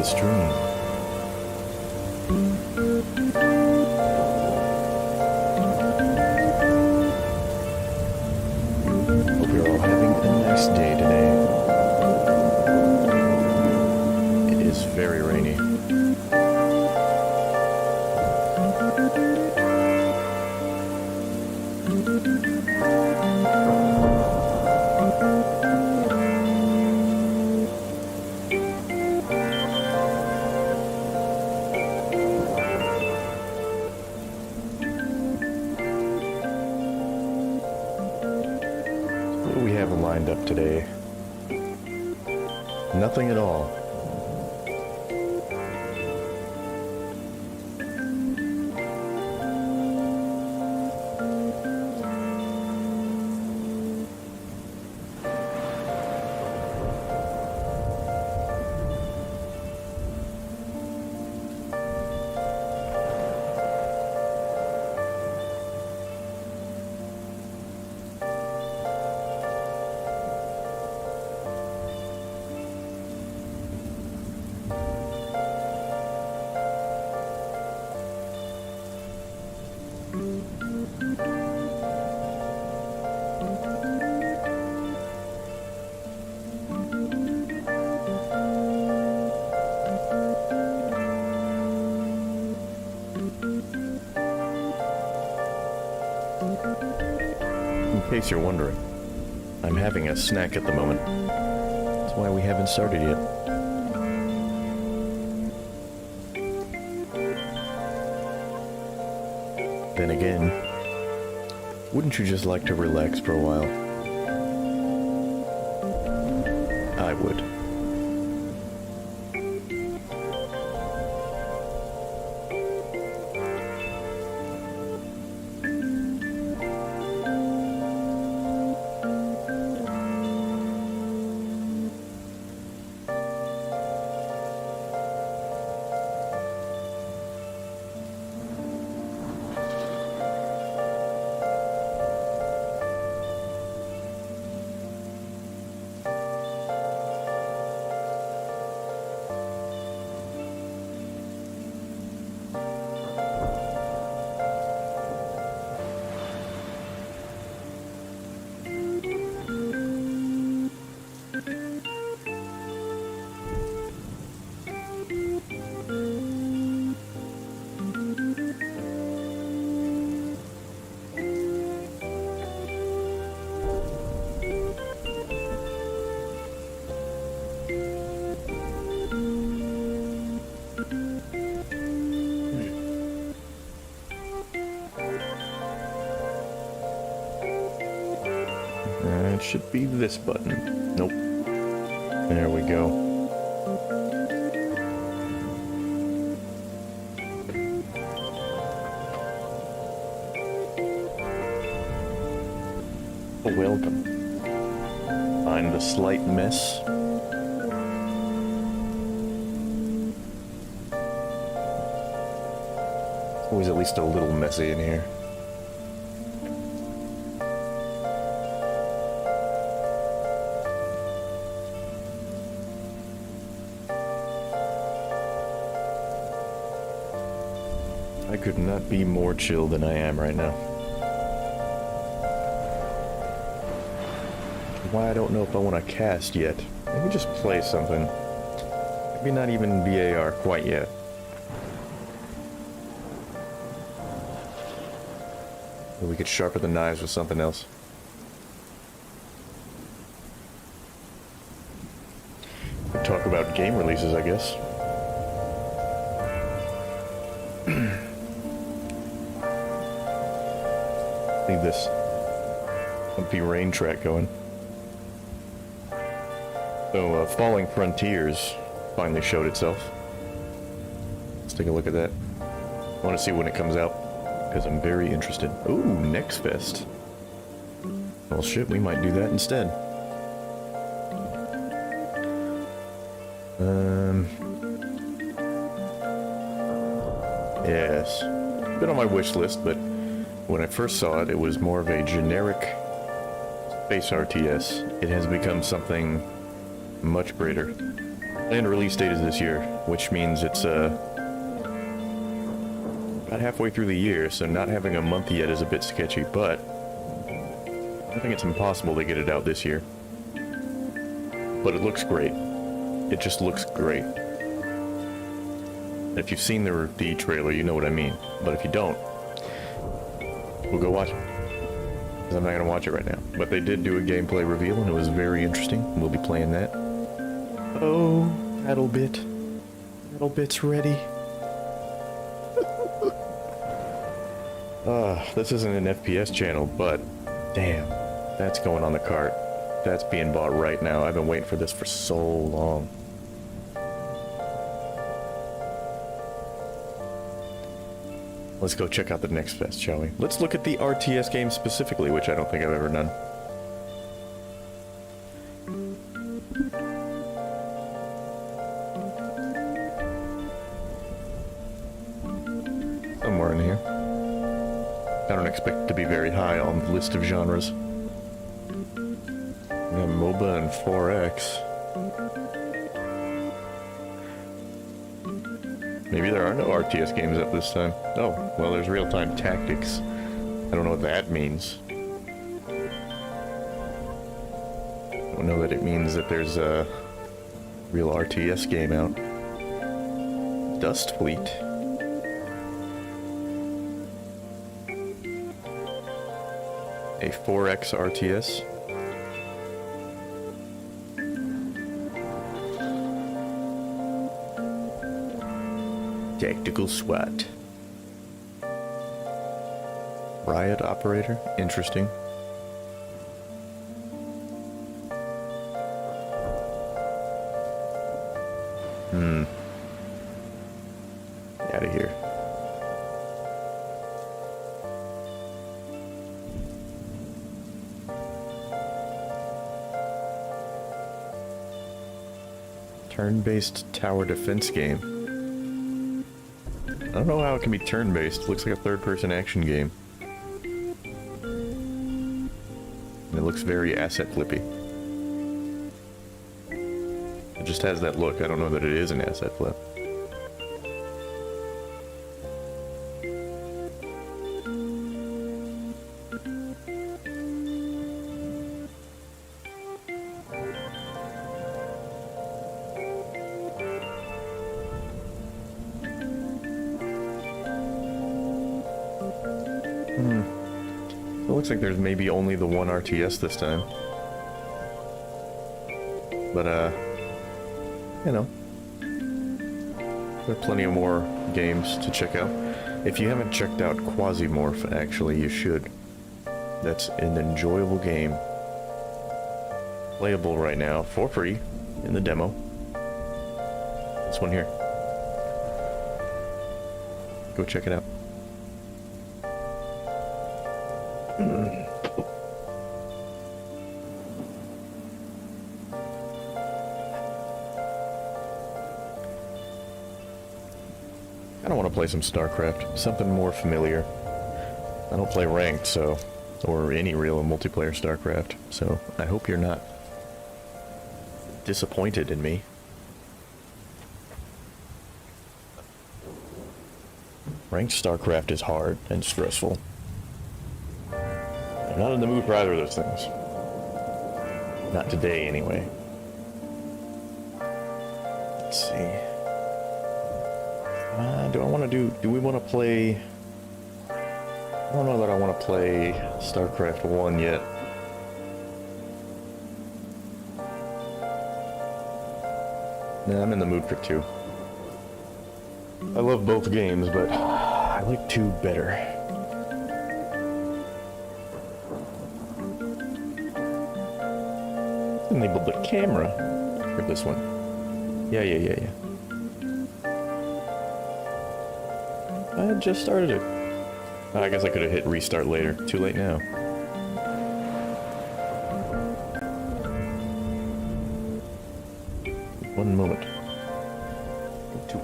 the stream. Hope you're all having a nice day today. It is very rainy. What do we have lined up today? Nothing at all. In case you're wondering, I'm having a snack at the moment. That's why we haven't started yet. Then again, wouldn't you just like to relax for a while? I would. It should be this button. Nope. There we go. Welcome. Find the slight mess. Always at least a little messy in here. I could not be more chill than I am right now. Why I don't know if I want to cast yet. Maybe just play something. Maybe not even VAR quite yet. Or we could sharpen the knives with something else. We'll talk about game releases, I guess. Leave this comfy rain track going. So, Falling Frontiers finally showed itself. Let's take a look at that. I want to see when it comes out, because I'm very interested. Ooh, Next Fest. Well, shit, we might do that instead. Yes. Been on my wish list, but when I first saw it, it was more of a generic space RTS. It has become something much greater. Planned release date is this year, which means it's about halfway through the year, so not having a month yet is a bit sketchy, but I think it's impossible to get it out this year. But it looks great. It just looks great. If you've seen the trailer, you know what I mean. But if you don't, we'll go watch it. Because I'm not going to watch it right now. But they did do a gameplay reveal, and it was very interesting. We'll be playing that. Oh, Battlebit. Battlebit's ready. This isn't an FPS channel, but damn, that's going on the cart. That's being bought right now. I've been waiting for this for so long. Let's go check out the next fest, shall we? Let's look at the RTS game specifically, which I don't think I've ever done. Somewhere in here. I don't expect it to be very high on the list of genres. We got MOBA and 4X. Maybe there are no RTS games up this time. Oh, well, there's real-time tactics. I don't know what that means. I don't know that it means that there's a real RTS game out. Dust Fleet. A 4X RTS. Tactical SWAT. Riot Operator? Interesting. Out of here. Turn-based tower defense game. I don't know how it can be turn-based. It looks like a third-person action game. And it looks very asset flippy. It just has that look. I don't know that it is an asset flip. It looks like there's maybe only the one RTS this time. But, you know. There are plenty of more games to check out. If you haven't checked out Quasimorph, actually, you should. That's an enjoyable game. Playable right now, for free, in the demo. This one here. Go check it out. I don't want to play some Starcraft, something more familiar. I don't play ranked, so, or any real multiplayer Starcraft, so I hope you're not disappointed in me. Ranked Starcraft is hard and stressful. I'm not in the mood for either of those things. Not today, anyway. Let's see. Do we want to play... I don't know that I want to play StarCraft 1 yet. Nah, I'm in the mood for 2. I love both games, but I like 2 better. Enable the camera for this one. Yeah. I just started it. I guess I could have hit restart later. Too late now. One moment. To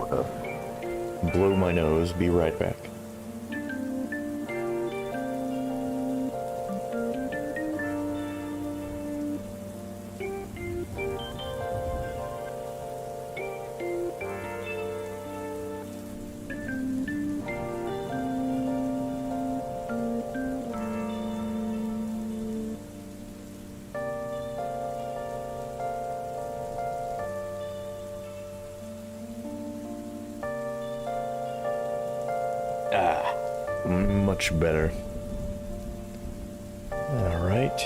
blow my nose. Be right back. much better. Alright.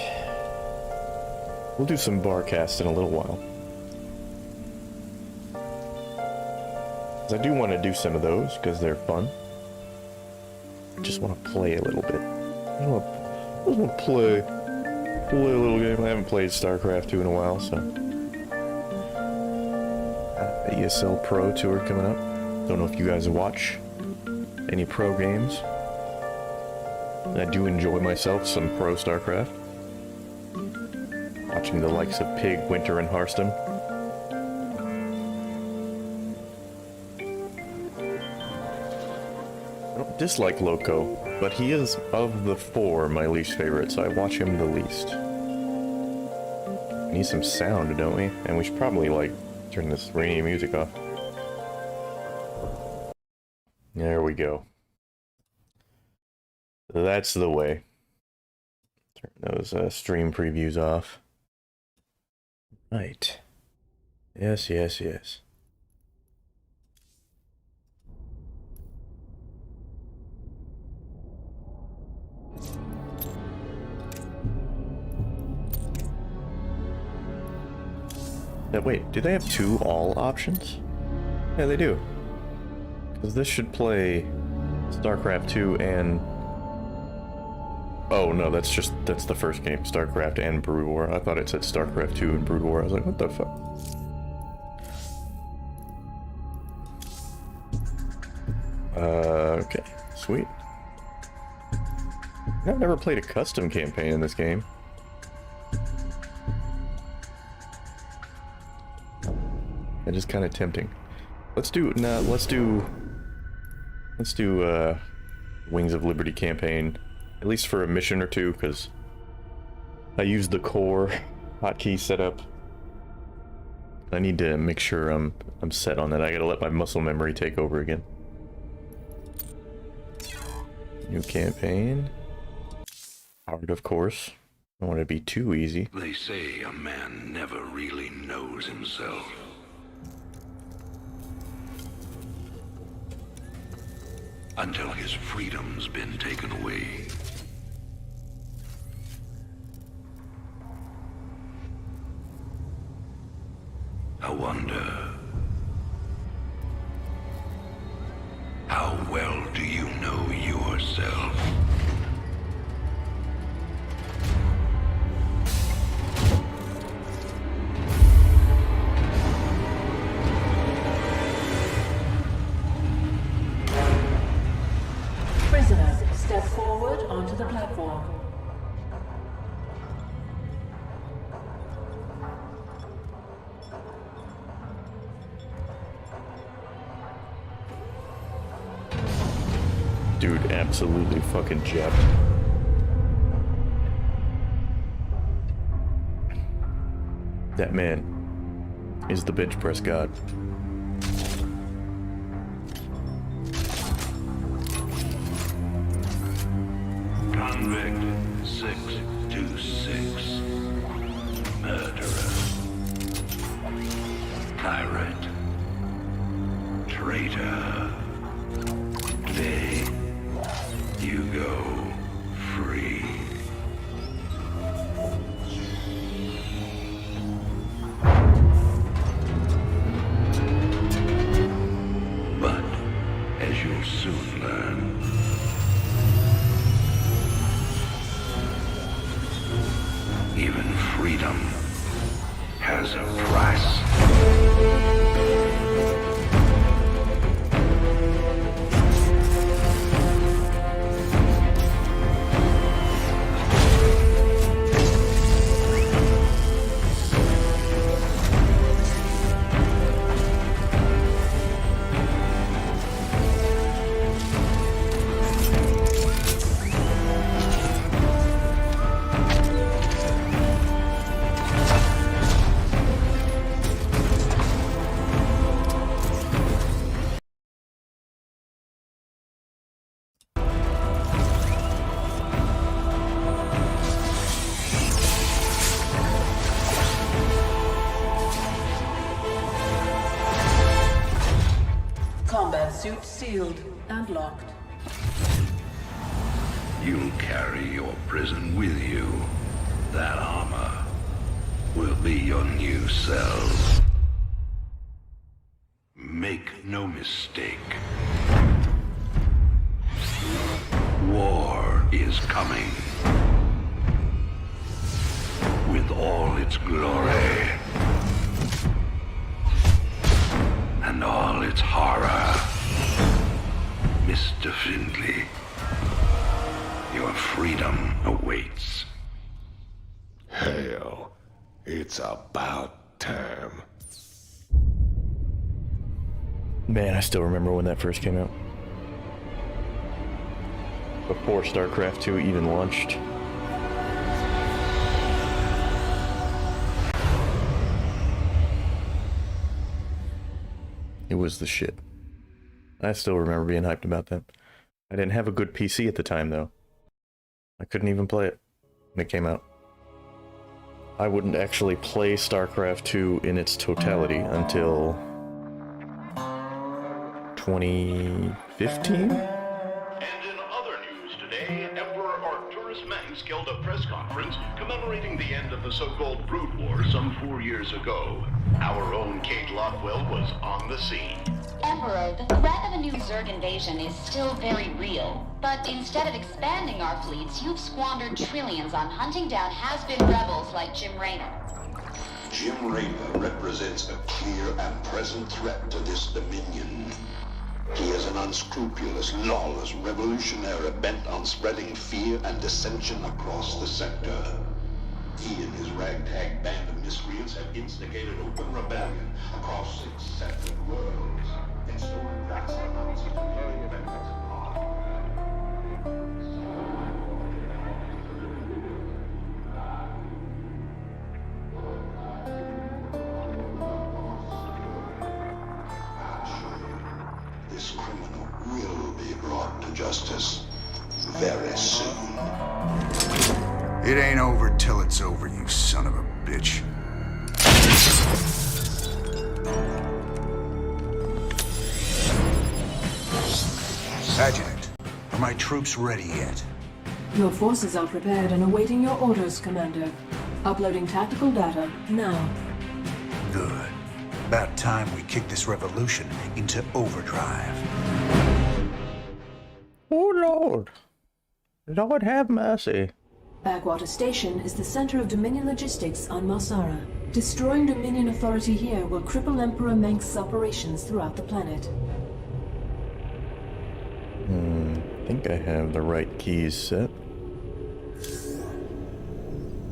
We'll do some barcast in a little while. 'Cause I do want to do some of those, because they're fun. I just want to play a little bit. I just want to play a little game. I haven't played Starcraft 2 in a while, so... ESL Pro Tour coming up. Don't know if you guys watch any pro games. I do enjoy myself some pro Starcraft. Watching the likes of Pig, Winter, and Hearthstone. I don't dislike Loco, but he is, of the four, my least favorite, so I watch him the least. We need some sound, don't we? And we should probably, like, turn this rainy music off. There we go. That's the way. Turn those stream previews off. Right. Yes, yes, yes. Wait, do they have two all options? Yeah, they do. Because this should play Starcraft 2 and... Oh, no, that's the first game. Starcraft and Brood War. I thought it said Starcraft 2 and Brood War. I was like, what the fuck? Okay. Sweet. I've never played a custom campaign in this game. That is kind of tempting. Let's do Wings of Liberty campaign, at least for a mission or two, because I used the core hotkey setup. I need to make sure I'm set on that. I gotta let my muscle memory take over again. New campaign. Hard, of course. I don't want it to be too easy. They say a man never really knows himself. Until his freedom's been taken away. I wonder, how well do you know yourself? Prisoners, step forward onto the platform. Dude, absolutely fucking jabbed. That man is the bench press god. Convict 626. Murderer. Pirate. Traitor. Today, you go free. But, as you'll soon learn, even freedom has a price. Combat suit sealed and locked. You'll carry your prison with you. That armor will be your new cell. Make no mistake. War is coming. With all its glory. And all its horror. Mr. Findley, your freedom awaits. Hell, it's about time. Man, I still remember when that first came out. Before Starcraft 2 even launched. It was the shit. I still remember being hyped about that. I didn't have a good PC at the time, though. I couldn't even play it when it came out. I wouldn't actually play StarCraft 2 in its totality until 2015? And in other news today, Emperor Arcturus Mengsk held a press conference commemorating the end of the so-called Brood War some 4 years ago. Our own Kate Lockwell was on the scene. Emperor, the threat of a new Zerg invasion is still very real. But instead of expanding our fleets, you've squandered trillions on hunting down has-been rebels like Jim Raynor. Jim Raynor represents a clear and present threat to this Dominion. He is an unscrupulous, lawless revolutionary bent on spreading fear and dissension across the sector. He and his ragtag band of miscreants have instigated open rebellion across 6 separate worlds and stolen vast amounts of Dominion benefits abroad. This criminal will be brought to justice very soon. It ain't over till it's over, you son of a bitch. Adjutant, are my troops ready yet? Your forces are prepared and awaiting your orders, Commander. Uploading tactical data now. Good. About time we kick this revolution into overdrive. Oh Lord. Lord have mercy. Backwater Station is the center of Dominion logistics on Marsara. Destroying Dominion authority here will cripple Emperor Mengsk's operations throughout the planet. I think I have the right keys set.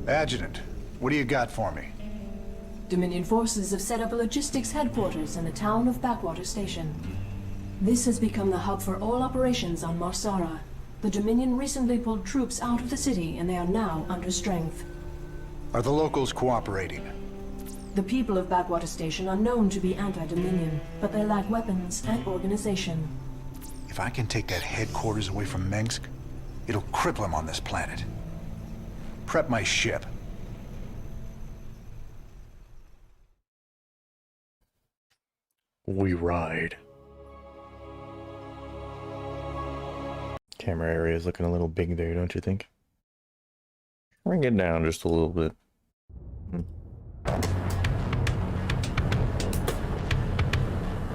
Adjutant, what do you got for me? Dominion forces have set up a logistics headquarters in the town of Backwater Station. This has become the hub for all operations on Marsara. The Dominion recently pulled troops out of the city and they are now under strength. Are the locals cooperating? The people of Backwater Station are known to be anti-Dominion, but they lack weapons and organization. If I can take that headquarters away from Mengsk, it'll cripple him on this planet. Prep my ship. We ride. Camera area is looking a little big there, don't you think? Bring it down just a little bit.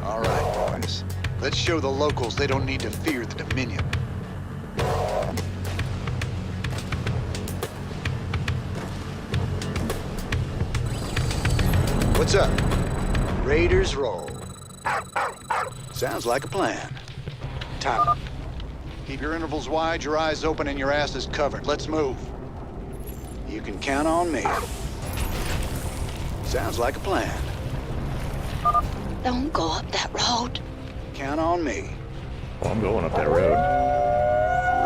All right, boys. Let's show the locals they don't need to fear the Dominion. What's up? Raiders roll. Sounds like a plan. Time. Keep your intervals wide, your eyes open, and your asses covered. Let's move. You can count on me. Sounds like a plan. Don't go up that road. Count on me. Well, I'm going up that road.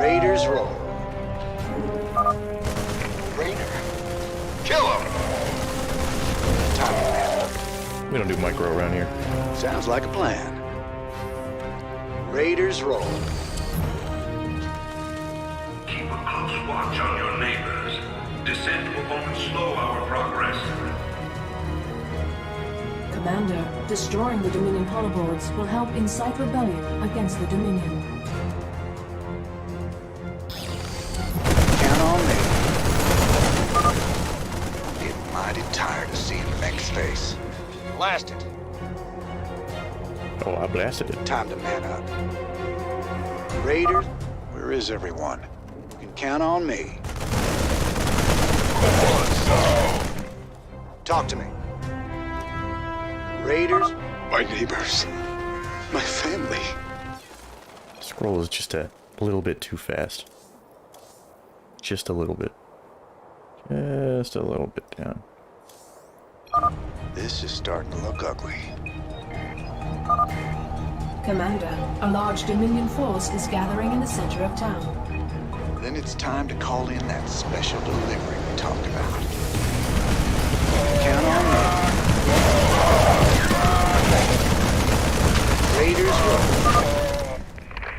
Raiders roll. Raynor, kill him! Time. We don't do micro around here. Sounds like a plan. Raiders roll. Keep a close watch on your neighbors. Descent will only slow our progress. Commander, destroying the Dominion holoboards will help incite rebellion against the Dominion. space. Blast it. Oh, I blasted it. Time to man up. Raiders, where is everyone? You can count on me. Talk to me. Raiders? My neighbors. My family. Scroll is just a little bit too fast. Just a little bit. Just a little bit down. This is starting to look ugly. Commander, a large Dominion force is gathering in the center of town. Then it's time to call in that special delivery we talked about. Count on me. Raiders roll.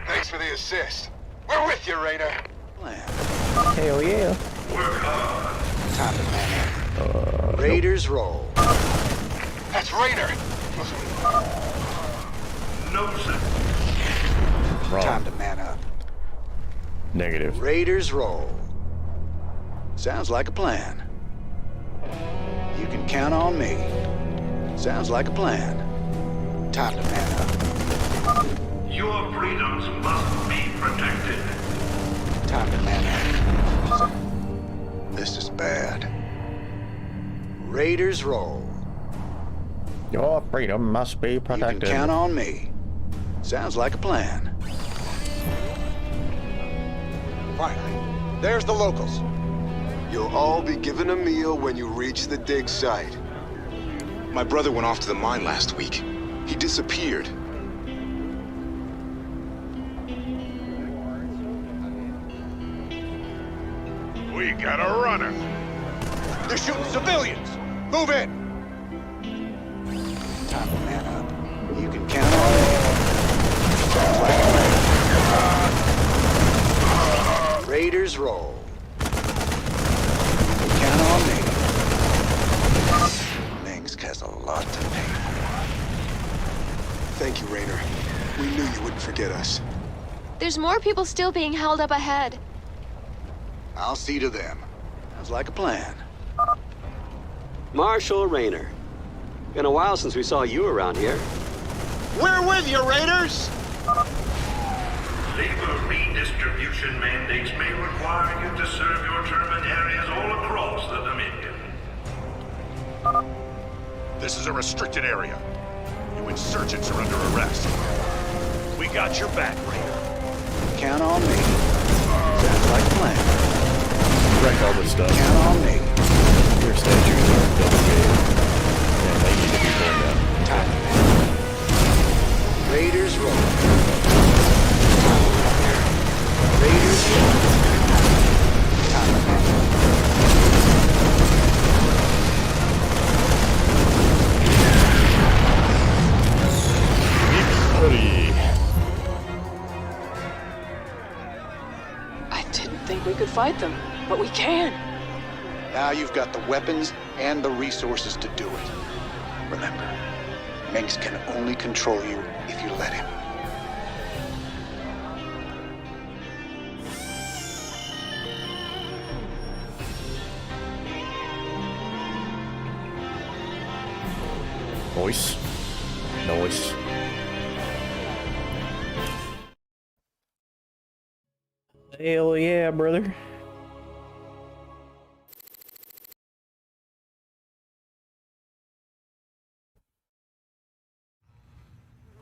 Thanks for the assist. We're with you, Raider. Plan. Hell yeah. Time to man up. Raiders roll. That's Raider. No, sir. Wrong. Time to man up. Negative. Raiders roll. Sounds like a plan. You can count on me. Sounds like a plan. Time to man up. Your freedoms must be protected. Time to man up. This is bad. Raiders roll. Your freedom must be You protected. can count on me. Sounds like a plan. Finally, there's the locals. You'll all be given a meal when you reach the dig site. My brother went off to the mine last week. He disappeared. We got a runner. They're shooting civilians. Move in. Time to man up. You can count on me. Sounds like a plan. Raiders roll. You can count on me. Mingsk has a lot to pay for. Thank you, Raider. We knew you wouldn't forget us. There's more people still being held up ahead. I'll see to them. Sounds like a plan. Marshal Rayner. Been a while since we saw you around here. We're with you, Raiders! Labor redistribution mandates may require you to serve your term in areas all across the Dominion. This is a restricted area. You insurgents are under arrest. We got your back, Raider. Count on me. Sounds like a plan. Wreck all this stuff. Count on me. Your statues are double game. And they need to be torn down. Time. Raiders roll. Raiders roll. Time. I didn't think we could fight them, but we can. Now you've got the weapons and the resources to do it. Remember, Mingsk can only control you if you let him. Noise. Noise. Hell yeah, brother.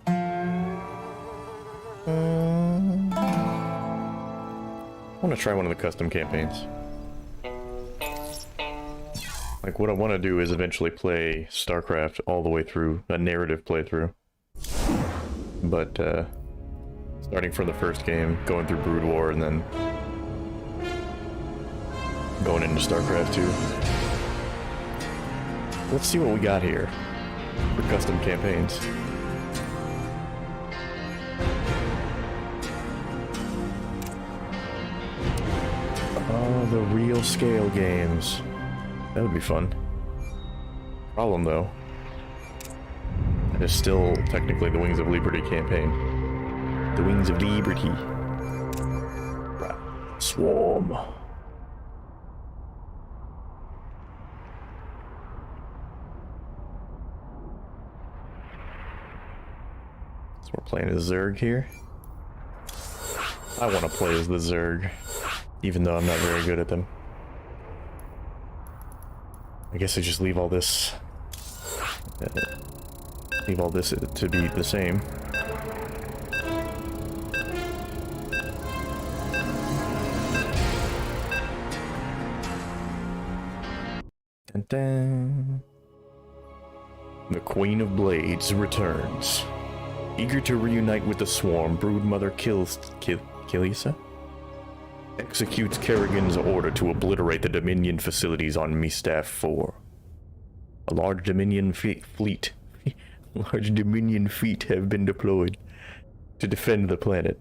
I want to try one of the custom campaigns. Like, what I want to do is eventually play Starcraft all the way through, a narrative playthrough. But, starting from the first game, going through Brood War, and then going into Starcraft 2. Let's see what we got here for custom campaigns. Oh, the real scale games. That would be fun. Problem though, it is still technically the Wings of Liberty campaign. The Wings of Liberty. Right. Swarm. So we're playing as Zerg here. I want to play as the Zerg, even though I'm not very good at them. I guess I just leave all this... leave all this to be the same. Dun -dun. The Queen of Blades returns. Eager to reunite with the Swarm, Broodmother Kilisa executes Kerrigan's order to obliterate the Dominion facilities on Mistaff 4. A large Dominion fleet have been deployed to defend the planet.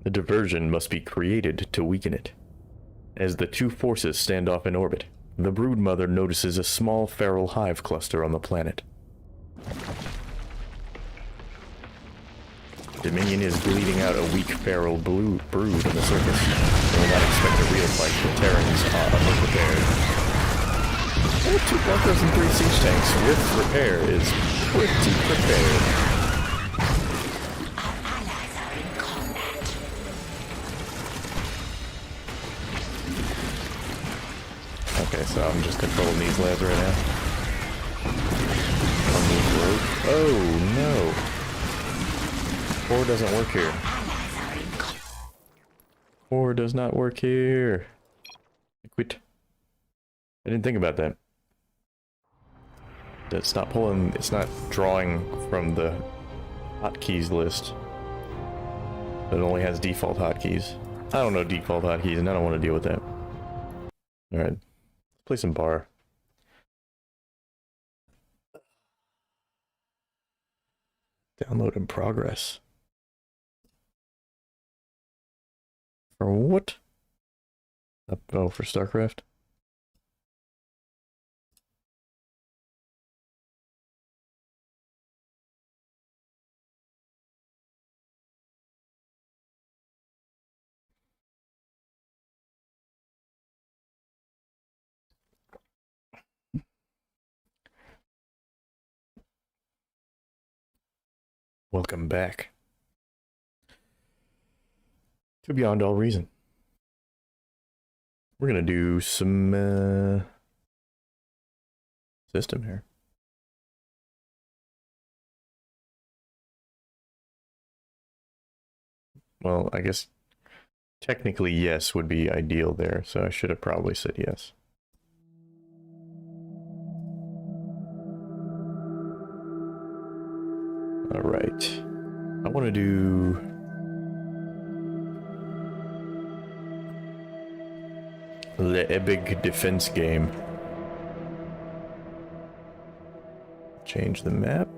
A diversion must be created to weaken it. As the two forces stand off in orbit, the Broodmother notices a small feral hive cluster on the planet. Dominion is bleeding out a weak feral brood on the surface. They will not expect a real fight. The Terrans are unprepared. 2 bunkers and 3 siege tanks with repair is pretty prepared. Our allies are in combat. Okay, so I'm just controlling these labs right now. Oh no! 4 doesn't work here. 4 does not work here. I quit. I didn't think about that. It's not pulling, it's not drawing from the hotkeys list. It only has default hotkeys. I don't know default hotkeys and I don't want to deal with that. Alright, let's play some bar. Download in progress. For what? Oh, for Starcraft? Welcome back to Beyond All Reason. We're gonna do some system here. Well, I guess technically yes would be ideal there, so I should have probably said yes. All right, I want to do the epic defense game. Change the map.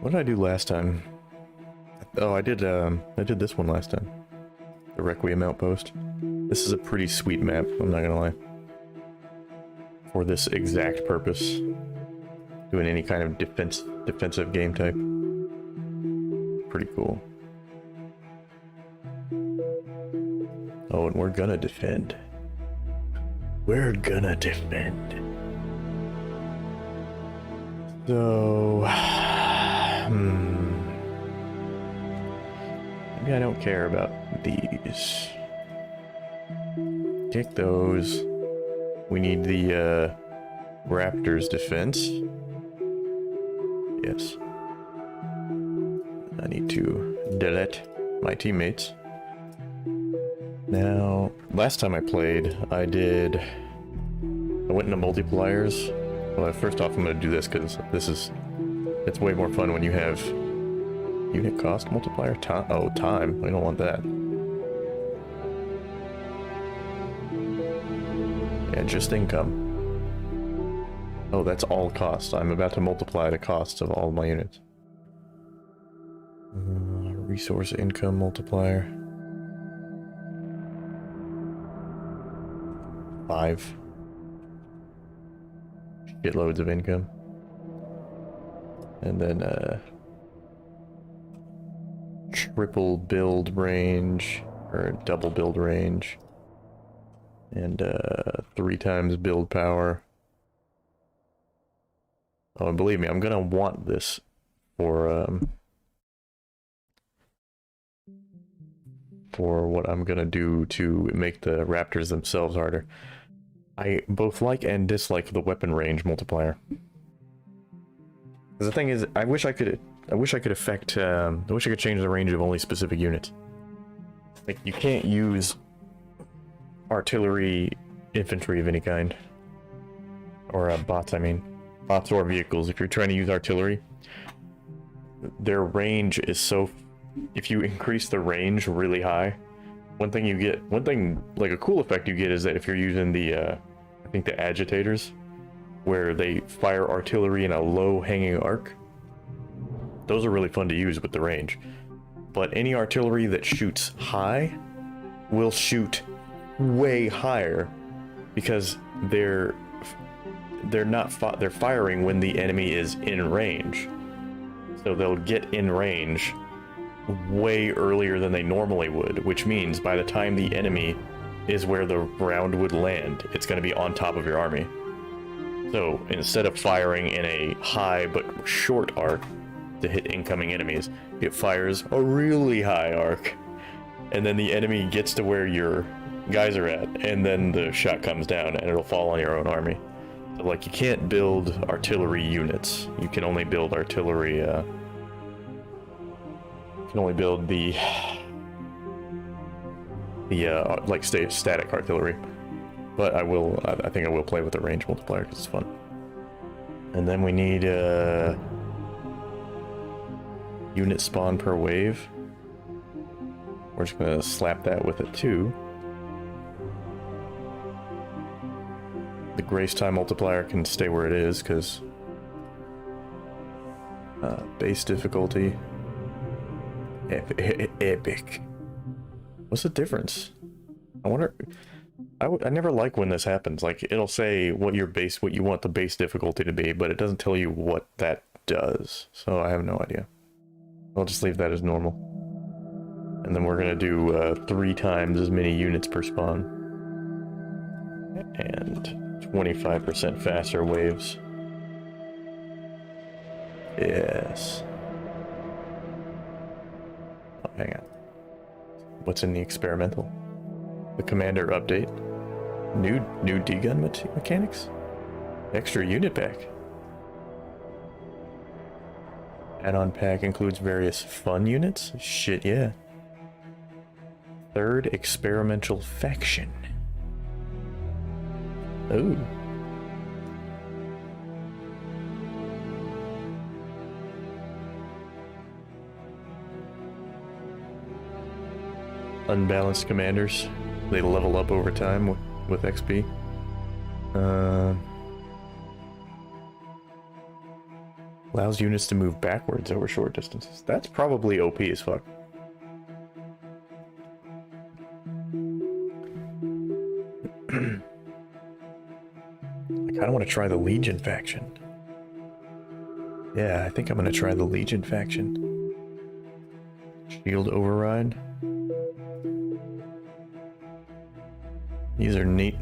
What did I do last time? Oh, I did this one last time. The Requiem Outpost. This is a pretty sweet map, I'm not gonna lie. For this exact purpose. Doing any kind of defensive game type. Pretty cool. Oh, and we're gonna defend. We're gonna defend. So... maybe I don't care about these. Take those. We need the Raptors defense. Yes. I need to delete my teammates. Now, last time I played, I went into multipliers. Well, first off, I'm going to do this because it's way more fun when you have unit cost multiplier. Time. We don't want that. And just income. Oh, that's all cost. I'm about to multiply the costs of all my units. Resource income multiplier. 5. Shitloads of income. And then, triple build range, or double build range. And, 3 times build power. Oh, and believe me, I'm gonna want this for what I'm gonna do to make the raptors themselves harder. I both like and dislike the weapon range multiplier. The thing is, I wish I could affect, I wish I could change the range of only specific units. Like, you can't use artillery, infantry of any kind. Or, bots, I mean. Bots or vehicles. If you're trying to use artillery, their range is so... If you increase the range really high, one thing, like a cool effect you get is that if you're using the, I think the agitators, where they fire artillery in a low hanging arc, those are really fun to use with the range. But any artillery that shoots high will shoot way higher because they're firing when the enemy is in range. So they'll get in range way earlier than they normally would, which means by the time the enemy is where the round would land, it's going to be on top of your army. So instead of firing in a high but short arc to hit incoming enemies, it fires a really high arc, and then the enemy gets to where your guys are at, and then the shot comes down and it'll fall on your own army. So, like, you can't build artillery units. You can only build artillery, you can only build the like, static artillery. But I think I will play with the range multiplier because it's fun. And then we need, unit spawn per wave. We're just gonna slap that with it too. The grace time multiplier can stay where it is, because base difficulty. Epic. What's the difference? I wonder... I never like when this happens. Like, it'll say what you want the base difficulty to be, but it doesn't tell you what that does. So I have no idea. I'll just leave that as normal. And then we're gonna do 3 times as many units per spawn. And 25% faster waves. Yes. Oh, hang on. What's in the experimental? The commander update. New D-gun mechanics? Extra unit pack. Add-on pack includes various fun units? Shit, yeah. 3rd experimental faction. Ooh. Unbalanced commanders. They level up over time with XP. Allows units to move backwards over short distances. That's probably OP as fuck. I kinda wanna try the Legion faction. Yeah, I think I'm gonna try the Legion faction. Shield override. These are neat.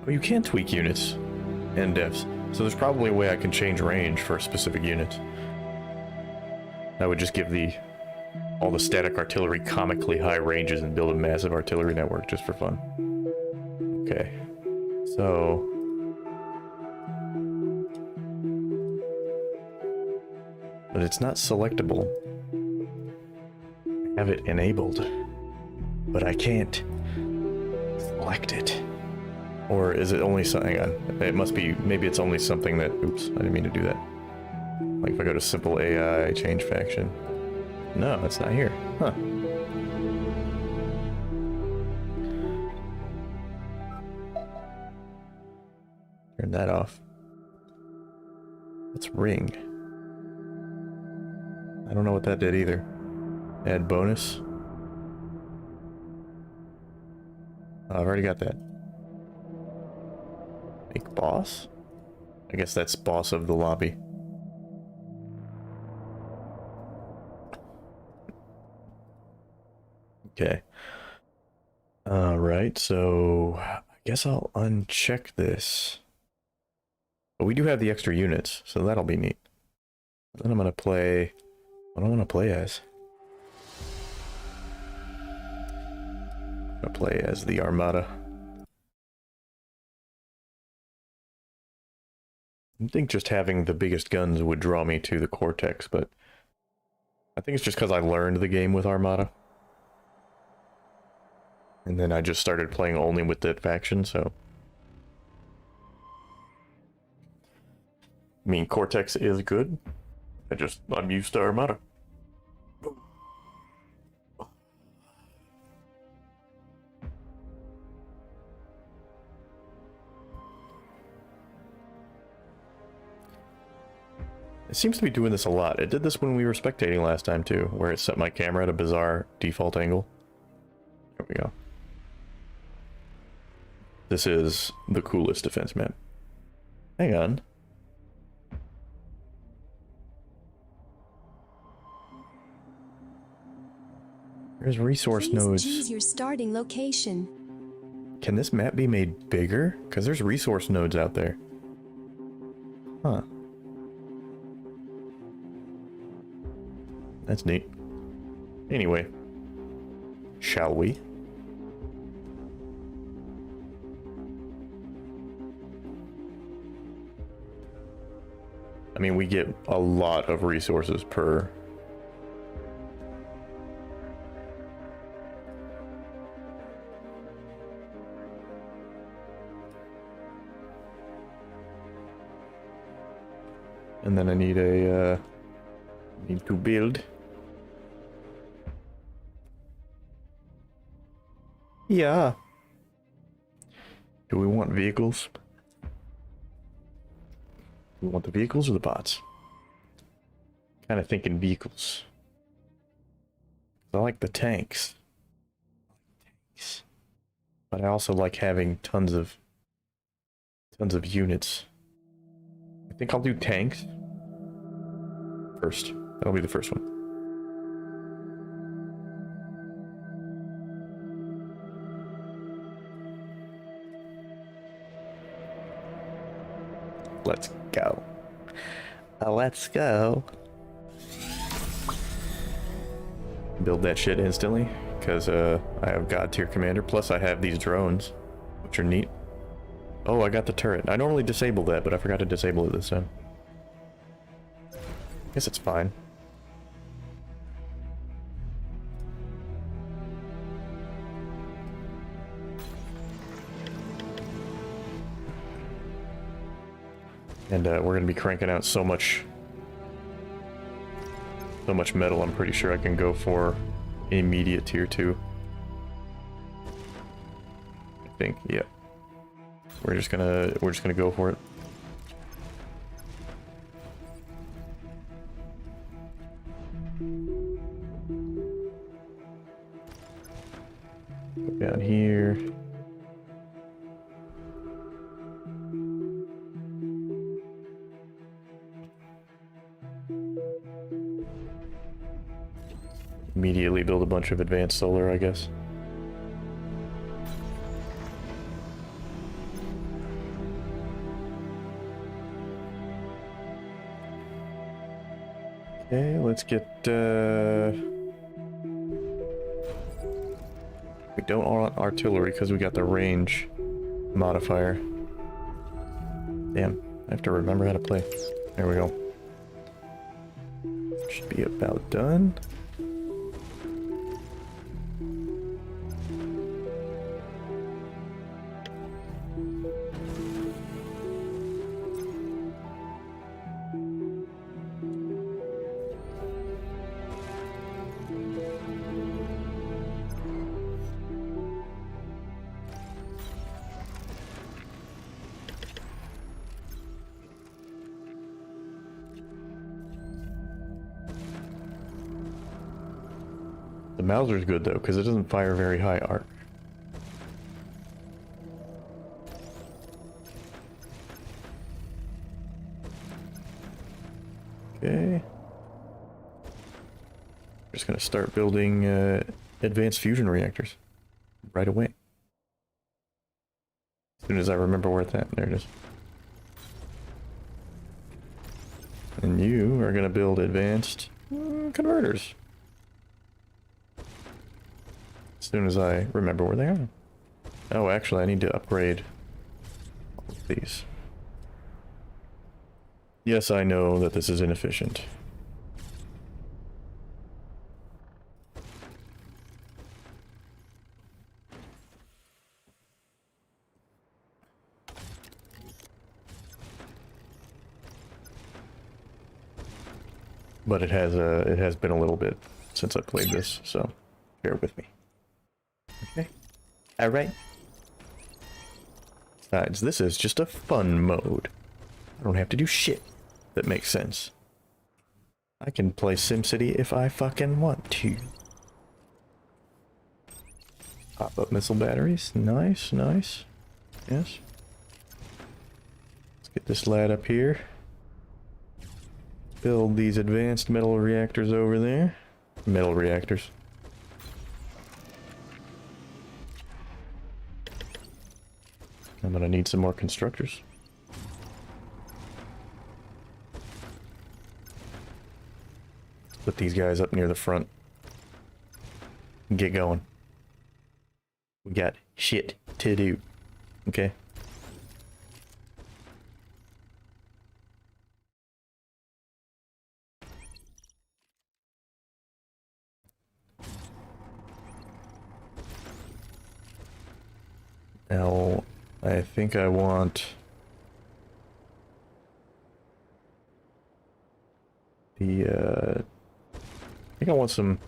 Oh, you can tweak units and defs, so there's probably a way I can change range for specific units. That would just give all the static artillery comically high ranges and build a massive artillery network just for fun. Okay, so... But it's not selectable. I have it enabled, but I can't select it. Or is it only something? Hang on. It must be, maybe it's only something that, oops, I didn't mean to do that. Like if I go to simple AI, change faction. No, it's not here. Huh. Turn that off. Let's ring. I don't know what that did either. Add bonus. Oh, I've already got that. Make boss? I guess that's boss of the lobby. Okay. Alright, so I guess I'll uncheck this. But we do have the extra units, so that'll be neat. Then I'm gonna play... What do I want to play as? I'm gonna play as the Armada. I think just having the biggest guns would draw me to the Cortex, but I think it's just because I learned the game with Armada. And then I just started playing only with that faction, so... I mean, Cortex is good. I'm used to Armada. It seems to be doing this a lot. It did this when we were spectating last time too, where it set my camera at a bizarre default angle. There we go. This is the coolest defense map. Hang on. There's resource nodes. Choose your starting location. Can this map be made bigger? Because there's resource nodes out there. Huh. That's neat. Anyway. Shall we? I mean, we get a lot of resources per... And then I need a, need to build. Yeah. Do we want vehicles? Do we want the vehicles or the bots? Kind of thinking vehicles. I like the tanks. But I also like having tons of units. I think I'll do tanks first. That'll be the first one. Let's go. Let's go. Build that shit instantly, because I have God tier commander, plus I have these drones, which are neat. Oh, I got the turret. I normally disable that, but I forgot to disable it this time. Guess it's fine. And we're going to be cranking out so much metal, I'm pretty sure I can go for immediate tier 2. I think, yeah. We're just gonna go for it. Go down here. Immediately build a bunch of advanced solar, I guess. Okay, let's get, we don't want artillery because we got the range modifier. Damn, I have to remember how to play. There we go. Should be about done. The Mauser's good though, because it doesn't fire very high arc. Okay. Just gonna start building advanced fusion reactors right away. As soon as I remember where it's at. There it is. And you are gonna build advanced converters. As soon as I remember where they are. Oh, actually, I need to upgrade all of these. Yes, I know that this is inefficient. But it has been a little bit since I played this, so bear with me. Okay. Alright. Besides, this is just a fun mode. I don't have to do shit that makes sense. I can play SimCity if I fucking want to. Pop-up missile batteries. Nice, nice. Yes. Let's get this lad up here. Build these advanced metal reactors over there. Metal reactors. I'm gonna need some more constructors. Put these guys up near the front. Get going. We got shit to do. Okay? Now, I think I want the, I think I want some,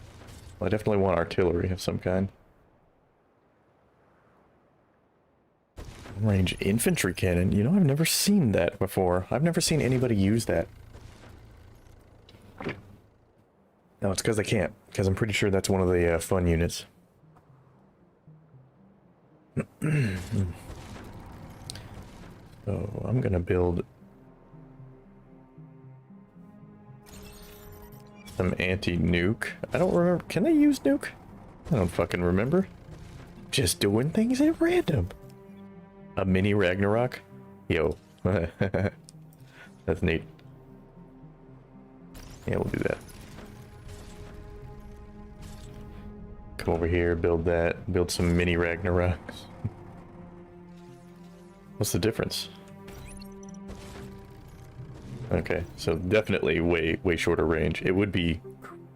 well, I definitely want artillery of some kind. Range infantry cannon, you know, I've never seen that before. I've never seen anybody use that. No, it's because they can't, because I'm pretty sure that's one of the fun units. So I'm gonna build some anti-nuke. I don't remember. Can they use nuke? I don't fucking remember. Just doing things at random. A mini Ragnarok? Yo. That's neat. Yeah, we'll do that. Come over here, build that. Build some mini Ragnaroks. What's the difference? Okay, so definitely way shorter range. It would be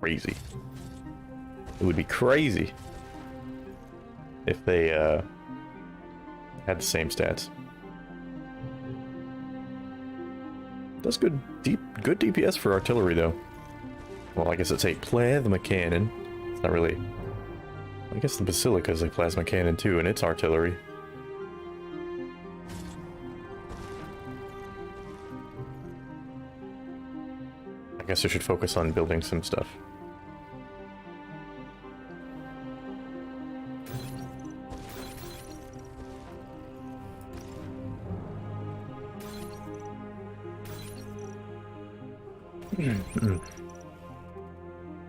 crazy. It would be crazy if they had the same stats. That's good DPS for artillery though. Well, I guess it's a plasma cannon. It's not really. I guess the Basilica is a plasma cannon too, and it's artillery. I guess I should focus on building some stuff.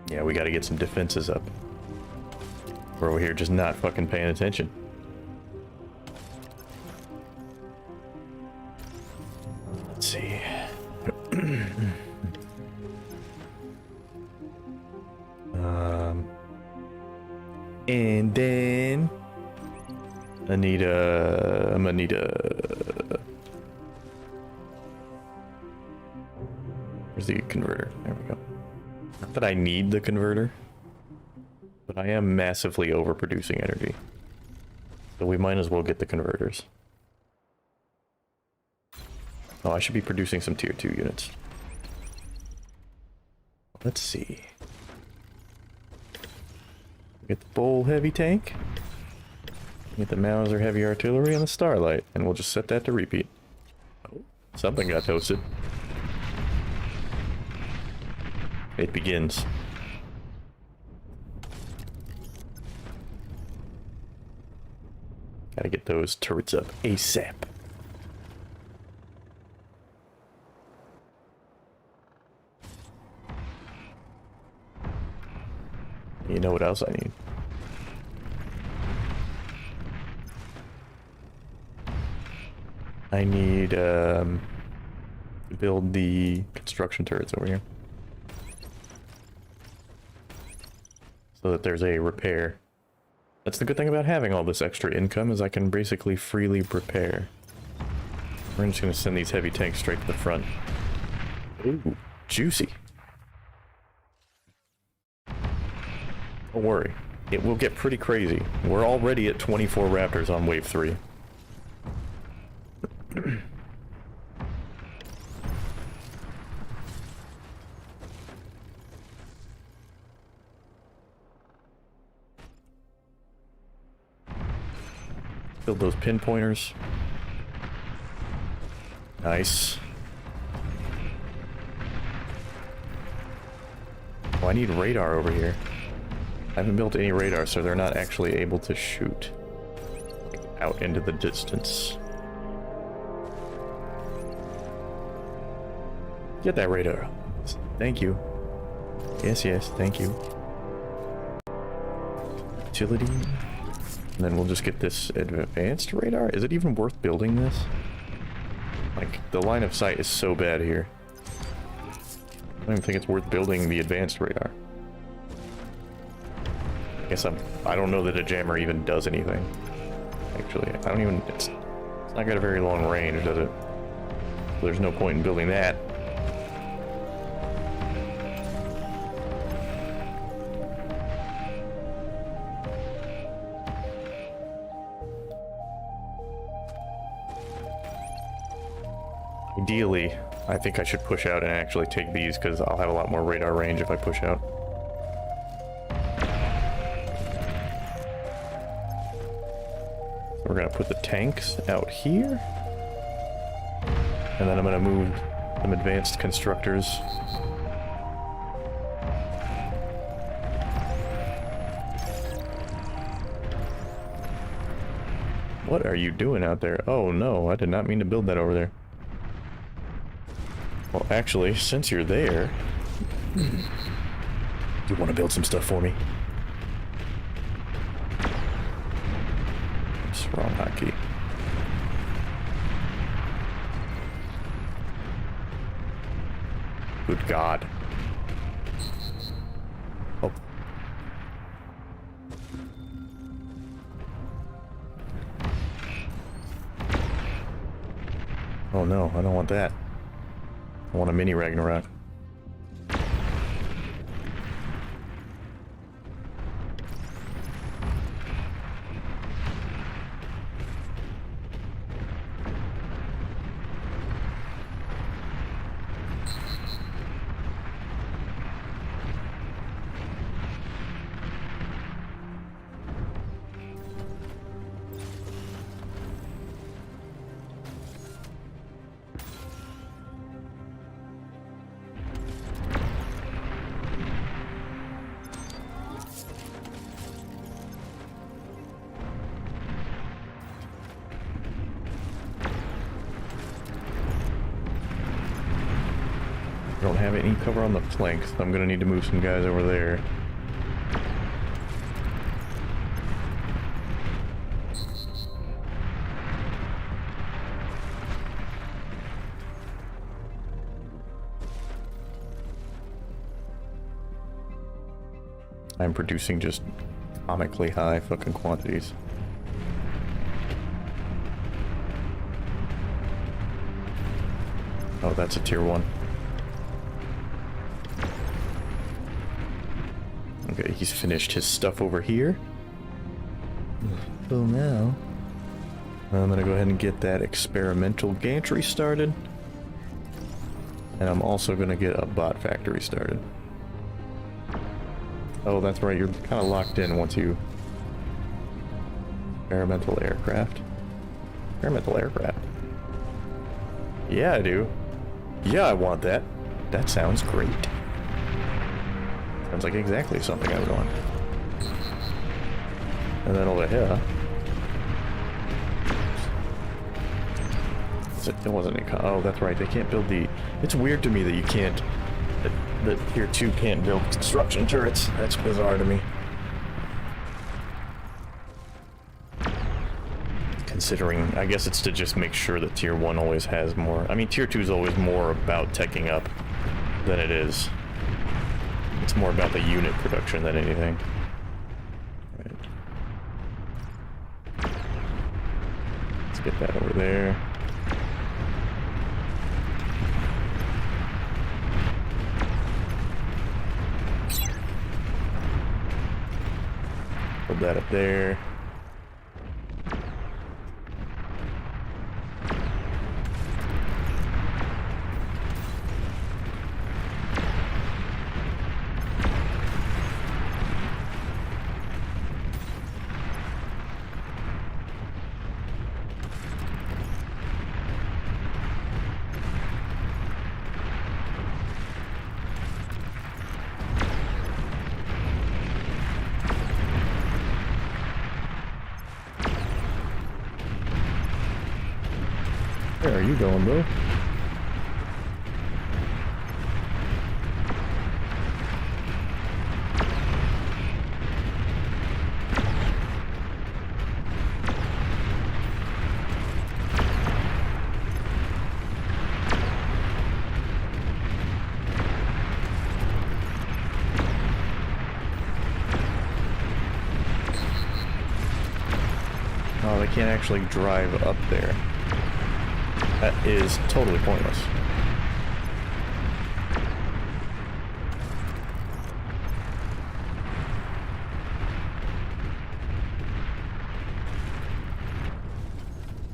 Yeah, we gotta get some defenses up. We're over here just not fucking paying attention. Let's see. And then I'm gonna need a. Where's the converter? There we go. Not that I need the converter, but I am massively overproducing energy. So we might as well get the converters. Oh, I should be producing some tier 2 units. Let's see. Get the Bull heavy tank. Get the Mauser heavy artillery and the Starlight, and we'll just set that to repeat. Oh, something got toasted. It begins. Gotta get those turrets up ASAP. You know what else I need? I need to build the construction turrets over here. So that there's a repair. That's the good thing about having all this extra income, is I can basically freely repair. We're just gonna send these heavy tanks straight to the front. Ooh, juicy. Don't worry, it will get pretty crazy. We're already at 24 Raptors on Wave 3. Build those pinpointers. Nice. Oh, I need radar over here. I haven't built any radar, so they're not actually able to shoot out into the distance. Get that radar. Thank you. Yes, yes, thank you. Utility. And then we'll just get this advanced radar. Is it even worth building this? Like, the line of sight is so bad here. I don't even think it's worth building the advanced radar. I guess I don't know that a jammer even does anything. Actually, I don't even, it's not got a very long range, does it? There's no point in building that. Ideally, I think I should push out and actually take these, because I'll have a lot more radar range if I push out. We're gonna put the tanks out here, and then I'm gonna move some advanced constructors. What are you doing out there? Oh no, I did not mean to build that over there. Well, actually, since you're there, do you want to build some stuff for me? Oops, wrong hotkey. Good God. Oh. Oh no, I don't want that. I want a mini Ragnarok. Don't have any cover on the flanks, so I'm gonna need to move some guys over there. I'm producing just comically high fucking quantities. Oh, that's a tier 1. Okay, he's finished his stuff over here. So now, I'm gonna go ahead and get that experimental gantry started. And I'm also gonna get a bot factory started. Oh, that's right, you're kind of locked in once you... Experimental aircraft? Experimental aircraft? Yeah, I do. Yeah, I want that. That sounds great. Sounds like exactly something I would want. And then over here, It wasn't a... Oh, that's right. They can't build the... It's weird to me that you can't... That Tier 2 can't build construction turrets. That's bizarre to me. Considering... I guess it's to just make sure that Tier 1 always has more... I mean, Tier 2 is always more about teching up than it is. It's more about the unit production than anything. Right. Let's get that over there. Put that up there. Where are you going, bro? Oh, they can't actually drive up there. That is totally pointless.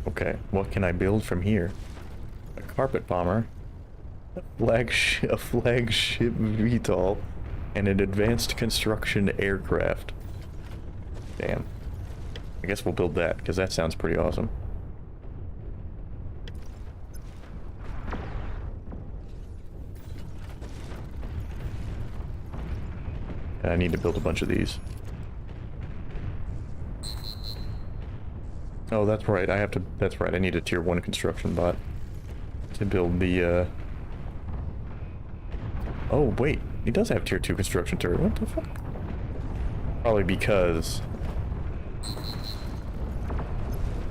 Okay, what can I build from here? A carpet bomber, a flagship VTOL, and an advanced construction aircraft. Damn. I guess we'll build that, because that sounds pretty awesome. I need to build a bunch of these. Oh, that's right. I have to... That's right. I need a Tier 1 construction bot to build the, Oh, wait. He does have Tier 2 construction turret. What the fuck? Probably because...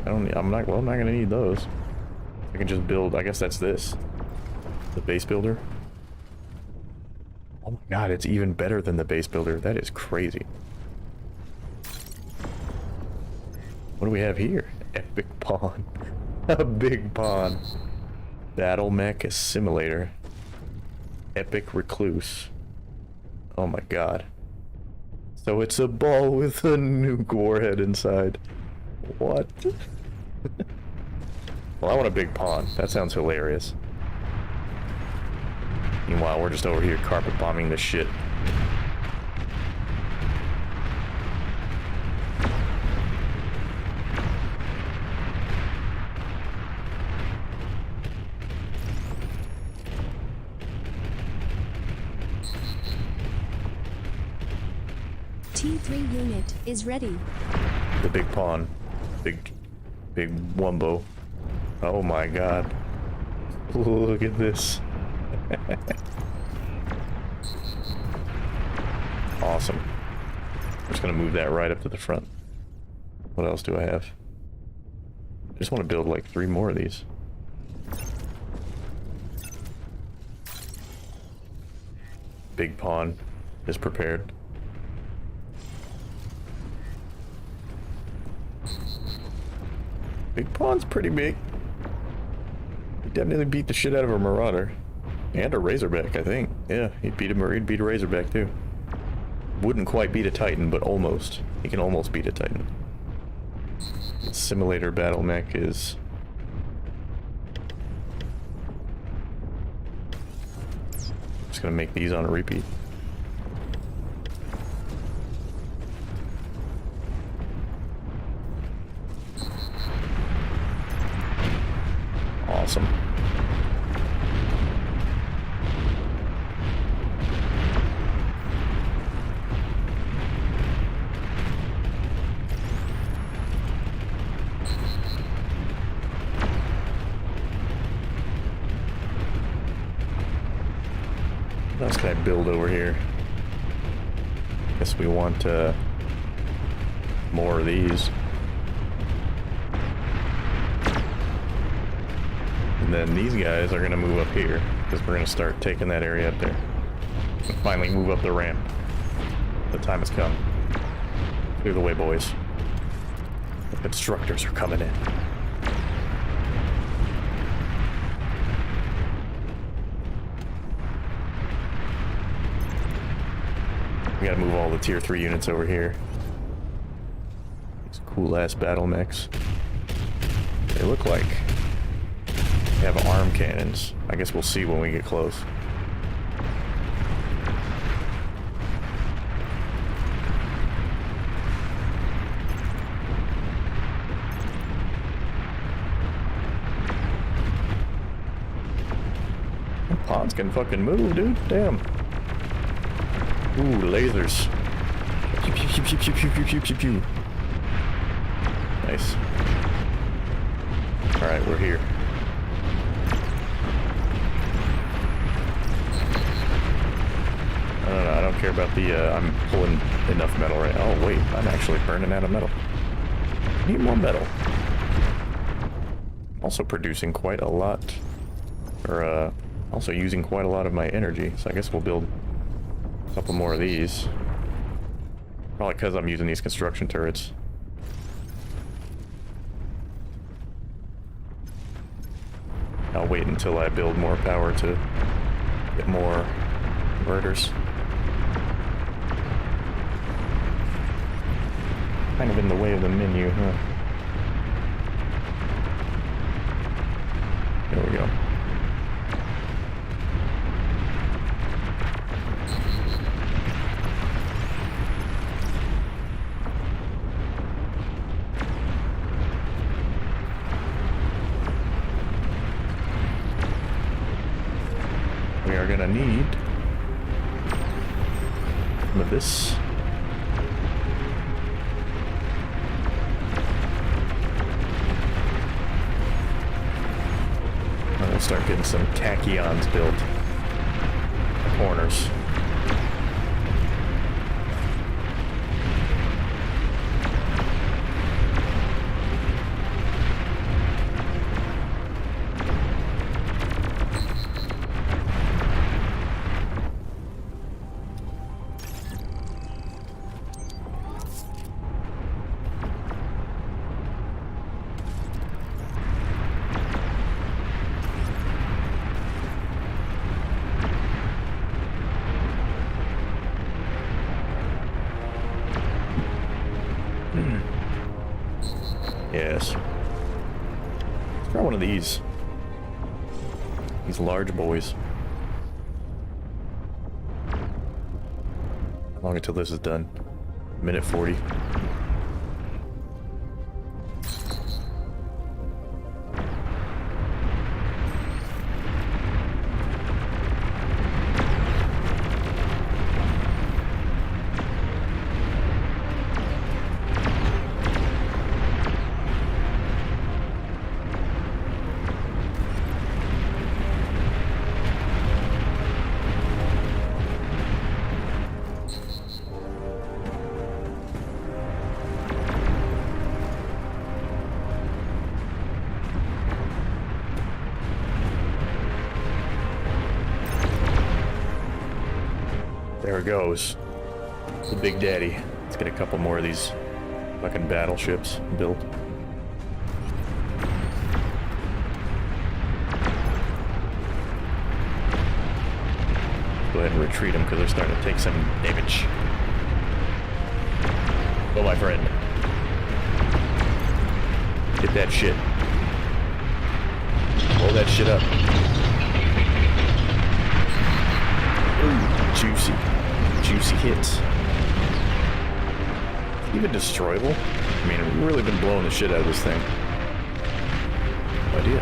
I'm not gonna need those. I can just build... I guess that's this. The base builder. Oh my god, it's even better than the base builder. That is crazy. What do we have here? Epic pawn. A big pawn. Battle mech simulator. Epic recluse. Oh my god. So it's a ball with a nuke warhead inside. What? Well, I want a big pawn. That sounds hilarious. Meanwhile, we're just over here carpet bombing this shit. T3 unit is ready. The big pawn. Big wumbo. Oh my god. Look at this. Awesome. I'm just gonna move that right up to the front. What else do I have? I just want to build like 3 more of these. Big pawn is prepared. Big pawn's pretty big. He definitely beat the shit out of a Marauder. And a Razorback, I think. Yeah, he'd beat a Razorback too. Wouldn't quite beat a Titan, but almost. He can almost beat a Titan. Simulator battle mech is... Just gonna make these on a repeat. Awesome. can I build over here? Guess we want more of these. And then these guys are gonna move up here because we're gonna start taking that area up there. And finally move up the ramp. The time has come. Clear the way, boys. The constructors are coming in. We gotta move all the tier 3 units over here. These cool ass battle mechs. They look like they have arm cannons. I guess we'll see when we get close. Pods can fucking move, dude. Damn. Ooh, lasers. Pew, pew, pew, pew, pew, pew, pew, pew, pew. Nice. Alright, we're here. I don't care about the, I'm pulling enough metal right now. Oh, wait, I'm actually burning out of metal. Need more metal. Also producing quite a lot, or, also using quite a lot of my energy, so I guess we'll build a couple more of these. Probably because I'm using these construction turrets. I'll wait until I build more power to get more inverters. Kind of in the way of the menu, huh? There we go. We are gonna need some of this. I'm gonna start getting some tachyons built. Corners. Yes. Let's try one of these. These large boys. How long until this is done? Minute 40. There it goes. The Big Daddy. Let's get a couple more of these fucking battleships built. Go ahead and retreat them because they're starting to take some damage. Go, my friend. Get that shit. Blow that shit up. Ooh, juicy. Juicy hits. Even destroyable? I mean, we've really been blowing the shit out of this thing. No idea.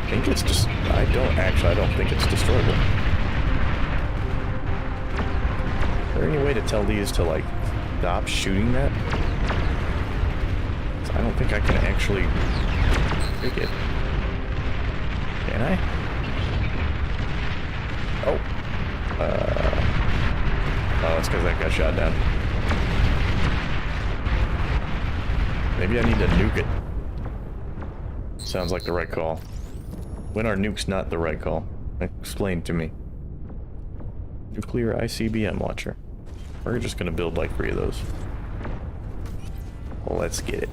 I think it's just... I don't think it's destroyable. Is there any way to tell these to, like, stop shooting that? I don't think I can actually pick it. Can I? Oh. Oh, it's because that got shot down. Maybe I need to nuke it. Sounds like the right call. When are nukes not the right call? Explain to me. Nuclear ICBM launcher. We're just gonna build like 3 of those. Well, let's get it.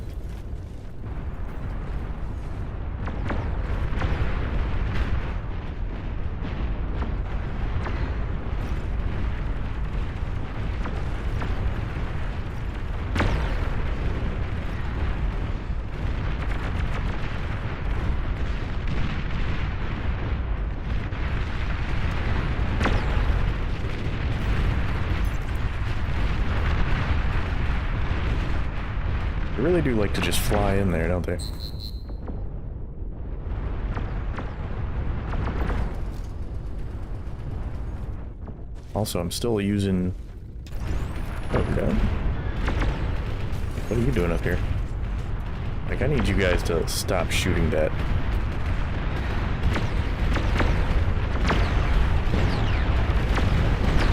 They really do like to just fly in there, don't they? Also, I'm still using... Oh, God. What are you doing up here? Like, I need you guys to stop shooting that.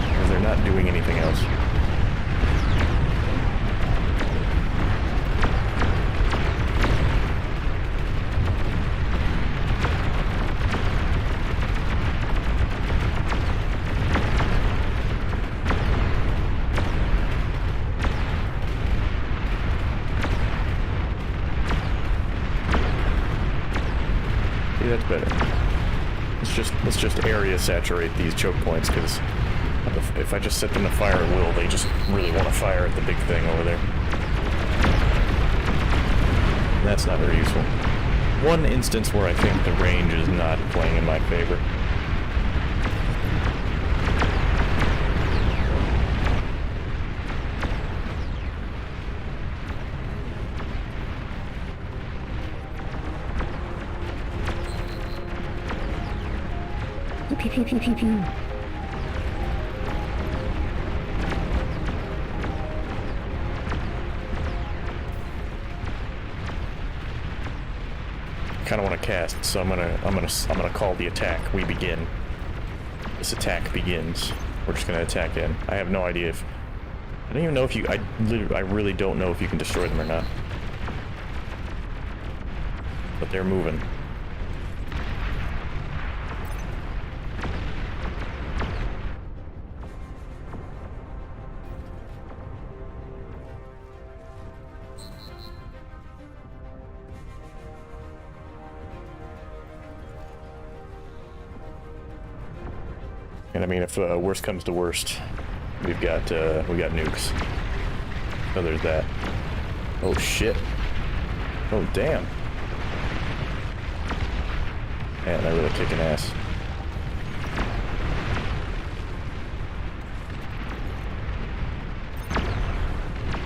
Because they're not doing anything else. That's better. Let's just area saturate these choke points, because if I just set them to fire at will, they just really want to fire at the big thing over there. That's not very useful. One instance where I think the range is not playing in my favor. Pew, pew, pew, pew, pew. Kind of want to cast, so I'm gonna call the attack. We begin. This attack begins. We're just gonna attack in. I have no idea if I don't even know if you. I really don't know if you can destroy them or not. But they're moving. And I mean, if worst comes to worst, we got nukes. So there's that. Oh shit! Oh damn! Man, they're really kicking ass.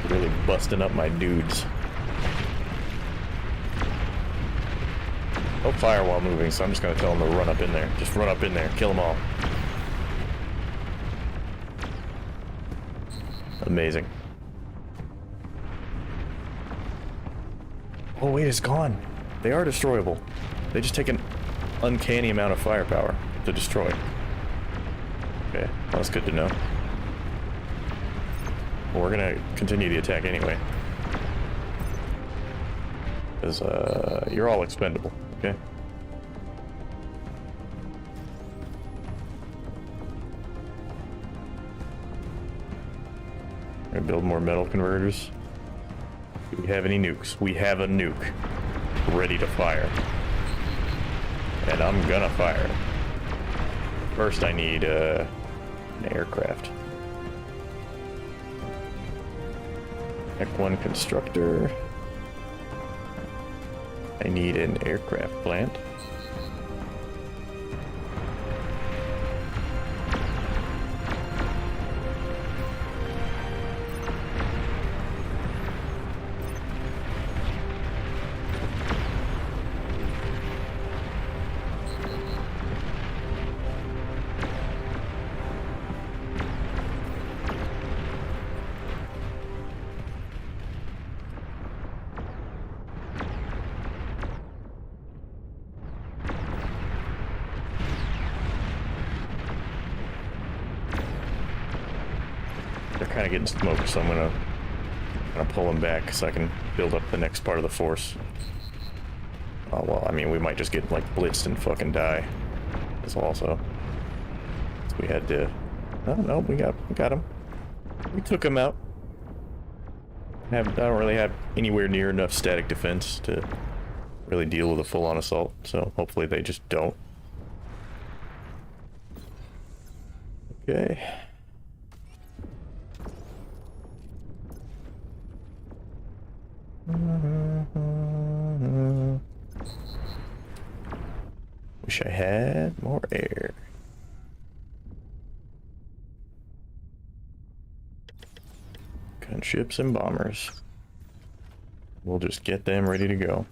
Really busting up my dudes. Don't fire while moving, so I'm just gonna tell them to run up in there. Just run up in there, kill them all. Amazing. Oh wait, it's gone. They are destroyable. They just take an uncanny amount of firepower to destroy. Okay, well, that's good to know. Well, we're gonna continue the attack anyway. Because, you're all expendable, okay? Gonna build more metal converters. Do we have any nukes? We have a nuke ready to fire. And I'm gonna fire. First I need an aircraft. Tech 1 constructor. I need an aircraft plant. kind of getting smoked, so I'm gonna pull him back so I can build up the next part of the force. Oh, well, I mean, we might just get, like, blitzed and fucking die. This also. So we had to... Oh, no, we got him. We took him out. I don't really have anywhere near enough static defense to really deal with a full-on assault, so hopefully they just don't. Okay. Wish I had more air. Gunships and bombers. We'll just get them ready to go.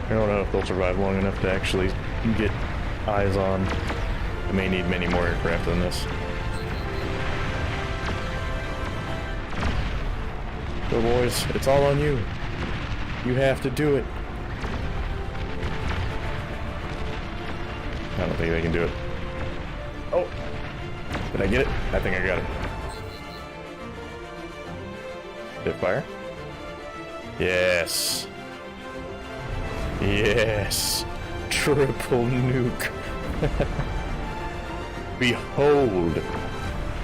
I don't know if they'll survive long enough to actually get eyes on. I may need many more aircraft than this. Go boys, it's all on you. You have to do it. I don't think they can do it. Oh! Did I get it? I think I got it. Did it fire? Yes. Yes! Triple nuke! Behold!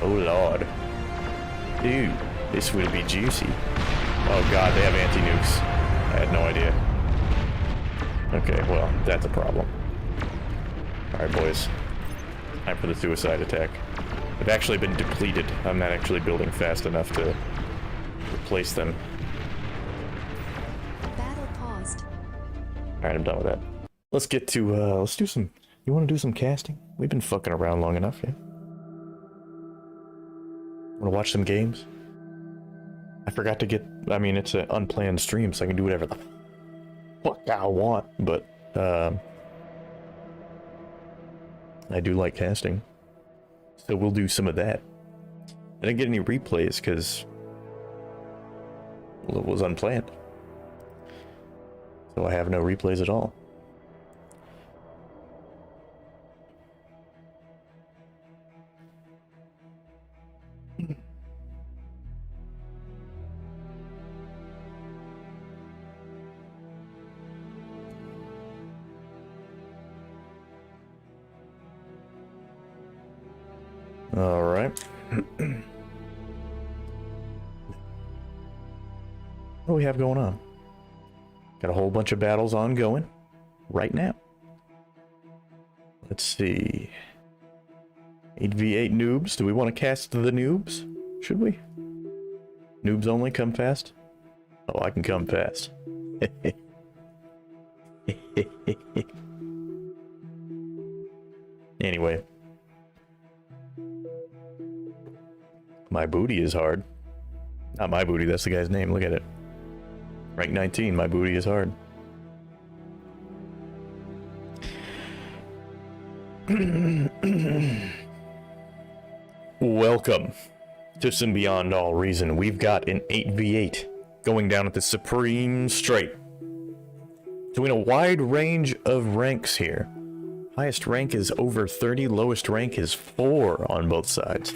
Oh lord. Dude, this will be juicy. Oh god, they have anti-nukes. I had no idea. Okay, well, that's a problem. Alright boys. Time for the suicide attack. I've actually been depleted. I'm not actually building fast enough to replace them. Alright, I'm done with that. Let's get to, let's do some... You want to do some casting? We've been fucking around long enough, yeah? Want to watch some games? I forgot to get... I mean, it's an unplanned stream, so I can do whatever the fuck I want, but, I do like casting. So we'll do some of that. I didn't get any replays, because... Well, it was unplanned. So I have no replays at all. All right. What do we have going on? Got a whole bunch of battles ongoing right now. Let's see. 8v8 noobs. Do we want to cast the noobs? Should we? Noobs only, come fast? Oh, I can come fast. Anyway. My booty is hard. Not my booty, that's the guy's name. Look at it. Rank 19, my booty is hard. Welcome to some Beyond All Reason. We've got an 8v8 going down at the Supreme Strait. Doing a wide range of ranks here. Highest rank is over 30, lowest rank is 4 on both sides.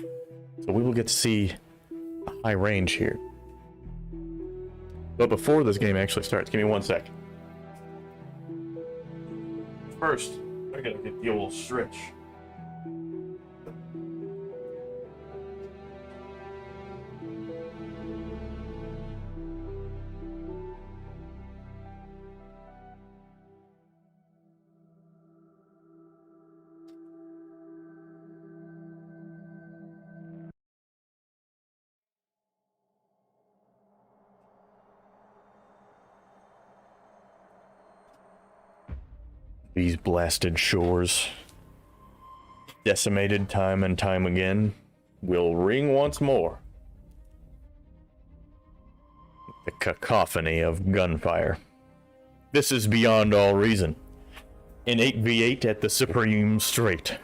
So we will get to see a high range here. But before this game actually starts, give me 1 sec. First, I gotta get the old stretch. These blasted shores, decimated time and time again, will ring once more. The cacophony of gunfire. This is beyond all reason. An 8v8 at the Supreme Strait.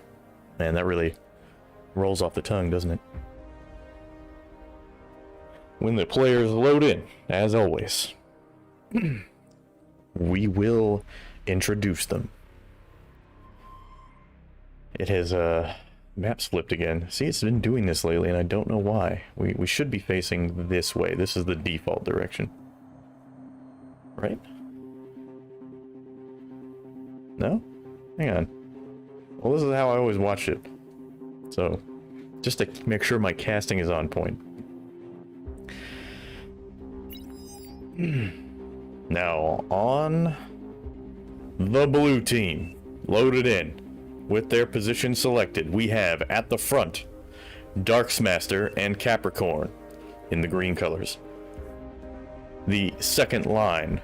Man, that really rolls off the tongue, doesn't it? When the players load in, as always, we will introduce them. It has, maps flipped again. See, it's been doing this lately, and I don't know why. We should be facing this way. This is the default direction. Right? No? Hang on. Well, this is how I always watch it. So, just to make sure my casting is on point. Now, on the blue team, loaded in, with their position selected, we have at the front, Darksmaster and Capricorn in the green colors. The second line,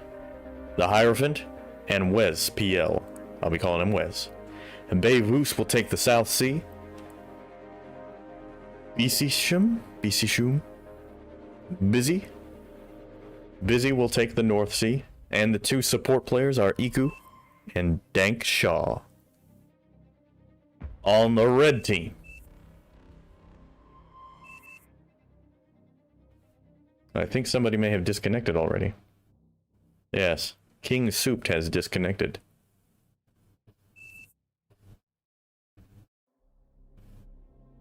the Hierophant and Wes PL. I'll be calling him Wes. And Beivus will take the South Sea. Busy will take the North Sea. And the two support players are Iku and Dank Shaw. On the red team, I think somebody may have disconnected already. Yes, King Souped has disconnected.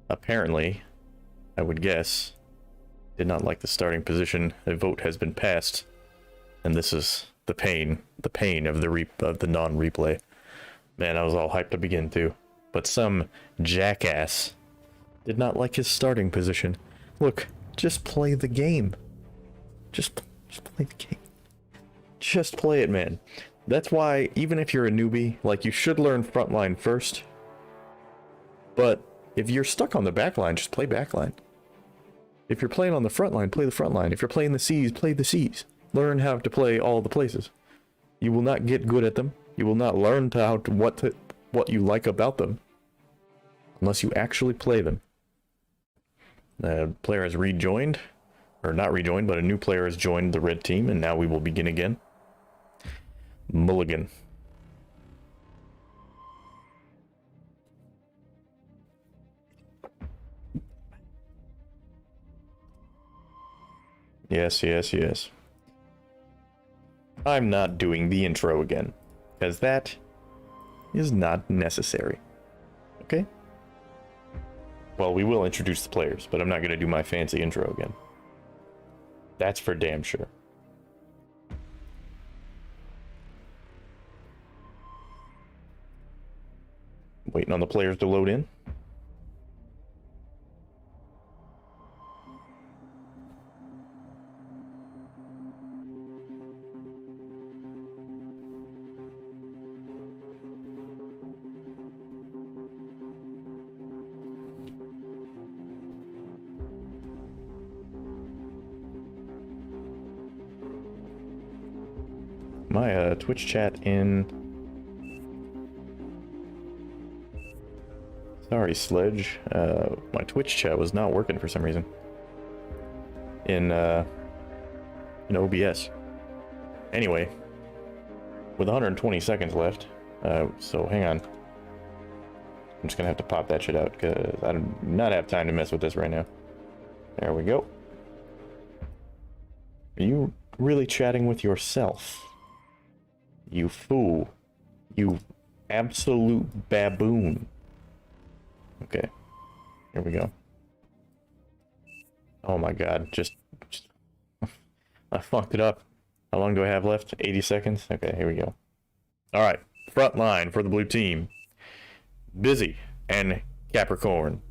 Apparently, I would guess, did not like the starting position. A vote has been passed, and this is the pain of the non-replay. Man, I was all hyped to begin too. But some jackass did not like his starting position. Look, just play the game. Just play the game. Just play it, man. That's why, even if you're a newbie, like, you should learn frontline first. But if you're stuck on the backline, just play backline. If you're playing on the front line, play the front line. If you're playing the C's, play the C's. Learn how to play all the places. You will not get good at them. You will not learn what you like about them unless you actually play them. The player has rejoined, or not rejoined, but a new player has joined the red team, and now we will begin again. Mulligan. Yes. I'm not doing the intro again, because that is not necessary. Okay? Well, we will introduce the players, but I'm not going to do my fancy intro again. That's for damn sure. Waiting on the players to load in. My Twitch chat in... Sorry, Sledge. My Twitch chat was not working for some reason. In OBS. Anyway, with 120 seconds left, so hang on. I'm just gonna have to pop that shit out, because I do not have time to mess with this right now. There we go. Are you really chatting with yourself? You fool. You absolute baboon. Okay. Here we go. Oh my god. Just I fucked it up. How long do I have left? 80 seconds? Okay, here we go. Alright. Front line for the blue team. Busy and Capricorn.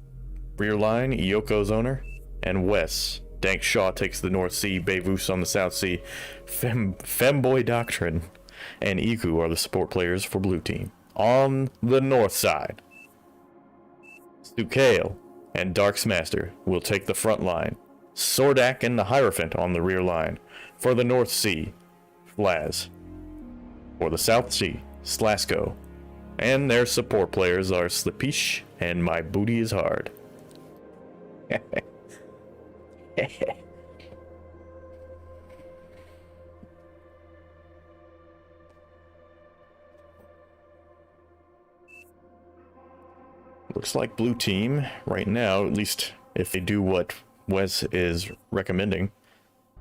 Rear line, Yoko's owner and Wes. Dank Shaw takes the North Sea. Beivus on the South Sea. Femboy Doctrine and Iku are the support players for blue team. On the north side, Stukale and Darksmaster will take the front line. Sordak and the Hierophant on the rear line. For the North Sea, Flaz. For the South Sea, Slasko And their support players are Slipish and My Booty is Hard. Looks like blue team, right now, at least if they do what Wes is recommending,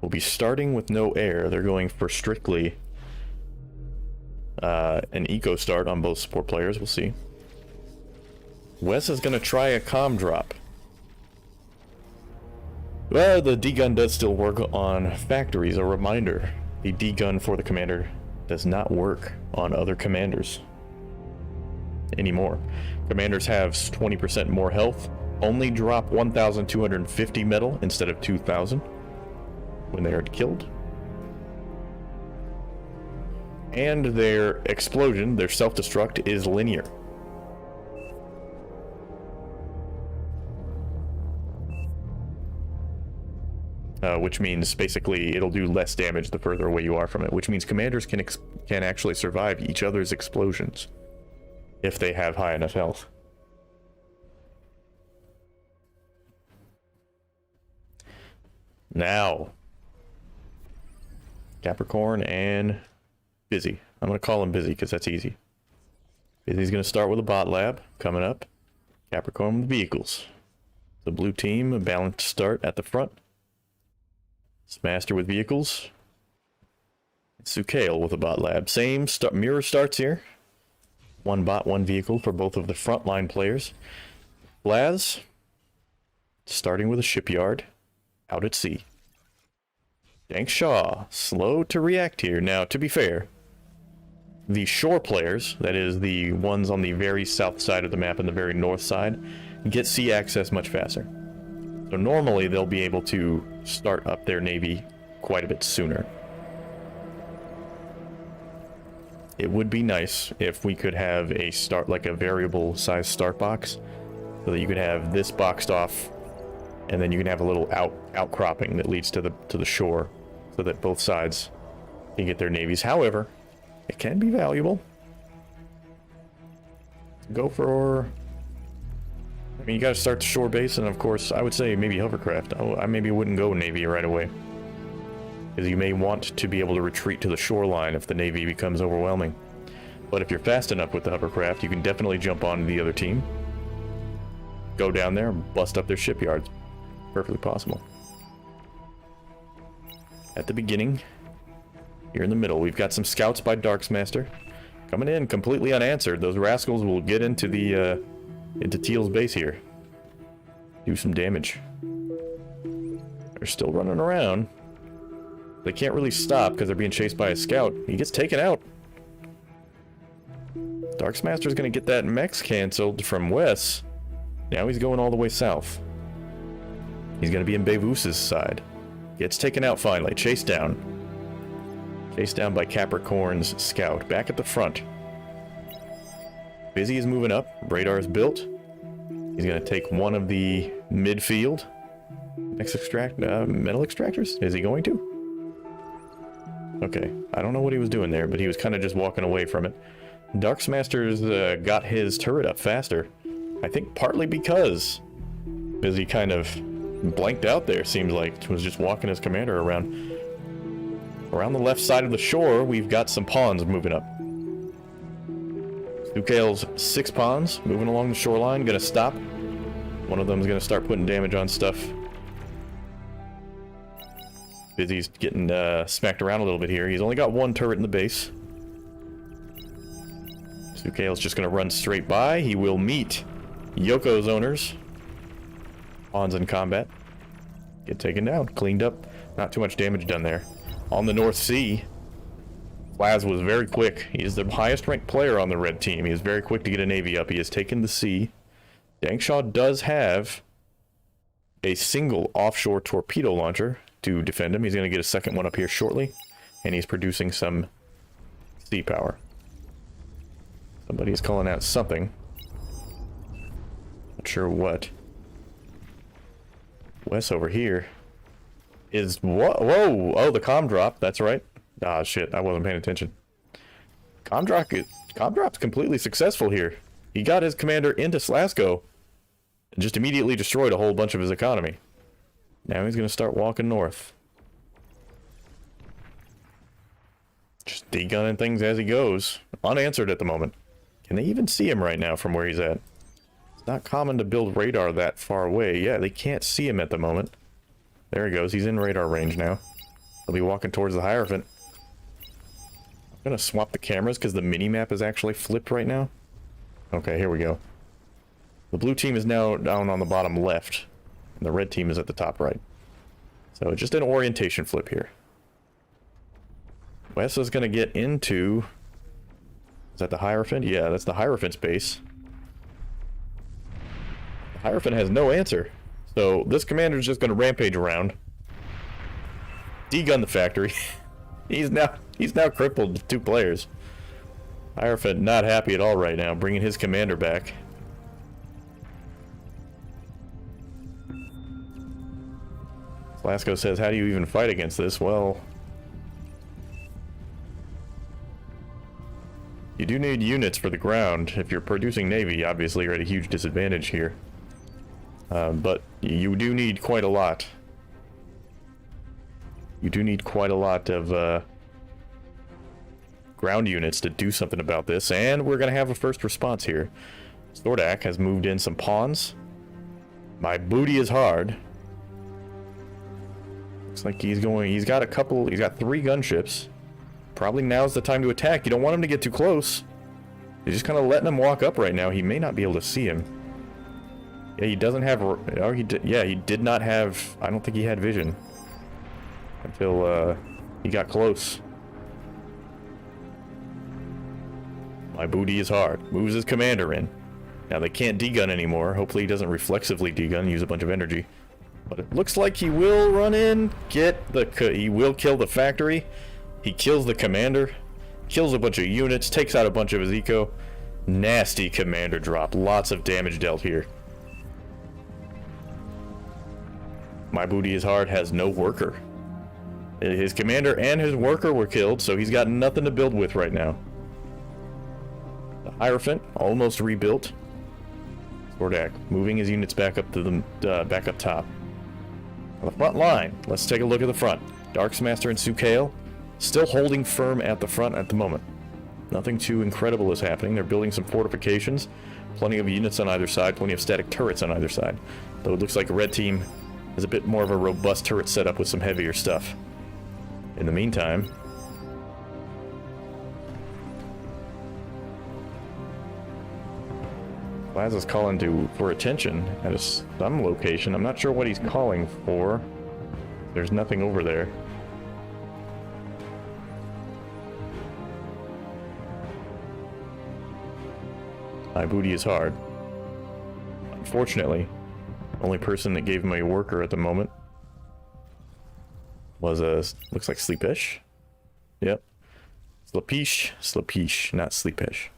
will be starting with no air. They're going for strictly an eco start on both support players. We'll see. Wes is going to try a comm drop. Well, the D-gun does still work on factories. A reminder, the D-gun for the commander does not work on other commanders anymore. Commanders have 20% more health, only drop 1,250 metal instead of 2,000 when they are killed. And their explosion, their self-destruct, is linear. Which means basically it'll do less damage the further away you are from it, which means commanders can actually survive each other's explosions if they have high enough health. Now, Capricorn and Busy. I'm going to call him Busy because that's easy. Busy's going to start with a bot lab coming up. Capricorn with vehicles. The blue team, a balanced start at the front. Smaster with vehicles. Sukale with a bot lab. Same mirror starts here. One bot, one vehicle for both of the frontline players. Blaz, starting with a shipyard, out at sea. Dank Shaw, slow to react here. Now, to be fair, the shore players, that is the ones on the very south side of the map and the very north side, get sea access much faster. So normally they'll be able to start up their navy quite a bit sooner. It would be nice if we could have a start, like a variable size start box, so that you could have this boxed off, and then you can have a little outcropping that leads to the shore, so that both sides can get their navies. However, it can be valuable. Go for, I mean, you got to start the shore base, and of course, I would say maybe hovercraft. I maybe wouldn't go navy right away, because you may want to be able to retreat to the shoreline if the navy becomes overwhelming. But if you're fast enough with the hovercraft, you can definitely jump on the other team, go down there and bust up their shipyards. Perfectly possible. At the beginning, here in the middle, we've got some scouts by Darksmaster coming in completely unanswered. Those rascals will get into the into Teal's base here, do some damage. They're still running around. They can't really stop because they're being chased by a scout. He gets taken out. Darksmaster's gonna get that mechs canceled from Wes. Now he's going all the way south. He's gonna be in Bevus's side. Gets taken out finally. Chased down. Chased down by Capricorn's scout. Back at the front. Busy is moving up. Radar is built. He's gonna take one of the midfield metal extractors. Is he going to? Okay, I don't know what he was doing there, but he was kind of just walking away from it. Darksmaster's got his turret up faster. I think partly because Busy kind of blanked out there, seems like. Was just walking his commander around. Around the left side of the shore, we've got some pawns moving up. Sukale's 6 pawns moving along the shoreline, gonna stop. One of them's gonna start putting damage on stuff. Busy's getting smacked around a little bit here. He's only got one turret in the base. Sukale's just gonna run straight by. He will meet Yoko's owners. Pawns in combat. Get taken down. Cleaned up. Not too much damage done there. On the North Sea, Plaz was very quick. He is the highest ranked player on the red team. He is very quick to get a navy up. He has taken the sea. Dangshaw does have a single offshore torpedo launcher to defend him. He's going to get a second one up here shortly. And he's producing some sea power. Somebody is calling out something. Not sure what. Wes over here is what? Whoa! Oh, the comm drop. That's right. Ah, shit. I wasn't paying attention. Comdrop's completely successful here. He got his commander into Slasco and just immediately destroyed a whole bunch of his economy. Now he's going to start walking north. Just degunning things as he goes. Unanswered at the moment. Can they even see him right now from where he's at? It's not common to build radar that far away. Yeah, they can't see him at the moment. There he goes. He's in radar range now. He'll be walking towards the Hierophant. I'm going to swap the cameras because the mini-map is actually flipped right now. Okay, here we go. The blue team is now down on the bottom left. And the red team is at the top right. So just an orientation flip here. Wes is going to get into... Is that the Hierophant? Yeah, that's the Hierophant's base. The Hierophant has no answer. So this commander is just going to rampage around. Degun the factory. He's now crippled with 2 players. Hierophant not happy at all right now, bringing his commander back. Slasco says, how do you even fight against this? Well... You do need units for the ground. If you're producing Navy, obviously you're at a huge disadvantage here. But you do need quite a lot. You do need quite a lot of ground units to do something about this, and we're going to have a first response here. Stordak has moved in some pawns. My booty is hard. Looks like he's got 3 gunships. Probably now's the time to attack. You don't want him to get too close. You're just kind of letting him walk up right now. He may not be able to see him. Yeah, he doesn't have... Oh, he did not have... I don't think he had vision. Until, he got close. My booty is hard. Moves his commander in. Now, they can't degun anymore. Hopefully he doesn't reflexively degun, use a bunch of energy. But it looks like he will run in, he will kill the factory. He kills the commander, kills a bunch of units, takes out a bunch of his eco. Nasty commander drop. Lots of damage dealt here. My booty is hard has no worker. His commander and his worker were killed, so he's got nothing to build with right now. The Hierophant almost rebuilt. Stordak moving his units back up to the back up top. On the front line, let's take a look at the front. Darksmaster and Sukail still holding firm at the front at the moment. Nothing too incredible is happening. They're building some fortifications. Plenty of units on either side. Plenty of static turrets on either side. Though it looks like a red team has a bit more of a robust turret setup with some heavier stuff. In the meantime... Plaza's calling for attention at some location. I'm not sure what he's calling for. There's nothing over there. My booty is hard. Unfortunately, the only person that gave him a worker at the moment was looks like Sleepish. Yep. Sleepish, not Sleepish.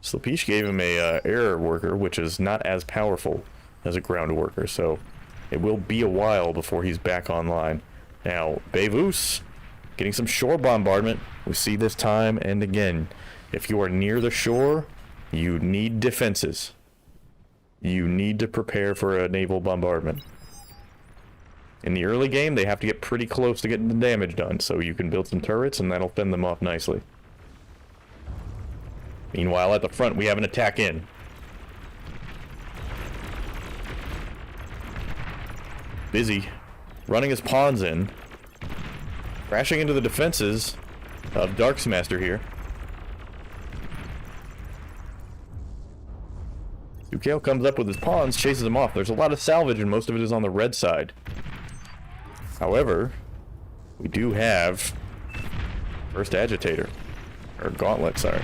Sleepish gave him a air worker, which is not as powerful as a ground worker, so it will be a while before he's back online. Now, Bevus getting some shore bombardment. We see this time and again. If you are near the shore, you need defenses. You need to prepare for a naval bombardment. In the early game, they have to get pretty close to getting the damage done, so you can build some turrets and that'll fend them off nicely. Meanwhile, at the front, we have an attack in. Busy running his pawns in, crashing into the defenses of Darksmaster here. Sukail comes up with his pawns, chases him off. There's a lot of salvage, and most of it is on the red side. However, we do have first agitator, or gauntlet, sorry.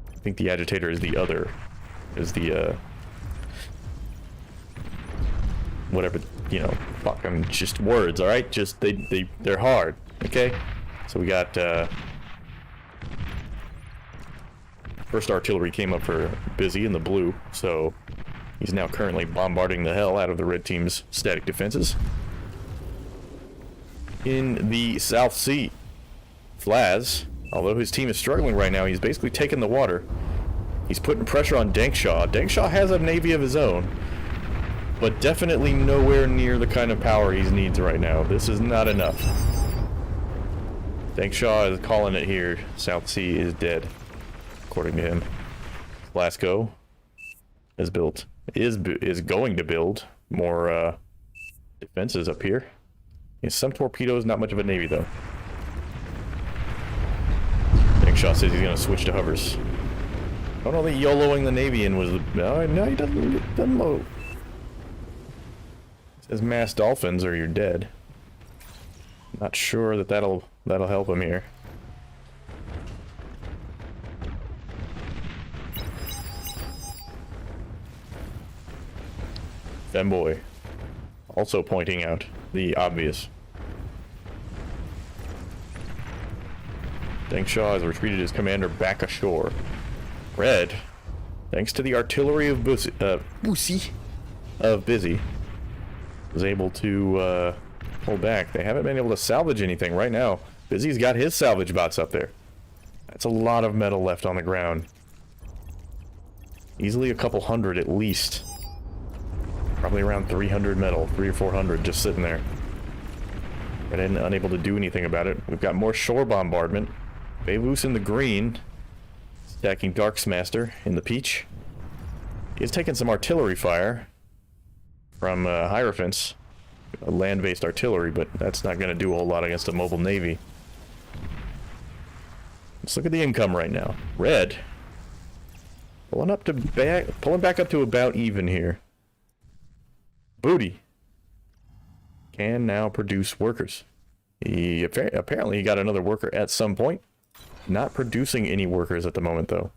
I think the agitator is the other, whatever, you know, fucking just words, alright? Just, they're hard, okay? So we got, first artillery came up for Busy in the blue, so he's now currently bombarding the hell out of the red team's static defenses. In the South Sea, Flaz Although his team is struggling right now, he's basically taking the water. He's putting pressure on Dankshaw. Dankshaw has a navy of his own, but definitely nowhere near the kind of power he needs right now. This is not enough. Dankshaw is calling it here. South Sea is dead, according to him. Glasgow is going to build more defenses up here. He has some torpedoes, not much of a navy though. Dankshaw says he's going to switch to hovers. I don't know that YOLOing the navy in was the... No, he doesn't load. It says mass dolphins or you're dead. Not sure that that'll help him here. Femboy also pointing out the obvious. Dankshaw has retreated his commander back ashore. Red, thanks to the artillery of Busy, was able to pull back. They haven't been able to salvage anything right now. Busy's got his salvage bots up there. That's a lot of metal left on the ground. Easily a couple hundred at least. Probably around 300 metal, 300 or 400 just sitting there. And unable to do anything about it. We've got more shore bombardment. Beirut's in the green. Stacking Darksmaster in the peach. He's taking some artillery fire from Hierophants. Land-based artillery, but that's not going to do a whole lot against a mobile navy. Let's look at the income right now. Red. Pulling back up to about even here. Booty. Can now produce workers. Apparently he got another worker at some point. Not producing any workers at the moment, though.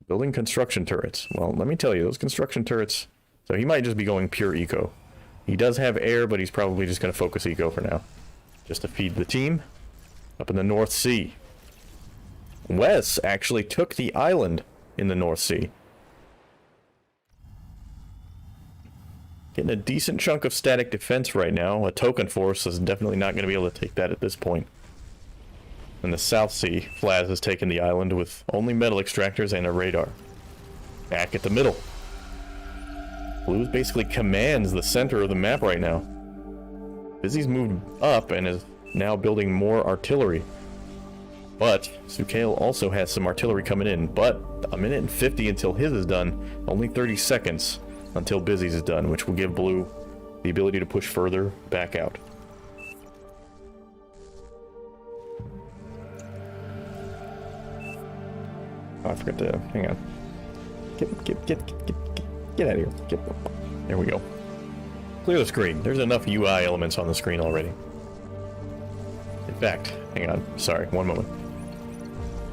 Building construction turrets. Well, let me tell you, those construction turrets... So he might just be going pure eco. He does have air, but he's probably just going to focus eco for now. Just to feed the team. Up in the North Sea. Wes actually took the island in the North Sea. Getting a decent chunk of static defense right now. A token force is definitely not going to be able to take that at this point. In the South Sea, Flaz has taken the island with only metal extractors and a radar. Back at the middle. Blues basically commands the center of the map right now. Busy's moved up and is now building more artillery. But Sukail also has some artillery coming in, but a minute and 50 until his is done. Only 30 seconds until Busy's is done, which will give Blue the ability to push further back out. Oh, I forgot to... Hang on. Get out of here. There we go. Clear the screen. There's enough UI elements on the screen already. In fact, hang on. Sorry, one moment.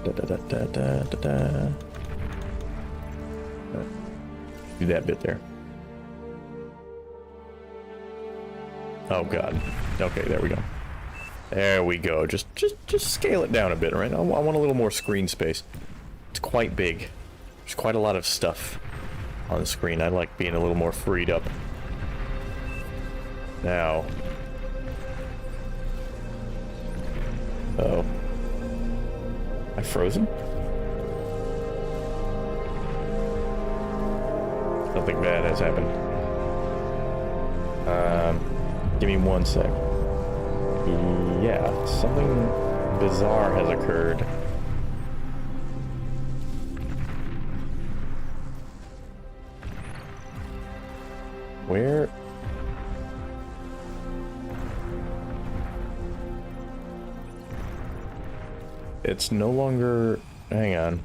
Do that bit there. Oh god. Okay, there we go. There we go. Just scale it down a bit, right? I want a little more screen space. It's quite big. There's quite a lot of stuff on the screen. I like being a little more freed up. Now. Uh-oh. Am I frozen? Something bad has happened. Give me one sec. Yeah, something bizarre has occurred. Where? It's no longer... Hang on.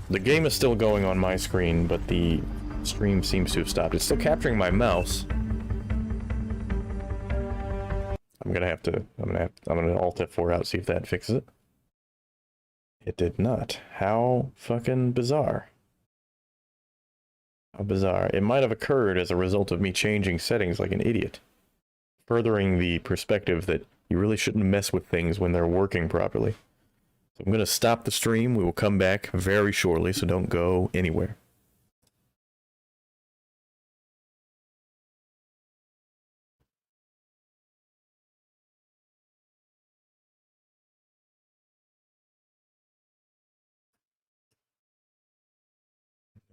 The game is still going on my screen, but the stream seems to have stopped. It's still capturing my mouse. I'm gonna Alt F4 out, see if that fixes it. It did not. How fucking bizarre. How bizarre. It might have occurred as a result of me changing settings like an idiot. Furthering the perspective that you really shouldn't mess with things when they're working properly. So I'm going to stop the stream. We will come back very shortly, so don't go anywhere.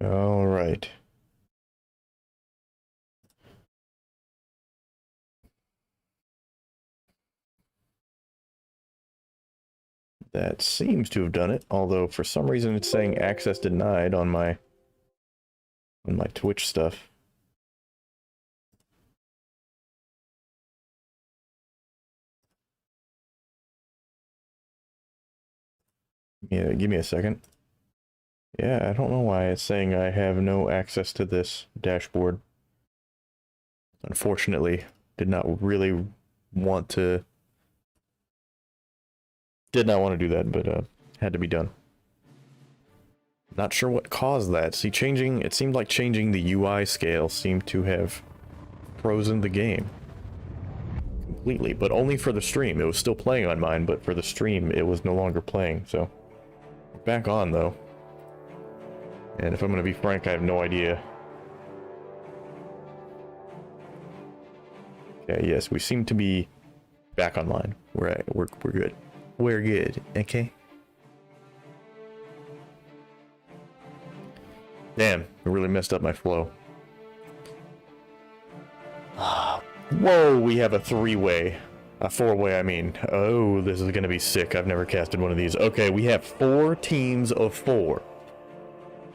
All right. That seems to have done it, although for some reason it's saying access denied on my Twitch stuff. Yeah, give me a second. Yeah, I don't know why it's saying I have no access to this dashboard. Unfortunately, did not really want to... Did not want to do that, but had to be done. Not sure what caused that. See, it seemed like changing the UI scale seemed to have frozen the game completely, but only for the stream. It was still playing on mine, but for the stream, it was no longer playing, so... Back on, though. And if I'm gonna be frank, I have no idea. Okay, yes, we seem to be back online. We're good. We're good, okay? Damn, it really messed up my flow. Whoa, we have a three-way. A four-way, I mean. Oh, this is gonna be sick. I've never casted one of these. Okay, we have 4 teams of 4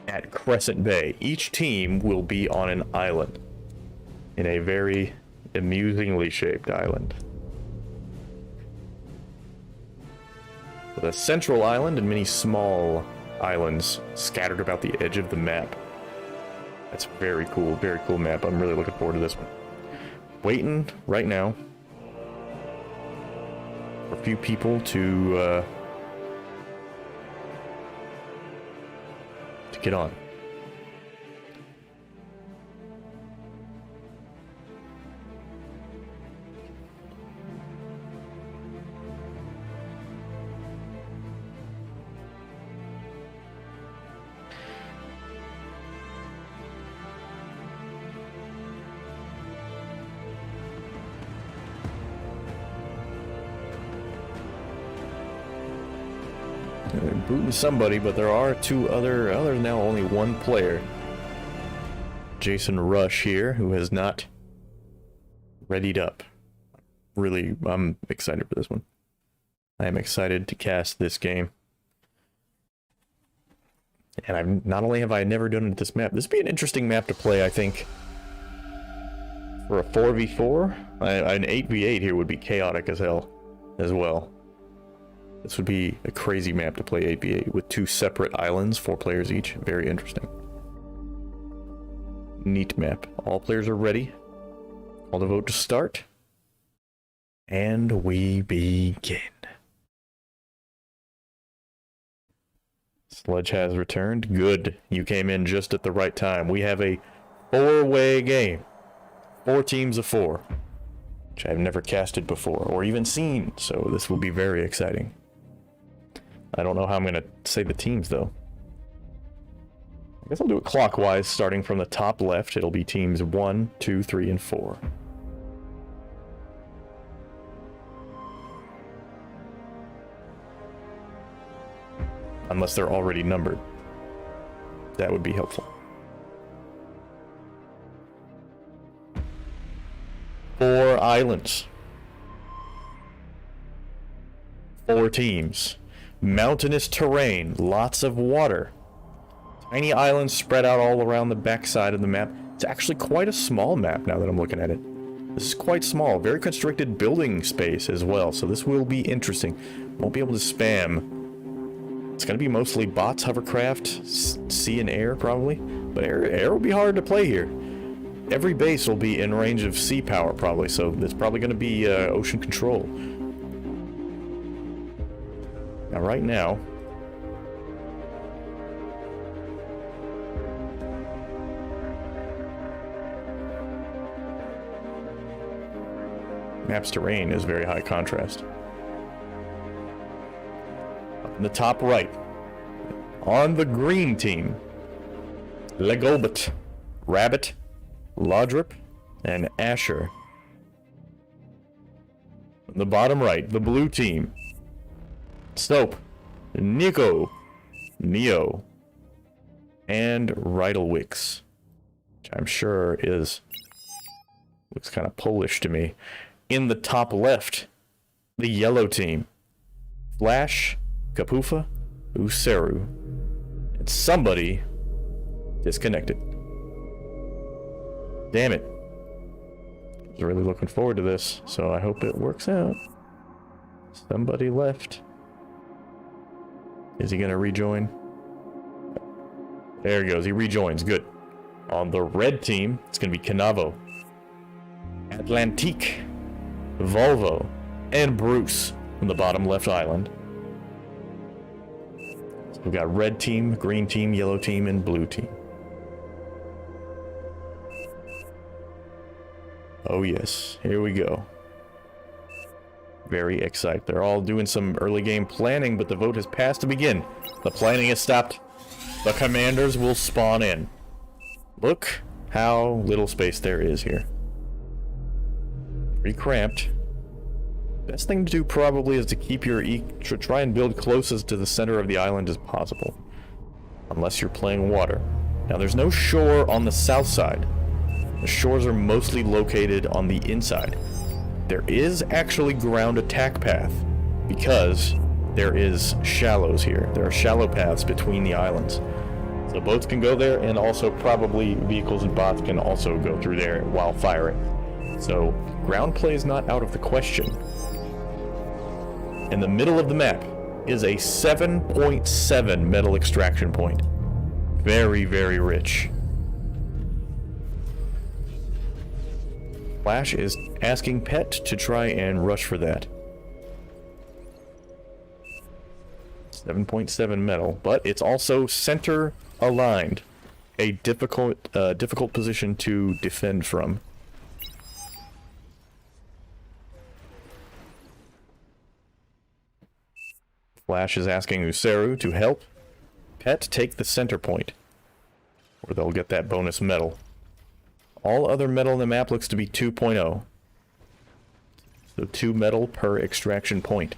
at Crescent Bay. Each team will be on an island. In a very amusingly shaped island. With a central island and many small islands scattered about the edge of the map. That's very cool map. I'm really looking forward to this one. Waiting right now for a few people to get on. They're booting somebody, but there are two other now only one player. Jason Rush here, who has not readied up. Really, I'm excited for this one. I am excited to cast this game. And not only have I never done it at this map, this would be an interesting map to play, I think. For a 4v4, an 8v8 here would be chaotic as hell as well. This would be a crazy map to play 8v8 with 2 separate islands, 4 players each. Very interesting. Neat map. All players are ready. Call the vote to start. And we begin. Sledge has returned. Good. You came in just at the right time. We have a 4-way game. 4 teams of 4. Which I've never casted before or even seen. So this will be very exciting. I don't know how I'm going to say the teams, though. I guess I'll do it clockwise, starting from the top left. It'll be teams 1, 2, 3, and 4. Unless they're already numbered. That would be helpful. 4 islands. 4 teams. Mountainous terrain, lots of water. Tiny islands spread out all around the backside of the map. It's actually quite a small map now that I'm looking at it. This is quite small, very constricted building space as well, so this will be interesting. Won't be able to spam. It's going to be mostly bots, hovercraft, sea and air probably, but air will be hard to play here. Every base will be in range of sea power probably, so it's probably going to be ocean control. Now, right now, map's terrain is very high contrast. Up in the top right, on the green team, Legobot, Rabbit, Lodrip, and Asher. On the bottom right, the blue team, Snope, Nico, Neo, and Rydalwix, which I'm sure looks kind of Polish to me. In the top left, the yellow team. Flash, Kapufa, Useru, and somebody disconnected. Damn it. I was really looking forward to this, so I hope it works out. Somebody left. Is he gonna rejoin? There he goes, he rejoins, good. On the red team, it's gonna be Canavo, Atlantique, Volvo, and Bruce on the bottom left island. So we've got red team, green team, yellow team, and blue team. Oh yes, here we go. Very excited. They're all doing some early game planning, but the vote has passed to begin. The planning has stopped. The commanders will spawn in. Look how little space there is here. Pretty cramped. Best thing to do probably is to keep your try and build closest to the center of the island as possible. Unless you're playing water. Now there's no shore on the south side. The shores are mostly located on the inside. There is actually ground attack path because there is shallows here. There are shallow paths between the islands. So boats can go there, and also probably vehicles and bots can also go through there while firing. So ground play is not out of the question. In the middle of the map is a 7.7 metal extraction point. Very, very rich. Flash is asking Pet to try and rush for that. 7.7 metal, but it's also center aligned. A difficult position to defend from. Flash is asking Useru to help Pet take the center point, where they'll get that bonus metal. All other metal in the map looks to be 2.0. So 2 metal per extraction point.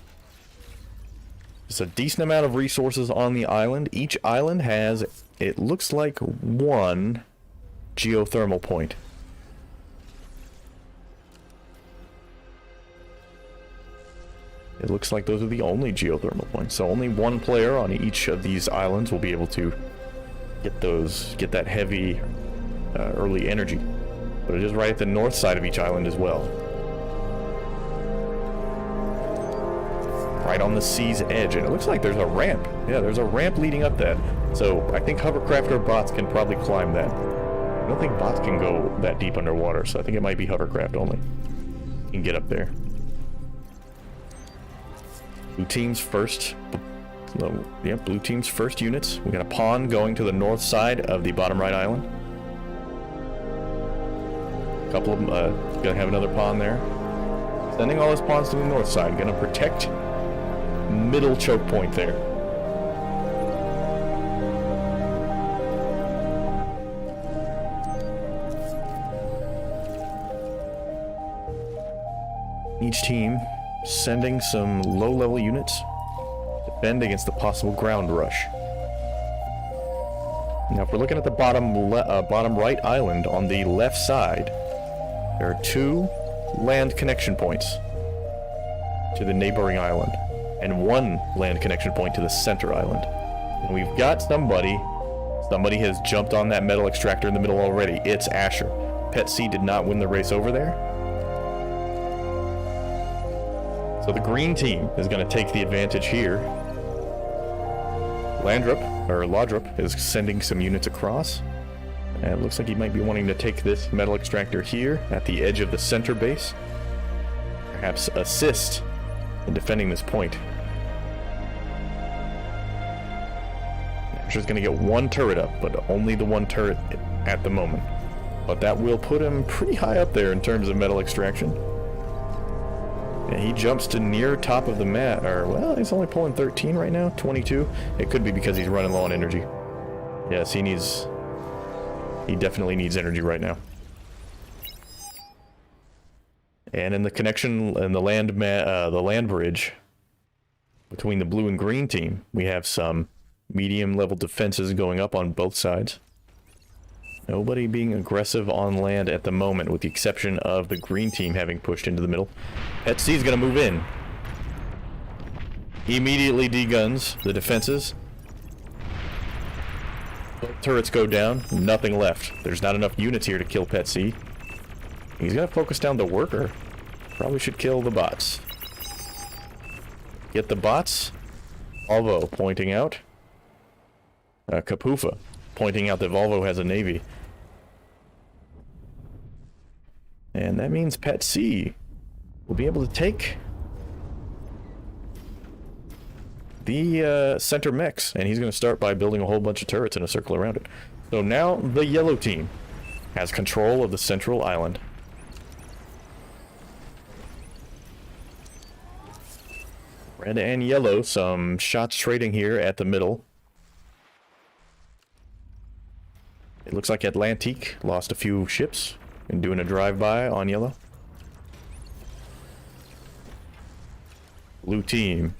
There's a decent amount of resources on the island. Each island has, it looks like, 1 geothermal point. It looks like those are the only geothermal points. So only 1 player on each of these islands will be able to get that heavy early energy. But it is right at the north side of each island as well. Right on the sea's edge, and it looks like there's a ramp. Yeah, there's a ramp leading up that. So I think hovercraft or bots can probably climb that. I don't think bots can go that deep underwater, so I think it might be hovercraft only. You can get up there. Blue team's first. Yeah, blue team's first units. We got a pawn going to the north side of the bottom right island. A couple of them, gonna have another pawn there. Sending all his pawns to the north side. Gonna protect middle choke point there. Each team sending some low-level units to defend against the possible ground rush. Now, if we're looking at the bottom right island on the left side, there are 2 land connection points to the neighboring island, and 1 land connection point to the center island. And we've got somebody has jumped on that metal extractor in the middle already. It's Asher. Pet C did not win the race over there. So the green team is going to take the advantage here. Laudrup is sending some units across. And it looks like he might be wanting to take this metal extractor here at the edge of the center base. Perhaps assist in defending this point. Asher's going to get 1 turret up, but only the 1 turret at the moment. But that will put him pretty high up there in terms of metal extraction. And he jumps to near top of the map, or, well, he's only pulling 13 right now, 22. It could be because he's running low on energy. Yes, he definitely needs energy right now. And in the connection, in the land bridge between the blue and green team, we have some medium level defenses going up on both sides. Nobody being aggressive on land at the moment, with the exception of the green team having pushed into the middle. Pet C is going to move in. He immediately deguns the defenses. Both turrets go down, nothing left. There's not enough units here to kill Pet C. He's going to focus down the worker. Probably should kill the bots. Get the bots. Volvo pointing out. Kapufa pointing out that Volvo has a navy. And that means Pet C will be able to take the center mechs, and he's going to start by building a whole bunch of turrets in a circle around it. So now the yellow team has control of the central island. Red and yellow, some shots trading here at the middle. It looks like Atlantique lost a few ships and doing a drive-by on yellow. Blue team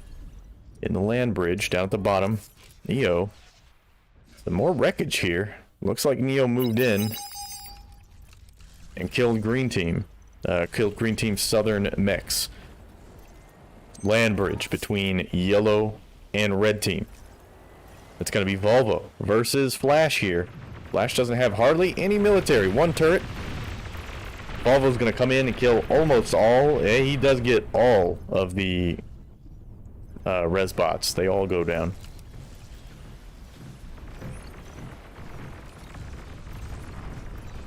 in the land bridge down at the bottom. Neo. Some more wreckage here. Looks like Neo moved in and killed green team. Killed green team's southern mechs. Land bridge between yellow and red team. It's going to be Volvo versus Flash here. Flash doesn't have hardly any military. One turret. Volvo's going to come in and kill almost all. He does get all of the res bots. They all go down.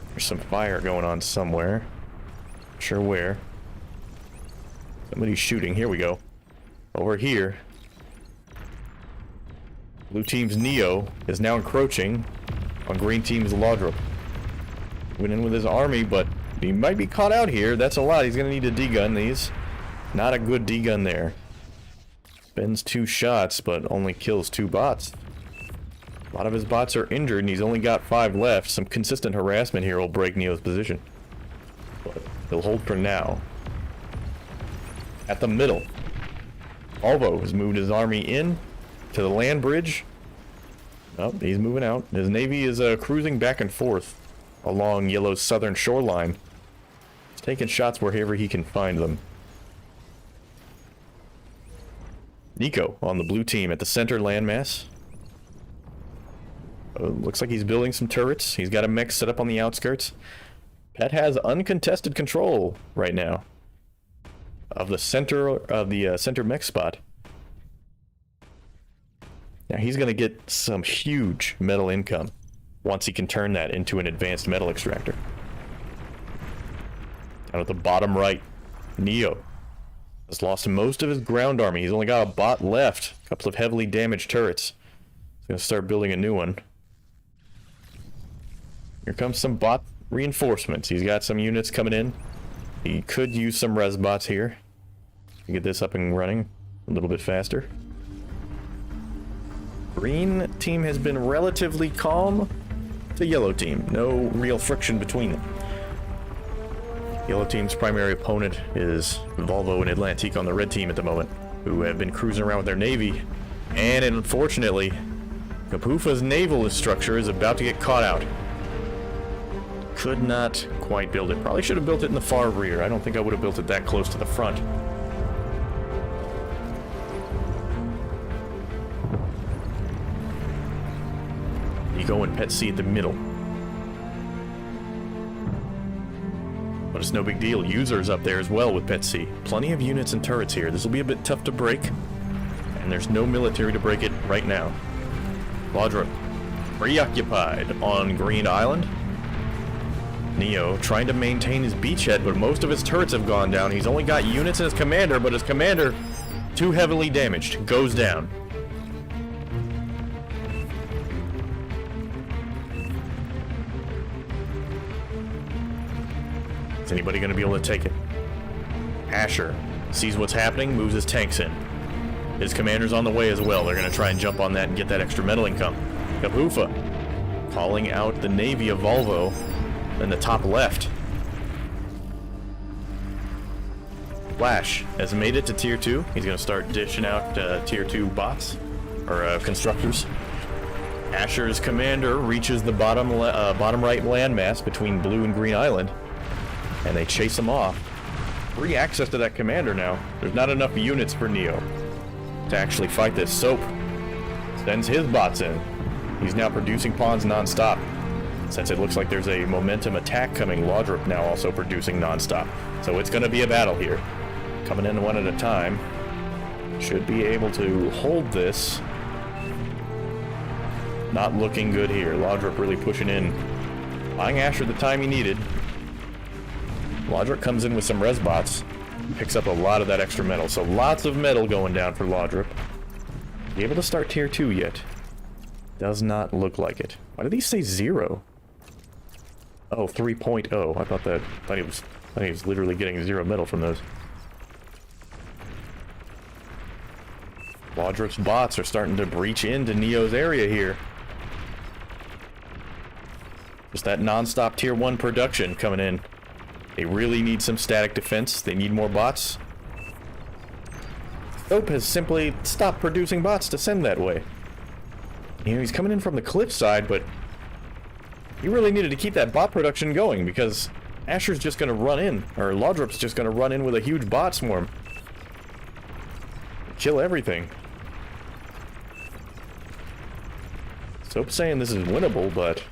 There's some fire going on somewhere. Not sure where. Somebody's shooting. Here we go. Over here. Blue team's Neo is now encroaching on green team's Laudrup. Went in with his army, but he might be caught out here. That's a lot. He's going to need to degun these. Not a good degun there. Spends 2 shots, but only kills 2 bots. A lot of his bots are injured, and he's only got 5 left. Some consistent harassment here will break Neo's position. But he'll hold for now. At the middle, Volvo has moved his army in to the land bridge. Oh, he's moving out. His navy is cruising back and forth along yellow's southern shoreline. He's taking shots wherever he can find them. Nico on the blue team at the center landmass. Looks like he's building some turrets. He's got a mech set up on the outskirts. Pet has uncontested control right now of the center mech spot. Now he's going to get some huge metal income once he can turn that into an advanced metal extractor. Down at the bottom right, Neo has lost most of his ground army. He's only got a bot left. A couple of heavily damaged turrets. He's going to start building a new one. Here comes some bot reinforcements. He's got some units coming in. He could use some res bots here to get this up and running a little bit faster. Green team has been relatively calm to yellow team. No real friction between them. Yellow team's primary opponent is Volvo and Atlantique on the red team at the moment, who have been cruising around with their navy. And unfortunately, Kapufa's naval structure is about to get caught out. Could not quite build it. Probably should have built it in the far rear. I don't think I would have built it that close to the front. Nico and Pet C at the middle. But it's no big deal. Users up there as well with Pet C. Plenty of units and turrets here. This will be a bit tough to break. And there's no military to break it right now. Laudrup preoccupied on Green Island. Neo trying to maintain his beachhead, but most of his turrets have gone down. He's only got units in his commander, but his commander, too heavily damaged, goes down. Is anybody going to be able to take it? Asher sees what's happening, moves his tanks in. His commander's on the way as well. They're going to try and jump on that and get that extra metal income. Kapufa calling out the navy of Volvo in the top left. Flash has made it to tier 2. He's going to start dishing out tier 2 bots, or constructors. Asher's commander reaches the bottom right landmass between Blue and Green Island, and they chase him off. Free access to that commander now. There's not enough units for Neo to actually fight this. Soap sends his bots in. He's now producing pawns non-stop. Since it looks like there's a momentum attack coming, Laudrup now also producing non-stop. So it's going to be a battle here. Coming in one at a time. Should be able to hold this. Not looking good here. Laudrup really pushing in. Buying Asher the time he needed. Laudrup comes in with some res bots. Picks up a lot of that extra metal. So lots of metal going down for Laudrup. Be able to start tier 2 yet? Does not look like it. Why did he say 0? Oh, 3.0. I thought he was literally getting 0 metal from those. Laudrup's bots are starting to breach into Neo's area here. Just that non-stop tier 1 production coming in. They really need some static defense. They need more bots. Soap has simply stopped producing bots to send that way. You know, he's coming in from the cliff side, but he really needed to keep that bot production going because Asher's just going to run in, or Laudrup's just going to run in with a huge bot swarm. Kill everything. Soap's saying this is winnable, but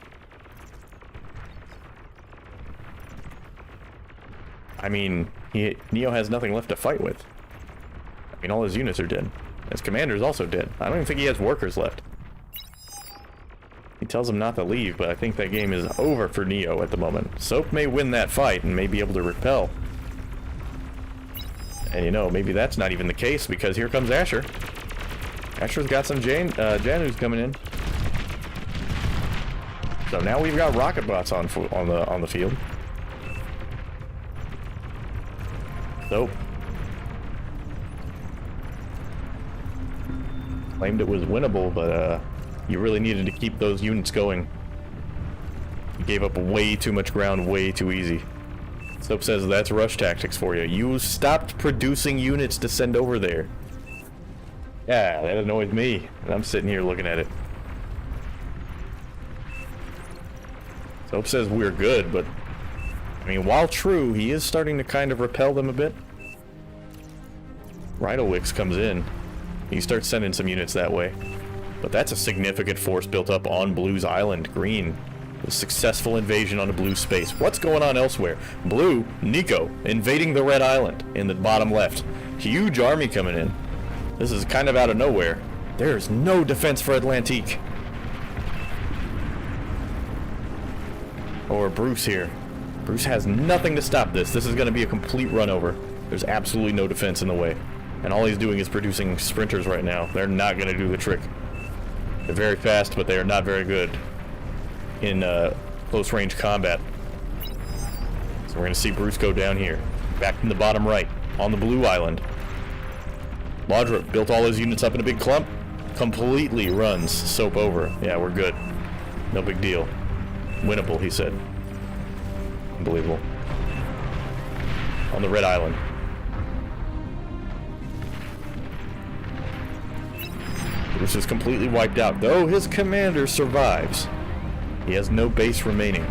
I mean, Neo has nothing left to fight with. I mean, all his units are dead. His commander's also dead. I don't even think he has workers left. He tells him not to leave, but I think that game is over for Neo at the moment. Soap may win that fight and may be able to repel. And you know, maybe that's not even the case because here comes Asher. Asher's got some Janus coming in. So now we've got rocket bots on the field. Soap claimed it was winnable, but you really needed to keep those units going. You gave up way too much ground way too easy. Soap says that's rush tactics for you. You stopped producing units to send over there. Yeah, that annoys me. And I'm sitting here looking at it. Soap says we're good, but I mean, while true, he is starting to kind of repel them a bit. Rhydowix comes in. He starts sending some units that way. But that's a significant force built up on Blue's island. Green, a successful invasion on a blue space. What's going on elsewhere? Blue, Nico, invading the red island in the bottom left. Huge army coming in. This is kind of out of nowhere. There's no defense for Atlantique. Or Bruce here. Bruce has nothing to stop this. This is going to be a complete run over. There's absolutely no defense in the way. And all he's doing is producing sprinters right now. They're not going to do the trick. They're very fast, but they are not very good in close range combat. So we're going to see Bruce go down here. Back in the bottom right, on the blue island. Laudrup built all his units up in a big clump. Completely runs Soap over. Yeah, we're good. No big deal. Winnable, he said. Unbelievable. On the red island. Bruce is completely wiped out, though his commander survives. He has no base remaining.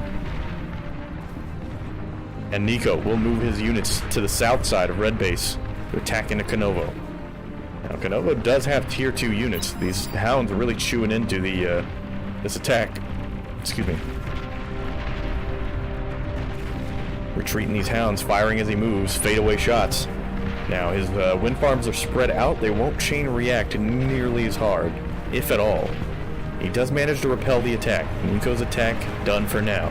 And Nico will move his units to the south side of Red Base to attack into Konovo. Now, Konovo does have tier 2 units. These hounds are really chewing into the this attack. Excuse me. Retreating these hounds, firing as he moves, fadeaway shots. Now, his wind farms are spread out. They won't chain react nearly as hard, if at all. He does manage to repel the attack. Nico's attack done for now.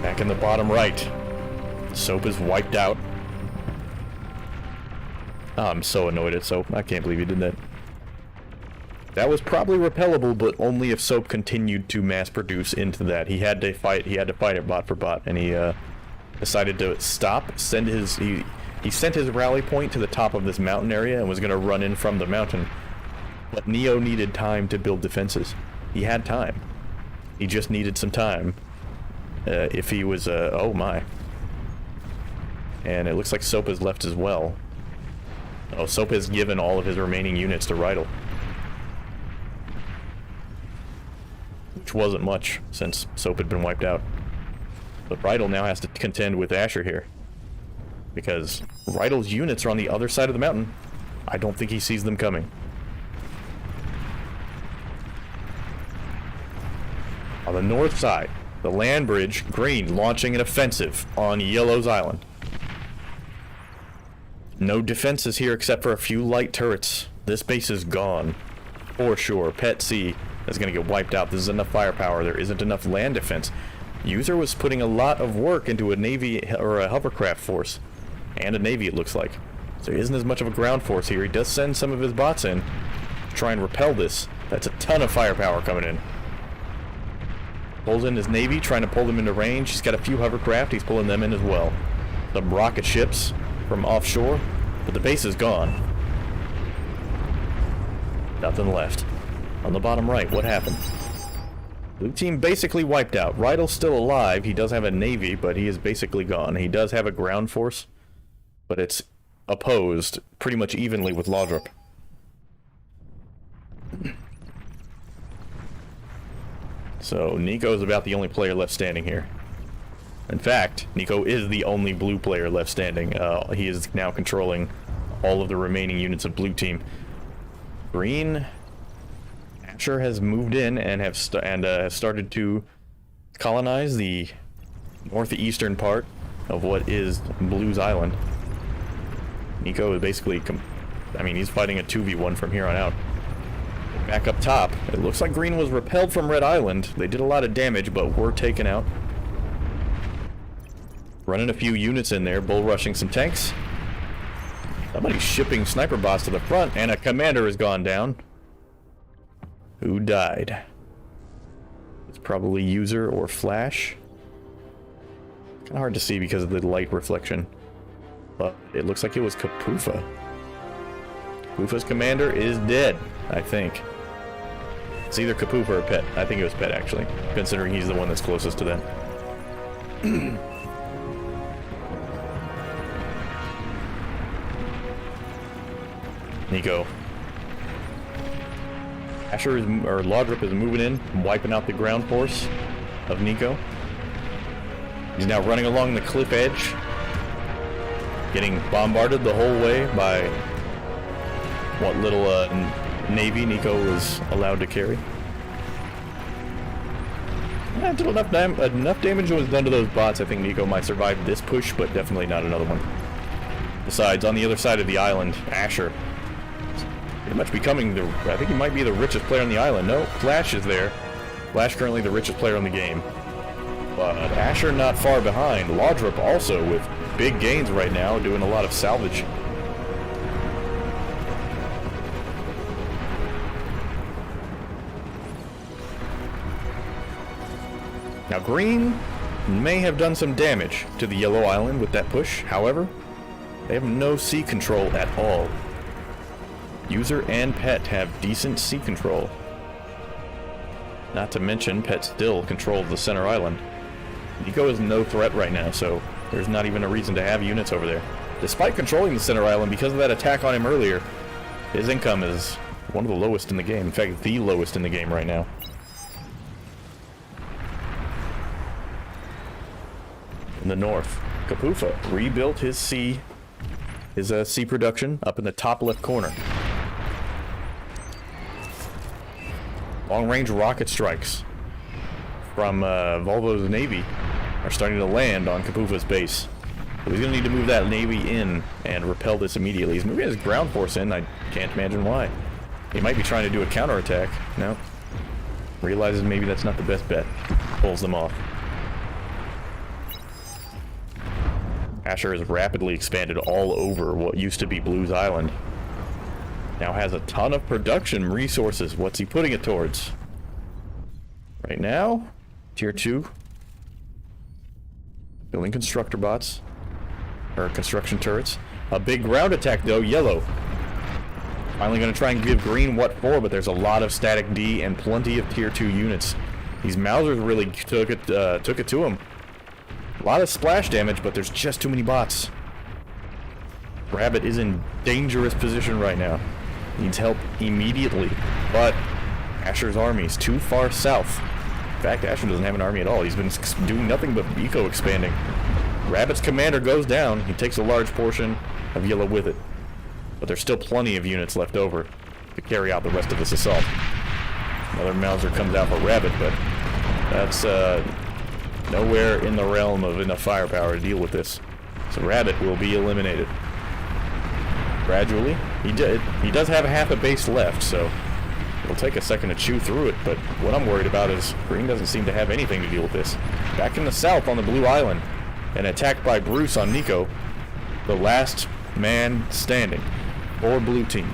Back in the bottom right. Soap is wiped out. Oh, I'm so annoyed at Soap. I can't believe he did that. That was probably repellable, but only if Soap continued to mass produce into that. He had to fight it bot for bot, and he decided to stop, send his he sent his rally point to the top of this mountain area and was going to run in from the mountain. But Neo needed time to build defenses. He had time. He just needed some time. If he was oh my. And it looks like Soap is left as well. Oh, Soap has given all of his remaining units to Rydell. Which wasn't much, since Soap had been wiped out. But Rydell now has to contend with Asher here. Because Rydell's units are on the other side of the mountain. I don't think he sees them coming. On the north side, the land bridge, Green launching an offensive on Yellow's Island. No defenses here except for a few light turrets. This base is gone. For sure. Pet C is going to get wiped out. This is enough firepower. There isn't enough land defense. User was putting a lot of work into a Navy or a hovercraft force. And a Navy, it looks like. So there isn't as much of a ground force here. He does send some of his bots in to try and repel this. That's a ton of firepower coming in. Pulls in his Navy, trying to pull them into range. He's got a few hovercraft. He's pulling them in as well. Some rocket ships from offshore, but the base is gone. Nothing left. On the bottom right, what happened? Blue team basically wiped out. Rydell's still alive. He does have a Navy, but he is basically gone. He does have a ground force, but it's opposed pretty much evenly with Laudrup. So Nico is about the only player left standing here. In fact, Nico is the only blue player left standing. He is now controlling all of the remaining units of blue team. Green, Asher has moved in and has started to colonize the northeastern part of what is Blue's Island. Nico is basically, he's fighting a 2v1 from here on out. Back up top, it looks like Green was repelled from Red Island. They did a lot of damage, but were taken out. Running a few units in there, bull rushing some tanks. Somebody's shipping sniper bots to the front, and a commander has gone down. Who died? It's probably User or Flash. Kind of hard to see because of the light reflection. But it looks like it was Kapufa. Kapufa's commander is dead, I think. It's either Kapufa or Pet. I think it was Pet, actually, considering he's the one that's closest to them. Nico. Asher is, or Laudrup is moving in, wiping out the ground force of Nico. He's now running along the cliff edge, getting bombarded the whole way by what little Navy Nico was allowed to carry. Until enough damage was done to those bots, I think Nico might survive this push, but definitely not another one. Besides, on the other side of the island, Asher is pretty much becoming I think he might be the richest player on the island. No, Flash is there. Flash currently the richest player on the game. But Asher not far behind. Laudrup also with big gains right now, doing a lot of salvage. Now Green may have done some damage to the Yellow Island with that push. However, they have no sea control at all. User and Pet have decent sea control. Not to mention, Pet still controls the center island. Nico is no threat right now, so there's not even a reason to have units over there. Despite controlling the center island, because of that attack on him earlier, his income is one of the lowest in the game. In fact, the lowest in the game right now. In the north, Kapufa rebuilt his sea production up in the top left corner. Long-range rocket strikes from Volvo's Navy are starting to land on Kapufa's base. So he's going to need to move that Navy in and repel this immediately. He's moving his ground force in. I can't imagine why. He might be trying to do a counterattack. No. Realizes maybe that's not the best bet. Pulls them off. Asher has rapidly expanded all over what used to be Blue's Island. Now has a ton of production resources. What's he putting it towards? Right now, Tier 2. Building constructor bots. Or construction turrets. A big ground attack though, Yellow. Finally gonna try and give Green what for, but there's a lot of static D and plenty of Tier 2 units. These Mausers really took it to him. A lot of splash damage, but there's just too many bots. Rabbit is in dangerous position right now. Needs help immediately. But Asher's army is too far south. In fact, Asher doesn't have an army at all. He's been doing nothing but eco-expanding. Rabbit's commander goes down. He takes a large portion of Yellow with it. But there's still plenty of units left over to carry out the rest of this assault. Another Mauser comes out for Rabbit, but that's nowhere in the realm of enough firepower to deal with this. So Rabbit will be eliminated. Gradually. He does have half a base left, so it'll take a second to chew through it, but what I'm worried about is Green doesn't seem to have anything to deal with this. Back in the south on the Blue Island, an attack by Bruce on Nico, the last man standing for Blue Team.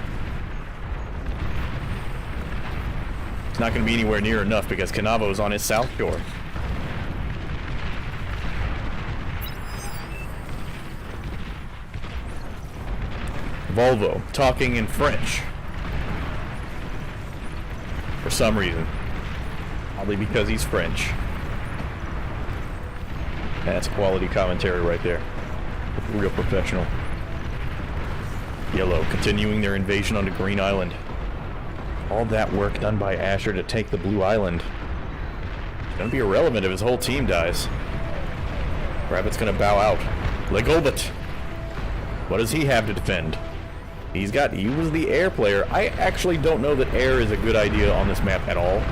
It's not going to be anywhere near enough because Kanavo's on his south shore. Volvo talking in French. For some reason. Probably because he's French. That's quality commentary right there. Real professional. Yellow continuing their invasion onto Green Island. All that work done by Asher to take the Blue Island. It's gonna be irrelevant if his whole team dies. Rabbit's gonna bow out. Legobit. What does he have to defend? He was the air player. I actually don't know that air is a good idea on this map at all.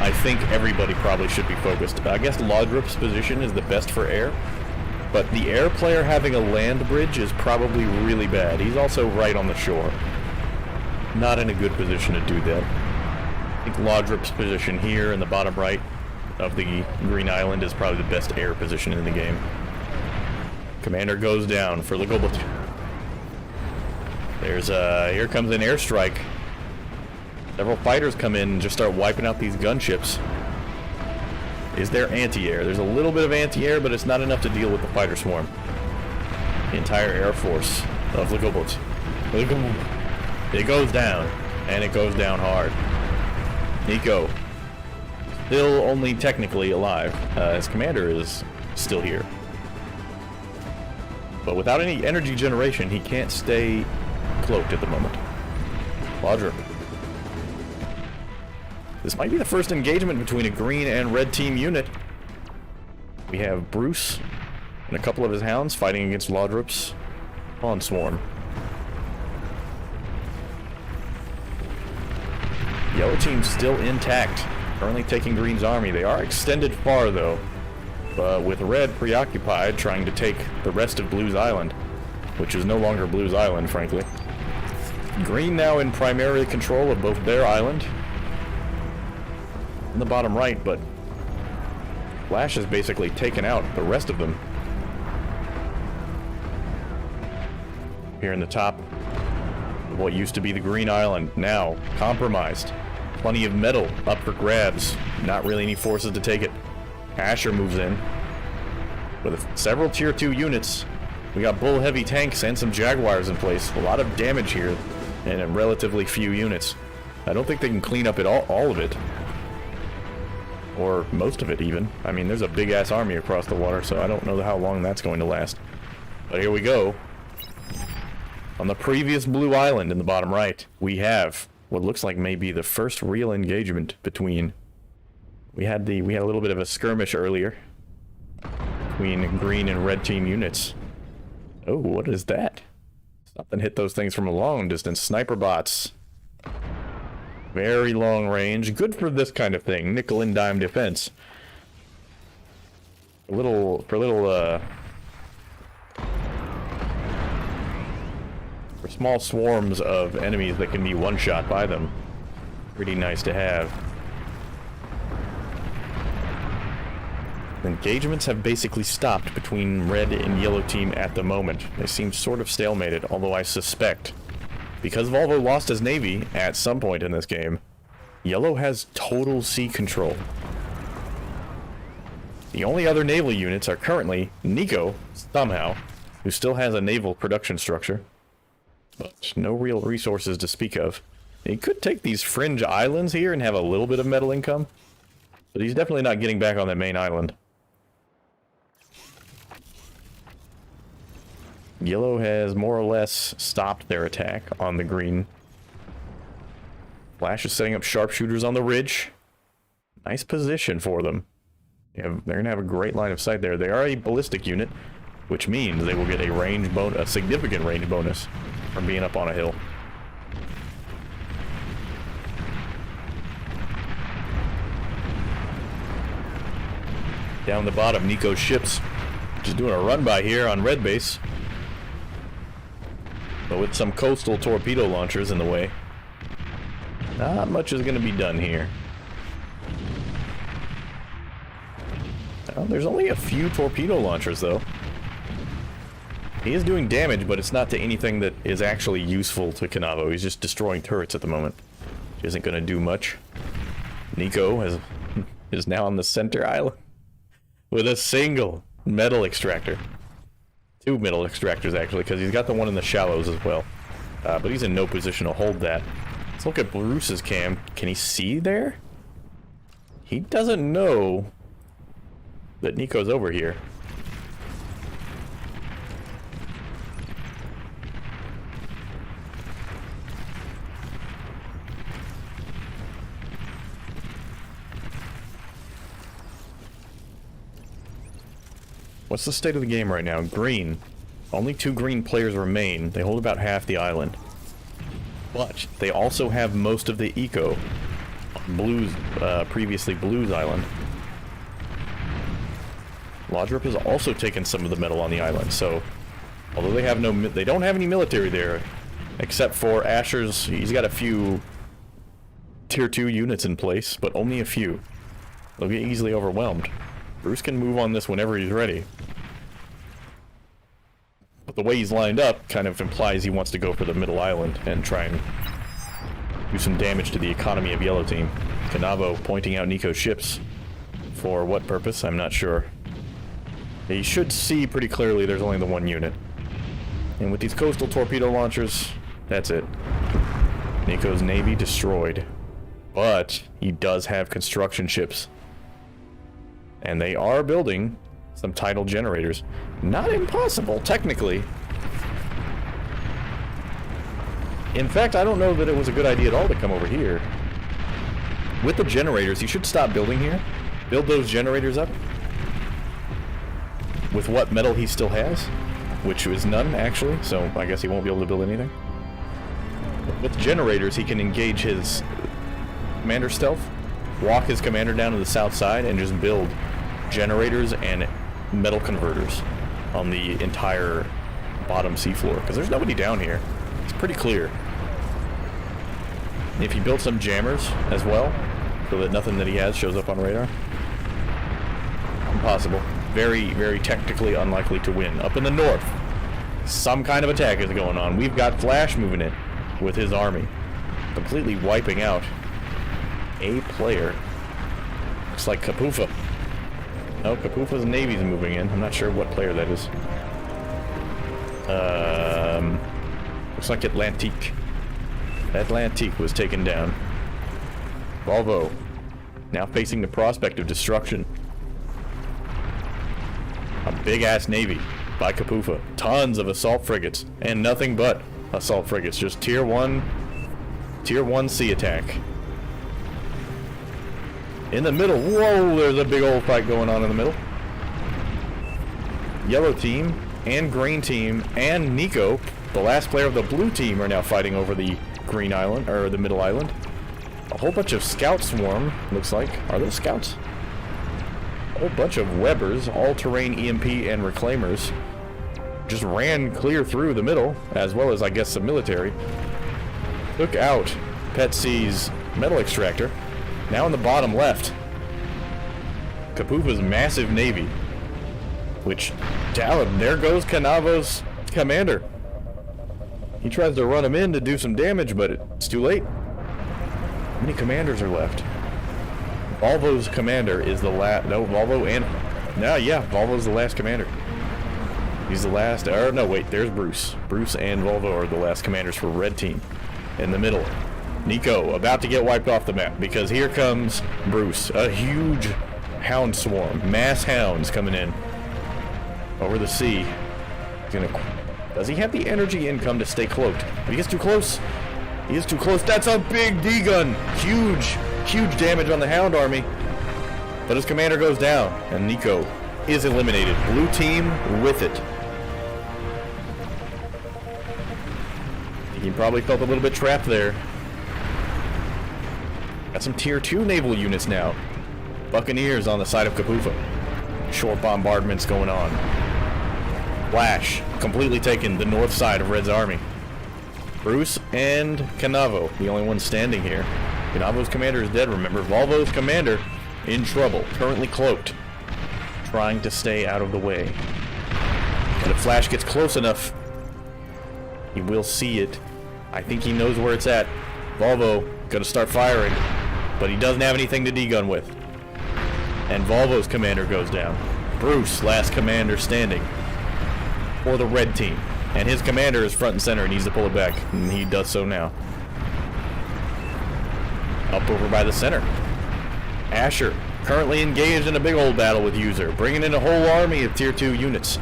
I think everybody probably should be focused. I guess Laudrup's position is the best for air, but the air player having a land bridge is probably really bad. He's also right on the shore. Not in a good position to do that. I think Laudrup's position here in the bottom right of the Green Island is probably the best air position in the game. Commander goes down for Legobit. Here comes an airstrike. Several fighters come in and just start wiping out these gunships. Is there anti-air? There's a little bit of anti-air, but it's not enough to deal with the fighter swarm. The entire air force of Legobit. It goes down, and it goes down hard. Nico, still only technically alive. His commander is still here. But without any energy generation, he can't stay cloaked at the moment. Laudrup. This might be the first engagement between a green and red team unit. We have Bruce and a couple of his hounds fighting against Laudrup's pawn swarm. Yellow team's still intact, currently taking Green's army. They are extended far though, with red preoccupied trying to take the rest of Blue's Island, which is no longer Blue's Island, frankly. Green now in primary control of both their island in the bottom right, but Flash has basically taken out the rest of them. Here in the top of what used to be the Green Island, now compromised. Plenty of metal up for grabs, not really any forces to take it. Asher moves in with several tier 2 units. We got bull heavy tanks and some Jaguars in place. A lot of damage here and relatively few units. I don't think they can clean up all of it. Or most of it even. I mean, there's a big ass army across the water, so I don't know how long that's going to last. But here we go. On the previous Blue Island in the bottom right, we have what looks like maybe the first real engagement between... We had a little bit of a skirmish earlier between green and red team units. Oh, what is that? Something hit those things from a long distance. Sniper bots. Very long range. Good for this kind of thing. Nickel and dime defense. For small swarms of enemies that can be one-shot by them. Pretty nice to have. Engagements have basically stopped between red and yellow team at the moment. They seem sort of stalemated, although I suspect, because Volvo lost his navy at some point in this game, yellow has total sea control. The only other naval units are currently Nico, somehow, who still has a naval production structure, but no real resources to speak of. He could take these fringe islands here and have a little bit of metal income, but he's definitely not getting back on that main island. Yellow has more or less stopped their attack on the green. Flash is setting up sharpshooters on the ridge. Nice position for them. They're going to have a great line of sight there. They are a ballistic unit, which means they will get a significant range bonus from being up on a hill. Down the bottom, Nico's ships just doing a run by here on red base, but with some coastal torpedo launchers in the way, not much is going to be done here. Well, there's only a few torpedo launchers, though. He is doing damage, but it's not to anything that is actually useful to Kanavo. He's just destroying turrets at the moment, which isn't going to do much. Nico is now on the center island with a single metal extractor. Two metal extractors, actually, because he's got the one in the shallows as well. But he's in no position to hold that. Let's look at Bruce's cam. Can he see there? He doesn't know that Nico's over here. What's the state of the game right now? Green. Only 2 green players remain. They hold about half the island. But they also have most of the eco on Blue's, previously Blue's island. Lodrup has also taken some of the metal on the island, so although they don't have any military there, except for Asher's. He's got a few tier 2 units in place, but only a few. They'll get easily overwhelmed. Bruce can move on this whenever he's ready. But the way he's lined up kind of implies he wants to go for the middle island and try and do some damage to the economy of Yellow Team. Kanavo pointing out Nico's ships. For what purpose? I'm not sure. He should see pretty clearly there's only the 1 unit. And with these coastal torpedo launchers, that's it. Nico's navy destroyed. But he does have construction ships. And they are building some tidal generators. Not impossible, technically. In fact, I don't know that it was a good idea at all to come over here. With the generators, he should stop building here. Build those generators up. With what metal he still has, which is none, actually, so I guess he won't be able to build anything. With generators, he can engage his commander stealth, walk his commander down to the south side, and just build generators and metal converters on the entire bottom seafloor, because there's nobody down here. It's pretty clear. If he built some jammers as well, so that nothing that he has shows up on radar, impossible. Very, very technically unlikely to win. Up in the north, some kind of attack is going on. We've got Flash moving in with his army, completely wiping out a player. Looks like Kapufa. No, Kapufa's navy's moving in. I'm not sure what player that is. Looks like Atlantique. Atlantique was taken down. Volvo, now facing the prospect of destruction. A big-ass navy by Kapufa. Tons of assault frigates, and nothing but assault frigates. Just tier 1 sea attack. In the middle, whoa, there's a big old fight going on in the middle. Yellow team and green team and Nico, the last player of the blue team, are now fighting over the green island, or the middle island. A whole bunch of scout swarm, looks like. Are those scouts? A whole bunch of Webbers, all-terrain EMP and reclaimers, just ran clear through the middle, as well as, I guess, some military. Took out Pet C's metal extractor. Now in the bottom left, Kapufa's massive navy, which, there goes Kanavo's commander. He tries to run him in to do some damage, but it's too late. How many commanders are left? Volvo's commander is the last. No, Volvo and. No, yeah, Volvo's the last commander. He's the last. Or no, wait, there's Bruce. Bruce and Volvo are the last commanders for Red Team. In the middle, Nico about to get wiped off the map because here comes Bruce. A huge hound swarm. Mass hounds coming in over the sea. He's gonna Does he have the energy income to stay cloaked? If he gets too close, he is too close. That's a big D-gun. Huge, huge damage on the Hound army. But his commander goes down, and Nico is eliminated. Blue team with it. He probably felt a little bit trapped there. Got some tier 2 naval units now. Buccaneers on the side of Kapufa. Short bombardments going on. Flash completely taken the north side of Red's army. Bruce and Canavo, the only ones standing here. Canavo's commander is dead, remember. Volvo's commander in trouble, currently cloaked, trying to stay out of the way. But if Flash gets close enough, he will see it. I think he knows where it's at. Volvo gonna start firing, but he doesn't have anything to D-gun with. And Volvo's commander goes down. Bruce, last commander standing for the red team. And his commander is front and center and needs to pull it back. And he does so now. Up over by the center. Asher, currently engaged in a big old battle with User, bringing in a whole army of tier 2 units.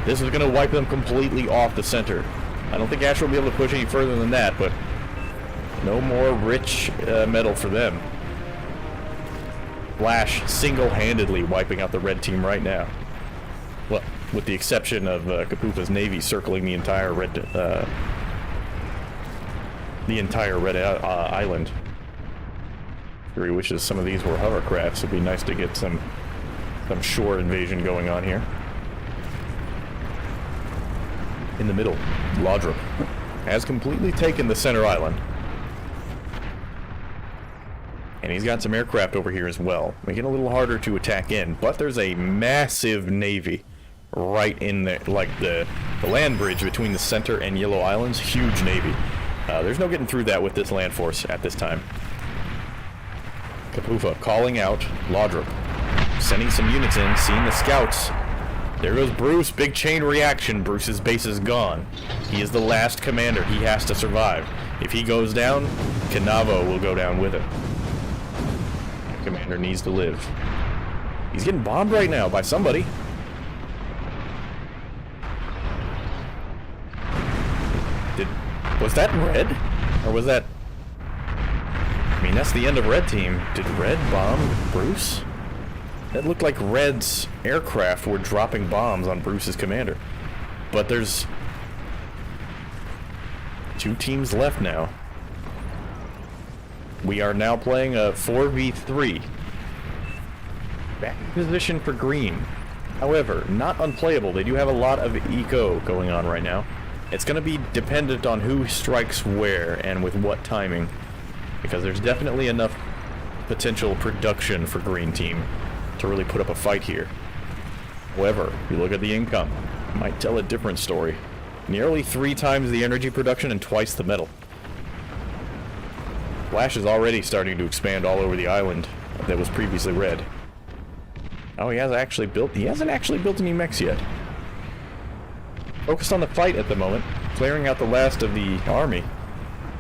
This is going to wipe them completely off the center. I don't think Asher will be able to push any further than that, but no more rich metal for them. Flash single-handedly wiping out the red team right now. Well, with the exception of Kapufa's navy circling the entire red island. He wishes some of these were hovercrafts. It'd be nice to get some shore invasion going on here. In the middle, Laudrup has completely taken the center island. And he's got some aircraft over here as well, making it a little harder to attack in. But there's a massive navy right in there, like the land bridge between the center and Yellow Islands. Huge navy. There's no getting through that with this land force at this time. Kapufa calling out Laudrup, sending some units in, seeing the scouts. There goes Bruce, big chain reaction. Bruce's base is gone. He is the last commander. He has to survive. If he goes down, Canavo will go down with him. Commander needs to live. He's getting bombed right now by somebody. Was that Red? Or was that... I mean, that's the end of Red team. Did Red bomb Bruce? It looked like Red's aircraft were dropping bombs on Bruce's commander. But there's 2 teams left now. We are now playing a 4v3. Back position for green. However, not unplayable. They do have a lot of eco going on right now. It's going to be dependent on who strikes where and with what timing. Because there's definitely enough potential production for green team to really put up a fight here. However, if you look at the income, it might tell a different story. Nearly 3 times the energy production and twice the metal. Flash is already starting to expand all over the island that was previously red. Oh, he hasn't actually built any mechs yet. Focused on the fight at the moment, clearing out the last of the army.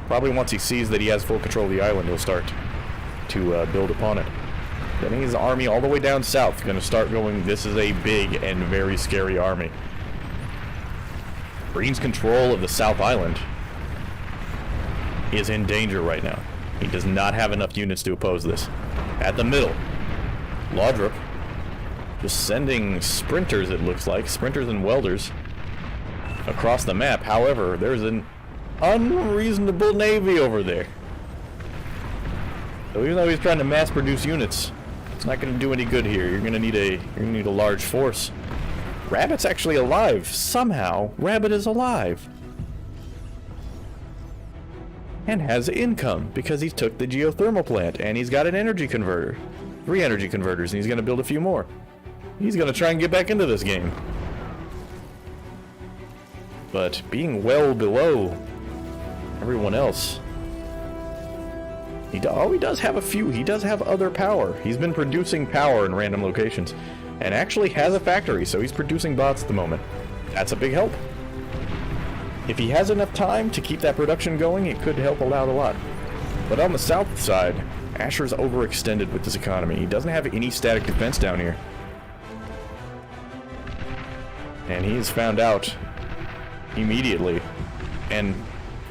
Probably once he sees that he has full control of the island, he'll start to build upon it. Getting his army all the way down south, gonna start going, this is a big and very scary army. Green's control of the South Island is in danger right now. He does not have enough units to oppose this. At the middle, Laudrup just sending sprinters, it looks like, sprinters and welders across the map. However, there's an unreasonable navy over there. So even though he's trying to mass produce units, it's not going to do any good here. You're going to need a large force. Rabbit's actually alive. Somehow, Rabbit is alive. And has income because he took the geothermal plant and he's got an energy converter. 3 energy converters, and he's going to build a few more. He's going to try and get back into this game. But being well below everyone else, he does have a few. He does have other power. He's been producing power in random locations and actually has a factory, so he's producing bots at the moment. That's a big help. If he has enough time to keep that production going, it could help out a lot. But on the south side, Asher's overextended with this economy. He doesn't have any static defense down here. And he has found out immediately. And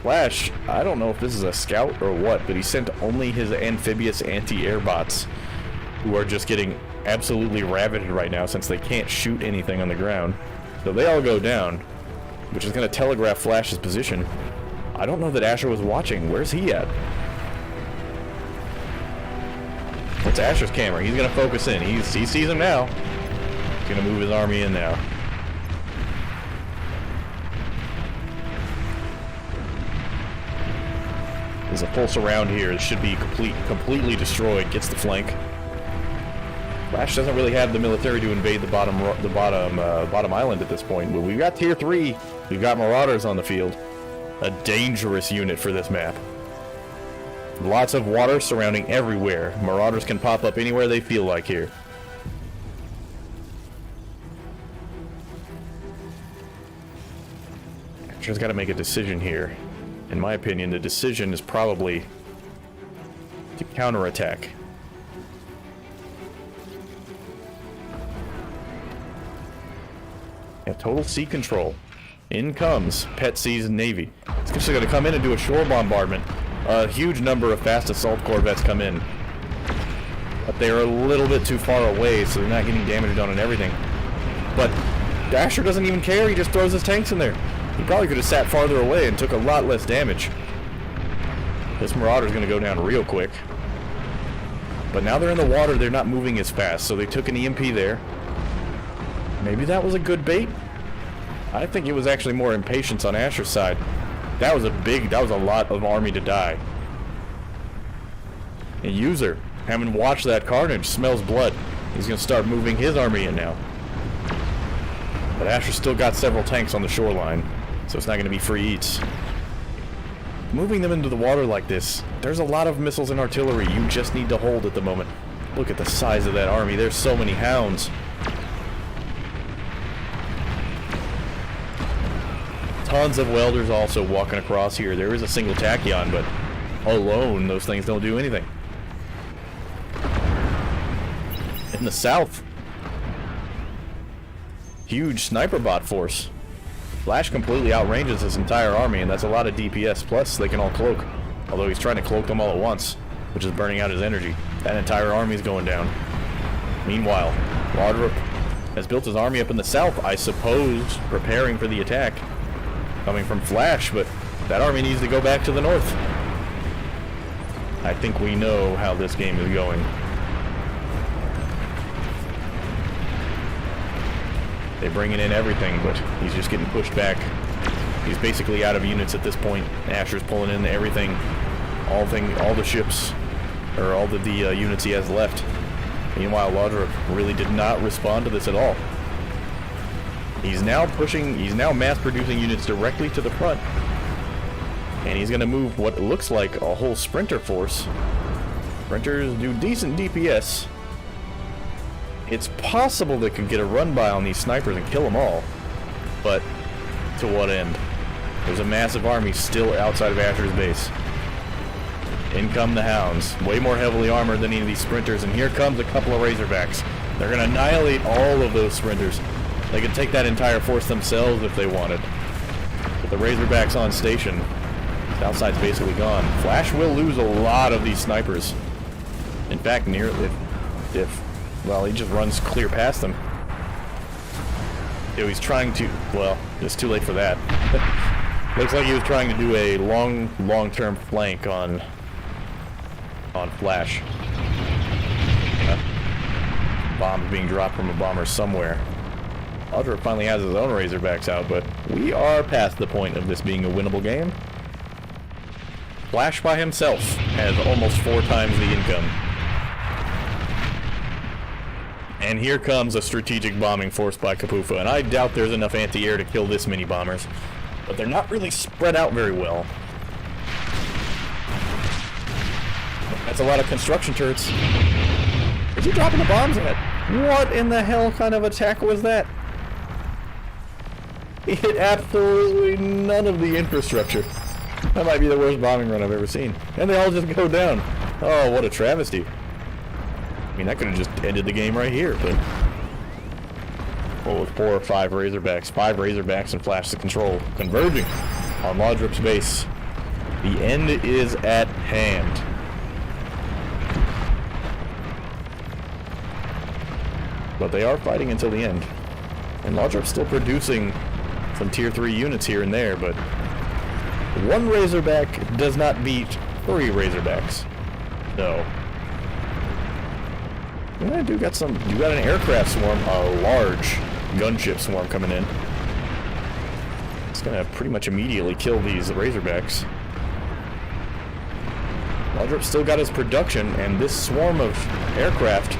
Flash, I don't know if this is a scout or what, but he sent only his amphibious anti-air bots, who are just getting absolutely ravaged right now since they can't shoot anything on the ground. So they all go down, which is going to telegraph Flash's position. I don't know that Asher was watching. Where's he at? It's Asher's camera. He's going to focus in. He sees him now. He's going to move his army in now. There's a full surround here. It should be completely destroyed. Gets the flank. Flash doesn't really have the military to invade the bottom island at this point. But we've got tier 3. We've got Marauders on the field. A dangerous unit for this map. Lots of water surrounding everywhere. Marauders can pop up anywhere they feel like here. Asher's got to make a decision here. In my opinion, the decision is probably to counterattack. Yeah, total sea control. In comes Pet Seas Navy. It's just going to come in and do a shore bombardment. A huge number of fast assault corvettes come in. But they're a little bit too far away, so they're not getting damage done on everything. But Asher doesn't even care. He just throws his tanks in there. He probably could have sat farther away and took a lot less damage. This Marauder's going to go down real quick. But now they're in the water, they're not moving as fast, so they took an EMP there. Maybe that was a good bait? I think it was actually more impatience on Asher's side. That was a lot of army to die. And User, having watched that carnage, smells blood. He's going to start moving his army in now. But Asher's still got several tanks on the shoreline, so it's not going to be free eats. Moving them into the water like this, there's a lot of missiles and artillery you just need to hold at the moment. Look at the size of that army. There's so many hounds. Tons of welders also walking across here. There is a single tachyon, but alone, those things don't do anything. In the south, huge sniper bot force. Flash completely outranges his entire army, and that's a lot of DPS. Plus, they can all cloak. Although he's trying to cloak them all at once, which is burning out his energy. That entire army's going down. Meanwhile, Roderick has built his army up in the south, I suppose, preparing for the attack. Coming from Flash, but that army needs to go back to the north. I think we know how this game is going. They're bringing in everything, but he's just getting pushed back. He's basically out of units at this point. Asher's pulling in everything, all the ships, or all the units he has left. Meanwhile, Lodrop really did not respond to this at all. He's now mass-producing units directly to the front. And he's going to move what looks like a whole sprinter force. Sprinters do decent DPS. It's possible they could get a run-by on these snipers and kill them all. But to what end? There's a massive army still outside of Asher's base. In come the hounds. Way more heavily armored than any of these sprinters. And here comes a couple of Razorbacks. They're going to annihilate all of those sprinters. They could take that entire force themselves if they wanted. But the Razorbacks on station. South side's basically gone. Flash will lose a lot of these snipers. In fact, well, he just runs clear past them. He's trying to, well, it's too late for that. Looks like he was trying to do a long-term flank on Flash. Bombs being dropped from a bomber somewhere. Ultra finally has his own Razorbacks out, but we are past the point of this being a winnable game. Flash by himself has almost 4 times the income. And here comes a strategic bombing force by Kapufa, and I doubt there's enough anti-air to kill this many bombers. But they're not really spread out very well. That's a lot of construction turrets. Is he dropping the bombs in it? What in the hell kind of attack was that? He hit absolutely none of the infrastructure. That might be the worst bombing run I've ever seen. And they all just go down. Oh, what a travesty. I mean, that could have just ended the game right here, but Well, with 4 or 5 Razorbacks, 5 Razorbacks and flash to control, converging on Laudrip's base. The end is at hand. But they are fighting until the end. And Laudrip's still producing some tier 3 units here and there, but 1 Razorback does not beat 3 Razorbacks. No. Yeah, you got an aircraft swarm, a large gunship swarm coming in. It's gonna pretty much immediately kill these Razorbacks. Laudrip's still got his production, and this swarm of aircraft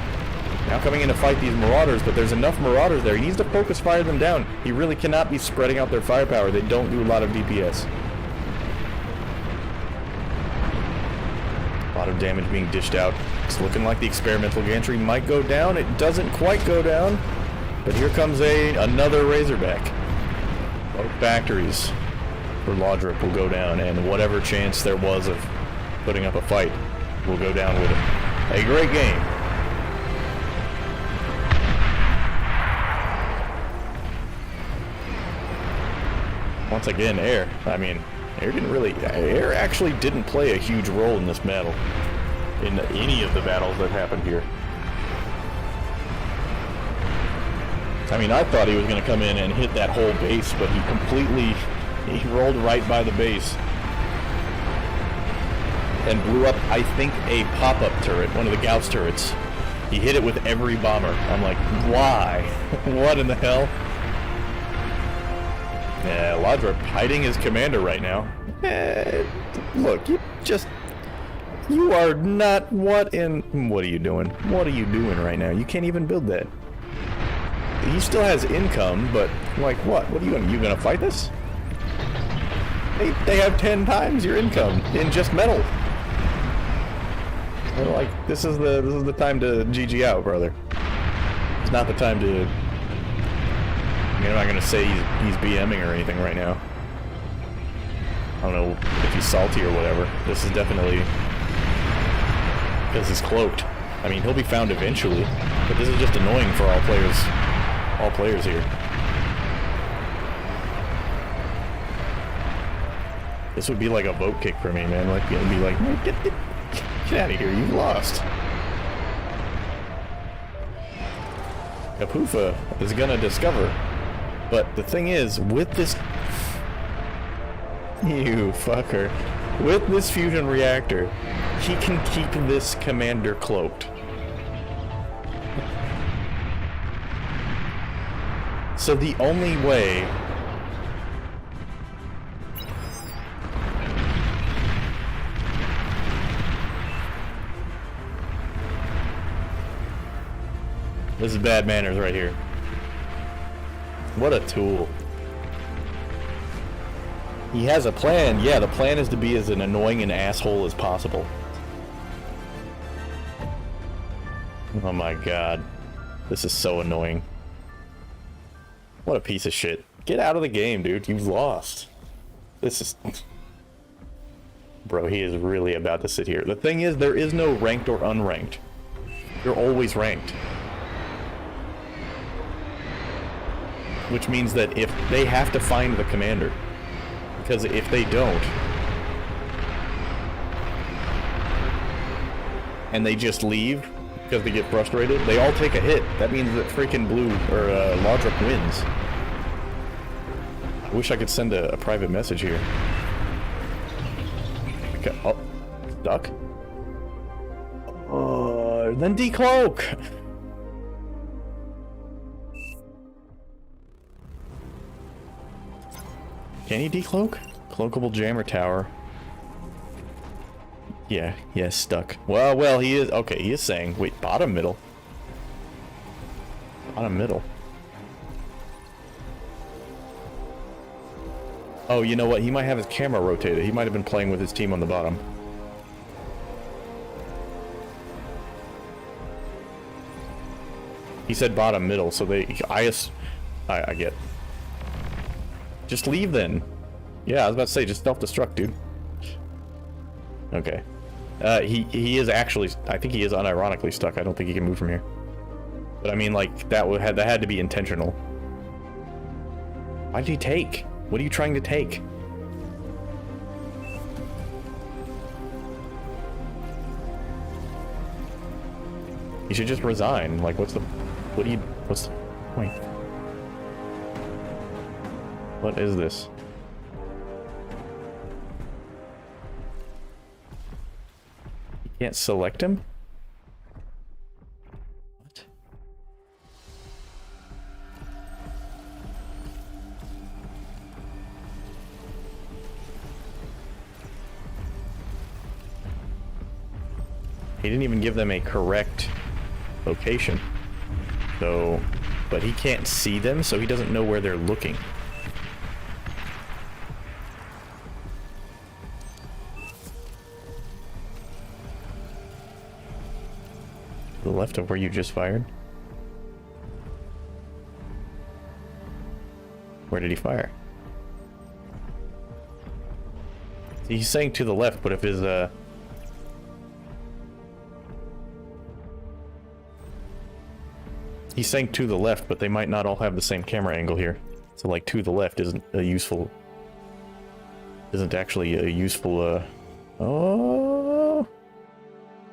now coming in to fight these Marauders, but there's enough Marauders there. He needs to focus fire them down. He really cannot be spreading out their firepower. They don't do a lot of DPS. A lot of damage being dished out. It's looking like the experimental gantry might go down. It doesn't quite go down, but here comes another Razorback. Both factories for Laudrip will go down, and whatever chance there was of putting up a fight will go down with it. A great game. Once again, Air. I mean, Air actually didn't play a huge role in this battle. In any of the battles that happened here. I mean, I thought he was going to come in and hit that whole base, but he rolled right by the base. And blew up, I think, a pop-up turret, one of the Gauss turrets. He hit it with every bomber. I'm like, why? What in the hell? Yeah, Laudrip hiding his commander right now. Look, you are not, what are you doing? What are you doing right now? You can't even build that. He still has income, but like what? What are you gonna fight this? They have 10 times your income in just metal. They're like, this is the time to GG out, brother. It's not the time to. I mean, I'm not gonna say he's BMing or anything right now. I don't know if he's salty or whatever. This is definitely because he's cloaked. I mean, he'll be found eventually, but this is just annoying for all players here. This would be like a vote kick for me, man. Like, it'd be like, get out of here, you've lost. Kapufa is gonna discover, but the thing is, with this, you fucker, with this fusion reactor, he can keep this commander cloaked. So the only way this is bad manners right here. What a tool. He has a plan. Yeah, the plan is to be as an annoying an asshole as possible. Oh my god. This is so annoying. What a piece of shit. Get out of the game, dude. You've lost. This is... Bro, he is really about to sit here. The thing is, there is no ranked or unranked. You're always ranked. Which means that if they have to find the commander, because if they don't, and they just leave because they get frustrated, they all take a hit. That means that freaking Blue or Laudrip wins. I wish I could send a private message here. Okay. Oh, stuck. Then decloak. Can he decloak? Cloakable jammer tower. Yeah, stuck. Well, he is, okay, he is saying, wait, bottom middle. Bottom middle. Oh, you know what, he might have his camera rotated. He might have been playing with his team on the bottom. He said bottom middle, so I get. Just leave then. Yeah, I was about to say, just self-destruct, dude. Okay. He is actually, I think he is unironically stuck. I don't think he can move from here. But I mean, like, that had to be intentional. Why did he take? What are you trying to take? You should just resign. Like, what's the point? What is this? You can't select him? What? He didn't even give them a correct location. So, but he can't see them, so he doesn't know where they're looking. To the left of where you just fired? Where did he fire? See, he's saying to the left, but if his, he's saying to the left, but they might not all have the same camera angle here. So, like, to the left isn't actually a useful, oh!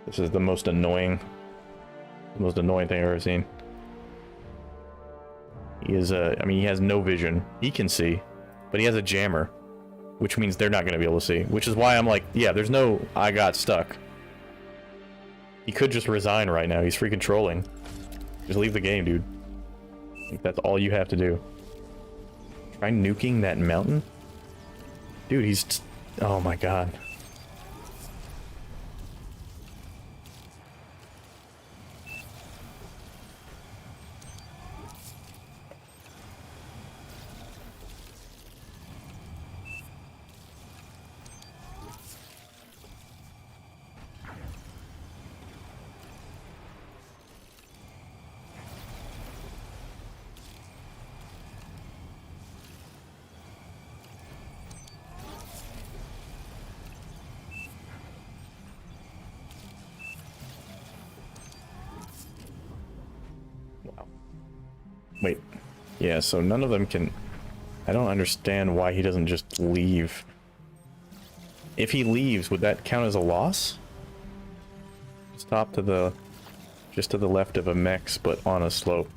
This is the most annoying thing I've ever seen. He is, I mean, he has no vision. He can see, but he has a jammer, which means they're not going to be able to see, which is why I'm like, yeah, there's no, I got stuck. He could just resign right now. He's freaking trolling. Just leave the game, dude. I think that's all you have to do. Try nuking that mountain? Dude, he's... oh my god. Wait, yeah, so none of them can... I don't understand why he doesn't just leave. If he leaves, would that count as a loss? Stop to the... just to the left of a mechs, but on a slope.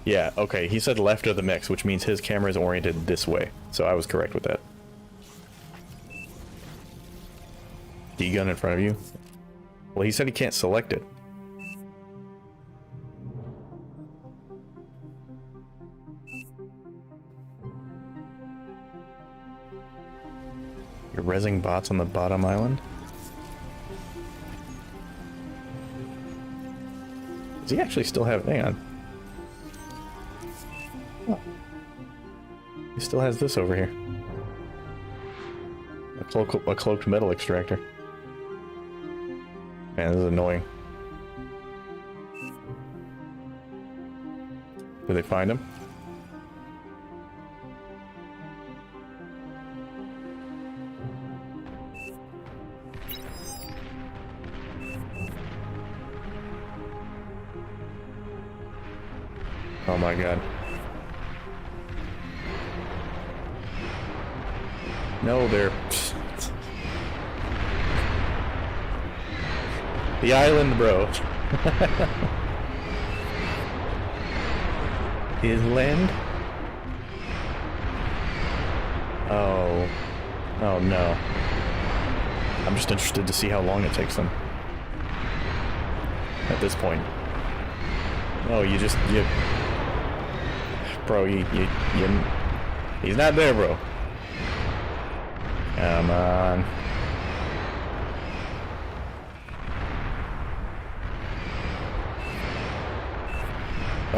Yeah, okay, he said left of the mechs, which means his camera is oriented this way. So I was correct with that. D-gun in front of you? Well, he said he can't select it. You're rezzing bots on the bottom island? Does he actually still have... hang on. Oh. He still has this over here. A cloaked metal extractor. Man, this is annoying. Did they find him? Oh my god. No, they're... the island, bro. Island? Oh. Oh no. I'm just interested to see how long it takes them. At this point. No, you... Bro, he's not there, bro. Come on.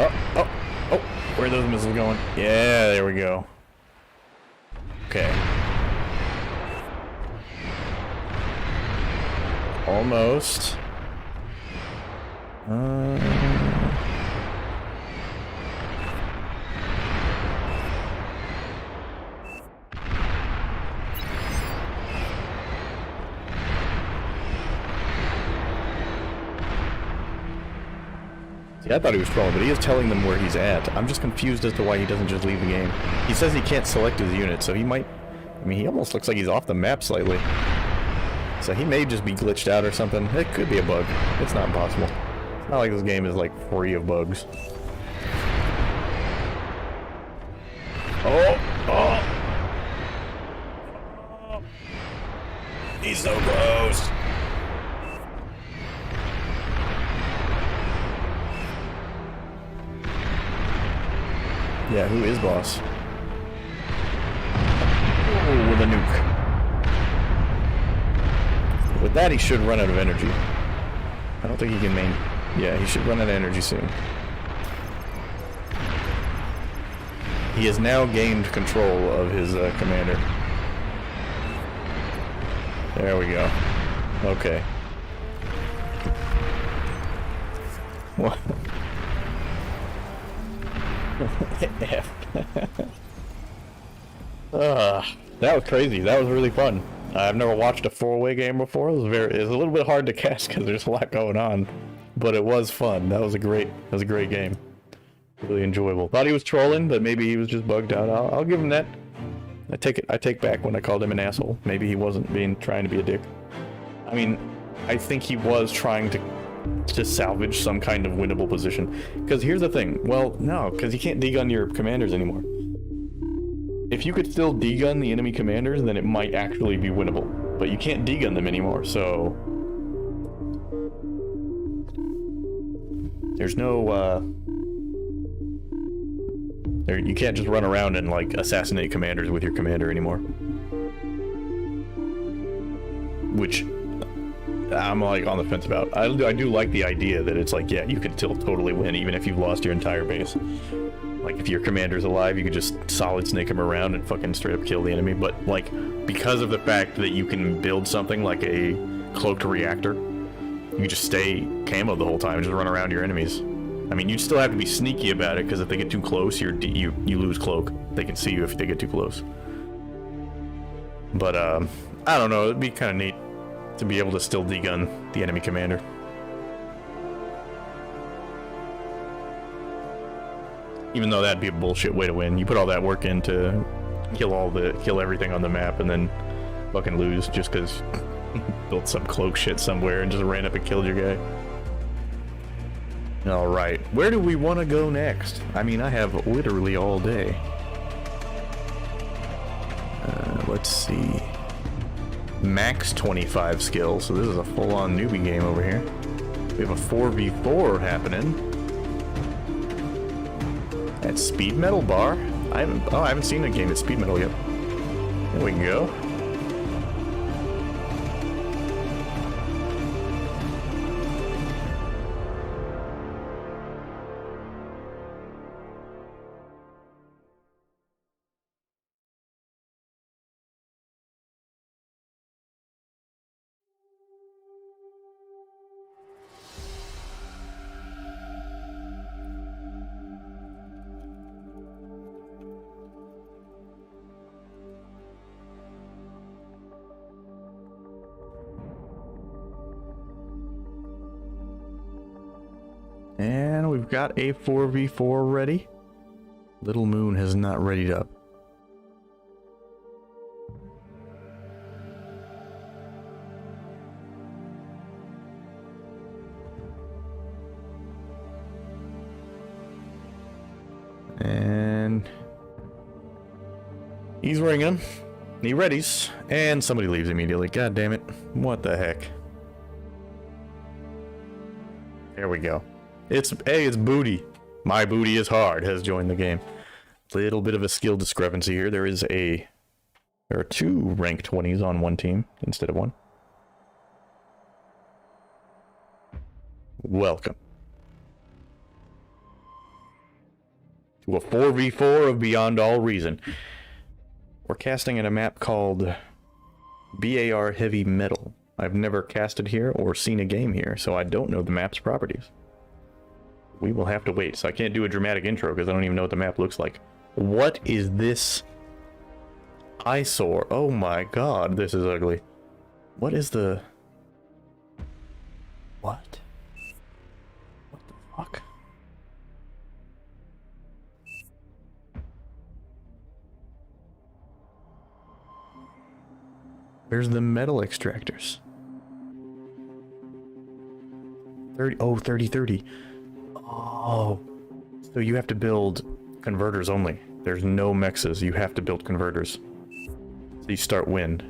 Oh, where are those missiles going? Yeah, there we go. Okay. Almost. See, I thought he was trolling, but he is telling them where he's at. I'm just confused as to why he doesn't just leave the game. He says he can't select his unit, so he might... I mean, he almost looks like he's off the map slightly. So he may just be glitched out or something. It could be a bug. It's not impossible. It's not like this game is, like, free of bugs. Oh! Oh! Oh. He's so close! Yeah, who is boss? Oh, with a nuke. With that, he should run out of energy. I don't think he can main... Yeah, he should run out of energy soon. He has now gained control of his commander. There we go. Okay. What? That was crazy. That was really fun. I've never watched a four-way game before. It was a little bit hard to cast because there's a lot going on, but it was fun. That was a great game. Really enjoyable. Thought he was trolling, but maybe he was just bugged out. I'll give him that. I take back when I called him an asshole. Maybe he wasn't trying to be a dick. I mean, I think he was trying to salvage some kind of winnable position. Because here's the thing. Well, no, because you can't degun your commanders anymore. If you could still degun the enemy commanders, then it might actually be winnable. But you can't degun them anymore, so... There's no, you can't just run around and, like, assassinate commanders with your commander anymore. Which... I'm, like, on the fence about. I do like the idea that it's like, yeah, you can still totally win even if you've lost your entire base. Like, if your commander's alive, you could just solid snake him around and fucking straight up kill the enemy. But, like, because of the fact that you can build something like a cloaked reactor, you just stay camo the whole time and just run around your enemies. I mean, you still have to be sneaky about it, because if they get too close, you lose cloak. They can see you if they get too close. But, I don't know, it'd be kind of neat to be able to still degun the enemy commander. Even though that'd be a bullshit way to win. You put all that work in to kill everything on the map and then fucking lose just because you built some cloak shit somewhere and just ran up and killed your guy. Alright, where do we want to go next? I mean, I have literally all day. Let's see. Max 25 skill, so this is a full-on newbie game over here. We have a 4v4 happening. At Speed Metal Bar. I haven't seen a game at Speed Metal yet. There we go. And we've got a 4v4 ready. Little Moon has not readied up. And he's ringing. He readies. And somebody leaves immediately. God damn it. What the heck? There we go. It's Booty. My Booty is Hard has joined the game. Little bit of a skill discrepancy here. There are two rank 20s on one team instead of one. Welcome to a 4v4 of Beyond All Reason. We're casting in a map called BAR Heavy Metal. I've never casted here or seen a game here, so I don't know the map's properties. We will have to wait, so I can't do a dramatic intro because I don't even know what the map looks like. What is this eyesore? Oh my god, this is ugly. What is the... What? What the fuck? Where's the metal extractors? 30, oh, 30. Oh. So you have to build converters only. There's no mexas. You have to build converters. So you start wind.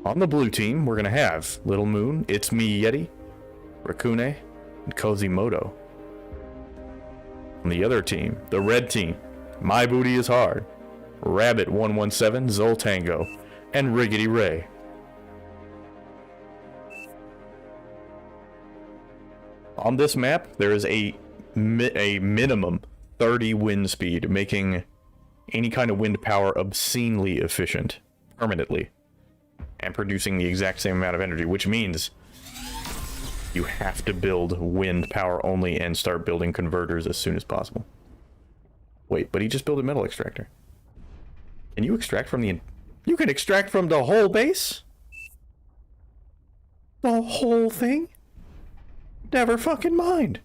On the blue team, we're gonna have Little Moon, It's Me Yeti, Rakune, and Kozimoto. On the other team, the red team, My Booty Is Hard, Rabbit 117, Zoltango, and Riggedy Ray. On this map, there is a minimum 30 wind speed, making any kind of wind power obscenely efficient, permanently, and producing the exact same amount of energy, which means you have to build wind power only and start building converters as soon as possible. Wait, but he just built a metal extractor. Can you extract from the... You can extract from the whole base? The whole thing? Never fucking mind.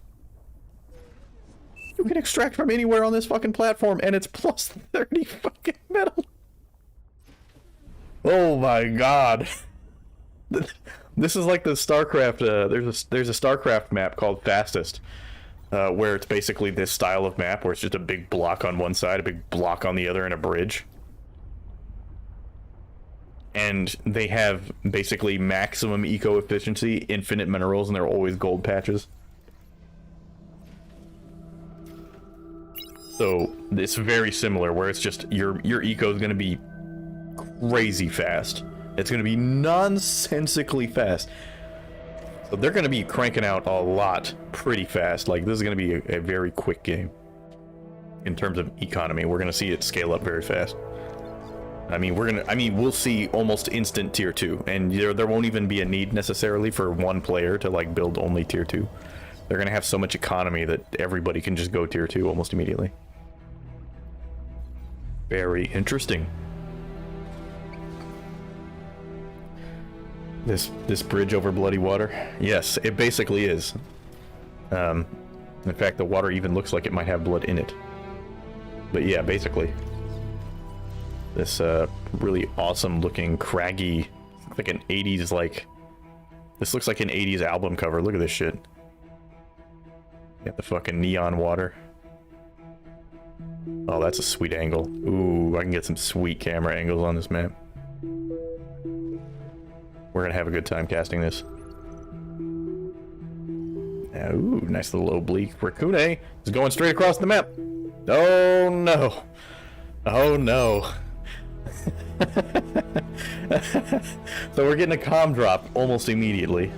You can extract from anywhere on this fucking platform, and it's plus 30 fucking metal. Oh my god. This is like the Starcraft, there's a Starcraft map called Fastest, where it's basically this style of map where it's just a big block on one side, a big block on the other, and a bridge. And they have basically maximum eco-efficiency, infinite minerals, and they're always gold patches. So it's very similar, where it's just your eco is going to be crazy fast. It's going to be nonsensically fast. So they're going to be cranking out a lot pretty fast. Like, this is going to be a very quick game in terms of economy. We're going to see it scale up very fast. I mean, we'll see almost instant tier 2, and there won't even be a need necessarily for one player to like build only tier 2. They're going to have so much economy that everybody can just go tier 2 almost immediately. Very interesting. This bridge over bloody water? Yes, it basically is. In fact, the water even looks like it might have blood in it. But yeah, basically. This really awesome looking craggy, like an 80s like... This looks like an 80s album cover. Look at this shit. Got the fucking neon water. Oh, that's a sweet angle. Ooh, I can get some sweet camera angles on this map. We're gonna have a good time casting this. Ooh, nice little oblique. Rakune is going straight across the map. Oh no. Oh no. So we're getting a comm drop almost immediately.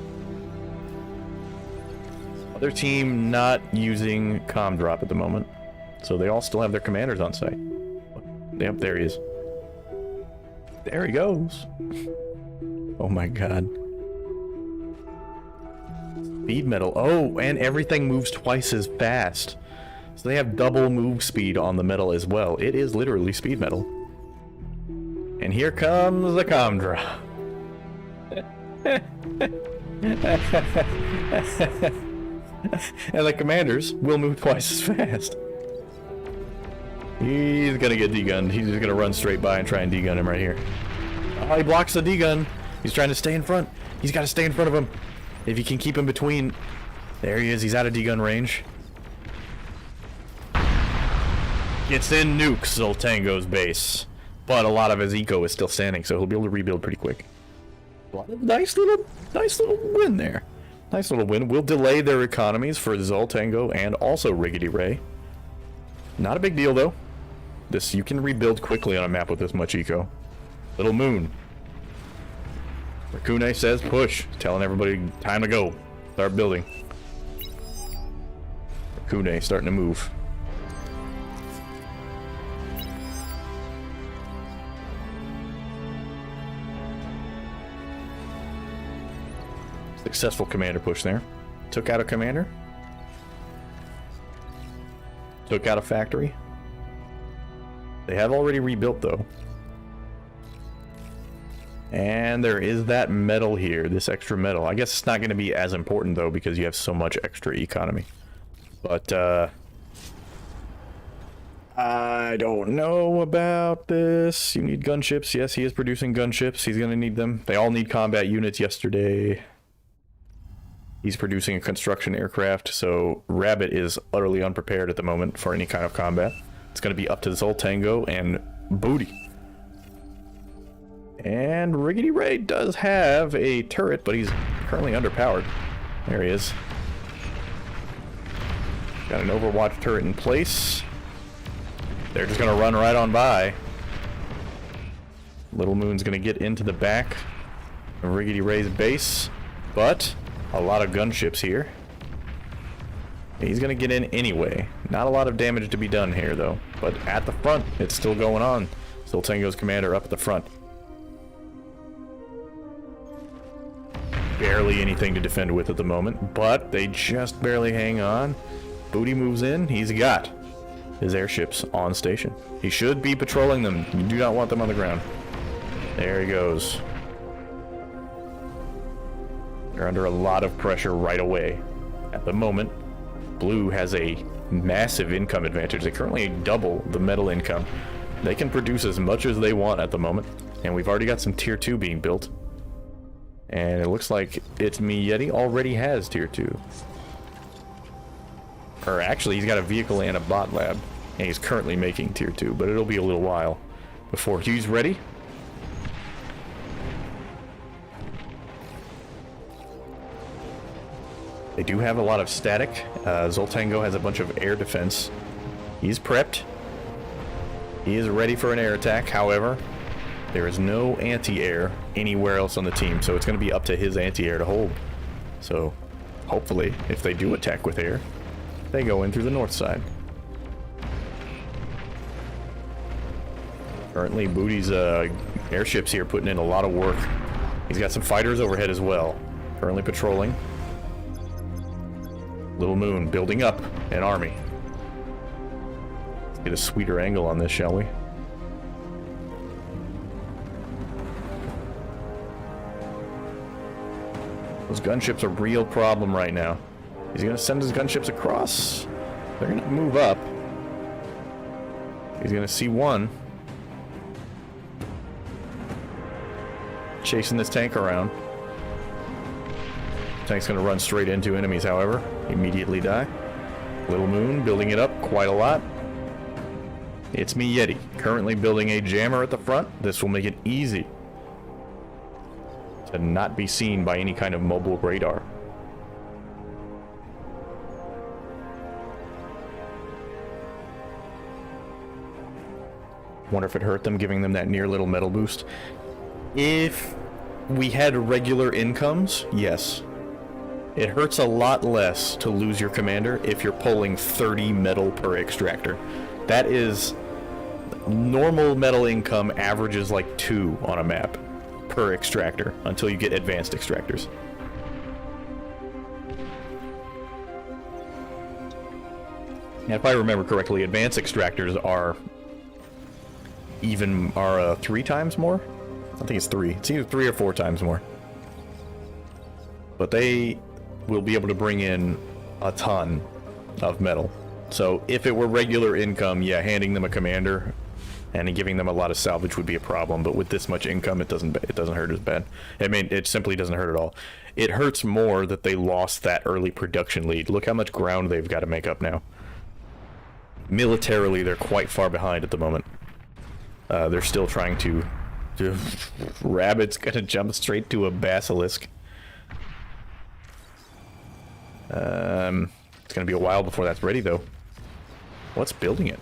Other team not using comm drop at the moment. So they all still have their commanders on site. Yep, there he is. There he goes. Oh my god. Speed metal. Oh, and everything moves twice as fast. So they have double move speed on the metal as well. It is literally speed metal. And here comes the comm drop. And the commanders will move twice as fast. He's gonna get D-gunned. He's just gonna run straight by and try and D-gun him right here. Oh, he blocks the D-gun. He's trying to stay in front. He's got to stay in front of him. If you can keep him between... There he is. He's out of D-gun range. Gets in nukes Zoltango's base. But a lot of his eco is still standing, so he'll be able to rebuild pretty quick. Nice little win there. Nice little win. We'll delay their economies for Zoltango and also Riggedy Ray. Not a big deal, though. This, you can rebuild quickly on a map with this much eco. Little Moon. Rakune says push, telling everybody time to go. Start building. Rakune starting to move. Successful commander push there. Took out a commander. Took out a factory. They have already rebuilt though. And there is that metal here, this extra metal. I guess it's not going to be as important though because you have so much extra economy. But I don't know about this. You need gunships. Yes, he is producing gunships. He's going to need them. They all need combat units yesterday. He's producing a construction aircraft, so Rabbit is utterly unprepared at the moment for any kind of combat. It's going to be up to Zoltango and Booty. And Riggedy Ray does have a turret, but he's currently underpowered. There he is. Got an Overwatch turret in place. They're just going to run right on by. Little Moon's going to get into the back of Riggedy Ray's base, but a lot of gunships here. He's going to get in anyway. Not a lot of damage to be done here, though. But at the front, it's still going on. Still Tango's commander up at the front. Barely anything to defend with at the moment, but they just barely hang on. Booty moves in. He's got his airships on station. He should be patrolling them. You do not want them on the ground. There he goes. They're under a lot of pressure right away. At the moment, Blue has a massive income advantage. They currently double the metal income. They can produce as much as they want at the moment. And we've already got some tier 2 being built. And it looks like It's Me Yeti already has tier 2. Or actually, he's got a vehicle and a bot lab. And he's currently making tier 2, but it'll be a little while before he's ready. They do have a lot of static. Zoltango has a bunch of air defense. He's prepped. He is ready for an air attack. However, there is no anti-air anywhere else on the team, so it's going to be up to his anti-air to hold. So, hopefully, if they do attack with air, they go in through the north side. Currently, Booty's airships here putting in a lot of work. He's got some fighters overhead as well. Currently patrolling. Little Moon building up an army. Let's get a sweeter angle on this, shall we? Those gunships are a real problem right now. He's going to send his gunships across. They're going to move up. He's going to see one. Chasing this tank around. Tank's going to run straight into enemies, however. Immediately die. Little Moon building it up quite a lot. It's Me Yeti, currently building a jammer at the front. This will make it easy to not be seen by any kind of mobile radar. Wonder if it hurt them, giving them that near little metal boost. If we had regular incomes, yes. It hurts a lot less to lose your commander if you're pulling 30 metal per extractor. That is... normal metal income averages like 2 on a map per extractor until you get advanced extractors. And if I remember correctly, advanced extractors are 3 times more? I think it's 3. It's either 3 or 4 times more. But they will be able to bring in a ton of metal. So if it were regular income, yeah, handing them a commander and giving them a lot of salvage would be a problem. But with this much income, it doesn't hurt as bad. I mean, it simply doesn't hurt at all. It hurts more that they lost that early production lead. Look how much ground they've got to make up now. Militarily, they're quite far behind at the moment. They're still trying to... Rabbit's gonna jump straight to a basilisk. It's gonna be a while before that's ready, though. What's building it?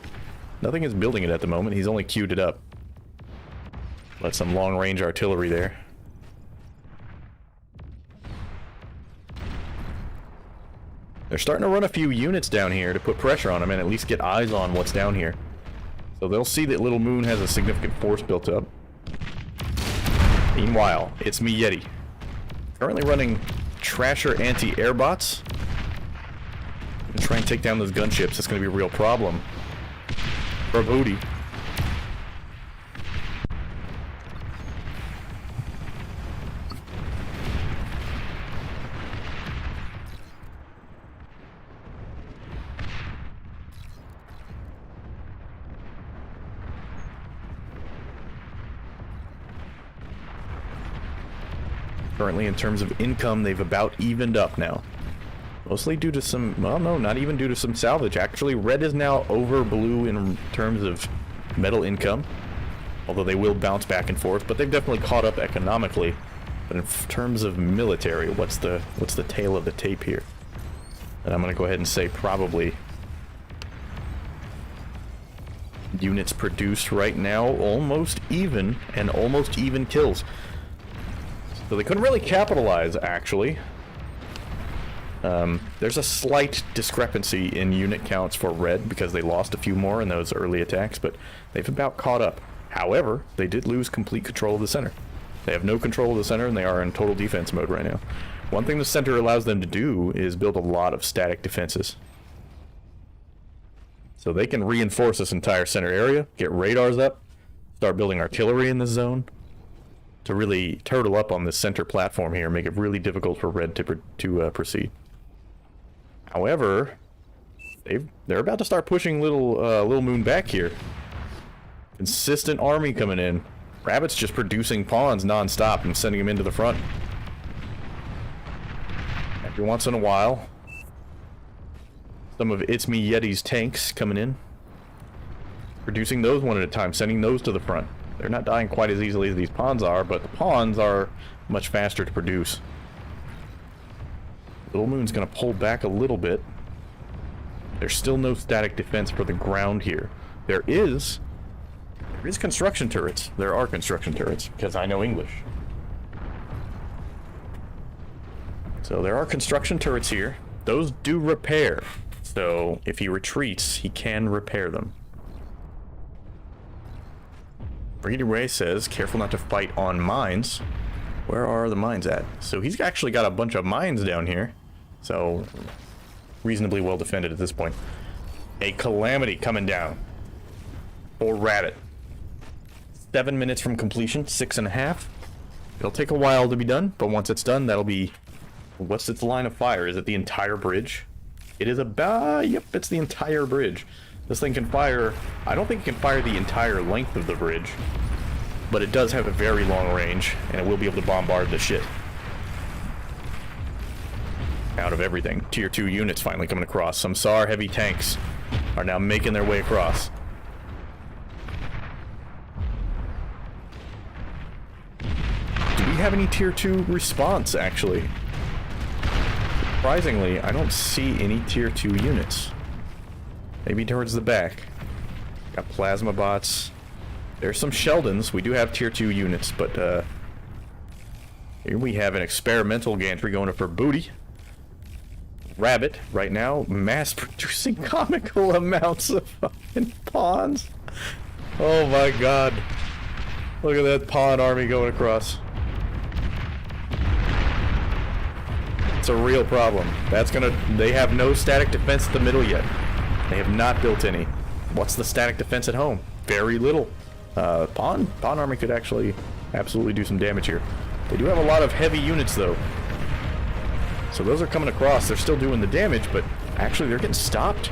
Nothing is building it at the moment. He's only queued it up. Let some long-range artillery there. They're starting to run a few units down here to put pressure on them and at least get eyes on what's down here. So they'll see that Little Moon has a significant force built up. Meanwhile, It's Me Yeti. Currently running Trasher anti-air bots. And try and take down those gunships. That's going to be a real problem for Booty. Currently, in terms of income, they've about evened up now. Mostly due to some, well, no, not even due to some salvage. Actually, red is now over blue in terms of metal income. Although they will bounce back and forth, but they've definitely caught up economically. But in terms of military, what's the tail of the tape here? And I'm going to go ahead and say probably units produced right now almost even, and almost even kills. So they couldn't really capitalize, actually. There's a slight discrepancy in unit counts for red because they lost a few more in those early attacks, but they've about caught up. However, they did lose complete control of the center. They have no control of the center, and they are in total defense mode right now. One thing the center allows them to do is build a lot of static defenses. So they can reinforce this entire center area, get radars up, start building artillery in this zone, to really turtle up on this center platform here, make it really difficult for red to proceed. However, they're about to start pushing Little Moon back here. Consistent army coming in. Rabbit's just producing pawns non-stop and sending them into the front. Every once in a while, some of It's Me Yeti's tanks coming in. Producing those one at a time, sending those to the front. They're not dying quite as easily as these pawns are, but the pawns are much faster to produce. Little Moon's going to pull back a little bit. There's still no static defense for the ground here. There is construction turrets. There are construction turrets, because I know English. So there are construction turrets here. Those do repair. So if he retreats, he can repair them. Brady Ray says, careful not to fight on mines. Where are the mines at? So he's actually got a bunch of mines down here. So reasonably well defended at this point. A calamity coming down. For Rabbit. 7 minutes from completion, 6.5. It'll take a while to be done, but once it's done, that'll be... What's its line of fire? Is it the entire bridge? It is about... Yep, it's the entire bridge. This thing can fire... I don't think it can fire the entire length of the bridge, but it does have a very long range, and it will be able to bombard the shit out of everything. Tier 2 units finally coming across. Some SAR heavy tanks are now making their way across. Do we have any Tier 2 response, actually? Surprisingly, I don't see any Tier 2 units. Maybe towards the back. Got plasma bots. There's some Sheldons. We do have Tier 2 units, but here we have an experimental gantry going up for booty. Rabbit, right now, mass-producing comical amounts of fucking pawns. Oh my god. Look at that pawn army going across. It's a real problem. That's gonna... They have no static defense at the middle yet. They have not built any. What's the static defense at home? Very little. Pawn army could actually absolutely do some damage here. They do have a lot of heavy units, though. So those are coming across. They're still doing the damage, but actually they're getting stopped.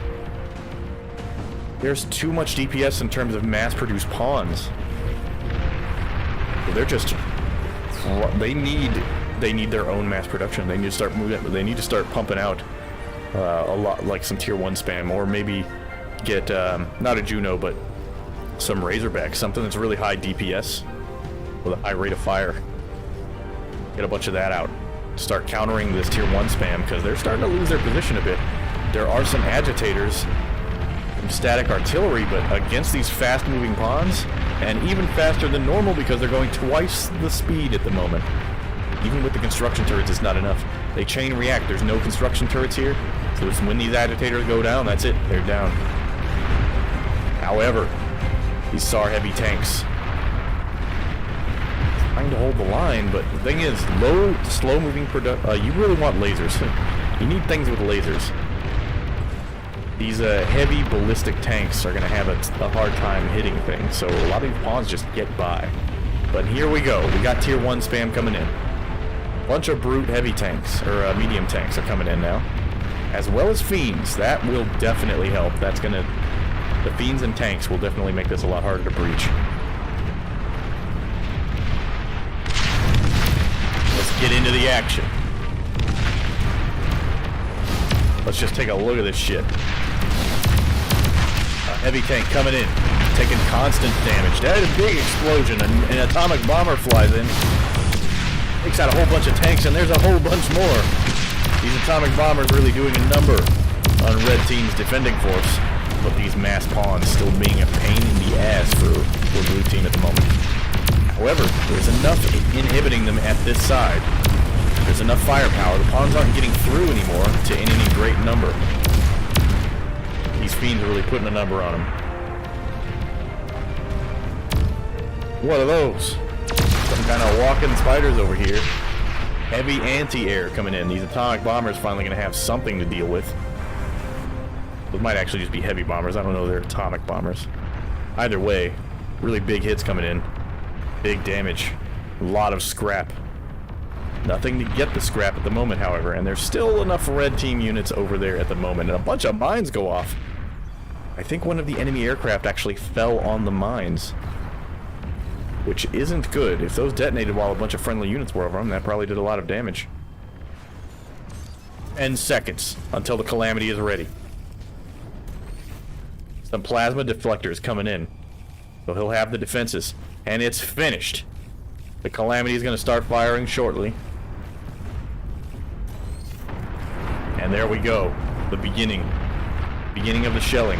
There's too much DPS in terms of mass-produced pawns. They're just... They need their own mass production. They need to start moving. They need to start pumping out a lot, like some tier 1 spam, or maybe get not a Juno, but some Razorback, something that's really high DPS with a high rate of fire. Get a bunch of that out. Start countering this tier 1 spam, because they're starting to lose their position a bit. There are some agitators, some static artillery, but against these fast-moving pawns, and even faster than normal because they're going twice the speed at the moment. Even with the construction turrets, it's not enough. They chain react. There's no construction turrets here, so when these agitators go down, that's it. They're down. However, these SAR heavy tanks trying to hold the line, but the thing is, slow-moving you really want lasers. You need things with lasers. These heavy ballistic tanks are going to have a hard time hitting things, so a lot of these pawns just get by. But here we go. We got tier 1 spam coming in. Bunch of brute heavy tanks, or medium tanks are coming in now. As well as fiends. That will definitely help. That's going to... The fiends and tanks will definitely make this a lot harder to breach. Let's get in into the action. Let's just take a look at this shit. A heavy tank coming in, taking constant damage. That is a big explosion. An atomic bomber flies in, takes out a whole bunch of tanks, and there's a whole bunch more. These atomic bombers really doing a number on Red Team's defending force, but these mass pawns still being a pain in the ass for Blue Team at the moment. However, there's enough inhibiting them at this side. There's enough firepower. The pawns aren't getting through anymore to any great number. These fiends are really putting a number on them. What are those? Some kind of walking spiders over here. Heavy anti-air coming in. These atomic bombers finally going to have something to deal with. It might actually just be heavy bombers. I don't know. They're atomic bombers. Either way, really big hits coming in. Big damage. A lot of scrap. Nothing to get the scrap at the moment, however, and there's still enough Red Team units over there at the moment, and a bunch of mines go off. I think one of the enemy aircraft actually fell on the mines, which isn't good. If those detonated while a bunch of friendly units were over them, that probably did a lot of damage. 10 seconds until the Calamity is ready. Some plasma deflectors coming in, so he'll have the defenses, and it's finished. The Calamity is going to start firing shortly. And there we go. The beginning of the shelling.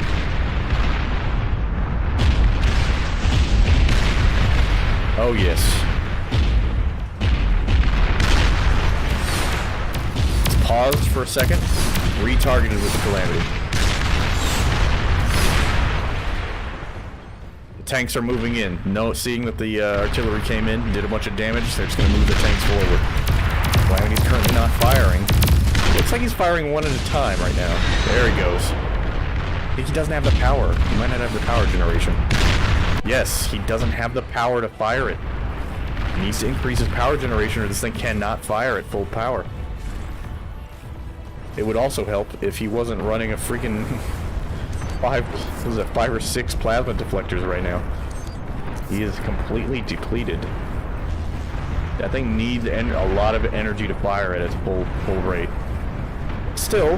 Oh yes. It's paused for a second. Retargeted with the Calamity. The tanks are moving in. Seeing that the artillery came in, did a bunch of damage, they're just going to move the tanks forward. Calamity's currently not firing. Looks like he's firing one at a time right now. There he goes. I think he doesn't have the power. He might not have the power generation. Yes, he doesn't have the power to fire it. He needs to increase his power generation or this thing cannot fire at full power. It would also help if he wasn't running a freaking 5 or 6 plasma deflectors right now. He is completely depleted. That thing needs a lot of energy to fire at its full rate. Still,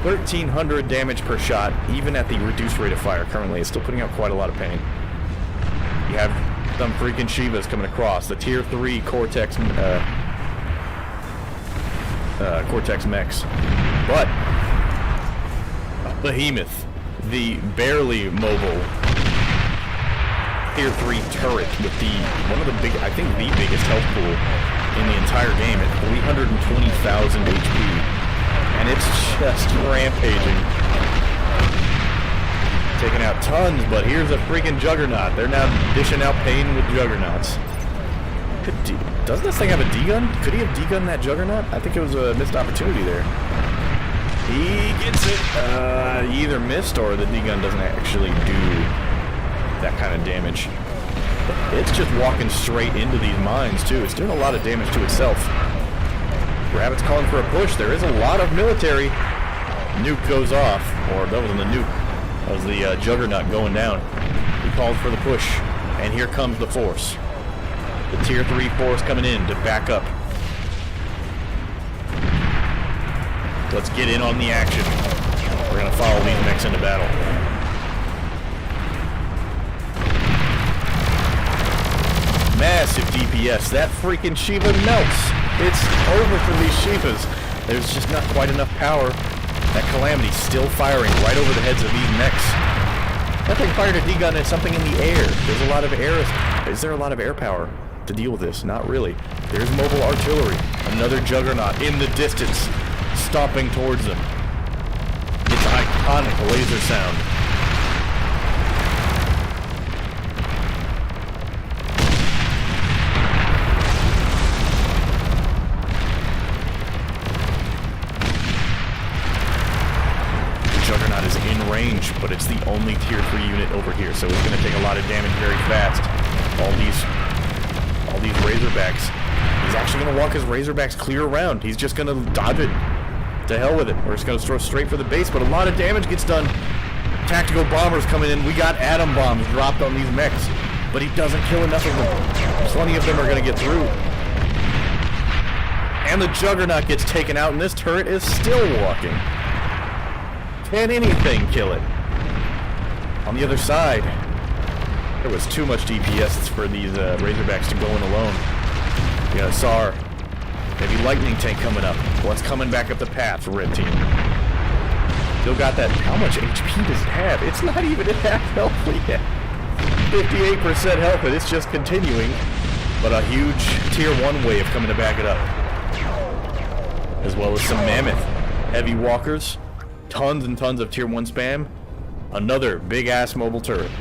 1,300 damage per shot, even at the reduced rate of fire currently, is still putting out quite a lot of pain. You have some freaking Shivas coming across. The Tier 3 Cortex mechs. But Behemoth, the barely mobile Tier 3 turret with one of the big, I think the biggest health pool in the entire game at 320,000 HP. And it's just rampaging. Taking out tons, but here's a freaking Juggernaut. They're now dishing out pain with Juggernauts. Doesn't this thing have a D-gun? Could he have D-gunned that Juggernaut? I think it was a missed opportunity there. He gets it. He either missed or the D-gun doesn't actually do that kind of damage. It's just walking straight into these mines, too. It's doing a lot of damage to itself. Rabbit's calling for a push. There is a lot of military. Nuke goes off. Or that wasn't the nuke. That was the Juggernaut going down. He called for the push. And here comes the force. The Tier 3 force coming in to back up. Let's get in on the action. We're going to follow these mechs into battle. Massive DPS. That freaking Shiva melts. It's over for these Shivas. There's just not quite enough power. That Calamity's still firing right over the heads of these mechs. That thing fired a D-gun at something in the air. There's a lot of air. Is there a lot of air power to deal with this? Not really. There's mobile artillery. Another Juggernaut in the distance, stomping towards them. It's an iconic laser sound. Juggernaut is in range, but it's the only Tier 3 unit over here, so it's going to take a lot of damage very fast. All these Razorbacks. He's actually going to walk his Razorbacks clear around. He's just going to dodge it. To hell with it. We're just going to throw straight for the base, but a lot of damage gets done. Tactical bombers coming in. We got atom bombs dropped on these mechs. but he doesn't kill enough of them. Plenty of them are going to get through. And the Juggernaut gets taken out, and this turret is still walking. Can anything kill it? On the other side, there was too much DPS for these Razorbacks to go in alone. You know, SAR, heavy lightning tank coming up. What's coming back up the path for Red Team? Still got that. How much HP does it have? It's not even at half health yet. 58% health, and it's just continuing. But a huge tier 1 wave coming to back it up. As well as some mammoth heavy walkers. Tons and tons of tier 1 spam. Another big ass mobile turret.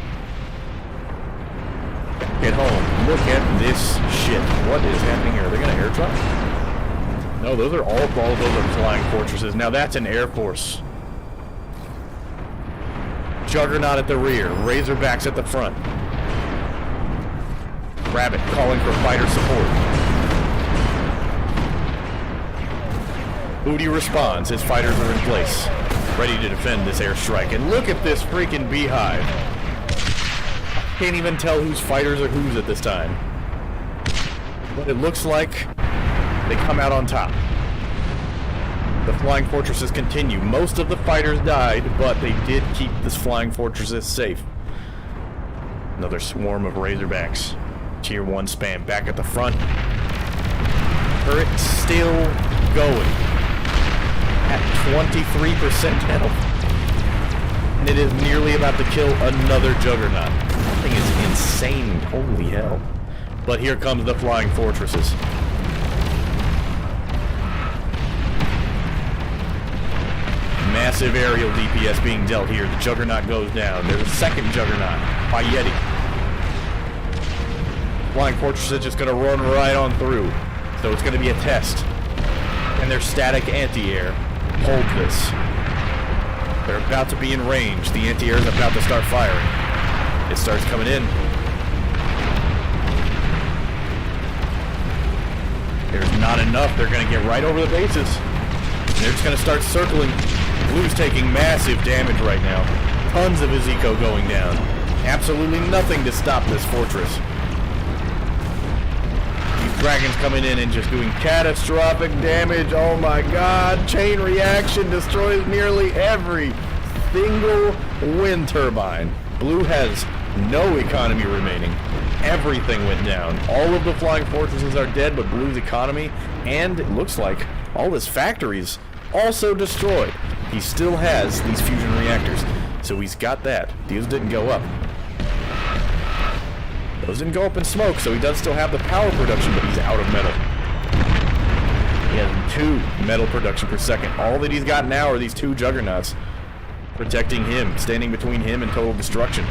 Get home. Look at this shit. What is happening here? Are they gonna airdrop? No, those are all of those are flying fortresses. Now that's an air force. Juggernaut at the rear, Razorbacks at the front. Rabbit calling for fighter support. Booty responds, his fighters are in place, ready to defend this airstrike. And look at this freaking beehive. Can't even tell whose fighters are whose at this time. But it looks like they come out on top. The flying fortresses continue. Most of the fighters died, but they did keep this flying fortresses safe. Another swarm of Razorbacks. Tier 1 spam back at the front. Turret still going. At 23% health. And it is nearly about to kill another Juggernaut. That thing is insane. Holy hell. But here comes the flying fortresses. Massive aerial DPS being dealt here. The Juggernaut goes down. There's a second Juggernaut by Yeti. Flying Fortress is just going to run right on through. So it's going to be a test. And their static anti-air hold this. They're about to be in range. The anti-air is about to start firing. It starts coming in. There's not enough. They're going to get right over the bases. They're just going to start circling. Blue's taking massive damage right now. Tons of his eco going down. Absolutely nothing to stop this fortress. These dragons coming in and just doing catastrophic damage. Oh my god. Chain reaction destroys nearly every single wind turbine. Blue has no economy remaining. Everything went down. All of the flying fortresses are dead, but Blue's economy, and it looks like all his factories, also destroyed. He still has these fusion reactors, so he's got that. These didn't go up. Those didn't go up in smoke, so he does still have the power production, but he's out of metal. He has 2 metal production per second. All that he's got now are these 2 Juggernauts protecting him, standing between him and total destruction.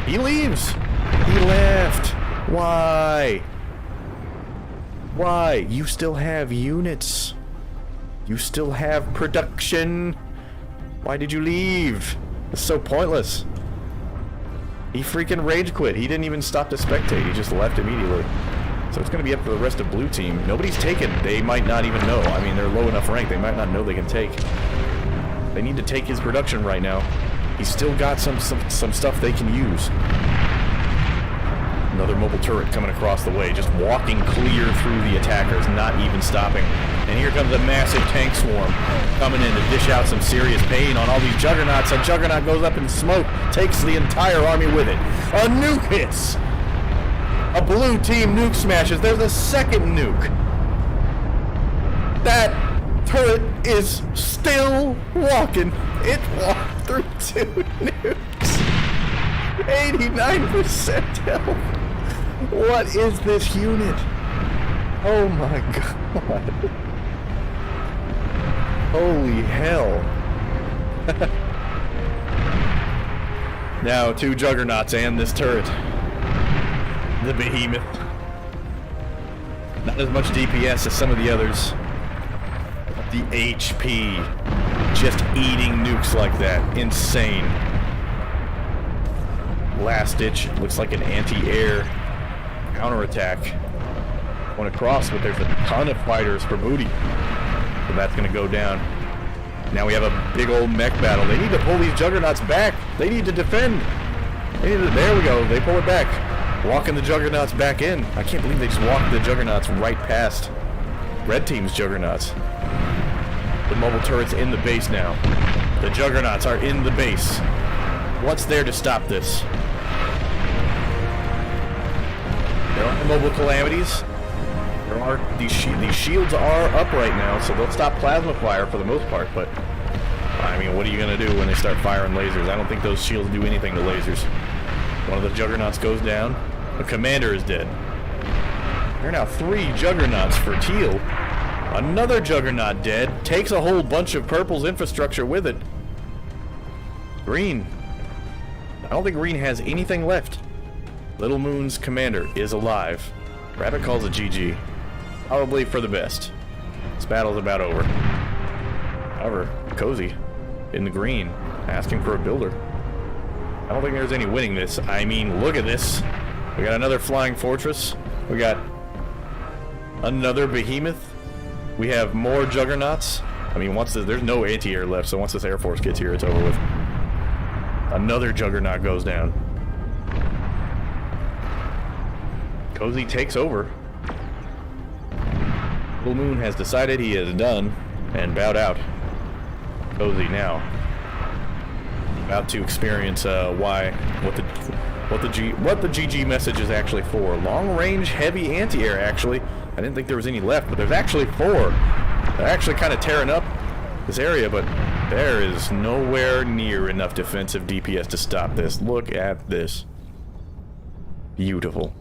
He leaves! He left! Why? Why? You still have units. You still have production. Why did you leave? It's so pointless. He freaking rage quit. He didn't even stop to spectate. He just left immediately. So it's going to be up to the rest of Blue Team. Nobody's taken. They might not even know. I mean, they're low enough rank. They might not know they can take. They need to take his production right now. He's still got some stuff they can use. Another mobile turret coming across the way, just walking clear through the attackers, not even stopping. And here comes a massive tank swarm coming in to dish out some serious pain on all these Juggernauts. A Juggernaut goes up in smoke, takes the entire army with it. A nuke hits! A Blue Team nuke smashes. There's a second nuke. That turret is still walking. It walked through 2 nukes. 89% health. What is this unit? Oh my god. Holy hell. Now 2 Juggernauts and this turret. The behemoth. Not as much DPS as some of the others. But the HP. Just eating nukes like that. Insane. Last ditch. Looks like an anti-air counterattack. Went across, but there's a ton of fighters for booty. So that's going to go down. Now we have a big old mech battle. They need to pull these Juggernauts back. They need to defend. There we go. They pull it back. Walking the Juggernauts back in. I can't believe they just walked the Juggernauts right past Red Team's Juggernauts. The mobile turret's in the base now. The Juggernauts are in the base. What's there to stop this? There are mobile calamities. There are these shields are up right now, so they'll stop plasma fire for the most part, but I mean, what are you gonna do when they start firing lasers? I don't think those shields do anything to lasers. One of the Juggernauts goes down. The commander is dead. There are now 3 Juggernauts for Teal. Another Juggernaut dead. Takes a whole bunch of Purple's infrastructure with it. Green. I don't think Green has anything left. Little Moon's commander is alive. Rabbit calls it GG. Probably for the best. This battle's about over. However, Cozy in the green, asking for a builder. I don't think there's any winning this. I mean, look at this. We got another flying fortress. We got another behemoth. We have more Juggernauts. I mean, once there's no anti-air left, so once this Air Force gets here, it's over with. Another Juggernaut goes down. Cozy takes over. Little Moon has decided he is done and bowed out. Cozy now about to experience what the GG message is actually for. Long range heavy anti-air. Actually, I didn't think there was any left, but there's actually 4. They're actually kind of tearing up this area, but there is nowhere near enough defensive DPS to stop this. Look at this. Beautiful.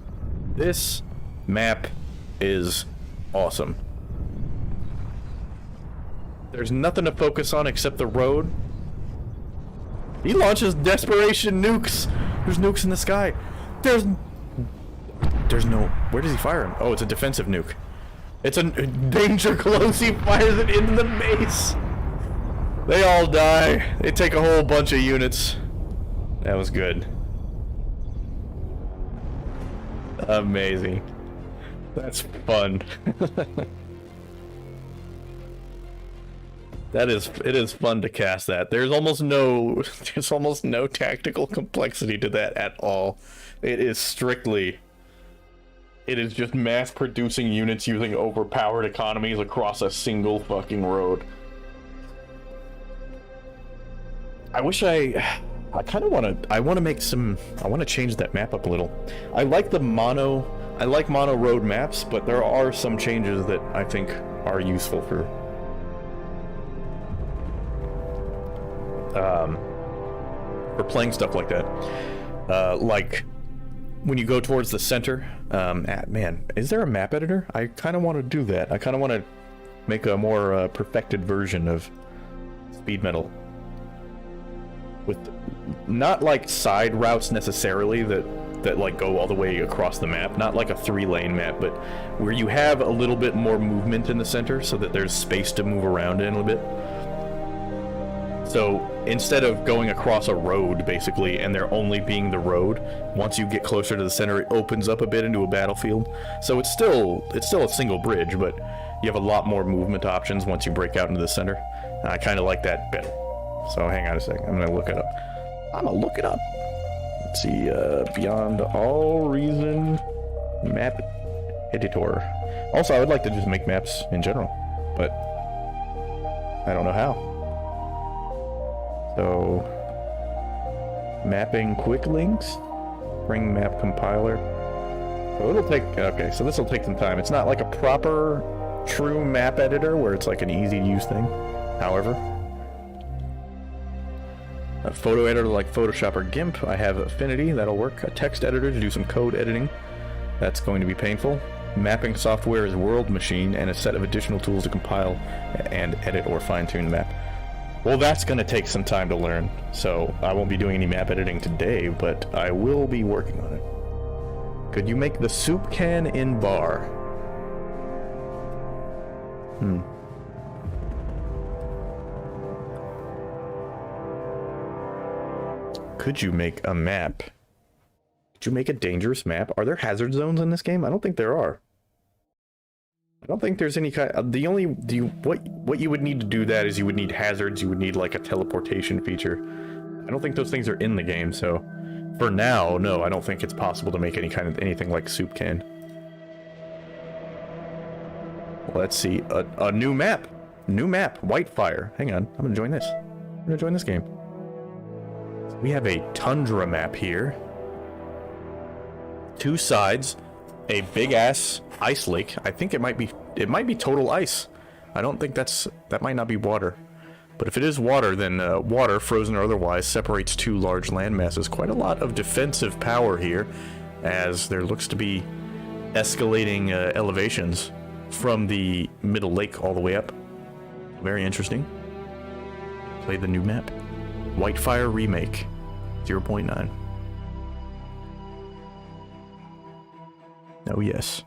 This map is awesome. There's nothing to focus on except the road. He launches desperation nukes. There's nukes in the sky. There's no... Where does he fire them? Oh, it's a defensive nuke. It's a danger close. He fires it into the base. They all die. They take a whole bunch of units. That was good. Amazing. That's fun. It is fun to cast that. There's almost no tactical complexity to that at all. It is just mass producing units using overpowered economies across a single fucking road. I kind of want to change that map up a little. I like mono road maps, but there are some changes that I think are useful for playing stuff like that. Like when you go towards the center. Man, is there a map editor? I kind of want to do that. I kind of want to make a more perfected version of Speed Metal. With not like side routes necessarily that like go all the way across the map, not like a 3-lane map, but where you have a little bit more movement in the center so that there's space to move around in a little bit. So instead of going across a road basically and there only being the road, once you get closer to the center it opens up a bit into a battlefield. So it's still a single bridge, but you have a lot more movement options once you break out into the center. I kind of like that better. So hang on a second, I'm gonna look it up. Let's see, Beyond All Reason map editor. Also, I would like to just make maps in general, but I don't know how. So, mapping quick links, bring map compiler. So it'll take, okay, so this will take some time. It's not like a proper, true map editor where it's like an easy to use thing. However, a photo editor like Photoshop or GIMP, I have Affinity, that'll work. A text editor to do some code editing, that's going to be painful. Mapping software is World Machine, and a set of additional tools to compile and edit or fine-tune map. Well, that's going to take some time to learn, so I won't be doing any map editing today, but I will be working on it. Could you make the soup can in bar? Could you make a map? Could you make a dangerous map? Are there hazard zones in this game? I don't think there are. I don't think there's any kind of, what you would need to do that is you would need hazards, you would need like a teleportation feature. I don't think those things are in the game, so For now, no, I don't think it's possible to make anything like soup can. Let's see, a new map. New map, Whitefire. Hang on, I'm gonna join this. I'm gonna join this game. We have a tundra map here. 2 sides, a big ass ice lake. I think it might be total ice. I don't think that might not be water. But if it is water, then water, frozen or otherwise, separates 2 large land masses. Quite a lot of defensive power here, as there looks to be escalating elevations from the middle lake all the way up. Very interesting. Play the new map. Whitefire Remake 0.9. Oh yes.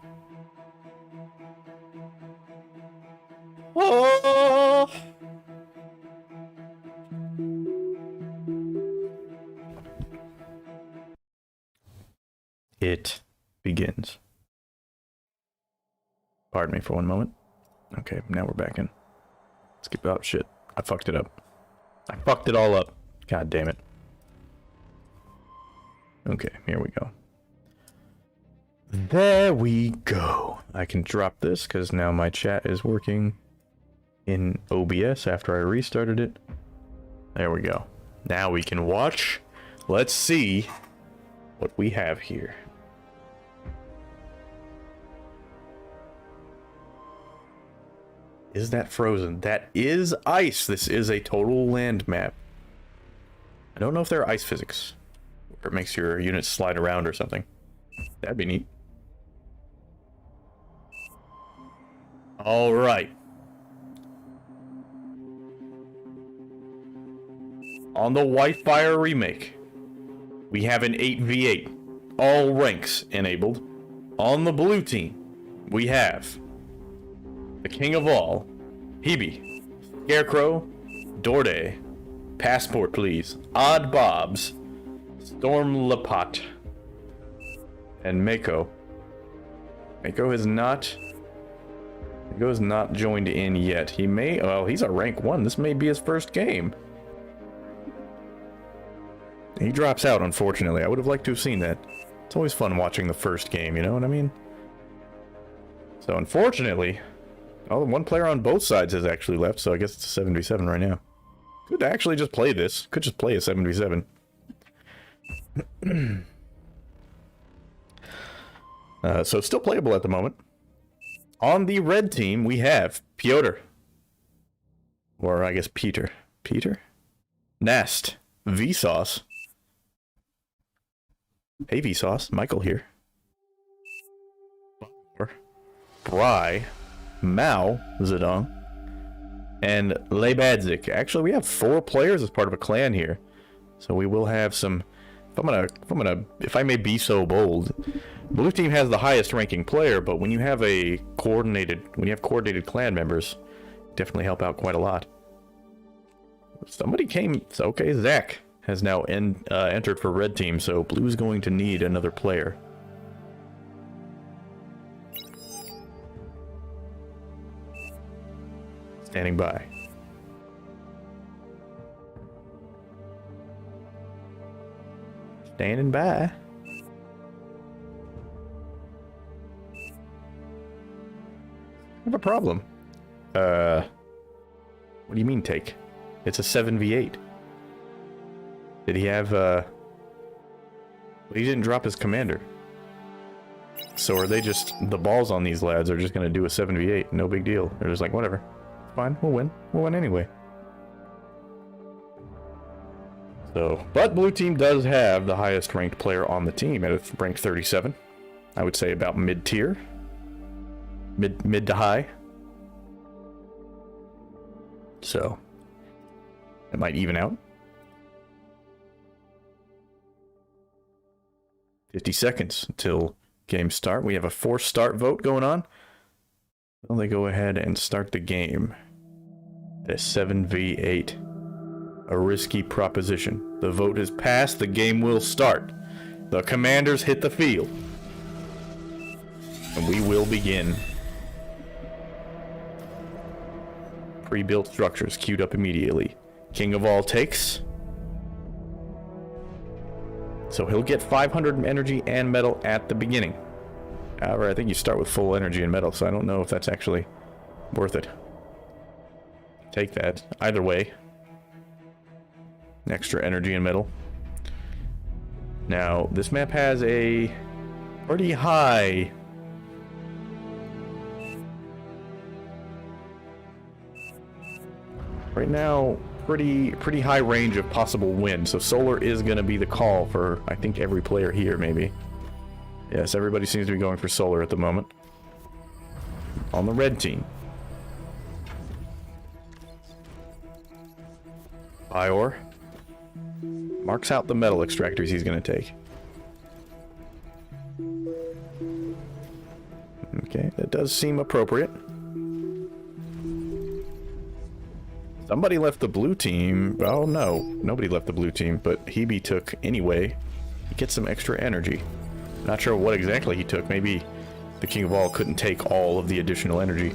Oh! It begins. Pardon me for one moment. Okay, now we're back in. Let's get out. Shit. I fucked it up. I fucked it all up. God damn it. Okay, here we go. There we go. I can drop this because now my chat is working in OBS after I restarted it. There we go. Now we can watch. Let's see what we have here. Is that frozen? That is ice. This is a total land map. I don't know if there are ice physics, or it makes your units slide around or something. That'd be neat. All right. On the Whitefire Remake, we have an 8v8. All ranks enabled. On the blue team, we have the king of all, Hebe, Scarecrow, Dorde, Passport Please, Odd Bobs, Stormlapat, and Mako. Mako is not joined in yet. He may, well, he's a rank 1. This may be his first game. He drops out, unfortunately. I would have liked to have seen that. It's always fun watching the first game, you know what I mean? So, unfortunately, one player on both sides has actually left, so I guess it's a 7v7 right now. Could actually just play this. Could just play a 7v7. So, still playable at the moment. On the red team, we have Piotr. Or, I guess, Peter. Peter? Nast. Vsauce. Hey, Vsauce. Michael here. Bry. Mao Zedong. And Lebadzik. Actually, we have 4 players as part of a clan here. So we will have some... If I may be so bold, blue team has the highest ranking player, but when you have coordinated clan members, definitely help out quite a lot. Somebody came. Okay, Zach has now entered for red team, so blue's going to need another player. Standing by. Standing by. I have a problem. What do you mean take? It's a 7v8. Did he have, Well, he didn't drop his commander. So are they just, the balls on these lads are just gonna do a 7v8, no big deal. They're just like, whatever. Fine, we'll win. We'll win anyway. So, but blue team does have the highest ranked player on the team at rank 37. I would say about mid-tier. Mid to high. So, it might even out. 50 seconds until game start. We have a forced start vote going on. Well, they go ahead and start the game at a 7v8. A risky proposition. The vote has passed. The game will start. The commanders hit the field. And we will begin. Pre-built structures queued up immediately. King of all takes. So he'll get 500 energy and metal at the beginning. However, I think you start with full energy and metal, so I don't know if that's actually worth it. Take that. Either way. Extra energy and metal. Now, this map has a pretty high... Right now, pretty high range of possible win, so solar is going to be the call for, I think, every player here, maybe. Yes, everybody seems to be going for solar at the moment. On the red team. Bior marks out the metal extractors he's going to take. Okay, that does seem appropriate. Somebody left the blue team. Oh no, nobody left the blue team, but Hebe took anyway. He gets some extra energy. Not sure what exactly he took. Maybe the King of All couldn't take all of the additional energy.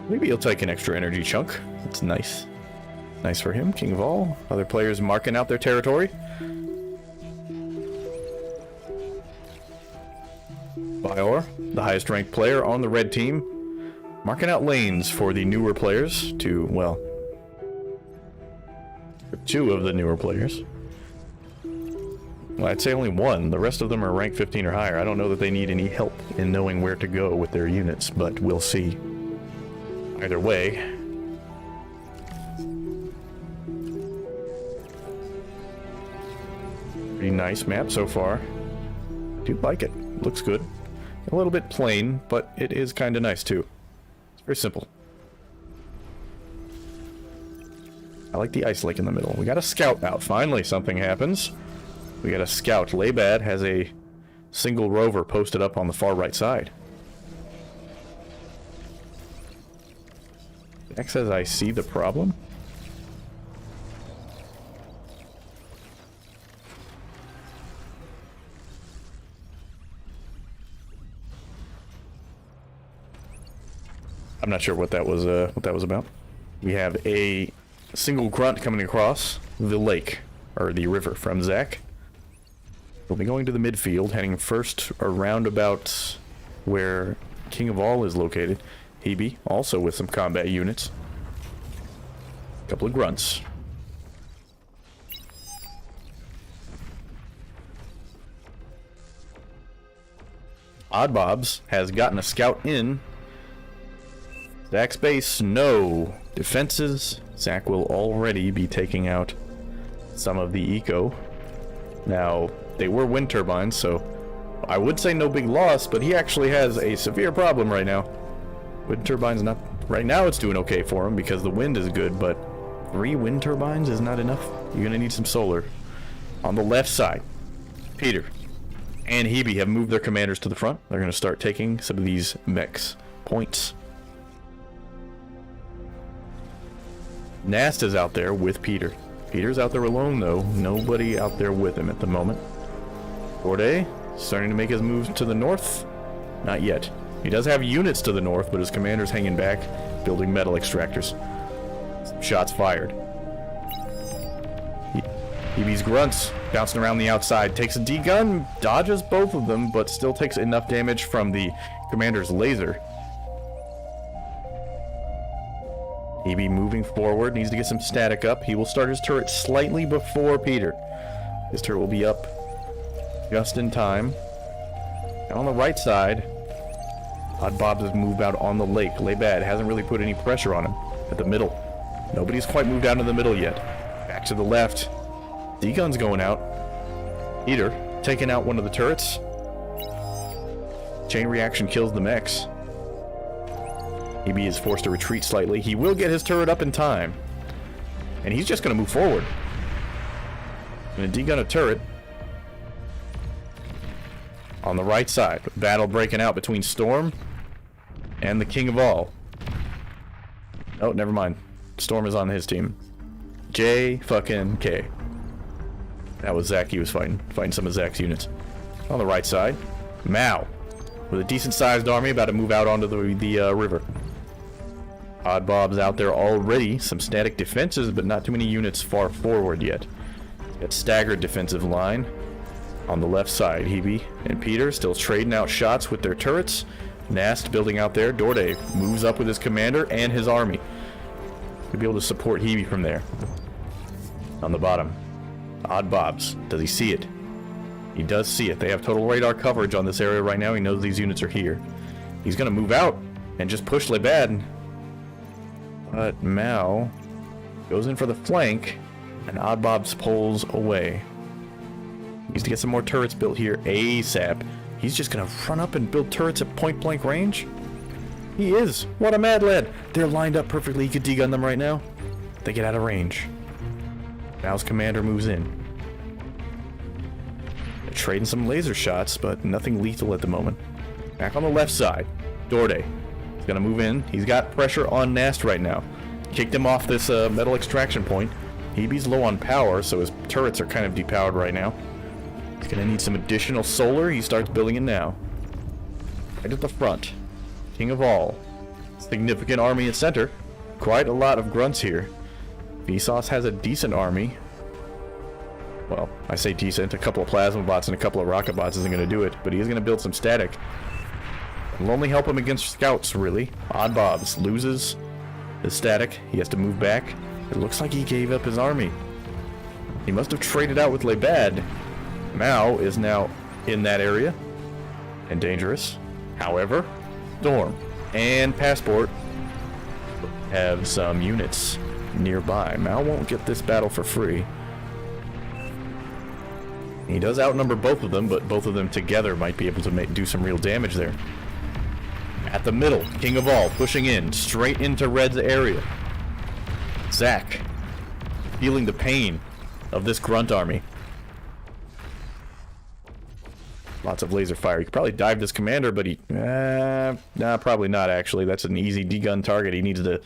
Maybe he'll take an extra energy chunk. That's nice. Nice for him, King of All. Other players marking out their territory. Bior, the highest ranked player on the red team, marking out lanes for the newer players to, well, two of the newer players. Well, I'd say only one. The rest of them are rank 15 or higher. I don't know that they need any help in knowing where to go with their units, but we'll see. Either way. Pretty nice map so far. Do like it. Looks good. A little bit plain, but it is kind of nice too. It's very simple. I like the ice lake in the middle. We got a scout out. Finally, something happens. We got a scout. Laybad has a single rover posted up on the far right side. Jack says, I see the problem. I'm not sure what that was about. We have a single grunt coming across the lake, or the river, from Zach. We'll be going to the midfield, heading first around about where King of All is located. Hebe, also with some combat units. A couple of grunts. Oddbobs has gotten a scout in. Zach's base, no defenses. Zach will already be taking out some of the eco. Now, they were wind turbines, so I would say no big loss, but he actually has a severe problem right now. Wind turbines not... Right now it's doing okay for him because the wind is good, but 3 wind turbines is not enough. You're gonna need some solar. On the left side, Peter and Hebe have moved their commanders to the front. They're gonna start taking some of these mechs points. Nast is out there with Peter. Peter's out there alone, though. Nobody out there with him at the moment. Corday starting to make his moves to the north. Not yet. He does have units to the north, but his commander's hanging back, building metal extractors. Shots fired. Hebe's grunts bouncing around the outside. Takes a D-gun, dodges both of them, but still takes enough damage from the commander's laser. Hebe moving forward, needs to get some static up. He will start his turret slightly before Peter. His turret will be up just in time. And on the right side, Oddbobs has moved out on the lake. Laybad hasn't really put any pressure on him at the middle. Nobody's quite moved out to the middle yet. Back to the left. D-gun's going out. Peter taking out one of the turrets. Chain reaction kills the mechs. Hebe is forced to retreat slightly. He will get his turret up in time. And he's just going to move forward. Going to D-gun a turret. On the right side. Battle breaking out between Storm and the King of All. Oh, never mind. Storm is on his team. J-fucking-K. That was Zach he was fighting. Fighting some of Zach's units. On the right side, Mao. With a decent-sized army about to move out onto the river. Oddbob's out there already. Some static defenses, but not too many units far forward yet. Got staggered defensive line. On the left side, Hebe and Peter still trading out shots with their turrets. Nast building out there. Dorde moves up with his commander and his army. He'll be able to support Hebe from there. On the bottom, Odd Bobs. Does he see it? He does see it. They have total radar coverage on this area right now. He knows these units are here. He's going to move out and just push Lebad. But Mao goes in for the flank, and Odd Bobs pulls away. He needs to get some more turrets built here ASAP. He's just going to run up and build turrets at point-blank range? He is. What a mad lad. They're lined up perfectly. He could degun them right now. They get out of range. Mao's commander moves in. They're trading some laser shots, but nothing lethal at the moment. Back on the left side, Dorde. He's going to move in. He's got pressure on Nast right now. Kicked him off this metal extraction point. Hebe's low on power, so his turrets are kind of depowered right now. He's going to need some additional solar. He starts building it now. Right at the front. King of all. Significant army in center. Quite a lot of grunts here. Vsauce has a decent army. Well, I say decent. A couple of plasma bots and a couple of rocket bots isn't going to do it, but he is going to build some static. It'll only help him against scouts, really. Odd Bobs loses the static. He has to move back. It looks like he gave up his army. He must have traded out with Lebad. Mao is now in that area and dangerous. However, Storm and Passport have some units nearby. Mao won't get this battle for free. He does outnumber both of them, but both of them together might be able to do some real damage there. At the middle, King of all pushing in straight into Red's area. Zack feeling the pain of this grunt army. Lots of laser fire. He could probably dive this commander, but he... nah, probably not, actually. That's an easy degun target. He needs to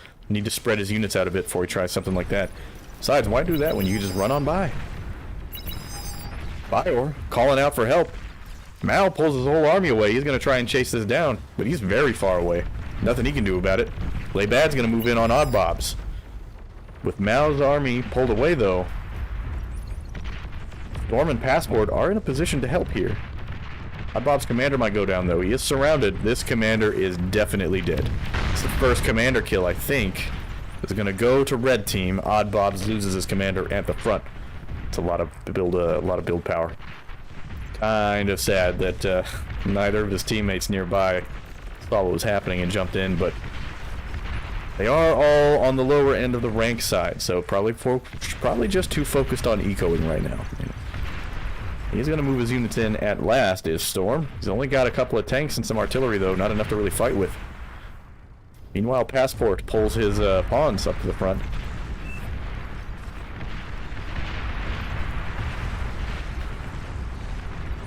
spread his units out a bit before he tries something like that. Besides, why do that when you just run on by? Bior calling out for help. Mao pulls his whole army away. He's going to try and chase this down, but he's very far away. Nothing he can do about it. Lebad's going to move in on Odd Bobs. With Mao's army pulled away, though, Storm and Passport are in a position to help here. Odd Bob's commander might go down, though. He is surrounded. This commander is definitely dead. It's the first commander kill, I think. It's going to go to Red Team. Odd Bobs loses his commander at the front. It's a lot of build power. Kind of sad that neither of his teammates nearby saw what was happening and jumped in, but they are all on the lower end of the rank side, so probably just too focused on ecoing right now. He's going to move his units in at last, is Storm. He's only got a couple of tanks and some artillery, though, not enough to really fight with. Meanwhile, Passport pulls his pawns up to the front.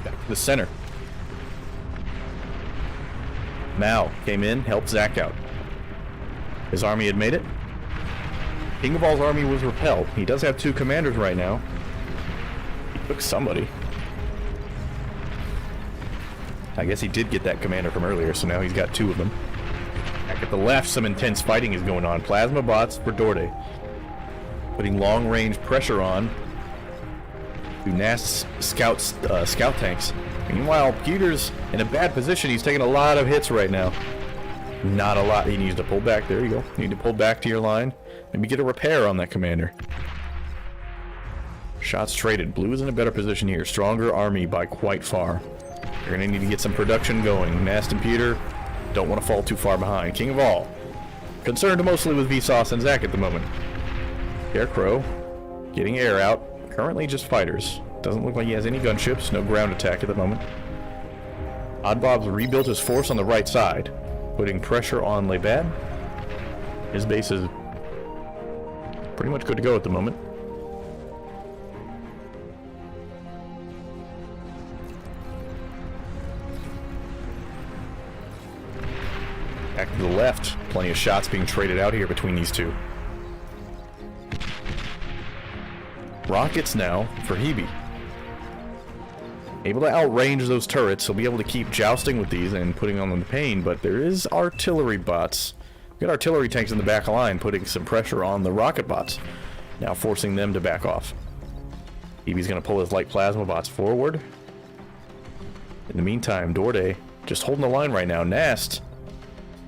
Back to the center. Mao came in, helped Zack out. His army had made it. King of All's army was repelled. He does have two commanders right now. He took somebody. I guess he did get that commander from earlier, so now he's got two of them. Back at the left, some intense fighting is going on. Plasma bots for Dorde. Putting long-range pressure on to Nast's scout tanks. Meanwhile, Peter's in a bad position. He's taking a lot of hits right now. Not a lot. He needs to pull back. There you go. You need to pull back to your line. Maybe get a repair on that commander. Shots traded. Blue is in a better position here. Stronger army by quite far. You're going to need to get some production going. Nast and Peter don't want to fall too far behind. King of all. Concerned mostly with Vsauce and Zack at the moment. Scarecrow getting air out. Currently just fighters. Doesn't look like he has any gunships. No ground attack at the moment. Odd Bob's rebuilt his force on the right side, putting pressure on Lebad. His base is pretty much good to go at the moment. Back to the left. Plenty of shots being traded out here between these two. Rockets now for Hebe. Able to outrange those turrets. He'll be able to keep jousting with these and putting on them the pain, but there is artillery bots. We've got artillery tanks in the back line putting some pressure on the rocket bots, now forcing them to back off. Hebe's going to pull his light plasma bots forward. In the meantime, Dorday just holding the line right now. Nast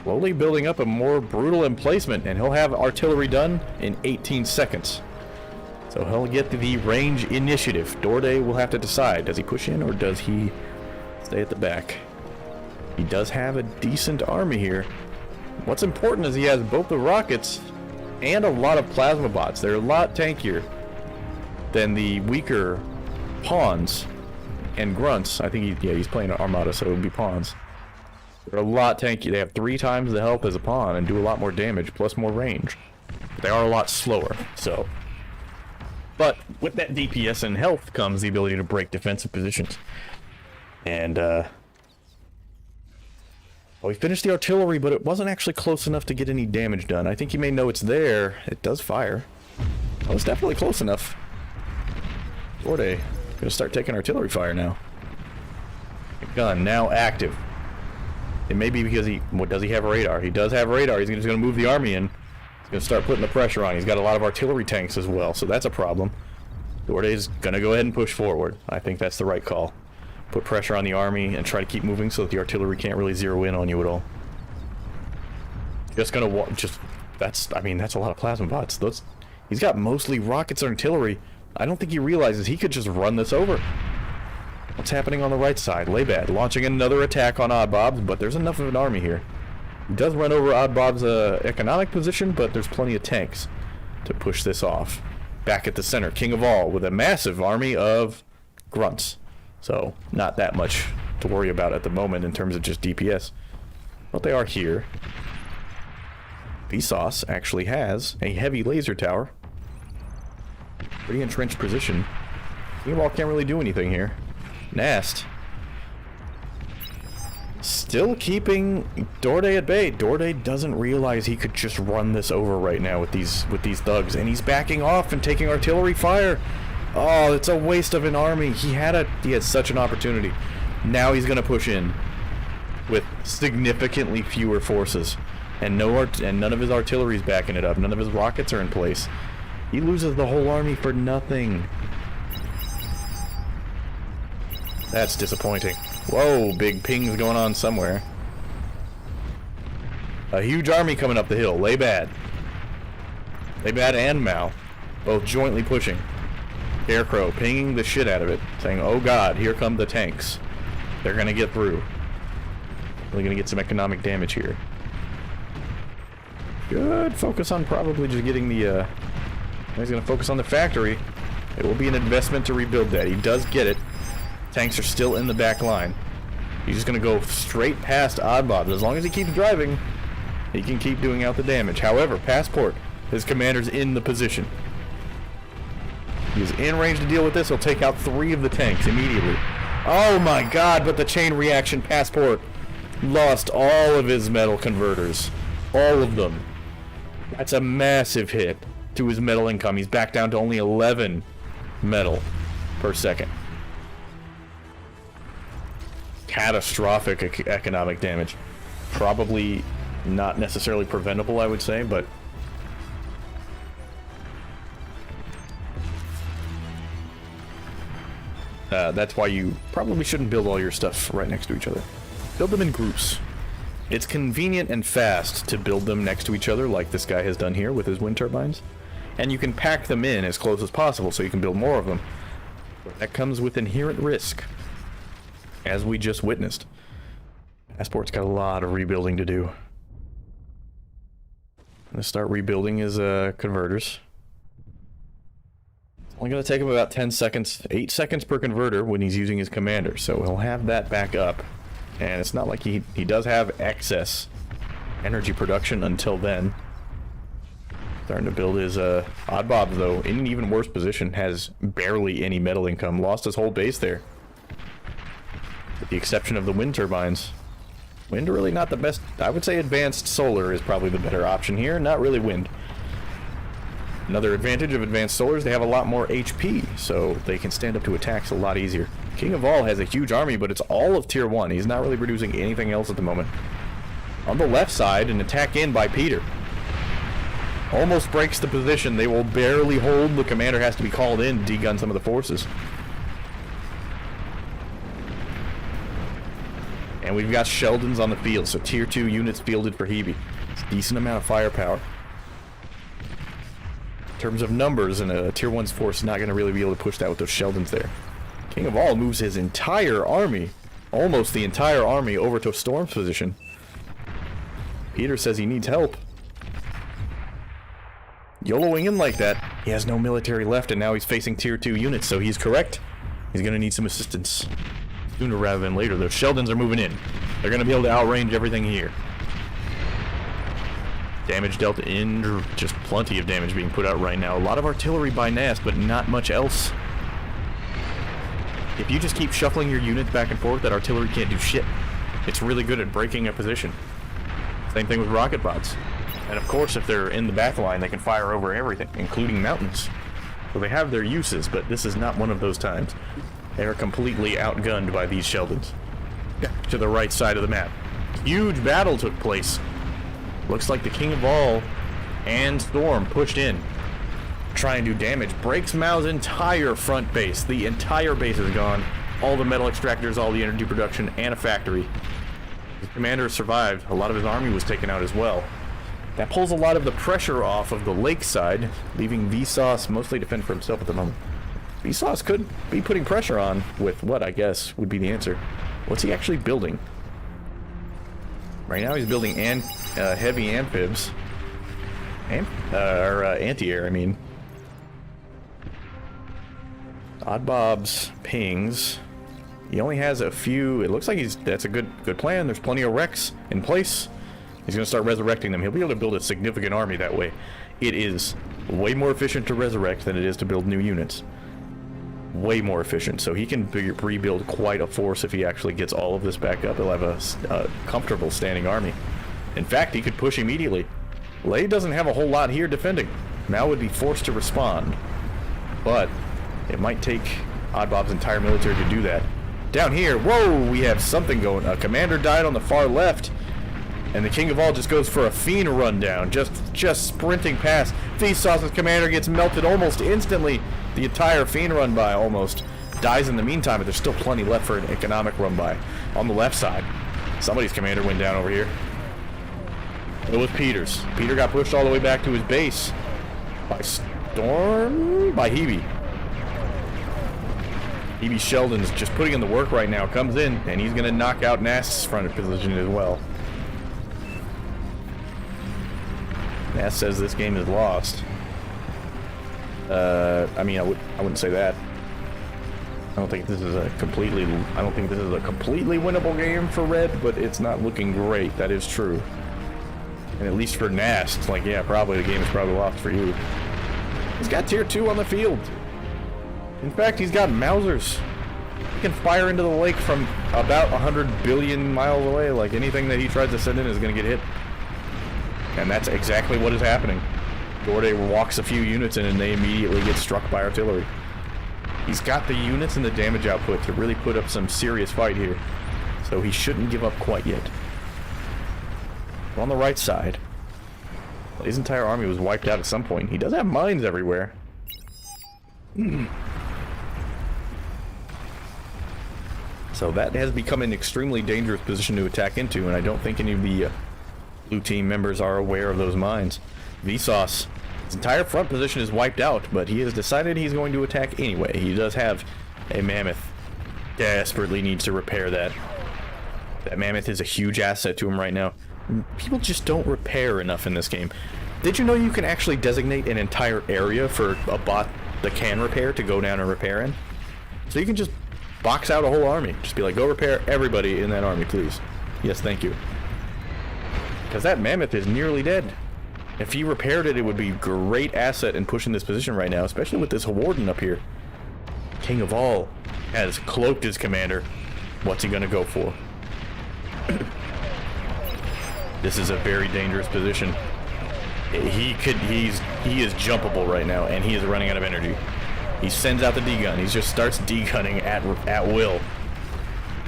slowly building up a more brutal emplacement, and he'll have artillery done in 18 seconds. So he'll get the range initiative. Dorday will have to decide, does he push in or does he stay at the back? He does have a decent army here. What's important is he has both the rockets and a lot of plasma bots. They're a lot tankier than the weaker pawns and grunts. I think he's playing an armada, so it would be pawns. They're a lot tanky. They have 3 times the health as a pawn and do a lot more damage, plus more range. But they are a lot slower, so. But with that DPS and health comes the ability to break defensive positions. And, well, he finished the artillery, but it wasn't actually close enough to get any damage done. I think you may know it's there. It does fire. Well, it's definitely close enough. Dorday gonna start taking artillery fire now. Gun now active. It may be because what does he have radar? He does have radar. He's just gonna move the army in. He's gonna start putting the pressure on. He's got a lot of artillery tanks as well, so that's a problem. Dorday's gonna go ahead and push forward. I think that's the right call. Put pressure on the army and try to keep moving so that the artillery can't really zero in on you at all. Just gonna that's a lot of plasma bots. He's got mostly rockets and artillery. I don't think he realizes he could just run this over. What's happening on the right side? Laybad launching another attack on Oddbobs, but there's enough of an army here. He does run over Oddbob's economic position, but there's plenty of tanks to push this off. Back at the center, King of All with a massive army of grunts. So, not that much to worry about at the moment in terms of just DPS. But they are here. Vsauce actually has a heavy laser tower. Pretty entrenched position. King of All can't really do anything here. Nast still keeping Dorday at bay. Dorday doesn't realize he could just run this over right now with these thugs, and he's backing off and taking artillery fire. Oh, it's a waste of an army. He had such an opportunity. Now he's gonna push in with significantly fewer forces, and none of his artillery's backing it up. None of his rockets are in place. He loses the whole army for nothing. That's disappointing. Whoa, big pings going on somewhere. A huge army coming up the hill. Laybad and Mao both jointly pushing. Scarecrow pinging the shit out of it, saying, oh god, here come the tanks. They're gonna get through. Really gonna get some economic damage here. Good focus on probably just getting the, he's gonna focus on the factory. It will be an investment to rebuild that. He does get it. Tanks are still in the back line. He's just gonna go straight past Oddbob. As long as he keeps driving, he can keep doing out the damage. However, Passport, his commander's in the position. He's in range to deal with this. He'll take out 3 of the tanks immediately. Oh my god, but the chain reaction Passport lost all of his metal converters. All of them. That's a massive hit to his metal income. He's back down to only 11 metal per second. Catastrophic economic damage. Probably not necessarily preventable, I would say, but that's why you probably shouldn't build all your stuff right next to each other. Build them in groups. It's convenient and fast to build them next to each other, like this guy has done here with his wind turbines. And you can pack them in as close as possible so you can build more of them. But that comes with inherent risk, as we just witnessed. Passport's got a lot of rebuilding to do. I'm gonna start rebuilding his converters. It's only gonna take him about 10 seconds, 8 seconds per converter when he's using his commander, so he'll have that back up. And it's not like he does have excess energy production until then. Starting to build his Oddbob, though, in an even worse position, has barely any metal income. Lost his whole base there. With the exception of the wind turbines. Wind really not the best. I would say advanced solar is probably the better option here, not really wind. Another advantage of advanced solar is they have a lot more HP, so they can stand up to attacks a lot easier. King of All has a huge army, but it's all of tier 1. He's not really producing anything else at the moment. On the left side, an attack in by Peter. Almost breaks the position. They will barely hold. The commander has to be called in to degun some of the forces. And we've got Sheldons on the field, so tier 2 units fielded for Hebe. It's a decent amount of firepower. In terms of numbers, and a tier 1's force is not going to really be able to push that with those Sheldons there. King of All moves his entire army, almost the entire army, over to Storm's position. Peter says he needs help. YOLOing in like that, he has no military left, and now he's facing tier 2 units, so he's correct. He's going to need some assistance. Sooner rather than later. Those Sheldons are moving in. They're going to be able to outrange everything here. Damage dealt in, just plenty of damage being put out right now. A lot of artillery by Nast, but not much else. If you just keep shuffling your units back and forth, that artillery can't do shit. It's really good at breaking a position. Same thing with rocket bots. And of course, if they're in the back line, they can fire over everything, including mountains. So they have their uses, but this is not one of those times. They are completely outgunned by these Sheldons. To the right side of the map. Huge battle took place. Looks like the King of All and Storm pushed in. Try and do damage. Breaks Mao's entire front base. The entire base is gone. All the metal extractors, all the energy production, and a factory. The commander survived. A lot of his army was taken out as well. That pulls a lot of the pressure off of the lake side, leaving Vsauce mostly defend for himself at the moment. Vsauce could be putting pressure on with what I guess would be the answer. What's he actually building? Right now he's building heavy amphibs. Anti-air, I mean. Oddbob's pings. He only has a few. It looks like that's a good plan. There's plenty of wrecks in place. He's going to start resurrecting them. He'll be able to build a significant army that way. It is way more efficient to resurrect than it is to build new units. Way more efficient. So he can rebuild quite a force if he actually gets all of this back up. He'll have a comfortable standing army. In fact, he could push immediately. Lei doesn't have a whole lot here defending. Mao would be forced to respond. But it might take Oddbob's entire military to do that. Down here, whoa, we have something going. A commander died on the far left. And the King of All just goes for a fiend rundown, just sprinting past. Vsauce's commander gets melted almost instantly. The entire fiend run by almost dies in the meantime, but there's still plenty left for an economic run by. On the left side, somebody's commander went down over here. It was Peter's. Peter got pushed all the way back to his base by Storm, by Hebe. Hebe Sheldon's just putting in the work right now. Comes in, and he's going to knock out Nast's front position as well. Nast says this game is lost. I mean, I wouldn't say that. I don't think this is a completely winnable game for Red, but it's not looking great. That is true. And at least for Nast, like, yeah, probably the game is probably lost for you. He's got tier 2 on the field. In fact, he's got Mausers. He can fire into the lake from about 100 billion miles away. Like, anything that he tries to send in is going to get hit. And that's exactly what is happening. Gorde walks a few units in and they immediately get struck by artillery. He's got the units and the damage output to really put up some serious fight here. So he shouldn't give up quite yet. But on the right side, his entire army was wiped out at some point. He does have mines everywhere. So that has become an extremely dangerous position to attack into, and I don't think any of the blue team members are aware of those mines. Vsauce, his entire front position is wiped out, but he has decided he's going to attack anyway. He does have a mammoth. Desperately needs to repair that. That mammoth is a huge asset to him right now. People just don't repair enough in this game. Did you know you can actually designate an entire area for a bot that can repair to go down and repair in? So you can just box out a whole army. Just be like, go repair everybody in that army, please. Yes, thank you. Because that mammoth is nearly dead. If he repaired it, it would be a great asset in pushing this position right now, especially with this warden up here. King of All has cloaked his commander. What's he gonna go for? This is a very dangerous position. He is jumpable right now, and he is running out of energy. He sends out the D-gun. He just starts D-gunning at will.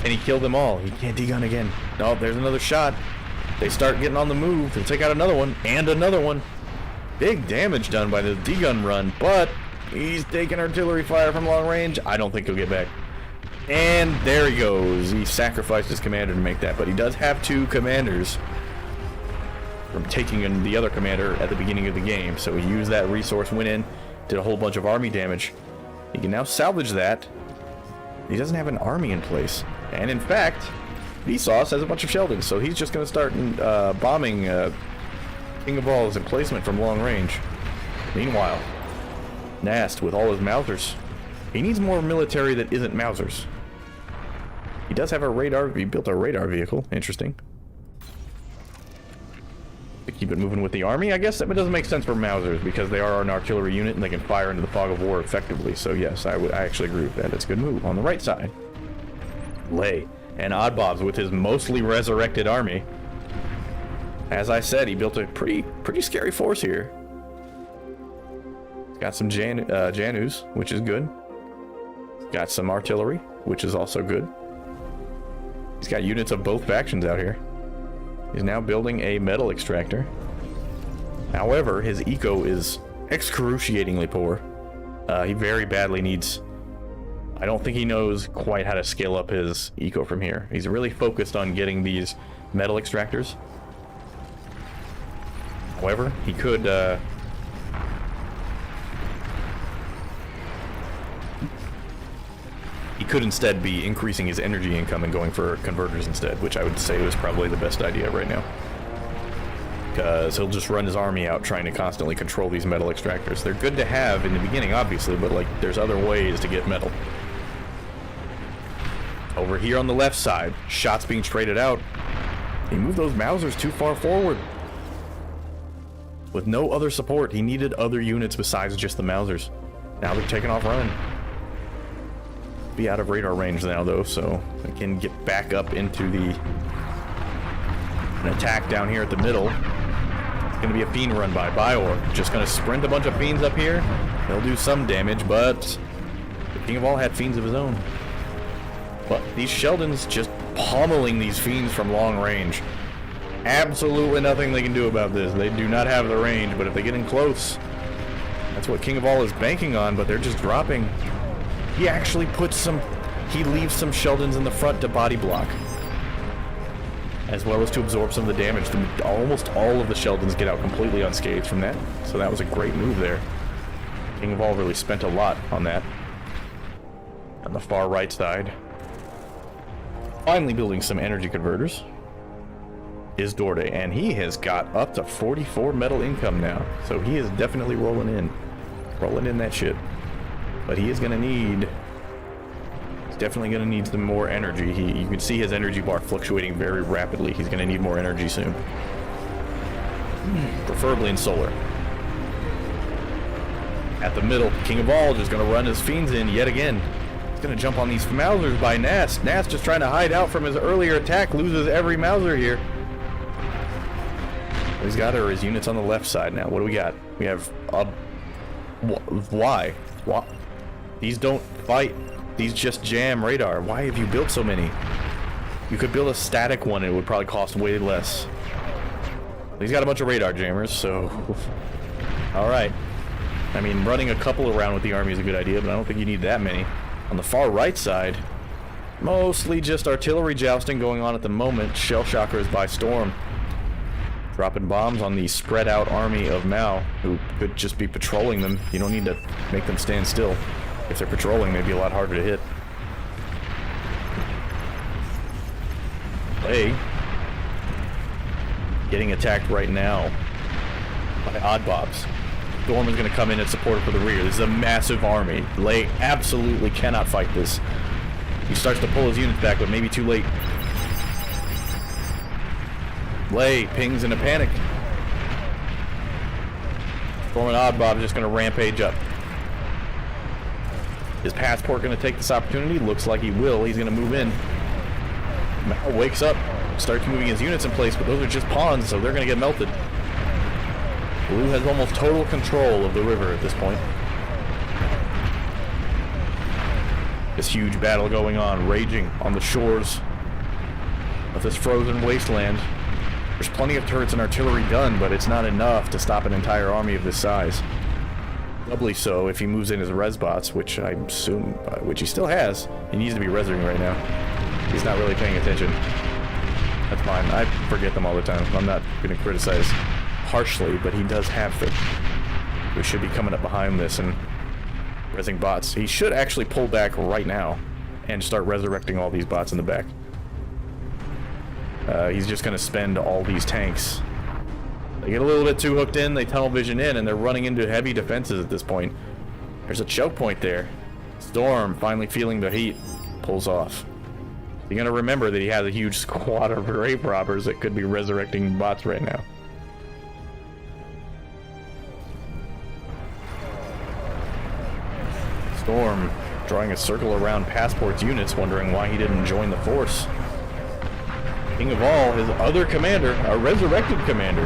And he killed them all. He can't D-gun again. Oh, there's another shot. They start getting on the move. They take out another one, and another one. Big damage done by the D-gun run, but he's taking artillery fire from long range. I don't think he'll get back. And there he goes. He sacrificed his commander to make that, but he does have 2 commanders from taking in the other commander at the beginning of the game. So he used that resource, went in, did a whole bunch of army damage. He can now salvage that. He doesn't have an army in place. And in fact, Vsauce has a bunch of Sheldons, so he's just going to start bombing King of All's emplacement from long range. Meanwhile, Nast with all his Mausers. He needs more military that isn't Mausers. He does have a radar. He built a radar vehicle. Interesting. To keep it moving with the army, I guess that doesn't make sense for Mausers because they are an artillery unit and they can fire into the fog of war effectively. So yes, I actually agree with that. It's a good move. On the right side, Lay and Oddbobs with his mostly resurrected army. As I said, he built a pretty scary force here. He's got some Janus, which is good. He's got some artillery, which is also good. He's got units of both factions out here. He's now building a metal extractor. However, his eco is excruciatingly poor. He very badly needs... I don't think he knows quite how to scale up his eco from here. He's really focused on getting these metal extractors. However, he could... He could instead be increasing his energy income and going for converters instead, which I would say was probably the best idea right now. Because he'll just run his army out trying to constantly control these metal extractors. They're good to have in the beginning, obviously, but like there's other ways to get metal. Over here on the left side, shots being traded out. He moved those Mausers too far forward. With no other support, he needed other units besides just the Mausers. Now they're taking off running. Be out of radar range now though, so I can get back up into an attack down here at the middle. It's gonna be a fiend run by Bior. Just gonna sprint a bunch of fiends up here. He'll do some damage, but the King of All had fiends of his own. But these Sheldons just pummeling these fiends from long range. Absolutely nothing they can do about this. They do not have the range, but if they get in close, that's what King of All is banking on, but they're just dropping. He actually puts he leaves some Sheldons in the front to body block, as well as to absorb some of the damage. Almost all of the Sheldons get out completely unscathed from that, so that was a great move there. King of All really spent a lot on that. On the far right side, finally building some energy converters, is Dorde, and he has got up to 44 metal income now, so he is definitely rolling in that shit. But he is going to need... He's definitely going to need some more energy. You can see his energy bar fluctuating very rapidly. He's going to need more energy soon. Preferably in solar. At the middle, King of All just going to run his fiends in yet again. He's going to jump on these Mausers by Nast. Nast just trying to hide out from his earlier attack. Loses every Mauser here. What he's got are his units on the left side now. What do we got? We have... Why? Why? These don't fight. These just jam radar. Why have you built so many? You could build a static one. It would probably cost way less. He's got a bunch of radar jammers, so... Alright. I mean, running a couple around with the army is a good idea, but I don't think you need that many. On the far right side, mostly just artillery jousting going on at the moment. Shell Shockers by storm. Dropping bombs on the spread out army of Mao, who could just be patrolling them. You don't need to make them stand still. If they're patrolling, they'd be a lot harder to hit. Lay getting attacked right now by Oddbobs. Storm is going to come in and support for the rear. This is a massive army. Lay absolutely cannot fight this. He starts to pull his units back, but maybe too late. Lay pings in a panic. Storm and Oddbob is just going to rampage up. Is Passport going to take this opportunity? Looks like he will. He's going to move in. Mal wakes up, starts moving his units in place, but those are just pawns, so they're going to get melted. Blue has almost total control of the river at this point. This huge battle going on, raging on the shores of this frozen wasteland. There's plenty of turrets and artillery done, but it's not enough to stop an entire army of this size. Doubly so if he moves in his res bots, which I assume, which he still has. He needs to be resing right now. He's not really paying attention. That's fine. I forget them all the time. I'm not going to criticize harshly, but he does have them. We should be coming up behind this and resing bots. He should actually pull back right now and start resurrecting all these bots in the back. He's just going to spend all these tanks. They get a little bit too hooked in, they tunnel vision in, and they're running into heavy defenses at this point. There's a choke point there. Storm, finally feeling the heat, pulls off. You're going to remember that he has a huge squad of grave robbers that could be resurrecting bots right now. Storm drawing a circle around Passport's units, wondering why he didn't join the force. King of all, his other commander, a resurrected commander,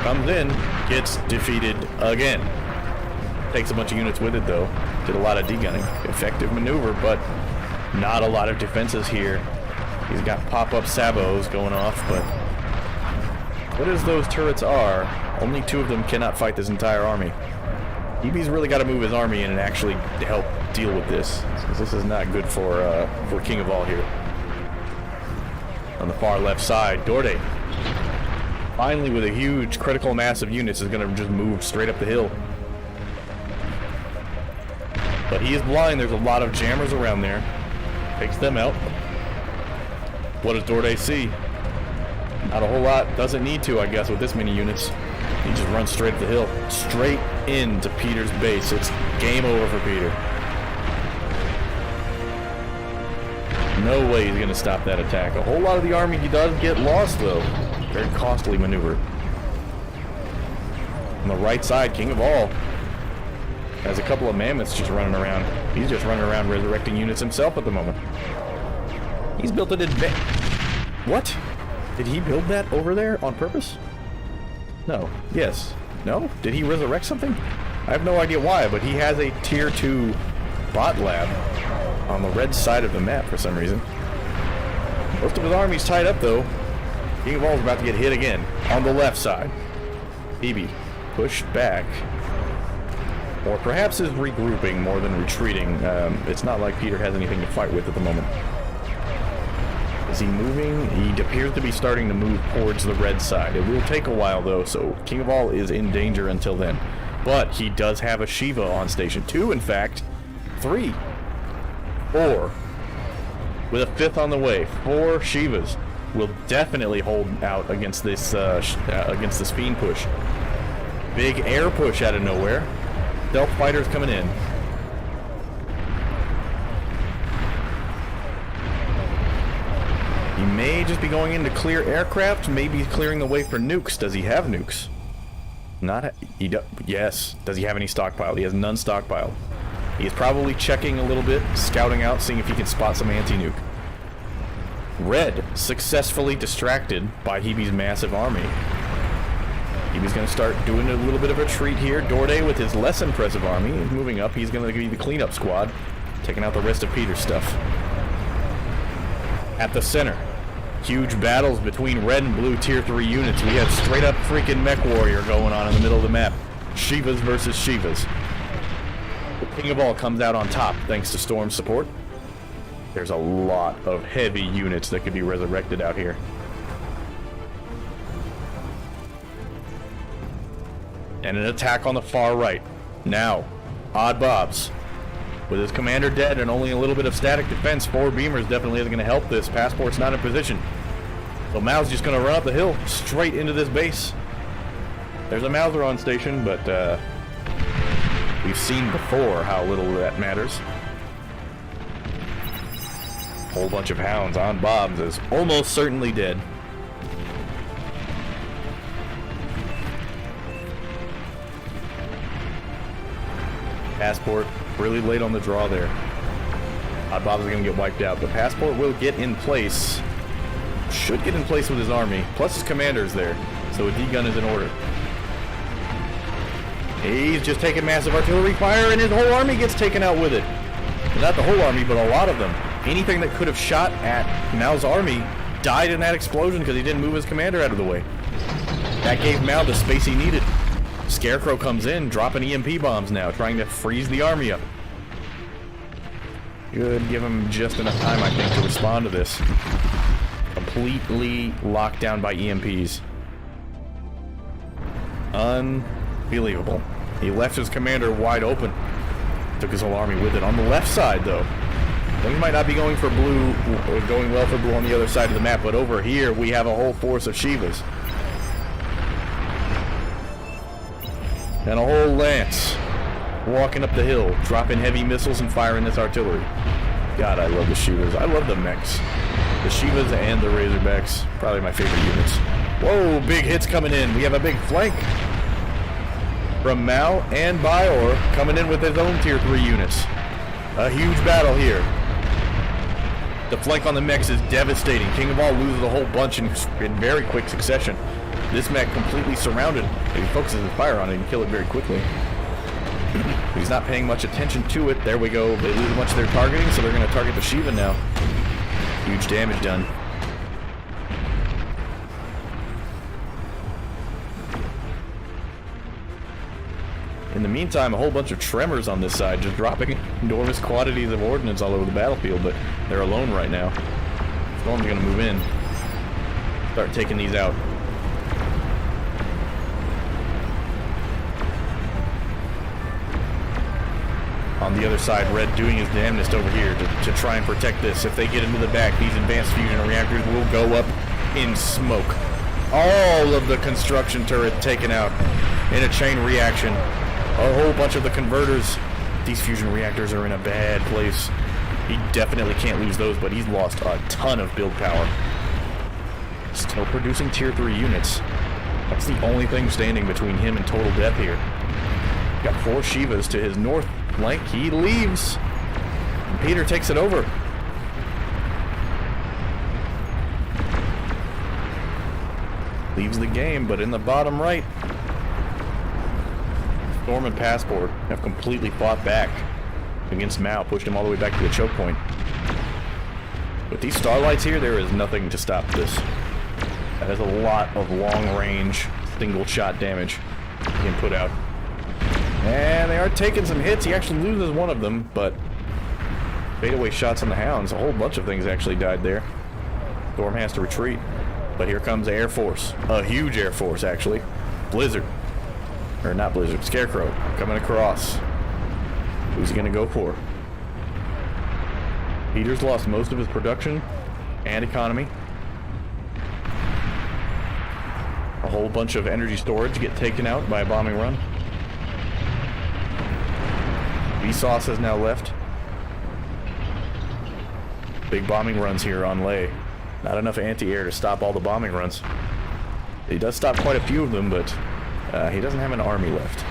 comes in, gets defeated again. Takes a bunch of units with it though. Did a lot of degunning. Effective maneuver, but not a lot of defenses here. He's got pop-up sabos going off, but what as those turrets are, only 2 of them cannot fight this entire army. EB's really got to move his army in and actually help deal with this, because this is not good for King of all here. On the far left side, Dorde, finally with a huge critical mass of units, is going to just move straight up the hill. But he is blind. There's a lot of jammers around there. Takes them out. What does Dorde see? Not a whole lot. Doesn't need to, I guess, with this many units. He just runs straight up the hill. Straight into Peter's base. It's game over for Peter. No way he's going to stop that attack. A whole lot of the army he does get lost, though. Very costly maneuver. On the right side, King of all has a couple of mammoths just running around. He's just running around resurrecting units himself at the moment. He's built an What? Did he build that over there on purpose? No. Yes. No? Did he resurrect something? I have no idea why, but he has a tier 2 bot lab on the red side of the map for some reason. Most of his army's tied up though. King of All's about to get hit again on the left side. BB pushed back. Or perhaps is regrouping more than retreating. It's not like Peter has anything to fight with at the moment. Is he moving? He appears to be starting to move towards the red side. It will take a while though, so King of all is in danger until then. But he does have a Shiva on station 2, in fact. 3. 4. With a 5th on the way. 4 Shivas will definitely hold out against this fiend push. Big air push out of nowhere. Stealth fighters coming in. He may just be going in to clear aircraft, maybe clearing the way for nukes. Does he have nukes? Yes. Does he have any stockpile? He has none stockpiled. He is probably checking a little bit, scouting out, seeing if he can spot some anti-nuke. Red, successfully distracted by Hebe's massive army. Hebe's going to start doing a little bit of a retreat here. Dorde, with his less impressive army, is moving up. He's going to be the cleanup squad, taking out the rest of Peter's stuff. At the center, huge battles between red and blue tier 3 units. We have straight up freaking mech warrior going on in the middle of the map. Shivas versus Shivas. The King of all comes out on top thanks to Storm's support. There's a lot of heavy units that could be resurrected out here. And an attack on the far right. Now, Odd Bobs. With his commander dead and only a little bit of static defense, 4 beamers definitely isn't going to help this. Passport's not in position. So Mao's just going to run up the hill straight into this base. There's a Mauser on station, but we've seen before how little that matters. Whole bunch of hounds on Bobs is almost certainly dead. Passport really late on the draw there. Odd Bob's are going to get wiped out, but Passport will get in place. Should get in place with his army, plus his commander's there, so a D-gun is in order. He's just taking massive artillery fire, and his whole army gets taken out with it. And not the whole army, but a lot of them. Anything that could have shot at Mao's army died in that explosion because he didn't move his commander out of the way. That gave Mao the space he needed. Scarecrow comes in, dropping EMP bombs now, trying to freeze the army up. Good, give him just enough time, I think, to respond to this. Completely locked down by EMPs. Unbelievable. He left his commander wide open. Took his whole army with it. On the left side, though, things might not be going for blue, or going well for blue on the other side of the map, but over here we have a whole force of Shivas. And a whole lance walking up the hill, dropping heavy missiles and firing this artillery. God, I love the Shivas. I love the mechs. The Shivas and the Razorbacks, probably my favorite units. Whoa, big hits coming in. We have a big flank from Mao and Bior coming in with his own tier 3 units. A huge battle here. The flank on the mechs is devastating. King of All loses a whole bunch in very quick succession. This mech completely surrounded. If he focuses his fire on it, he can kill it very quickly. He's not paying much attention to it. There we go. They lose a bunch of their targeting, so they're going to target the Shiva now. Huge damage done. In the meantime, a whole bunch of tremors on this side, just dropping enormous quantities of ordnance all over the battlefield, but they're alone right now. Storm's going to move in. Start taking these out. On the other side, Red doing his damnedest over here to try and protect this. If they get into the back, these advanced fusion reactors will go up in smoke. All of the construction turret taken out in a chain reaction. A whole bunch of the converters. These fusion reactors are in a bad place. He definitely can't lose those, but he's lost a ton of build power. Still producing tier 3 units. That's the only thing standing between him and total death here. Got 4 Shivas to his north flank. He leaves. And Peter takes it over. Leaves the game, but in the bottom right, Storm and Passport have completely fought back against Mao, pushed him all the way back to the choke point. With these starlights here, there is nothing to stop this. That is a lot of long-range, single-shot damage he can put out. And they are taking some hits. He actually loses one of them, but fadeaway shots on the Hounds. A whole bunch of things actually died there. Storm has to retreat. But here comes the Air Force. A huge Air Force, actually. Blizzard. Or not Blizzard, Scarecrow. Coming across. Who's he going to go for? Peter's lost most of his production and economy. A whole bunch of energy storage get taken out by a bombing run. Vsauce has now left. Big bombing runs here on Ley. Not enough anti-air to stop all the bombing runs. He does stop quite a few of them, but he doesn't have an army left.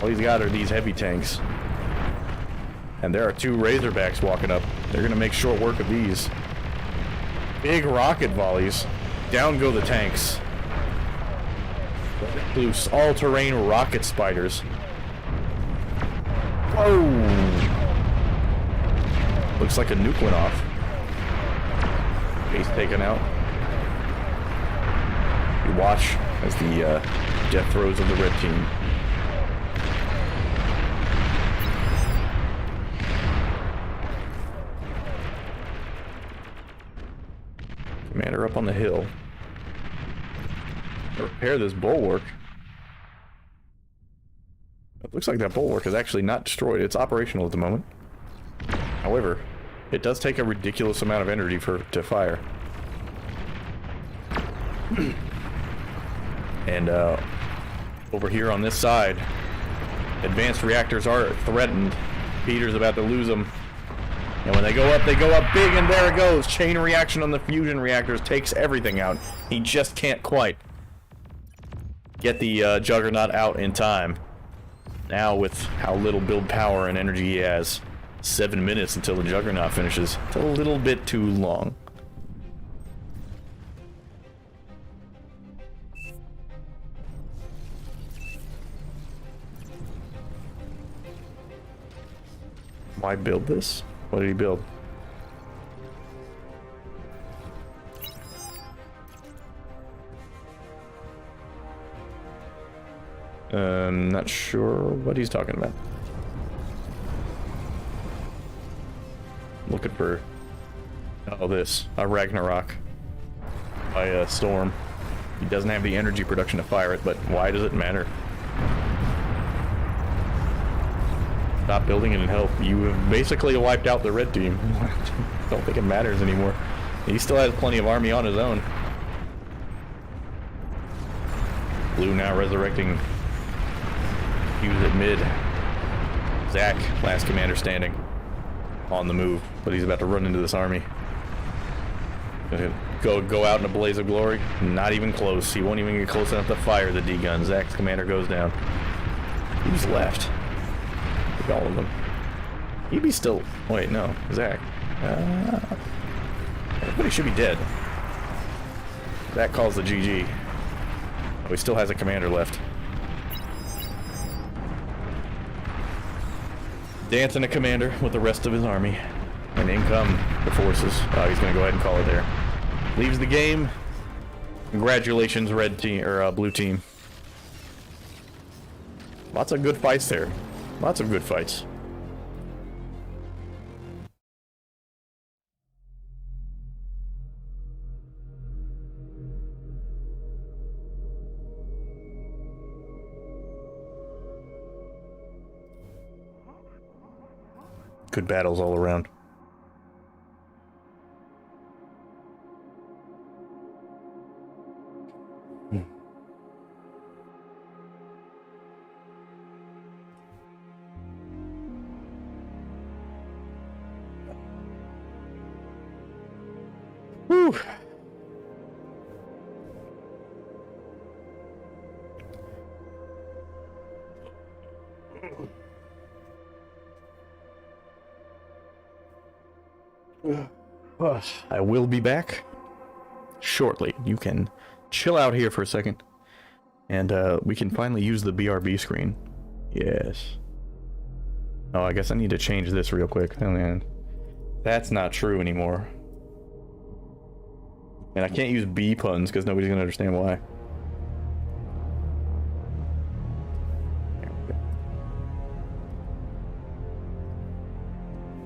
All he's got are these heavy tanks. And there are 2 Razorbacks walking up. They're going to make short work of these. Big rocket volleys. Down go the tanks. Loose all-terrain rocket spiders. Whoa! Looks like a nuke went off. Base taken out. You watch as the death throes of the red team. Commander up on the hill. Repair this bulwark. It looks like that bulwark is actually not destroyed. It's operational at the moment. However, it does take a ridiculous amount of energy to fire. And over here on this side, advanced reactors are threatened. Peter's about to lose them. And when they go up big, and there it goes. Chain reaction on the fusion reactors takes everything out. He just can't quite get the Juggernaut out in time. Now, with how little build power and energy he has, 7 minutes until the Juggernaut finishes. It's a little bit too long. Why build this? What did he build? Not sure what he's talking about. Looking for... Oh, this. A Ragnarok. By a storm. He doesn't have the energy production to fire it, but why does it matter? Stop building it and help. You have basically wiped out the red team. Don't think it matters anymore. He still has plenty of army on his own. Blue now resurrecting. He was at mid. Zach, last commander standing. On the move, but he's about to run into this army. Go out in a blaze of glory. Not even close. He won't even get close enough to fire the D-gun. Zach's commander goes down. He just left. Look at all of them. He'd be still... Wait, no. Zach. Everybody should be dead. Zach calls the GG. Oh, he still has a commander left. Dancing a commander with the rest of his army. And in come the forces. Oh, he's going to go ahead and call it there. Leaves the game. Congratulations, red team, or blue team. Lots of good fights there. Lots of good fights. Good battles all around. Whew. I will be back shortly. You can chill out here for a second. And we can finally use the BRB screen. Yes. Oh, I guess I need to change this real quick. Oh, man. That's not true anymore. And I can't use B puns because nobody's going to understand why.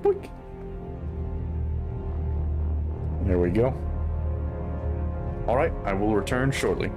Boink. There we go. Alright, I will return shortly.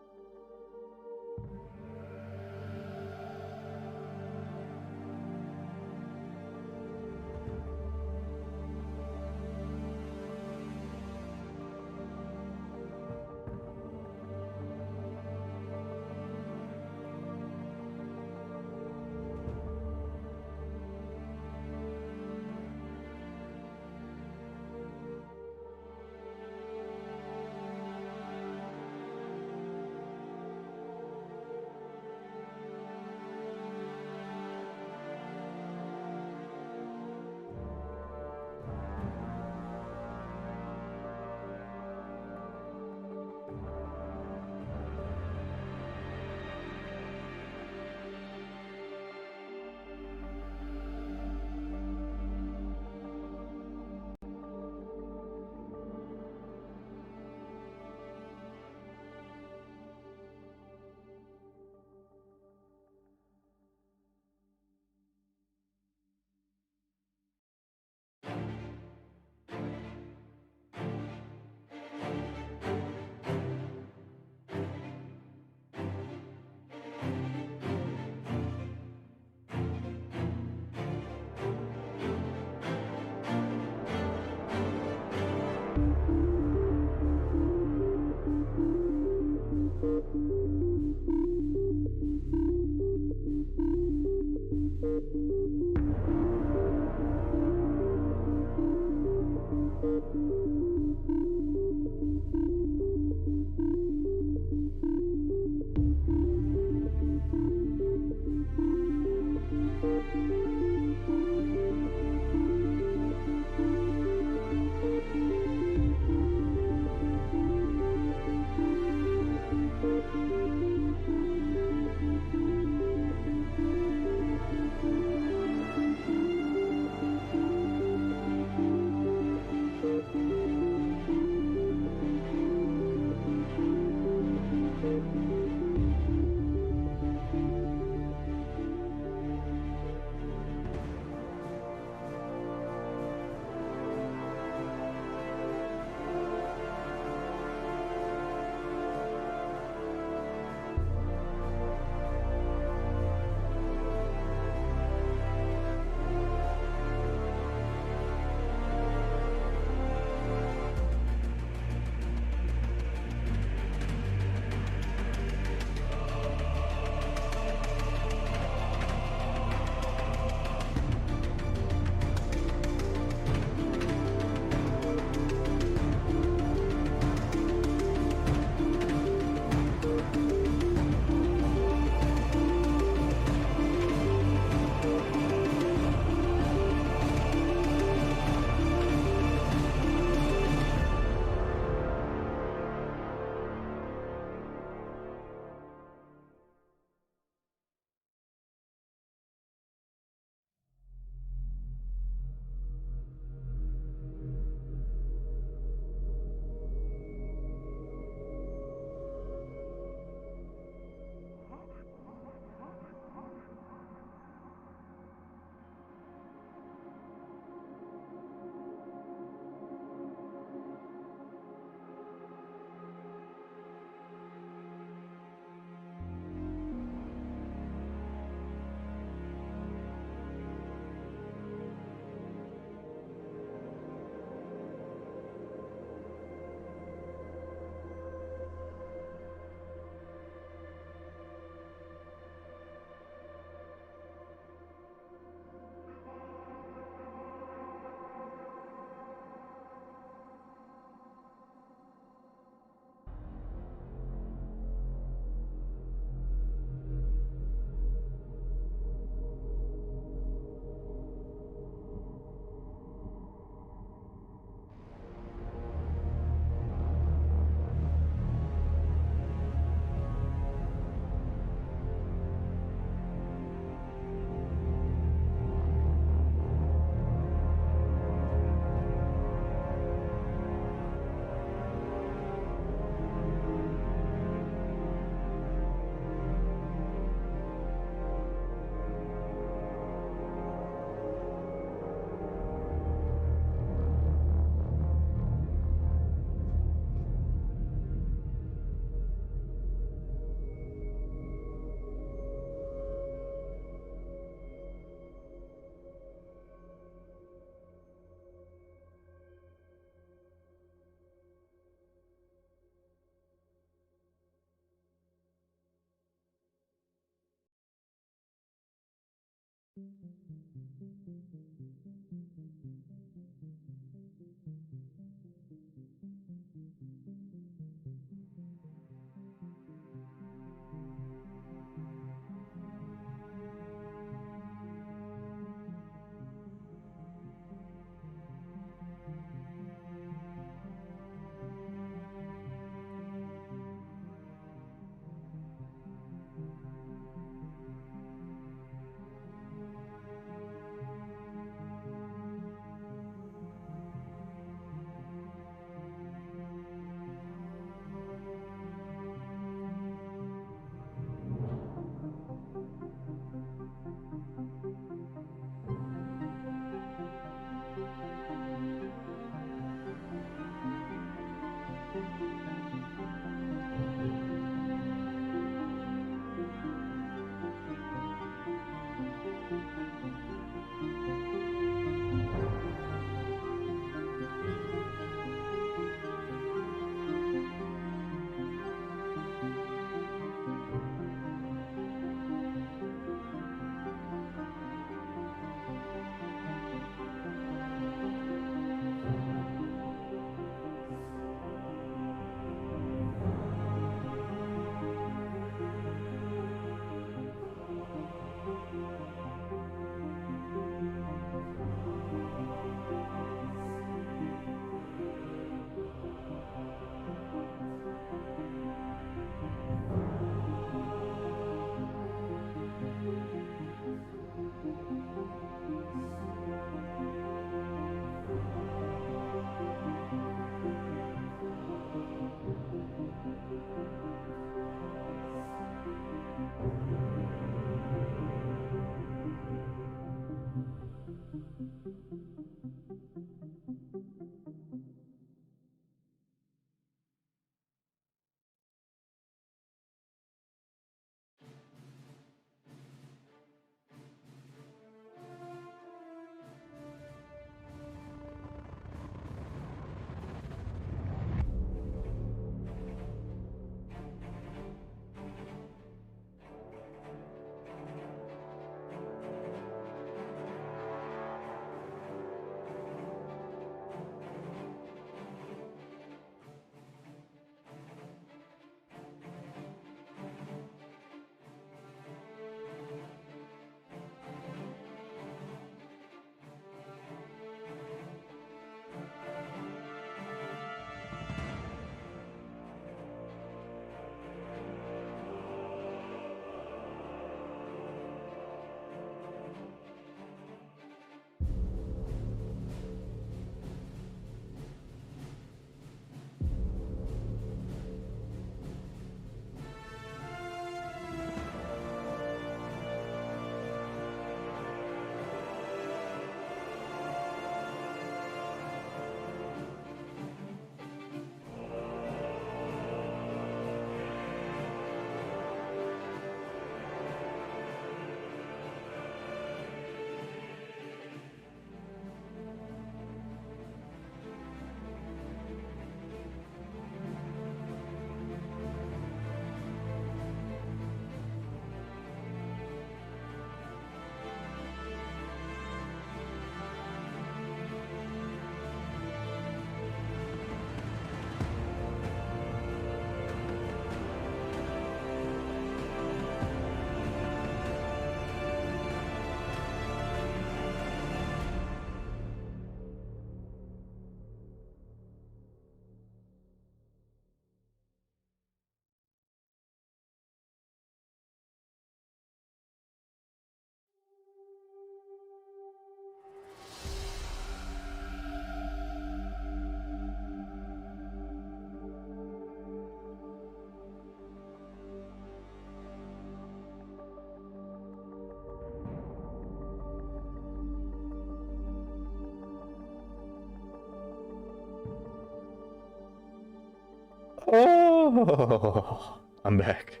Oh, I'm back.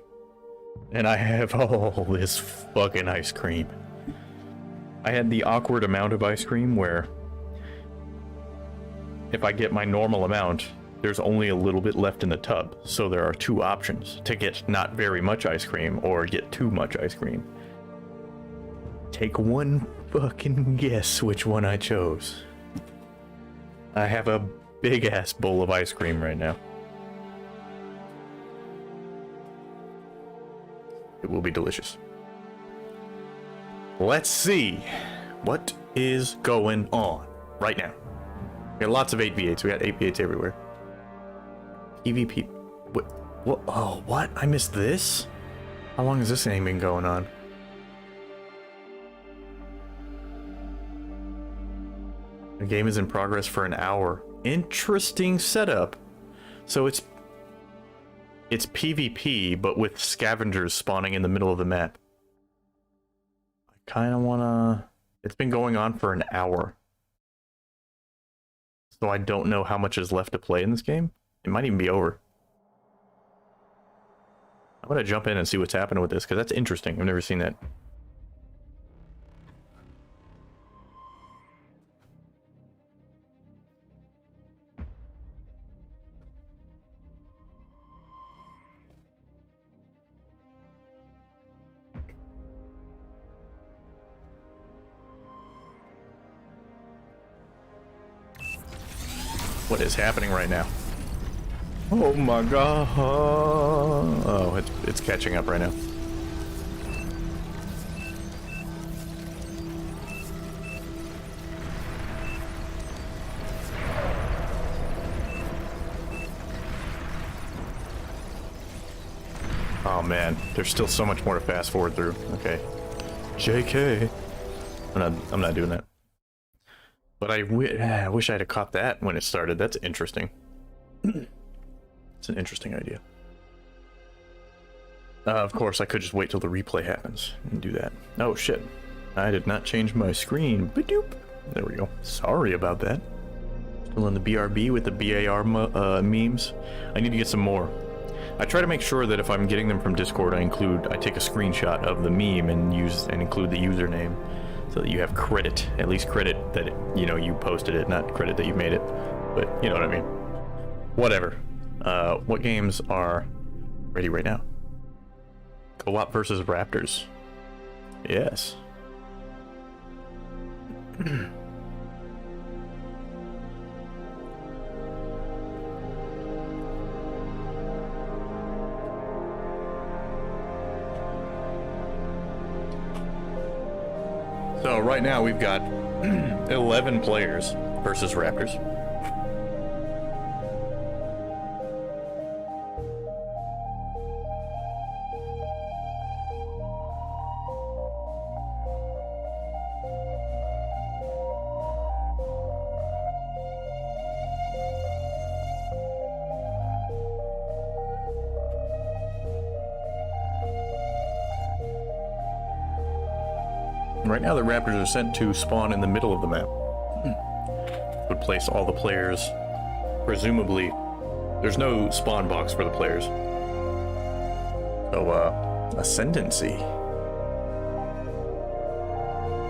And I have all this fucking ice cream. I had the awkward amount of ice cream where if I get my normal amount, there's only a little bit left in the tub. So there are two options: to get not very much ice cream or get too much ice cream. Take one fucking guess which one I chose. I have a big ass bowl of ice cream right now. It will be delicious. Let's see what is going on right now. We got lots of 8v8s. We got 8v8s everywhere. EVP. What? Oh, what? I missed this? How long has this game been going on? The game is in progress for an hour. Interesting setup. So it's PvP, but with scavengers spawning in the middle of the map. I kind of wanna... It's been going on for an hour. So I don't know how much is left to play in this game. It might even be over. I'm gonna jump in and see what's happening with this, because that's interesting. I've never seen that. What is happening right now? Oh my god. Oh, it's catching up right now. Oh man, there's still so much more to fast forward through. Okay. JK. I'm not doing that. But I wish I'd have caught that when it started. That's interesting. It's an interesting idea. Of course, I could just wait till the replay happens and do that. Oh shit. I did not change my screen. Ba-doop. There we go. Sorry about that. Still in the BRB with the BAR memes. I need to get some more. I try to make sure that if I'm getting them from Discord, I take a screenshot of the meme and include the username, so that you have credit, at least credit that you posted it, not credit that you made it. But you know what I mean. Whatever. What games are ready right now? Co-op versus Raptors. Yes. So right now we've got 11 players versus Raptors. Right now the Raptors are sent to spawn in the middle of the map. Would place all the players, presumably, there's no spawn box for the players. So, ascendancy.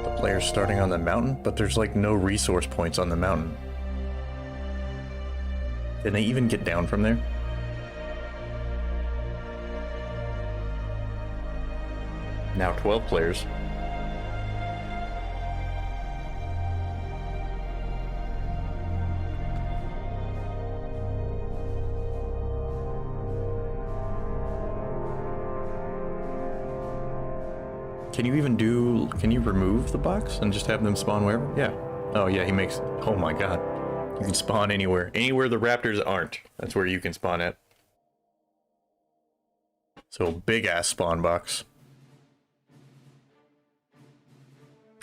The players starting on the mountain, but there's like no resource points on the mountain. Can they even get down from there? Now 12 players. Can you remove the box and just have them spawn wherever? Yeah. Oh yeah, oh my god. You can spawn anywhere. Anywhere the Raptors aren't. That's where you can spawn at. So, big ass spawn box.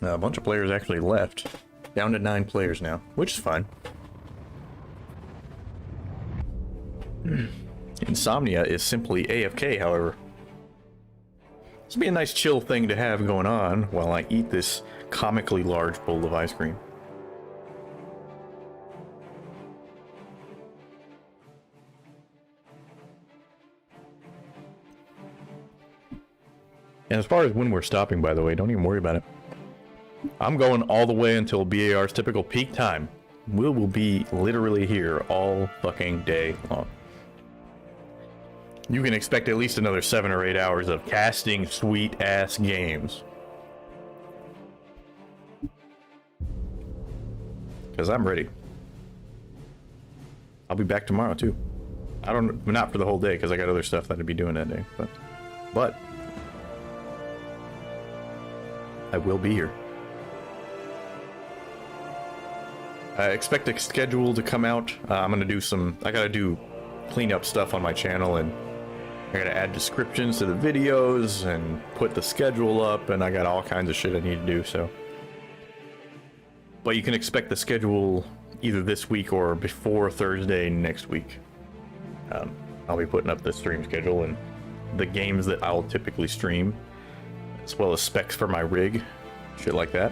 A bunch of players actually left. Down to 9 players now, which is fine. Insomnia is simply AFK, however. This would be a nice chill thing to have going on while I eat this comically large bowl of ice cream. And as far as when we're stopping, by the way, don't even worry about it. I'm going all the way until BAR's typical peak time. We will be literally here all fucking day long. You can expect at least another 7 or 8 hours of casting sweet-ass games. because I'm ready. I'll be back tomorrow too. Not for the whole day because I got other stuff that I'd be doing that day, but I will be here. I expect a schedule to come out. I'm gonna do I gotta do cleanup stuff on my channel, and I gotta add descriptions to the videos and put the schedule up, and I got all kinds of shit I need to do, so. But you can expect the schedule either this week or before Thursday next week. I'll be putting up the stream schedule and the games that I'll typically stream, as well as specs for my rig, shit like that.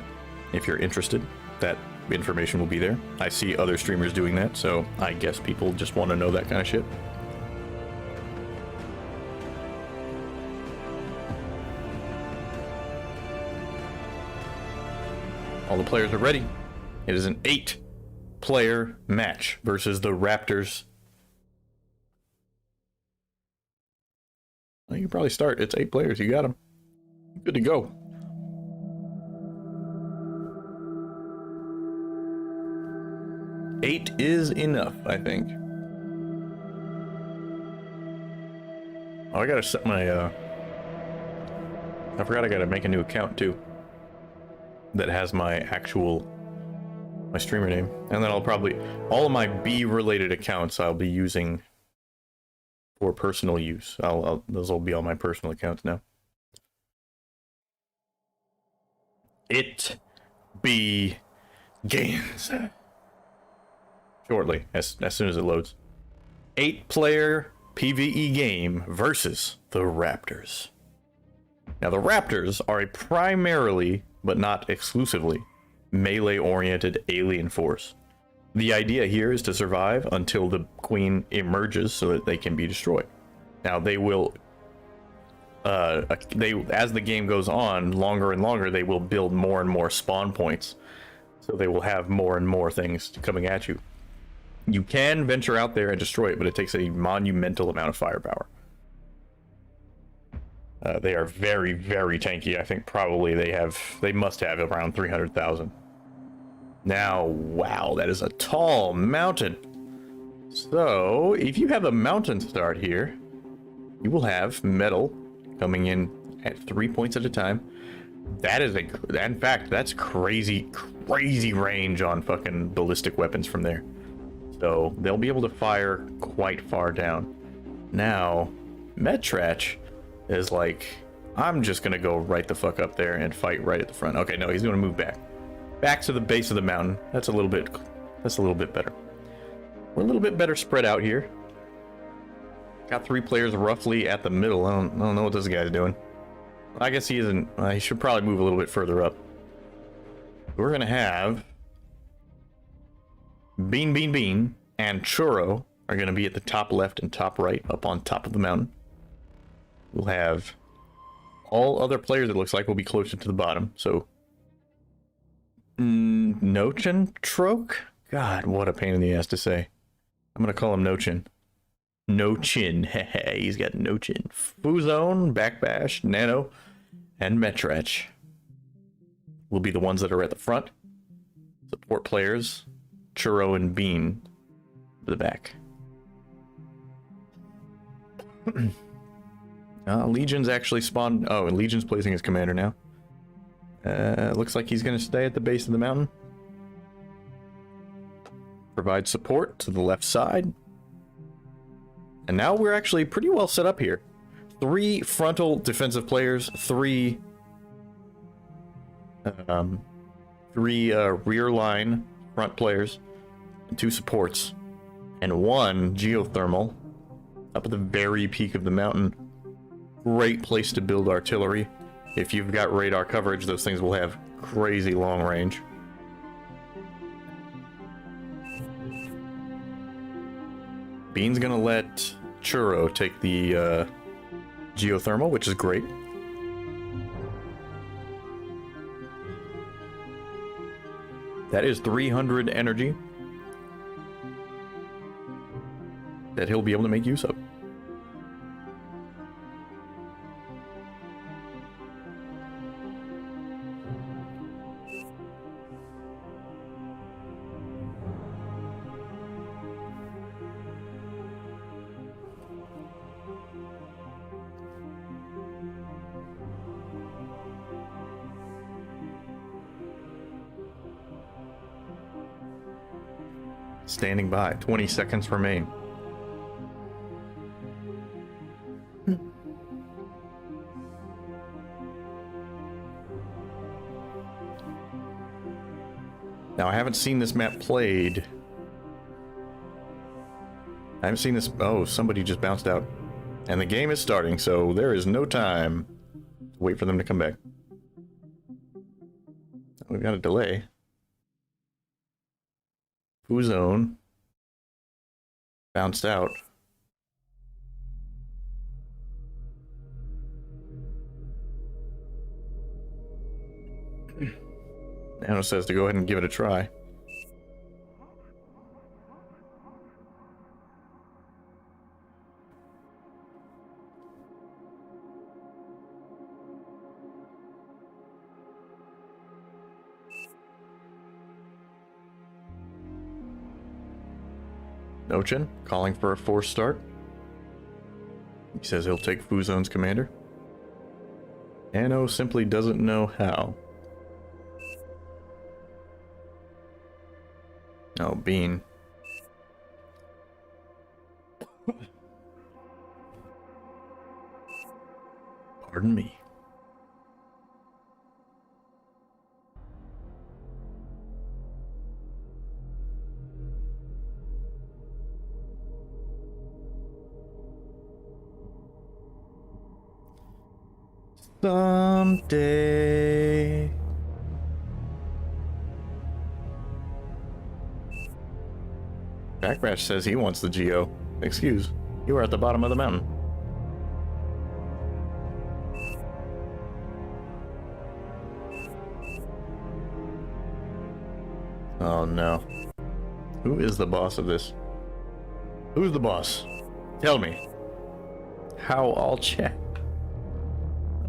If you're interested, that information will be there. I see other streamers doing that, so I guess people just want to know that kind of shit. All the players are ready. It is an 8-player match versus the Raptors. Well, you can probably start. It's 8 players. You got them. Good to go. Eight is enough, I think. Oh, I gotta set my, I forgot I gotta make a new account, too. That has my streamer name. And then I'll probably, all of my B-related accounts I'll be using for personal use. Those will be all my personal accounts now. It begins shortly, as soon as it loads. 8-player PvE game versus the Raptors. Now, the Raptors are a primarily, but not exclusively, melee-oriented alien force. The idea here is to survive until the Queen emerges so that they can be destroyed. Now, they will, as the game goes on, longer and longer, they will build more and more spawn points. So they will have more and more things coming at you. You can venture out there and destroy it, but it takes a monumental amount of firepower. They are very, very tanky. I think probably they must have around 300,000. Now, wow, that is a tall mountain. So, if you have a mountain start here, you will have metal coming in at 3 points at a time. That is in fact, that's crazy range on fucking ballistic weapons from there. So, they'll be able to fire quite far down. Now, Metrach is like, I'm just gonna go right the fuck up there and fight right at the front. Okay, no, he's gonna move back to the base of the mountain. That's a little bit better. We're a little bit better spread out here. Got 3 players roughly at the middle. I don't know what this guy's doing. I guess he isn't. He should probably move a little bit further up. We're gonna have Bean and Churro are gonna be at the top left and top right, up on top of the mountain. We'll have all other players, it looks like, will be closer to the bottom. So, Nochin Troke? God, what a pain in the ass to say. I'm going to call him Nochin. Nochin. He's got Nochin. Fuzone, Backbash, Nano, and Metrach will be the ones that are at the front. Support players, Churro and Bean, to the back. Legion's actually spawned. Oh, and Legion's placing his commander now. Looks like he's going to stay at the base of the mountain. Provide support to the left side. And now we're actually pretty well set up here. 3 frontal defensive players, 3 rear line front players, and 2 supports, and 1 geothermal up at the very peak of the mountain. Great place to build artillery. If you've got radar coverage, those things will have crazy long range. Bean's gonna let Churro take the geothermal, which is great. That is 300 energy that he'll be able to make use of. Standing by. 20 seconds remain. Now, I haven't seen this map played. I haven't seen this... Oh, somebody just bounced out. And the game is starting, so there is no time to wait for them to come back. We've got a delay. Foo Zone. Bounced out. Nano says to go ahead and give it a try. Nochin calling for a force start. He says he'll take Foo Zone's commander. Nano simply doesn't know how. Oh, Bean. Pardon me. Someday. Backrash says he wants the Geo. Excuse, you are at the bottom of the mountain. Oh no. Who is the boss of this? Who's the boss? Tell me. How I'll check.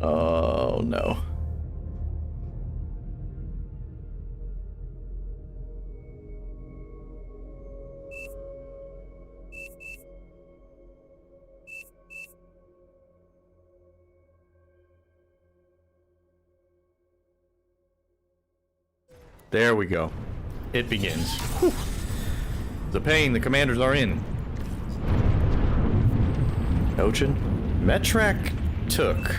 Oh no. There we go. It begins. Whew. The pain, the commanders are in. Nochin. Metrak took.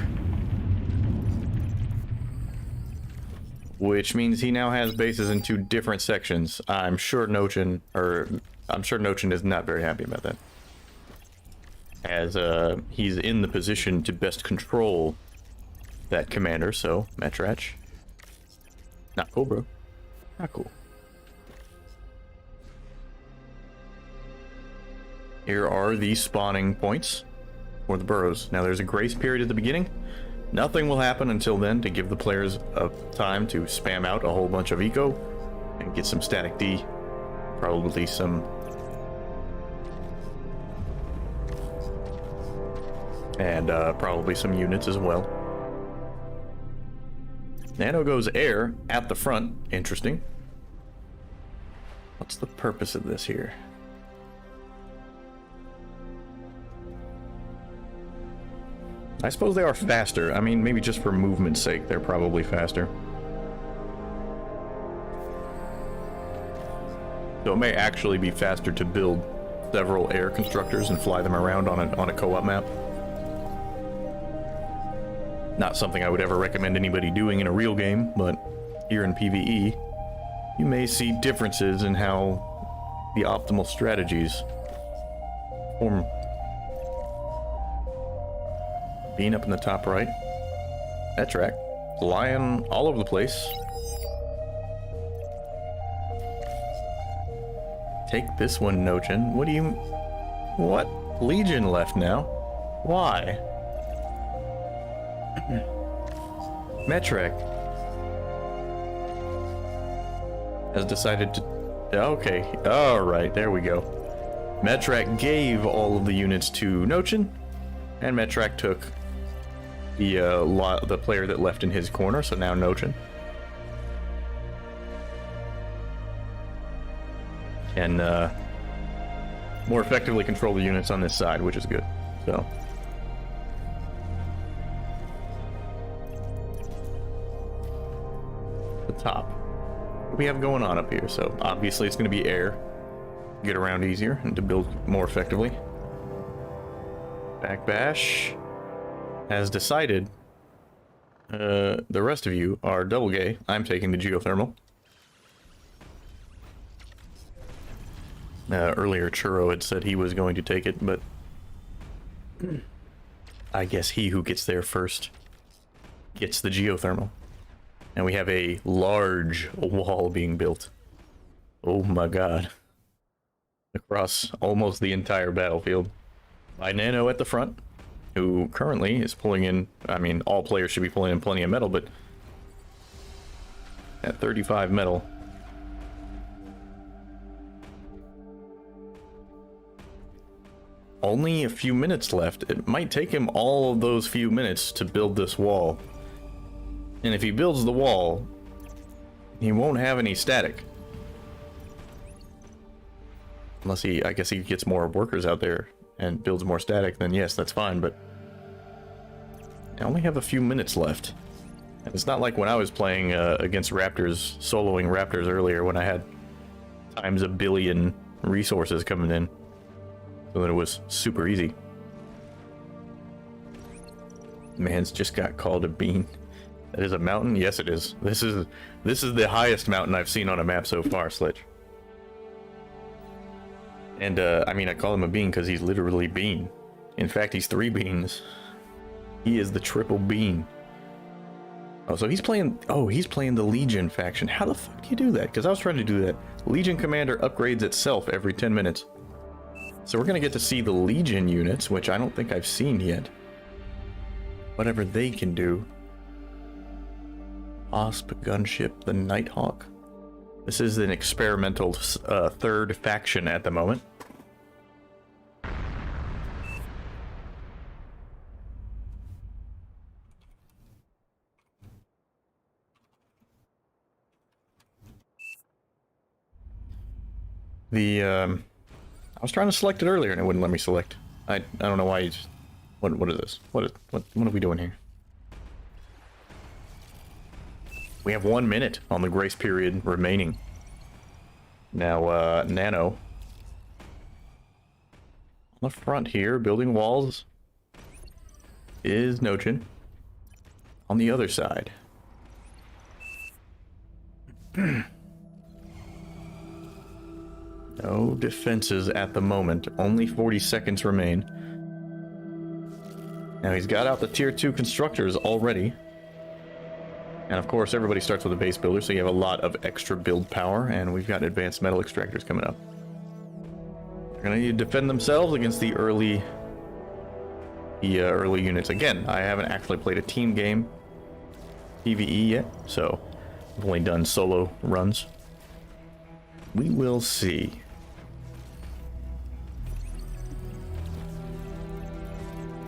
Which means he now has bases in two different sections. I'm sure Nochin is not very happy about that. As he's in the position to best control that commander, so Metrach. Not cool, bro. Not cool. Here are the spawning points for the burrows. Now there's a grace period at the beginning. Nothing will happen until then to give the players time to spam out a whole bunch of eco and get some static D. Probably some... And probably some units as well. Nano goes air at the front. Interesting. What's the purpose of this here? I suppose they are faster. I mean, maybe just for movement's sake, they're probably faster. So it may actually be faster to build several air constructors and fly them around on a co-op map. Not something I would ever recommend anybody doing in a real game, but here in PvE, you may see differences in how the optimal strategies form. Being up in the top right. That track. Flying all over the place. Take this one, Nochin. What do you... What? Legion left now? Why? Metrek has decided to... Okay, alright, there we go. Metrek gave all of the units to Nochin, and Metrek took the player that left in his corner, so now Nochin can more effectively control the units on this side, which is good. So... top. What do we have going on up here? So obviously it's going to be air. get around easier and to build more effectively. Backbash has decided the rest of you are double gay. I'm taking the geothermal. Earlier, Churro had said he was going to take it, but I guess he who gets there first gets the geothermal. And we have a large wall being built. Oh my god. Across almost the entire battlefield. By Nano at the front, who currently is pulling in, I mean, all players should be pulling in plenty of metal, but at 35 metal, only a few minutes left. It might take him all of those few minutes to build this wall. And if he builds the wall, he won't have any static. Unless I guess he gets more workers out there and builds more static, then yes, that's fine, but I only have a few minutes left. And it's not like when I was playing against Raptors, soloing Raptors earlier, when I had times a billion resources coming in. So that it was super easy. Man's just got called a bean. That is a mountain? Yes, it is. This is the highest mountain I've seen on a map so far, Sledge. And, I mean, I call him a bean because he's literally bean. In fact, he's 3 beans. He is the triple bean. Oh, so he's playing the Legion faction. How the fuck do you do that? Because I was trying to do that. Legion Commander upgrades itself every 10 minutes. So we're going to get to see the Legion units, which I don't think I've seen yet. Whatever they can do. Osp gunship, the Nighthawk. This is an experimental third faction at the moment. I was trying to select it earlier and it wouldn't let me select. I don't know why. What is this? What are we doing here? We have 1 minute on the grace period remaining. Now, Nano. On the front here, building walls, is Nochin. On the other side. No defenses at the moment. Only 40 seconds remain. Now he's got out the tier 2 constructors already. And of course everybody starts with a base builder, so you have a lot of extra build power, and we've got advanced metal extractors coming up. They're gonna need to defend themselves against the early units. Again, I haven't actually played a team game PvE yet, so I've only done solo runs. We will see.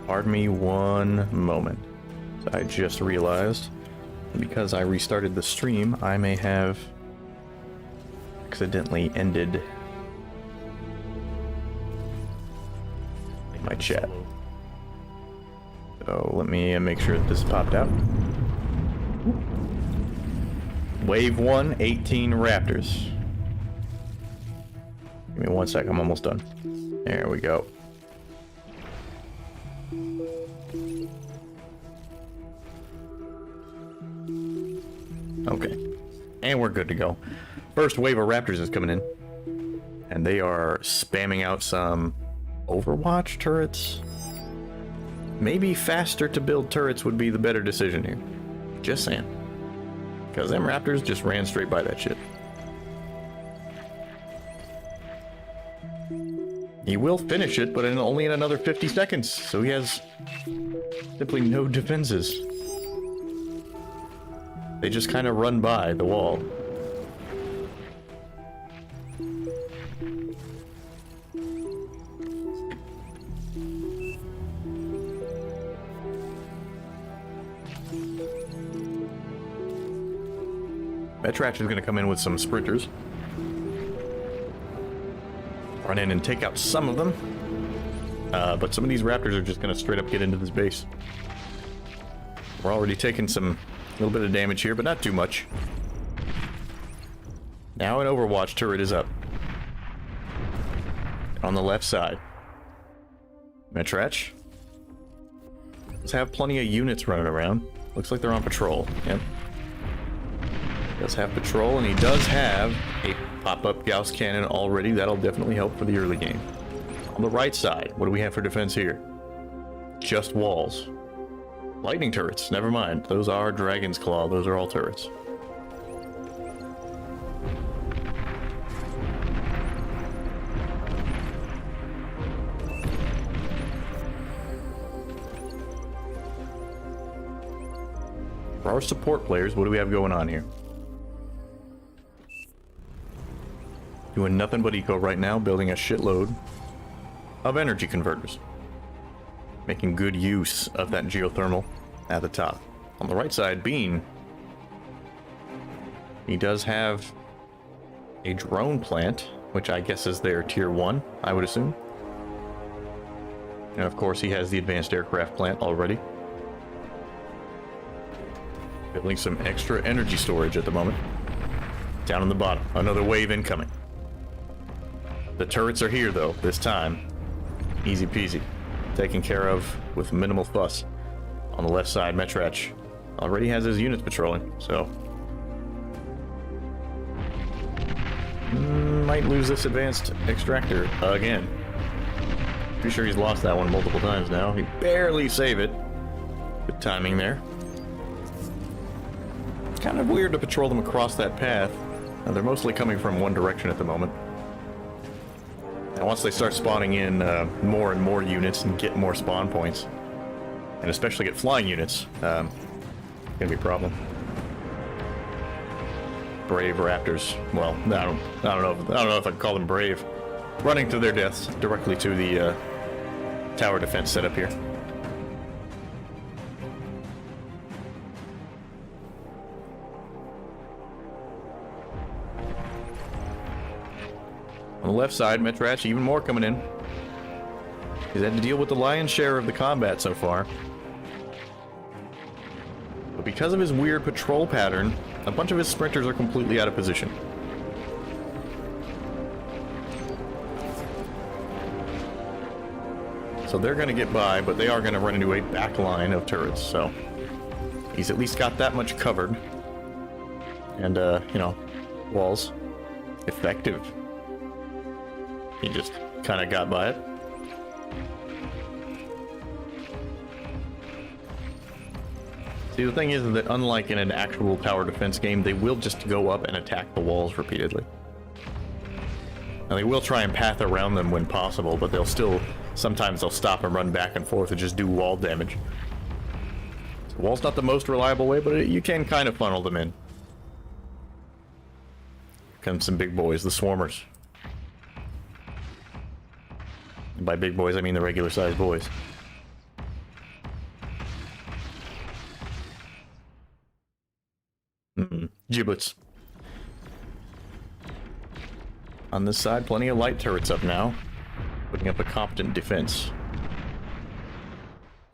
Pardon me one moment. I just realized, because I restarted the stream, I may have accidentally ended my chat. So let me make sure that this popped out. Wave 1, 18 Raptors. Give me 1 sec, I'm almost done. There we go. Okay. And we're good to go. First wave of Raptors is coming in. And they are spamming out some Overwatch turrets. Maybe faster to build turrets would be the better decision here. Just saying. Because them Raptors just ran straight by that shit. He will finish it, but only in another 50 seconds. So he has simply no defenses. They just kind of run by the wall. Metrash is going to come in with some sprinters. Run in and take out some of them. But some of these Raptors are just going to straight up get into this base. We're already taking a little bit of damage here, but not too much. Now an Overwatch turret is up. on the left side. Metrach. Let's have plenty of units running around. Looks like they're on patrol. Yep. Does have patrol, and he does have a pop-up Gauss cannon already. That'll definitely help for the early game. On the right side, what do we have for defense here? Just walls. Lightning turrets, never mind. Those are Dragon's Claw. Those are all turrets. For our support players, what do we have going on here? Doing nothing but eco right now, building a shitload of energy converters. Making good use of that geothermal at the top. On the right side, Bean. He does have a drone plant, which I guess is their tier 1, I would assume. And of course, he has the advanced aircraft plant already. Building some extra energy storage at the moment. Down on the bottom, another wave incoming. The turrets are here though, this time. Easy peasy. Taken care of with minimal fuss. On the left side, Metrach already has his units patrolling, so... might lose this advanced extractor again. Pretty sure he's lost that one multiple times now. He barely saved it. Good timing there. It's kind of weird to patrol them across that path. They're mostly coming from one direction at the moment. And once they start spawning in more and more units and get more spawn points, and especially get flying units, it's gonna be a problem. Brave raptors. Well, I don't know if I can call them brave. Running to their deaths directly to the tower defense setup here. On the left side, Metrach, even more coming in. He's had to deal with the lion's share of the combat so far. But because of his weird patrol pattern, a bunch of his sprinters are completely out of position. So they're going to get by, but they are going to run into a back line of turrets, so he's at least got that much covered. And, you know, walls. Effective. He just kind of got by it. See, the thing is that unlike in an actual tower defense game, they will just go up and attack the walls repeatedly. Now, they will try and path around them when possible, but they'll still... sometimes they'll stop and run back and forth and just do wall damage. So, wall's not the most reliable way, but you can kind of funnel them in. Here come some big boys, the swarmers. And by big boys, I mean the regular-sized boys. Giblets. On this side, plenty of light turrets up now. Putting up a competent defense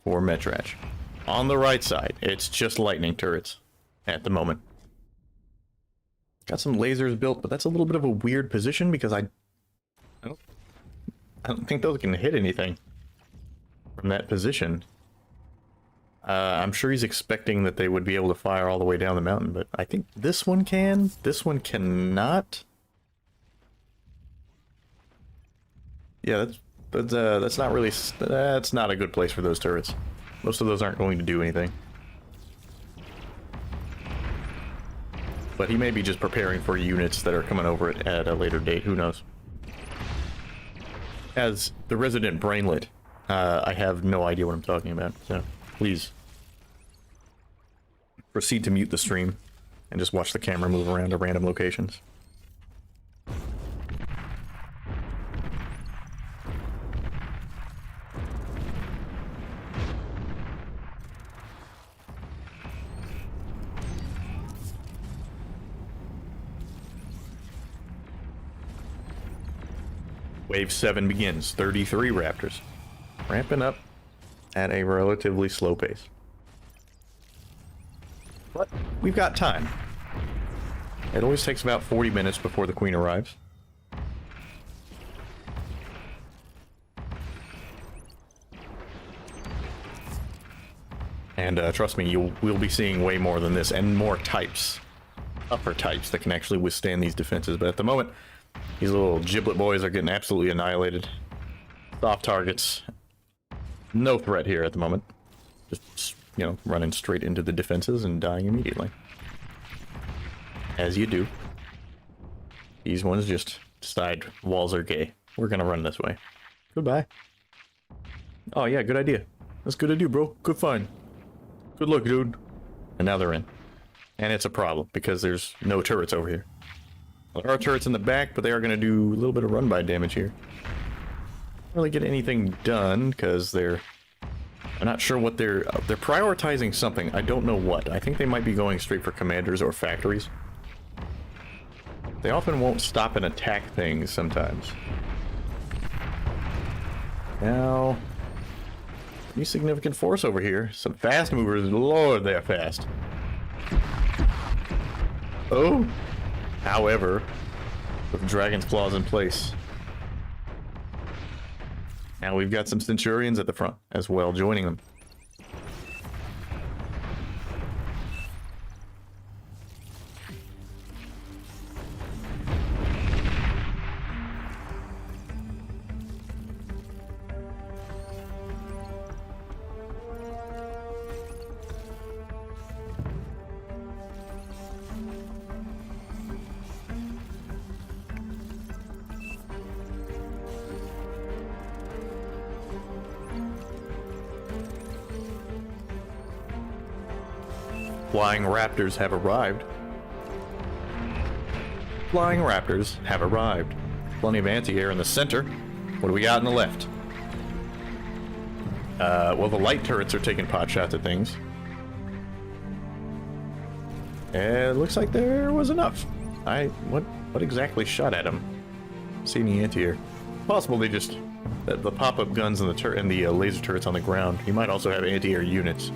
for Metrach. On the right side, it's just lightning turrets at the moment. Got some lasers built, but that's a little bit of a weird position because I don't think those can hit anything from that position. I'm sure he's expecting that they would be able to fire all the way down the mountain, but I think this one can. This one cannot. Yeah, that's not really... that's not a good place for those turrets. Most of those aren't going to do anything. But he may be just preparing for units that are coming over it at a later date. Who knows? As the resident brainlet, I have no idea what I'm talking about, so please proceed to mute the stream and just watch the camera move around to random locations. Wave 7 begins. 33 raptors. Ramping up at a relatively slow pace. But we've got time. It always takes about 40 minutes before the queen arrives. And trust me, we'll be seeing way more than this, and more types, upper types that can actually withstand these defenses. But at the moment, these little giblet boys are getting absolutely annihilated. Soft targets, no threat here at the moment. Just, you know, running straight into the defenses and dying immediately. As you do. These ones just decide walls are gay. We're gonna run this way. Goodbye. Oh yeah, good idea. That's good to do, bro. Good find. Good luck, dude. And now they're in. And it's a problem, because there's no turrets over here. Well, there are turrets in the back, but they are gonna do a little bit of run-by damage here. Don't really get anything done, because I'm not sure what they're prioritizing something. I don't know what. I think they might be going straight for commanders or factories. They often won't stop and attack things sometimes. Now, pretty significant force over here. Some fast movers. Lord, they're fast. Oh! However, with Dragon's Claws in place. Now we've got some Centurions at the front as well, joining them. Flying Raptors have arrived. Flying Raptors have arrived. Plenty of anti-air in the center. What do we got on the left? Well, the light turrets are taking pot shots at things. It looks like there was enough. What exactly shot at him? See any anti-air? Possible they just the pop-up guns and the laser turrets on the ground. He might also have anti-air units.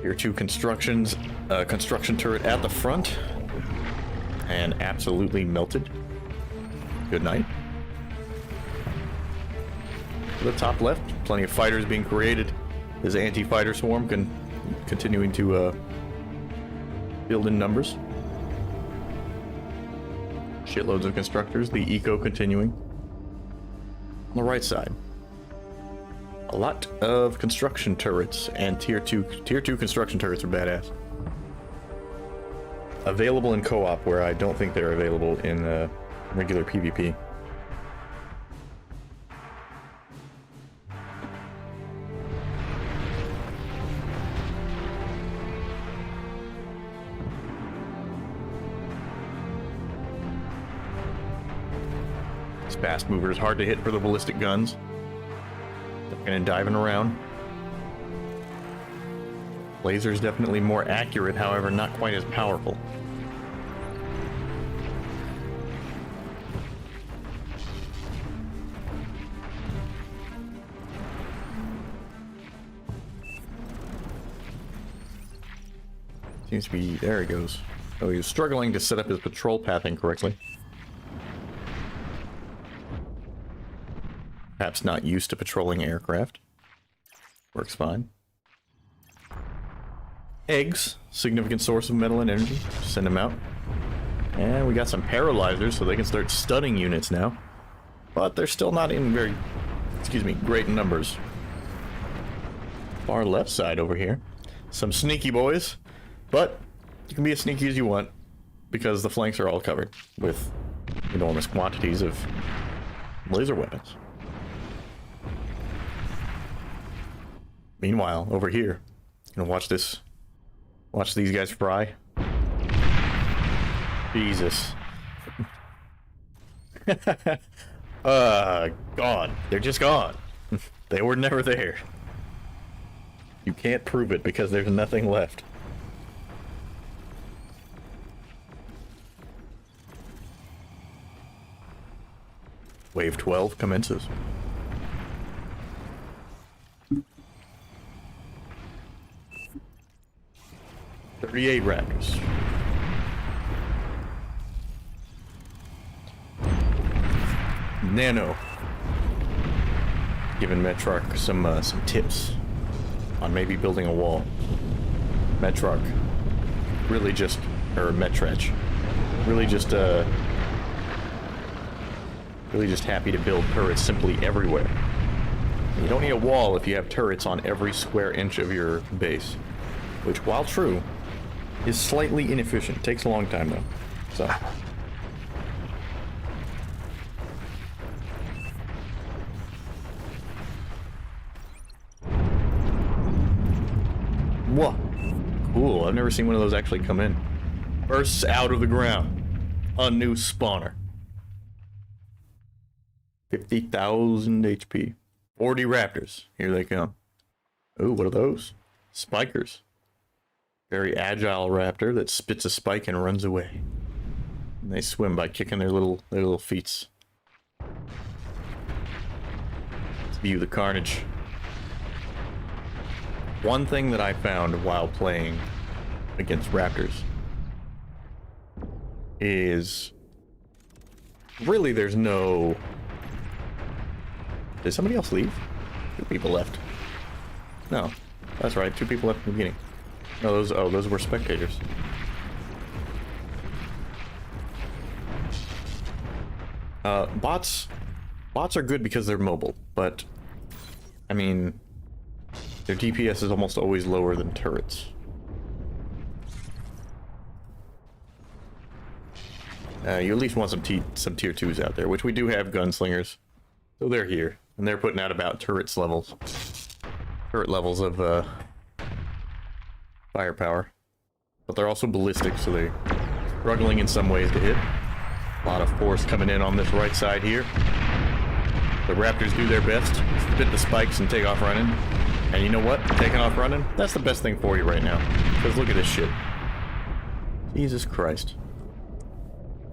Tier 2 construction turret at the front, and absolutely melted. Good night. To the top left, plenty of fighters being created. His anti-fighter swarm continuing to build in numbers. Shitloads of constructors. The eco continuing. On the right side, a lot of construction turrets, and tier 2 construction turrets are badass. Available in co-op, where I don't think they're available in regular PvP. These fast movers hard to hit for the ballistic guns. And diving around. Laser's definitely more accurate, however, not quite as powerful. Seems to be... there he goes. Oh, he was struggling to set up his patrol pathing correctly. Perhaps not used to patrolling aircraft. Works fine. Eggs, significant source of metal and energy. Send them out. And we got some paralyzers, so they can start stunning units now. But they're still not in very, great numbers. Far left side over here. Some sneaky boys. But you can be as sneaky as you want, because the flanks are all covered with enormous quantities of laser weapons. Meanwhile, over here, you know, watch this. Watch these guys fry. Jesus. Gone. They're just gone. They were never there. You can't prove it because there's nothing left. Wave 12 commences. .38 Raptors. Nano. giving Metrarch some tips on maybe building a wall. Metrarch really just, or Metrach, really just happy to build turrets simply everywhere. You don't need a wall if you have turrets on every square inch of your base, which, while true, is slightly inefficient. Takes a long time though. So. Whoa. Cool. I've never seen one of those actually come in. Bursts out of the ground. A new spawner. 50,000 HP. 40 raptors. Here they come. Ooh, what are those? Spikers. Very agile raptor that spits a spike and runs away. And they swim by kicking their little feets. Let's view the carnage. One thing that I found while playing against raptors is really there's no... Did somebody else leave? 2 people left. No, that's right, 2 people left in the beginning. No, those were spectators. Bots are good because they're mobile, but I mean, their DPS is almost always lower than turrets. You at least want some tier 2s out there, which we do have gunslingers. So they're here, and they're putting out about turret levels of firepower. But they're also ballistic, so they're struggling in some ways to hit. A lot of force coming in on this right side here. The raptors do their best, spit the spikes and take off running. And you know what? Taking off running, that's the best thing for you right now. Because look at this shit. Jesus Christ.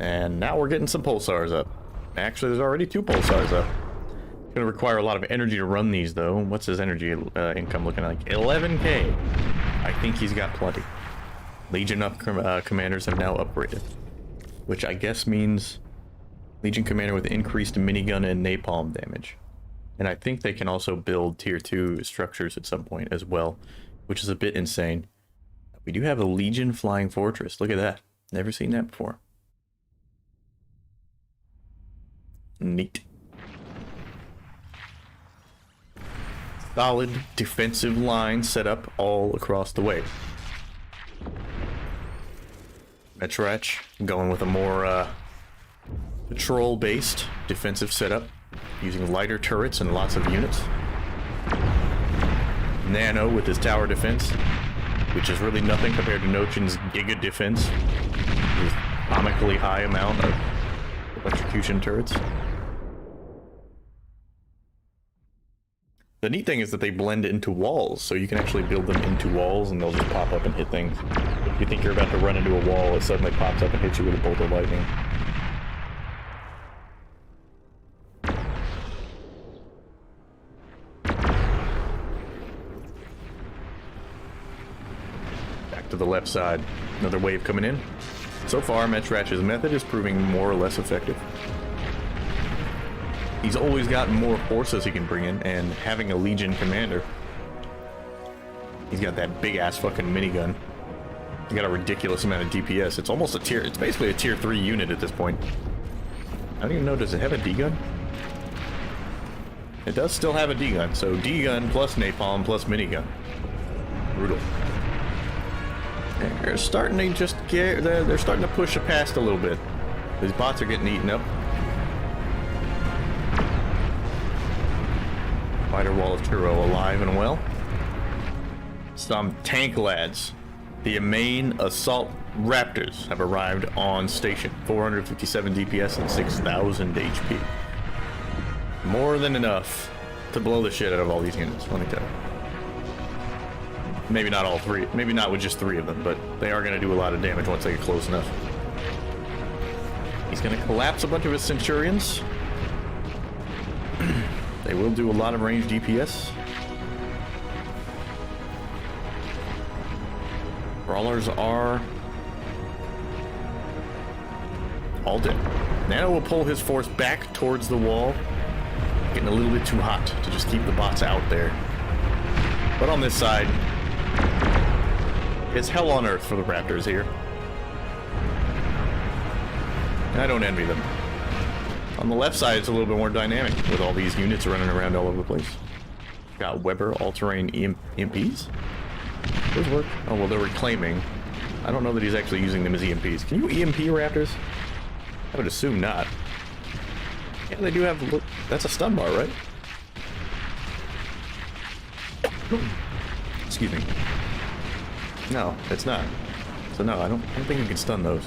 And now we're getting some pulsars up. Actually, there's already 2 pulsars up. It's going to require a lot of energy to run these, though. What's his energy income looking like? 11k. I think he's got plenty. Legion commanders have now upgraded. Which I guess means Legion commander with increased minigun and napalm damage. And I think they can also build tier 2 structures at some point as well, which is a bit insane. We do have a Legion flying fortress. Look at that. Never seen that before. Neat. Solid defensive line set up all across the way. Metrach going with a more patrol-based defensive setup, using lighter turrets and lots of units. Nano with his tower defense, which is really nothing compared to Nochin's Giga defense, his comically high amount of electrocution turrets. The neat thing is that they blend into walls, so you can actually build them into walls and they'll just pop up and hit things. If you think you're about to run into a wall, it suddenly pops up and hits you with a bolt of lightning. Back to the left side. Another wave coming in. So far, Metrach's method is proving more or less effective. He's always got more forces he can bring in, and having a Legion commander, he's got that big ass fucking minigun. He's got a ridiculous amount of DPS. It's almost a tier, it's basically a tier 3 unit at this point. I don't even know, does it have a D-gun? It does still have a D-gun, so D-gun plus napalm plus minigun. Brutal. They're starting to just get, they're starting to push it past a little bit. These bots are getting eaten up. Fighter Wall of Turo alive and well. Some tank lads. The main assault raptors have arrived on station. 457 DPS and 6,000 HP. More than enough to blow the shit out of all these units, let me tell you. Maybe not all 3, maybe not with just 3 of them, but they are going to do a lot of damage once they get close enough. He's going to collapse a bunch of his Centurions. They will do a lot of ranged DPS. Brawlers are all dead. Nano will pull his force back towards the wall, getting a little bit too hot to just keep the bots out there. But on this side, it's hell on earth for the Raptors here. And I don't envy them. On the left side, it's a little bit more dynamic with all these units running around all over the place. Got Weber all-terrain EMPs. Those work. Oh, well, they're reclaiming. I don't know that he's actually using them as EMPs. Can you EMP Raptors? I would assume not. Yeah, they do have... Look, that's a stun bar, right? Excuse me. No, it's not. So no, I don't think you can stun those.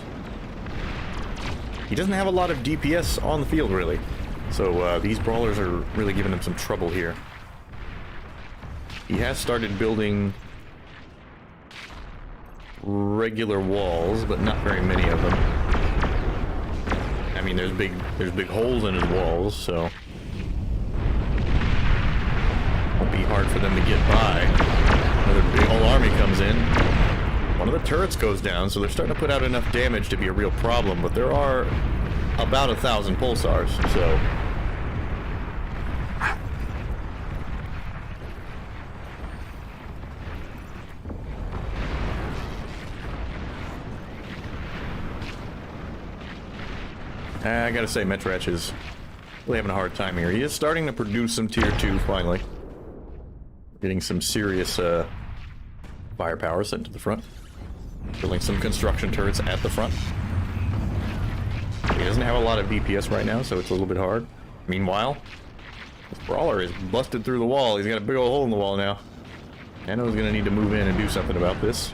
He doesn't have a lot of DPS on the field, really. So these brawlers are really giving him some trouble here. He has started building regular walls, but not very many of them. I mean, there's big holes in his walls, so won't be hard for them to get by. Another big old army comes in. One of the turrets goes down, so they're starting to put out enough damage to be a real problem, but there are about 1,000 pulsars, so... I gotta say, Metrach is really having a hard time here. He is starting to produce some tier 2, finally. Getting some serious firepower sent to the front. Building some construction turrets at the front. He doesn't have a lot of DPS right now, so it's a little bit hard. Meanwhile, this brawler is busted through the wall. He's got a big old hole in the wall now. Nano's gonna need to move in and do something about this.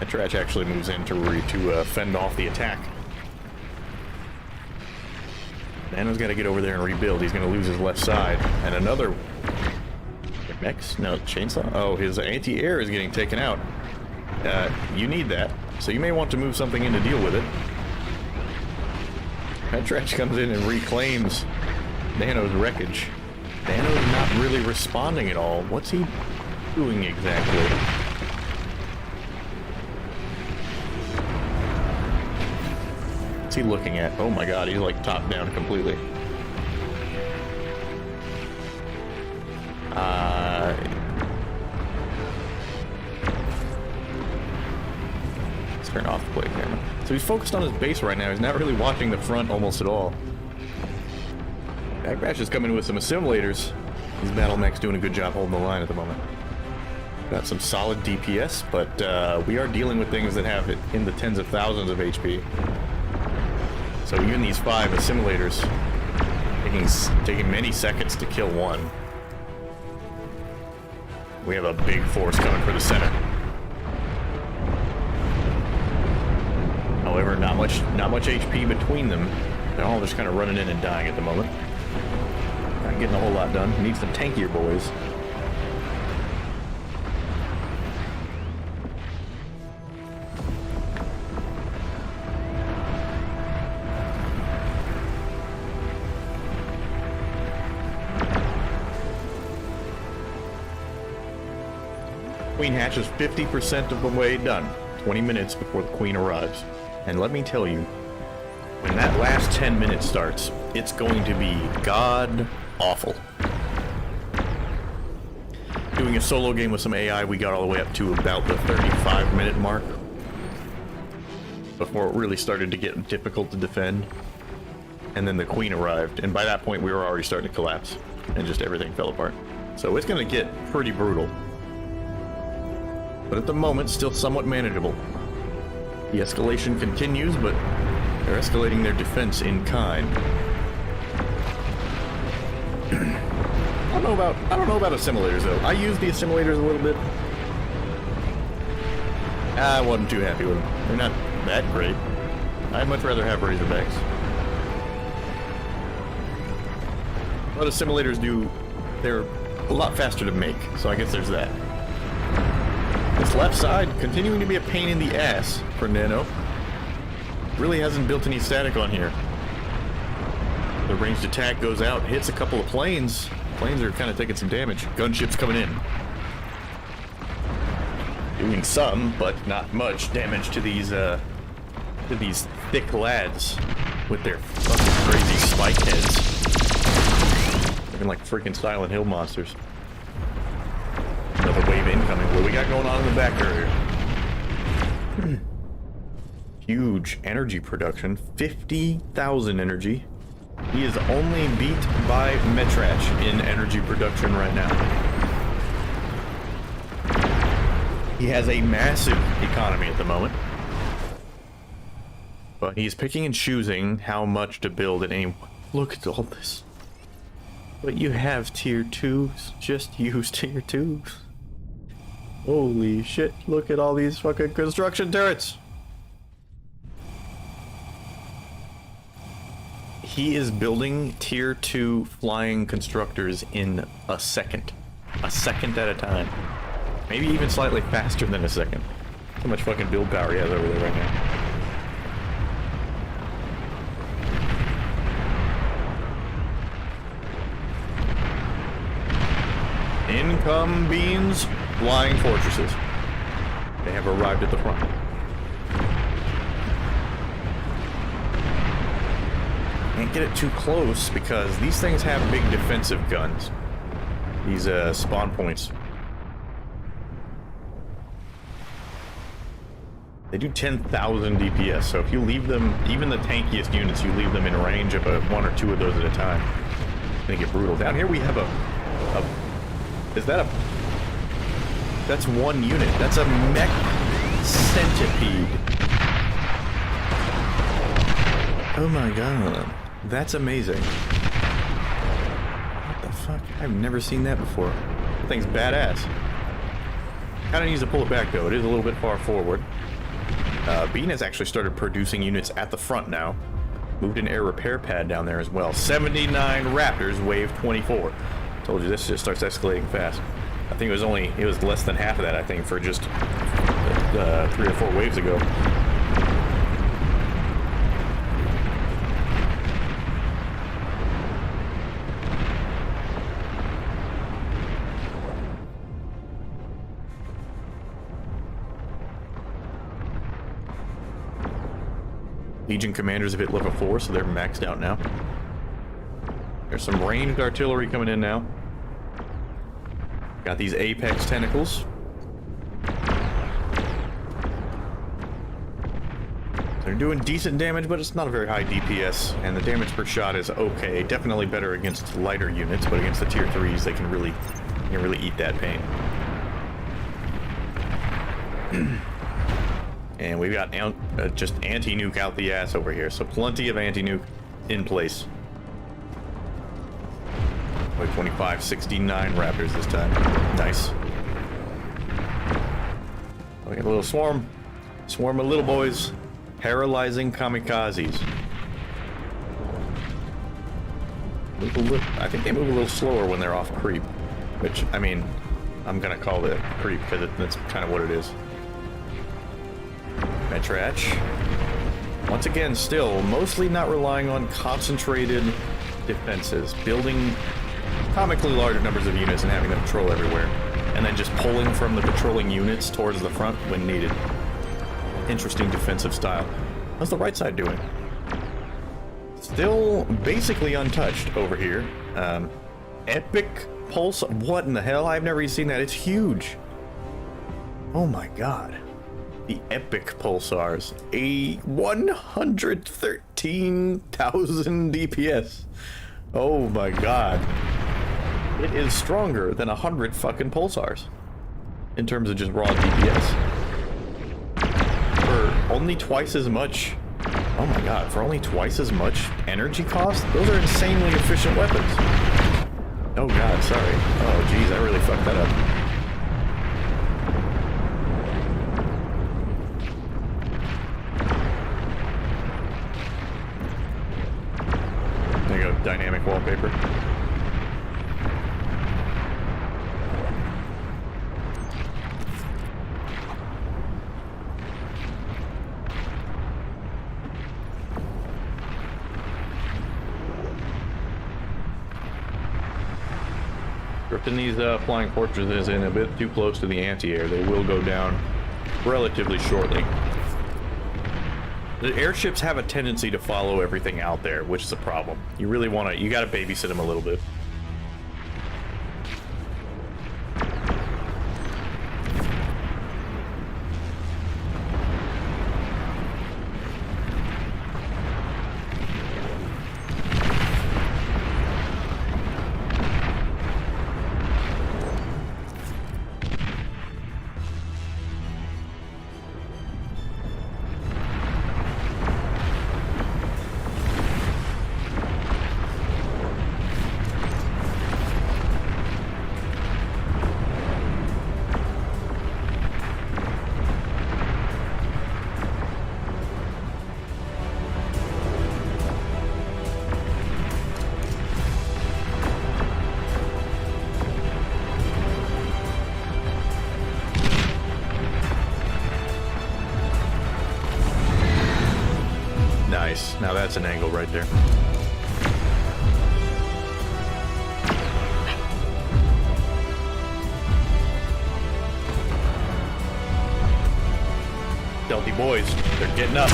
Metrach actually moves in to fend off the attack. Nano's got to get over there and rebuild. He's going to lose his left side. And another... Mechs? No, chainsaw? Oh, his anti-air is getting taken out. You need that. So you may want to move something in to deal with it. Metrach comes in and reclaims Nano's wreckage. Nano's not really responding at all. What's he doing exactly? What's he looking at? Oh my god, he's like top down completely. Let's turn off the play camera. So he's focused on his base right now. He's not really watching the front almost at all. Backbash is coming with some assimilators. These battle mechs doing a good job holding the line at the moment. Got some solid DPS, but we are dealing with things that have it in the tens of thousands of HP. So even these 5 assimilators taking many seconds to kill one. We have a big force coming for the center. However, not much HP between them. They're all just kind of running in and dying at the moment. Not getting a whole lot done. Need some tankier boys. Queen hatch is 50% of the way done. 20 minutes before the queen arrives. And let me tell you, when that last 10 minutes starts, it's going to be god awful. Doing a solo game with some AI, we got all the way up to about the 35-minute mark before it really started to get difficult to defend. And then the queen arrived, and by that point we were already starting to collapse, and just everything fell apart. So it's going to get pretty brutal. But at the moment, still somewhat manageable. The escalation continues, but they're escalating their defense in kind. I don't know about assimilators though. I used the assimilators a little bit. I wasn't too happy with them. They're not that great. I'd much rather have Razorbacks. What assimilators do, they're a lot faster to make, so I guess there's that. This left side continuing to be a pain in the ass for Nano. Really hasn't built any static on here. The ranged attack goes out, hits a couple of planes. Planes are kind of taking some damage. Gunships coming in. Doing some, but not much damage to these thick lads with their fucking crazy spike heads. Looking like freaking Silent Hill monsters. Another wave incoming. What do we got going on in the back area? Huge energy production. 50,000 energy. He is only beat by Metrach in energy production right now. He has a massive economy at the moment. But he's picking and choosing how much to build at any... Look at all this. But you have tier 2s. Just use tier 2s. Holy shit, look at all these fucking construction turrets. He is building tier 2 flying constructors in a second. A second at a time. Maybe even slightly faster than a second. How much fucking build power he has over there right now. In come beans, flying fortresses. They have arrived at the front. Can't get it too close because these things have big defensive guns. These spawn points. They do 10,000 DPS, so if you leave them, even the tankiest units, you leave them in range of one or two of those at a time. It's gonna get brutal. Down here we have is that a... That's one unit. That's a mech centipede. Oh my god. That's amazing. What the fuck? I've never seen that before. That thing's badass. Kinda needs to pull it back though. It is a little bit far forward. Bean has actually started producing units at the front now. Moved an air repair pad down there as well. 79 Raptors, wave 24. Told you this just starts escalating fast. I think it was less than half of that, I think, for just 3 or 4 waves ago. Legion commanders have hit level 4, so they're maxed out now. There's some ranged artillery coming in now. Got these apex tentacles. They're doing decent damage, but it's not a very high DPS, and the damage per shot is okay. Definitely better against lighter units, but against the tier 3s, they can really eat that pain. And we've got just anti-nuke out the ass over here, so plenty of anti-nuke in place. 25, 69 Raptors this time. Nice. We got a little swarm of little boys, paralyzing kamikazes. I think they move a little slower when they're off creep, which, I mean, I'm gonna call it creep because that's kind of what it is. Metrach. Once again, still mostly not relying on concentrated defenses, building comically larger numbers of units and having them patrol everywhere, and then just pulling from the patrolling units towards the front when needed. Interesting defensive style. How's the right side doing? Still basically untouched over here. Epic pulse. What in the hell? I've never seen that. It's huge. Oh my god. The epic pulsars. A 113,000 DPS. Oh my god. It is stronger than 100 fucking pulsars in terms of just raw DPS. For only twice as much. Oh my god, for only twice as much energy cost? Those are insanely efficient weapons. Oh god, sorry. Oh geez, I really fucked that up. There you go, dynamic wallpaper. Drifting these flying fortresses in a bit too close to the anti-air. They will go down relatively shortly. The airships have a tendency to follow everything out there, which is a problem. You really want to, you got to babysit them a little bit. Nice. Now that's an angle right there. Stealthy boys, they're getting up.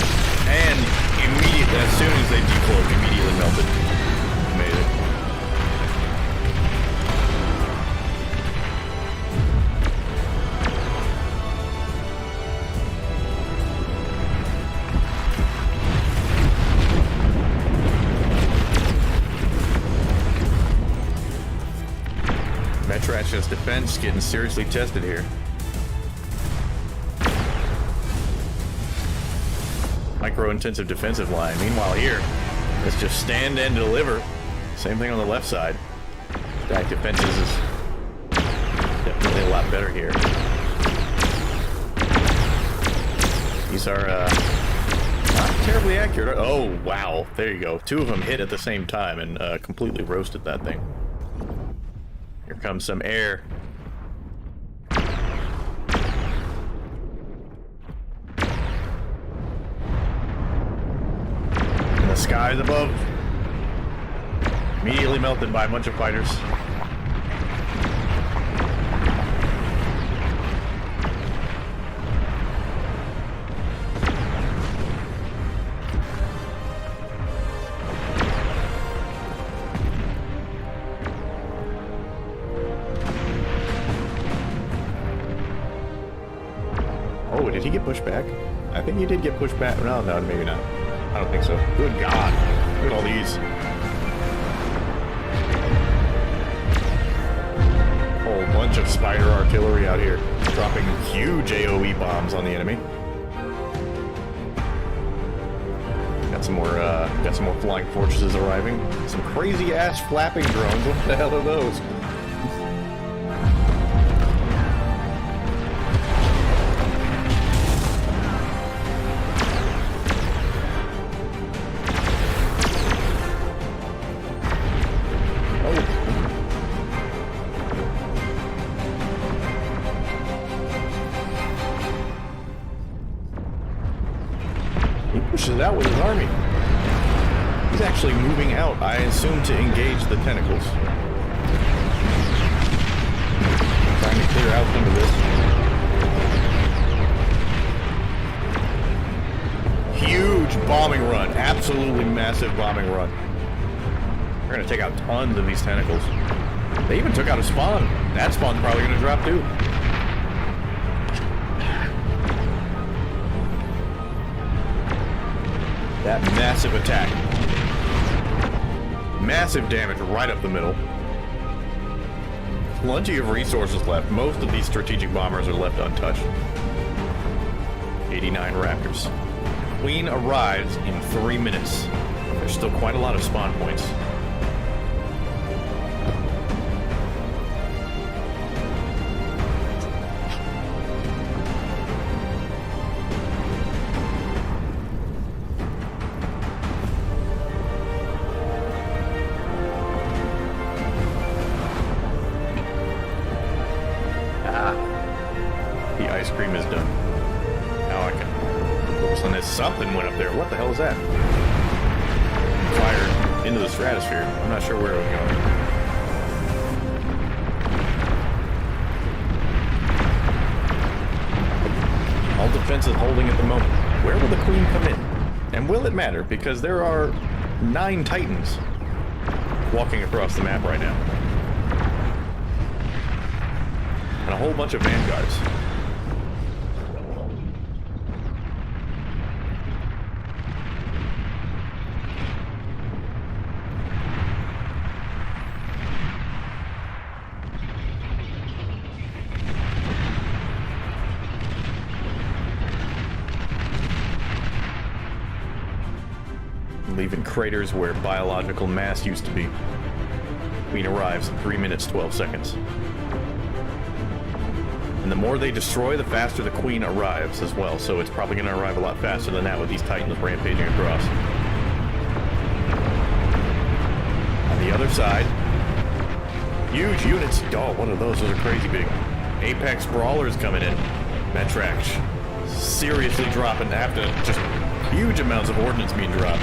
And immediately, as soon as they decloak, immediately melted. Amazing. Metrach's defense getting seriously tested here. Micro-intensive defensive line. Meanwhile here, let's just stand and deliver. Same thing on the left side. Stack defenses is definitely a lot better here. These are not terribly accurate. Oh, wow. There you go. Two of them hit at the same time and completely roasted that thing. Here comes some air. The skies above. Immediately melted by a bunch of fighters. Oh, did he get pushed back? I think he did get pushed back. No, maybe not. I don't think so. Good God. Look at all these. Whole bunch of spider artillery out here. Dropping huge AoE bombs on the enemy. Got some more flying fortresses arriving. Some crazy ass flapping drones. What the hell are those? Pushes out with his army. He's actually moving out, I assume, to engage the tentacles. Trying to clear out some of this. Huge bombing run. Absolutely massive bombing run. We're going to take out tons of these tentacles. They even took out a spawn. That spawn's probably going to drop too. That massive attack. Massive damage right up the middle. Plenty of resources left. Most of these strategic bombers are left untouched. 89 Raptors. Queen arrives in 3 minutes. There's still quite a lot of spawn points. Ice cream is done. Now I can focus on this. Something went up there. What the hell is that? Fired into the stratosphere. I'm not sure where it was going. All defenses holding at the moment. Where will the Queen come in? And will it matter? Because there are 9 Titans walking across the map right now. And a whole bunch of Vanguards. Leaving craters where biological mass used to be. Queen arrives in 3 minutes, 12 seconds. And the more they destroy, the faster the Queen arrives as well, so it's probably going to arrive a lot faster than that with these Titans rampaging across. On the other side, huge units. Oh, one of those are crazy big. Apex Brawlers coming in. Metrach seriously dropping. Have to just Huge amounts of ordnance being dropped.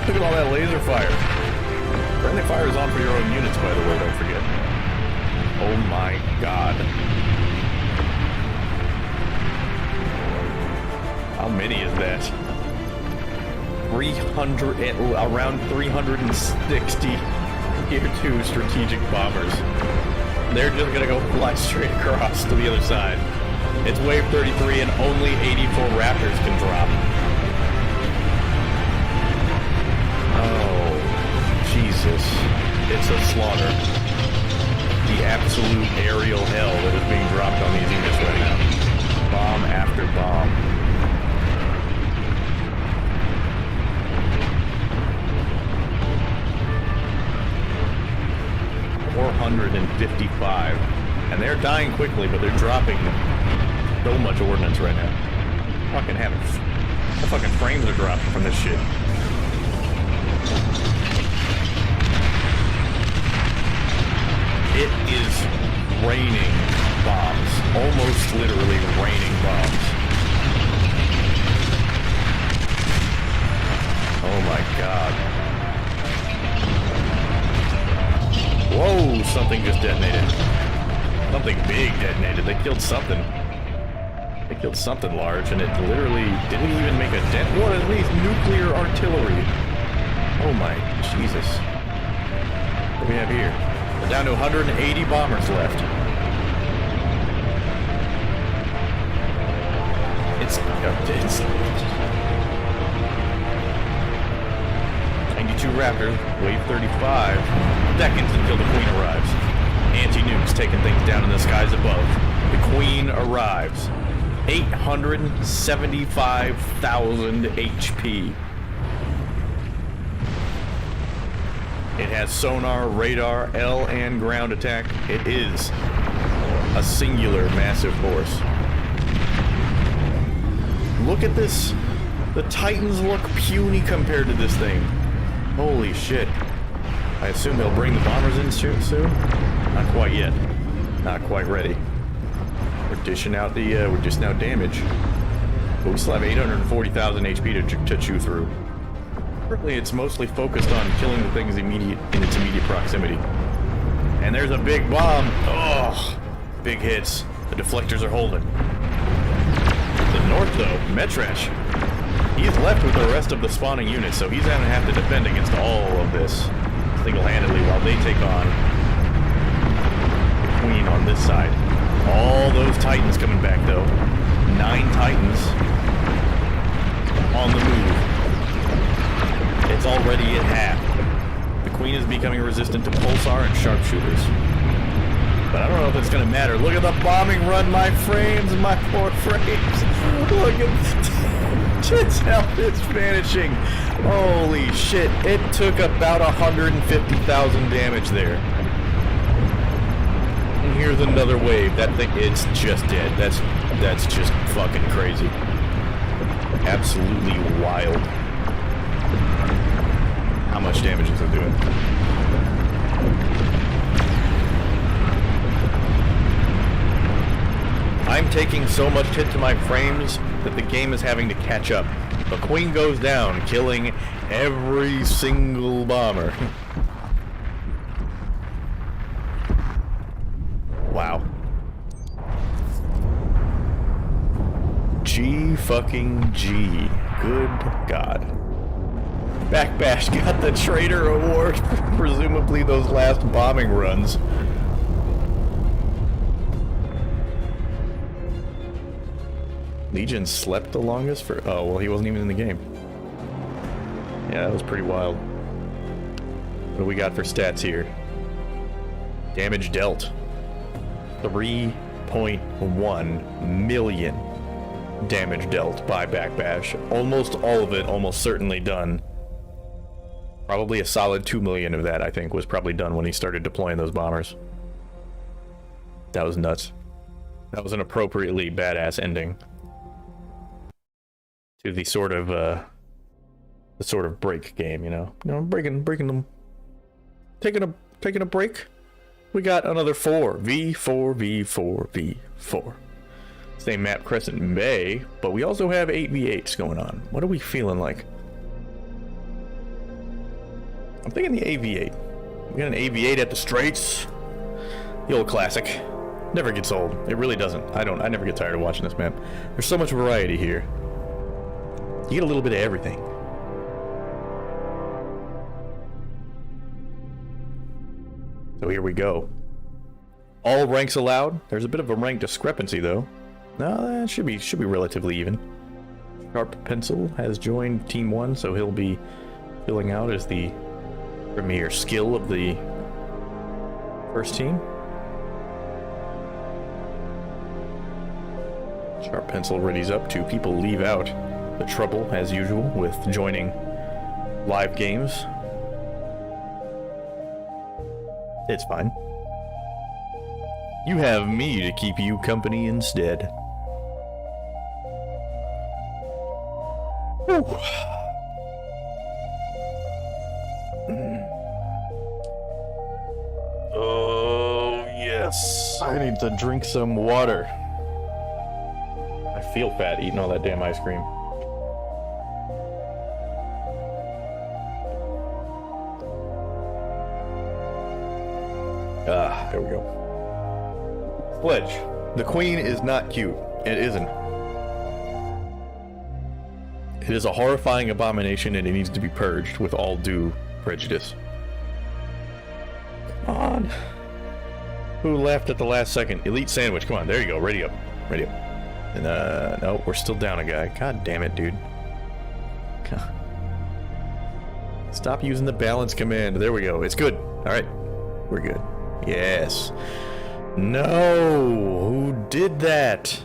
Look at all that laser fire. Friendly fire is on for your own units, by the way, don't forget. Oh my god. How many is that? 300, around 360 Tier 2 strategic bombers. They're just gonna go fly straight across to the other side. It's wave 33 and only 84 Raptors can drop. Oh, Jesus. It's a slaughter. The absolute aerial hell that is being dropped on these units right now. Bomb after bomb. 455, and they're dying quickly, but they're dropping so much ordnance right now. Fucking heavens. The fucking frames are dropping from this shit. It is raining bombs. Almost literally raining bombs. Oh my god. Whoa, something just detonated. Something big detonated. They killed something. They killed something large, and it literally didn't even make a dent. What are these nuclear artillery? Oh my Jesus. What do we have here? We're down to 180 bombers left. It's 92 Raptors, wave 35. Seconds until the Queen arrives. Anti-nukes taking things down in the skies above. The Queen arrives. 875,000 HP. It has sonar, radar, L, and ground attack. It is a singular massive force. Look at this. The Titans look puny compared to this thing. Holy shit. I assume they'll bring the bombers in soon? Not quite yet. Not quite ready. We're dishing out the, we're dishing out damage. But we still have 840,000 HP to chew through. Currently, it's mostly focused on killing the things in its immediate proximity. And there's a big bomb. Oh, big hits. The deflectors are holding. The north, though, Metrash. He's left with the rest of the spawning units, so he's gonna have to defend against all of this single-handedly while they take on the Queen on this side. All those Titans coming back, though. 9 Titans on the move. It's already at half. The Queen is becoming resistant to pulsar and sharpshooters. But I don't know if it's gonna matter. Look at the bombing run, my frames, my poor frames. Look at just how it's vanishing. Holy shit. It took about 150,000 damage there. And here's another wave. That thing, it's just dead. That's just fucking crazy. Absolutely wild. How much damage is it doing? I'm taking so much hit to my frames that the game is having to catch up. The Queen goes down, killing every single bomber. Wow. G fucking G. Good God. Backbash got the Traitor Award for presumably those last bombing runs. Legion slept the longest for... Oh, well, he wasn't even in the game. Yeah, that was pretty wild. What do we got for stats here? Damage dealt. 3.1 million damage dealt by Backbash. Almost all of it, almost certainly done. Probably a solid 2 million of that, I think, was probably done when he started deploying those bombers. That was nuts. That was an appropriately badass ending to the sort of break game, you know. You know, breaking them. Taking a break. We got another 4. V4, V4, V4. Same map, Crescent Bay, but we also have 8v8s going on. What are we feeling like? I'm thinking the AV8. We got an AV8 at the Straits. The old classic. Never gets old. It really doesn't. I never get tired of watching this map. There's so much variety here. You get a little bit of everything. So here we go. All ranks allowed. There's a bit of a rank discrepancy though. No, that should be relatively even. Sharp Pencil has joined Team 1, so he'll be filling out as the premier skill of the first team. Sharp Pencil readies up. 2 people leave out. The trouble, as usual, with joining live games. It's fine. You have me to keep you company instead. Whew. Oh, yes. I need to drink some water. I feel fat eating all that damn ice cream. Ah, there we go. Sledge. The queen is not cute. It isn't. It is a horrifying abomination and it needs to be purged with all due prejudice. Come on. Who left at the last second? Elite Sandwich. Come on, there you go. Ready up. Ready up. And, no, we're still down a guy. God damn it, dude. God. Stop using the balance command. There we go. It's good. Alright. We're good. Yes. No! Who did that?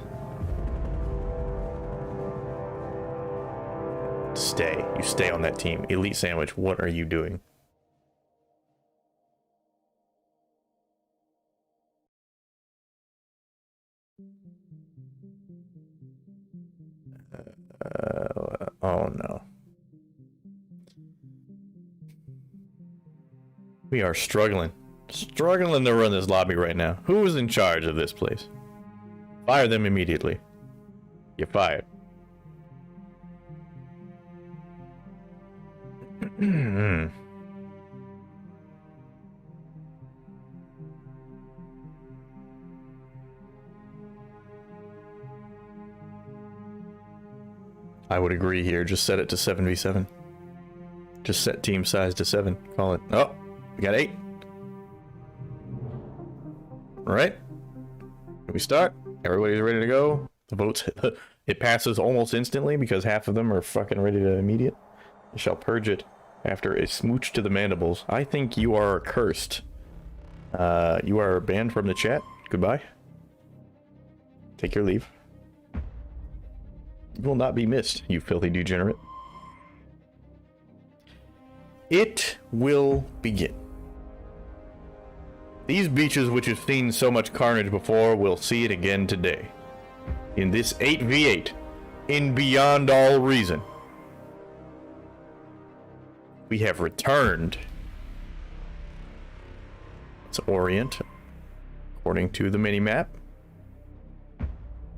Stay. You stay on that team. Elite Sandwich, what are you doing? Oh no. We are struggling to run this lobby right now. Who is in charge of this place? Fire them immediately. You're fired. I would agree here. Just set it to 7v7. Just set team size to 7. Call it. Oh, we got 8. All right. Can we start? Everybody's ready to go. The votes, it passes almost instantly because half of them are fucking ready to immediate. I shall purge it after a smooch to the mandibles. I think you are cursed. You are banned from the chat. Goodbye. Take your leave. You will not be missed, you filthy degenerate. It will begin. These beaches, which have seen so much carnage before, will see it again today. In this 8v8, in Beyond All Reason, we have returned. Let's orient according to the mini-map.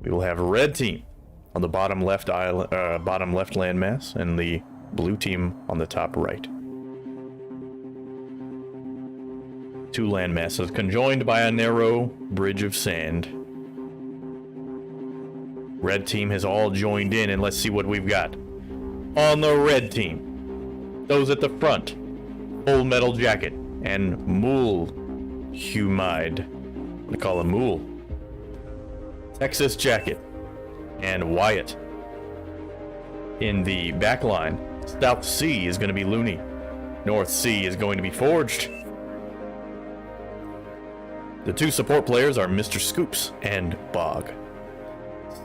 We will have a red team on the bottom left landmass, and the blue team on the top right. 2 landmasses conjoined by a narrow bridge of sand. Red team has all joined in, and let's see what we've got. On the red team, those at the front, Full Metal Jacket and Mool Humide. I'm gonna call him Mool. Texas Jacket and Wyatt. In the back line, South Sea is going to be Looney. North Sea is going to be Forged. The 2 support players are Mr. Scoops and Bog.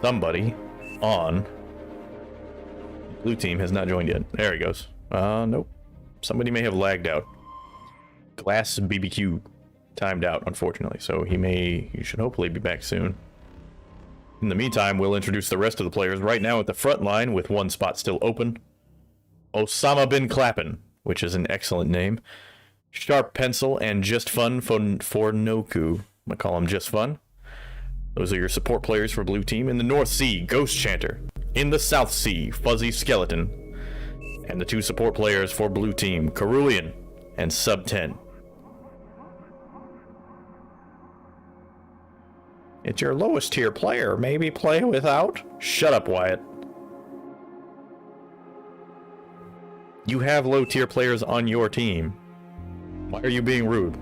Somebody on blue team has not joined yet. There he goes. Nope. Somebody may have lagged out. Glass BBQ timed out, unfortunately, so he should hopefully be back soon. In the meantime, we'll introduce the rest of the players right now at the front line with 1 spot still open. Osama Bin Clappin, which is an excellent name. Sharp Pencil and Just Fun for Noku. I'm gonna call him Just Fun. Those are your support players for Blue Team. In the North Sea, Ghost Chanter. In the South Sea, Fuzzy Skeleton. And the 2 support players for Blue Team, Cerulean and Sub 10. It's your lowest tier player. Maybe play without? Shut up, Wyatt. You have low tier players on your team. Why are you being rude?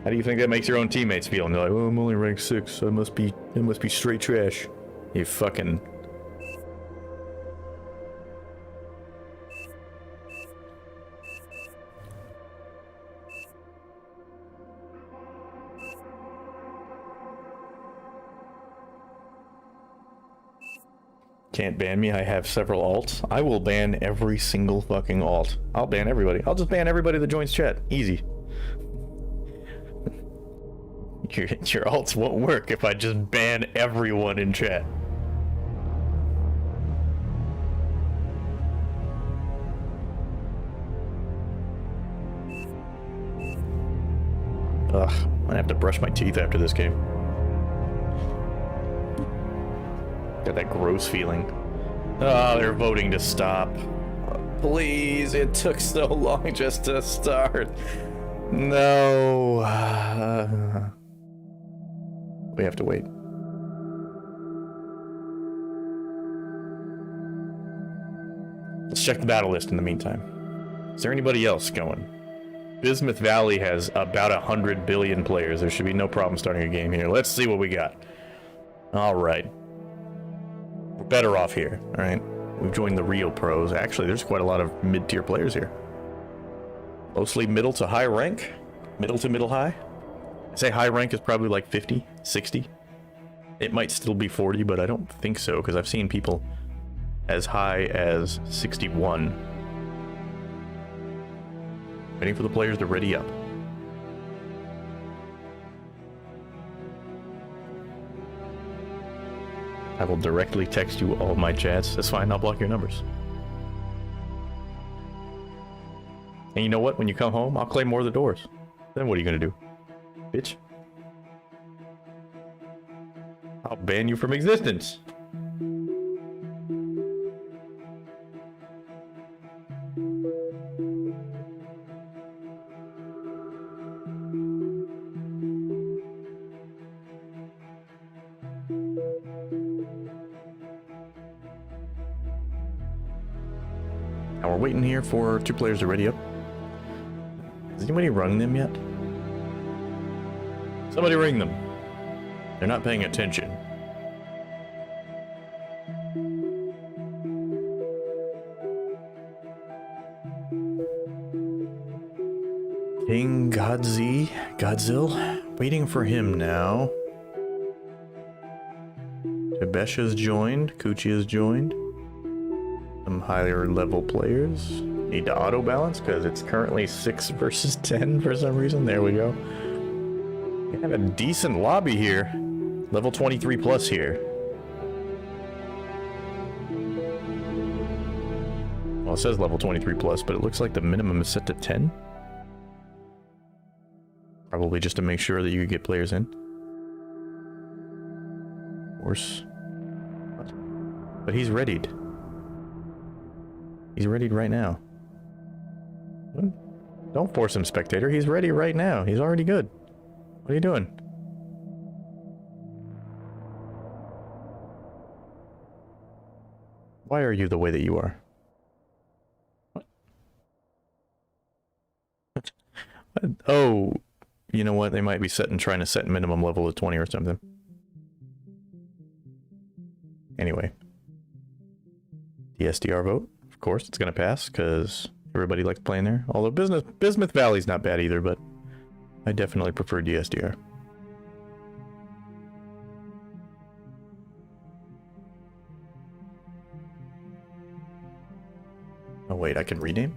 How do you think that makes your own teammates feel? And they're like, oh, I'm only ranked 6. It must be straight trash. You fucking... Can't ban me, I have several alts. I will ban every single fucking alt. I'll ban everybody. I'll just ban everybody that joins chat. Easy. Your alts won't work if I just ban everyone in chat. Ugh, I'm gonna have to brush my teeth after this game. Got that gross feeling. Oh, they're voting to stop. Please, it took so long just to start. No. We have to wait. Let's check the battle list in the meantime. Is there anybody else going? Bismuth Valley has about 100 billion players. There should be no problem starting a game here. Let's see what we got. Alright. We're better off here, alright? We've joined the real pros. Actually, there's quite a lot of mid-tier players here. Mostly middle to high rank. Middle to middle high. I say high rank is probably like 50, 60. It might still be 40, but I don't think so, because I've seen people as high as 61. Waiting for the players to ready up. I will directly text you all my chats. That's fine, I'll block your numbers. And you know what? When you come home, I'll claim more of the doors. Then what are you gonna do? Bitch. I'll ban you from existence. Now we're waiting here for 2 players to ready up. Has anybody rung them yet? Somebody ring them. They're not paying attention. King Godzilla, waiting for him now. Tebesha's joined, Kuchi has joined. Some higher level players. Need to auto balance because it's currently 6 versus 10 for some reason. There we go. We have a decent lobby here. Level 23 plus here. Well, it says level 23 plus, but it looks like the minimum is set to 10. Probably just to make sure that you could get players in. Of course. But he's readied. He's readied right now. Don't force him, spectator. He's ready right now. He's already good. What are you doing? Why are you the way that you are? What? Oh, you know what? They might be trying to set minimum level at 20 or something. Anyway. The SDR vote. Of course, it's going to pass because everybody likes playing there. Although Bismuth Valley's not bad either, but I definitely prefer DSDR. Oh wait, I can rename?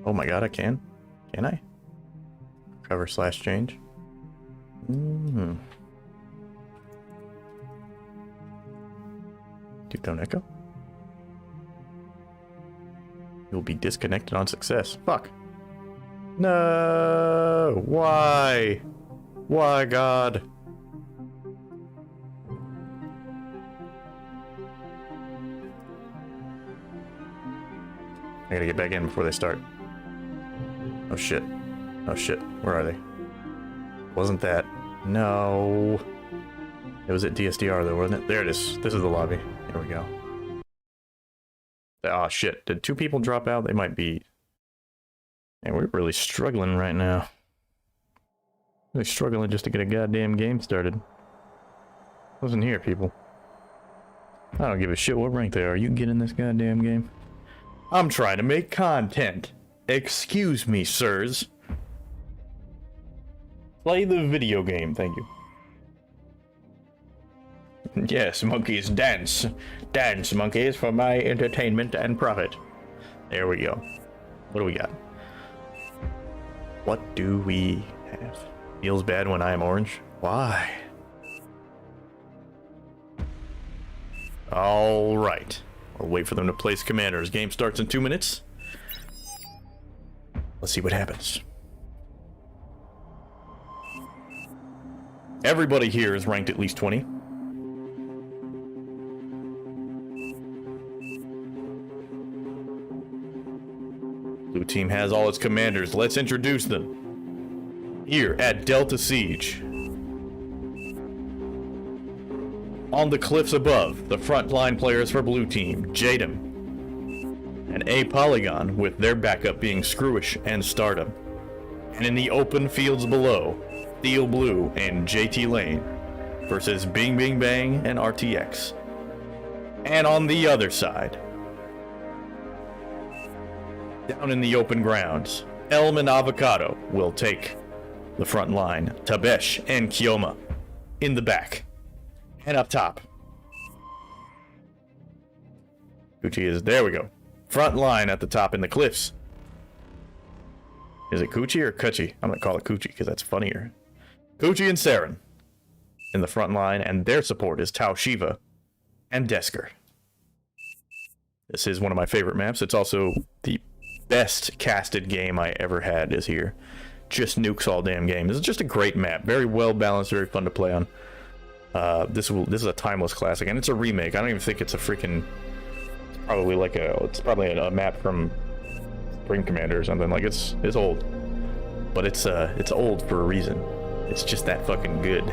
Oh my god, I can? Can I? Cover/change? Deep Tone Echo? You'll be disconnected on success. Fuck. No! Why? Why, God? I gotta get back in before they start. Oh shit. Oh shit. Where are they? Wasn't that? No. It was at DSDR though, wasn't it? There it is. This is the lobby. Here we go. Oh shit. Did 2 people drop out? They might be... Man, we're really struggling right now. Really struggling just to get a goddamn game started. Wasn't here, people. I don't give a shit what rank they are. You can get in this goddamn game. I'm trying to make content. Excuse me, sirs. Play the video game, thank you. Yes, monkeys, dance. Dance, monkeys, for my entertainment and profit. There we go. What do we got? What do we have? Feels bad when I am orange? Why? Alright. I'll wait for them to place commanders. Game starts in 2 minutes. Let's see what happens. Everybody here is ranked at least 20. Blue team has all its commanders. Let's introduce them. Here at Delta Siege. On the cliffs above, the frontline players for blue team, Jadam and A Polygon, with their backup being Screwish and Stardom. And in the open fields below, Steel Blue and JT Lane versus Bing Bing Bang and RTX. And on the other side, down in the open grounds, Elm and Avocado will take the front line. Tabesh and Kioma in the back. And up top. Gucci is, there we go. Front line at the top in the cliffs. Is it Coochie or Kuchi? I'm gonna call it Coochie because that's funnier. Coochie and Saren in the front line, and their support is Tau Shiva and Desker. This is one of my favorite maps. It's also the best casted game I ever had is here. Just nukes all damn game. This is just a great map. Very well balanced, very fun to play on. This is a timeless classic, and it's a remake. I don't even think it's a freaking... It's probably a map from Spring Commander or something. Like, it's old. But it's old for a reason. It's just that fucking good.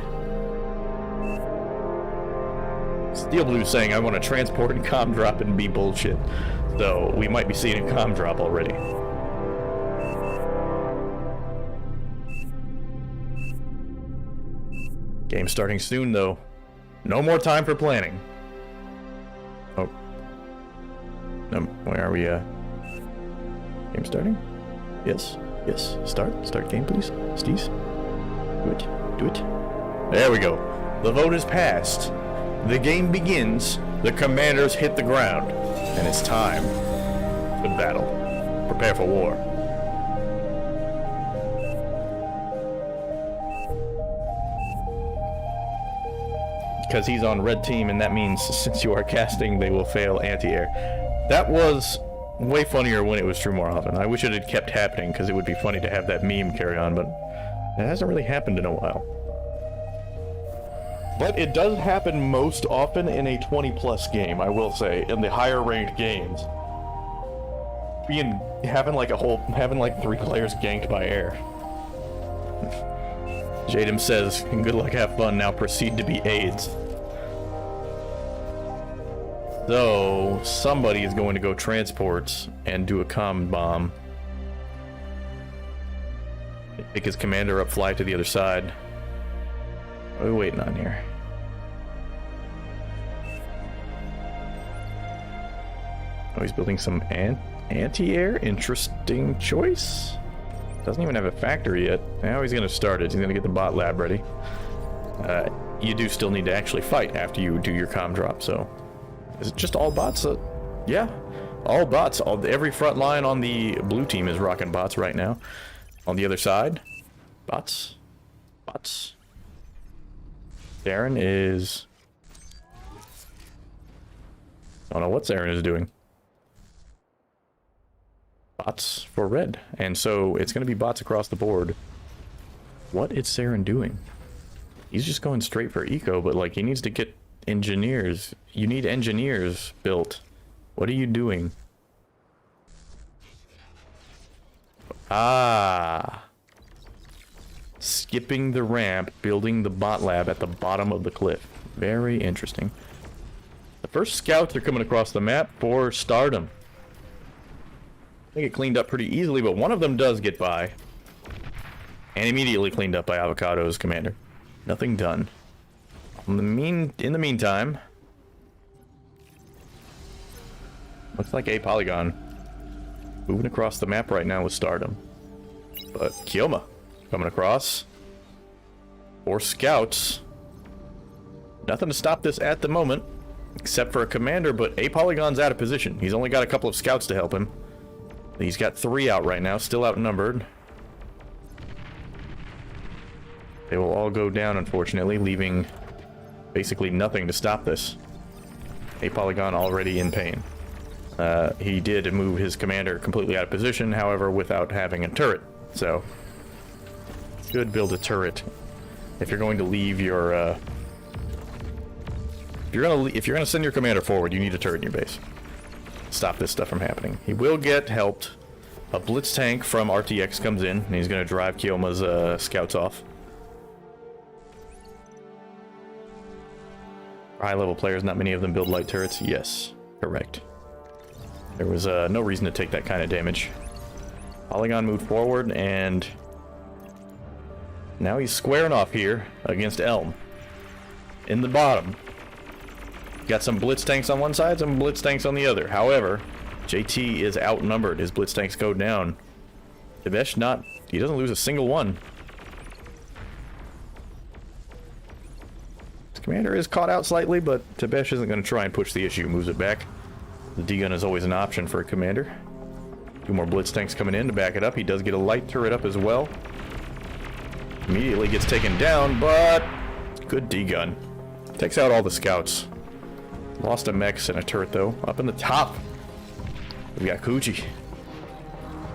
Steel Blue saying, I want to transport and comm drop and be bullshit. So, we might be seeing a comm drop already. Game starting soon, though. No more time for planning. Oh. Where are we, Game starting? Yes. Yes. Start game, please. Steez. Do it. There we go. The vote is passed. The game begins. The commanders hit the ground. And it's time to battle. Prepare for war. Because he's on red team, and that means since you are casting, they will fail anti-air. That was way funnier when it was true more often. I wish it had kept happening, because it would be funny to have that meme carry on, but it hasn't really happened in a while. But it does happen most often in a 20-plus game, I will say, in the higher-ranked games. Having like 3 players ganked by air. Jadam says, good luck, have fun, now proceed to be AIDS. So, somebody is going to go transport and do a comm bomb. Pick his commander up, fly to the other side. What are we waiting on here? Oh, he's building some anti-air? Interesting choice. Doesn't even have a factory yet. Now he's going to start it. He's going to get the bot lab ready. You do still need to actually fight after you do your comm drop, so... Is it just all bots? Yeah. All bots. Every front line on the blue team is rocking bots right now. On the other side, bots. Darren is... I don't know what Darren is doing. Bots for red. And so it's going to be bots across the board. What is Saren doing? He's just going straight for eco, but like he needs to get engineers. You need engineers built. What are you doing? Ah. Skipping the ramp, building the bot lab at the bottom of the cliff. Very interesting. The first scouts are coming across the map for Stardom. They get cleaned up pretty easily, but one of them does get by. And immediately cleaned up by Avocado's commander. Nothing done. In the meantime, looks like a Polygon moving across the map right now with Stardom. But Kioma coming across. 4 scouts. Nothing to stop this at the moment, except for a commander, but a Polygon's out of position. He's only got a couple of scouts to help him. He's got 3 out right now, still outnumbered. They will all go down, unfortunately, leaving basically nothing to stop this. A Polygon already in pain. He did move his commander completely out of position, however, without having a turret. So, should build a turret if you're going to leave your. If you're gonna send your commander forward, you need a turret in your base. Stop this stuff from happening. He will get helped. A blitz tank from RTX comes in, and he's gonna drive Kioma's scouts off. High-level players, not many of them build light turrets. Yes, correct. There was no reason to take that kind of damage. Polygon moved forward, and now he's squaring off here against Elm. In the bottom. Got some blitz tanks on one side, some blitz tanks on the other. However, JT is outnumbered. His blitz tanks go down. Devesh he doesn't lose a single one. Commander is caught out slightly, but Tebesh isn't going to try and push the issue. Moves it back. The D-gun is always an option for a commander. 2 more blitz tanks coming in to back it up. He does get a light turret up as well. Immediately gets taken down, but good D-gun. Takes out all the scouts. Lost a mechs and a turret, though. Up in the top, we got Kuchi.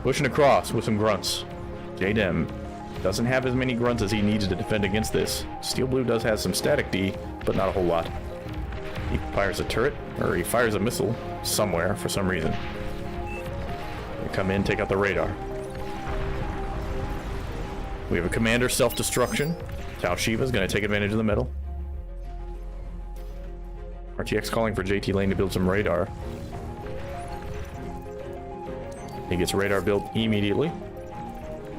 Pushing across with some grunts. JDem doesn't have as many grunts as he needs to defend against this. Steel Blue does have some static D, but not a whole lot. He fires a turret, or he fires a missile somewhere for some reason. They come in, take out the radar. We have a commander self-destruction. Tau Shiva's going to take advantage of the metal. RTX calling for JT Lane to build some radar. He gets radar built immediately.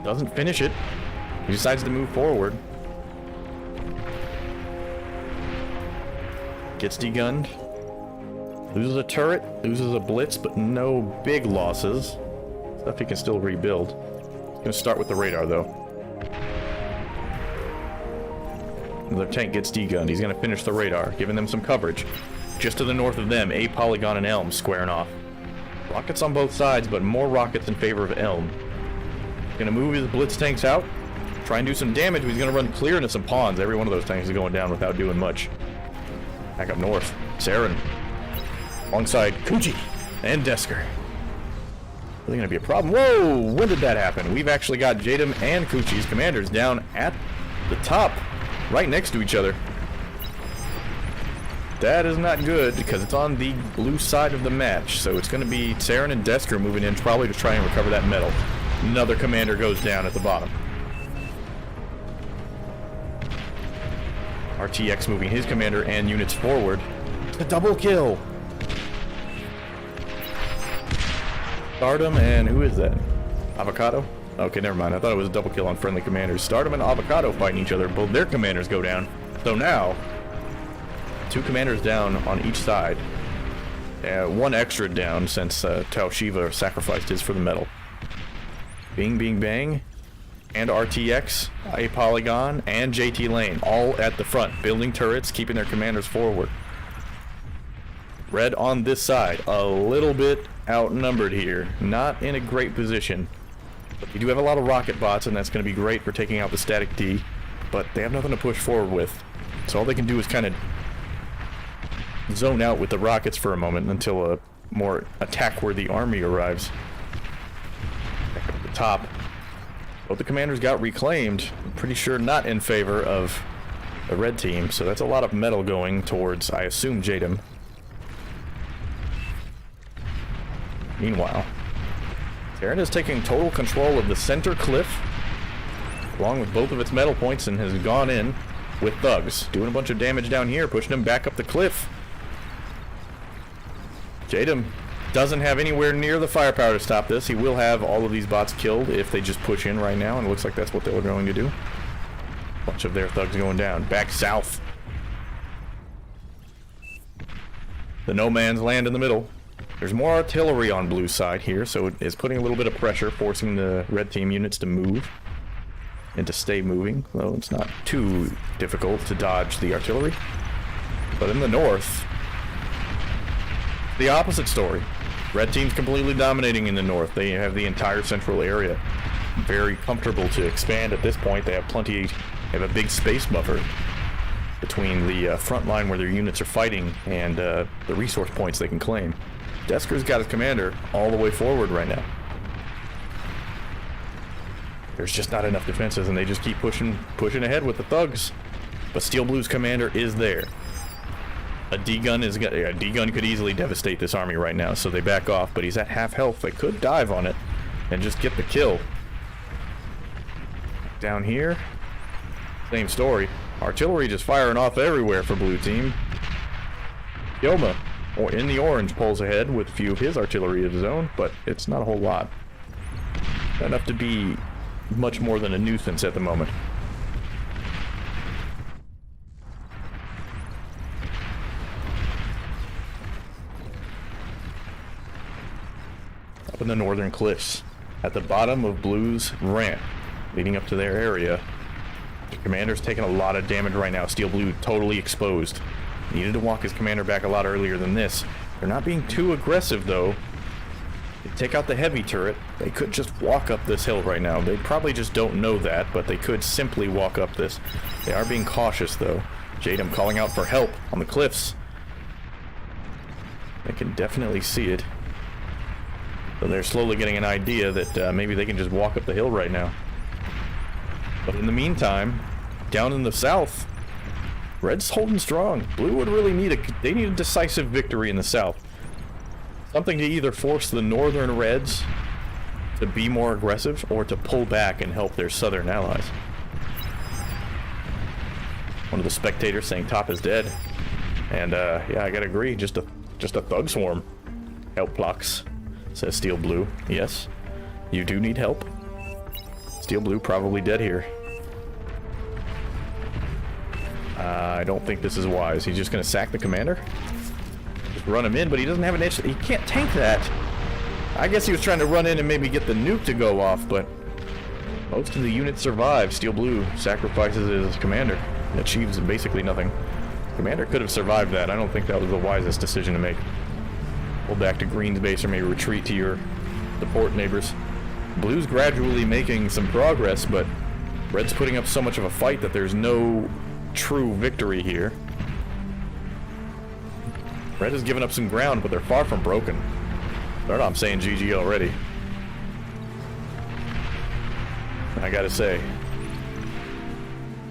Doesn't finish it. He decides to move forward. Gets degunned. Loses a turret, loses a blitz, but no big losses. Stuff he can still rebuild. He's gonna start with the radar, though. Another tank gets degunned. He's gonna finish the radar, giving them some coverage. Just to the north of them, a Polygon and Elm squaring off. Rockets on both sides, but more rockets in favor of Elm. Gonna move his blitz tanks out, try and do some damage, but he's gonna run clear into some pawns. Every one of those tanks is going down without doing much. Back up north, Saren. Alongside Kuchi and Desker. Really gonna be a problem. Whoa! When did that happen? We've actually got Jadam and Kuchi's commanders down at the top, right next to each other. That is not good, because it's on the blue side of the match, so it's gonna be Saren and Desker moving in, probably to try and recover that metal. Another commander goes down at the bottom. RTX moving his commander and units forward. A double kill! Stardom and who is that? Avocado? Okay, never mind. I thought it was a double kill on friendly commanders. Stardom and Avocado fighting each other. Both their commanders go down. So now, 2 commanders down on each side. 1 extra down since Tau Shiva sacrificed his for the metal. Bing, bing, bang. And RTX, a Polygon, and JT Lane, all at the front, building turrets, keeping their commanders forward. Red on this side, a little bit outnumbered here. Not in a great position. But you do have a lot of rocket bots, and that's going to be great for taking out the static D. But they have nothing to push forward with. So all they can do is kind of zone out with the rockets for a moment until a more attack-worthy army arrives. Back up at the top. Both the commanders got reclaimed. I'm pretty sure not in favor of the red team, so that's a lot of metal going towards, I assume, Jadam. Meanwhile, Terran is taking total control of the center cliff, along with both of its metal points, and has gone in with thugs, doing a bunch of damage down here, pushing them back up the cliff. Jadam doesn't have anywhere near the firepower to stop this. He will have all of these bots killed if they just push in right now, and it looks like that's what they were going to do. A bunch of their thugs going down. Back south. The no man's land in the middle. There's more artillery on blue side here, so it's putting a little bit of pressure, forcing the red team units to move and to stay moving, though it's not too difficult to dodge the artillery. But in the north, the opposite story. Red team's completely dominating in the north. They have the entire central area. Very comfortable to expand at this point. They have they have a big space buffer between the front line where their units are fighting and the resource points they can claim. Desker's got his commander all the way forward right now. There's just not enough defenses, and they just keep pushing ahead with the thugs. But Steel Blue's commander is there. A D-gun could easily devastate this army right now, so they back off, but he's at half health. They could dive on it and just get the kill. Down here, same story. Artillery just firing off everywhere for blue team. Yoma, or in the orange, pulls ahead with a few of his artillery of his own, but it's not a whole lot. Not enough to be much more than a nuisance at the moment. Up in the northern cliffs, at the bottom of Blue's ramp, leading up to their area, the commander's taking a lot of damage right now. Steel Blue totally exposed. Needed to walk his commander back a lot earlier than this. They're not being too aggressive, though. They take out the heavy turret. They could just walk up this hill right now. They probably just don't know that, but they could simply walk up this. They are being cautious, though. Jadam calling out for help on the cliffs. They can definitely see it. So they're slowly getting an idea that maybe they can just walk up the hill right now. But in the meantime, down in the south, Red's holding strong. Blue would really need they need a decisive victory in the south. Something to either force the northern Reds to be more aggressive or to pull back and help their southern allies. One of the spectators saying top is dead. And yeah, I gotta agree, just a thug swarm. Help blocks, says Steel Blue. Yes, you do need help. Steel Blue probably dead here. I don't think this is wise. He's just gonna sack the commander? Just run him in, but he doesn't have an itch. He can't tank that. I guess he was trying to run in and maybe get the nuke to go off, but most of the units survive. Steel Blue sacrifices his commander and achieves basically nothing. Commander could have survived that. I don't think that was the wisest decision to make. Pull back to Green's base or maybe retreat to your support neighbors. Blue's gradually making some progress, but Red's putting up so much of a fight that there's no true victory here. Red has given up some ground, but they're far from broken. I'm saying GG already. I gotta say,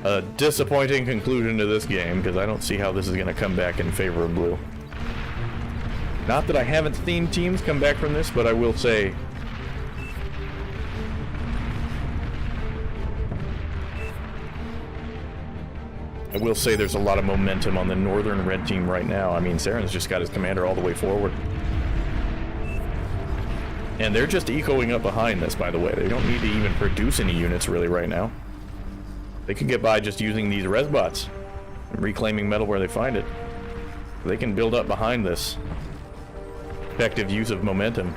a disappointing conclusion to this game, because I don't see how this is gonna come back in favor of Blue. Not that I haven't seen teams come back from this, but I will say there's a lot of momentum on the northern red team right now. I mean, Saren's just got his commander all the way forward. And they're just ecoing up behind this, by the way. They don't need to even produce any units really right now. They can get by just using these res bots and reclaiming metal where they find it. They can build up behind this. Effective use of momentum.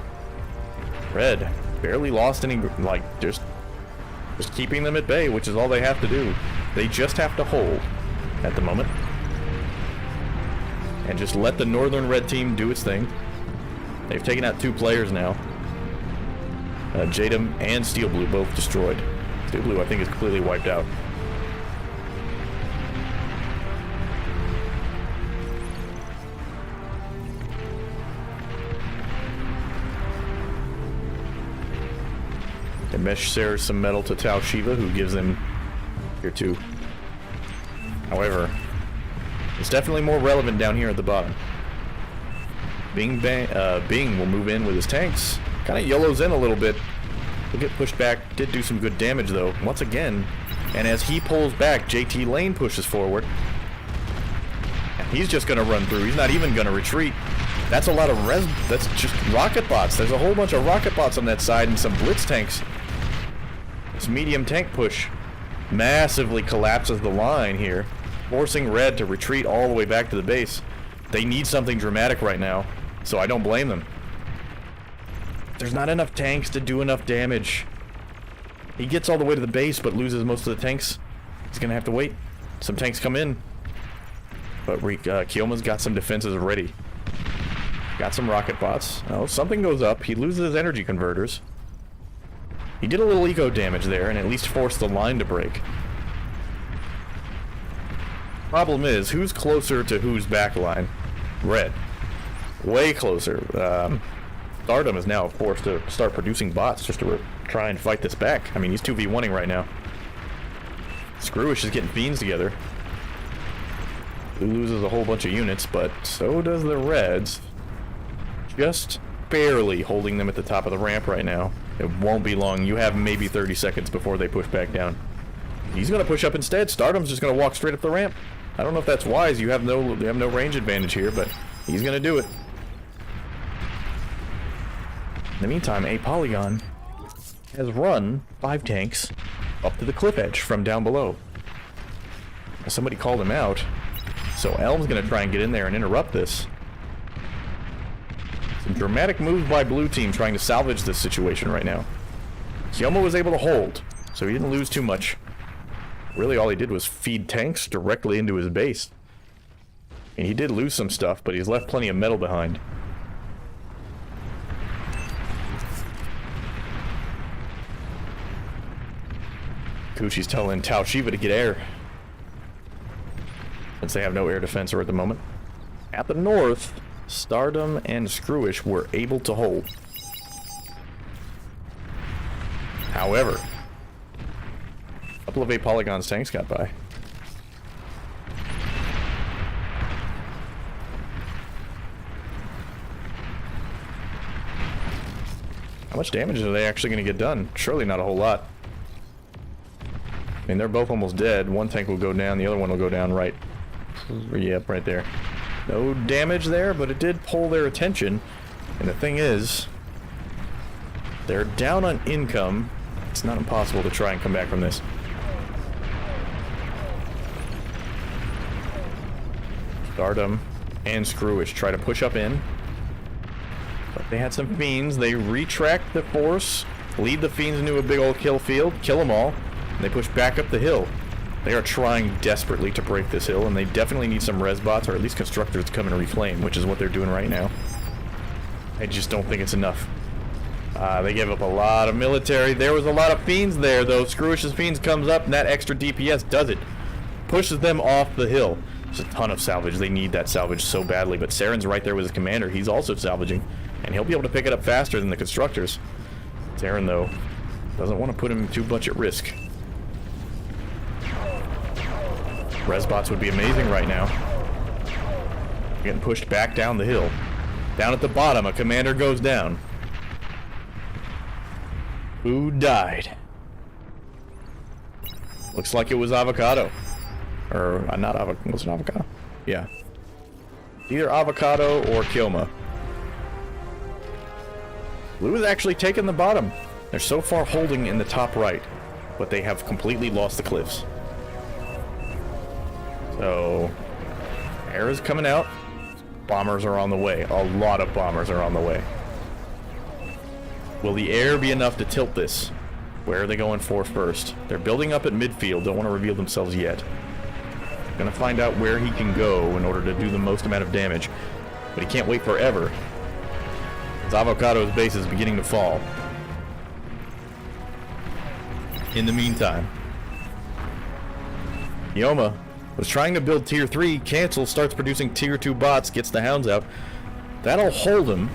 Red barely lost any, like, just keeping them at bay, which is all they have to do. They just have to hold at the moment and just let the northern red team do its thing. They've taken out 2 players now. Jadam and Steel Blue both destroyed. Steel Blue, I think, is completely wiped out. The mesh shares some metal to Tau Shiva, who gives them tier 2. However, it's definitely more relevant down here at the bottom. Bing will move in with his tanks. Kind of YOLOs in a little bit. He'll get pushed back. Did do some good damage, though, once again. And as he pulls back, JT Lane pushes forward. And he's just going to run through. He's not even going to retreat. That's a lot of that's just rocket bots. There's a whole bunch of rocket bots on that side and some blitz tanks. This medium tank push massively collapses the line here, forcing Red to retreat all the way back to the base. They need something dramatic right now, so I don't blame them. There's not enough tanks to do enough damage. He gets all the way to the base, but loses most of the tanks. He's gonna have to wait. Some tanks come in. But Kiyoma's got some defenses ready. Got some rocket bots. Oh, something goes up. He loses his energy converters. He did a little eco damage there and at least forced the line to break. Problem is, who's closer to whose back line? Red. Way closer. Stardom is now forced to start producing bots just to try and fight this back. I mean, he's 2v1ing right now. Screwish is getting fiends together. He loses a whole bunch of units, but so does the Reds. Just barely holding them at the top of the ramp right now. It won't be long. You have maybe 30 seconds before they push back down. He's going to push up instead. Stardom's just going to walk straight up the ramp. I don't know if that's wise. You have no range advantage here, but he's going to do it. In the meantime, a Polygon has run 5 tanks up to the cliff edge from down below. Somebody called him out, so Elm's going to try and get in there and interrupt this. Some dramatic moves by blue team trying to salvage this situation right now. Kiyoma was able to hold, so he didn't lose too much. Really all he did was feed tanks directly into his base. And he did lose some stuff, but he's left plenty of metal behind. Kushi's telling Tau Shiva to get air, since they have no air defense at the moment. At the north, Stardom and Screwish were able to hold. However, a couple of Polygon's tanks got by. How much damage are they actually going to get done? Surely not a whole lot. I mean, they're both almost dead. One tank will go down, the other one will go down right. Yep, right there. No damage there, but it did pull their attention. And the thing is, they're down on income. It's not impossible to try and come back from this. Stardom and Screwish try to push up in. But they had some fiends. They retract the force, lead the fiends into a big old kill field, kill them all, and they push back up the hill. They are trying desperately to break this hill, and they definitely need some res bots, or at least constructors, to come and reclaim, which is what they're doing right now. I just don't think it's enough. They gave up a lot of military. There was a lot of fiends there, though. Screwish's fiends comes up, and that extra DPS does it. Pushes them off the hill. There's a ton of salvage. They need that salvage so badly, but Saren's right there with his commander. He's also salvaging, and he'll be able to pick it up faster than the constructors. Saren, though, doesn't want to put him too much at risk. Resbots would be amazing right now. Getting pushed back down the hill. Down at the bottom, a commander goes down. Who died? Looks like it was Avocado. Or, not Avocado. Was it Avocado? Yeah. Either Avocado or Kiyoma. Blue is actually taking the bottom. They're so far holding in the top right, but they have completely lost the cliffs. So, air is coming out. Bombers are on the way. A lot of bombers are on the way. Will the air be enough to tilt this? Where are they going for first? They're building up at midfield. Don't want to reveal themselves yet. Gonna find out where he can go in order to do the most amount of damage. But he can't wait forever. As Avocado's base is beginning to fall. In the meantime, Yoma was trying to build tier 3, cancels, starts producing tier 2 bots, gets the hounds out. That'll hold him.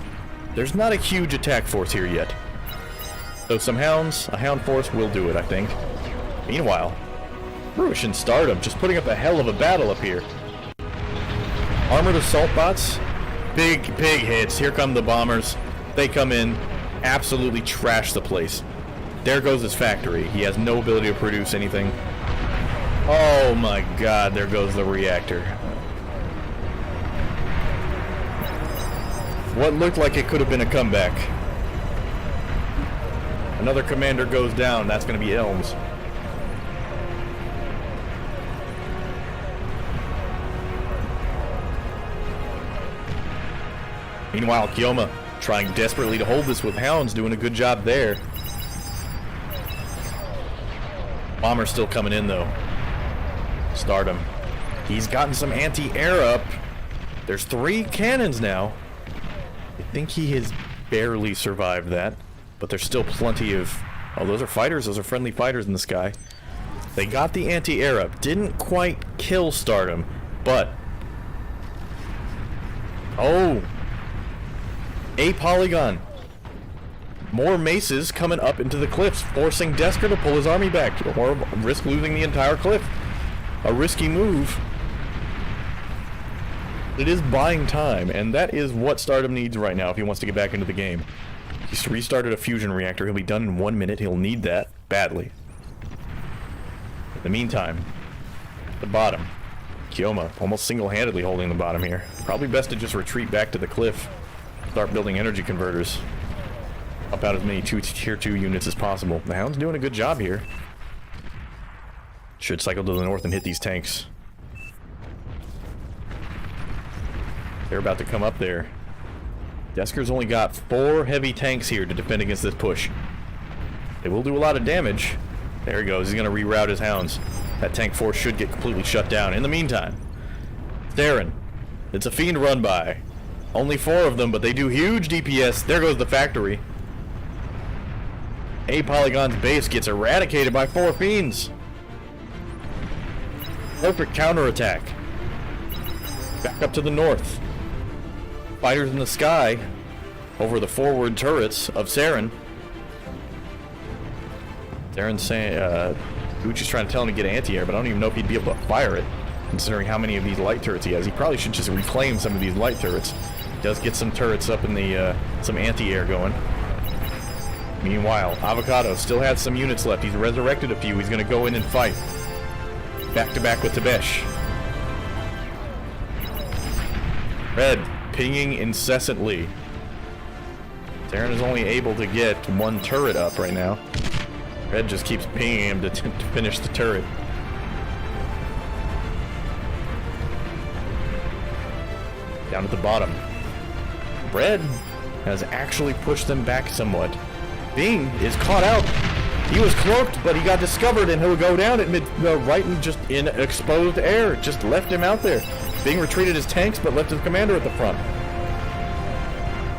There's not a huge attack force here yet. So some hounds, a hound force will do it, I think. Meanwhile, Rush and Stardom just putting up a hell of a battle up here. Armored assault bots, big hits. Here come the bombers. They come in, absolutely trash the place. There goes his factory. He has no ability to produce anything. Oh my god, there goes the reactor. What looked like it could have been a comeback. Another commander goes down. That's going to be Elms. Meanwhile, Kioma trying desperately to hold this with hounds, doing a good job there. Bomber's still coming in though. Stardom. He's gotten some anti-air up. There's 3 cannons now. I think he has barely survived that, but there's still plenty of... Oh, those are fighters. Those are friendly fighters in the sky. They got the anti-air up. Didn't quite kill Stardom, but... Oh! A polygon. More maces coming up into the cliffs, forcing Desker to pull his army back, or risk losing the entire cliff. A risky move. It is buying time, and that is what Stardom needs right now if he wants to get back into the game. He's restarted a fusion reactor. He'll be done in 1 minute. He'll need that badly. In the meantime, the bottom. Kioma almost single-handedly holding the bottom here. Probably best to just retreat back to the cliff. Start building energy converters. Up out as many tier 2 units as possible. The Hound's doing a good job here. Should cycle to the north and hit these tanks. They're about to come up there. Desker's only got 4 heavy tanks here to defend against this push. They will do a lot of damage. There he goes. He's going to reroute his hounds. That tank force should get completely shut down. In the meantime, Theron. It's a fiend run by. Only 4 of them, but they do huge DPS. There goes the factory. A Polygon's base gets eradicated by 4 fiends. Perfect counterattack. Back up to the north. Fighters in the sky over the forward turrets of Saren. Saren's saying, Gucci's trying to tell him to get anti-air, but I don't even know if he'd be able to fire it, considering how many of these light turrets he has. He probably should just reclaim some of these light turrets. He does get some turrets up in the, some anti-air going. Meanwhile, Avocado still has some units left. He's resurrected a few. He's going to go in and fight. Back to back with Tabesh. Red, pinging incessantly. Saren is only able to get 1 turret up right now. Red just keeps pinging him to finish the turret. Down at the bottom. Red has actually pushed them back somewhat. Bing is caught out. He was cloaked, but he got discovered, and he'll go down at right and just in exposed air. Just left him out there. Bing retreated his tanks, but left his commander at the front.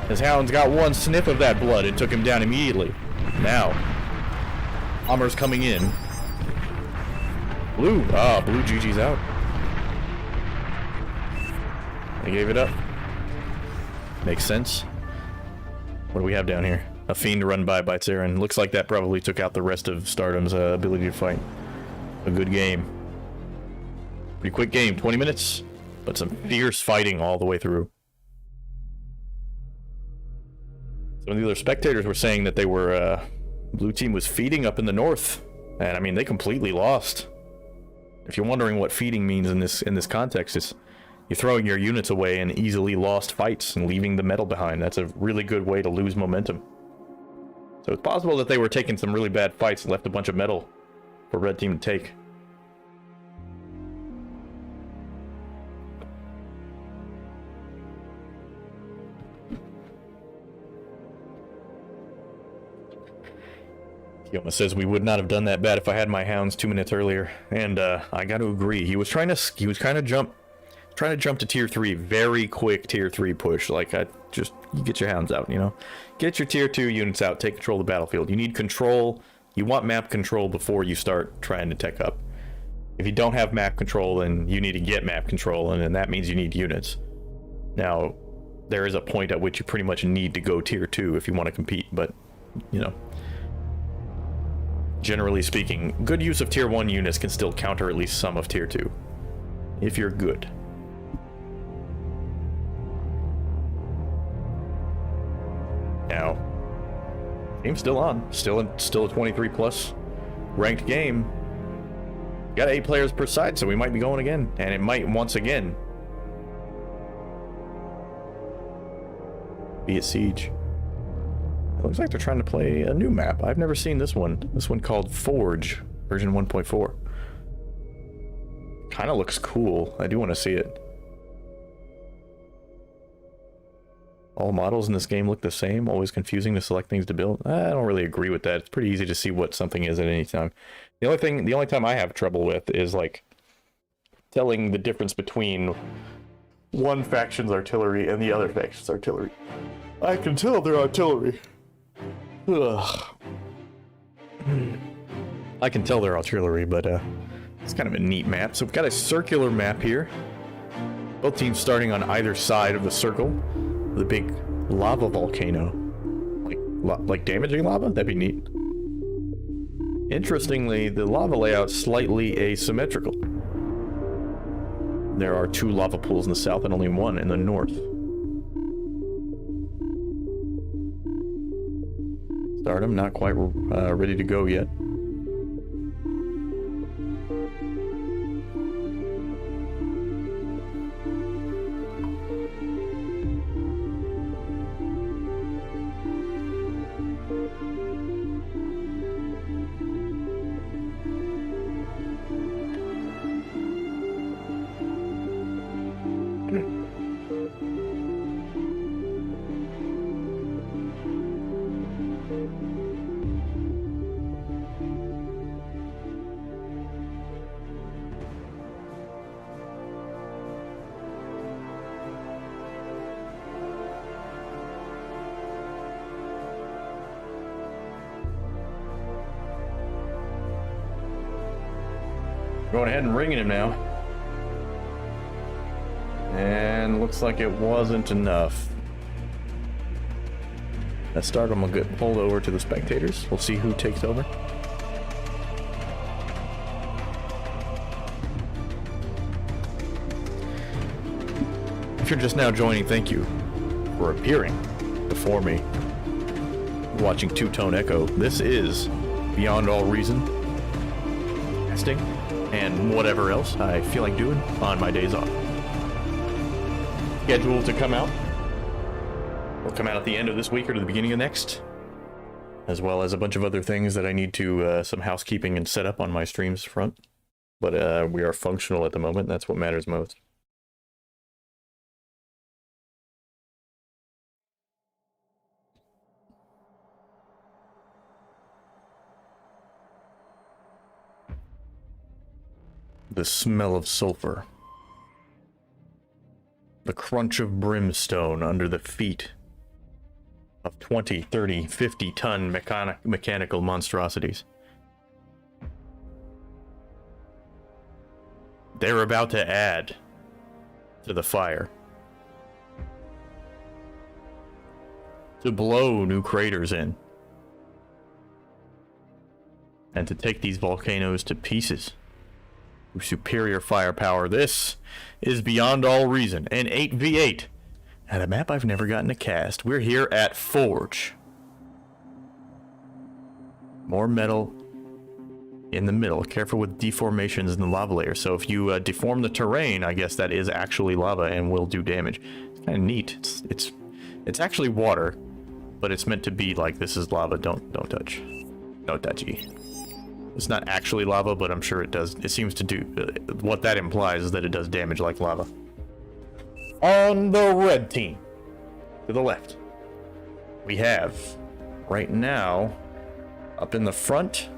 His hounds got 1 sniff of that blood and took him down immediately. Now, bombers coming in. Blue. Blue GG's out. They gave it up. Makes sense. What do we have down here? A fiend run by Saren. Looks like that probably took out the rest of Stardom's ability to fight. A good game. Pretty quick game, 20 minutes, but some fierce fighting all the way through. Some of the other spectators were saying that they were, blue team was feeding up in the north, and I mean, they completely lost. If you're wondering what feeding means in this context, it's you're throwing your units away in easily lost fights and leaving the metal behind. That's a really good way to lose momentum. So it's possible that they were taking some really bad fights and left a bunch of metal for red team to take. Kioma says we would not have done that bad if I had my hounds 2 minutes earlier, and I got to agree. He was trying to jump to tier 3, very quick tier 3 push. Like, you get your hounds out, you know? Get your tier 2 units out, take control of the battlefield. You need control. You want map control before you start trying to tech up. If you don't have map control, then you need to get map control, and then that means you need units. Now, there is a point at which you pretty much need to go tier 2 if you want to compete, but, you know, generally speaking, good use of tier 1 units can still counter at least some of tier 2. If you're good. Now, game's still on. Still a 23 plus ranked game. Got 8 players per side, so we might be going again. And it might once again be a siege. It looks like they're trying to play a new map. I've never seen this one. This one called Forge, version 1.4. Kind of looks cool. I do want to see it. All models in this game look the same, always confusing to select things to build. I don't really agree with that. It's pretty easy to see what something is at any time. The only time I have trouble with is like telling the difference between one faction's artillery and the other faction's artillery. I can tell they're artillery. Ugh. I can tell they're artillery, but it's kind of a neat map. So we've got a circular map here. Both teams starting on either side of the circle. The big lava volcano. Like damaging lava? That'd be neat. Interestingly, the lava layout's slightly asymmetrical. There are 2 lava pools in the south and only 1 in the north. Stardom, not quite ready to go yet. Going ahead and ringing him now. And looks like it wasn't enough. That Stardom will get pulled over to the spectators. We'll see who takes over. If you're just now joining, thank you for appearing before me. Watching Two-Tone Echo. This is Beyond All Reason. Testing. And whatever else I feel like doing on my days off. Scheduled to come out. Will come out at the end of this week or to the beginning of next. As well as a bunch of other things that I need to, some housekeeping and set up on my streams front. But we are functional at the moment, and that's what matters most. The smell of sulfur. The crunch of brimstone under the feet of 20, 30, 50-ton mechanical monstrosities. They're about to add to the fire. To blow new craters in. And to take these volcanoes to pieces. Superior firepower. This is Beyond All Reason, an 8v8 at a map I've never gotten to cast. We're here at Forge. More metal in the middle. Careful with deformations in the lava layer. So if you deform the terrain, I guess that is actually lava and will do damage. It's kind of neat. It's actually water, but it's meant to be like this is lava. Don't touch. No touchy. It's not actually lava, but I'm sure it does. It seems to do. What that implies is that it does damage like lava. On the red team, to the left, we have, right now, up in the front,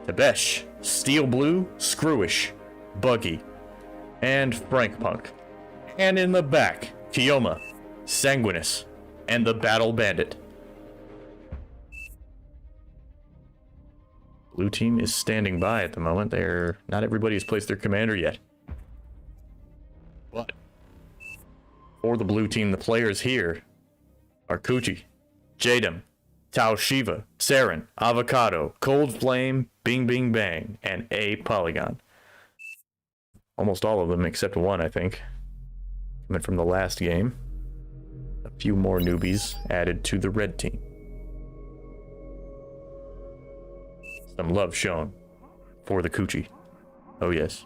Tabesh, Steel Blue, Screwish, Buggy, and Frank Punk. And in the back, Kioma, Sanguinus, and the Battle Bandit. Blue team is standing by at the moment. Not everybody has placed their commander yet. But for the blue team, the players here are Kuchi, Jadam, Tau Shiva, Saren, Avocado, Cold Flame, Bing Bing Bang, and A Polygon. Almost all of them except one, I think. Coming from the last game. A few more newbies added to the red team. Some love shown for the coochie. Oh yes.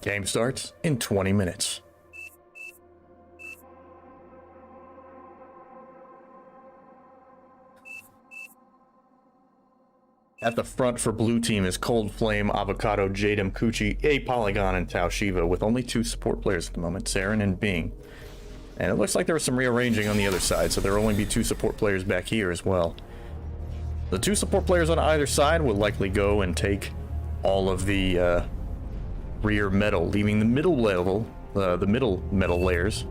Game starts in 20 minutes. At the front for blue team is Cold Flame, Avocado, Jadem, Coochie, A Polygon, and Tau Shiva, with only 2 support players at the moment, Saren and Bing. And it looks like there was some rearranging on the other side, so there will only be 2 support players back here as well. The 2 support players on either side will likely go and take all of the rear metal, leaving the middle level, the middle metal layers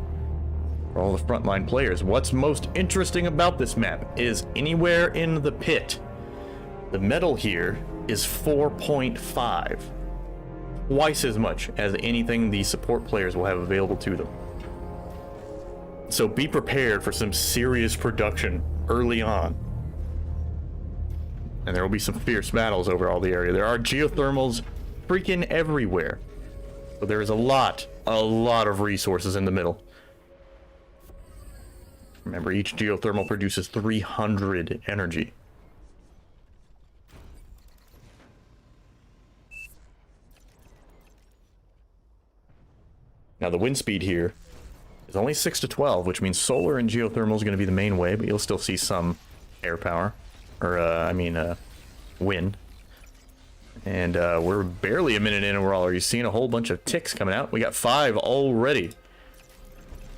for all the frontline players. What's most interesting about this map is anywhere in the pit, the metal here is 4.5, twice as much as anything the support players will have available to them. So be prepared for some serious production early on. And there will be some fierce battles over all the area. There are geothermals freaking everywhere. So there is a lot of resources in the middle. Remember, each geothermal produces 300 energy. Now the wind speed here is only 6 to 12, which means solar and geothermal is going to be the main way, but you'll still see some air power. Or, wind. And we're barely a minute in and we're already seeing a whole bunch of ticks coming out. We got 5 already.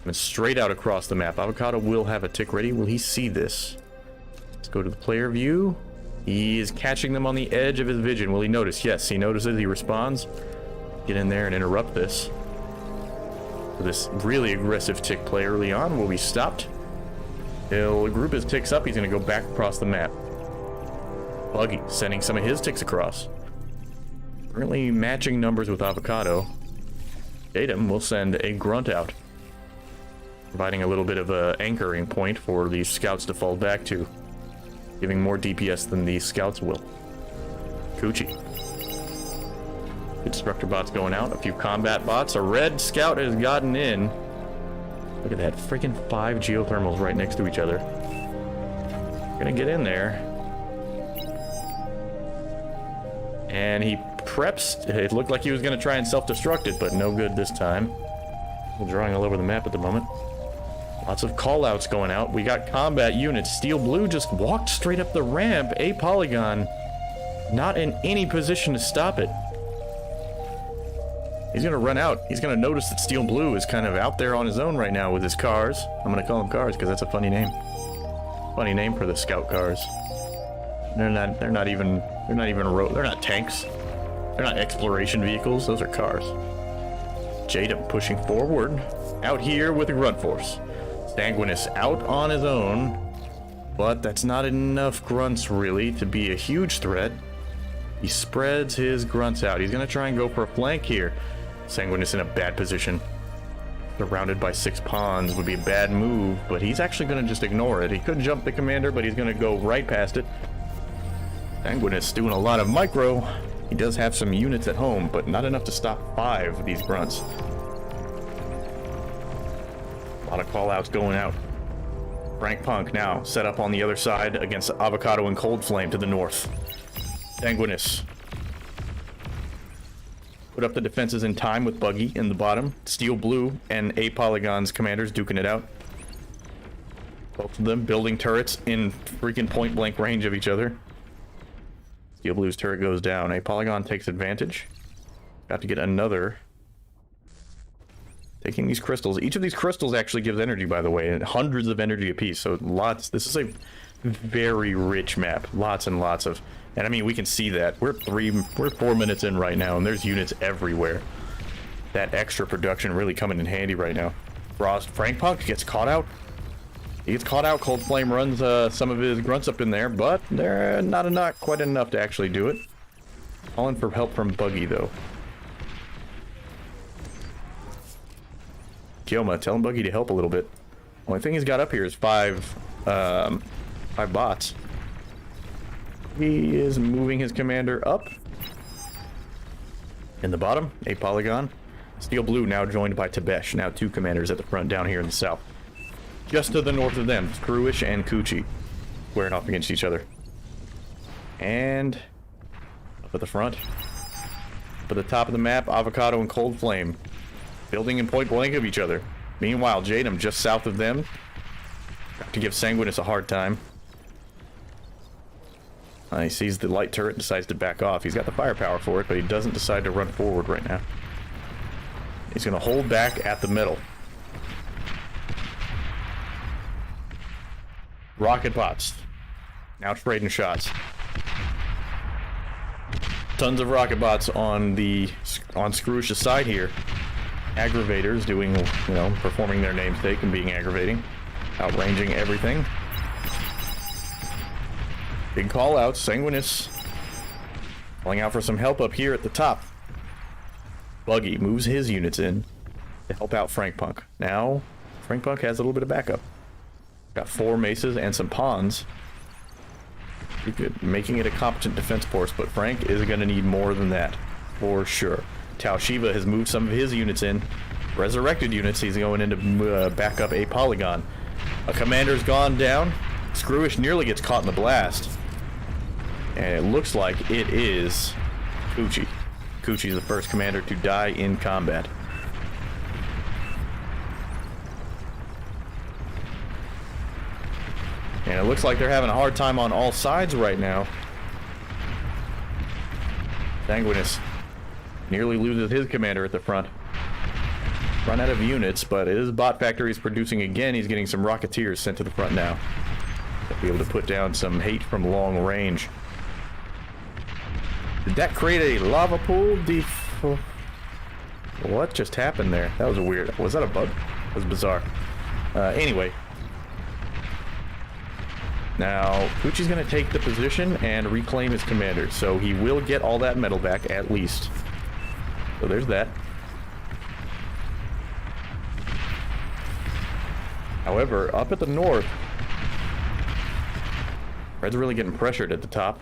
Coming straight out across the map. Avocado will have a tick ready. Will he see this? Let's go to the player view. He is catching them on the edge of his vision. Will he notice? Yes, he notices. He responds. Get in there and interrupt this. So this really aggressive tick play early on will be stopped. He'll group his ticks up. He's going to go back across the map. Buggy sending some of his ticks across. Currently matching numbers with Avocado. Datum will send a grunt out, providing a little bit of a anchoring point for the scouts to fall back to, giving more DPS than the scouts will. Coochie. Constructor bots going out, a few combat bots. A red scout has gotten in. Look at that, freaking 5 geothermals right next to each other. Gonna get in there. And he preps. It looked like he was gonna try and self-destruct it, but no good this time. We're drawing all over the map at the moment. Lots of call-outs going out. We got combat units. Steel Blue just walked straight up the ramp. A Polygon not in any position to stop it. He's gonna run out. He's gonna notice that Steel Blue is kind of out there on his own right now with his cars. I'm gonna call them cars because that's a funny name. Funny name for the scout cars. They're not tanks. They're not exploration vehicles. Those are cars. Jadem pushing forward. Out here with a grunt force. Sanguinus out on his own. But that's not enough grunts really to be a huge threat. He spreads his grunts out. He's gonna try and go for a flank here. Sanguinus in a bad position. Surrounded by 6 pawns would be a bad move, but he's actually gonna just ignore it. He could jump the commander, but he's gonna go right past it. Sanguinus doing a lot of micro. He does have some units at home, but not enough to stop 5 of these grunts. A lot of call-outs going out. Frank Punk now set up on the other side against Avocado and Cold Flame to the north. Sanguinus put up the defenses in time with Buggy in the bottom. Steel Blue and A Polygon's commanders duking it out. Both of them building turrets in freaking point-blank range of each other. Steel Blue's turret goes down. A Polygon takes advantage. Got to get another. Taking these crystals. Each of these crystals actually gives energy, by the way, and hundreds of energy apiece. So lots. This is a very rich map. Lots and lots of... And I mean, we can see that. We're 4 minutes in right now, and there's units everywhere. That extra production really coming in handy right now. Frank Punk gets caught out. He gets caught out. Cold Flame runs some of his grunts up in there, but they're not quite enough to actually do it. Calling for help from Buggy, though. Kioma, telling Buggy to help a little bit. Only thing he's got up here is five bots. He is moving his commander up. In the bottom, a polygon. Steel Blue now joined by Tabesh. Now 2 commanders at the front down here in the south. Just to the north of them, Screwish and Coochie squaring off against each other. And up at the front, up at the top of the map, Avocado and Cold Flame building in point blank of each other. Meanwhile, Jadam just south of them, got to give Sanguinus a hard time. He sees the light turret and decides to back off. He's got the firepower for it, but he doesn't decide to run forward right now. He's going to hold back at the middle. Rocket bots. Now trading shots. Tons of rocket bots on Screwish's side here. Aggravators doing, you know, performing their namesake and being aggravating. Outranging everything. Big call out. Sanguinus calling out for some help up here at the top. Buggy moves his units in to help out Frank Punk. Now, Frank Punk has a little bit of backup. Got 4 maces and some pawns. Making it a competent defense force, but Frank is going to need more than that, for sure. Tau Shiva has moved some of his units in. Resurrected units, he's going in to back up a polygon. A commander's gone down. Screwish nearly gets caught in the blast. And it looks like it is Coochie. Coochie's the first commander to die in combat. And it looks like they're having a hard time on all sides right now. Sanguinus nearly loses his commander at the front. Run out of units, but his bot factory is producing again. He's getting some Rocketeers sent to the front now. They'll be able to put down some hate from long range. Did that create a lava pool? What just happened there? That was weird. Was that a bug? That was bizarre. Anyway. Now, Coochie's going to take the position and reclaim his commander, so he will get all that metal back, at least. So there's that. However, up at the north, Red's really getting pressured at the top.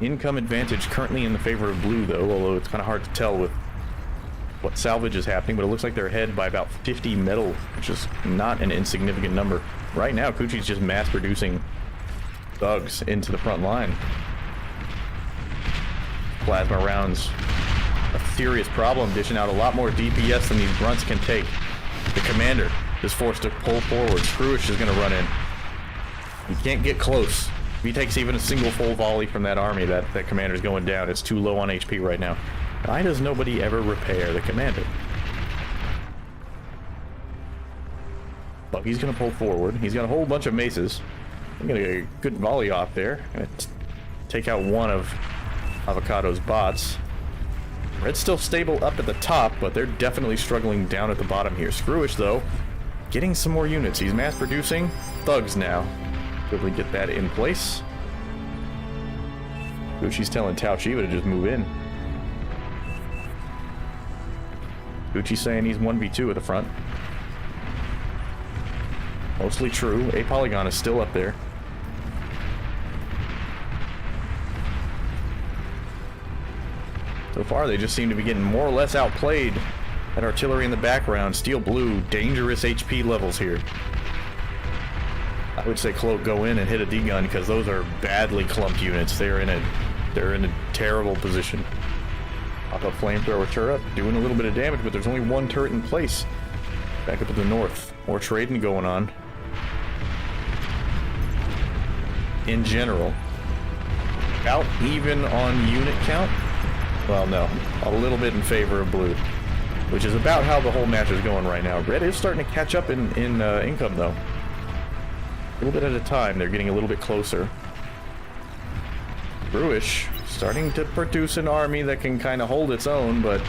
Income advantage currently in the favor of Blue, though, although it's kind of hard to tell with what salvage is happening, but it looks like they're ahead by about 50 metal, which is not an insignificant number. Right now, Coochie's just mass-producing thugs into the front line. Plasma rounds, a serious problem, dishing out a lot more DPS than these grunts can take. The commander is forced to pull forward. Screwish is going to run in. He can't get close. If he takes even a single full volley from that army, that commander's going down. It's too low on HP right now. Why does nobody ever repair the commander? Buggy's going to pull forward. He's got a whole bunch of maces. I'm going to get a good volley off there. Going to take out one of Avocado's bots. Red's still stable up at the top, but they're definitely struggling down at the bottom here. Screwish, though, getting some more units. He's mass-producing thugs now. Quickly get that in place. Gucci's telling Tau Shiva to just move in. Gucci's saying he's 1v2 at the front. Mostly true. A polygon is still up there. So far, they just seem to be getting more or less outplayed. That artillery in the background. Steel Blue, dangerous HP levels here. I would say Cloak go in and hit a D-gun because those are badly clumped units. They're in a terrible position. Pop up flamethrower turret, doing a little bit of damage, but there's only one turret in place. Back up to the north. More trading going on. In general. About even on unit count. Well, no. A little bit in favor of Blue. Which is about how the whole match is going right now. Red is starting to catch up in income, though. A little bit at a time, they're getting a little bit closer. Bruish starting to produce an army that can kind of hold its own, but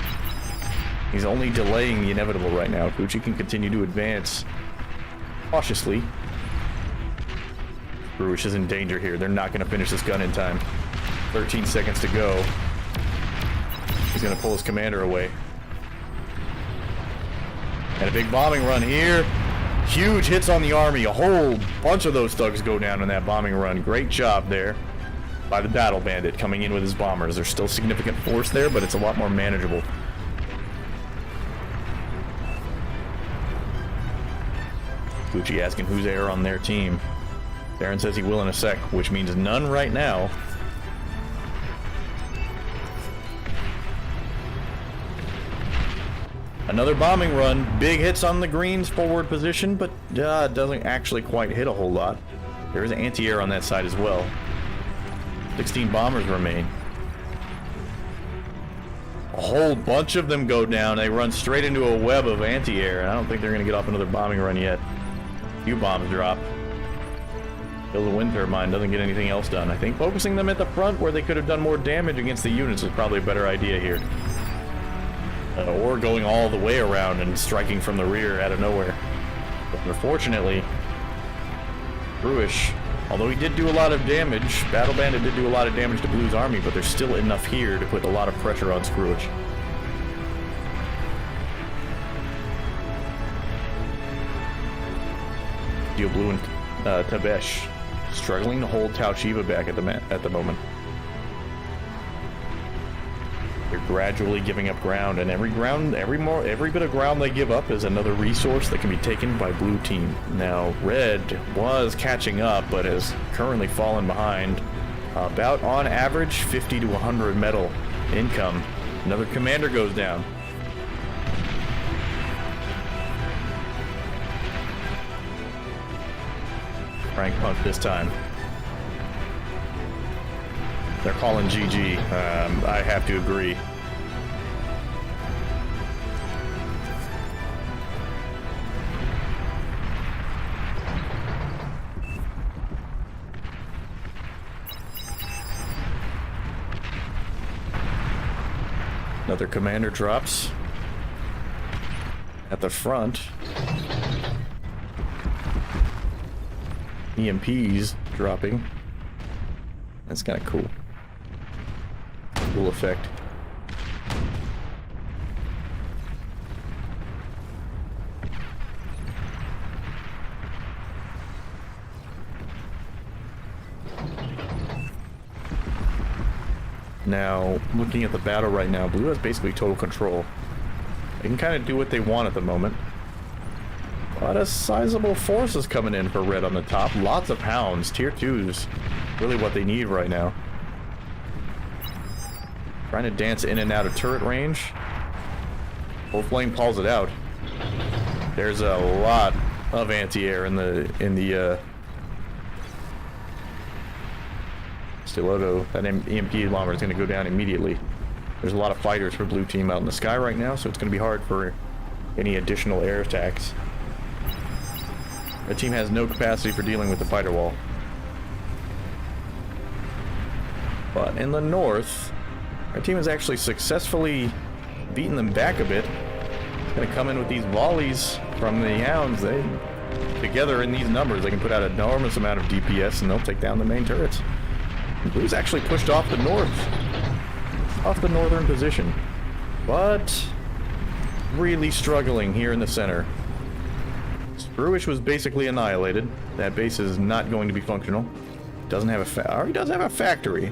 he's only delaying the inevitable right now. Gucci can continue to advance cautiously. Bruish is in danger here. They're not going to finish this gun in time. 13 seconds to go. He's going to pull his commander away. And a big bombing run here. Huge hits on the army. A whole bunch of those thugs go down in that bombing run. Great job there by the Battle Bandit coming in with his bombers. There's still significant force there, but it's a lot more manageable. Gucci asking who's air on their team. Baron says he will in a sec, which means none right now. Another bombing run. Big hits on the Green's forward position, but doesn't actually quite hit a whole lot. There is anti-air on that side as well. 16 bombers remain. A whole bunch of them go down. They run straight into a web of anti-air, and I don't think they're going to get off another bombing run yet. A few bombs drop. Build a wind turbine, doesn't get anything else done. I think focusing them at the front where they could have done more damage against the units is probably a better idea here. Or going all the way around and striking from the rear out of nowhere. But unfortunately, Bruish, although he did do a lot of damage, Battle Bandit did do a lot of damage to Blue's army, but there's still enough here to put a lot of pressure on Scrooge. Steel Blue and Tabesh struggling to hold Tau Shiva back at the moment. They're gradually giving up ground, and every bit of ground they give up is another resource that can be taken by Blue team. Now, Red was catching up, but has currently fallen behind. About on average 50 to 100 metal income. Another commander goes down. Frank Punk this time. They're calling GG. I have to agree. Another commander drops at the front. EMPs dropping. That's kind of cool. Cool effect. Now, looking at the battle right now, Blue has basically total control. They can kind of do what they want at the moment. A lot of sizable forces coming in for Red on the top. Lots of hounds. Tier 2's really what they need right now. Trying to dance in and out of turret range. Full Flame calls it out. There's a lot of anti-air in the Stiletto. That EMP bomber is going to go down immediately. There's a lot of fighters for Blue team out in the sky right now, so it's going to be hard for any additional air attacks. Red team has no capacity for dealing with the fighter wall. But in the north, our team has actually successfully beaten them back a bit. It's going to come in with these volleys from the hounds. They, together in these numbers, they can put out an enormous amount of DPS, and they'll take down the main turrets. And Blue's actually pushed off the northern position, but really struggling here in the center. Bruish was basically annihilated. That base is not going to be functional. Doesn't have he does have a factory.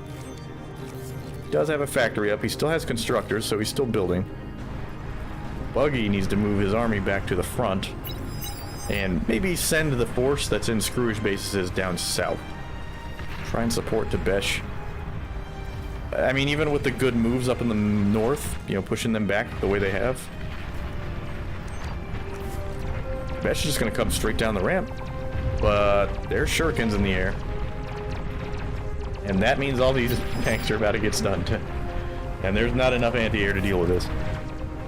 Does have a factory up. He still has constructors, so he's still building. Buggy needs to move his army back to the front and maybe send the force that's in Scrooge bases down south. Try and support Tabesh. I mean, even with the good moves up in the north, you know, pushing them back the way they have, Tabesh is just going to come straight down the ramp. But there's shurikens in the air. And that means all these tanks are about to get stunned. And there's not enough anti-air to deal with this.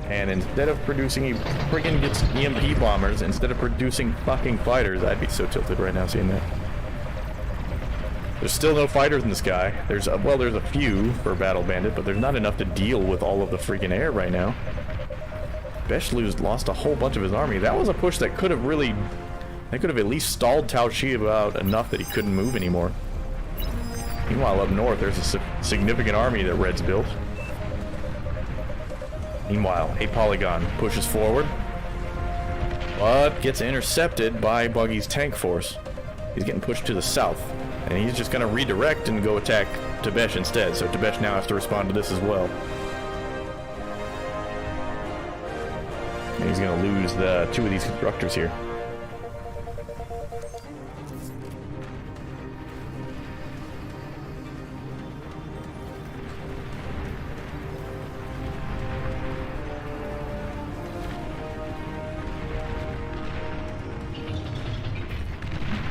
And instead of producing, he friggin' gets EMP bombers instead of producing fucking fighters. I'd be so tilted right now seeing that. There's still no fighters in the sky. There's a few for Battle Bandit, but there's not enough to deal with all of the freaking air right now. Beshlu's lost a whole bunch of his army. That was a push that could have really... That could have at least stalled Tao Shi out enough that he couldn't move anymore. Meanwhile, up north, there's a significant army that Red's built. Meanwhile, a Polygon pushes forward, but gets intercepted by Buggy's tank force. He's getting pushed to the south, and he's just going to redirect and go attack Tebesh instead, so Tebesh now has to respond to this as well. And he's going to lose the 2 of these constructors here.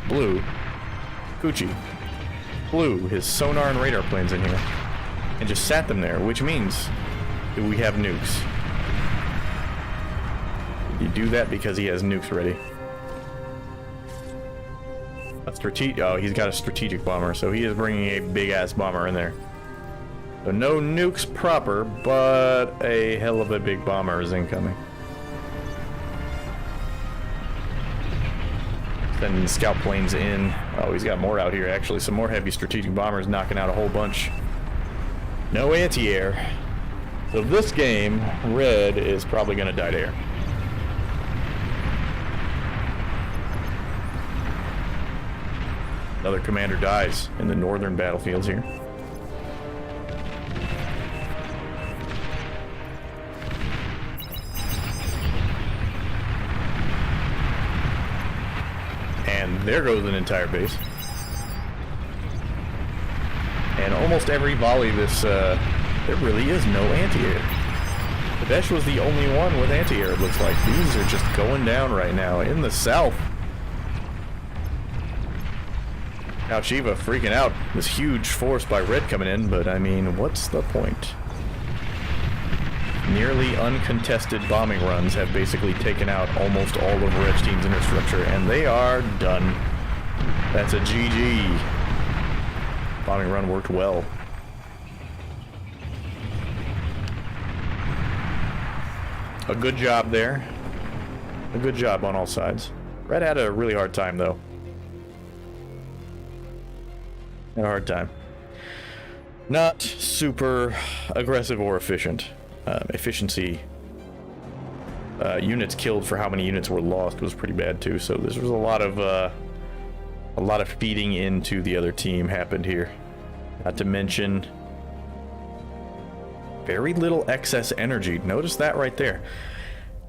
Blue, Gucci, flew his sonar and radar planes in here and just sat them there, which means that we have nukes. You do that because he has nukes ready. Oh, he's got a strategic bomber, so he is bringing a big-ass bomber in there. So no nukes proper, but a hell of a big bomber is incoming. Sending scout planes in. Oh, he's got more out here, actually. Some more heavy strategic bombers knocking out a whole bunch. No anti-air. So this game, Red is probably going to die to air. Another commander dies in the northern battlefields here. And there goes an entire base. And almost every volley this, there really is no anti-air. Tebesh was the only one with anti-air, it looks like. These are just going down right now in the south. Now Shiva freaking out. This huge force by Red coming in, but I mean, what's the point? Nearly uncontested bombing runs have basically taken out almost all of Red's team's infrastructure, and they are done. That's a GG. Bombing run worked well. A good job there. A good job on all sides. Red had a really hard time, though. Had a hard time. Not super aggressive or efficient. Efficiency. Units killed for how many units were lost was pretty bad too. So this was a lot of feeding into the other team happened here. Not to mention very little excess energy. Notice that right there.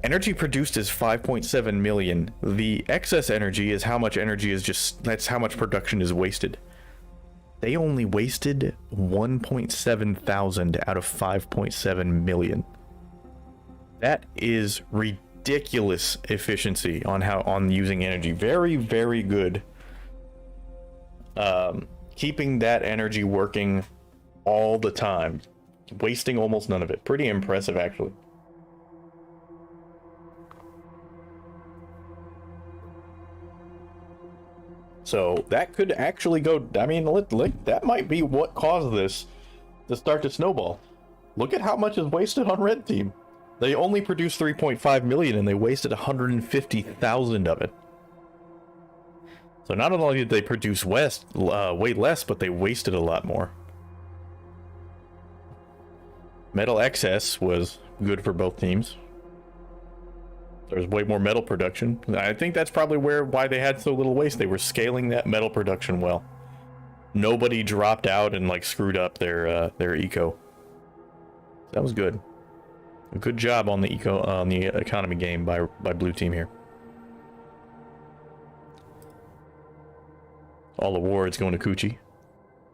Energy produced is 5.7 million. The excess energy is how much energy is that's how much production is wasted. They only wasted 1.7 thousand out of 5.7 million. That is ridiculous efficiency on using energy. Very, very good. Keeping that energy working all the time. Wasting almost none of it. Pretty impressive, actually. So that could actually go, I mean, that might be what caused this to start to snowball. Look at how much is wasted on Red Team. They only produced 3.5 million and they wasted 150,000 of it. So not only did they produce way less, but they wasted a lot more. Metal excess was good for both teams. There's way more metal production. I think that's probably why they had so little waste. They were scaling that metal production well. Nobody dropped out and like screwed up their eco. That was good. A good job on the economy game by blue team here. All awards going to Kuchi.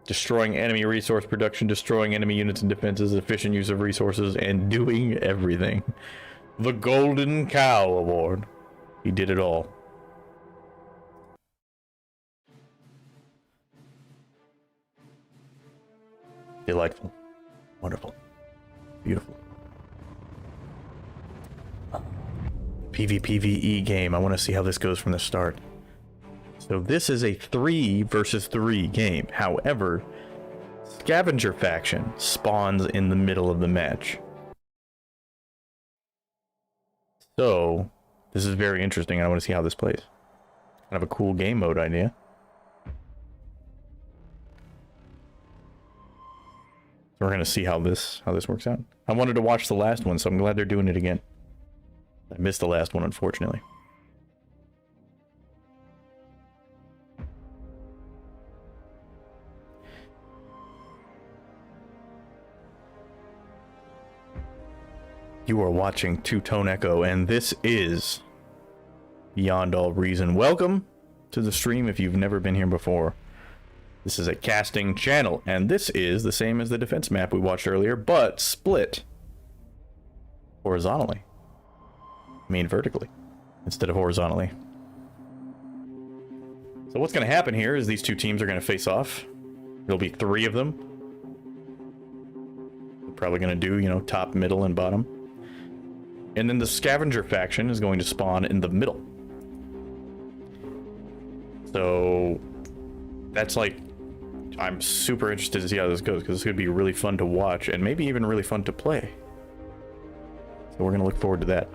Destroying enemy resource production, destroying enemy units and defenses, efficient use of resources, and doing everything. The Golden Cow Award. He did it all. Delightful. Wonderful. Beautiful. PvPvE game. I want to see how this goes from the start. So this is a 3 versus 3 game. However, Scavenger faction spawns in the middle of the match. So this is very interesting. I want to see how this plays. Kind of a cool game mode idea. So we're gonna see how this works out. I wanted to watch the last one, so I'm glad they're doing it again. I missed the last one, unfortunately. You are watching Two-Tone Echo, and this is Beyond All Reason. Welcome to the stream if you've never been here before. This is a casting channel, and this is the same as the defense map we watched earlier, but split horizontally. I mean vertically, instead of horizontally. So what's going to happen here is these two teams are going to face off. There'll be 3 of them. We're probably going to do, you know, top, middle, and bottom. And then the Scavenger faction is going to spawn in the middle. So that's like, I'm super interested to see how this goes, because this could be really fun to watch and maybe even really fun to play. So we're going to look forward to that.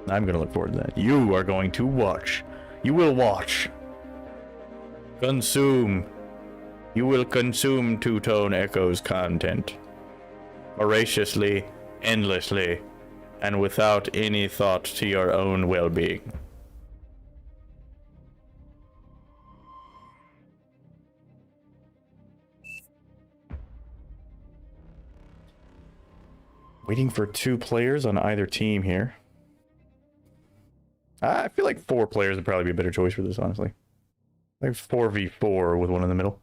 I'm going to look forward to that. You are going to watch. You will watch. Consume. You will consume Two-Tone Echo's content. Voraciously, endlessly, and without any thought to your own well-being. Waiting for 2 players on either team here. I feel like 4 players would probably be a better choice for this, honestly. Like 4v4 with one in the middle.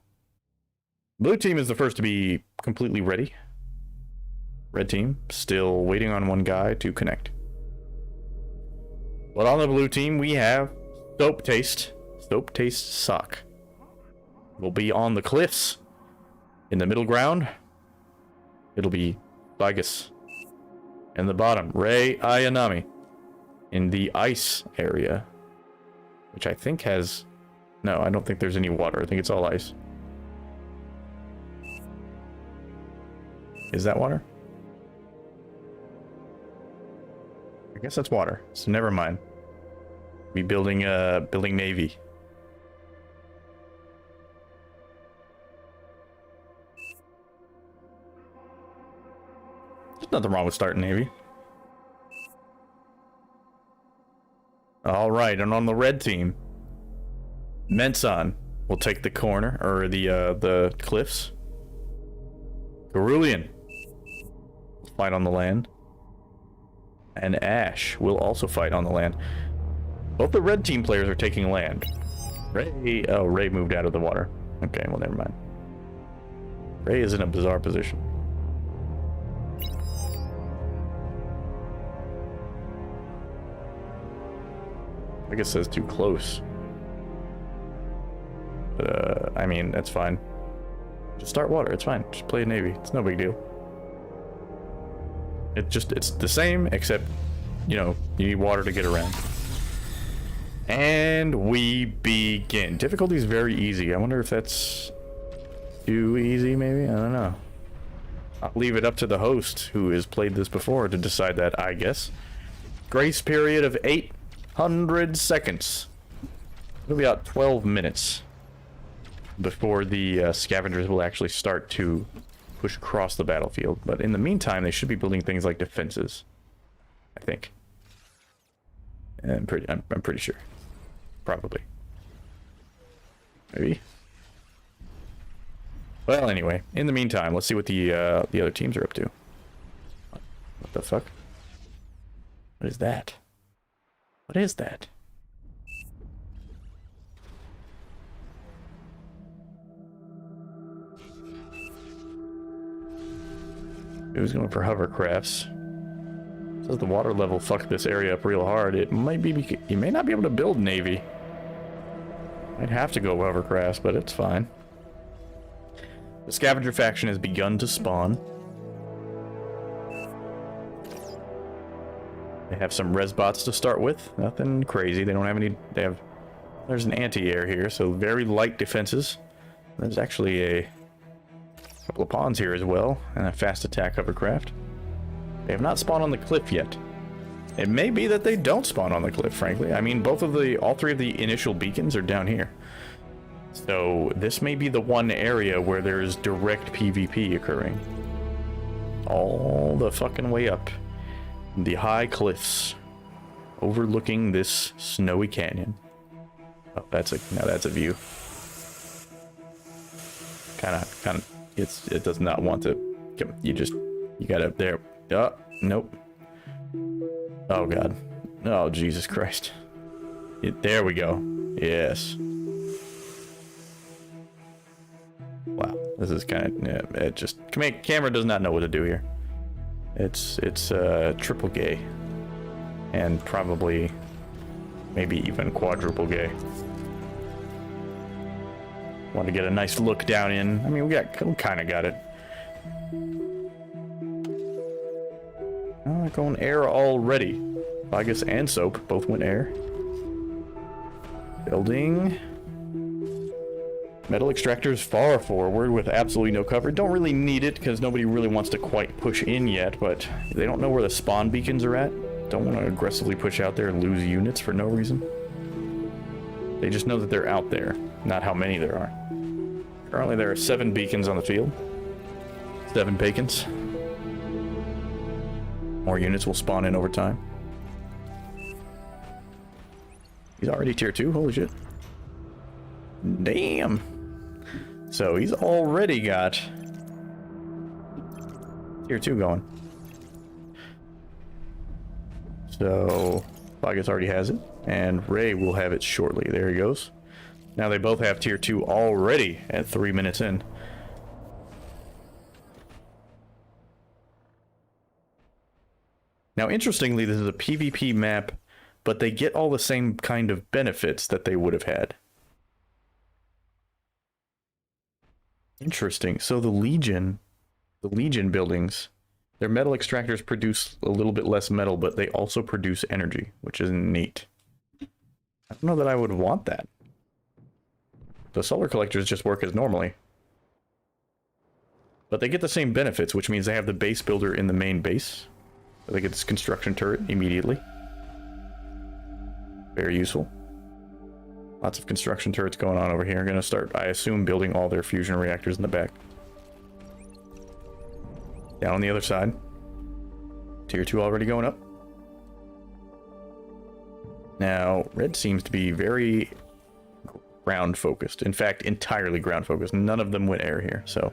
Blue team is the first to be completely ready. Red team, still waiting on one guy to connect. But on the blue team, we have Soap Taste. Soap Taste Sock. Will be on the cliffs. In the middle ground, it'll be Vigus. In the bottom, Rei Ayanami. In the ice area, which I think has... No, I don't think there's any water. I think it's all ice. Is that water? I guess that's water, so never mind. Be building navy. There's nothing wrong with starting navy. All right, and on the red team, Mensan will take the corner, or the cliffs. Cerulean will fight on the land. And Ash will also fight on the land. Both the red team players are taking land. Ray moved out of the water. Okay, well, never mind. Ray is in a bizarre position. I guess it says too close. But, I mean, that's fine. Just start water, it's fine. Just play navy, it's no big deal. It's the same, except, you know, you need water to get around. And we begin. Difficulty is very easy. I wonder if that's too easy, maybe? I don't know. I'll leave it up to the host, who has played this before, to decide that, I guess. Grace period of 800 seconds. It'll be about 12 minutes before the scavengers will actually start to push across the battlefield. But in the meantime, they should be building things like defenses, I think. I'm pretty sure. Probably. Maybe. Well, anyway, in the meantime, let's see what the other teams are up to. What the fuck? What is that? What is that? Who's going for hovercrafts? Says the water level fucked this area up real hard. It might be, you may not be able to build navy. Might have to go hovercrafts, but it's fine. The scavenger faction has begun to spawn. They have some res bots to start with. Nothing crazy. They don't have any. They have There's an anti-air here, so very light defenses. There's actually a couple of pawns here as well, and a fast attack hovercraft. They have not spawned on the cliff yet. It may be that they don't spawn on the cliff, frankly. I mean, all three of the initial beacons are down here. So this may be the one area where there's direct PvP occurring. All the fucking way up the high cliffs overlooking this snowy canyon. Oh, now that's a view. Kind of, it does not want to. You gotta there. Oh, nope. Oh god. Oh Jesus Christ. There we go. Yes. Wow. This is kind of. It just. Camera does not know what to do here. It's triple gay, and probably, maybe even quadruple gay. Want to get a nice look down in. I mean, we kind of got it. Oh, going air already. Vigus and Soap both went air. Building. Metal extractors far forward with absolutely no cover. Don't really need it because nobody really wants to quite push in yet, but they don't know where the spawn beacons are at. Don't want to aggressively push out there and lose units for no reason. They just know that they're out there, not how many there are. Currently there are 7 beacons on the field. 7 beacons. More units will spawn in over time. He's already tier 2, holy shit. Damn. So he's already got tier 2 going. So Vigus already has it, and Ray will have it shortly. There he goes. Now they both have tier 2 already at 3 minutes in. Now interestingly, this is a PvP map, but they get all the same kind of benefits that they would have had. Interesting. So the Legion buildings, their metal extractors produce a little bit less metal, but they also produce energy, which is neat. I don't know that I would want that. The solar collectors just work as normally. But they get the same benefits, which means they have the base builder in the main base. So they get this construction turret immediately. Very useful. Lots of construction turrets going on over here. Going to start, I assume, building all their fusion reactors in the back. Down on the other side. Tier 2 already going up. Now, red seems to be very ground focused. In fact, entirely ground focused. None of them went air here, so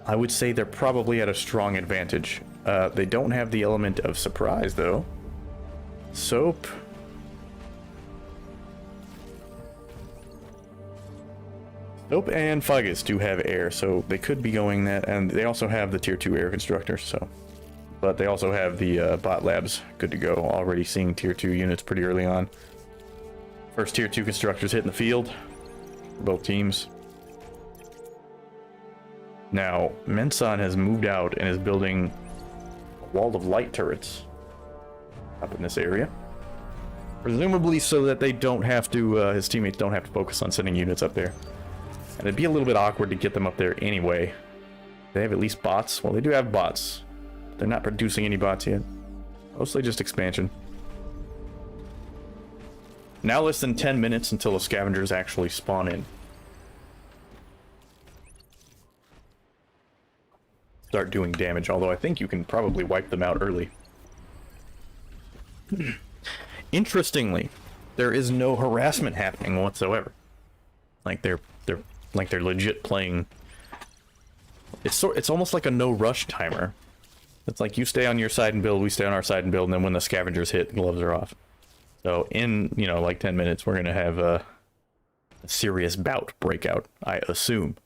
I would say they're probably at a strong advantage. They don't have the element of surprise, though. Soap. Soap and Vigus do have air, so they could be going that, and they also have the tier 2 air constructors, so. But they also have the bot labs good to go, already seeing tier 2 units pretty early on. First tier 2 constructors hitting the field for both teams. Now, Mensan has moved out and is building a wall of light turrets up in this area. Presumably so that they don't have to, his teammates don't have to focus on sending units up there. And it'd be a little bit awkward to get them up there anyway. They have at least bots. Well, they do have bots. They're not producing any bots yet. Mostly just expansion. Now less than 10 minutes until the scavengers actually spawn in. Start doing damage, although I think you can probably wipe them out early. Interestingly, there is no harassment happening whatsoever. Like they're legit playing. It's almost like a no rush timer. It's like you stay on your side and build, we stay on our side and build, and then when the scavengers hit, the gloves are off. So in, like 10 minutes, we're gonna have a serious bout breakout, I assume.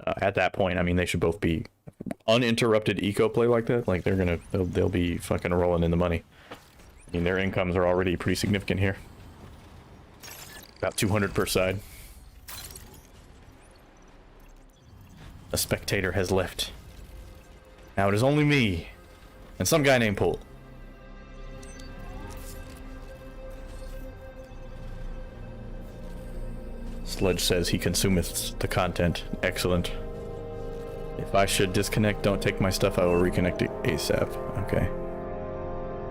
At that point, I mean, they should both be uninterrupted eco play like that. Like they'll be fucking rolling in the money. I mean, their incomes are already pretty significant here. About 200 per side. A spectator has left. Now it is only me and some guy named Paul. Sledge says he consumeth the content. Excellent. If I should disconnect, don't take my stuff, I will reconnect it ASAP. Okay.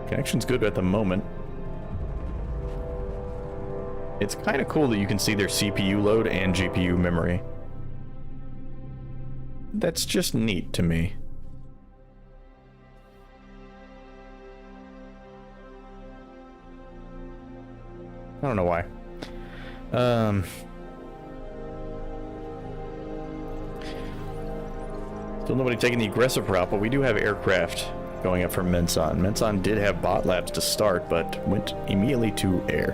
Connection's good at the moment. It's kind of cool that you can see their CPU load and GPU memory. That's just neat to me. I don't know why. Still nobody taking the aggressive route, but we do have aircraft going up from Menson. Menson did have bot labs to start, but went immediately to air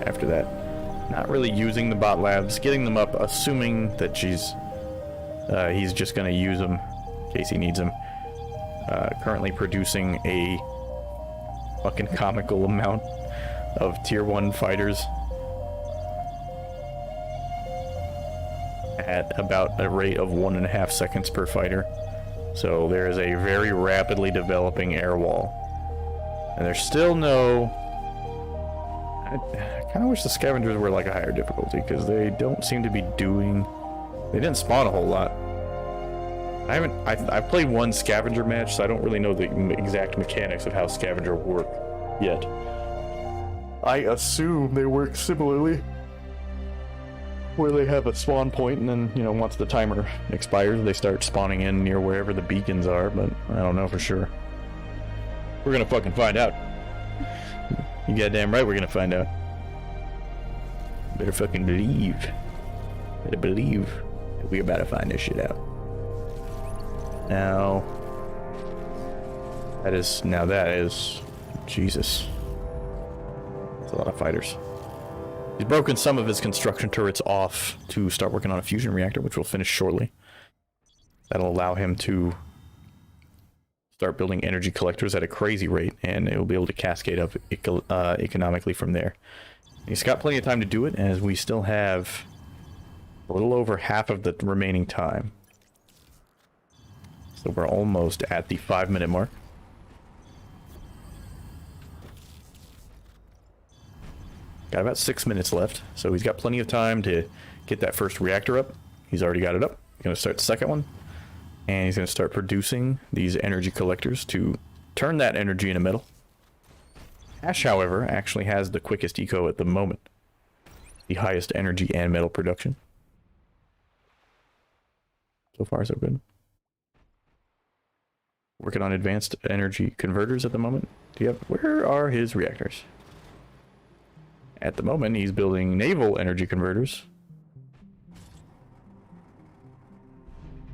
after that. Not really using the bot labs, getting them up, assuming that he's just going to use them in case he needs them. Currently producing a fucking comical amount of tier 1 fighters at about a rate of 1.5 seconds per fighter. So there is a very rapidly developing air wall. And there's still no... I kind of wish the scavengers were like a higher difficulty, because they don't seem to be doing... They didn't spawn a whole lot. I've played one scavenger match, so I don't really know the exact mechanics of how scavenger work yet. I assume they work similarly, where they have a spawn point, and then, you know, once the timer expires, they start spawning in near wherever the beacons are, but I don't know for sure. We're gonna fucking find out. You goddamn right we're gonna find out. Better fucking believe. Better believe that we're about to find this shit out. Now that is Jesus. That's a lot of fighters. He's broken some of his construction turrets off to start working on a fusion reactor, which will finish shortly. That'll allow him to start building energy collectors at a crazy rate, and it will be able to cascade up economically from there. He's got plenty of time to do it, as we still have a little over half of the remaining time. So we're almost at the 5-minute mark. Got about 6 minutes left, so he's got plenty of time to get that first reactor up. He's already got it up. He's going to start the second one, and he's going to start producing these energy collectors to turn that energy into metal. Ash, however, actually has the quickest eco at the moment. The highest energy and metal production. So far, so good. Working on advanced energy converters at the moment. Where are his reactors? At the moment, he's building naval energy converters.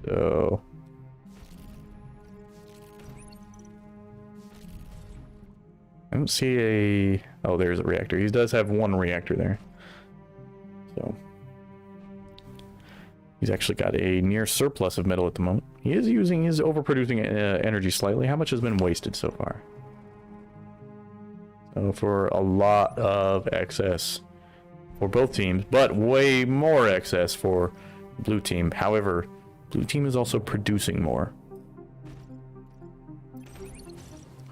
So... I don't see a... Oh, there's a reactor. He does have one reactor there. So... He's actually got a near surplus of metal at the moment. He is overproducing energy slightly. How much has been wasted so far? So for a lot of excess for both teams, but way more excess for blue team. However, blue team is also producing more.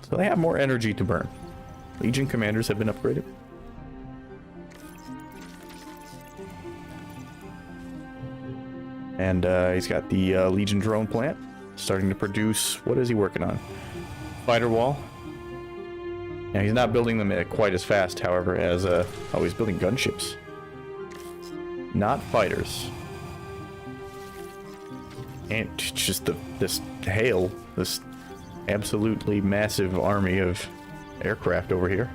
So they have more energy to burn. Legion commanders have been upgraded. And he's got the Legion drone plant starting to produce. What is he working on? Fighter wall. Now he's not building them quite as fast, however, as oh, he's building gunships, not fighters. And just this hail, this absolutely massive army of aircraft over here.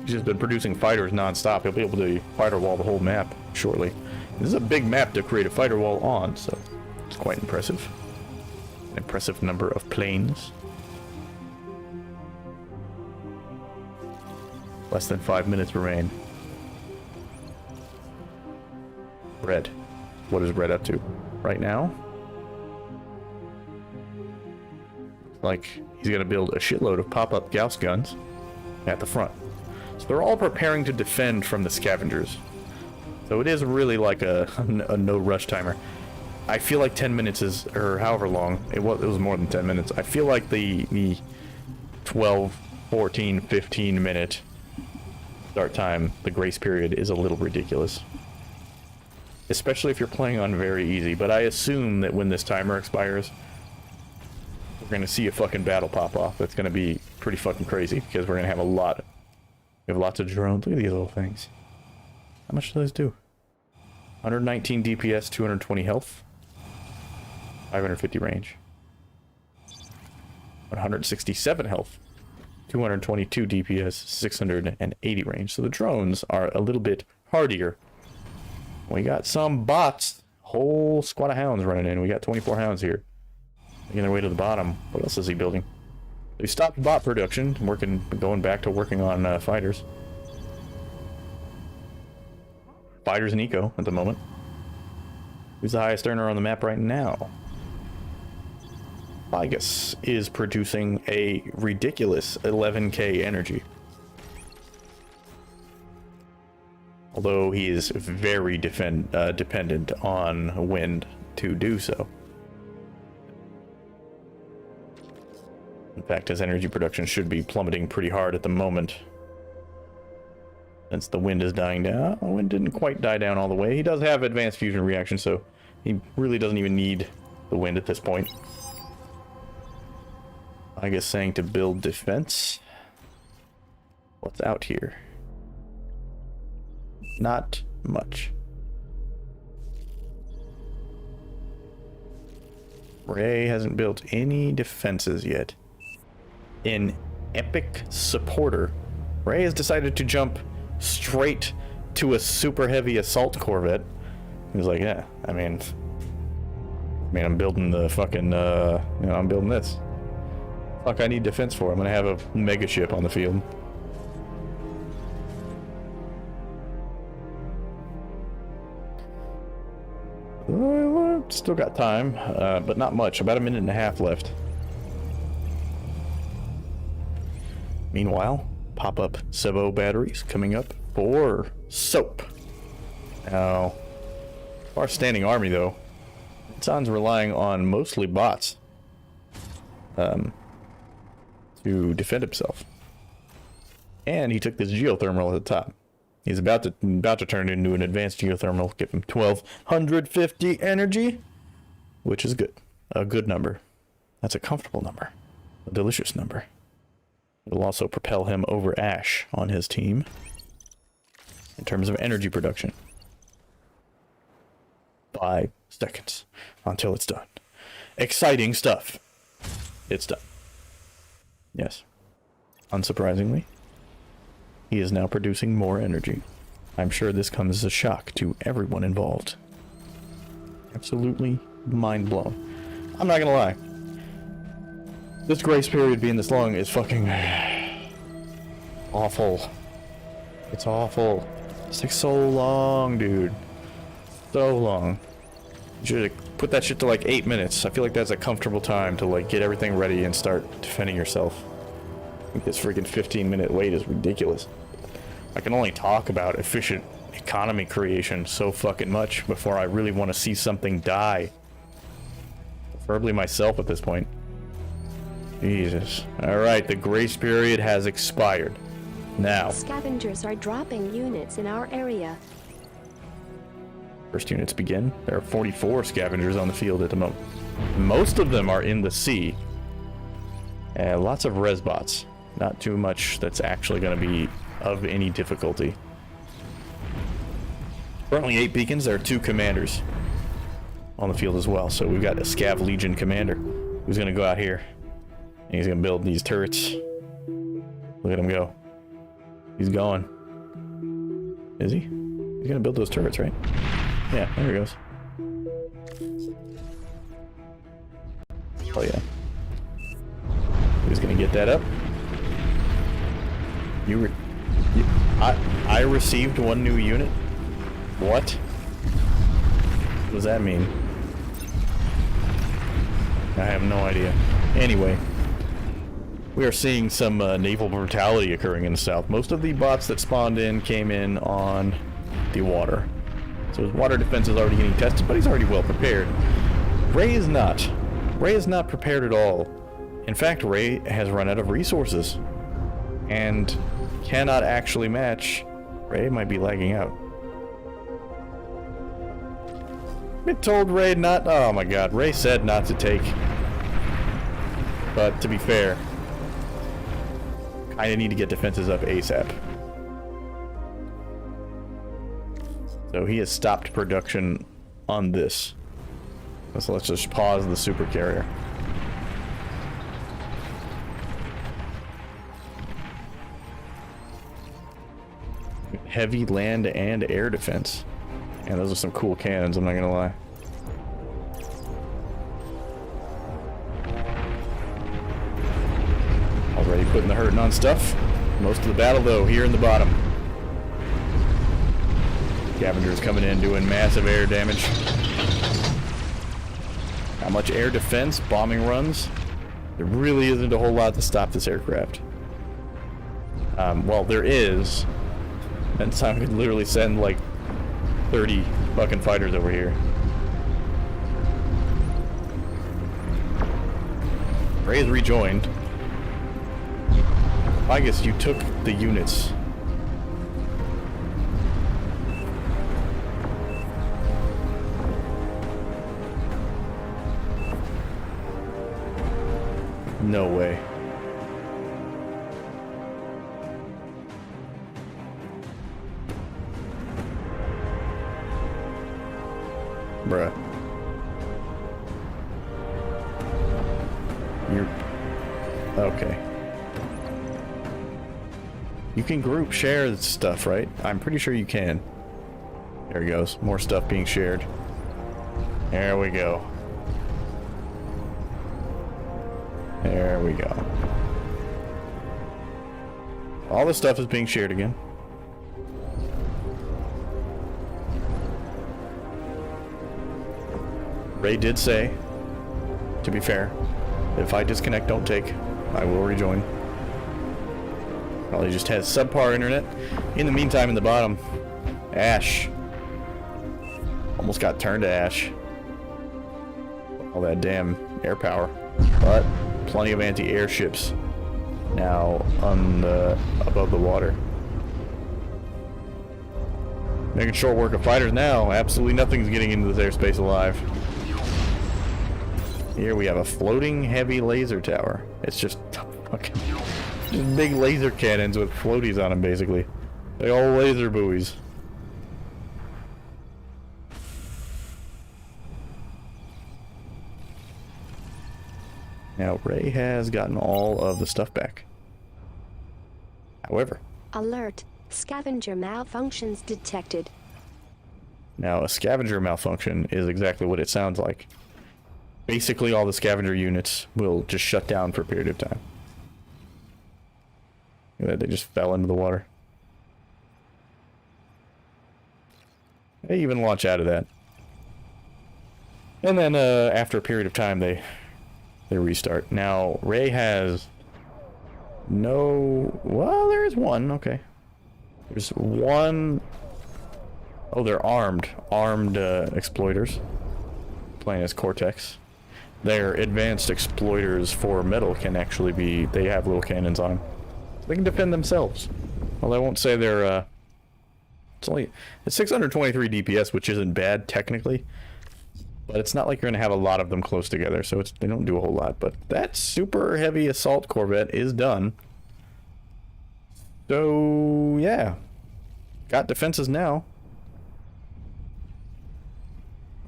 He's just been producing fighters non-stop. He'll be able to fighter wall the whole map shortly. This is a big map to create a fighter wall on, so it's quite impressive. An impressive number of planes. Less than 5 minutes remain. Red. What is Red up to right now? Like he's gonna build a shitload of pop-up Gauss guns at the front. So they're all preparing to defend from the scavengers. So it is really like a no rush timer. I feel like 10 minutes is, or however long, it was more than 10 minutes. I feel like the 12, 14, 15 minute start time, the grace period, is a little ridiculous. especially if you're playing on very easy. But I assume that when this timer expires, we're gonna see a fucking battle pop off. That's gonna be pretty fucking crazy because we're gonna have we have lots of drones. Look at these little things. How much do those do? 119 DPS, 220 health, 550 range, 167 health, 222 DPS, 680 range. So the drones are a little bit hardier. We got some bots. Whole squad of hounds running in. We got 24 hounds here. Making their way to the bottom. What else is he building? They stopped bot production. Going back to working on fighters. Fighters and eco at the moment. Who's the highest earner on the map right now? Vigus is producing a ridiculous 11k energy. Although he is very dependent on wind to do so. In fact, his energy production should be plummeting pretty hard at the moment, since the wind is dying down. The wind didn't quite die down all the way. He does have advanced fusion reaction, so he really doesn't even need the wind at this point. I guess saying to build defense. What's out here? Not much. Ray hasn't built any defenses yet. An epic supporter, Ray has decided to jump straight to a super heavy assault corvette. He's like, yeah, I mean, I'm building the fucking, I'm building this. Fuck, I need defense for. I'm gonna have a mega ship on the field. Still got time, but not much. About a minute and a half left. Meanwhile, pop-up Sevo batteries coming up for soap. Now, our standing army, though, San's relying on mostly bots to defend himself. And he took this geothermal at the top. He's about to turn it into an advanced geothermal, give him 1250 energy, which is good. A good number. That's a comfortable number. A delicious number. It'll also propel him over Ash on his team in terms of energy production. 5 seconds until it's done. Exciting stuff. It's done. Yes. Unsurprisingly, he is now producing more energy. I'm sure this comes as a shock to everyone involved. Absolutely mind blown. I'm not gonna lie. This grace period being this long is fucking awful. It's awful. It's like so long, dude. So long. You should put that shit to like 8 minutes. I feel like that's a comfortable time to like get everything ready and start defending yourself. I think this freaking 15-minute wait is ridiculous. I can only talk about efficient economy creation so fucking much before I really want to see something die. Preferably myself at this point. Jesus. Alright, the grace period has expired. Now. Scavengers are dropping units in our area. First units begin. There are 44 scavengers on the field at the moment. Most of them are in the sea. And lots of res bots. Not too much that's actually going to be of any difficulty. Currently 8 beacons. There are 2 commanders on the field as well. So we've got a Scav Legion commander who's going to go out here. And he's going to build these turrets. Look at him go. He's going. Is he? He's going to build those turrets, right? Yeah, there he goes. Oh yeah. He's going to get that up. I received 1 new unit? What? What does that mean? I have no idea. Anyway, we are seeing some naval brutality occurring in the south. Most of the bots that spawned in came in on the water. So his water defense is already getting tested, but he's already well prepared. Ray is not. Ray is not prepared at all. In fact, Ray has run out of resources and cannot actually match. Ray might be lagging out. Been told Ray not. Oh my God, Ray said not to take. But to be fair, I need to get defenses up ASAP. So he has stopped production on this. So let's just pause the super carrier. Heavy land and air defense. And those are some cool cannons, I'm not gonna lie. Already putting the hurting on stuff. Most of the battle, though, here in the bottom. Scavengers coming in doing massive air damage. Not much air defense, bombing runs. There really isn't a whole lot to stop this aircraft. Well, there is. And time could literally send like 30 fucking fighters over here. Ray's rejoined. I guess you took the units. No way. Bruh. You're... Okay. You can group share stuff, right? I'm pretty sure you can. There he goes. More stuff being shared. There we go. There we go. All this stuff is being shared again. Ray did say, to be fair, if I disconnect, don't take. I will rejoin. Probably just has subpar internet. In the meantime, in the bottom, ash. Almost got turned to ash. All that damn air power. But plenty of anti-air ships now on the above the water. Making short work of fighters now. Absolutely nothing's getting into this airspace alive. Here we have a floating heavy laser tower. It's just fucking just big laser cannons with floaties on them, basically. They all laser buoys. Now, Ray has gotten all of the stuff back. However... Alert. Scavenger malfunctions detected. Now, a scavenger malfunction is exactly what it sounds like. Basically, all the scavenger units will just shut down for a period of time. Look at that, they just fell into the water. They even launch out of that. And then, after a period of time, they restart. Now, Ray has no... Well, there is one. Okay. There's one... Oh, they're armed. Armed exploiters. Playing as Cortex. Their advanced exploiters for metal can actually be... They have little cannons on them. So they can defend themselves. Well, I won't say they're... It's 623 DPS, which isn't bad, technically. But it's not like you're going to have a lot of them close together, so they don't do a whole lot. But that super heavy assault corvette is done. So, yeah. Got defenses now.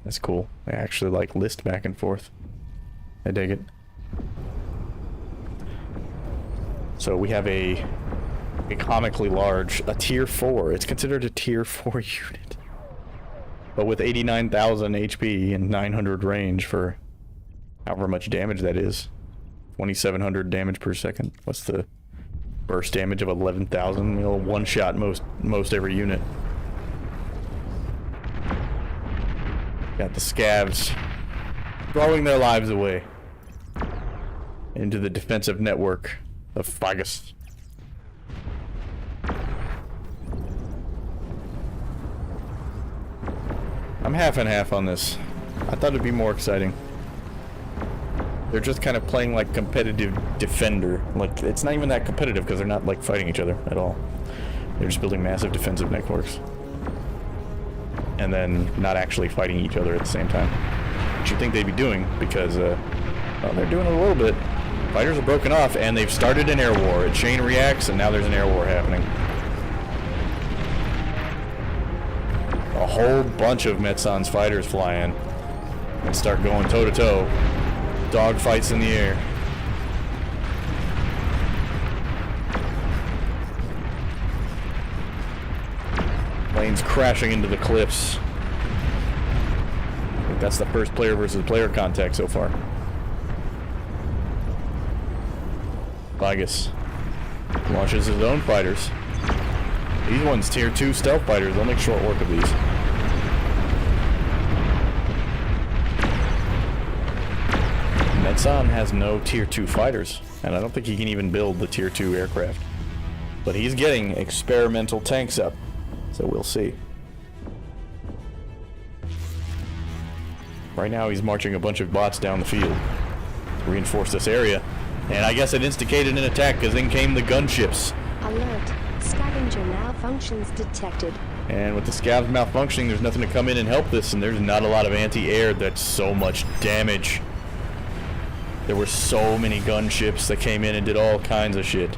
That's cool. They actually, like, list back and forth. I dig it. So we have a comically large, a tier 4. It's considered a tier 4 unit. But with 89,000 HP and 900 range for however much damage that is. 2,700 damage per second. What's the burst damage of 11,000? You'll one-shot most every unit. Got the scavs throwing their lives away into the defensive network of Fagus. I'm half and half on this. I thought it'd be more exciting. They're just kind of playing like competitive defender. Like, it's not even that competitive because they're not like fighting each other at all. They're just building massive defensive networks. and then not actually fighting each other at the same time. Which you'd think they'd be doing, because, well, they're doing it a little bit. Fighters are broken off, and they've started an air war. A chain reacts, and now there's an air war happening. A whole bunch of Metsan's fighters fly in and start going toe-to-toe. Dog fights in the air. Planes crashing into the cliffs. I think that's the first player versus player contact so far. Vigus launches his own fighters. These ones tier 2 stealth fighters. They'll make short work of these. Metsan has no tier 2 fighters, and I don't think he can even build the tier 2 aircraft. But he's getting experimental tanks up, so we'll see. Right now he's marching a bunch of bots down the field to reinforce this area. And I guess it instigated an attack because in came the gunships. Alert. Scavenger malfunctions detected. And with the scavs malfunctioning, there's nothing to come in and help this, and there's not a lot of anti-air. That's so much damage. There were so many gunships that came in and did all kinds of shit.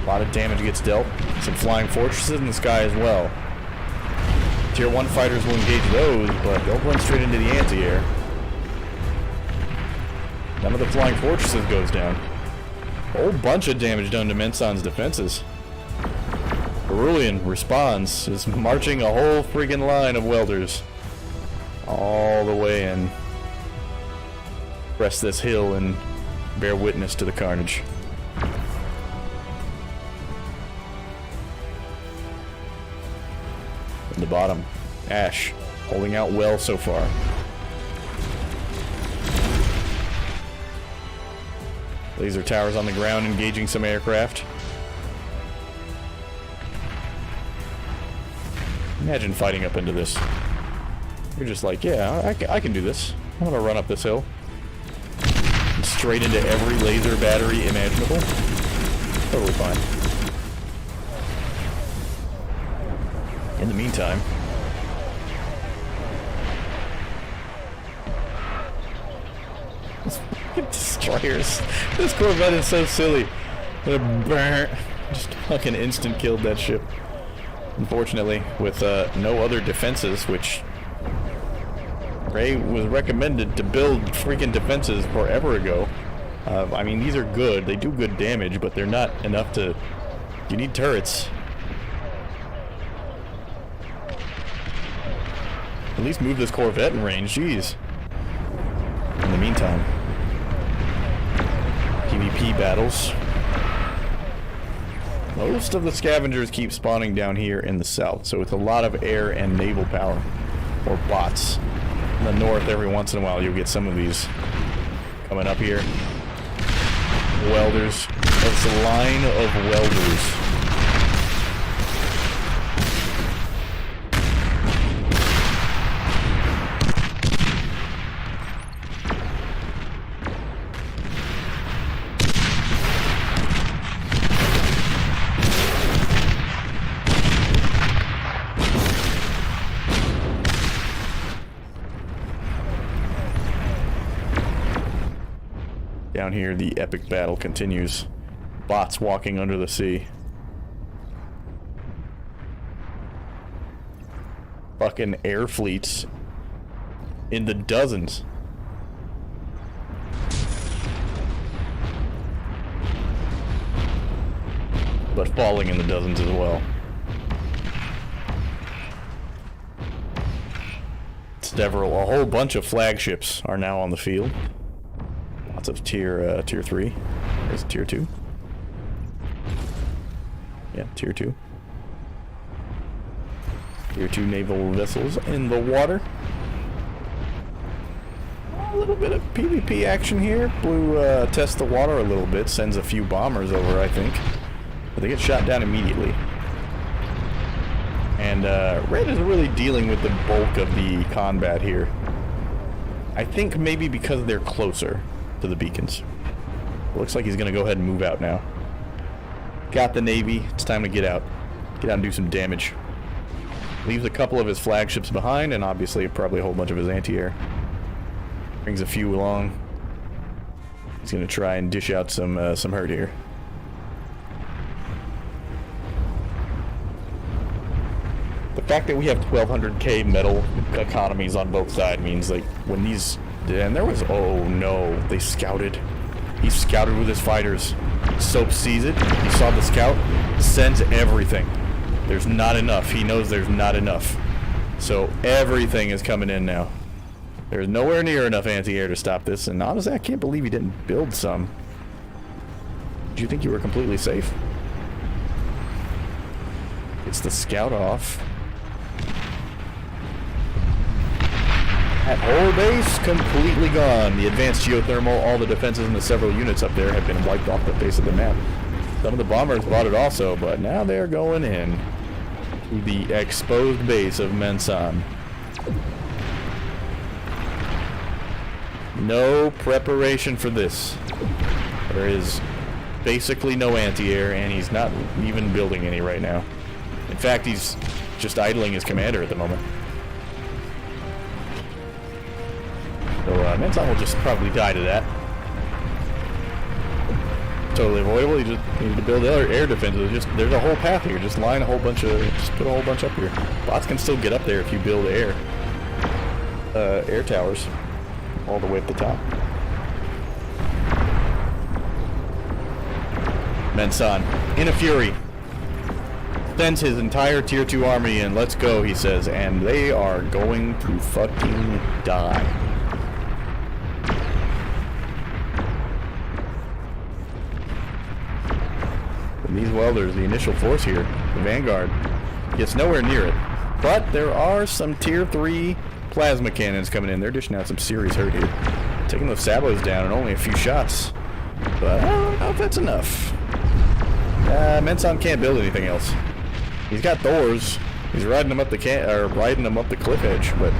A lot of damage gets dealt. Some flying fortresses in the sky as well. Tier 1 fighters will engage those, but they'll run straight into the anti-air. None of the flying fortresses goes down. A whole bunch of damage done to Metsan's defenses. Cerulean responds, is marching a whole friggin' line of welders all the way in. Press this hill and bear witness to the carnage. In the bottom, Ash, holding out well so far. Laser towers on the ground engaging some aircraft. Imagine fighting up into this. You're just like, yeah, I can do this. I'm gonna run up this hill. And straight into every laser battery imaginable. Totally fine. In the meantime, destroyers. This Corvette is so silly. Just fucking instant killed that ship. Unfortunately, with no other defenses, which Ray was recommended to build freaking defenses forever ago. I mean, these are good. They do good damage, but they're not enough to... You need turrets. At least move this Corvette in range, jeez. In the meantime, PvP battles. Most of the scavengers keep spawning down here in the south, so it's a lot of air and naval power, or bots. In the north, every once in a while, you'll get some of these coming up here. Welders. It's a line of welders. Down here, the epic battle continues. Bots walking under the sea. Fucking air fleets in the dozens. But falling in the dozens as well. A whole bunch of flagships are now on the field. Lots of tier 3. There's tier 2. Yeah, tier 2. Tier 2 naval vessels in the water. A little bit of PvP action here. Blue tests the water a little bit, sends a few bombers over, I think. But they get shot down immediately. And Red is really dealing with the bulk of the combat here. I think maybe because they're closer to the beacons. It looks like he's going to go ahead and move out now. Got the Navy. It's time to get out. Get out and do some damage. Leaves a couple of his flagships behind, and obviously probably a whole bunch of his anti-air. Brings a few along. He's gonna try and dish out some hurt here. The fact that we have 1200k metal economies on both sides means, like, when these... And there was... Oh, no. They scouted. He scouted with his fighters. Soap sees it. He saw the scout. Sends everything. There's not enough. He knows there's not enough. So everything is coming in now. There's nowhere near enough anti-air to stop this. And honestly, I can't believe he didn't build some. Do you think you were completely safe? It's the scout off. That whole base completely gone. The advanced geothermal, all the defenses and the several units up there have been wiped off the face of the map. Some of the bombers bought it also, but now they're going in to the exposed base of Mensan. No preparation for this. There is basically no anti-air, and he's not even building any right now. In fact, he's just idling his commander at the moment. So Mensan will just probably die to that. Totally avoidable. You just need to build other air defenses. There's a whole path here. Just line a whole bunch of, just put a whole bunch up here. Bots can still get up there if you build air towers all the way at the top. Mensan, in a fury, sends his entire tier 2 army in. Let's go, he says, and they are going to fucking die. These welders, the initial force here, the Vanguard, gets nowhere near it. But there are some tier 3 plasma cannons coming in. They're dishing out some serious hurt here. Taking those sabos down in only a few shots. But I don't know if that's enough. Mensan can't build anything else. He's got Thors. He's riding them up the cliff edge, but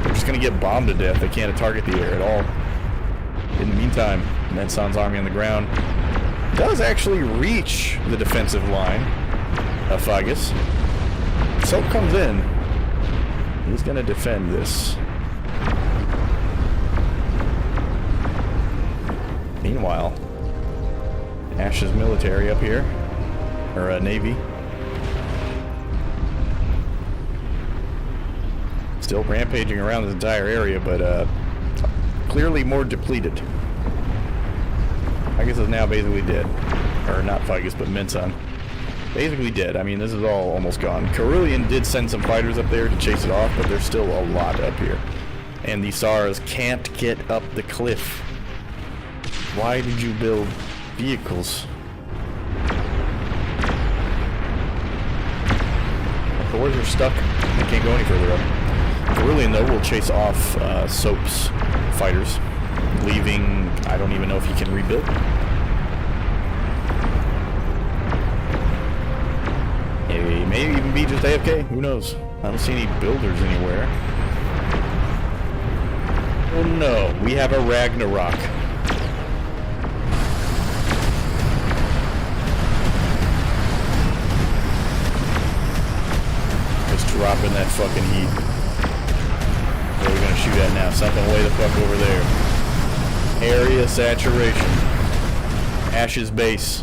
they're just gonna get bombed to death. They can't target the air at all. In the meantime, Mensan's army on the ground does actually reach the defensive line of Fagus. Soap comes in. He's going to defend this. Meanwhile, Ash's military up here, or Navy, still rampaging around this entire area, but clearly more depleted. Fagus is now basically dead. Or not Fagus, but Mensan. Basically dead. I mean, this is all almost gone. Carillion did send some fighters up there to chase it off, but there's still a lot up here. And the SARs can't get up the cliff. Why did you build vehicles? The Thors are stuck. They can't go any further up. Carillion, though, will chase off Soap's fighters, leaving, I don't even know if he can rebuild. He may even be just AFK, who knows? I don't see any builders anywhere. Oh no, we have a Ragnarok. Just dropping that fucking heat. Where are we gonna shoot at now? Something way the fuck over there. Area saturation. Ash's base.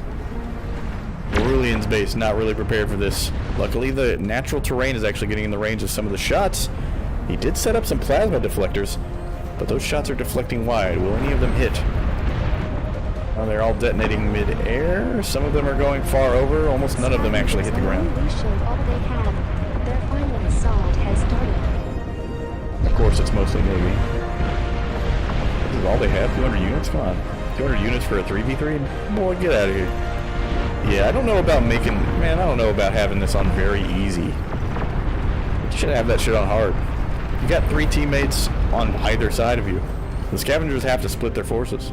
Carillion's base, not really prepared for this. Luckily, the natural terrain is actually getting in the range of some of the shots. He did set up some plasma deflectors, but those shots are deflecting wide. Will any of them hit? Oh, they're all detonating mid-air. Some of them are going far over. Almost none of them actually hit the ground. Showed all they had. Their final assault has started. Of course, it's mostly Navy. This is all they have? 200 units? Come on. 200 units for a 3v3? Boy, get out of here. Yeah, I don't know about I don't know about having this on very easy. You should have that shit on hard. You got 3 teammates on either side of you. The scavengers have to split their forces.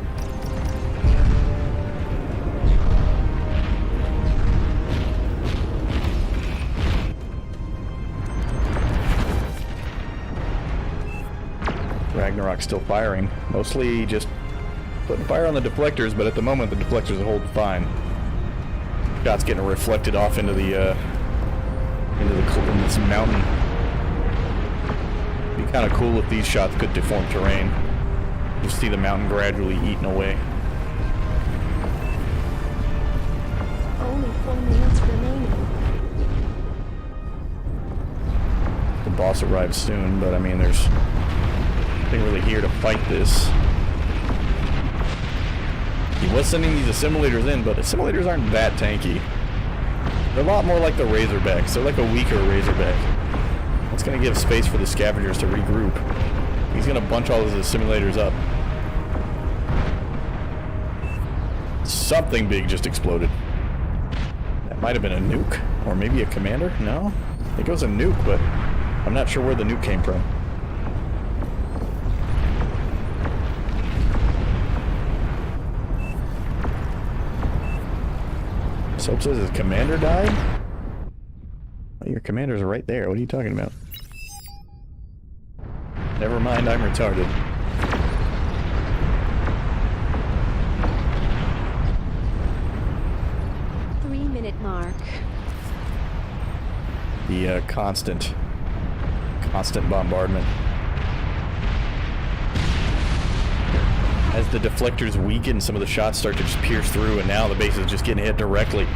Ragnarok's still firing. Mostly just putting fire on the deflectors, but at the moment the deflectors hold fine. Shot's getting reflected off into the into this mountain. It'd be kind of cool if these shots could deform terrain. Just see the mountain gradually eaten away. Only 4 minutes remaining. The boss arrives soon, but I mean, there's nothing really here to fight this. He was sending these assimilators in, but assimilators aren't that tanky. They're a lot more like the Razorbacks. They're like a weaker Razorback. It's going to give space for the scavengers to regroup. He's going to bunch all his assimilators up. Something big just exploded. That might have been a nuke, or maybe a commander? No? I think it was a nuke, but I'm not sure where the nuke came from. Soap says his commander died? Oh, your commanders are right there. What are you talking about? Never mind, I'm retarded. Three-minute mark. The constant bombardment. As the deflectors weaken, some of the shots start to just pierce through, and now the base is just getting hit directly,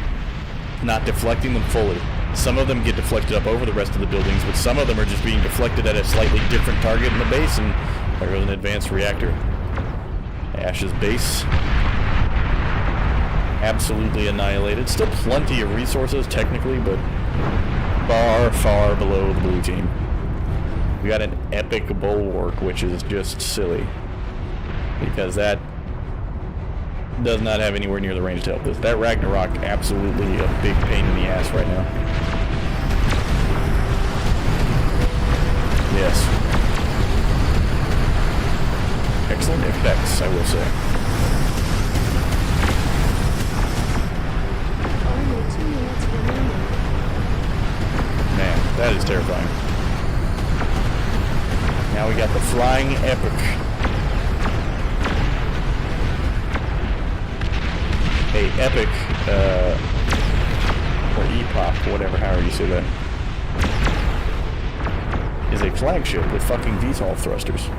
not deflecting them fully. Some of them get deflected up over the rest of the buildings, but some of them are just being deflected at a slightly different target in the base, and there goes an advanced reactor. Ash's base absolutely annihilated. Still plenty of resources, technically, but far, far below the blue team. We got an epic bulwark, which is just silly, because that does not have anywhere near the range to help this. That Ragnarok, absolutely a big pain in the ass right now. Yes. Excellent effects, I will say. Only 2 minutes remaining. Man, that is terrifying. Now we got the flying epic. A epic, or epoch, whatever, however you say that, is a flagship with fucking VTOL thrusters.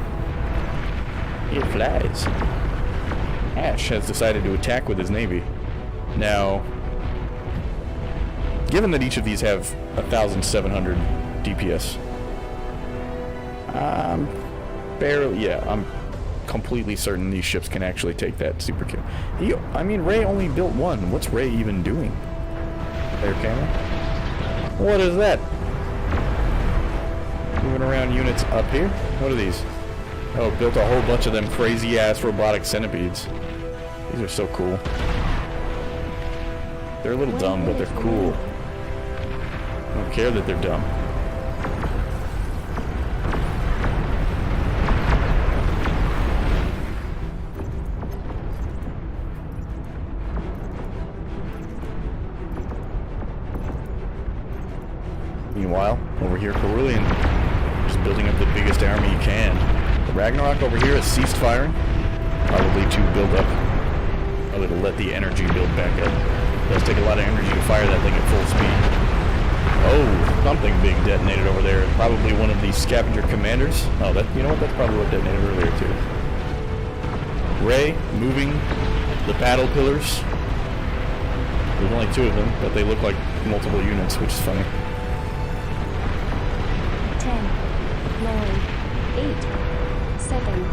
It flies. Ash has decided to attack with his navy. Now, given that each of these have 1,700 DPS, I'm completely certain these ships can actually take that super kill. I mean, Ray only built one. What's Ray even doing? Air camera? What is that? Moving around units up here? What are these? Oh, built a whole bunch of them crazy-ass robotic centipedes. These are so cool. They're a little dumb, but they're cool. I don't care that they're dumb. Meanwhile, over here, Carillion, just building up the biggest army you can. The Ragnarok over here has ceased firing, probably to build up, probably to let the energy build back up. It does take a lot of energy to fire that thing at full speed. Oh, something big detonated over there. Probably one of the scavenger commanders. Oh, you know what? That's probably what detonated earlier too. Ray moving the battle pillars. There's only 2 of them, but they look like multiple units, which is funny. 10, 9, 8, 7,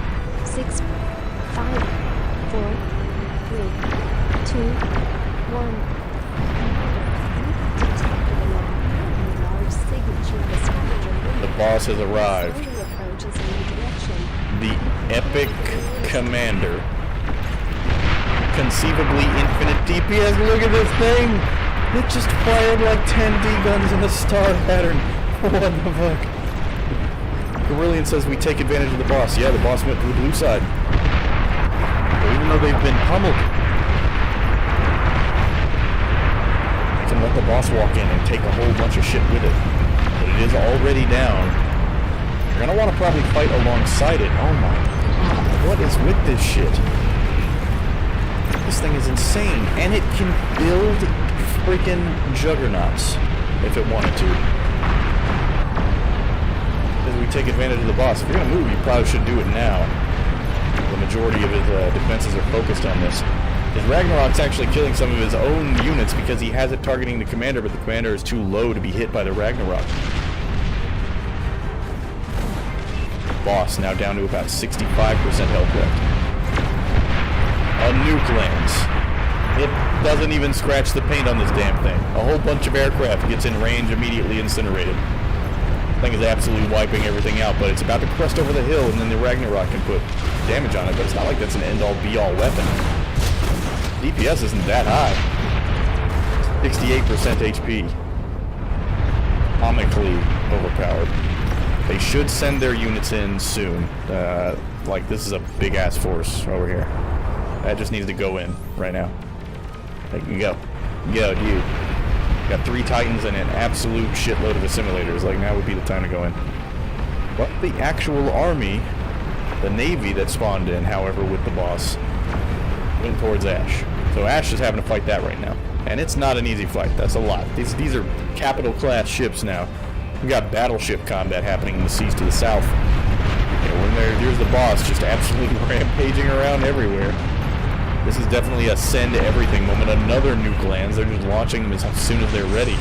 6, 5, 4, 3, 2, 1. The boss has arrived. The epic commander. Conceivably infinite DPS. Look at this thing! It just fired like 10 D-guns in a star pattern. What the fuck? Carillion says we take advantage of the boss. Yeah, the boss went to the blue side. But even though they've been pummeled, I can let the boss walk in and take a whole bunch of shit with it. But it is already down. You're gonna want to probably fight alongside it. Oh my god, what is with this shit? This thing is insane, and it can build freaking juggernauts if it wanted to. As we take advantage of the boss. If you're gonna move, you probably should do it now. The majority of his defenses are focused on this. His Ragnarok's actually killing some of his own units because he has it targeting the commander, but the commander is too low to be hit by the Ragnarok. Boss now down to about 65% health left. A nuke lands. It doesn't even scratch the paint on this damn thing. A whole bunch of aircraft gets in range, immediately incinerated. Thing is absolutely wiping everything out, but it's about to crest over the hill, and then the Ragnarok can put damage on it, but it's not like that's an end-all be-all weapon. DPS isn't that high. 68% HP. Comically overpowered. They should send their units in soon. Like, this is a big-ass force over here. That just needs to go in right now. They can go. Go, dude. Got 3 Titans and an absolute shitload of assimilators. Like, now would be the time to go in. But the actual army, the navy that spawned in, however, with the boss, went towards Ash. So Ash is having to fight that right now. And it's not an easy fight. That's a lot. These are capital-class ships now. We got battleship combat happening in the seas to the south. And when here's the boss just absolutely rampaging around everywhere. This is definitely a send everything moment. Another nuke lands. They're just launching them as soon as they're ready.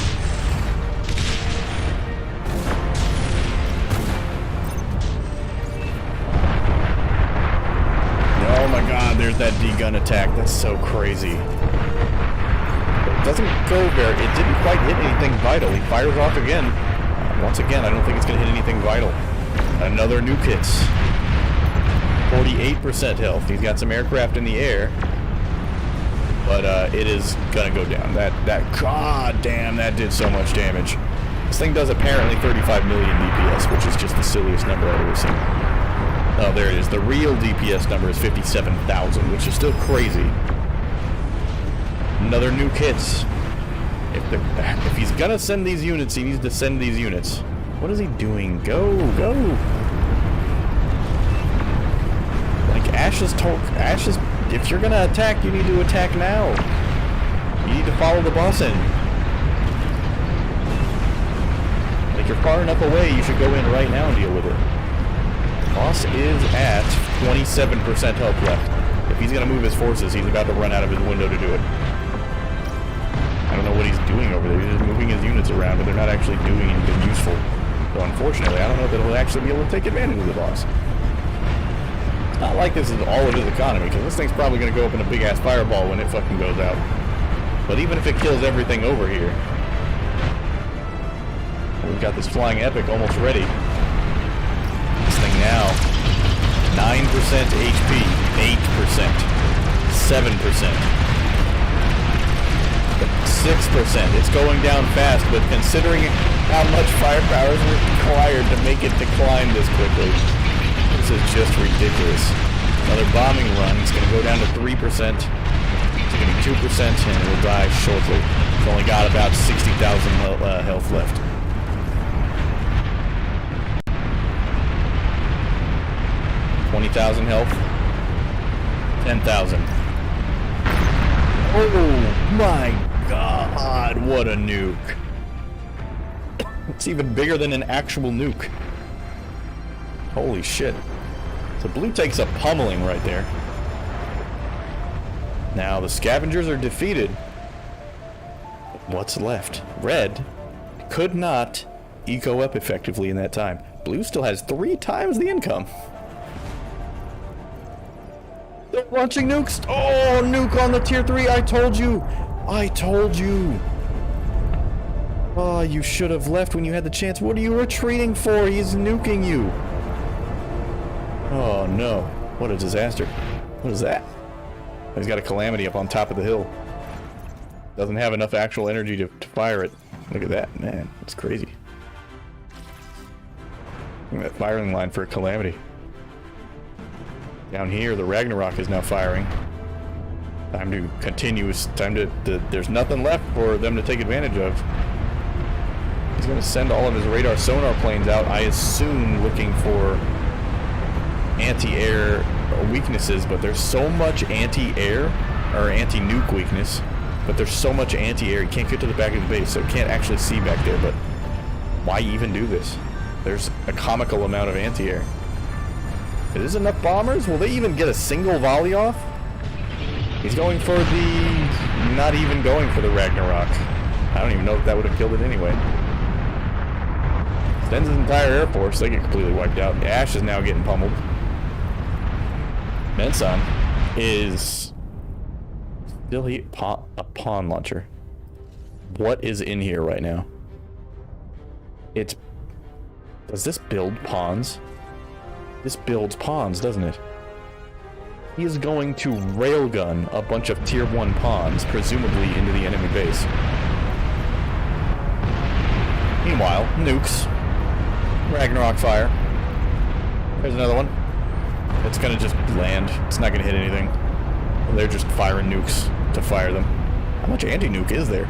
Oh my god, there's that D-gun attack. That's so crazy. It doesn't go very... It didn't quite hit anything vital. He fires off again. Once again, I don't think it's going to hit anything vital. Another nuke hits. 48% health. He's got some aircraft in the air. But it is going to go down. God damn, that did so much damage. This thing does apparently 35 million DPS, which is just the silliest number I've ever seen. Oh, there it is. The real DPS number is 57,000, which is still crazy. Another nuke hits. If he's gonna send these units, he needs to send these units. What is he doing? Go! Like, Ash is... If you're gonna attack, you need to attack now. You need to follow the boss in. Like, you're far enough away, you should go in right now and deal with it. Boss is at 27% health left. If he's gonna move his forces, he's about to run out of his window to do it. I don't know what he's doing over there. He's just moving his units around, but they're not actually doing anything useful. So unfortunately, I don't know that he'll actually be able to take advantage of the boss. It's not like this is all of his economy, because this thing's probably going to go up in a big-ass fireball when it fucking goes out. But even if it kills everything over here, we've got this flying epic almost ready. This thing now, 9% HP, 8%, 7%. 6%. It's going down fast, but considering how much firepower is required to make it decline this quickly, this is just ridiculous. Another bombing run. It's going to go down to 3%. It's going to be 2%, and it will die shortly. It's only got about 60,000 health left. $20,000 health. 10,000. Oh my god, what a nuke. It's even bigger than an actual nuke. Holy shit. So blue takes a pummeling right there. Now the scavengers are defeated. What's left? Red could not eco up effectively in that time. Blue still has 3 times the income. They're launching nukes. Oh, nuke on the tier 3. I told you. Oh, you should have left when you had the chance. What are you retreating for? He's nuking you. Oh, no. What a disaster. What is that? He's got a calamity up on top of the hill. Doesn't have enough actual energy to fire it. Look at that, man. That's crazy. Look at that firing line for a calamity. Down here, the Ragnarok is now firing. Time to continue. There's nothing left for them to take advantage of. He's going to send all of his radar sonar planes out, I assume looking for anti-air weaknesses, but there's so much anti-air or anti-nuke weakness But there's so much anti-air, you can't get to the back of the base, so you can't actually see back there, but why even do this? There's a comical amount of anti-air. It is enough bombers? Will they even get a single volley off? He's going for the... not even going for the Ragnarok. I don't even know if that would have killed it anyway. Sends his entire air force, they get completely wiped out. Ash is now getting pummeled. Mensan is still a pawn launcher. What is in here right now? It's... does this build pawns? This builds pawns, doesn't it? He is going to railgun a bunch of tier 1 pawns, presumably into the enemy base. Meanwhile, nukes. Ragnarok fire. There's another one. It's gonna just land. It's not gonna hit anything. They're just firing nukes to fire them. How much anti-nuke is there?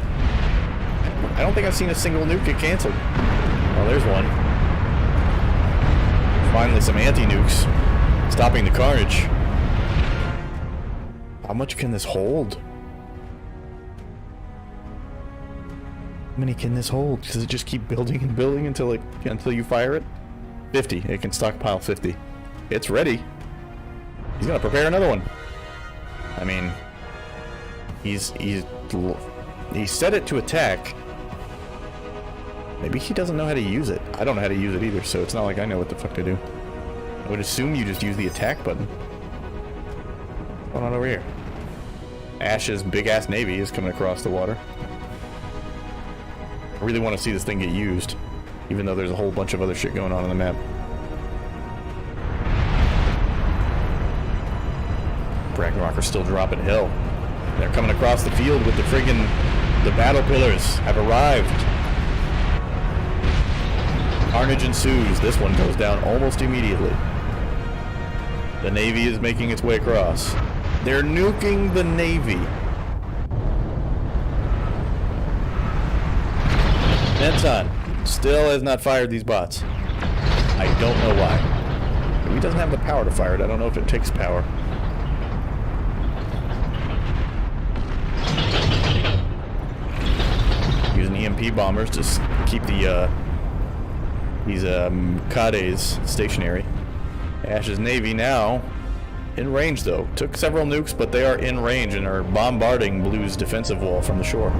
I don't think I've seen a single nuke get canceled. Oh, there's one. Finally some anti-nukes. Stopping the carnage. How much can this hold? How many can this hold? Does it just keep building and building until you fire it? 50. It can stockpile 50. It's ready. He's gonna prepare another one. I mean, he set it to attack. Maybe he doesn't know how to use it. I don't know how to use it either, so it's not like I know what the fuck to do. I would assume you just use the attack button. What's going on over here? Ash's big-ass navy is coming across the water. I really want to see this thing get used, even though there's a whole bunch of other shit going on the map. Ragnarok are still dropping hill. They're coming across the field with the battle pillars have arrived. Carnage ensues. This one goes down almost immediately. The Navy is making its way across. They're nuking the Navy. Nensan still has not fired these bots. I don't know why. He doesn't have the power to fire it. I don't know if it takes power. Using EMP bombers to keep the these Kades stationary. Ash's Navy now in range, though. Took several nukes, but they are in range and are bombarding Blue's defensive wall from the shore.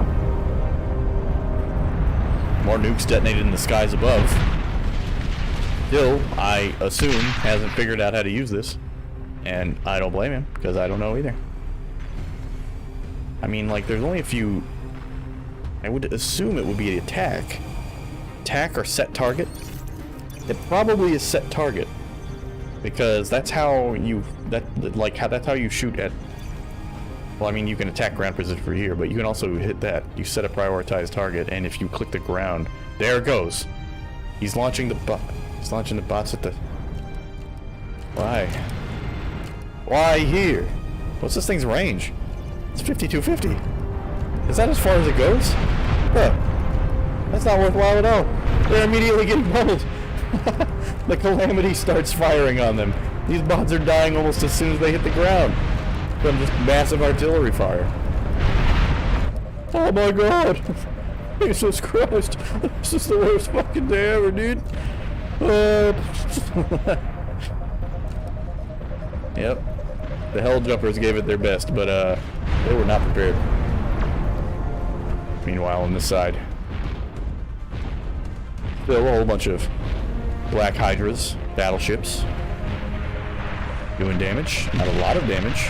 More nukes detonated in the skies above. Still, I assume, hasn't figured out how to use this. And I don't blame him, because I don't know either. I mean, like, there's only a few... I would assume it would be an attack. Attack or set target? It probably is set target. Because that's how you... that's how you shoot at... Well, I mean, you can attack ground position for here, but you can also hit that. You set a prioritized target, and if you click the ground... There it goes! He's launching the He's launching the bots at the... Why? Why here? What's this thing's range? It's 5250. Is that as far as it goes? Huh. That's not worthwhile at all. They're immediately getting pummeled. The Calamity starts firing on them. These bots are dying almost as soon as they hit the ground from just massive artillery fire. Oh my god! Jesus Christ! This is the worst fucking day ever, dude. Yep. The Hell Jumpers gave it their best, but they were not prepared. Meanwhile, on this side, still a whole bunch of Black Hydras, battleships, doing damage. Not a lot of damage.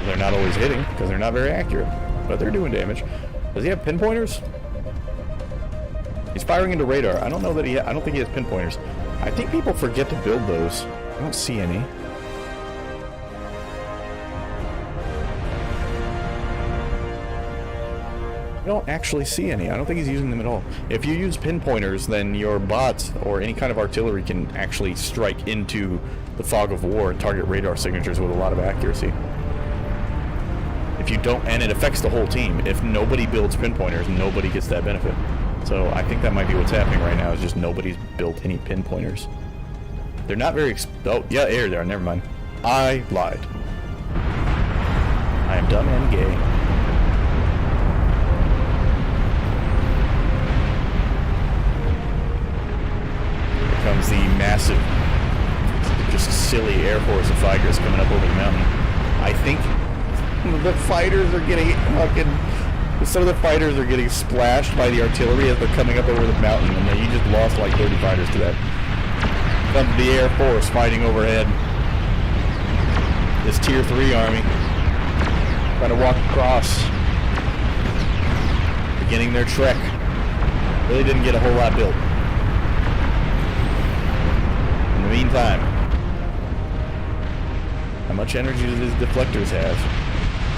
They're not always hitting, because they're not very accurate. But they're doing damage. Does he have pinpointers? He's firing into radar. I don't know that I don't think he has pinpointers. I think people forget to build those. I don't see any. I don't actually see any. I don't think he's using them at all. If you use pinpointers, then your bots or any kind of artillery can actually strike into the fog of war and target radar signatures with a lot of accuracy. If you don't, and it affects the whole team. If nobody builds pinpointers, nobody gets that benefit. So I think that might be what's happening right now, is just nobody's built any pinpointers. They're not very oh, yeah, air there, never mind. I lied. I am dumb and gay. comes the massive, just silly Air Force of fighters coming up over the mountain. I think the fighters are getting some of the fighters are getting splashed by the artillery as they're coming up over the mountain, and then you just lost like 30 fighters to that. Comes the Air Force fighting overhead. This Tier 3 army trying to walk across, beginning their trek. Really didn't get a whole lot built. In the meantime, how much energy do these deflectors have?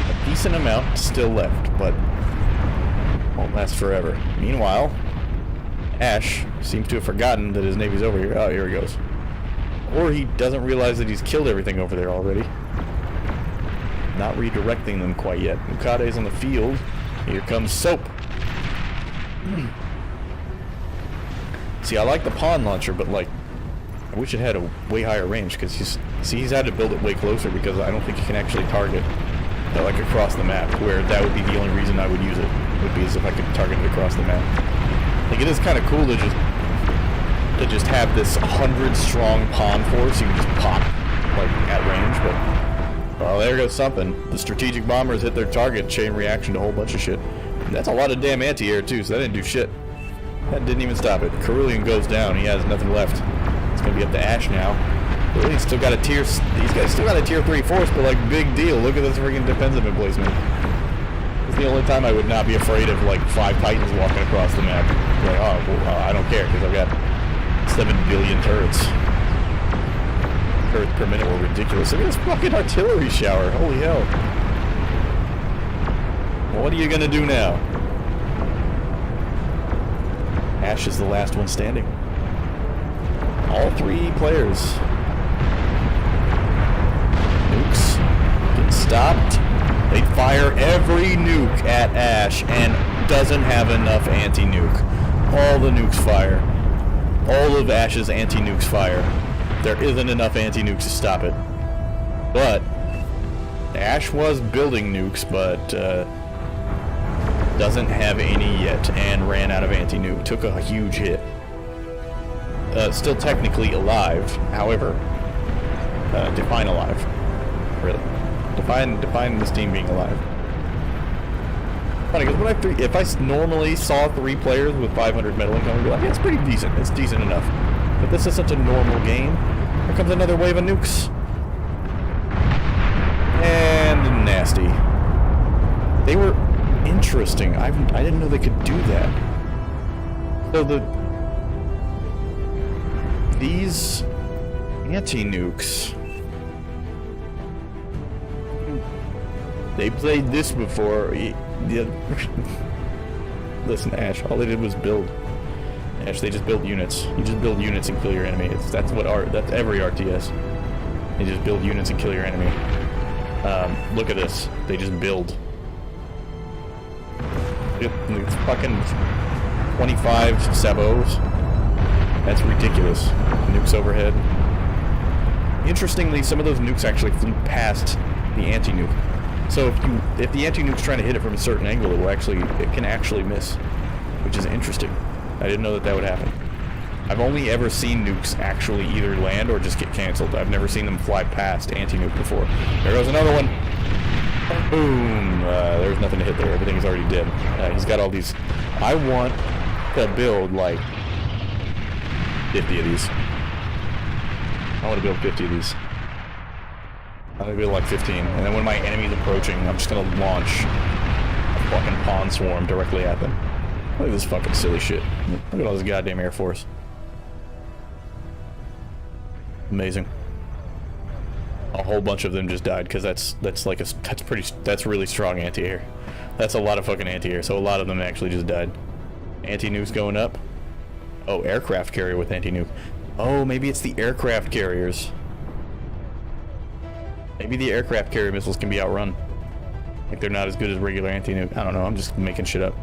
A decent amount still left, but won't last forever. Meanwhile, Ash seems to have forgotten that his navy's over here. Oh, here he goes. Or he doesn't realize that he's killed everything over there already. Not redirecting them quite yet. Mukade's on the field. Here comes Soap. See, I like the pawn launcher, but like, I wish it had a way higher range, because he's had to build it way closer, because I don't think he can actually target like across the map, where that would be the only reason I would use it, would be as if I could target it across the map. Like, it is kind of cool to just have this 100 strong pawn force you can just pop like at range, but well, there goes something. The strategic bombers hit their target, chain reaction to a whole bunch of shit. And that's a lot of damn anti-air too, so that didn't do shit. That didn't even stop it. Cerulean goes down. He has nothing left. It's gonna be up to Ash now. Really, he's still got a tier 3 force, but like, big deal. Look at this freaking defensive emplacement. It's the only time I would not be afraid of like 5 Titans walking across the map. Like, oh, well, I don't care, because I've got 7 billion turrets. Turrets per minute were ridiculous. Look at this fucking artillery shower. Holy hell. What are you gonna do now? Ash is the last one standing. All 3 players. Nukes get stopped. They fire every nuke at Ash and doesn't have enough anti-nuke. All the nukes fire. All of Ash's anti-nukes fire. There isn't enough anti-nukes to stop it. But Ash was building nukes, but doesn't have any yet, and ran out of anti-nuke. Took a huge hit. Still technically alive, however, define alive. Really, define this team being alive. Funny, because if I normally saw 3 players with 500 metal income, I'd be like, yeah, it's pretty decent. It's decent enough. But this is such a normal game. Here comes another wave of nukes. And nasty. They were interesting. I didn't know they could do that. So these anti-nukes, they played this before. Listen, Ash, all they did was build. Ash, they just build units. You just build units and kill your enemy. That's every RTS. They just build units and kill your enemy. Look at this. They just build. It's fucking 25 sabots. That's ridiculous. Nukes overhead. Interestingly, some of those nukes actually flew past the anti-nuke. So if the anti-nuke's trying to hit it from a certain angle, it can actually miss, which is interesting. I didn't know that would happen. I've only ever seen nukes actually either land or just get canceled. I've never seen them fly past anti-nuke before. There goes another one. Boom. There's nothing to hit there. Everything is already dead. He's got all these. I want to build like 50 of these. I want to build 50 of these. I'm gonna build like 15, and then when my enemy's approaching, I'm just gonna launch a fucking pawn swarm directly at them. Look at this fucking silly shit. Look at all this goddamn Air Force. Amazing. A whole bunch of them just died because that's really strong anti-air. That's a lot of fucking anti-air, so a lot of them actually just died. Anti-nukes going up. Oh, aircraft carrier with anti-nuke. Oh, maybe it's the aircraft carriers. Maybe the aircraft carrier missiles can be outrun. Like, they're not as good as regular anti-nuke. I don't know, I'm just making shit up.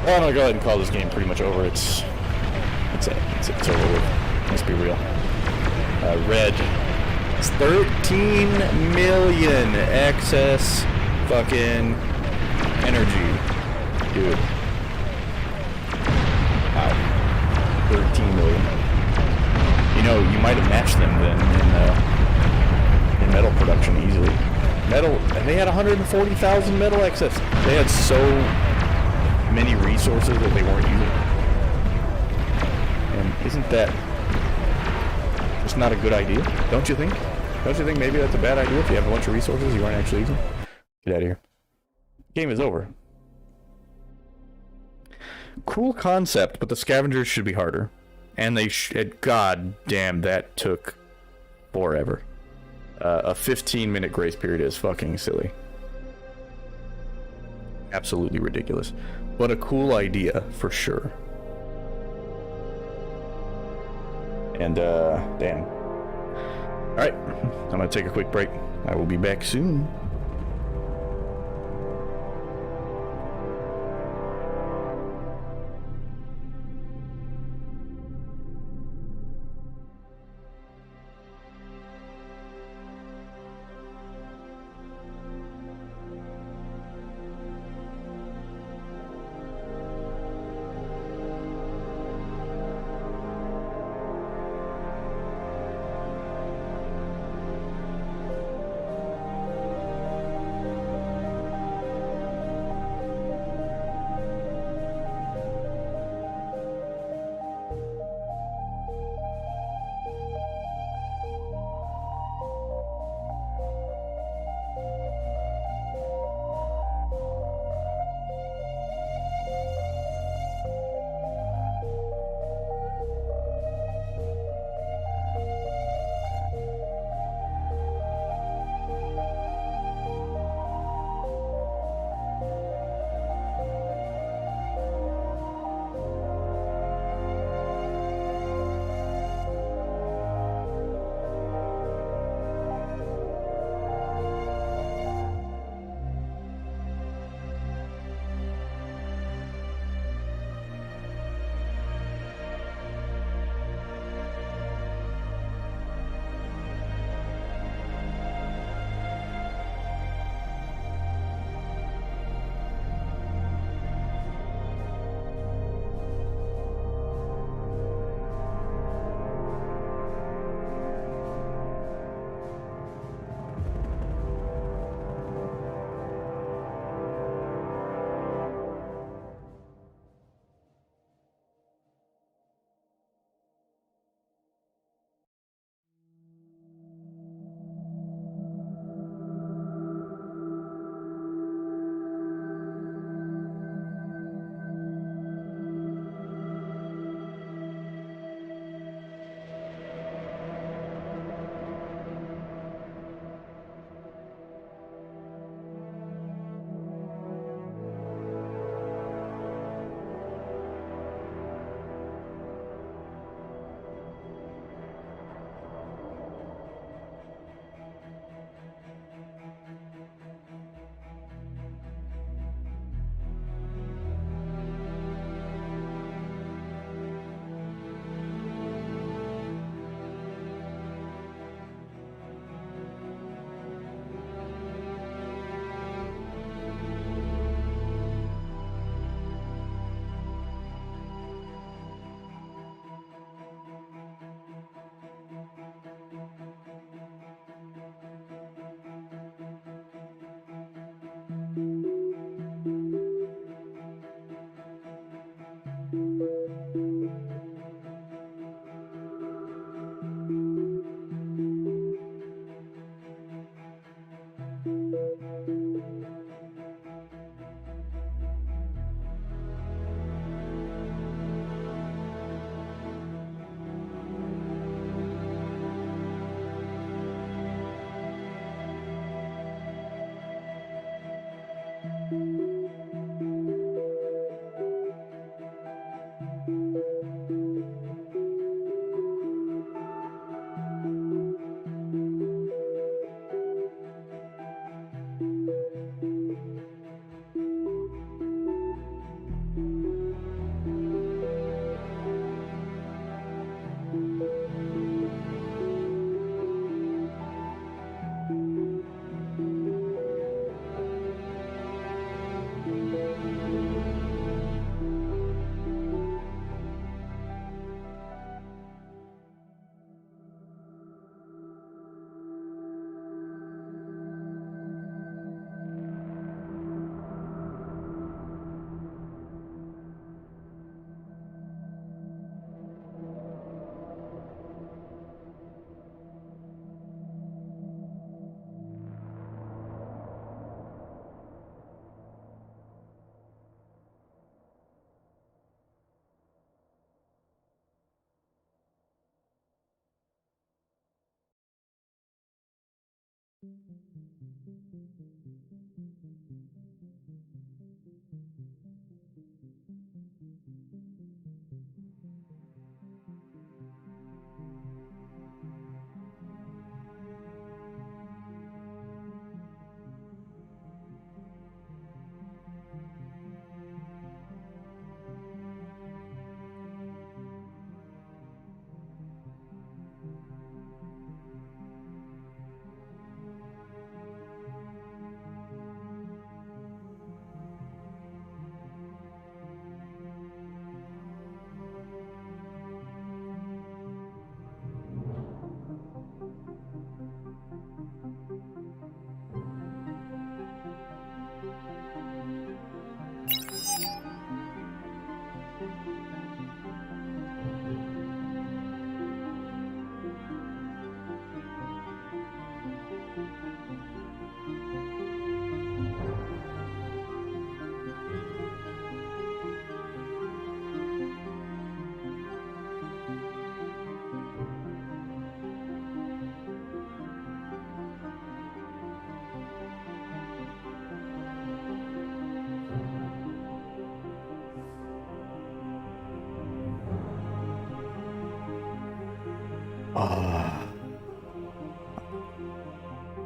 Well, I'm gonna go ahead and call this game pretty much over. It's over with. Let's be real. Red It's 13 million excess fucking energy. Dude. Wow. 13 million. You know, you might have matched them then in metal production easily. Metal, they had 140,000 metal excess. They had so many resources that they weren't using. And isn't that just not a good idea? Don't you think? Don't you think maybe that's a bad idea if you have a bunch of resources you aren't actually using? Get out of here. Game is over. Cool concept, but the scavengers should be harder. And they god damn, that took forever. A 15-minute grace period is fucking silly. Absolutely ridiculous. But a cool idea, for sure. And, damn. Alright, I'm gonna take a quick break. I will be back soon.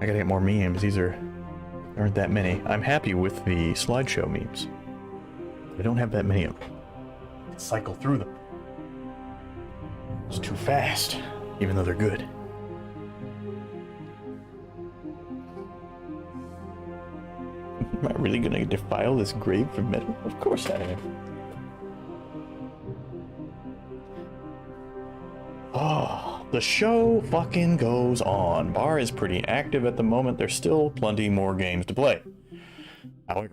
I gotta get more memes. These aren't that many. I'm happy with the slideshow memes. I don't have that many of them. I cycle through them. It's too fast, even though they're good. Am I really gonna defile this grave for metal? Of course I am. Oh, the show fucking goes on. Bar is pretty active at the moment. There's still plenty more games to play. However,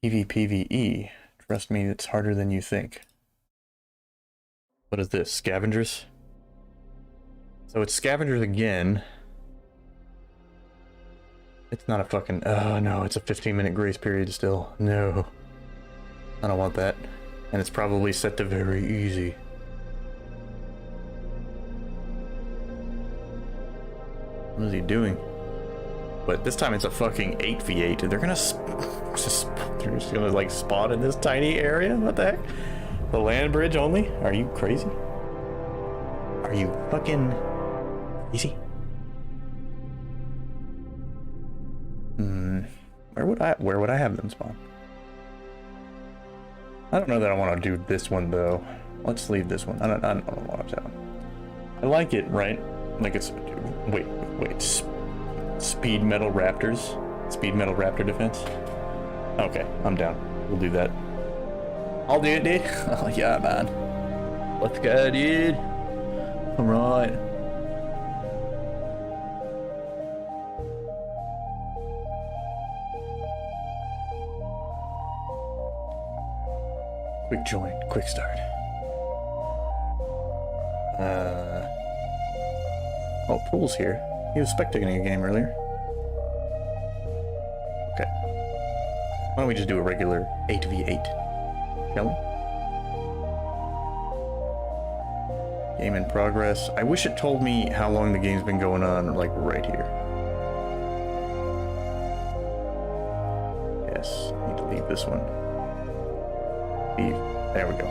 PvPvE. Trust me, it's harder than you think. What is this? Scavengers? So it's scavengers again. It's not a fucking... Oh, no, it's a 15-minute grace period still. No. I don't want that. And it's probably set to very easy. What is he doing? But this time it's a fucking 8v8. They're gonna... They're just gonna, like, spawn in this tiny area? What the heck? The land bridge only? Are you crazy? Are you fucking... crazy? Where would I have them spawn? I don't know that I want to do this one though. Let's leave this one. I don't know what I'm saying. I like it, right? Like it's wait. Speed metal raptors. Speed metal raptor defense. Okay, I'm down. We'll do that. I'll do it, dude. Oh yeah, man. Let's go, dude. All right. Quick join, quick start. Oh, Pool's here. He was spectating a game earlier. Okay. Why don't we just do a regular 8v8? Shall we? Game in progress. I wish it told me how long the game's been going on, like right here. Yes, I need to leave this one. There we go.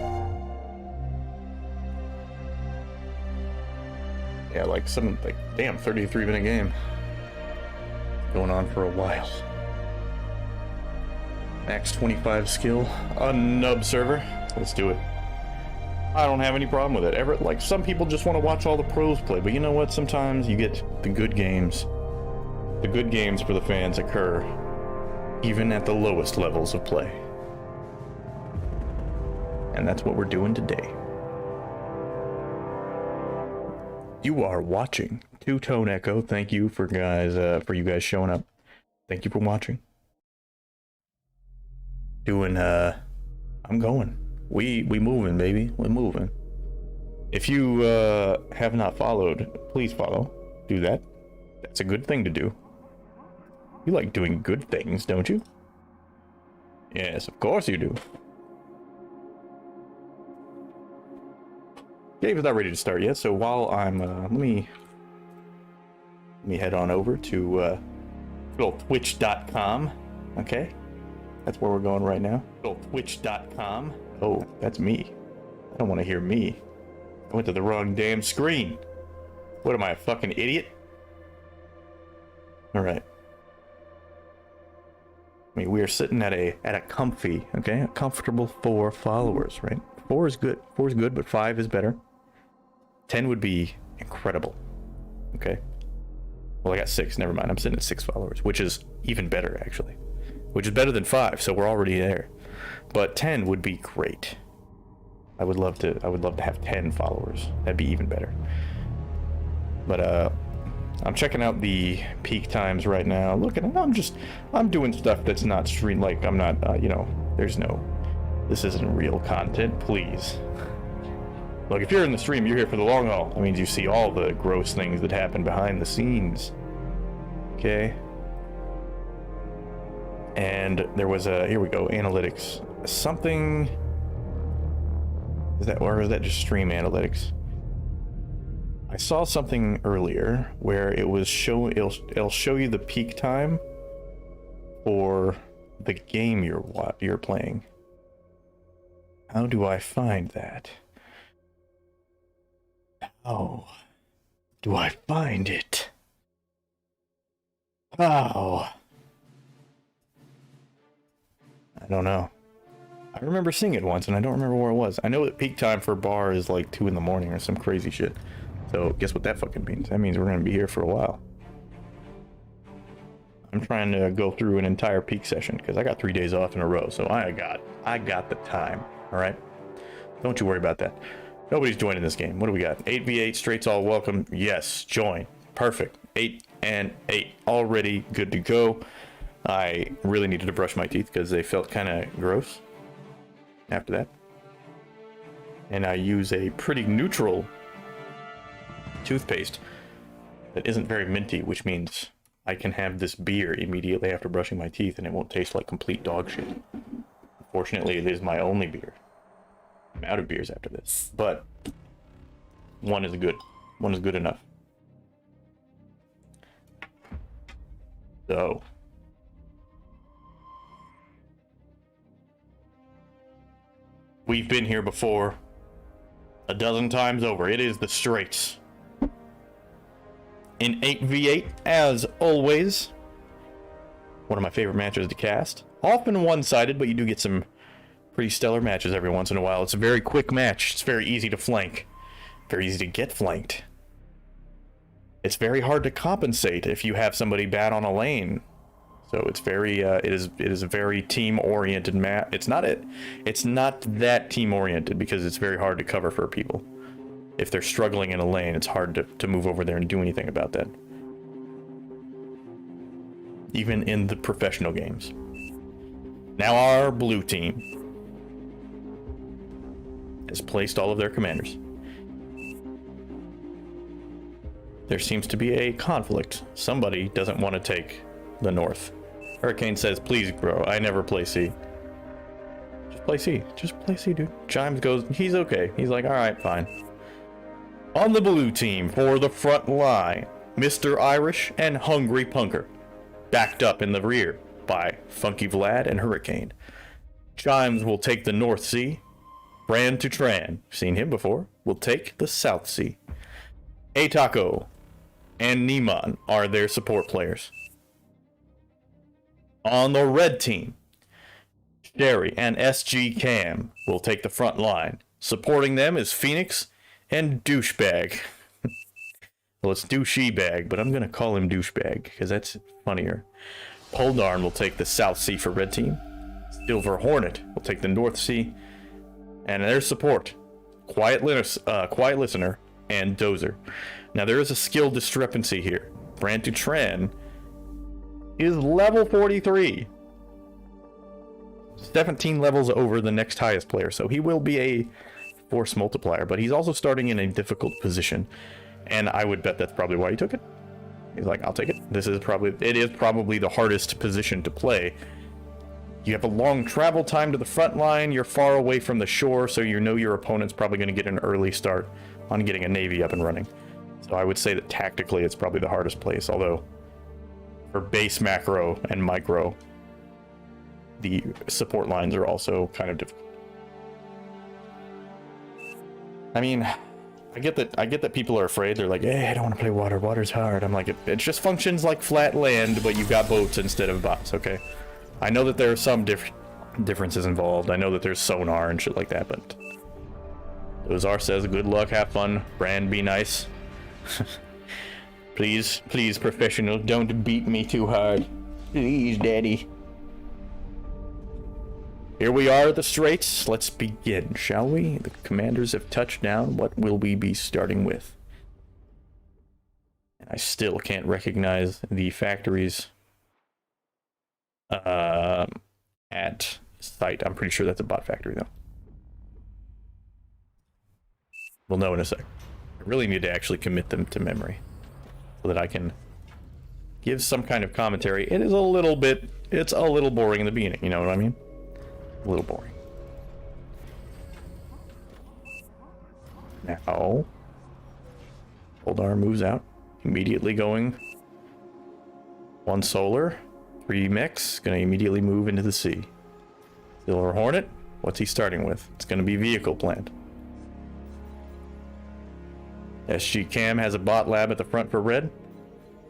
Yeah, like damn, 33-minute game. Going on for a while. Max 25 skill, a nub server. Let's do it. I don't have any problem with it. Like, some people just want to watch all the pros play, but you know what? Sometimes you get the good games. The good games for the fans occur even at the lowest levels of play. And that's what we're doing today. You are watching Two-Tone Echo. Thank you for you guys showing up. Thank you for watching. I'm going. We moving, baby. We're moving. If you have not followed, please follow. Do that. That's a good thing to do. You like doing good things, don't you? Yes, of course you do. Game's not ready to start yet, so while I'm let me head on over to twitch.com. Okay, that's where we're going right now. Twitch.com. Oh, that's me. I don't want to hear me. I went to the wrong damn screen. What am I, a fucking idiot? All right. I mean, we are sitting at a comfy, okay, a comfortable 4 followers, right? 4 is good. 4 is good, but 5 is better. 10 would be incredible. Okay. Well, I got 6. Never mind. I'm sitting at 6 followers, which is even better, actually. Which is better than 5, so we're already there. But 10 would be great. I would love to have 10 followers. That'd be even better. But I'm checking out the peak times right now. I'm doing stuff that's not stream, like I'm not this isn't real content, please. Look, if you're in the stream, you're here for the long haul. That means you see all the gross things that happen behind the scenes. Okay? And there was here we go, analytics. Something... Or is that just stream analytics? I saw something earlier where it was it'll show you the peak time for the game you're playing. How do I find that? Oh. do I find it? Oh. I don't know. I remember seeing it once, and I don't remember where it was. I know that peak time for bar is like 2 in the morning or some crazy shit. So guess what that fucking means? That means we're gonna be here for a while. I'm trying to go through an entire peak session because I got 3 days off in a row, so I got the time. All right, don't you worry about that. Nobody's joining this game. What do we got? 8v8 straights all welcome. Yes, join. Perfect. 8 and 8 already good to go. I really needed to brush my teeth because they felt kind of gross after that. And I use a pretty neutral toothpaste that isn't very minty, which means I can have this beer immediately after brushing my teeth and it won't taste like complete dog shit. Unfortunately, it is my only beer. I'm out of beers after this, but one is good. One is good enough. So we've been here before a dozen times over. It is the Straits. In 8v8, as always, one of my favorite matches to cast. Often one-sided, but you do get some pretty stellar matches every once in a while. It's a very quick match. It's very easy to flank. Very easy to get flanked. It's very hard to compensate if you have somebody bad on a lane. So it's very, it is a very team-oriented map. It's not that team-oriented because it's very hard to cover for people. If they're struggling in a lane, it's hard to move over there and do anything about that. Even in the professional games. Now our blue team has placed all of their commanders. There seems to be a conflict. Somebody doesn't want to take the north. Hurricane says, please, bro, I never play C. Just play C. Just play C, dude. Chimes goes, he's okay. He's like, alright, fine. On the blue team, for the front line, Mr. Irish and Hungry Punker. Backed up in the rear by Funky Vlad and Hurricane. Chimes will take the North Sea. Brand to Tran, seen him before, will take the South Sea. Ataco and Niman are their support players. On the red team, Sherry and SG Cam will take the front line. Supporting them is Phoenix and Douchebag. Well, it's Douchebag, but I'm going to call him Douchebag because that's funnier. Poldarn will take the South Sea for red team. Silver Hornet will take the North Sea. And their support, Quiet Listener and Dozer. Now, there is a skill discrepancy here. Brand to Tran is level 43. 17 levels over the next highest player, so he will be a force multiplier, but he's also starting in a difficult position, and I would bet that's probably why he took it. He's like, I'll take it. It is probably the hardest position to play. You have a long travel time to the front line, you're far away from the shore, so you know your opponent's probably going to get an early start on getting a navy up and running. So I would say that tactically it's probably the hardest place, although for base macro and micro, the support lines are also kind of difficult. I mean, I get that people are afraid. They're like, hey, I don't want to play water. Water's hard. I'm like, it just functions like flat land, but you've got boats instead of bots, okay? I know that there are some differences involved. I know that there's sonar and shit like that, but Ozar says, good luck, have fun. Brand, be nice. Please, professional, don't beat me too hard. Please, daddy. Here we are at the Straits. Let's begin, shall we? The commanders have touched down. What will we be starting with? I still can't recognize the factories at site. I'm pretty sure that's a bot factory, though. We'll know in a sec. I really need to actually commit them to memory so that I can give some kind of commentary. It's a little boring in the beginning, you know what I mean? A little boring. Now, Poldar moves out, immediately going 1 solar, 3 mechs, gonna immediately move into the sea. Silver Hornet, what's he starting with? It's gonna be vehicle plant. SG Cam has a bot lab at the front for red.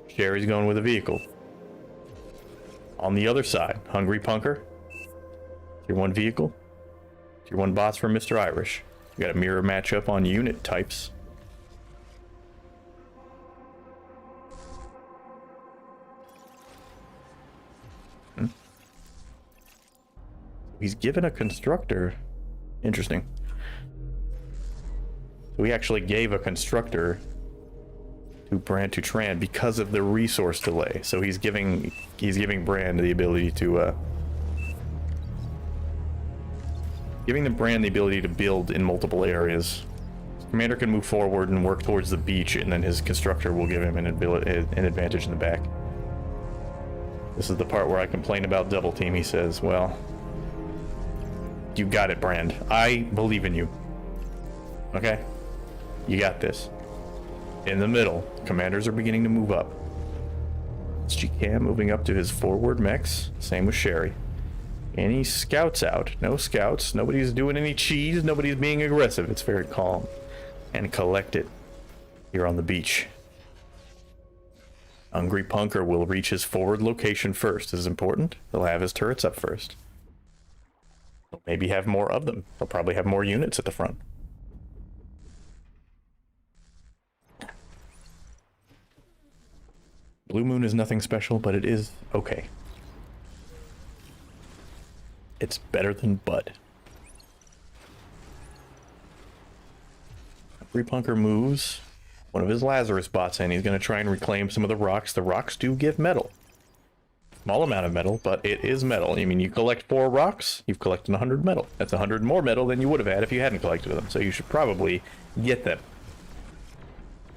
Sherry's going with a vehicle. On the other side, Hungry Punker. Tier 1 vehicle. Tier 1 bots for Mr. Irish. We got a mirror matchup on unit types. He's given a constructor. Interesting. So we actually gave a constructor to Brand to Tran because of the resource delay. So he's giving Brand the ability to giving the Brand the ability to build in multiple areas. Commander can move forward and work towards the beach, and then his constructor will give him an advantage in the back. This is the part where I complain about double team. He says, well, you got it, Brand. I believe in you. Okay? You got this. In the middle, commanders are beginning to move up. SG Cam moving up to his forward mechs. Same with Sherry. Any scouts out? No scouts. Nobody's doing any cheese. Nobody's being aggressive. It's very calm and collected here on the beach. Hungry Punker will reach his forward location first. This is important. He'll have his turrets up first. He'll maybe have more of them. He'll probably have more units at the front. Blue Moon is nothing special, but it is okay. It's better than Bud. Hungry Punker moves one of his Lazarus bots in. He's going to try and reclaim some of the rocks. The rocks do give metal. Small amount of metal, but it is metal. I mean, you collect 4 rocks, you've collected 100 metal. That's 100 more metal than you would have had if you hadn't collected them. So you should probably get them.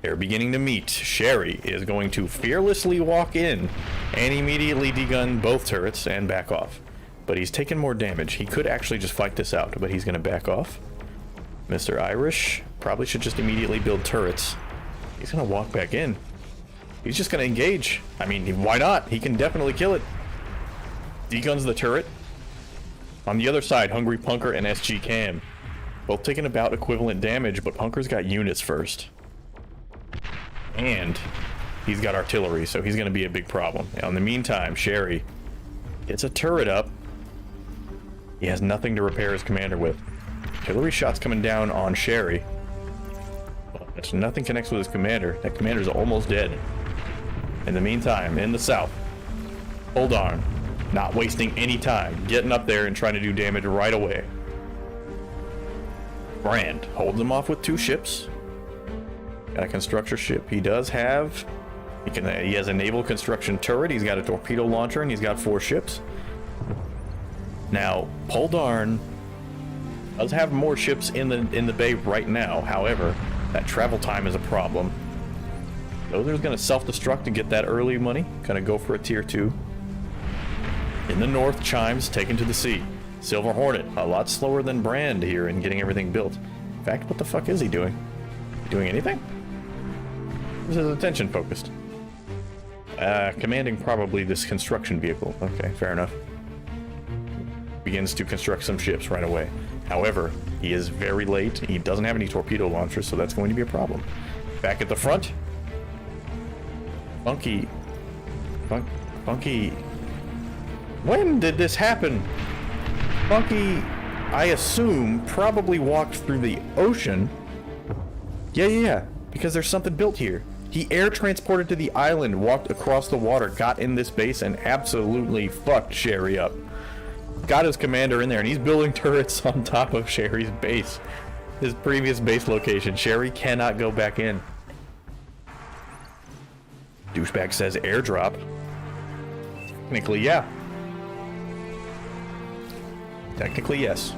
They're beginning to meet. Sherry is going to fearlessly walk in and immediately degun both turrets and back off. But he's taken more damage. He could actually just fight this out, but he's going to back off. Mr. Irish probably should just immediately build turrets. He's going to walk back in. He's just going to engage. I mean, why not? He can definitely kill it. Deguns the turret. On the other side, Hungry Punker and SG Cam. Both taking about equivalent damage, but Punker's got units first. And he's got artillery, so he's going to be a big problem. Now, in the meantime, Sherry gets a turret up. He has nothing to repair his commander with. Artillery shots coming down on Sherry. But nothing connects with his commander. That commander's almost dead. In the meantime, in the south, hold on. Not wasting any time. Getting up there and trying to do damage right away. Brand holds him off with 2 ships. Got a constructor ship. He does have... He has a naval construction turret. He's got a torpedo launcher, and he's got 4 ships. Now, Poldarn does have more ships in the bay right now. However, that travel time is a problem. Dozer's going to self-destruct and get that early money. Going to go for a tier 2. In the north, Chimes taken to the sea. Silver Hornet, a lot slower than Brand here in getting everything built. In fact, what the fuck is he doing? Doing anything? This is attention focused. Commanding probably this construction vehicle. Okay, fair enough. Begins to construct some ships right away. However, he is very late. He doesn't have any torpedo launchers, so that's going to be a problem. Back at the front, Funky. When did this happen? Funky, I assume, probably walked through the ocean. Yeah, because there's something built here. He air transported to the island, walked across the water, got in this base, and absolutely fucked Sherry up. Got his commander in there, and he's building turrets on top of Sherry's base. His previous base location. Sherry cannot go back in. Douchebag says airdrop. Technically, yeah. Technically, yes.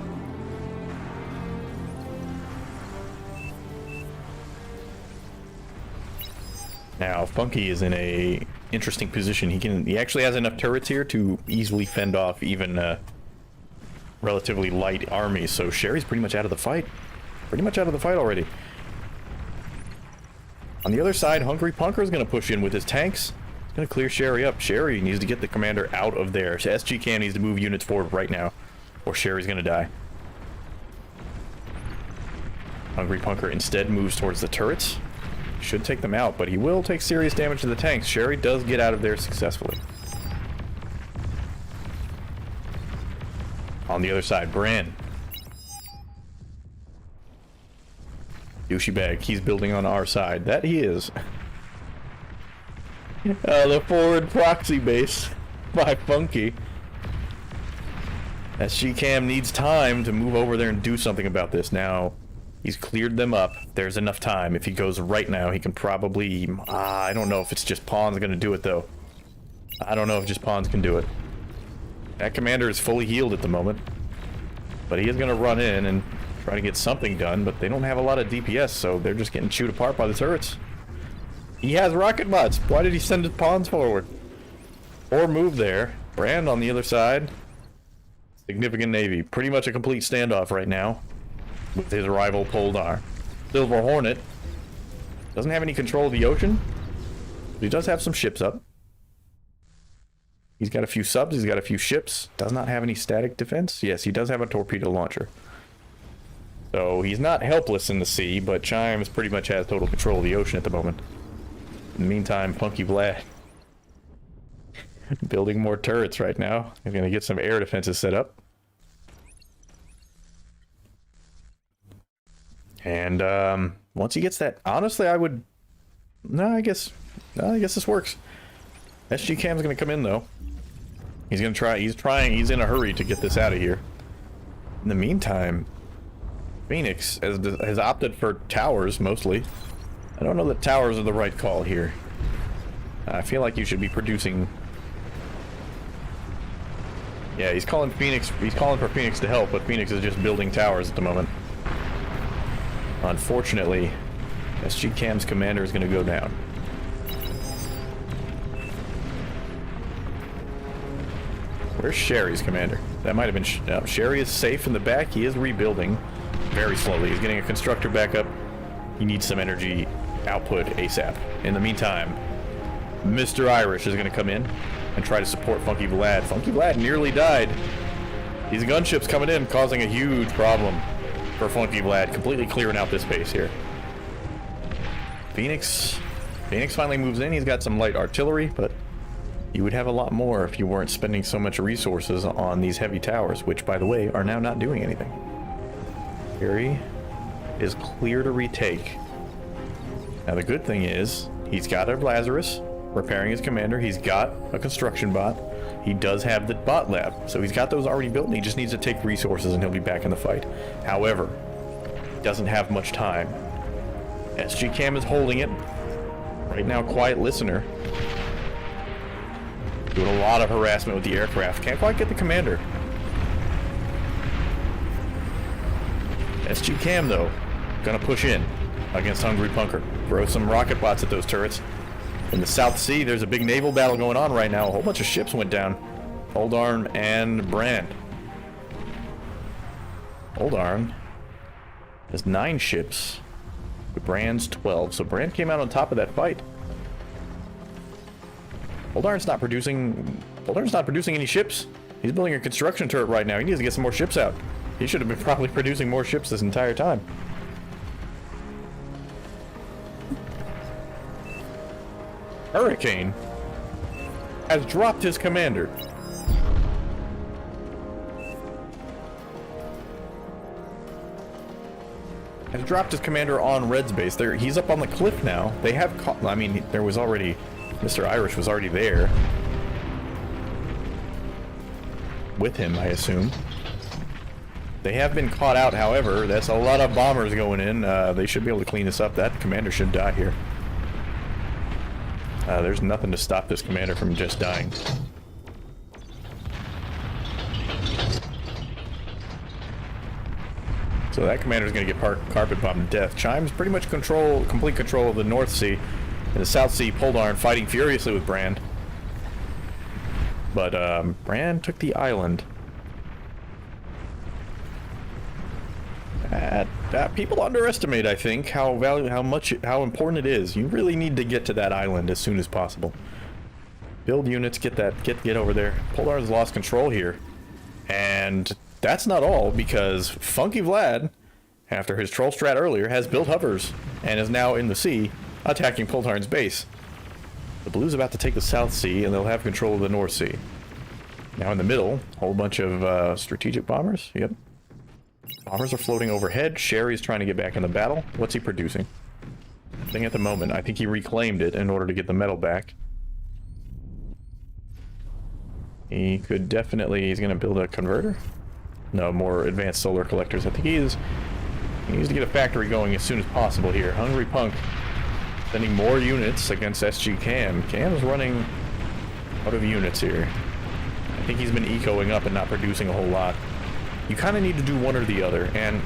Now, Funky is in a interesting position. He actually has enough turrets here to easily fend off even relatively light armies. So Sherry's pretty much out of the fight. Pretty much out of the fight already. On the other side, Hungry Punker is going to push in with his tanks. He's going to clear Sherry up. Sherry needs to get the commander out of there. So SG Cam needs to move units forward right now, or Sherry's going to die. Hungry Punker instead moves towards the turrets. Should take them out, but he will take serious damage to the tanks. Sherry does get out of there successfully. On the other side, Bran. Douchey bag. He's building on our side. That he is. The forward proxy base by Funky. SG Cam needs time to move over there and do something about this. Now, he's cleared them up. There's enough time. If he goes right now, he can probably... I don't know if it's just Pawns going to do it, though. I don't know if just Pawns can do it. That commander is fully healed at the moment. But he is going to run in and try to get something done, but they don't have a lot of DPS, so they're just getting chewed apart by the turrets. He has rocket bots. Why did he send his Pawns forward? Or move there. Brand on the other side. Significant Navy. Pretty much a complete standoff right now with his rival Poldar. Silver Hornet doesn't have any control of the ocean, but he does have some ships up. He's got a few subs, he's got a few ships. Does not have any static defense. Yes, he does have a torpedo launcher. So he's not helpless in the sea, but Chimes pretty much has total control of the ocean at the moment. In the meantime, Funky Vlad building more turrets right now. He's gonna get some air defenses set up. And once he gets that, honestly, I would. No, I guess this works. SG Cam's gonna come in though. He's gonna try. He's in a hurry to get this out of here. In the meantime, Phoenix has opted for towers mostly. I don't know that towers are the right call here. I feel like you should be producing. Yeah, he's calling Phoenix. He's calling for Phoenix to help, but Phoenix is just building towers at the moment. Unfortunately, SG Cam's commander is going to go down. Where's Sherry's commander? That might have been... No, Sherry is safe in the back. He is rebuilding very slowly. He's getting a constructor back up. He needs some energy output ASAP. In the meantime, Mr. Irish is going to come in and try to support Funky Vlad. Funky Vlad nearly died. These gunships coming in, causing a huge problem for Funky Vlad, completely clearing out this base here. Phoenix finally moves in. He's got some light artillery, but you would have a lot more if you weren't spending so much resources on these heavy towers, which, by the way, are now not doing anything. Harry is clear to retake. Now, the good thing is, he's got a Lazarus repairing his commander. He's got a construction bot. He does have the bot lab, so he's got those already built, and he just needs to take resources, and he'll be back in the fight. However, he doesn't have much time. SG Cam is holding it. Right now, quiet listener. Doing a lot of harassment with the aircraft. Can't quite get the commander. SG Cam, though, gonna push in against Hungry Punker. Throw some rocket bots at those turrets. In the South Sea, there's a big naval battle going on right now. A whole bunch of ships went down. Oldarn and Brand. Oldarn has 9 ships. Brand's 12. So Brand came out on top of that fight. Oldarn's not producing any ships. He's building a construction turret right now. He needs to get some more ships out. He should have been probably producing more ships this entire time. Hurricane has dropped his commander. Has dropped his commander on Red's base. There, he's up on the cliff now. They have caught. I mean, there was already. Mr. Irish was already there. With him, I assume. They have been caught out, however. That's a lot of bombers going in. They should be able to clean this up. That commander should die here. There's nothing to stop this commander from just dying. So that commander's going to get carpet bombed to death. Chimes pretty much complete control of the North Sea. In the South Sea, Poldarn fighting furiously with Brand. But Brand took the island. People underestimate, I think, how important it is. You really need to get to that island as soon as possible. Build units, get over there. Poldarn's lost control here. And that's not all, because Funky Vlad, after his troll strat earlier, has built hovers and is now in the sea attacking Poltarn's base. The Blue's about to take the South Sea, and they'll have control of the North Sea. Now in the middle, a whole bunch of strategic bombers. Yep. Bombers are floating overhead. Sherry's trying to get back in the battle. What's he producing? Nothing at the moment. I think he reclaimed it in order to get the metal back. He could definitely... He's going to build a converter? No, more advanced solar collectors. I think he needs to get a factory going as soon as possible here. Hungry Punk sending more units against SG Cam. Cam's running out of units here. I think he's been ecoing up and not producing a whole lot. You kind of need to do one or the other, and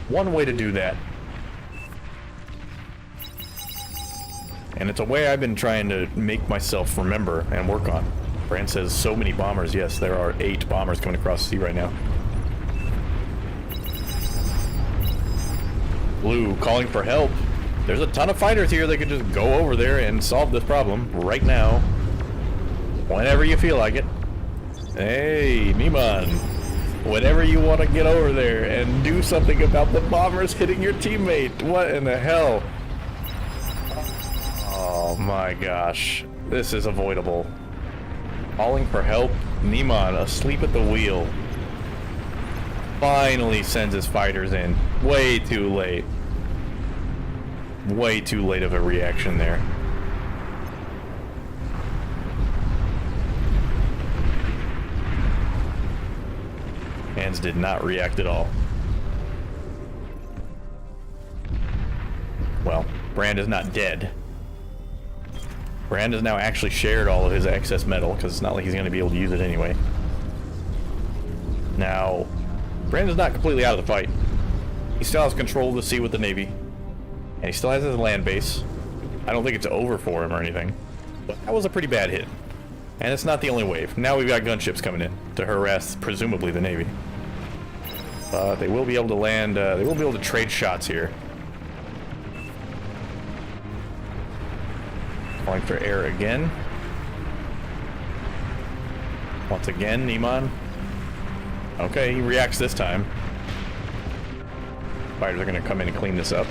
one way to do that, and it's a way I've been trying to make myself remember and work on. Brand says so many bombers. Yes, there are 8 bombers coming across the sea right now. Blue calling for help. There's a ton of fighters here that could just go over there and solve this problem right now. Whenever you feel like it. Hey, Niman. Whenever you want to get over there and do something about the bombers hitting your teammate. What in the hell? Oh my gosh. This is avoidable. Calling for help. Niman, asleep at the wheel. Finally sends his fighters in. Way too late. Way too late of a reaction there. Hands did not react at all. Well, Brand is not dead. Brand has now actually shared all of his excess metal, because it's not like he's going to be able to use it anyway. Now, Brand is not completely out of the fight. He still has control of the sea with the Navy. And he still has his land base. I don't think it's over for him or anything. But that was a pretty bad hit. And it's not the only wave. Now we've got gunships coming in to harass, presumably, the Navy. They will be able to land, they will be able to trade shots here. Calling for air again. Once again, Niman. Okay, he reacts this time. Fighters are going to come in and clean this up.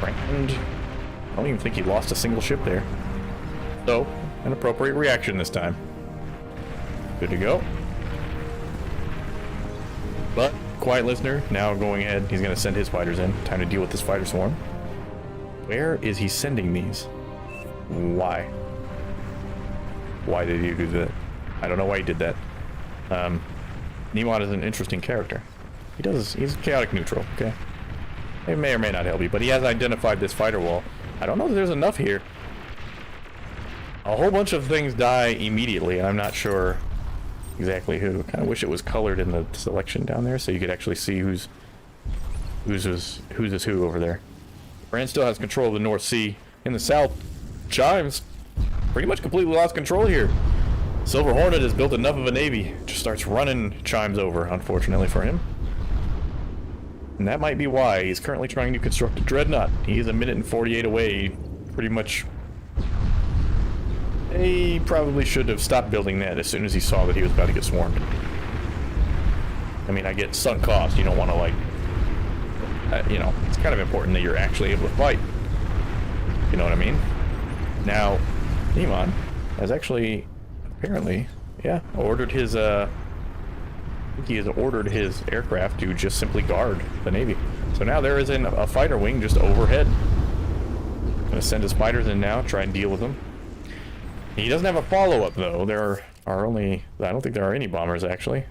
And I don't even think he lost a single ship there. So, an appropriate reaction this time. Good to go. But, quiet listener, now going ahead, he's going to send his fighters in. Time to deal with this fighter swarm. Where is he sending these? Why? Why did he do that? I don't know why he did that. Niman is an interesting character. He's chaotic neutral, okay? It may or may not help you, but he has identified this fighter wall. I don't know if there's enough here. A whole bunch of things die immediately, and I'm not sure exactly who. Kind of wish it was colored in the selection down there so you could actually see who's who over there. Brand still has control of the North Sea. In the south, Chimes pretty much completely lost control here. Silver Hornet has built enough of a navy. Just starts running Chimes over, unfortunately for him. And that might be why he's currently trying to construct a dreadnought. He's 1 minute and 48 away, pretty much. He probably should have stopped building that as soon as he saw that he was about to get swarmed. I mean, I get sunk cost. You don't want to, like, you know, it's kind of important that you're actually able to fight. You know what I mean? Now, Niman has actually, apparently, yeah, ordered his, I think he has ordered his aircraft to just simply guard the Navy. So now there is a fighter wing just overhead. Gonna send his fighters in now, try and deal with them. He doesn't have a follow-up, though. There are only... I don't think there are any bombers, actually.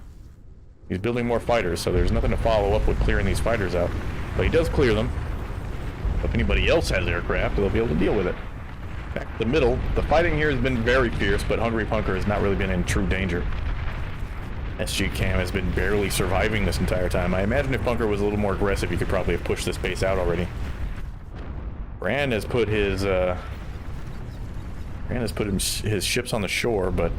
He's building more fighters, so there's nothing to follow up with clearing these fighters out. But he does clear them. If anybody else has aircraft, they'll be able to deal with it. Back to the middle. The fighting here has been very fierce, but Hungry Punker has not really been in true danger. SG Cam has been barely surviving this entire time. I imagine if Punker was a little more aggressive, he could probably have pushed this base out already. Brand has put his his ships on the shore, but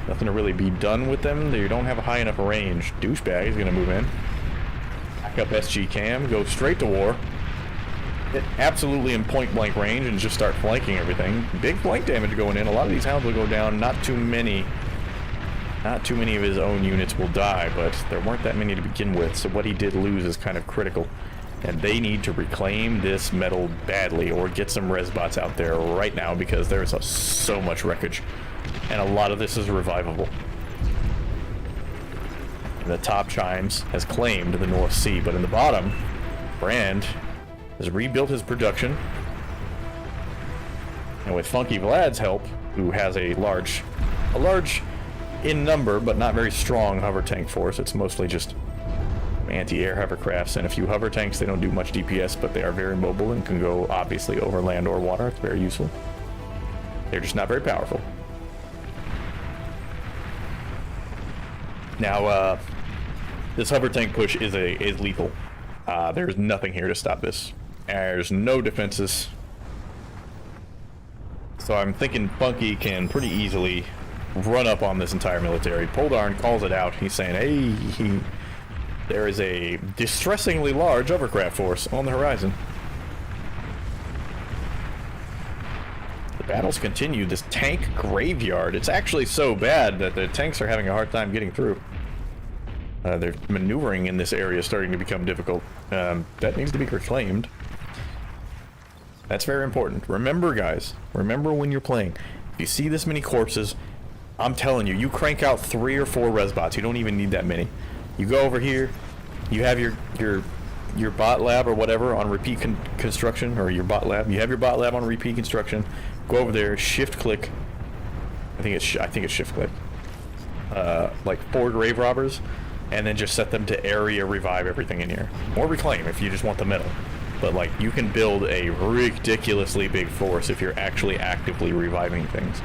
nothing to really be done with them. They don't have a high enough range. Douchebag is going to move in. Back up SG Cam, go straight to war. Hit absolutely in point-blank range and just start flanking everything. Big flank damage going in. A lot of these hounds will go down. Not too many of his own units will die, but there weren't that many to begin with, so what he did lose is kind of critical. And they need to reclaim this metal badly, or get some resbots out there right now, because there's so much wreckage. And a lot of this is revivable. And the top Chimes has claimed the North Sea, but in the bottom, Brand has rebuilt his production. And with Funky Vlad's help, who has a large in number, but not very strong hover tank force, it's mostly just anti-air hovercrafts and a few hover tanks. They don't do much DPS, but they are very mobile and can go obviously over land or water. It's very useful. They're just not very powerful. Now, this hover tank push is lethal. There's nothing here to stop this. There's no defenses. So I'm thinking Funky can pretty easily run up on this entire military. Poldarn calls it out. He's saying, hey, there is a distressingly large hovercraft force on the horizon. The battles continue. This tank graveyard, it's actually so bad that the tanks are having a hard time getting through. They're maneuvering in this area starting to become difficult. That needs to be reclaimed. That's very important. Remember, guys, remember when you're playing, if you see this many corpses, I'm telling you, you crank out 3 or 4 resbots. You don't even need that many. You go over here, you have your bot lab or whatever on repeat construction, or your bot lab. You have your bot lab on repeat construction. Go over there, shift click. I think it's shift click. Like 4 grave robbers, and then just set them to area revive everything in here, or reclaim if you just want the metal. But like, you can build a ridiculously big force if you're actually actively reviving things.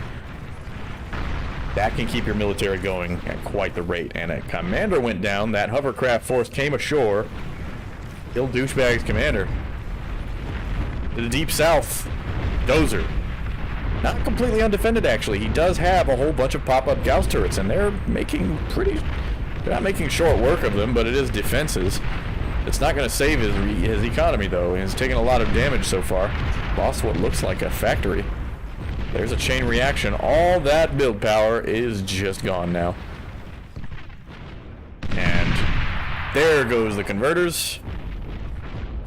That can keep your military going at quite the rate. And a commander went down. That hovercraft force came ashore. Killed Douchebag's commander. To the deep south. Dozer. Not completely undefended, actually. He does have a whole bunch of pop-up Gauss turrets, and they're not making short work of them, but it is defenses. It's not going to save his economy, though. He's taken a lot of damage so far. Lost what looks like a factory. There's a chain reaction. All that build power is just gone now. And there goes the converters.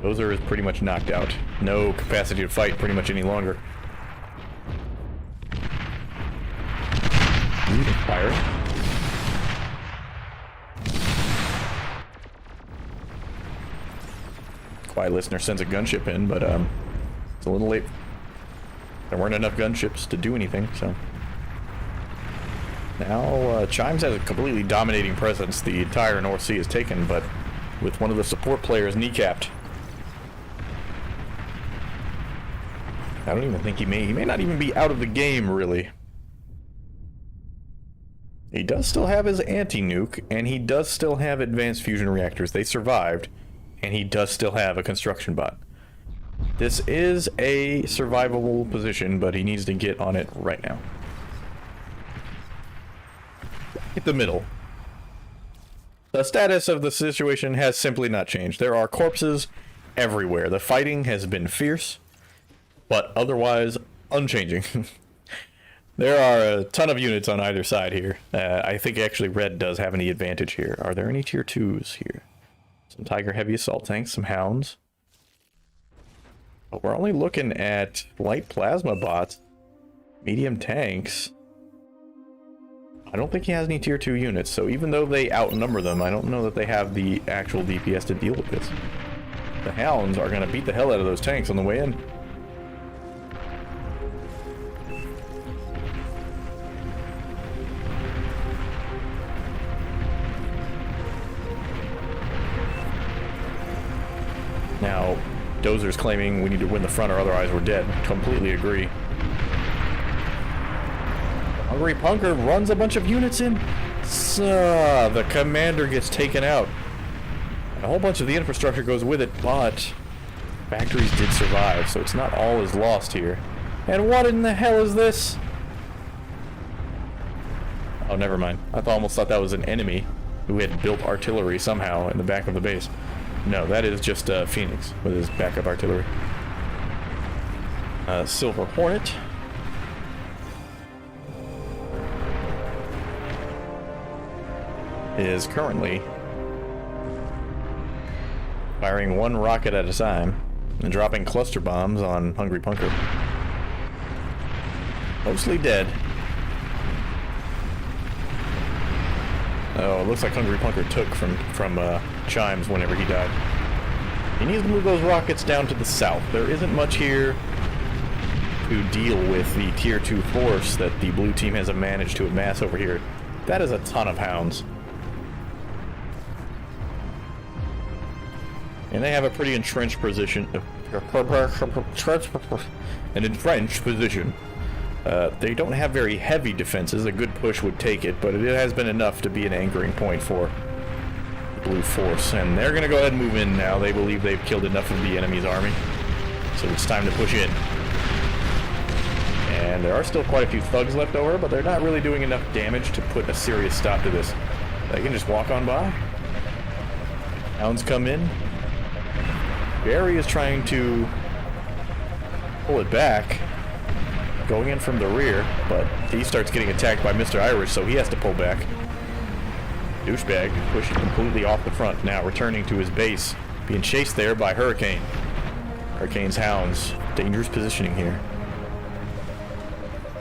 Dozer is pretty much knocked out. No capacity to fight pretty much any longer. Fire. Quiet Listener sends a gunship in, but it's a little late. There weren't enough gunships to do anything, so. Now, Chimes has a completely dominating presence. The entire North Sea is taken, but with one of the support players kneecapped. I don't even think he may not even be out of the game, really. He does still have his anti-nuke, and he does still have advanced fusion reactors. They survived, and he does still have a construction bot. This is a survivable position, but he needs to get on it right now. Hit the middle. The status of the situation has simply not changed. There are corpses everywhere. The fighting has been fierce, but otherwise unchanging. There are a ton of units on either side here. I think actually Red does have any advantage here. Are there any tier 2s here? Some Tiger Heavy Assault Tanks, some Hounds. But we're only looking at light plasma bots, medium tanks. I don't think he has any tier 2 units, so even though they outnumber them, I don't know that they have the actual DPS to deal with this. The Hounds are going to beat the hell out of those tanks on the way in. Now, Dozer's claiming we need to win the front or otherwise we're dead. Completely agree. Hungry Punker runs a bunch of units in. So, the commander gets taken out. And a whole bunch of the infrastructure goes with it, but factories did survive, so it's not all is lost here. And what in the hell is this? Oh, never mind. I almost thought that was an enemy who had built artillery somehow in the back of the base. No, that is just Phoenix with his backup artillery. Silver Hornet. Is currently Firing one rocket at a time and dropping cluster bombs on Hungry Punker. Mostly dead. Oh, it looks like Hungry Punker took from Chimes whenever he died. He needs to move those rockets down to the south. There isn't much here to deal with the Tier 2 force that the blue team has managed to amass over here. That is a ton of hounds. And they have a pretty entrenched position. An entrenched position. They don't have very heavy defenses. A good push would take it, but it has been enough to be an anchoring point for the blue force. And they're going to go ahead and move in now. They believe they've killed enough of the enemy's army. So it's time to push in. And there are still quite a few thugs left over, but they're not really doing enough damage to put a serious stop to this. They can just walk on by. Hounds come in. Barry is trying to pull it back, going in from the rear, but he starts getting attacked by Mr. Irish, so he has to pull back. Douchebag pushed completely off the front, now returning to his base, being chased there by Hurricane. Hurricane's hounds. Dangerous positioning here.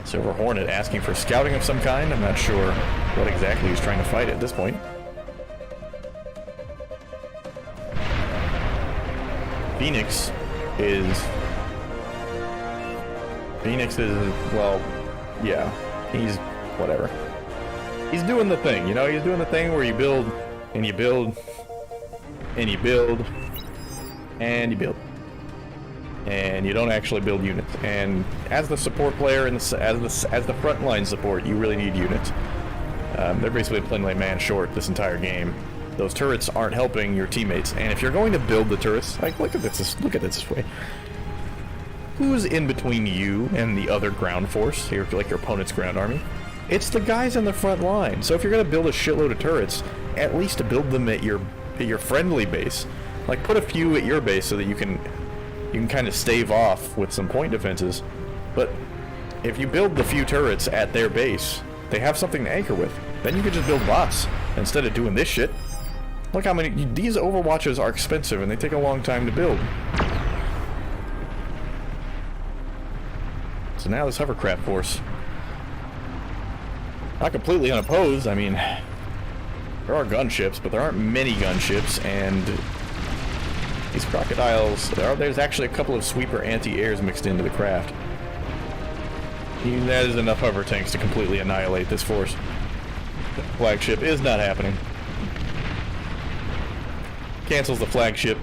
Silver Hornet asking for scouting of some kind. I'm not sure what exactly he's trying to fight at this point. Phoenix is, well, yeah, he's whatever. He's doing the thing, you know, he's doing the thing where you build, and you build, and you build, and you build. And you don't actually build units. And as the support player, and as the frontline support, you really need units. They're basically playing like man short this entire game. Those turrets aren't helping your teammates, and if you're going to build the turrets, like look at this way. Who's in between you and the other ground force, like your opponent's ground army? It's the guys in the front line. So if you're going to build a shitload of turrets, at least to build them at your friendly base. Like put a few at your base so that you can kind of stave off with some point defenses. But if you build the few turrets at their base, they have something to anchor with. Then you can just build bots instead of doing this shit. Look how many... These Overwatches are expensive and they take a long time to build. So now this hovercraft force. Not completely unopposed. I mean, there are gunships, but there aren't many gunships, and these crocodiles... There's actually a couple of sweeper anti-airs mixed into the craft. Even that is enough hover tanks to completely annihilate this force. The flagship is not happening. Cancels the flagship,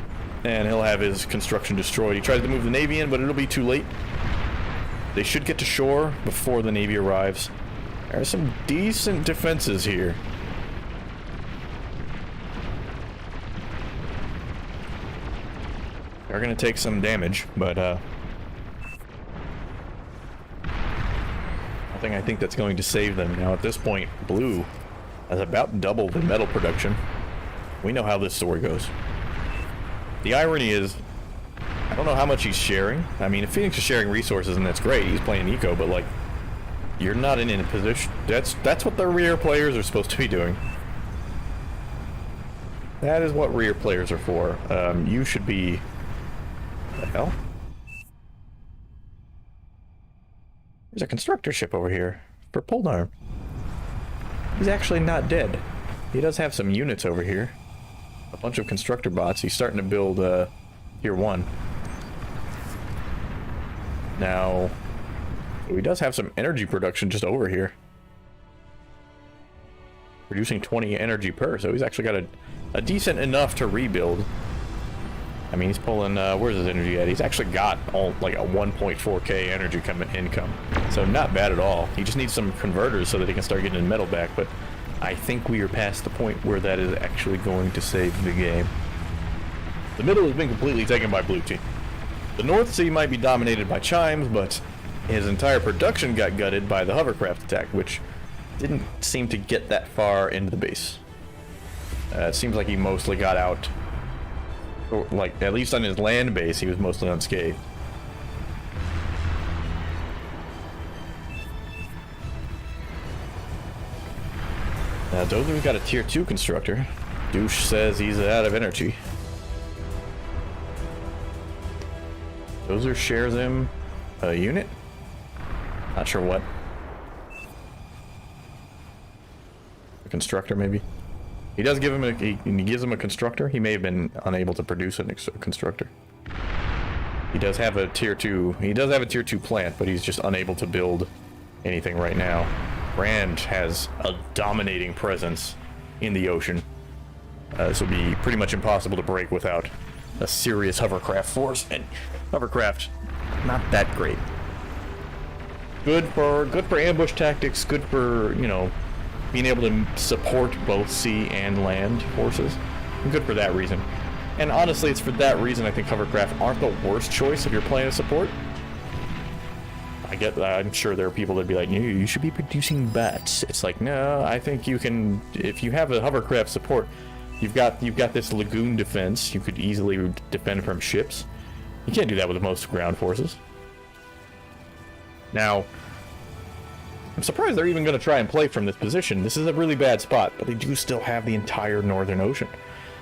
and he'll have his construction destroyed. He tries to move the Navy in, but it'll be too late. They should get to shore before the Navy arrives. There are some decent defenses here. They're going to take some damage, but nothing I think that's going to save them. Now at this point, blue has about doubled the metal production. We know how this story goes. The irony is, I don't know how much he's sharing. I mean, if Phoenix is sharing resources, and that's great, he's playing eco, but like, you're not in a position. That's what the rear players are supposed to be doing. That is what rear players are for. You should be... What the hell? There's a constructor ship over here for Polearm. He's actually not dead. He does have some units over here. A bunch of constructor bots. He's starting to build Tier 1. Now, he does have some energy production just over here. Producing 20 energy per, so he's actually got a decent enough to rebuild. I mean, he's pulling, where's his energy at? He's actually got like a 1.4k energy income. So not bad at all. He just needs some converters so that he can start getting his metal back, but I think we are past the point where that is actually going to save the game. The middle has been completely taken by blue team. The North Sea might be dominated by Chimes, but his entire production got gutted by the hovercraft attack, which didn't seem to get that far into the base. It seems like he mostly got out, or like at least on his land base, he was mostly unscathed. Now, Dozu's got a Tier 2 constructor. Douche says he's out of energy. Dozer shares him a unit? Not sure what. A constructor, maybe? He does give him a... He gives him a constructor. He may have been unable to produce a constructor. He does have a tier 2... He does have a tier 2 plant, but he's just unable to build anything right now. Brand has a dominating presence in the ocean. This will be pretty much impossible to break without a serious hovercraft force, and hovercraft, not that great. Good for ambush tactics, good for, you know, being able to support both sea and land forces. Good for that reason. And honestly, it's for that reason I think hovercraft aren't the worst choice if you're playing a support. I'm sure there are people that'd be like, you should be producing bats. It's like, no, I think you can, if you have a hovercraft support, you've got this lagoon defense. You could easily defend from ships. You can't do that with most ground forces. Now, I'm surprised they're even going to try and play from this position. This is a really bad spot, but they do still have the entire Northern Ocean.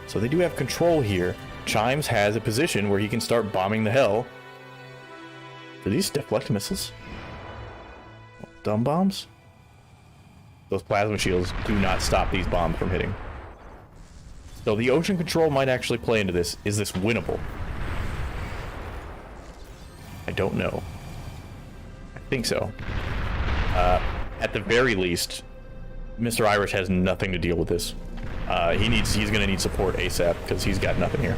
So they do have control here. Chimes has a position where he can start bombing the hell. Are these deflect missiles? Dumb bombs? Those plasma shields do not stop these bombs from hitting. So the ocean control might actually play into this. Is this winnable? I don't know. I think so. At the very least, Mr. Irish has nothing to deal with this. He's gonna need support ASAP because he's got nothing here.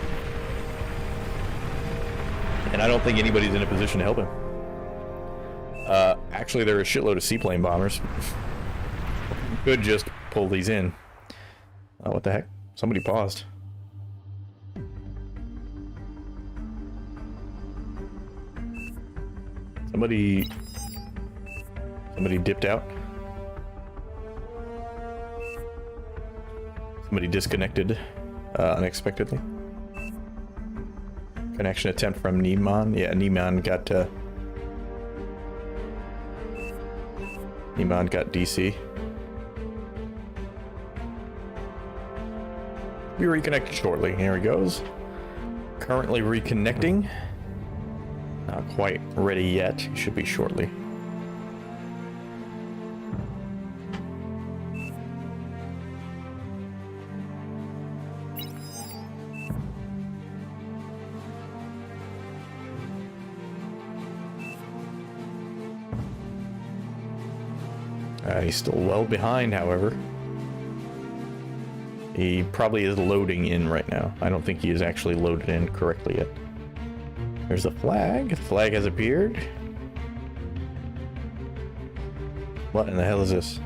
And I don't think anybody's in a position to help him. Actually, there are a shitload of seaplane bombers. Could just pull these in. Oh, what the heck? Somebody paused. Somebody dipped out. Somebody disconnected unexpectedly. Connection attempt from Neiman. Yeah, Neiman got DC. Be reconnected shortly. Here he goes. Currently reconnecting. Not quite ready yet. He should be shortly. He's still well behind, however. He probably is loading in right now. I don't think he is actually loaded in correctly yet. There's a flag. The flag has appeared. What in the hell is this?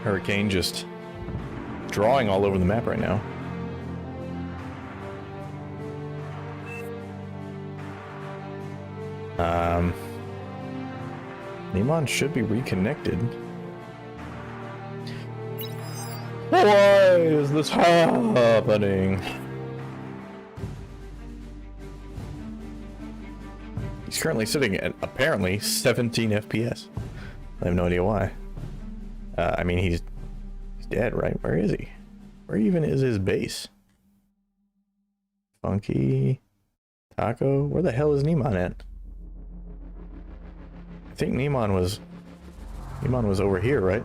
Hurricane just drawing all over the map right now. Neiman should be reconnected. Why is this happening? He's currently sitting at apparently 17 FPS. I have no idea why. I mean, he's dead, right? Where is he? Where even is his base? Funky Taco? Where the hell is Neiman at? I think Neiman was over here, right?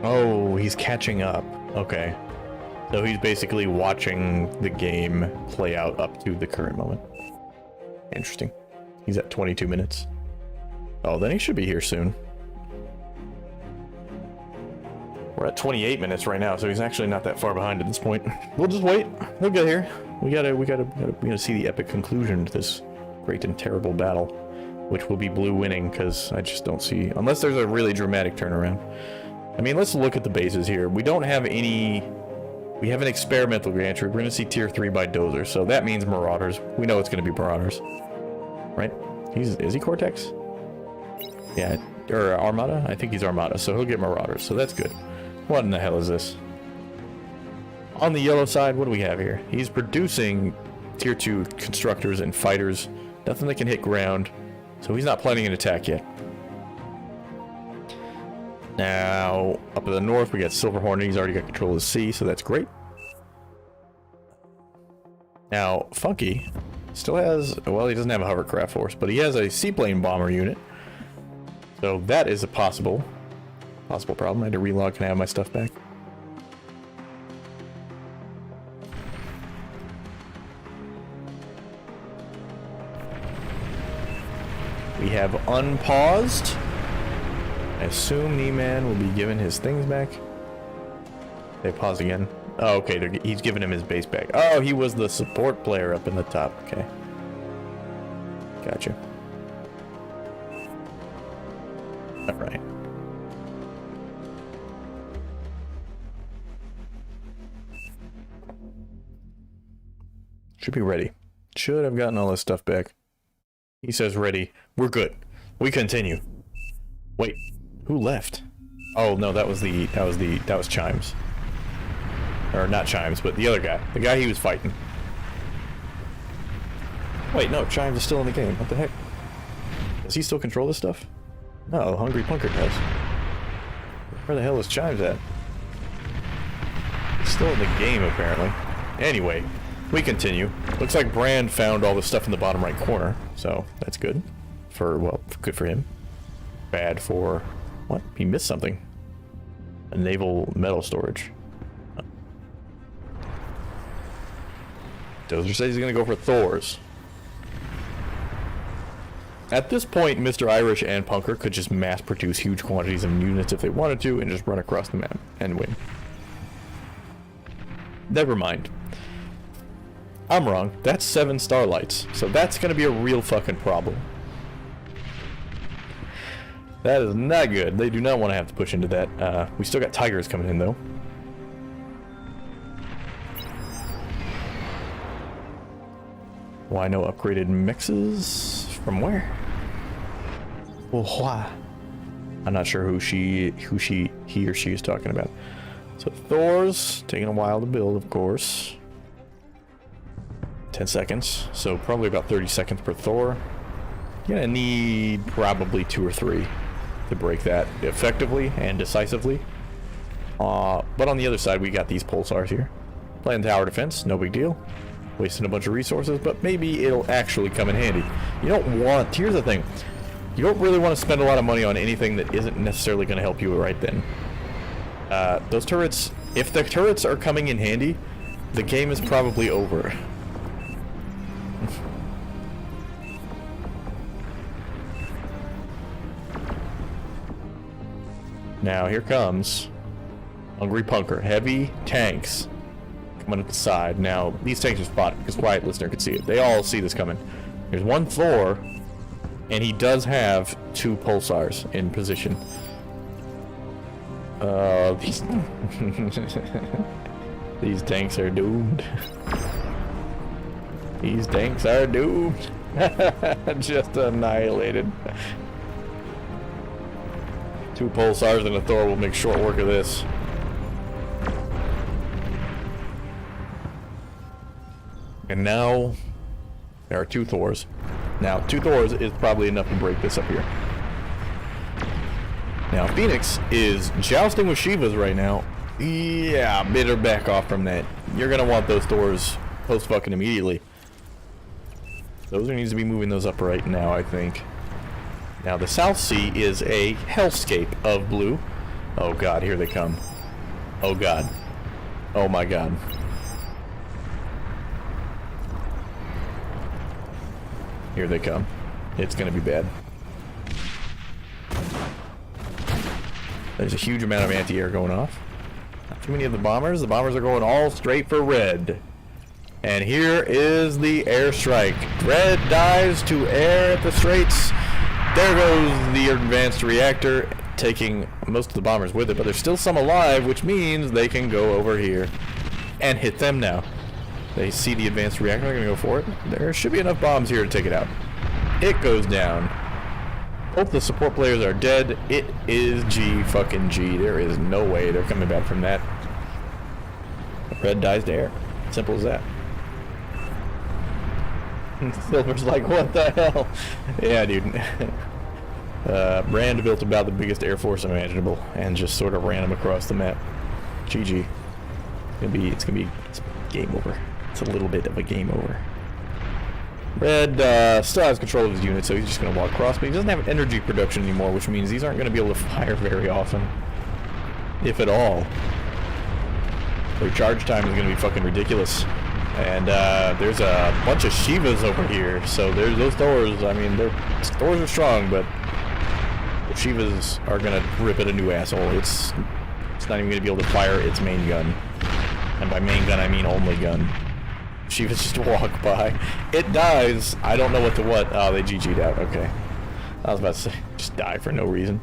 Oh, he's catching up. Okay. So he's basically watching the game play out up to the current moment. Interesting. He's at 22 minutes. Oh, then he should be here soon. We're at 28 minutes right now, so he's actually not that far behind at this point. We'll just wait. He'll get here. We gotta see the epic conclusion to this great and terrible battle, which will be blue winning, because I just don't see, unless there's a really dramatic turnaround. I mean, let's look at the bases here. We don't have any. We have an experimental gantry. We're gonna see tier 3 by Dozer, so that means Marauders. We know it's gonna be Marauders, right? Is he Cortex? Yeah, or Armada? I think he's Armada, so he'll get Marauders, so that's good. What in the hell is this? On the yellow side, what do we have here? He's producing tier 2 constructors and fighters. Nothing that can hit ground, so he's not planning an attack yet. Now, up in the north, we got Silver Hornet. He's already got control of the sea, so that's great. Now, Funky still has, well, he doesn't have a hovercraft force, but he has a seaplane bomber unit. So that is a possible problem. I had to relog. Can I have my stuff back? We have unpaused. I assume Nieman will be given his things back. They pause again. Oh, okay, he's giving him his base back. Oh, he was the support player up in the top. Okay. Gotcha. Alright. Should be ready. Should have gotten all this stuff back. He says ready. We're good. We continue. Wait, who left? Oh no, that was Chimes. Or not Chimes, but the other guy. The guy he was fighting. Wait, no, Chimes is still in the game. What the heck? Does he still control this stuff? No, Hungry Punker does. Where the hell is Chimes at? He's still in the game, apparently. Anyway, we continue. Looks like Brand found all the stuff in the bottom right corner, so that's good. Well, good for him. Bad for... what? He missed something. A naval metal storage. Dozer says he's gonna go for Thor's. At this point, Mr. Irish and Punker could just mass produce huge quantities of units if they wanted to and just run across the map and win. Never mind. I'm wrong. That's 7 Starlights, so that's gonna be a real fucking problem. That is not good. They do not want to have to push into that. We still got Tigers coming in, though. Why no upgraded mixes? From where? Well, why? I'm not sure he or she is talking about. So Thor's taking a while to build, of course. 10 seconds, so probably about 30 seconds per Thor. You're gonna need probably 2 or 3 to break that effectively and decisively. But on the other side, we got these pulsars here. Playing tower defense, no big deal. Wasting a bunch of resources, but maybe it'll actually come in handy. You don't want... here's the thing. You don't really want to spend a lot of money on anything that isn't necessarily going to help you right then. Those turrets... if the turrets are coming in handy, the game is probably over. Now, here comes Hungry Punker. Heavy tanks coming up the side. Now, these tanks are spotted because Quiet Listener could see it. They all see this coming. There's one Thor, and he does have 2 pulsars in position. These tanks are doomed. These tanks are doomed. Just annihilated. 2 pulsars and a Thor will make short work of this. And now there are 2 Thors. Now 2 Thors is probably enough to break this up here. Now Phoenix is jousting with Shivas right now. Yeah, better back off from that. You're gonna want those Thors post fucking immediately. Dozer needs to be moving those up right now, I think. Now the South Sea is a hellscape of blue. Oh god, here they come. Oh god. Oh my god. Here they come. It's gonna be bad. There's a huge amount of anti-air going off. Not too many of the bombers. The bombers are going all straight for red. And here is the airstrike. Red dies to air at the straits. There goes the advanced reactor, taking most of the bombers with it, but there's still some alive, which means they can go over here and hit them now. They see the advanced reactor, they're gonna go for it. There should be enough bombs here to take it out. It goes down. Both the support players are dead. It is G. There is no way they're coming back from that. Red dies to air. Simple as that. Silver's like, what the hell? Yeah, dude. Brand built about the biggest air force imaginable and just sort of ran them across the map. GG. It's game over. It's a little bit of a game over. Red still has control of his unit, so he's just going to walk across, but he doesn't have energy production anymore, which means these aren't going to be able to fire very often. If at all. Their charge time is going to be fucking ridiculous. And there's a bunch of Shivas over here, so there's those Thors. I mean, Thors are strong, but the Shivas are going to rip at a new asshole. It's not even going to be able to fire its main gun. And by main gun, I mean only gun. Shivas just walk by. It dies. I don't know what to what. Oh, they GG'd out. Okay. I was about to say, just die for no reason.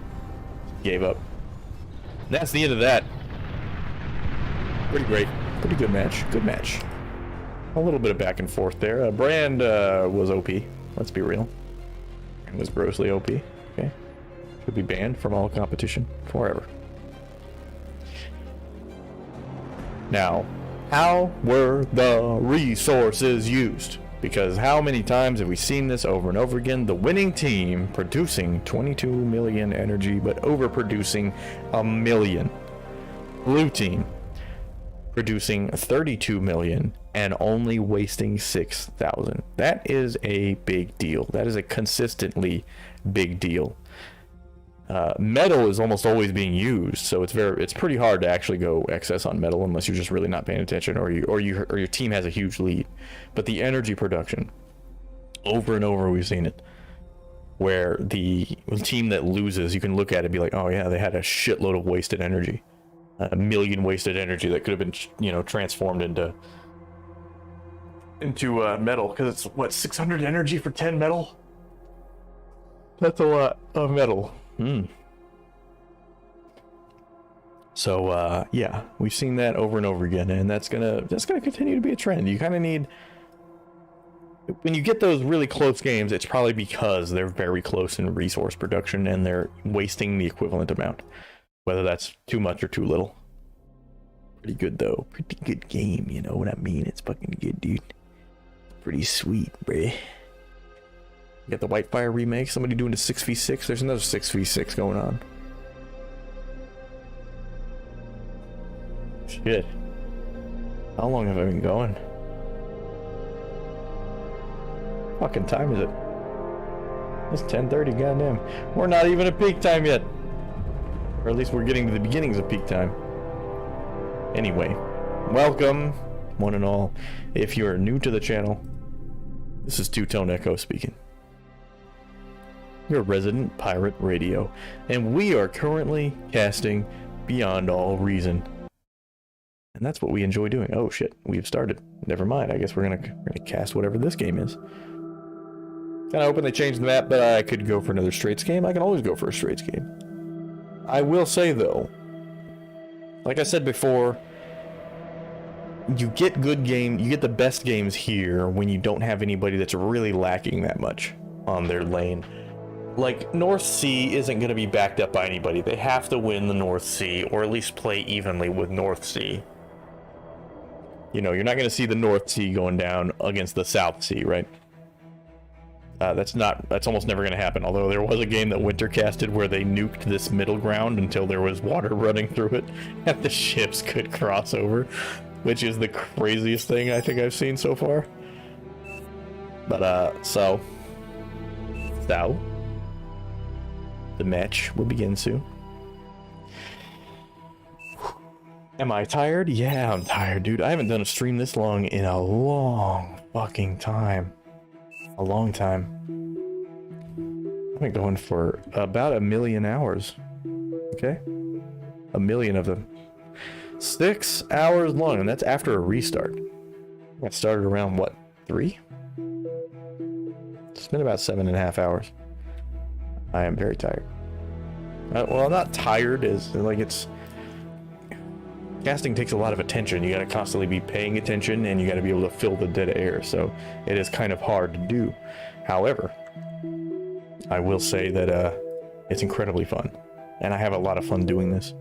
Gave up. That's the end of that. Pretty great. Pretty good match. Good match. A little bit of back and forth there. Brand was OP. Let's be real. Brand was grossly OP. Okay. Should be banned from all competition forever. Now, how were the resources used? Because how many times have we seen this over and over again? The winning team producing 22 million energy, but overproducing 1 million. Blue team producing 32 million and only wasting 6,000. That is a big deal. That is a consistently big deal. Metal is almost always being used, so it's pretty hard to actually go excess on metal unless you're just really not paying attention, or your team has a huge lead. But the energy production, over and over we've seen it, where the team that loses, you can look at it and be like, oh yeah, they had a shitload of wasted energy, 1 million wasted energy that could have been transformed into metal, because it's what, 600 energy for 10 metal. That's a lot of metal. So yeah, we've seen that over and over again, and that's gonna continue to be a trend. You kind of need, when you get those really close games, it's probably because they're very close in resource production and they're wasting the equivalent amount, whether that's too much or too little. Pretty good though, pretty good game, you know what I mean? It's fucking good, dude. Pretty sweet, bruh. You got the Whitefire remake, somebody doing a 6v6. There's another 6v6 going on. Shit. How long have I been going? Fucking time is it? It's 10:30, goddamn. We're not even at peak time yet. Or at least we're getting to the beginnings of peak time. Anyway, welcome, one and all. If you are new to the channel, this is Two Tone Echo speaking. Your resident pirate radio, and we are currently casting Beyond All Reason, and that's what we enjoy doing. Oh shit, we've started. Never mind. I guess we're gonna cast whatever this game is. Kind of hoping they changed the map, but I could go for another Straits game. I can always go for a Straits game. I will say though, like I said before, you get the best games here when you don't have anybody that's really lacking that much on their lane. Like, North Sea isn't going to be backed up by anybody. They have to win the North Sea, or at least play evenly with North Sea. You know, you're not going to see the North Sea going down against the South Sea, right? That's almost never going to happen. Although there was a game that Winter casted where they nuked this middle ground until there was water running through it, and the ships could cross over, which is the craziest thing I think I've seen so far. But, so... The match will begin soon. Am I tired? Yeah, I'm tired, dude. I haven't done a stream this long in a long fucking time. A long time. I've been going for about 1 million hours. Okay? 1 million of them. 6 hours long, and that's after a restart. I started around, what, 3? It's been about 7.5 hours. I am very tired. Well, I'm not tired, as like it's... Casting takes a lot of attention. You gotta constantly be paying attention, and you gotta be able to fill the dead air, so it is kind of hard to do. However, I will say that it's incredibly fun, and I have a lot of fun doing this.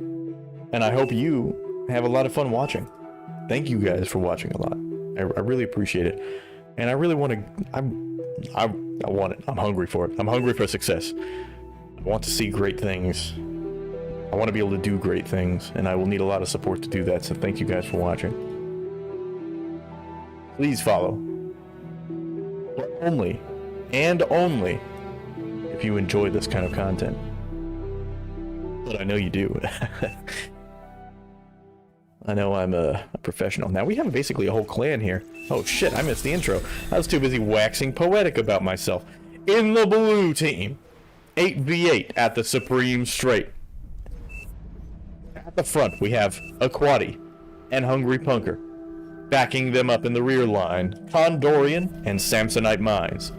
And I hope you have a lot of fun watching. Thank you guys for watching a lot. I really appreciate it. And I really want to... I want it. I'm hungry for it. I'm hungry for success. I want to see great things. I want to be able to do great things, and I will need a lot of support to do that, so thank you guys for watching. Please follow. But only, and only, if you enjoy this kind of content. But I know you do. I know I'm a professional. Now we have basically a whole clan here. Oh shit, I missed the intro. I was too busy waxing poetic about myself. In the blue team, 8v8 at the Supreme Strait. At the front, we have Aquati and Hungry Punker. Backing them up in the rear line, Condorian and Samsonite Mines.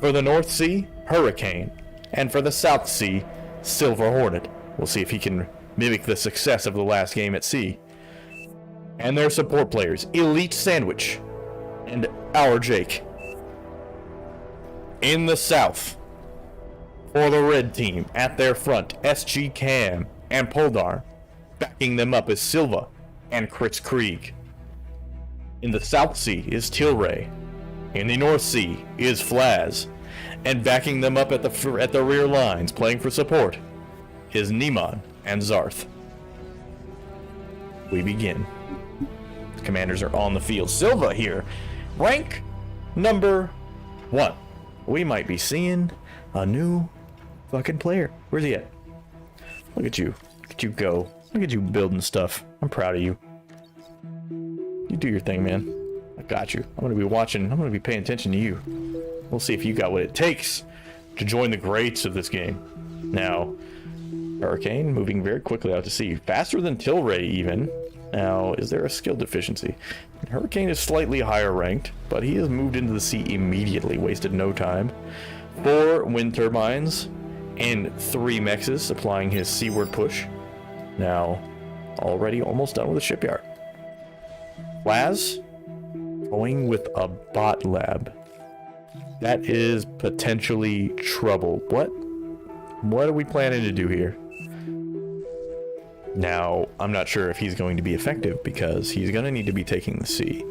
For the North Sea, Hurricane. And for the South Sea, Silver Hornet. We'll see if he can mimic the success of the last game at sea. And their support players, Elite Sandwich and Our Jake. In the South, for the red team, at their front, SG Cam and Poldar. Backing them up is Silva and Kritz Krieg. In the South Sea is Tilray. In the North Sea is Flaz. And backing them up at the rear lines, playing for support, is Neemon and Zarth. We begin. The commanders are on the field. Silva here, rank number 1. We might be seeing a new fucking player. Where's he at? Look at you. Look at you go. Look at you building stuff. I'm proud of you. You do your thing, man. I got you. I'm gonna be watching. I'm gonna be paying attention to you. We'll see if you got what it takes to join the greats of this game. Now, Hurricane moving very quickly out to sea. Faster than Tilray, even. Now, is there a skill deficiency? Hurricane is slightly higher ranked, but he has moved into the sea immediately. Wasted no time. 4 wind turbines and 3 mexes applying his seaward push. Now, already almost done with the shipyard. Laz, going with a bot lab. That is potentially trouble. What are we planning to do here? Now, I'm not sure if he's going to be effective because he's going to need to be taking the sea.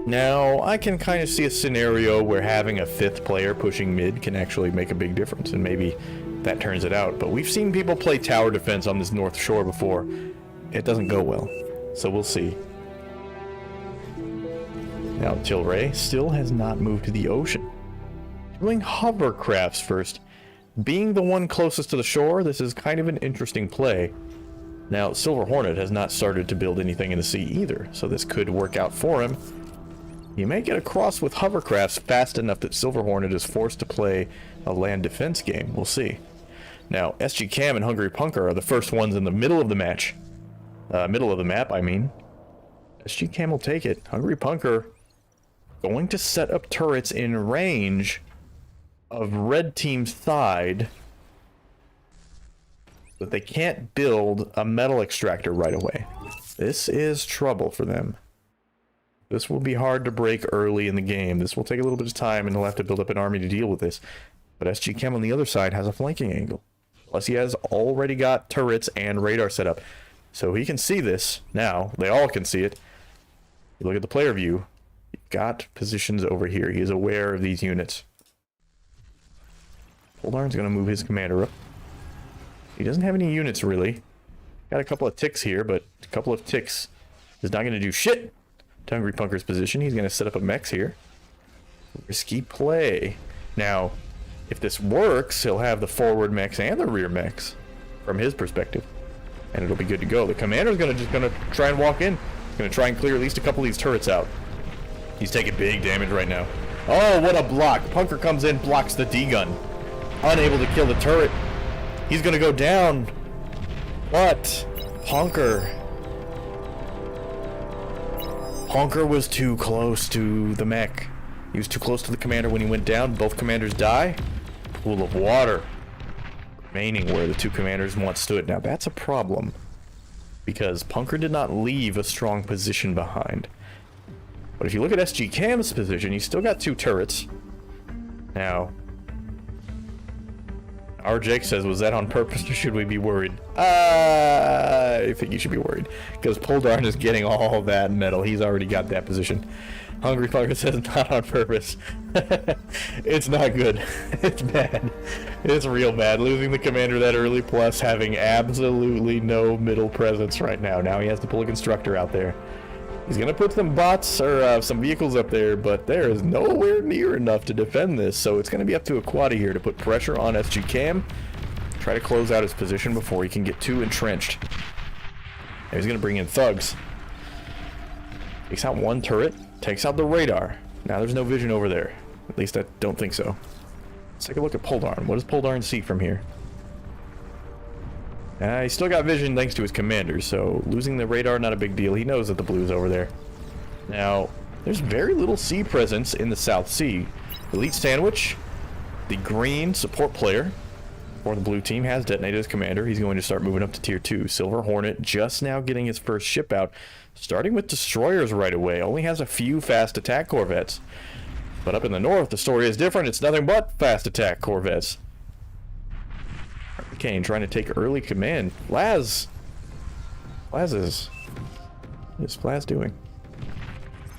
Now, I can kind of see a scenario where having a 5th player pushing mid can actually make a big difference, and maybe that turns it out. But we've seen people play tower defense on this North Shore before. It doesn't go well, so we'll see. Now, Tilray still has not moved to the ocean. Doing hovercrafts first. Being the one closest to the shore, this is kind of an interesting play. Now, Silver Hornet has not started to build anything in the sea either, so this could work out for him. He may get across with hovercrafts fast enough that Silver Hornet is forced to play a land defense game. We'll see. Now, SG Cam and Hungry Punker are the first ones in the middle of the match. Middle of the map, I mean. SG Cam will take it. Hungry Punker going to set up turrets in range of red team's side, but they can't build a metal extractor right away. This is trouble for them. This will be hard to break early in the game. This will take a little bit of time, and they'll have to build up an army to deal with this. But SG Chem on the other side has a flanking angle. Plus he has already got turrets and radar set up. So he can see this now. They all can see it. You look at the player view. You've got positions over here. He is aware of these units. Poldarn's going to move his commander up. He doesn't have any units, really. Got a couple of ticks here, but a couple of ticks is not going to do shit to Hungry Punker's position. He's going to set up a mech here. Risky play. Now, if this works, he'll have the forward mechs and the rear mechs from his perspective. and it'll be good to go. The commander's gonna try and walk in. He's gonna try and clear at least a couple of these turrets out. He's taking big damage right now. Oh, what a block. Punker comes in, blocks the D-gun. Unable to kill the turret. He's gonna go down. What? Punker was too close to the mech. He was too close to the commander when he went down. Both commanders die. Pool of water remaining where the two commanders once stood. Now that's a problem, because Punker did not leave a strong position behind. But if you look at SG Cam's position, he's still got two turrets. Now, our Jake says, was that on purpose or should we be worried? I think you should be worried, because Poldarn is getting all that metal. He's already got that position. Hungry Punker says not on purpose. It's not good. It's bad. It's real bad. Losing the commander that early, plus having absolutely no middle presence right now. Now he has to pull a constructor out there. He's gonna put some bots or some vehicles up there, but there is nowhere near enough to defend this, so it's gonna be up to Aquati here to put pressure on SG Cam, try to close out his position before he can get too entrenched. Now he's gonna bring in thugs. Takes out one turret, takes out the radar. Now there's no vision over there. At least I don't think so. Let's take a look at Poldarn. What does Poldarn see from here? He's still got vision thanks to his commanders, so losing the radar, not a big deal. He knows that the blue's over there. Now, there's very little sea presence in the South Sea. Elite Sandwich, the green support player for the blue team, has detonated his commander. He's going to start moving up to tier 2. Silver Hornet just now getting his first ship out, starting with destroyers right away. Only has a few fast attack corvettes. But up in the north, the story is different. It's nothing but fast attack corvettes. Kane trying to take early command. Flaz is... What is Flaz doing?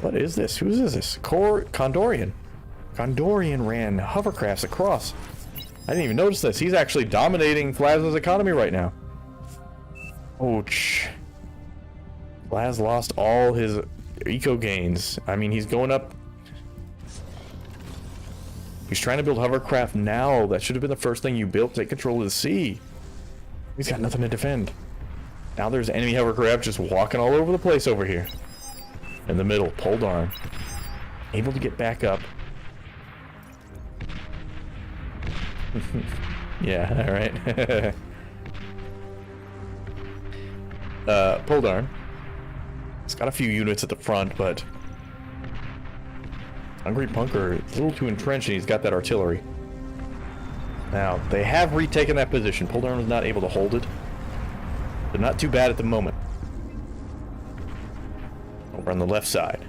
What is this? Who is this? Condorian. Condorian ran hovercrafts across. I didn't even notice this. He's actually dominating Flaz's economy right now. Ouch. Flaz lost all his eco gains. I mean, he's going up. He's trying to build hovercraft now. That should have been the first thing you built. Take control of the sea. He's got nothing to defend. Now there's enemy hovercraft just walking all over the place over here. In the middle, Poldarn. Able to get back up. Yeah, alright. Poldarn. He's got a few units at the front, but Hungry Punker is a little too entrenched, and he's got that artillery. Now, they have retaken that position. Poldarn was not able to hold it. They're not too bad at the moment. Over on the left side,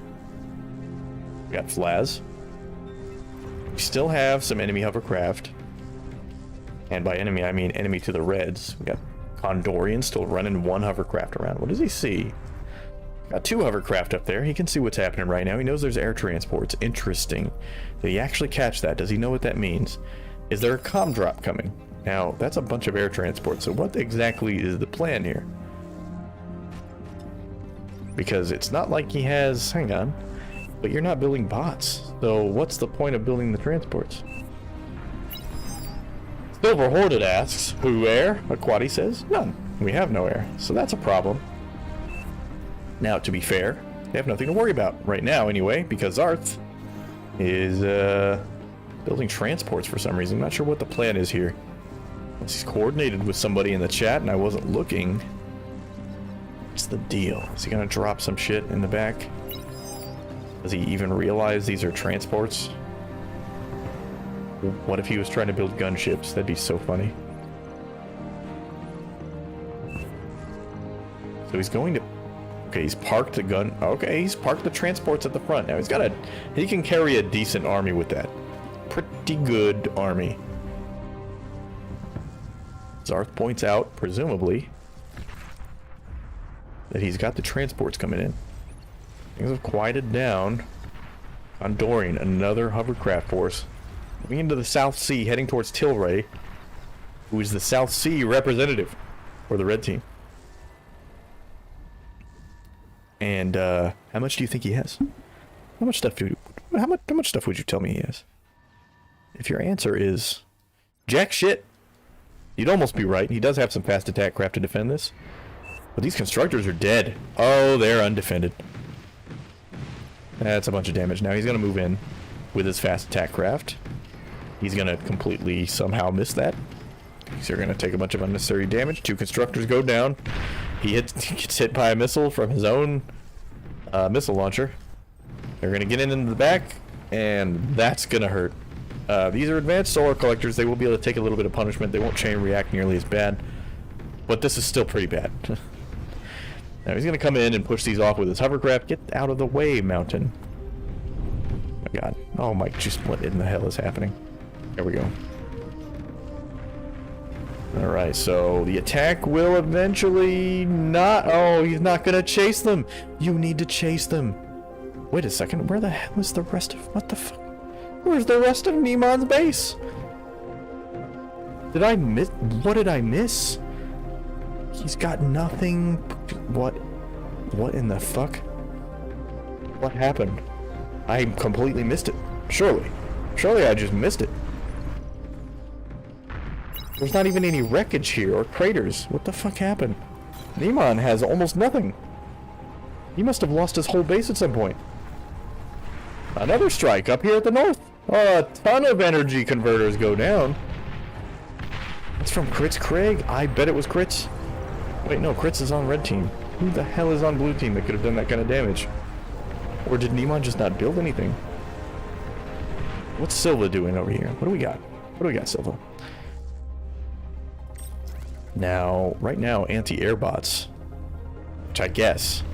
we got Flaz. We still have some enemy hovercraft. And by enemy, I mean enemy to the reds. We got Condorian still running one hovercraft around. What does he see? Got two hovercraft up there. He can see what's happening right now. He knows there's air transports. Interesting. Did he actually catch that? Does he know what that means? Is there a comm drop coming? Now, that's a bunch of air transports. So what exactly is the plan here? Because it's not like he has... Hang on. But you're not building bots. So what's the point of building the transports? Silver Hornet asks, who air? Aquati says, none. We have no air. So that's a problem. Now, to be fair, they have nothing to worry about right now anyway, because Zarth is building transports for some reason. I'm not sure what the plan is here. Unless he's coordinated with somebody in the chat and I wasn't looking. What's the deal? Is he gonna drop some shit in the back? Does he even realize these are transports? What if he was trying to build gunships? That'd be so funny. So he's going to... Okay, he's parked the gun. Okay, he's parked the transports at the front. Now he can carry a decent army with that. Pretty good army. Zarth points out, presumably, that he's got the transports coming in. Things have quieted down. Condorian, another hovercraft force. Moving into the South Sea, heading towards Tilray, who is the South Sea representative for the red team. And how much do you think he has? How much stuff would you tell me he has? If your answer is jack shit, you'd almost be right. He does have some fast attack craft to defend this. But these constructors are dead. Oh, they're undefended. That's a bunch of damage. Now he's going to move in with his fast attack craft. He's going to completely somehow miss that. So you're going to take a bunch of unnecessary damage. 2 constructors go down. He gets hit by a missile from his own missile launcher. They're going to get into the back, and that's going to hurt. These are advanced solar collectors. They will be able to take a little bit of punishment. They won't chain react nearly as bad. But this is still pretty bad. Now he's going to come in and push these off with his hovercraft. Get out of the way, Mountain. Oh my god. Oh my, just what in the hell is happening? There we go. Alright, so the attack will eventually not... Oh, he's not going to chase them. You need to chase them. Wait a second. Where the hell is the rest of... What the fuck? Where's the rest of Nemon's base? Did I miss... What did I miss? He's got nothing... What in the fuck? What happened? I completely missed it. Surely I just missed it. There's not even any wreckage here or craters. What the fuck happened? Nemon has almost nothing. He must have lost his whole base at some point. Another strike up here at the north. Oh, a ton of energy converters go down. It's from Crits Craig. I bet it was Crits. Wait, no, Crits is on red team. Who the hell is on blue team that could have done that kind of damage? Or did Nemon just not build anything? What's Silva doing over here? What do we got? What do we got, Silva? Now, right now, anti-air bots. Which I guess.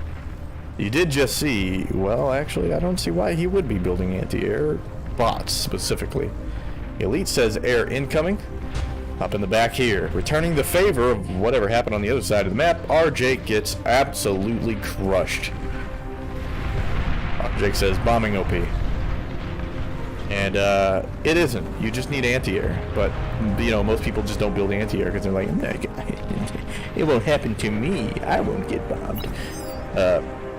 You did just see... Well, actually, I don't see why he would be building anti-air bots, specifically. Elite says air incoming. Up in the back here. Returning the favor of whatever happened on the other side of the map, RJ gets absolutely crushed. RJ says bombing OP. And, it isn't. You just need anti-air. But, you know, most people just don't build anti-air because they're like, it won't happen to me. I won't get bombed.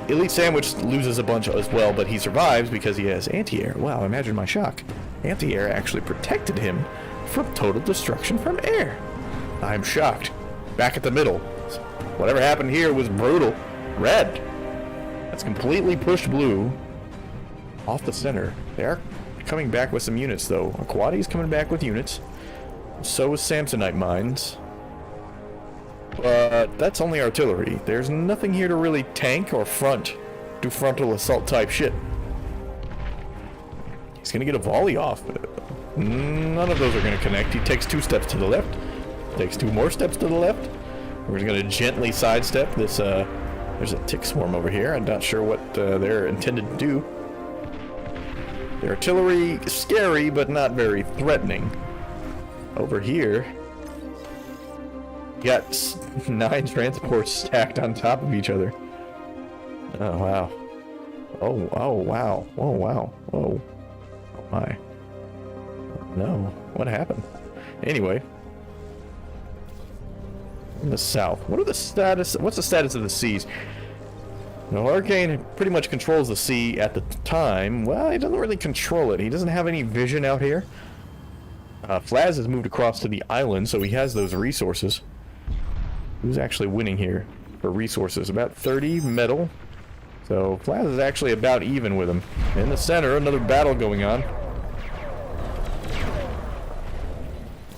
Elite Sandwich loses a bunch as well, but he survives because he has anti-air. Wow, imagine my shock. Anti-air actually protected him from total destruction from air. I'm shocked. Back at the middle. Whatever happened here was brutal. Red. That's completely pushed blue off the center. They're coming back with some units, though. Aquati's coming back with units. So is Samsonite mines. But that's only artillery. There's nothing here to really tank or front. Do frontal assault type shit. He's gonna get a volley off. None of those are gonna connect. He takes 2 steps to the left. Takes 2 more steps to the left. We're just gonna gently sidestep this, there's a tick swarm over here. I'm not sure what they're intended to do. The artillery is scary, but not very threatening. Over here, you got 9 transports stacked on top of each other. Oh, wow. Oh, wow. Oh, wow. Oh, my. No. What happened? Anyway. In the south. What's the status of the seas? Now, Arcane pretty much controls the sea at the time. Well, he doesn't really control it. He doesn't have any vision out here. Flaz has moved across to the island, so he has those resources. Who's actually winning here for resources? About 30 metal. So Flaz is actually about even with him. In the center, another battle going on.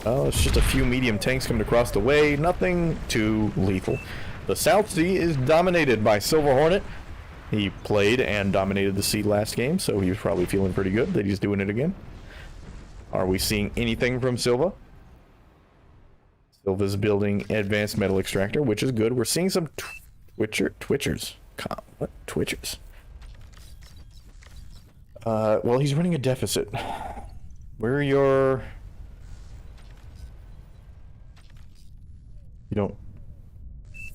Oh, it's just a few medium tanks coming across the way. Nothing too lethal. The South Sea is dominated by Silver Hornet. He played and dominated the sea last game, so he was probably feeling pretty good that he's doing it again. Are we seeing anything from Silva? Silva's building advanced metal extractor, which is good. We're seeing some twitchers. What? Twitchers? Well, he's running a deficit. Where are your... You don't...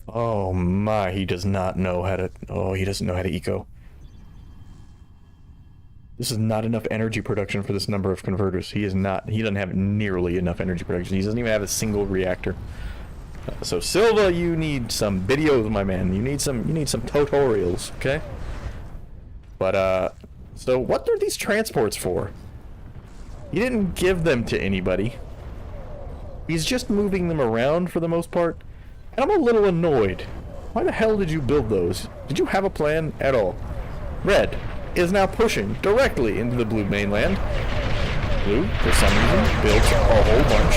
Oh my, he does not know how to... Oh, he doesn't know how to eco. This is not enough energy production for this number of converters. He doesn't have nearly enough energy production. He doesn't even have a single reactor. So Silva, you need some videos, my man. You need some tutorials, okay? But so what are these transports for? He didn't give them to anybody. He's just moving them around for the most part. And I'm a little annoyed. Why the hell did you build those? Did you have a plan at all? Red is now pushing directly into the blue mainland. Blue, for some reason, built a whole bunch.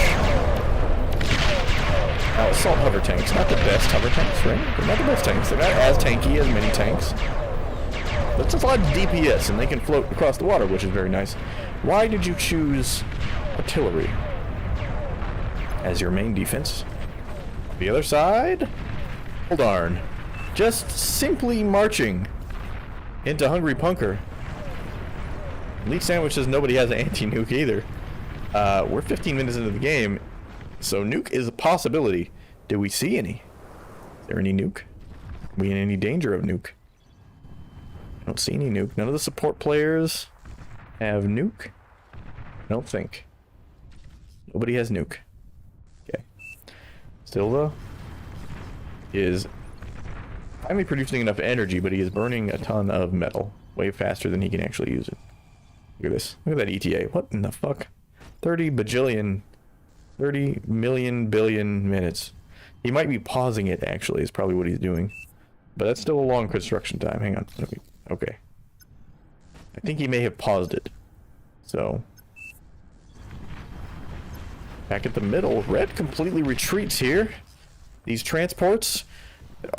Now, assault hover tanks, not the best hover tanks, right? They're not the best tanks. They're not as tanky as many tanks. But it's a lot of DPS, and they can float across the water, which is very nice. Why did you choose artillery as your main defense? The other side? Hold on. Just simply marching into Hungry Punker. Leak Sandwich says nobody has an anti-nuke either. We're 15 minutes into the game, so nuke is a possibility. Do we see any? Is there any nuke? Are we in any danger of nuke? I don't see any nuke. None of the support players have nuke? I don't think. Nobody has nuke. Okay. Silva is finally producing enough energy, but he is burning a ton of metal. Way faster than he can actually use it. Look at this. Look at that ETA. What in the fuck? 30 million billion minutes. He might be pausing it, actually, is probably what he's doing. But that's still a long construction time. Hang on. Okay. I think he may have paused it. So. Back at the middle. Red completely retreats here. These transports.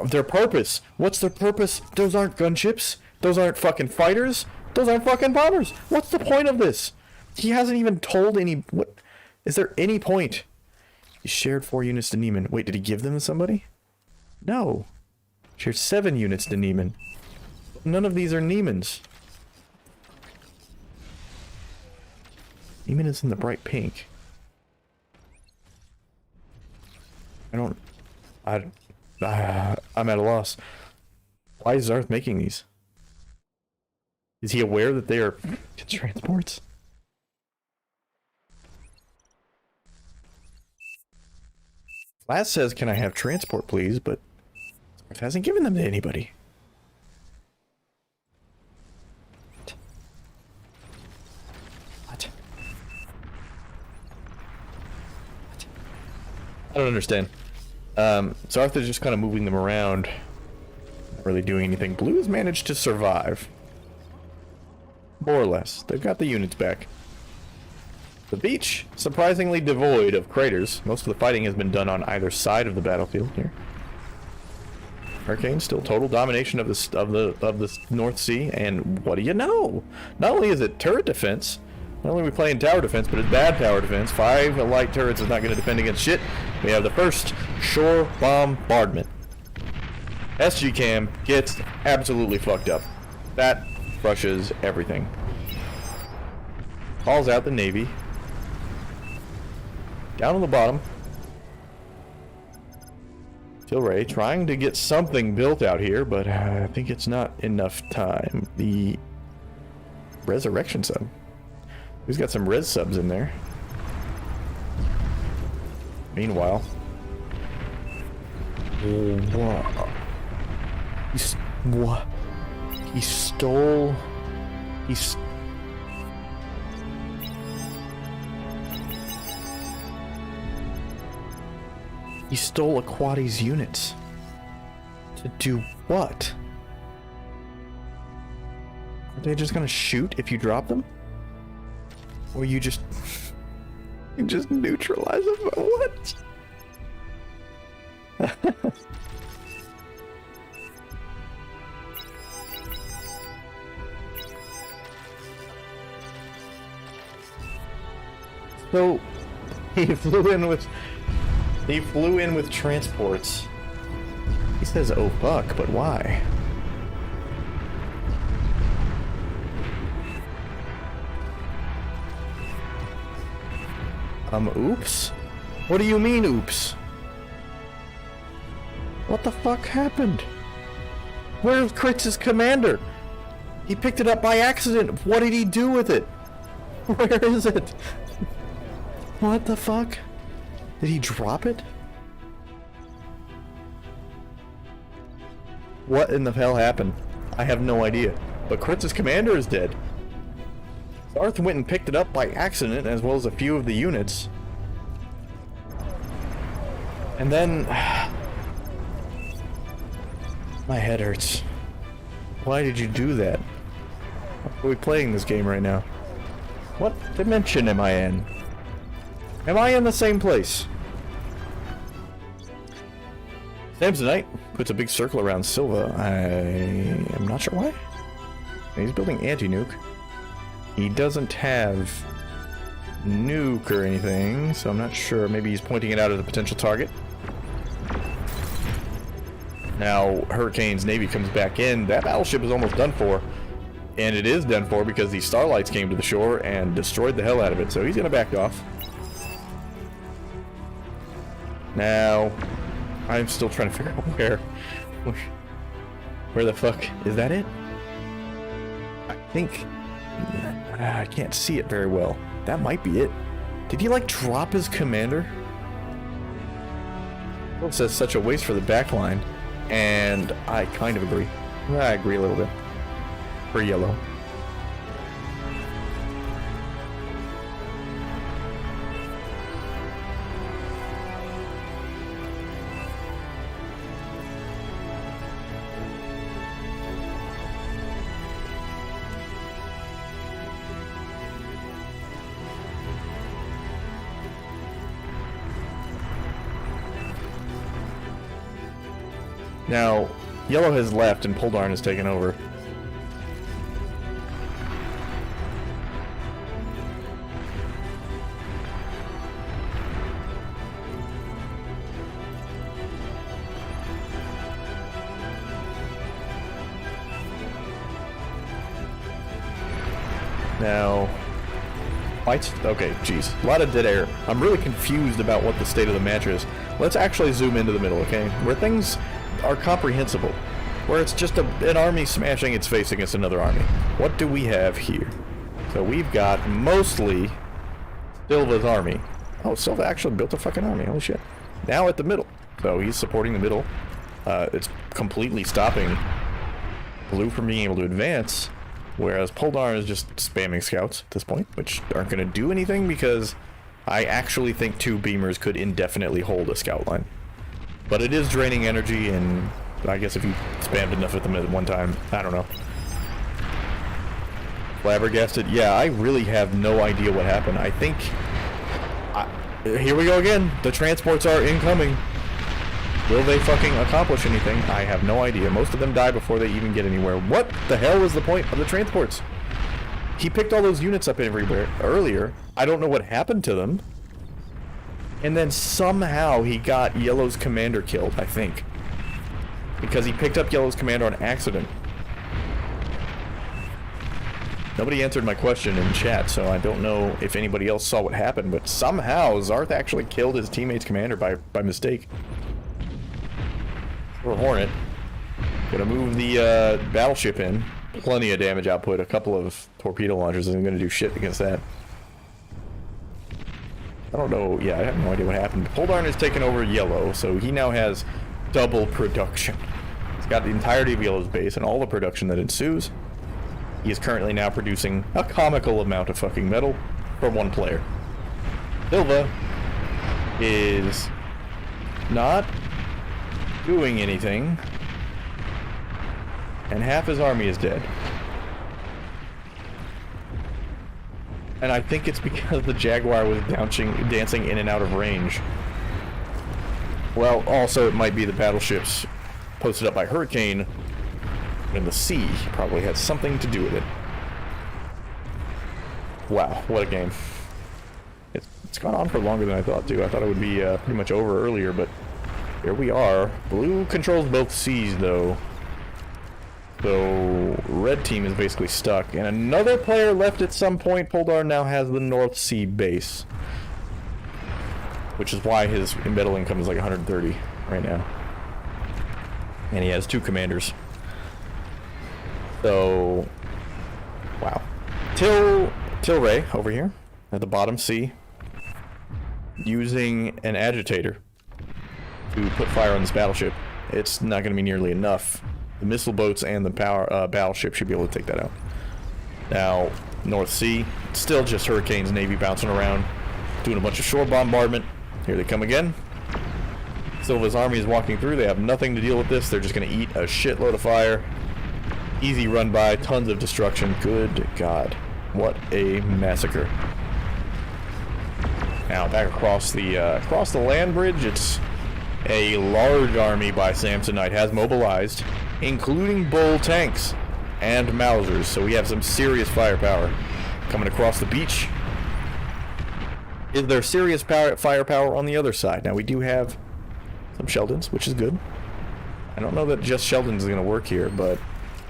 Their purpose. What's their purpose? Those aren't gunships. Those aren't fucking fighters. Those aren't fucking bombers. What's the point of this? He hasn't even told any... What? Is there any point? He shared 4 units to Neiman. Wait, did he give them to somebody? No. Shared 7 units to Neiman. None of these are Neiman's. Neiman is in the bright pink. I'm at a loss. Why is Zarth making these? Is he aware that they are transports? Laz says, can I have transport, please? But Zarth hasn't given them to anybody. What? I don't understand. Zarth is just kind of moving them around. Not really doing anything. Blue has managed to survive. More or less. They've got the units back. The beach, surprisingly devoid of craters. Most of the fighting has been done on either side of the battlefield here. Hurricane still total domination of the North Sea, and what do you know? Not only is it turret defense, not only are we playing tower defense, but it's bad tower defense. 5 light turrets is not going to defend against shit. We have the first shore bombardment. SG Cam gets absolutely fucked up. That crushes everything. Calls out the Navy. Down on the bottom. Tilray trying to get something built out here, but I think it's not enough time. The resurrection sub. Who's got some res subs in there? Meanwhile, what? He stole. He stole Aquati's units. To do what? Are they just gonna shoot if you drop them? Or you just neutralize them? What? So he flew in with transports. He says, "Oh fuck," but why? Oops? What do you mean, oops? What the fuck happened? Where's Kritz's commander? He picked it up by accident. What did he do with it? Where is it? What the fuck? Did he drop it? What in the hell happened? I have no idea. But Kritz's commander is dead. Zarth went and picked it up by accident, as well as a few of the units. And then... My head hurts. Why did you do that? Are we playing this game right now? What dimension am I in? Am I in the same place? Samsonite puts a big circle around Silva. I am not sure why. He's building anti-nuke. He doesn't have nuke or anything, so I'm not sure. Maybe he's pointing it out as a potential target. Now, Hurricane's Navy comes back in. That battleship is almost done for. And it is done for because these Starlights came to the shore and destroyed the hell out of it. So he's going to back off. Now, I'm still trying to figure out where the fuck is that it? I think I can't see it very well. That might be it. Did he like drop his commander? It says such a waste for the back line, and I kind of agree. I agree a little bit. For yellow. Now, yellow has left and Poldarn has taken over. Now, whites? Okay, jeez. A lot of dead air. I'm really confused about what the state of the match is. Let's actually zoom into the middle, okay? Where things are comprehensible. Where it's just an army smashing its face against another army. What do we have here? So we've got mostly Silva's army. Oh, Silva actually built a fucking army. Holy shit. Now at the middle. So he's supporting the middle. It's completely stopping Blue from being able to advance. Whereas Poldarn is just spamming scouts at this point, which aren't going to do anything because I actually think 2 beamers could indefinitely hold a scout line. But it is draining energy, and I guess if you spammed enough at them at one time, I don't know. Flabbergasted? Yeah, I really have no idea what happened. I think... here we go again. The transports are incoming. Will they fucking accomplish anything? I have no idea. Most of them die before they even get anywhere. What the hell was the point of the transports? He picked all those units up everywhere earlier. I don't know what happened to them. And then somehow he got Yellow's commander killed, I think. Because he picked up Yellow's commander on accident. Nobody answered my question in chat, so I don't know if anybody else saw what happened, but somehow Zarth actually killed his teammate's commander by mistake. Or Hornet. Gonna move the battleship in. Plenty of damage output. A couple of torpedo launchers isn't gonna do shit against that. I don't know. Yeah, I have no idea what happened. Poldarn has taken over Yellow, so he now has double production. He's got the entirety of Yellow's base and all the production that ensues. He is currently now producing a comical amount of fucking metal for one player. Silva is not doing anything, and half his army is dead. And I think it's because the Jaguar was dancing in and out of range. Well, also it might be the battleships posted up by Hurricane in the sea probably had something to do with it. Wow, what a game. It's gone on for longer than I thought, too. I thought it would be pretty much over earlier, but here we are. Blue controls both seas, though. So, red team is basically stuck. And another player left at some point. Poldarn now has the North Sea base. Which is why his embattled income is like 130 right now. And he has 2 commanders. So, wow. Tilray over here at the bottom C, using an agitator to put fire on this battleship. It's not going to be nearly enough. The missile boats and the battleship should be able to take that out. Now, North Sea, still just Hurricane's Navy bouncing around, doing a bunch of shore bombardment. Here they come again. Silva's army is walking through. They have nothing to deal with this. They're just going to eat a shitload of fire. Easy run by, tons of destruction. Good God. What a massacre. Now, back across the land bridge, it's a large army by Samsonite has mobilized, including bull tanks and Mausers. So we have some serious firepower coming across the beach. Is there serious firepower on the other side? Now, we do have some Sheldons, which is good. I don't know that just Sheldons is going to work here, but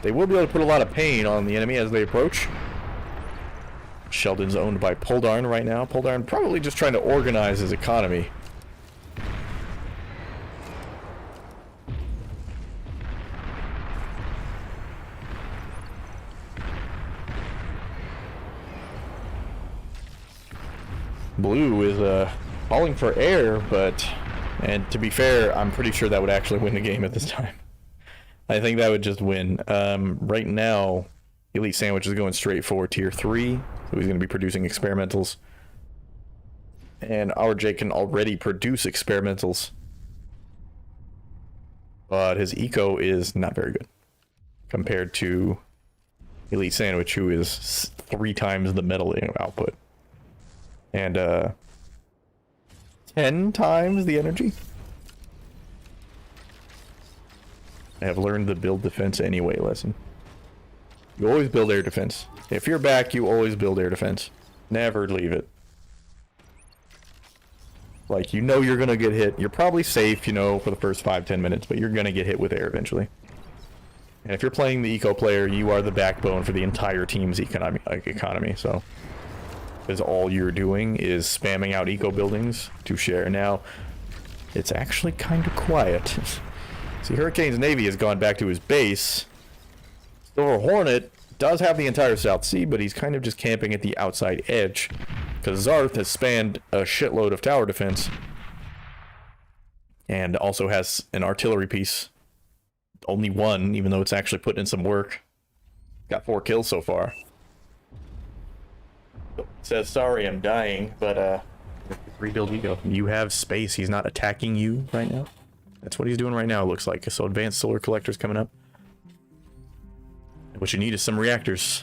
they will be able to put a lot of pain on the enemy as they approach. Sheldon's owned by Poldarn right now. Poldarn probably just trying to organize his economy. Blue is falling for air, and to be fair, I'm pretty sure that would actually win the game at this time. I think that would just win. Right now, Elite Sandwich is going straight for tier 3, so he's going to be producing experimentals. And our Jake can already produce experimentals, but his eco is not very good compared to Elite Sandwich, who is 3 times the metal output. And 10 times the energy. I have learned the build defense anyway lesson. You always build air defense. If you're back, you always build air defense. Never leave it. Like, you know you're gonna get hit. You're probably safe, you know, for the first 5-10 minutes, but you're gonna get hit with air eventually. And if you're playing the eco player, you are the backbone for the entire team's economy, so... because all you're doing is spamming out eco buildings to share. Now, it's actually kind of quiet. See, Hurricane's Navy has gone back to his base. Silver Hornet does have the entire South Sea, but he's kind of just camping at the outside edge, because Zarth has spanned a shitload of tower defense, and also has an artillery piece. Only one, even though it's actually putting in some work. Got 4 kills so far. Says, sorry, I'm dying, but, rebuild ego. You have space. He's not attacking you right now. That's what he's doing right now, it looks like. So advanced solar collector's coming up. What you need is some reactors.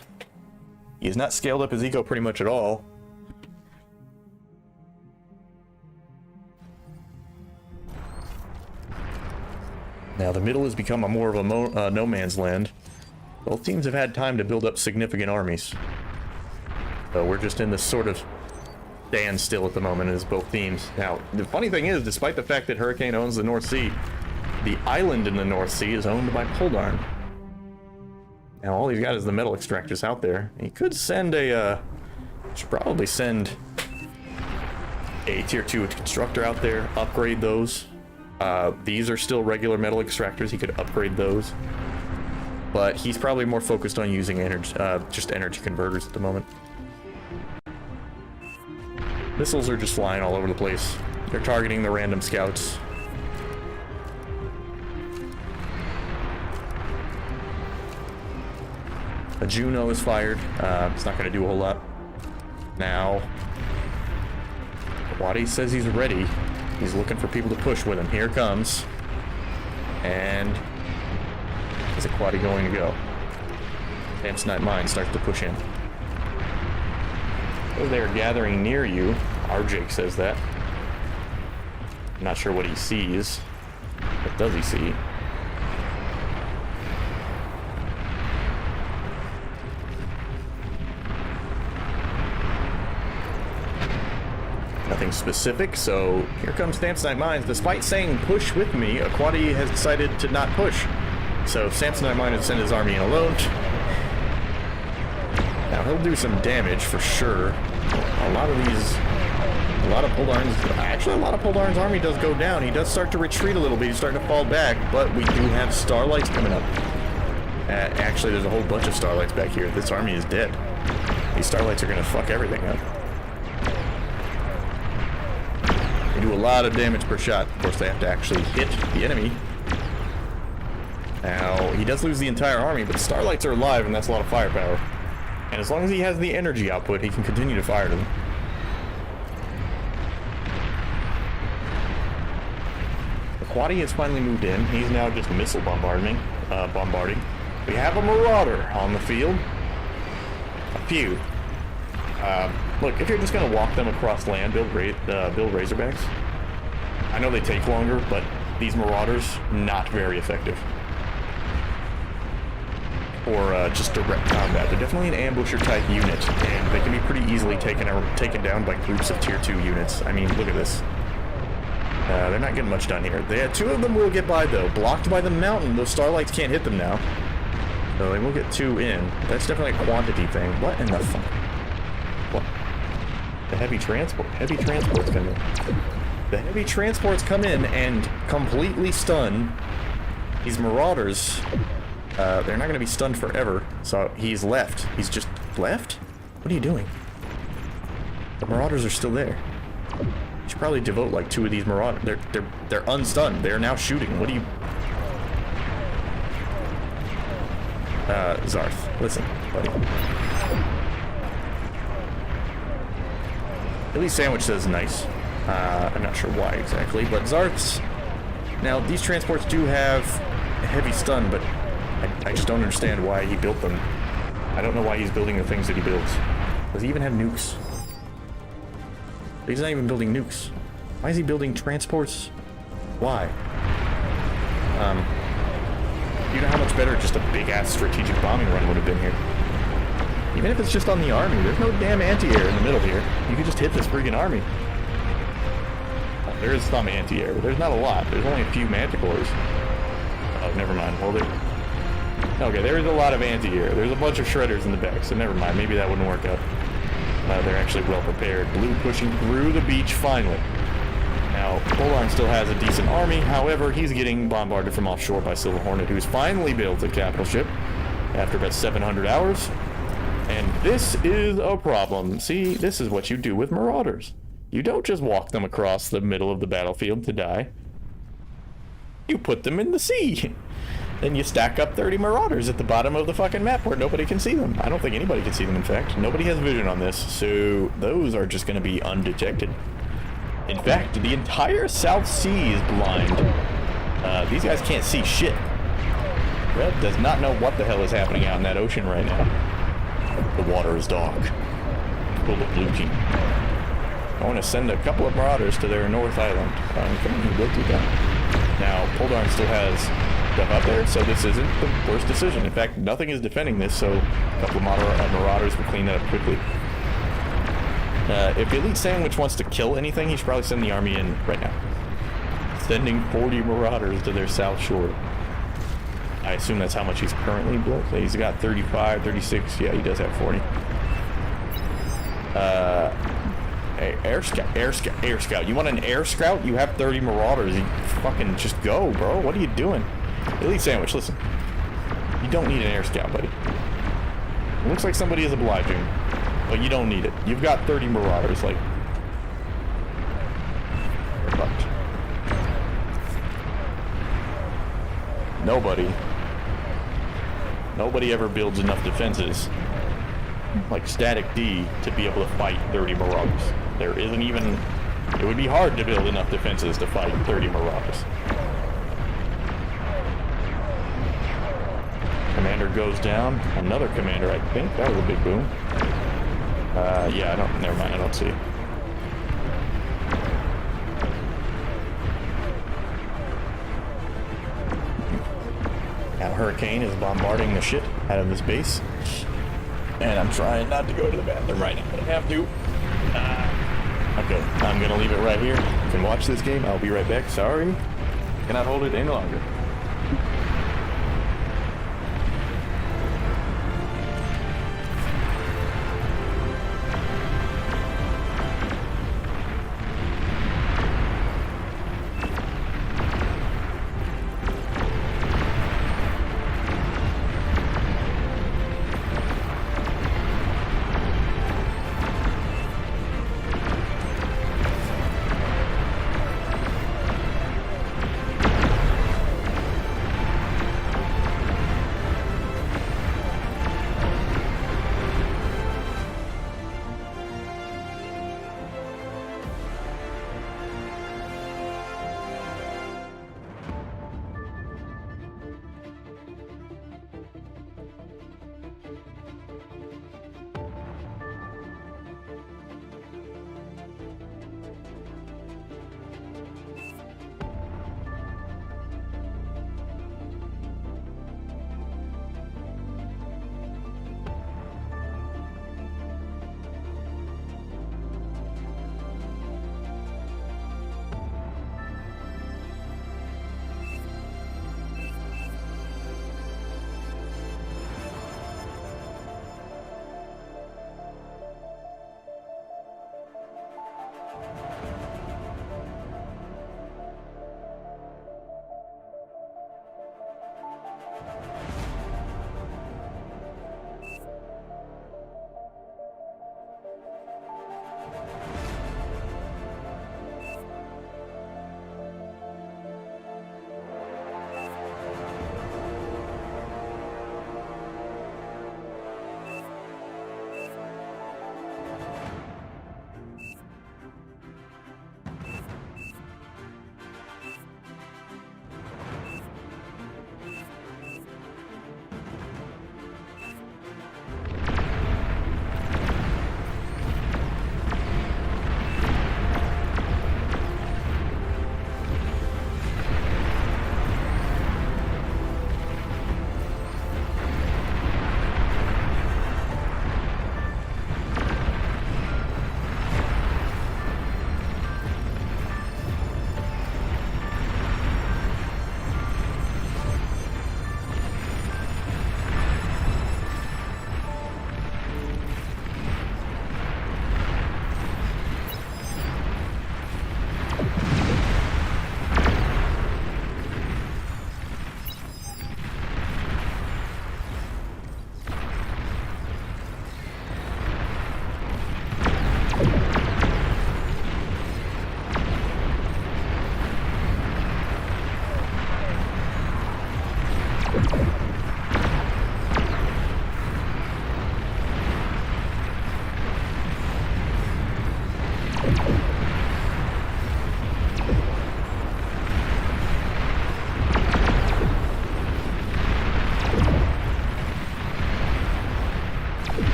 He has not scaled up his eco pretty much at all. Now, the middle has become more of a no man's land. Both teams have had time to build up significant armies. So we're just in this sort of standstill at the moment as both teams. Now, the funny thing is, despite the fact that Hurricane owns the North Sea, the island in the North Sea is owned by Poldarn. Now, all he's got is the metal extractors out there. He could send should probably send a tier 2 constructor out there, upgrade those. These are still regular metal extractors. He could upgrade those. But he's probably more focused on using energy, just energy converters at the moment. Missiles are just flying all over the place. They're targeting the random scouts. A Juno is fired. It's not going to do a whole lot. Now, Wadi says he's ready. He's looking for people to push with him. Here comes. And is Aquati going to go? Samsonite Mine starts to push in. Oh, they're gathering near you. Our Jake says that. I'm not sure what he sees. What does he see? Nothing specific, so here comes Samsonite Mines. Despite saying push with me, Aquati has decided to not push. So Samsonite Mine has sent his army in alone. Now he'll do some damage for sure. A lot of Poldarn's army does go down. He does start to retreat a little bit. He's starting to fall back, but we do have Starlights coming up. Actually, there's a whole bunch of Starlights back here. This army is dead. These Starlights are going to fuck everything up. They do a lot of damage per shot. Of course, they have to actually hit the enemy. Now, he does lose the entire army, but the Starlights are alive, and that's a lot of firepower. And as long as he has the energy output, he can continue to fire them. The Squatty has finally moved in. He's now just missile bombarding. We have a Marauder on the field. A few. Look, if you're just gonna walk them across land, build Razorbacks. I know they take longer, but these Marauders, not very effective. Or just direct combat. They're definitely an ambusher type unit, and they can be pretty easily taken down by groups of tier 2 units. I mean, look at this. They're not getting much done here. Two of them will get by, though. Blocked by the mountain. Those Starlights can't hit them now. So they will get 2 in. That's definitely a quantity thing. What in the fuck? What? The heavy transports come in. The heavy transports come in and completely stun these Marauders. They're not going to be stunned forever, so he's left. He's just left? What are you doing? The Marauders are still there. You should probably devote like 2 of these Marauders. They're unstunned. They're now shooting. What do you... Zarth, listen, buddy. At least Sandwich says nice. I'm not sure why exactly, but Zarth's... Now, these transports do have a heavy stun, but I just don't understand why he built them. I don't know why he's building the things that he builds. Does he even have nukes? He's not even building nukes. Why is he building transports? Why? You know how much better just a big-ass strategic bombing run would have been here. Even if it's just on the army, there's no damn anti-air in the middle here. You could just hit this friggin' army. There is some anti-air, but there's not a lot. There's only a few manticores. Oh, never mind. Hold it. Okay, there is a lot of anti-air. There's a bunch of shredders in the back, so never mind. Maybe that wouldn't work out. They're actually well prepared. Blue pushing through the beach finally. Now, Polarn still has a decent army. However, he's getting bombarded from offshore by Silver Hornet, who's finally built a capital ship after about 700 hours. And this is a problem. See, this is what you do with Marauders. You don't just walk them across the middle of the battlefield to die. You put them in the sea. Then you stack up 30 Marauders at the bottom of the fucking map where nobody can see them. I don't think anybody can see them, in fact. Nobody has vision on this, so those are just going to be undetected. In fact, the entire South Sea is blind. These guys can't see shit. Red does not know what the hell is happening out in that ocean right now. The water is dark, full of blue team. I want to send a couple of Marauders to their North Island. Come on, go do that. Now, Poldarn still has stuff out there, so this isn't the worst decision. In fact, nothing is defending this, so a couple of Marauders will clean that up quickly. If Elite Sandwich wants to kill anything, he should probably send the army in right now. Sending 40 Marauders to their south shore. I assume that's how much he's currently built. He's got 35, 36. Yeah, he does have 40. Air Scout. You want an Air Scout? You have 30 Marauders. You fucking just go, bro. What are you doing? Elite Sandwich, listen. You don't need an Air Scout, buddy. It looks like somebody is obliging, but you don't need it. You've got 30 Marauders, like... Fucked. Nobody ever builds enough defenses, like Static D, to be able to fight 30 Marauders. There isn't even... It would be hard to build enough defenses to fight 30 Marauders. Commander goes down. Another commander, I think. That was a big boom. Yeah, never mind, I don't see it. Now Hurricane is bombarding the shit out of this base. And I'm trying not to go to the bathroom right now, but I have to. Okay, I'm gonna leave it right here. You can watch this game. I'll be right back. Sorry. Cannot hold it any longer.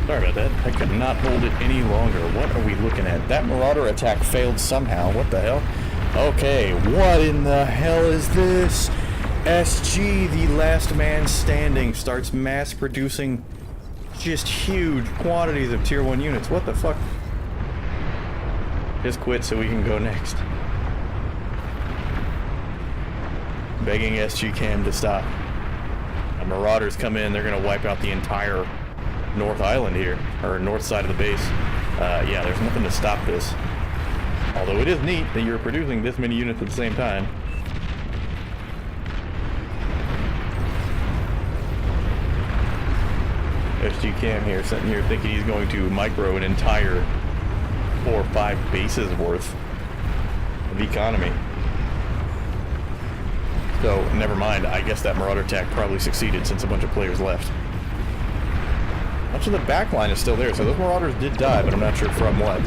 Sorry about that. I could not hold it any longer. What are we looking at? That Marauder attack failed somehow. What the hell? Okay, what in the hell is this? SG, the last man standing, starts mass producing just huge quantities of tier 1 units. What the fuck? Just quit so we can go next. Begging SG Cam to stop. The Marauders come in, they're gonna wipe out the entire North Island here, or north side of the base. Yeah, there's nothing to stop this. Although it is neat that you're producing this many units at the same time. SG Cam here, sitting here thinking he's going to micro an entire 4 or 5 bases worth of economy. So, never mind, I guess that Marauder attack probably succeeded since a bunch of players left. Much of the back line is still there, so those Marauders did die, but I'm not sure from what.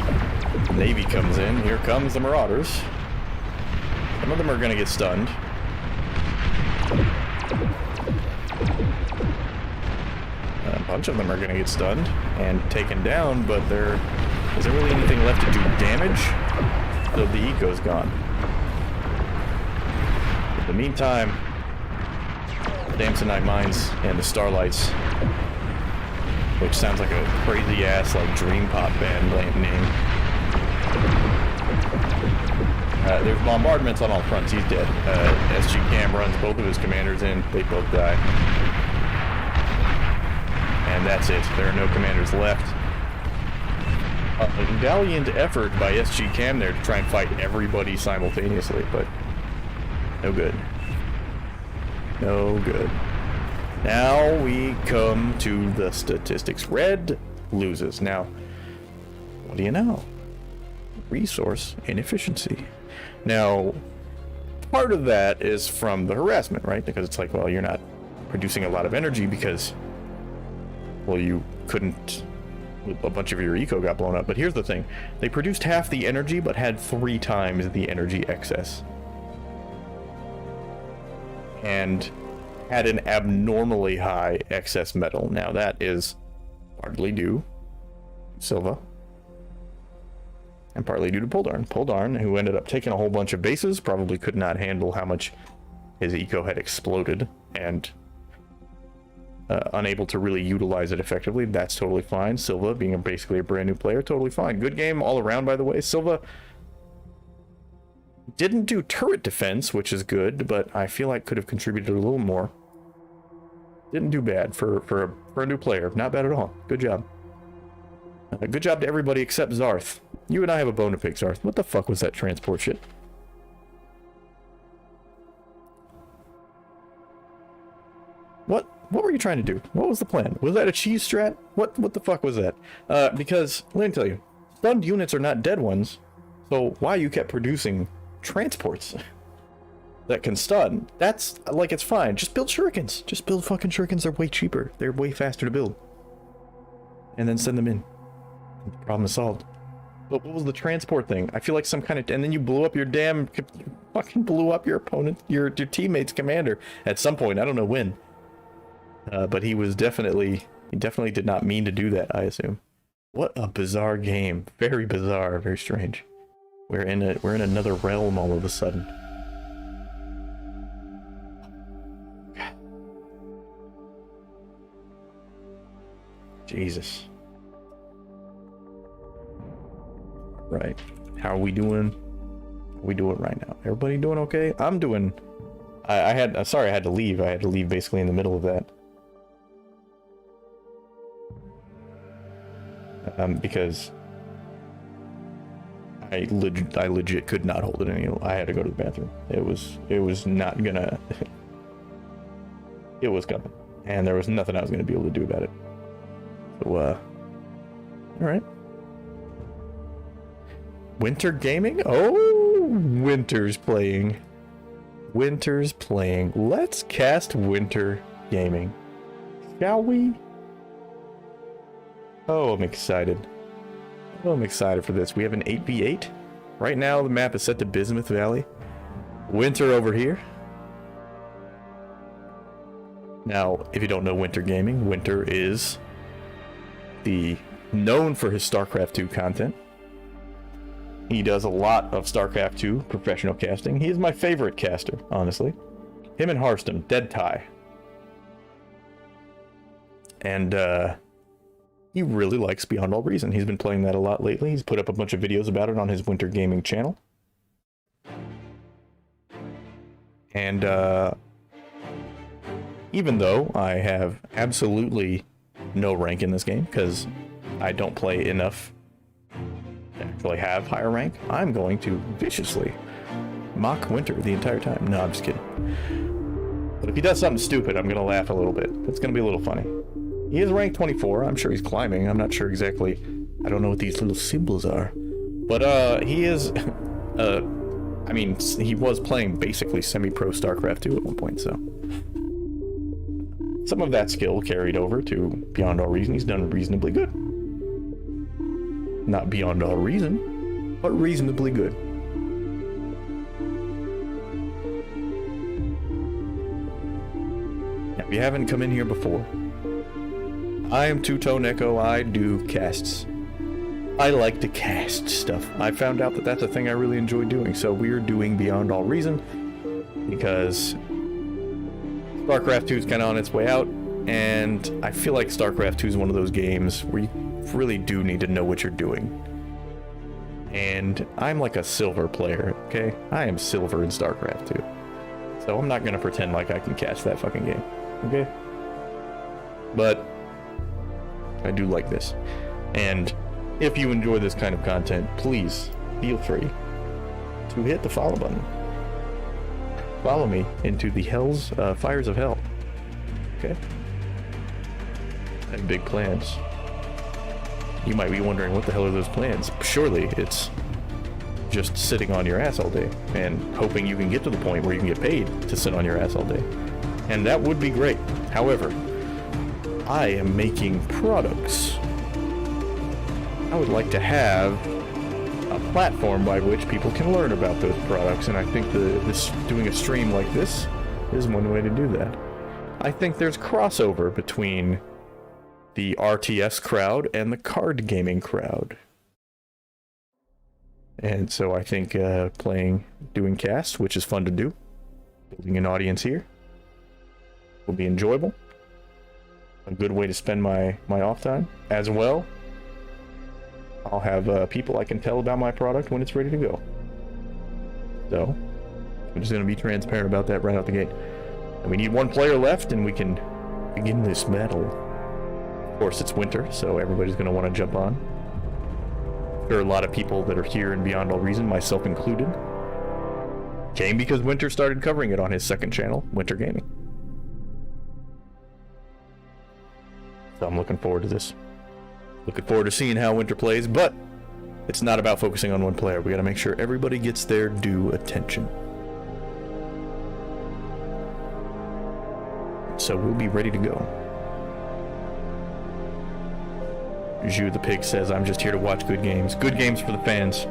Navy comes in, here comes the Marauders. Some of them are going to get stunned. A bunch of them are going to get stunned and taken down, but there isn't really anything left to do damage, so the eco's gone. In the meantime, the Damsonite Mines and the Starlights, which sounds like a crazy ass like dream pop band name. There's bombardments on all fronts. He's dead. SG Cam runs both of his commanders in. They both die. And that's it. There are no commanders left. A valiant effort by SG Cam there to try and fight everybody simultaneously, but no good. No good. Now we come to the statistics. Red loses. Now, what do you know? Resource inefficiency. Now, part of that is from the harassment, right? Because it's like, well, you're not producing a lot of energy because, well, you couldn't, a bunch of your eco got blown up. But here's the thing. They produced half the energy, but had 3 times the energy excess. And had an abnormally high excess metal. Now that is partly due to Silva. And partly due to Poldarn. Poldarn, who ended up taking a whole bunch of bases, probably could not handle how much his eco had exploded, and unable to really utilize it effectively. That's totally fine. Silva, being basically a brand new player, totally fine. Good game all around, by the way. Silva didn't do turret defense, which is good, but I feel like could have contributed a little more. Didn't do bad for a new player. Not bad at all. Good job. Good job to everybody except Zarth. You and I have a bone to pick, Zarth. What the fuck was that transport shit? What were you trying to do? What was the plan? Was that a cheese strat? What the fuck was that? Because, let me tell you, stunned units are not dead ones, so why you kept producing transports that can stun? That's, like, it's fine. Just build shurikens. Just build fucking shurikens. They're way cheaper. They're way faster to build. And then send them in. The problem is solved. But what was the transport thing? I feel like some kind of... And then you blew up your damn... You fucking blew up your opponent, your teammate's commander at some point. I don't know when. But he was definitely... He definitely did not mean to do that, I assume. What a bizarre game. Very bizarre. Very strange. We're in another realm all of a sudden. Jesus. Right. How are we doing? How are we doing right now? Everybody doing okay? I'm doing... Sorry, I had to leave. I had to leave basically in the middle of that. Because I legit could not hold it any. I had to go to the bathroom. It was not gonna... It was coming. And there was nothing I was gonna be able to do about it. So, alright. Winter gaming? Oh, Winter's playing. Winter's playing. Let's cast Winter gaming. Shall we? Oh, I'm excited. Oh, I'm excited for this. We have an 8v8. Right now, the map is set to Bismuth Valley. Winter over here. Now, if you don't know Winter gaming, Winter is known for his Starcraft 2 content. He does a lot of Starcraft 2 professional casting. He is my favorite caster, honestly. Him and Harston, dead tie. And he really likes Beyond All Reason. He's been playing that a lot lately. He's put up a bunch of videos about it on his Winter Gaming channel. And even though I have absolutely no rank in this game, because I don't play enough to actually have higher rank, I'm going to viciously mock Winter the entire time. No, I'm just kidding. But if he does something stupid, I'm going to laugh a little bit. It's going to be a little funny. He is ranked 24. I'm sure he's climbing. I'm not sure exactly. I don't know what these little symbols are. But he is... I mean, he was playing basically semi-pro StarCraft 2 at one point, so... Some of that skill carried over to Beyond All Reason. He's done reasonably good. Not beyond all reason, but reasonably good. Now, if you haven't come in here before, I am Two-Tone Echo. I do casts. I like to cast stuff. I found out that that's a thing I really enjoy doing, so we're doing Beyond All Reason because StarCraft 2 is kind of on its way out, and I feel like StarCraft 2 is one of those games where you really do need to know what you're doing. And I'm like a silver player, okay? I am silver in StarCraft 2. So I'm not going to pretend like I can catch that fucking game, okay? But I do like this. And if you enjoy this kind of content, please feel free to hit the follow button. Follow me into the fires of hell. Okay? I have big plans. You might be wondering, what the hell are those plans? Surely it's just sitting on your ass all day and hoping you can get to the point where you can get paid to sit on your ass all day. And that would be great. However, I am making products. I would like to have a platform by which people can learn about those products, and I think doing a stream like this is one way to do that. I think there's crossover between the RTS crowd and the card gaming crowd. And so I think doing casts, which is fun to do, building an audience here, will be enjoyable. A good way to spend my off time. As well, I'll have people I can tell about my product when it's ready to go. So, I'm just going to be transparent about that right out the gate. And we need one player left, and we can begin this battle. Of course, it's winter, so everybody's going to want to jump on. There are a lot of people that are here in Beyond All Reason, myself included. Came because Winter started covering it on his second channel, Winter Gaming. So I'm looking forward to this. Looking forward to seeing how Winter plays, but it's not about focusing on one player. We gotta make sure everybody gets their due attention. So we'll be ready to go. Zhu the Pig says, I'm just here to watch good games. Good games for the fans.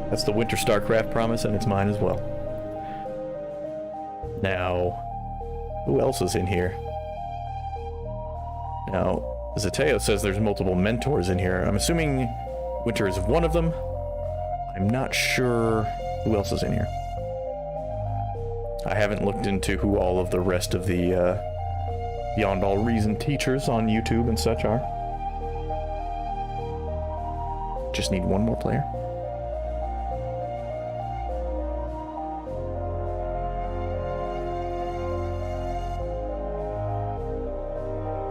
That's the Winter StarCraft promise, and it's mine as well. Now, who else is in here? Now, Zateo says there's multiple mentors in here. I'm assuming Winter is one of them. I'm not sure who else is in here. I haven't looked into who all of the rest of the Beyond All Reason teachers on YouTube and such are. Just need one more player.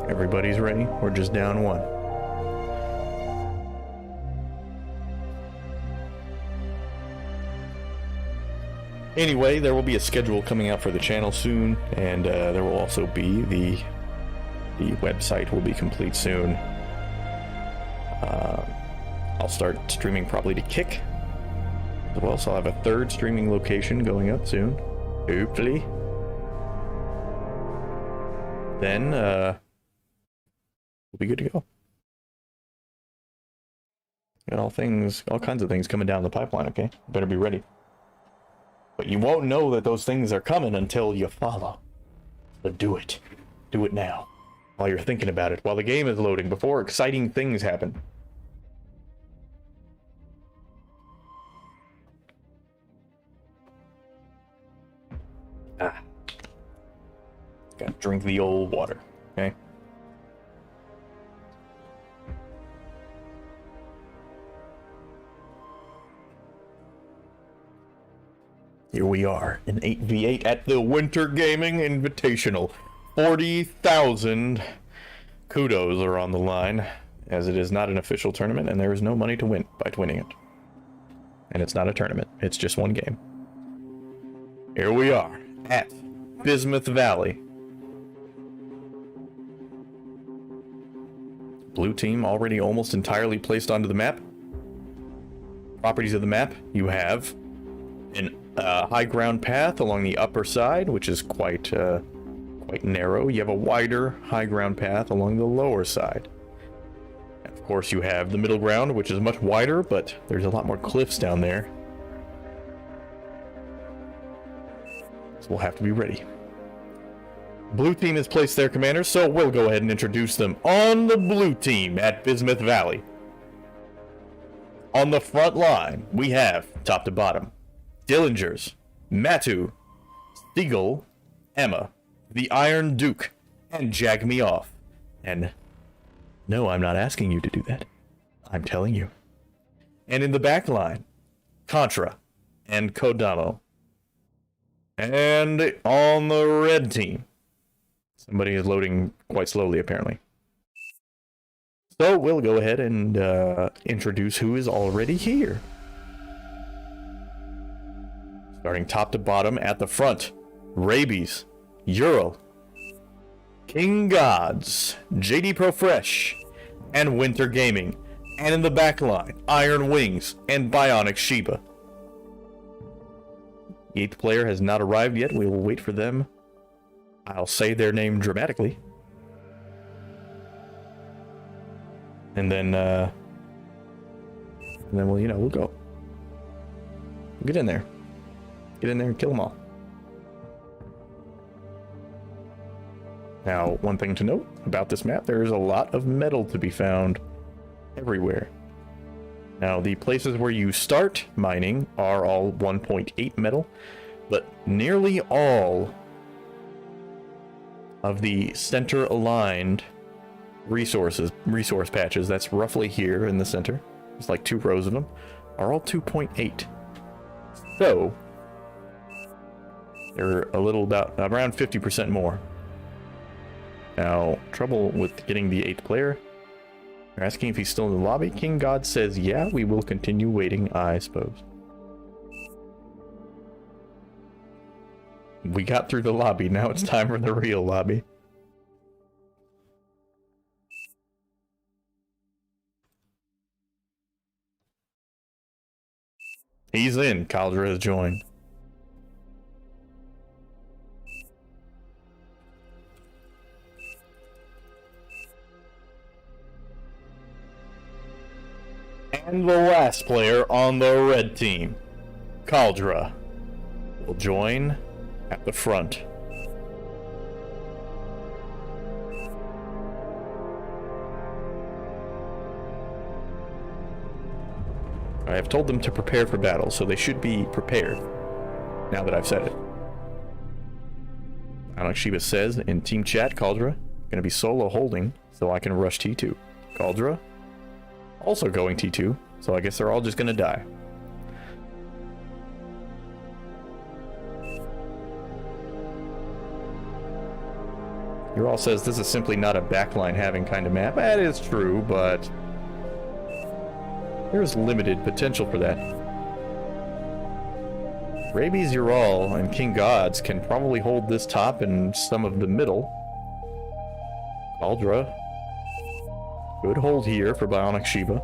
Everybody's ready. We're just down one. Anyway, there will be a schedule coming out for the channel soon, and there will also be the website will be complete soon. I'll start streaming probably to Kick as well, so I'll have a third streaming location going up soon, hopefully. Then we'll be good to go. Got all kinds of things coming down the pipeline. Okay, better be ready. But you won't know that those things are coming until you follow. So do it. Do it now. while you're thinking about it, while the game is loading, before exciting things happen. Gotta drink the old water, okay? Here we are, in 8v8 at the Winter Gaming Invitational. 40,000 kudos are on the line, as it is not an official tournament, and there is no money to win by winning it. And it's not a tournament, it's just one game. Here we are, at Bismuth Valley. Blue team already almost entirely placed onto the map. Properties of the map, you have an high ground path along the upper side, which is quite narrow. You have a wider high ground path along the lower side. And of course, you have the middle ground, which is much wider, but there's a lot more cliffs down there. So we'll have to be ready. Blue team has placed their commanders, so we'll go ahead and introduce them. On the blue team at Bismuth Valley, on the front line, we have, top to bottom, Dillingers, Matu, Stiegel, Emma, the Iron Duke, and Jag Me Off. And no, I'm not asking you to do that. I'm telling you. And in the back line, Contra and Kodamo. And on the red team, somebody is loading quite slowly, apparently. So we'll go ahead and introduce who is already here. Starting top to bottom at the front, Rabies, Ural, King Gods, JD Pro Fresh, and Winter Gaming. And in the back line, Iron Wings and Bionic Sheba. The 8th player has not arrived yet. We will wait for them. I'll say their name dramatically. And then we'll, we'll go. Get in there. Get in there and kill them all. Now, one thing to note about this map, there is a lot of metal to be found everywhere. Now, the places where you start mining are all 1.8 metal, but nearly all of the center-aligned resource patches, that's roughly here in the center, there's like 2 rows of them, are all 2.8. So, they're a little around 50% more. Now, trouble with getting the 8th player. They're asking if he's still in the lobby. King God says, yeah, we will continue waiting, I suppose. We got through the lobby, now it's time for the real lobby. He's in, Caldra has joined. And the last player on the red team, Caldra, will join at the front. I have told them to prepare for battle, so they should be prepared, now that I've said it. Like Sheba says in team chat, Caldra, gonna be solo holding, so I can rush T2. Caldra, also going T2, so I guess they're all just gonna die. Ural says this is simply not a backline having kind of map. That is true, but there's limited potential for that. Rabies, Ural, and King Gods can probably hold this top and some of the middle. Caldra, good hold here for Bionic Sheba.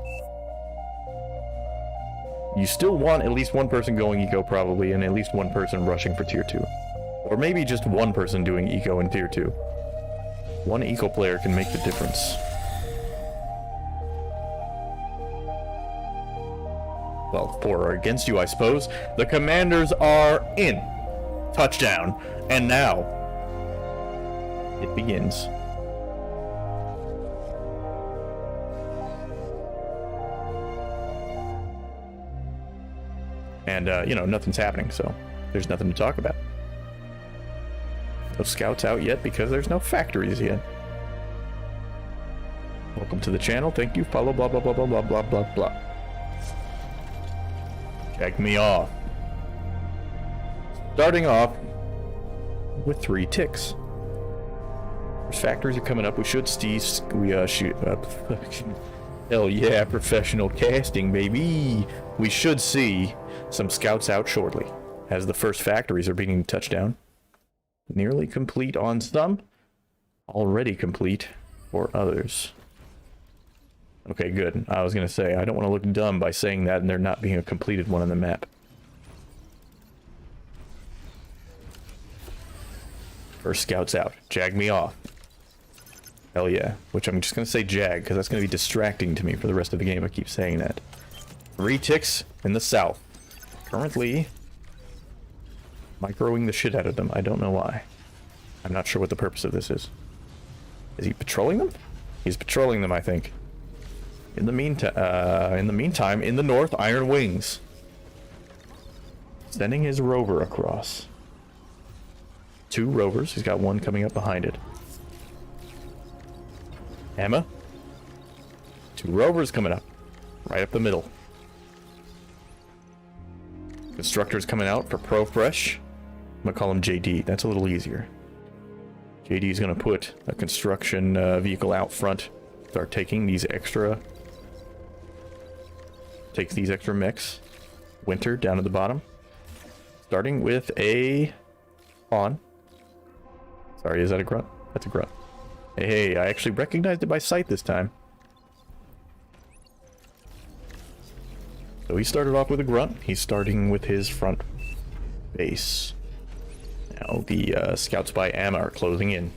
You still want at least one person going eco probably, and at least one person rushing for tier 2. Or maybe just one person doing eco in tier 2. One eco player can make the difference. Well, for or against you, I suppose. The commanders are in. Touchdown. And now, it begins. And, you know, nothing's happening, so there's nothing to talk about. No scouts out yet because there's no factories yet. Welcome to the channel. Thank you. Follow blah blah blah blah blah blah blah blah. Check me off. Starting off with 3 ticks. There's factories are coming up. We should shoot. Hell yeah, professional casting, baby. We should see some scouts out shortly, as the first factories are beginning to touch down. Nearly complete on some, already complete for others. Okay, good. I was gonna say, I don't want to look dumb by saying that and there not being a completed one on the map. First scouts out. Jag me off. Hell yeah. Which I'm just gonna say jag, because that's gonna be distracting to me for the rest of the game. I keep saying that. 3 ticks in the south. Currently microing the shit out of them. I don't know why. I'm not sure what the purpose of this is. Is he patrolling them? He's patrolling them, I think. In the meantime, in the north, Iron Wings. Sending his rover across. 2 rovers. He's got 1 coming up behind it. Emma. 2 rovers coming up. Right up the middle. Constructors coming out for ProFresh. I'm gonna call him JD. That's a little easier. JD's gonna put a construction vehicle out front. Start taking these extra... Takes these extra mechs. Winter down at the bottom. Starting with a... pawn. Sorry, is that a grunt? That's a grunt. Hey, I actually recognized it by sight this time. So he started off with a grunt. He's starting with his front base. Now the scouts by Amma are closing in.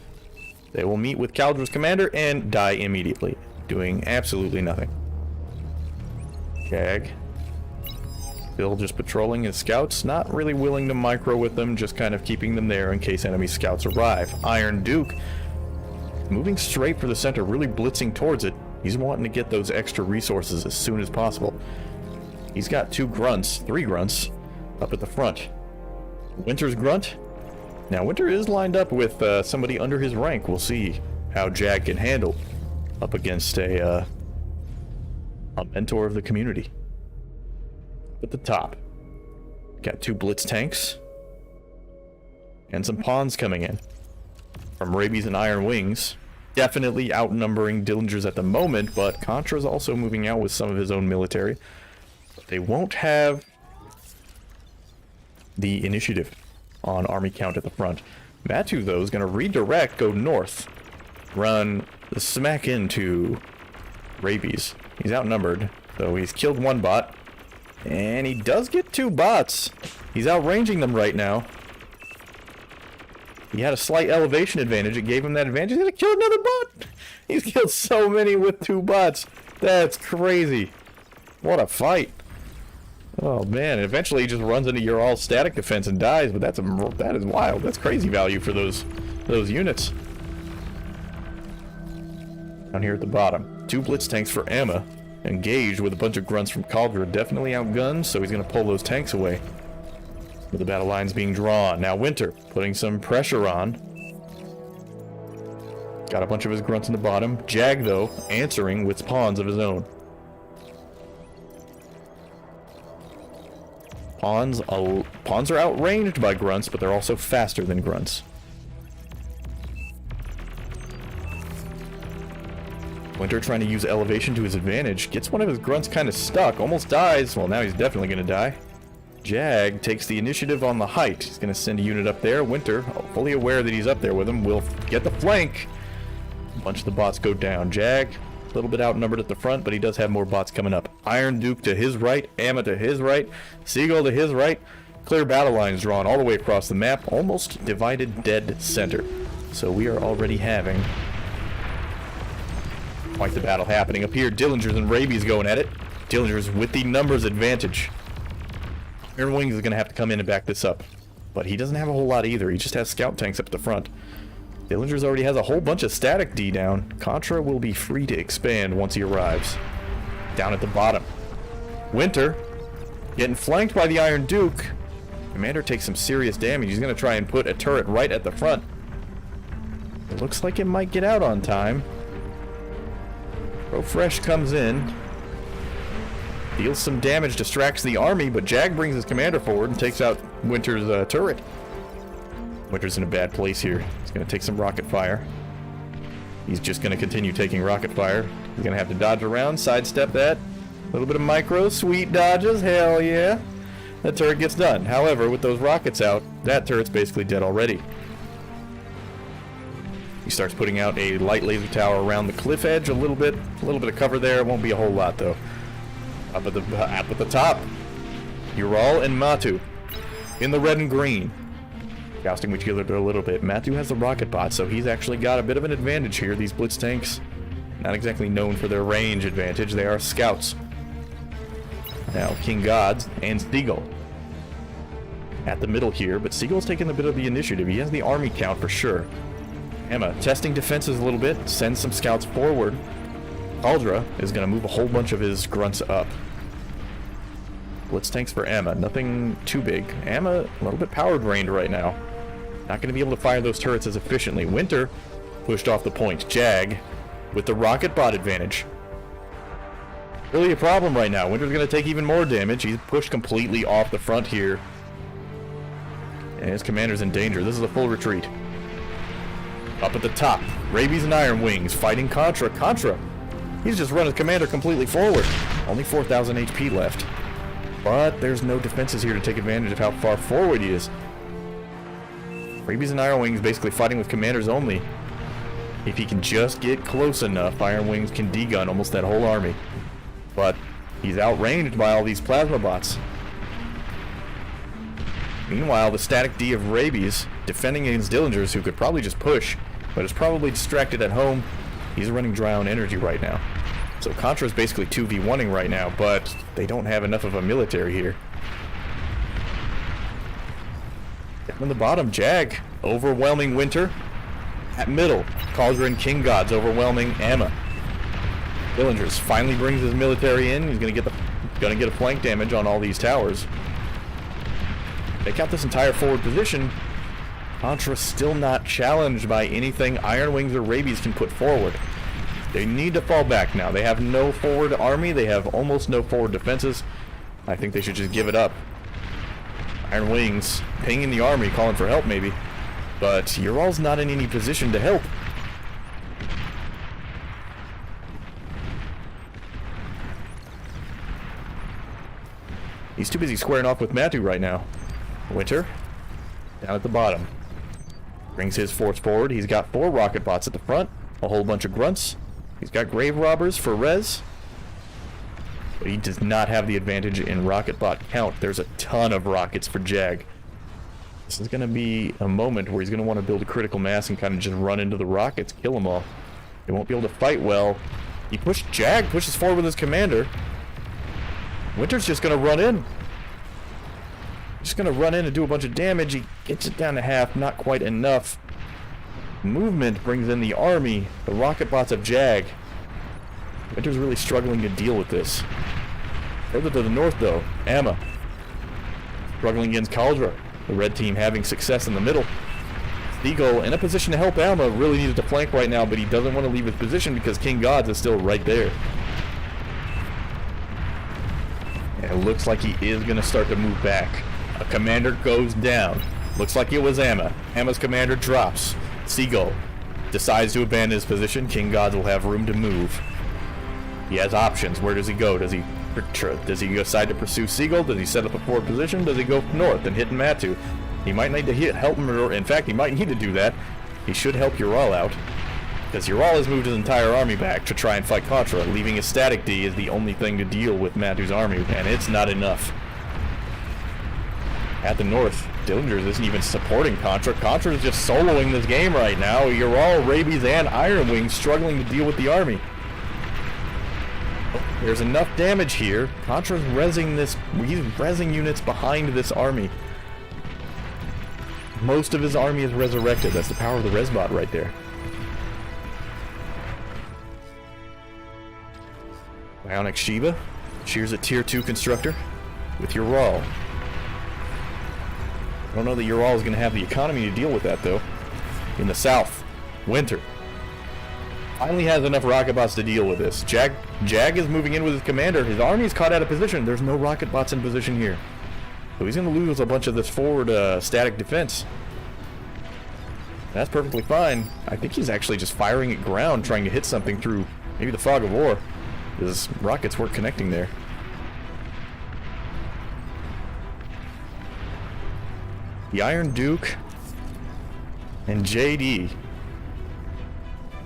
They will meet with Caldra's commander and die immediately, doing absolutely nothing. Jag. Still just patrolling his scouts, not really willing to micro with them, just kind of keeping them there in case enemy scouts arrive. Iron Duke, moving straight for the center, really blitzing towards it. He's wanting to get those extra resources as soon as possible. He's got 3 grunts up at the front. Winter's grunt. Now Winter is lined up with somebody under his rank. We'll see how Jag can handle up against a mentor of the community. At the top, got 2 blitz tanks and some pawns coming in from Rabies and Iron Wings. Definitely outnumbering Dillingers at the moment, but Contra's also moving out with some of his own military. They won't have the initiative on army count at the front. Matu, though, is going to redirect, go north, run the smack into Rabies. He's outnumbered, so he's killed 1 bot, and he does get 2 bots. He's outranging them right now. He had a slight elevation advantage. It gave him that advantage. He's going to kill another bot. He's killed so many with 2 bots. That's crazy. What a fight. Oh man, eventually he just runs into your all static defense and dies, but that is wild. That's crazy value for those units. Down here at the bottom, 2 blitz tanks for Emma, engaged with a bunch of grunts from Caldra, definitely outgunned, so he's gonna pull those tanks away. With the battle lines being drawn. Now Winter, putting some pressure on. Got a bunch of his grunts in the bottom. Jag, though, answering with pawns of his own. Pawns are outranged by grunts, but they're also faster than grunts. Winter trying to use elevation to his advantage. Gets one of his grunts kind of stuck. Almost dies. Well, now he's definitely going to die. Jag takes the initiative on the height. He's going to send a unit up there. Winter, fully aware that he's up there with him, will get the flank. A bunch of the bots go down. Jag, a little bit outnumbered at the front, but he does have more bots coming up. Iron Duke to his right, Amma to his right, Seagull to his right. Clear battle lines drawn all the way across the map, almost divided dead center. So we are already having quite the battle happening up here. Dillingers and Rabies going at it. Dillingers with the numbers advantage. Iron Wings is going to have to come in and back this up. But he doesn't have a whole lot either. He just has scout tanks up at the front. Dillingers already has a whole bunch of static D down. Contra will be free to expand once he arrives. Down at the bottom. Winter Getting flanked by the Iron Duke. Commander takes some serious damage. He's going to try and put a turret right at the front. It looks like it might get out on time. Fresh comes in. Deals some damage, distracts the army, but Jag brings his commander forward and takes out Winter's turret. Winter's in a bad place here. He's going to take some rocket fire. He's just going to continue taking rocket fire. He's going to have to dodge around, sidestep that. A little bit of micro, sweet dodges, hell yeah. That turret gets done. However, with those rockets out, that turret's basically dead already. He starts putting out a light laser tower around the cliff edge, a little bit of cover there. It won't be a whole lot though. Up at the top, Ural and Matu in the red and green, jousting with each other a little bit. Matu has the rocket bot, so he's actually got a bit of an advantage here. These blitz tanks, not exactly known for their range advantage. They are scouts. Now King Gods and Seagull at the middle here, but Seagull's taking a bit of the initiative. He has the army count for sure. Emma testing defenses a little bit, sends some scouts forward. Caldra is going to move a whole bunch of his grunts up. Blitz tanks for Emma, nothing too big. Emma, a little bit power drained right now. Not going to be able to fire those turrets as efficiently. Winter pushed off the point. Jag with the rocket bot advantage. Really a problem right now. Winter's going to take even more damage. He's pushed completely off the front here. And his commander's in danger. This is a full retreat. Up at the top, Rabies and Iron Wings fighting Contra. Contra, he's just run his commander completely forward. Only 4,000 HP left. But there's no defenses here to take advantage of how far forward he is. Rabies and Iron Wings basically fighting with commanders only. If he can just get close enough, Iron Wings can degun almost that whole army. But he's outranged by all these plasma bots. Meanwhile, the static D of Rabies defending against Dillingers, who could probably just push, but is probably distracted at home. He's running dry on energy right now. So Contra's basically 2v1ing right now, but they don't have enough of a military here. Down on the bottom, Jag overwhelming Winter. At middle, Cauldron and King Gods overwhelming Amma. Dillingers finally brings his military in. He's gonna get a flank damage on all these towers. Take out this entire forward position. Contra still not challenged by anything Iron Wings or Rabies can put forward. They need to fall back now. They have no forward army. They have almost no forward defenses. I think they should just give it up. Iron Wings pinging the army, calling for help maybe. But Ural's not in any position to help. He's too busy squaring off with Matu right now. Winter, down at the bottom. Brings his force forward. He's got 4 rocket bots at the front. A whole bunch of grunts. He's got grave robbers for res. But he does not have the advantage in rocket bot count. There's a ton of rockets for Jag. This is going to be a moment where he's going to want to build a critical mass and kind of just run into the rockets, kill them all. They won't be able to fight well. Jag pushes forward with his commander. Winter's just going to run in. Just going to run in and do a bunch of damage. He gets it down to half, not quite enough. Movement brings in the army, the rocket bots of Jag. Winter's really struggling to deal with this. Further to the north though, Amma struggling against Caldra. The red team having success in the middle. Seagull in a position to help Amma, really needed to flank right now, but he doesn't want to leave his position because King Gods is still right there. And it looks like he is going to start to move back. A commander goes down. Looks like it was Amma. Amma's commander drops. Seagull decides to abandon his position. King Gods will have room to move. He has options. Where does he go? Does he decide to pursue Seagull? Does he set up a forward position? Does he go north and hit Matu? He might need to help him, or in fact, he might need to do that. He should help Ural out, because Ural has moved his entire army back to try and fight Contra, leaving his static D is the only thing to deal with Matu's army, and it's not enough. At the north, Dillingers isn't even supporting Contra. Contra is just soloing this game right now. Ural, Rabies, and Iron Wings struggling to deal with the army. There's enough damage here. Contra's rezzing this. He's rezzing units behind this army. Most of his army is resurrected. That's the power of the Resbot right there. Bionic Shiva. Shear's a tier 2 constructor. with Ural. I don't know that Ural is going to have the economy to deal with that, though. In the south, Winter finally has enough rocket bots to deal with this. Jag is moving in with his commander. His army is caught out of position. There's no rocket bots in position here. So he's going to lose a bunch of this forward static defense. That's perfectly fine. I think he's actually just firing at ground, trying to hit something through maybe the fog of war. His rockets weren't connecting there. The Iron Duke and JD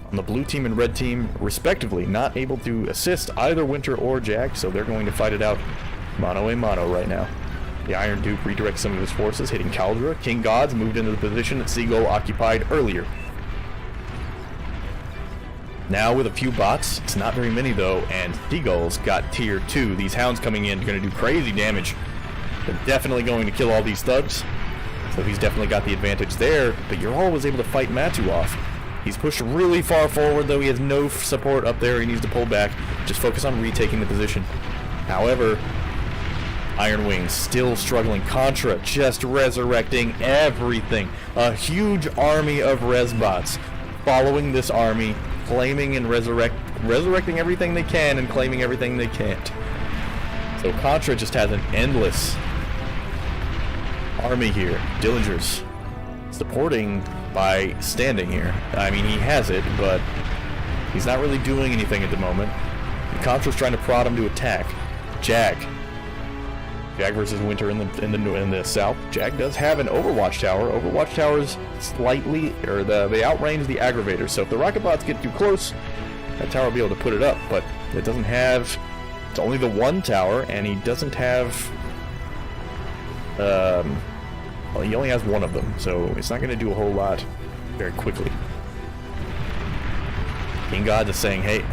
on the blue team and red team, respectively, not able to assist either Winter or Jag, so they're going to fight it out mano a mano right now. The Iron Duke redirects some of his forces, hitting Caldera. King Gods moved into the position that Seagull occupied earlier. Now with a few bots, it's not very many though, and Seagull's got tier 2. These hounds coming in are going to do crazy damage. They're definitely going to kill all these thugs, so he's definitely got the advantage there, but Ural was able to fight Matu off. He's pushed really far forward though, he has no support up there, he needs to pull back, just focus on retaking the position. However, Iron Wings still struggling. Contra just resurrecting everything. A huge army of Resbots following this army, claiming and resurrecting everything they can and claiming everything they can't. So Contra just has an endless army here. Dillinger's supporting by standing here. I mean, he has it, but he's not really doing anything at the moment. Contra's trying to prod him to attack. Jag versus Winter in the south. Jag does have an Overwatch Tower. Overwatch Towers slightly, or they outrange the Aggravators. So if the rocket bots get too close, that tower will be able to put it up. But it doesn't have. It's only the one tower, and he doesn't have. Well, he only has one of them, so it's not going to do a whole lot very quickly. King God is saying, "Hey,"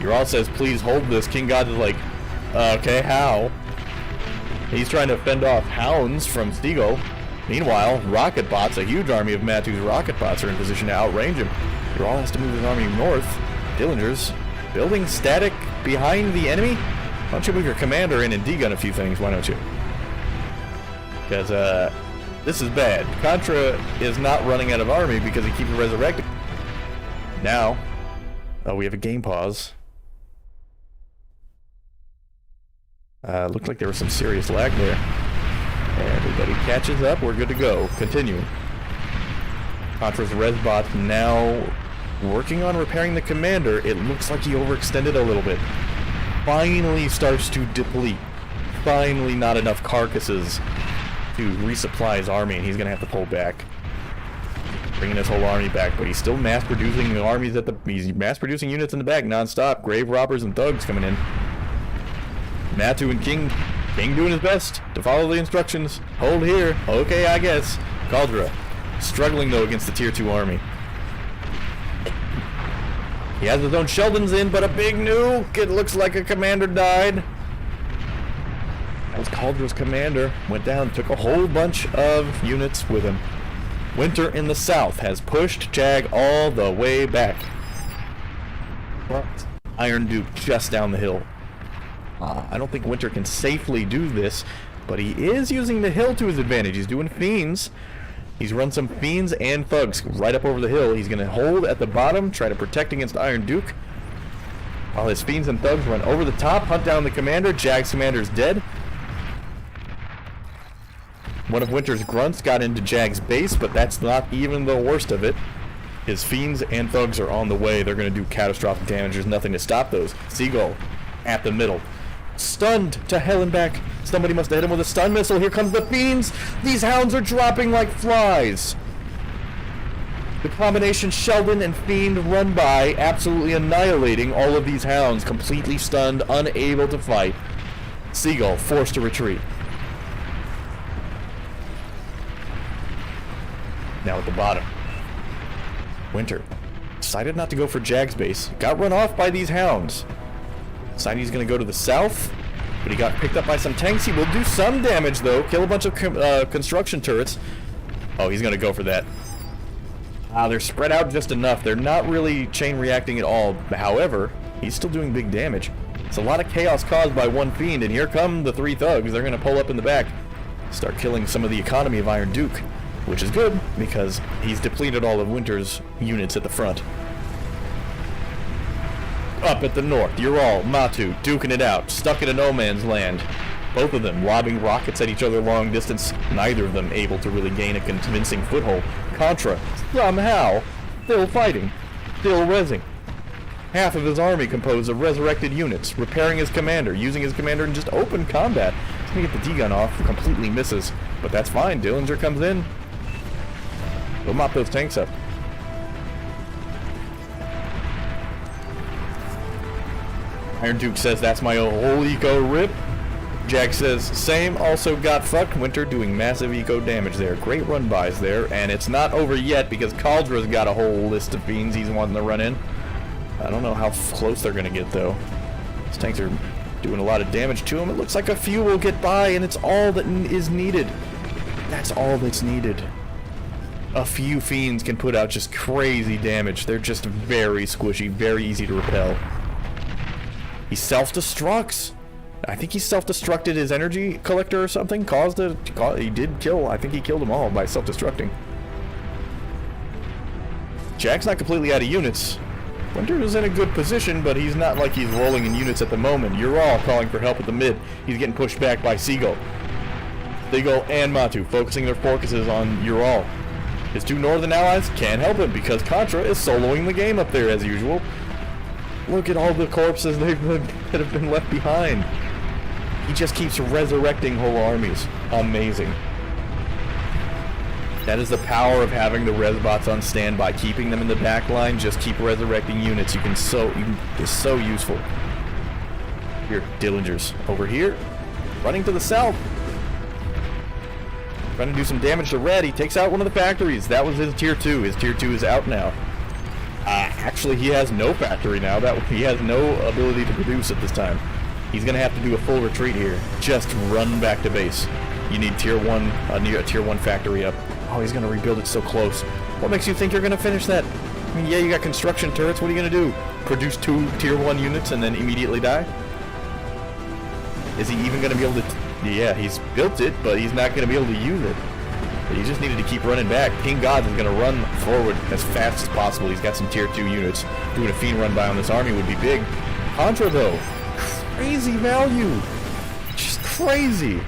Ural says, "Please hold this." King God is like, "Okay, how?" He's trying to fend off hounds from Stigo. Meanwhile, rocket bots, a huge army of Matu's rocket bots, are in position to outrange him. Ural has to move his army north. Dillinger's building static behind the enemy. Why don't you move your commander in and degun a few things? Why don't you? Because this is bad. Contra is not running out of army because he keeps resurrecting. Now, we have a game pause. Looked like there was some serious lag there. Everybody catches up. We're good to go. Continuing. Contra's Resbot now working on repairing the commander. It looks like he overextended a little bit. Finally starts to deplete. Finally not enough carcasses to resupply his army, and he's going to have to pull back. Bringing his whole army back, but he's still mass-producing the armies he's mass-producing units in the back non-stop. Grave robbers and thugs coming in. Matu and King doing his best to follow the instructions. Hold here. Okay, I guess. Caldera struggling though against the tier 2 army. He has his own Sheldons in, but a big nuke. It looks like a commander died. That was Caldera's commander. Went down, took a whole bunch of units with him. Winter in the south has pushed Jag all the way back. But Iron Duke just down the hill. I don't think Winter can safely do this, but he is using the hill to his advantage. He's doing fiends. He's run some fiends and thugs right up over the hill. He's going to hold at the bottom, try to protect against Iron Duke. While his fiends and thugs run over the top, hunt down the commander. Jag's commander is dead. One of Winter's grunts got into Jag's base, but that's not even the worst of it. His fiends and thugs are on the way. They're going to do catastrophic damage. There's nothing to stop those. Seagull at the middle. Stunned to hell and back. Somebody must have hit him with a stun missile. Here comes the fiends. These hounds are dropping like flies. The combination Sheldon and Fiend run by, absolutely annihilating all of these hounds, completely stunned, unable to fight. Seagull forced to retreat. Now at the bottom, Winter decided not to go for Jag's base. Got run off by these hounds. Decided he's going to go to the south, but he got picked up by some tanks. He will do some damage, though. Kill a bunch of construction turrets. Oh, he's going to go for that. They're spread out just enough. They're not really chain reacting at all. However, he's still doing big damage. It's a lot of chaos caused by one fiend, and here come the 3 thugs. They're going to pull up in the back, start killing some of the economy of Iron Duke, which is good because he's depleted all of Winter's units at the front. Up at the north, you're all Matu duking it out, stuck in a no man's land. Both of them lobbing rockets at each other long distance, neither of them able to really gain a convincing foothold. Contra, somehow, still fighting, still rezzing. Half of his army composed of resurrected units, repairing his commander, using his commander in just open combat. He's gonna get the D-gun off, completely misses, but that's fine. Dillinger comes in. He'll mop those tanks up. Iron Duke says that's my whole eco rip. Jack says same, also got fucked. Winter doing massive eco damage there. Great run bys there, and it's not over yet because Caldra's got a whole list of fiends he's wanting to run in. I don't know how close they're gonna get though. These tanks are doing a lot of damage to him. It looks like a few will get by, and it's all that is needed. That's all that's needed. A few fiends can put out just crazy damage. They're just very squishy, very easy to repel. He self-destructs. I think he self-destructed his energy collector or something. He did kill. I think he killed them all by self-destructing. Jack's not completely out of units. Winter is in a good position, but he's not like he's rolling in units at the moment. You're all calling for help at the mid. He's getting pushed back by Seagull. Seagull and Matu focusing their focuses on Ural. His 2 northern allies can't help him because Contra is soloing the game up there as usual. Look at all the corpses that have been left behind. He just keeps resurrecting whole armies. Amazing. That is the power of having the Resbots on standby, keeping them in the back line. Just keep resurrecting units. It's so useful. Here, Dillinger's over here, running to the south. Trying to do some damage to Red. He takes out one of the factories. That was his tier 2. His tier 2 is out now. Actually, he has no factory now. He has no ability to produce at this time. He's going to have to do a full retreat here. Just run back to base. You need tier 1, a tier 1 factory up. Oh, he's going to rebuild it so close. What makes you think you're going to finish that? I mean, yeah, you got construction turrets. What are you going to do? Produce 2 tier 1 units and then immediately die? Is he even going to be able to... Yeah, he's built it, but he's not going to be able to use it. He just needed to keep running back. King Gods is going to run forward as fast as possible. He's got some tier 2 units. Doing a fiend run by on this army would be big. Contra, though. Crazy value. Just crazy.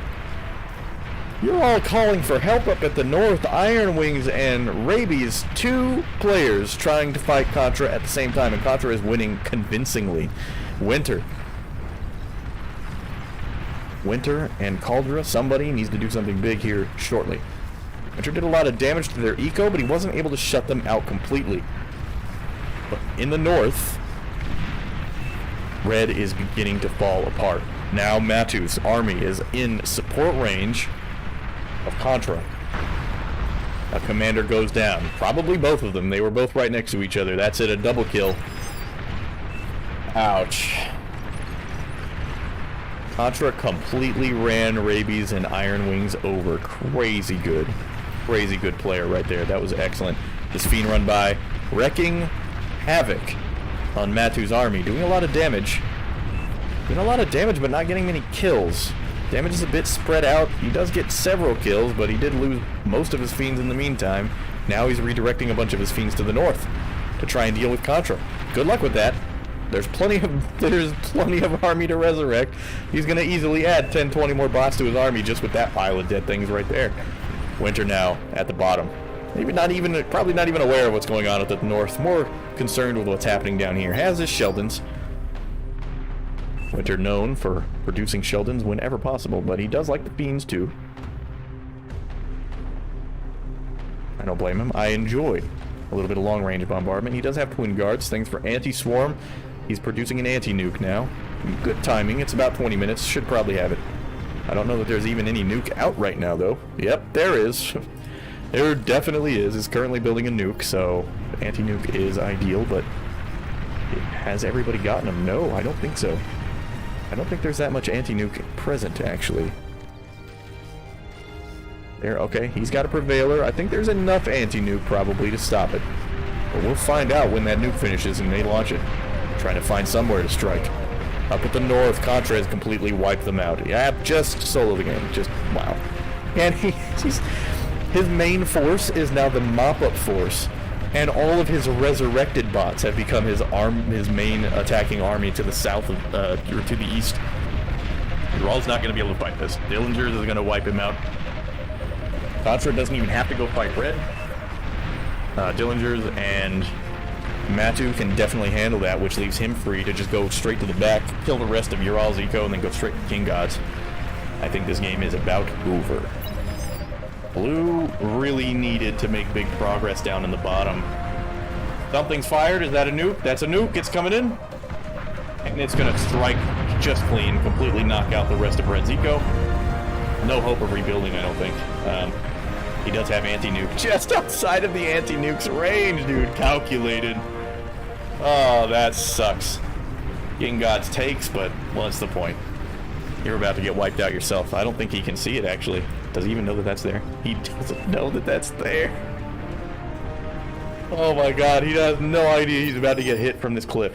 You're all calling for help up at the north. Iron Wings and Rabies, 2 players trying to fight Contra at the same time, and Contra is winning convincingly. Winter and Caldera, somebody needs to do something big here shortly. Winter did a lot of damage to their eco, but he wasn't able to shut them out completely. But in the north, Red is beginning to fall apart. Now Matu's army is in support range of Contra. A commander goes down. Probably both of them. They were both right next to each other. That's it, a double kill. Ouch. Contra completely ran Rabies and Iron Wings over. Crazy good. Crazy good player right there. That was excellent. This fiend run by, wrecking havoc on Matu's army. Doing a lot of damage. Doing a lot of damage, but not getting many kills. Damage is a bit spread out. He does get several kills, but he did lose most of his fiends in the meantime. Now he's redirecting a bunch of his fiends to the north to try and deal with Contra. Good luck with that. There's plenty of army to resurrect. He's going to easily add 10, 20 more bots to his army just with that pile of dead things right there. Winter now at the bottom. Maybe probably not even aware of what's going on at the north. More concerned with what's happening down here. Has his Sheldons. Winter known for producing Sheldons whenever possible, but he does like the fiends too. I don't blame him. I enjoy a little bit of long-range bombardment. He does have twin guards, things for anti-swarm. He's producing an anti-nuke now. Good timing. It's about 20 minutes. Should probably have it. I don't know that there's even any nuke out right now, though. Yep, there is. There definitely is. Is currently building a nuke, so anti-nuke is ideal, but has everybody gotten them? No, I don't think so. I don't think there's that much anti-nuke present, actually. There, okay, he's got a Prevailer. I think there's enough anti-nuke probably to stop it. But we'll find out when that nuke finishes and they launch it. Trying to find somewhere to strike. Up at the north, Contra has completely wiped them out. Yeah, just solo the game. Just, wow. And his main force is now the mop-up force, and all of his resurrected bots have become his main attacking army to the south of, or to the east. Rawl's not going to be able to fight this. Dillinger's is going to wipe him out. Contra doesn't even have to go fight Red. Dillinger's and Matu can definitely handle that, which leaves him free to just go straight to the back, kill the rest of Ural's eco, and then go straight to King Gods. I think this game is about over. Blue really needed to make big progress down in the bottom. Something's fired. Is that a nuke? That's a nuke. It's coming in. And it's going to strike just clean, completely knock out the rest of Red's eco. No hope of rebuilding, I don't think. He does have anti-nuke just outside of the anti-nuke's range, dude. Calculated. Oh, that sucks. King Gods takes, but what's the point? You're about to get wiped out yourself. I don't think he can see it, actually. Does he even know that that's there? He doesn't know that that's there. Oh my god, he has no idea he's about to get hit from this cliff.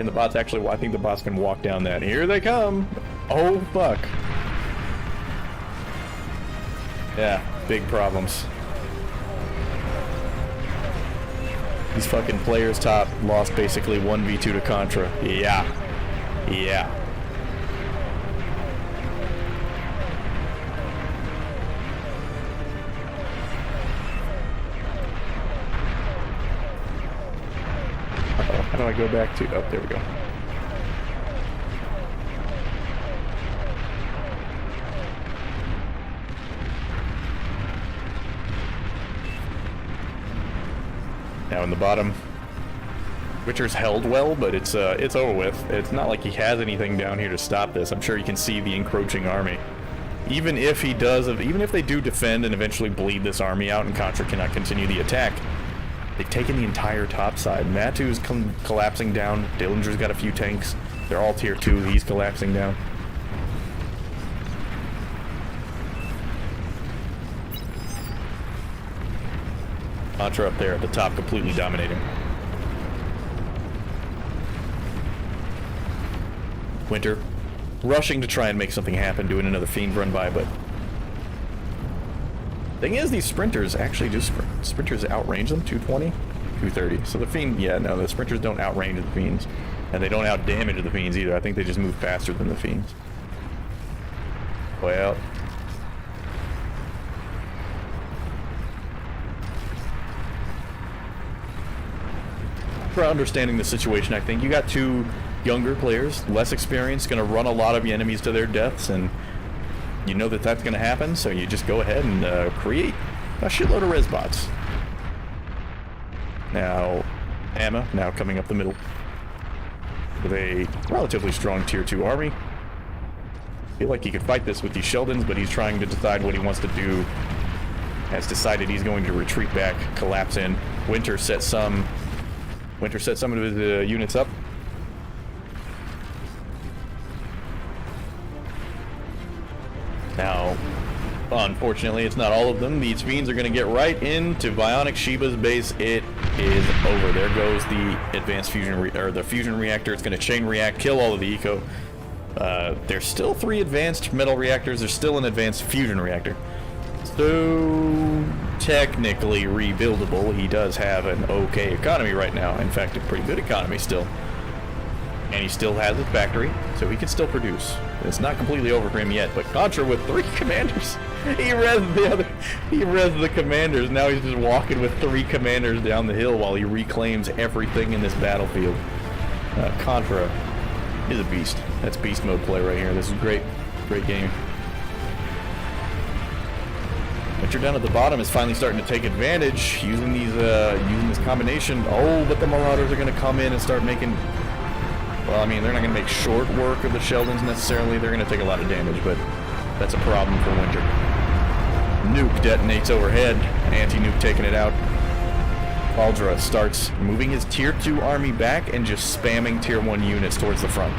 And the bots actually, well, I think the bots can walk down that. Here they come! Oh, fuck. Yeah, big problems. These fucking players top lost basically 1v2 to Contra. Yeah. Yeah. Uh-oh, how do I go back to... Oh, there we go. Now in the bottom, Witcher's held well, but it's over with. It's not like he has anything down here to stop this. I'm sure you can see the encroaching army. Even if he does, even if they do defend and eventually bleed this army out and Contra cannot continue the attack, they've taken the entire top side. Matu's collapsing down. Dillinger's got a few tanks. They're all tier 2. He's collapsing down. Contra up there at the top, completely dominating. Winter, rushing to try and make something happen, doing another Fiend run by, but... Thing is, these sprinters actually do sprinters outrange them, 220? 230. So the Fiend, yeah, no, the sprinters don't outrange the Fiends. And they don't outdamage the Fiends either. I think they just move faster than the Fiends. Well... For understanding the situation, I think you got two younger players, less experienced, going to run a lot of enemies to their deaths, and you know that that's going to happen, so you just go ahead and create a shitload of res bots. Now, Amma, now coming up the middle with a relatively strong tier 2 army. I feel like he could fight this with these Sheldons, but he's trying to decide what he wants to do. Has decided he's going to retreat back, collapse in. Winter set some of his units up. Now, unfortunately, it's not all of them. These Fiends are going to get right into Bionic Sheba's base. It is over. There goes the advanced fusion, the fusion reactor. It's going to chain react, kill all of the eco. There's still 3 advanced metal reactors. There's still an advanced fusion reactor. So, technically rebuildable. He does have an okay economy right now. In fact, a pretty good economy still. And he still has his factory, so he can still produce. It's not completely over for him yet, but Contra with 3 commanders. He res the commanders. Now he's just walking with 3 commanders down the hill while he reclaims everything in this battlefield. Contra is a beast. That's beast mode play right here. This is great. Great game. Winter down at the bottom is finally starting to take advantage, using these using this combination. Oh, but the Marauders are going to come in and start making... Well, I mean, they're not going to make short work of the Sheldons necessarily. They're going to take a lot of damage, but that's a problem for Winter. Nuke detonates overhead. Anti-nuke taking it out. Caldra starts moving his tier 2 army back and just spamming tier 1 units towards the front.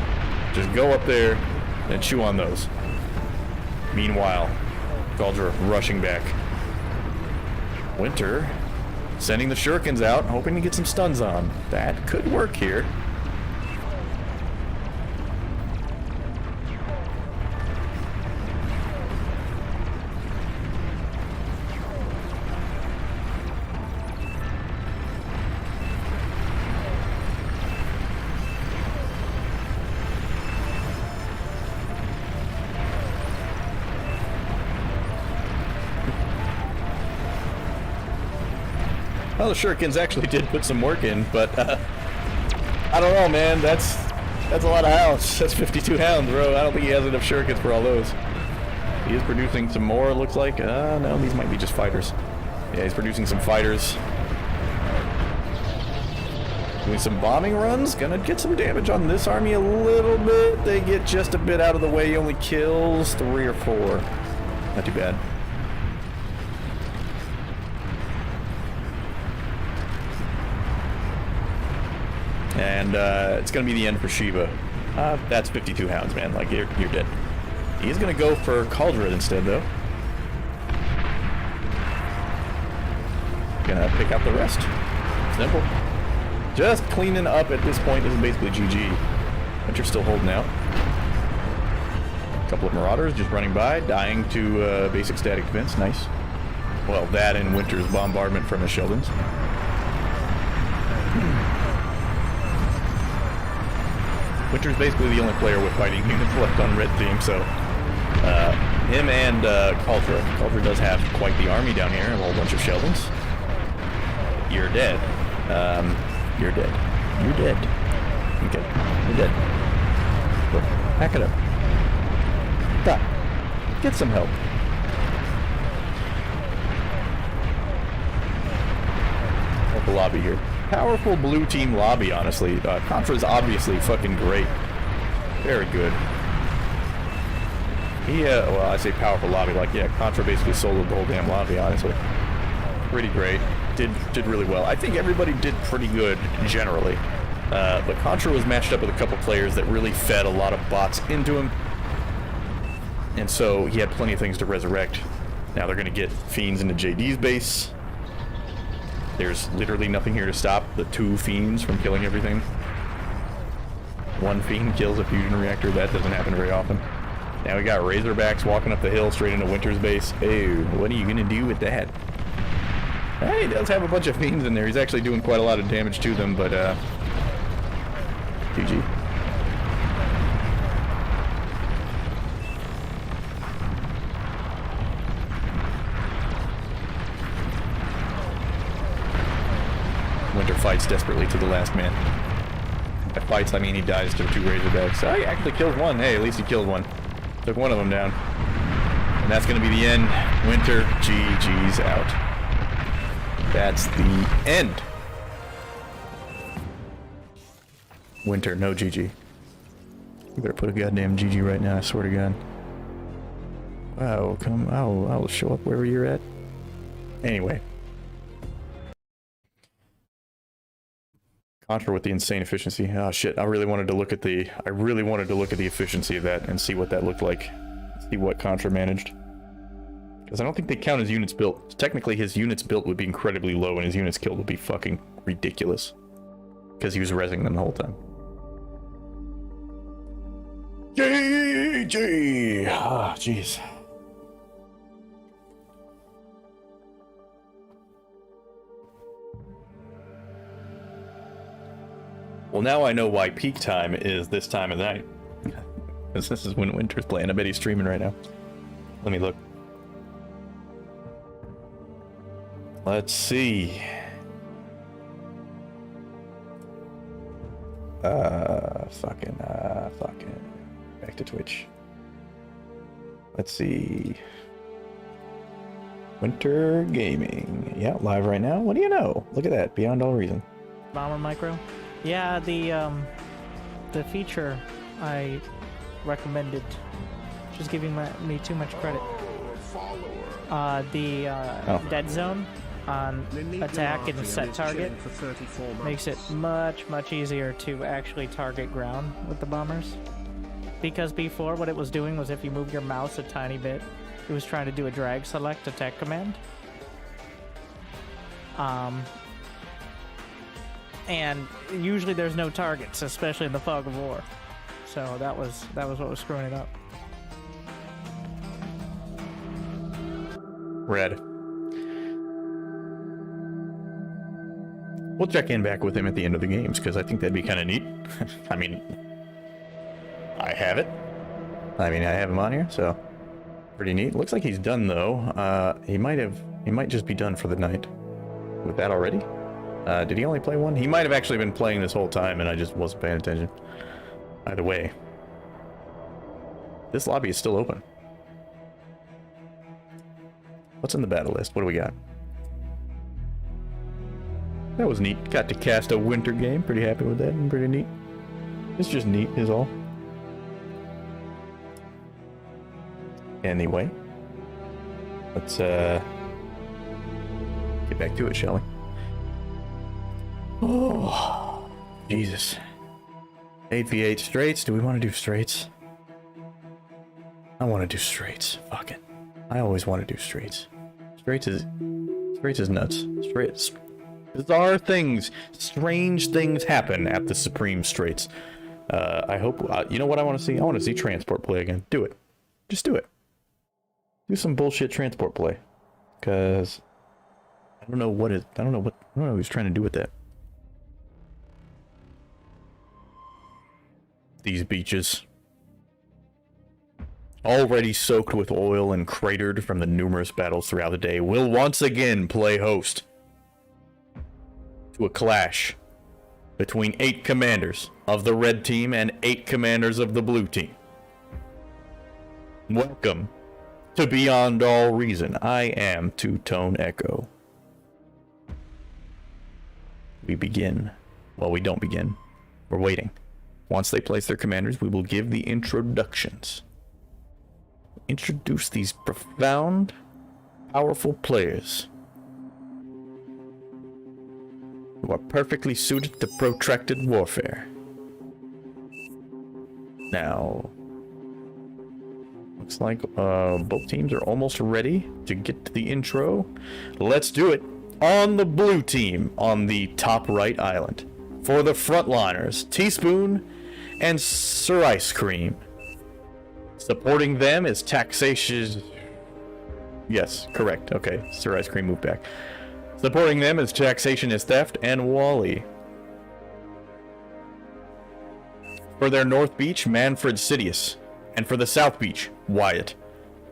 Just go up there and chew on those. Meanwhile, Caldra rushing back. Winter Sending the shurikens out, hoping to get some stuns on. That could work here. Well, the shurikens actually did put some work in, but I don't know, man. That's a lot of hounds. That's 52 hounds, bro. I don't think he has enough shurikens for all those. He is producing some more, it looks like. No, these might be just fighters. Yeah, he's producing some fighters. Doing some bombing runs. Gonna get some damage on this army a little bit. They get just a bit out of the way. He only kills 3 or 4. Not too bad. And it's going to be the end for Shiva. That's 52 hounds, man. Like, you're dead. He's going to go for Cauldron instead, though. Gonna pick out the rest. Simple. Just cleaning up at this point. This is basically GG. Winter's still holding out. A couple of Marauders just running by, dying to basic static defense. Nice. Well, that and Winter's bombardment from the Sheldons. Winter's basically the only player with fighting units left on red team, so him and Cauldron. Cauldron does have quite the army down here, a whole bunch of Sheldons. You're dead. You're dead. You're dead. Okay, you're dead. Look, pack it up. Stop. Get some help. Local lobby here. Powerful blue team lobby, honestly. Contra's obviously fucking great. Very good. Well, I say powerful lobby, like, yeah, Contra basically soloed the whole damn lobby, honestly. Pretty great. Did really well. I think everybody did pretty good, generally. But Contra was matched up with a couple players that really fed a lot of bots into him. And so he had plenty of things to resurrect. Now they're going to get Fiends into JD's base. There's literally nothing here to stop the 2 Fiends from killing everything. 1 Fiend kills a fusion reactor. That doesn't happen very often. Now we got Razorbacks walking up the hill straight into Winter's base. Hey, what are you going to do with that? He does have a bunch of Fiends in there. He's actually doing quite a lot of damage to them, but GG. Winter fights desperately to the last man. By fights, I mean he dies to 2 Razorbacks. Oh, he actually killed 1. Hey, at least he killed 1. Took 1 of them down. And that's going to be the end. Winter, GG's out. That's the end. Winter, no GG. You better put a goddamn GG right now, I swear to God. Wow, I'll show up wherever you're at. Anyway. Contra with the insane efficiency. Oh shit, I really wanted to look at the efficiency of that and see what that looked like. See what Contra managed. Because I don't think they count his units built. Technically his units built would be incredibly low and his units killed would be fucking ridiculous. Because he was rezzing them the whole time. GG! Ah, jeez. Well, now I know why peak time is this time of night. Because this is when Winter's playing. I bet he's streaming right now. Let me look. Let's see. Fucking. Back to Twitch. Let's see. Winter Gaming. Yeah, live right now. What do you know? Look at that. Beyond all reason. Bomber micro. Yeah, the feature I recommended, just giving me too much credit. Dead zone on attack and set target makes it much easier to actually target ground with the bombers. Because before, what it was doing was if you move your mouse a tiny bit, it was trying to do a drag select attack command. And usually there's no targets, especially in the fog of war. So that was what was screwing it up. Red. We'll check in back with him at the end of the games, because I think that'd be kind of neat. I mean, I have it. I mean, I have him on here, so pretty neat. Looks like he's done, though. He might just be done for the night. With that already? Did he only play one? He might have actually been playing this whole time, and I just wasn't paying attention. Either way. This lobby is still open. What's in the battle list? What do we got? That was neat. Got to cast a winter game. Pretty happy with that. And pretty neat. It's just neat is all. Anyway. Let's get back to it, shall we? Oh, Jesus. 8v8 straights. Do we want to do straights? I want to do straights. Fuck it. I always want to do straights. Straights is nuts. Straights. Bizarre things, strange things happen at the Supreme Straits. I hope, you know what I want to see? I want to see transport play again. Do it. Just do it. Do some bullshit transport play. Cause I don't know what he's trying to do with that. These beaches. Already soaked with oil and cratered from the numerous battles throughout the day, will once again play host to a clash between 8 commanders of the red team and 8 commanders of the blue team. Welcome to Beyond All Reason. I am Two-Tone Echo. We begin. Well, we don't begin. We're waiting. Once they place their commanders, we will give the introductions. Introduce these profound, powerful players who are perfectly suited to protracted warfare. Now, looks like both teams are almost ready to get to the intro. Let's do it on the blue team on the top right island. For the frontliners, Teaspoon and Sir Ice Cream. Supporting them is Taxation. Yes, correct. Okay, Sir Ice Cream moved back. Supporting them is Taxation is Theft and Wally. For their North Beach, Manfred Sidious. And for the South Beach, Wyatt.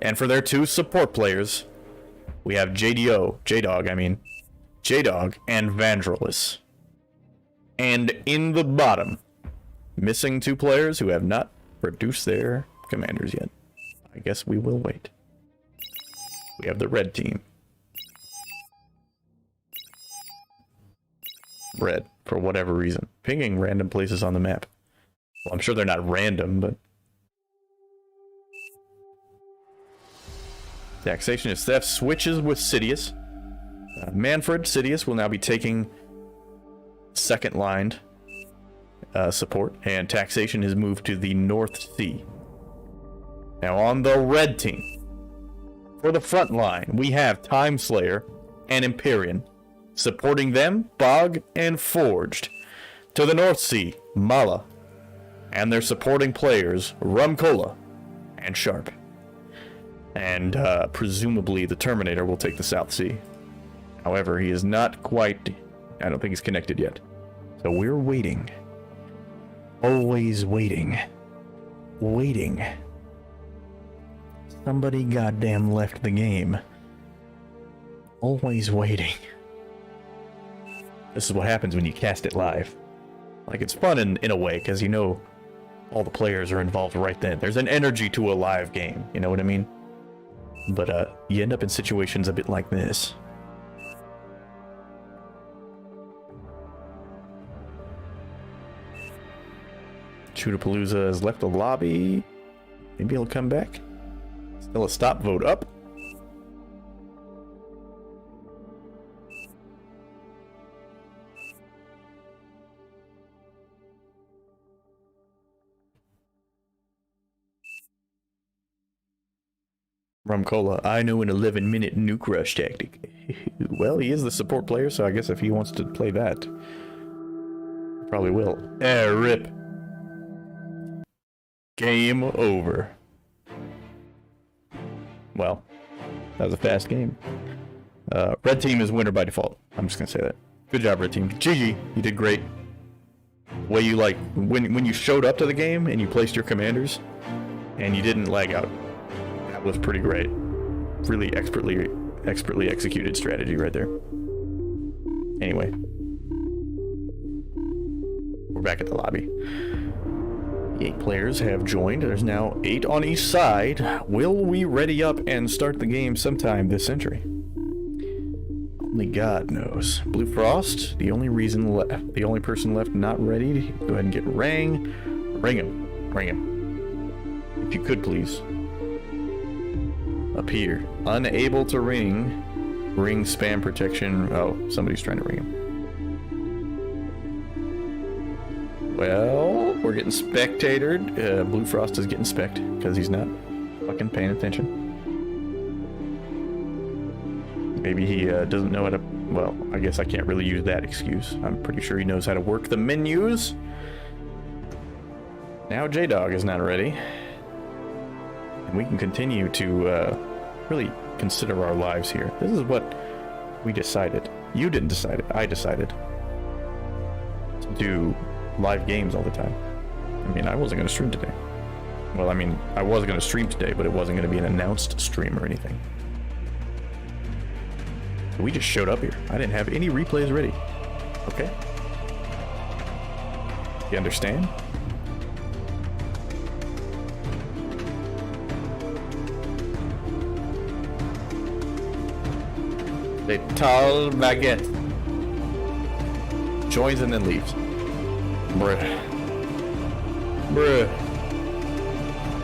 And for their 2 support players, we have J-Dog and Vandralis. And in the bottom, missing 2 players who have not produced their commanders yet. I guess we will wait. We have the red team. Red, for whatever reason. Pinging random places on the map. Well, I'm sure they're not random, but... Taxation is Theft switches with Sidious. Manfred Sidious will now be taking second line support, and Taxation has moved to the North Sea. Now on the red team, for the front line, we have Time Slayer and Empyrean. Supporting them, Bog and Forged. To the North Sea, Mala. And their supporting players, Rumcola and Sharp. And presumably the Terminator will take the South Sea. However, he is not quite... I don't think he's connected yet. So we're waiting. Always waiting. Waiting. Somebody goddamn left the game. Always waiting. This is what happens when you cast it live. Like, it's fun in a way, because you know all the players are involved right then. There's an energy to a live game, you know what I mean? But you end up in situations a bit like this. Chutapalooza has left the lobby. Maybe he'll come back. Still a stop vote up. Rumcola, I know an 11-minute nuke rush tactic. Well, he is the support player, so I guess if he wants to play that, probably will. Rip. Game over. Well, that was a fast game. Red team is winner by default. I'm just gonna say that. Good job, red team. GG, you did great. Way you like when you showed up to the game and you placed your commanders, and you didn't lag out. That was pretty great. Really expertly executed strategy right there. Anyway, we're back at the lobby. 8 players have joined. There's now 8 on each side. Will we ready up and start the game sometime this century? Only God knows. Blue Frost, the only person left not ready. Go ahead and get Rang. Ring him. If you could, please. Appear. Unable to ring. Ring spam protection. Oh, somebody's trying to ring him. Well, we're getting spectatored. Blue Frost is getting specced because he's not fucking paying attention. Maybe he doesn't know how to... Well, I guess I can't really use that excuse. I'm pretty sure he knows how to work the menus. Now J-Dog is not ready. And we can continue to really consider our lives here. This is what we decided. You didn't decide it. I decided to do live games all the time. I mean, I wasn't going to stream today. Well, I mean, I was going to stream today, but it wasn't going to be an announced stream or anything. We just showed up here. I didn't have any replays ready. Okay? You understand? The tall baguette joins and then leaves. Bruh.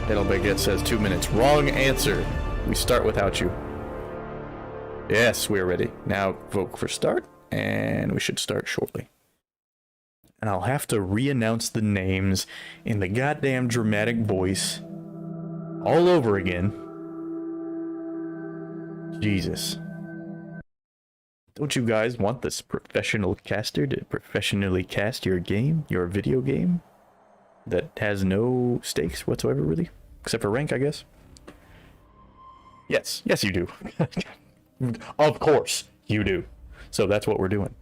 Little baguette says 2 minutes. Wrong answer. We start without you. Yes, we're ready. Now vote for start, and we should start shortly. And I'll have to re-announce the names in the goddamn dramatic voice all over again. Jesus. Don't you guys want this professional caster to professionally cast your game, your video game, that has no stakes whatsoever, really? Except for rank, I guess? Yes, you do. Of course you do. So that's what we're doing.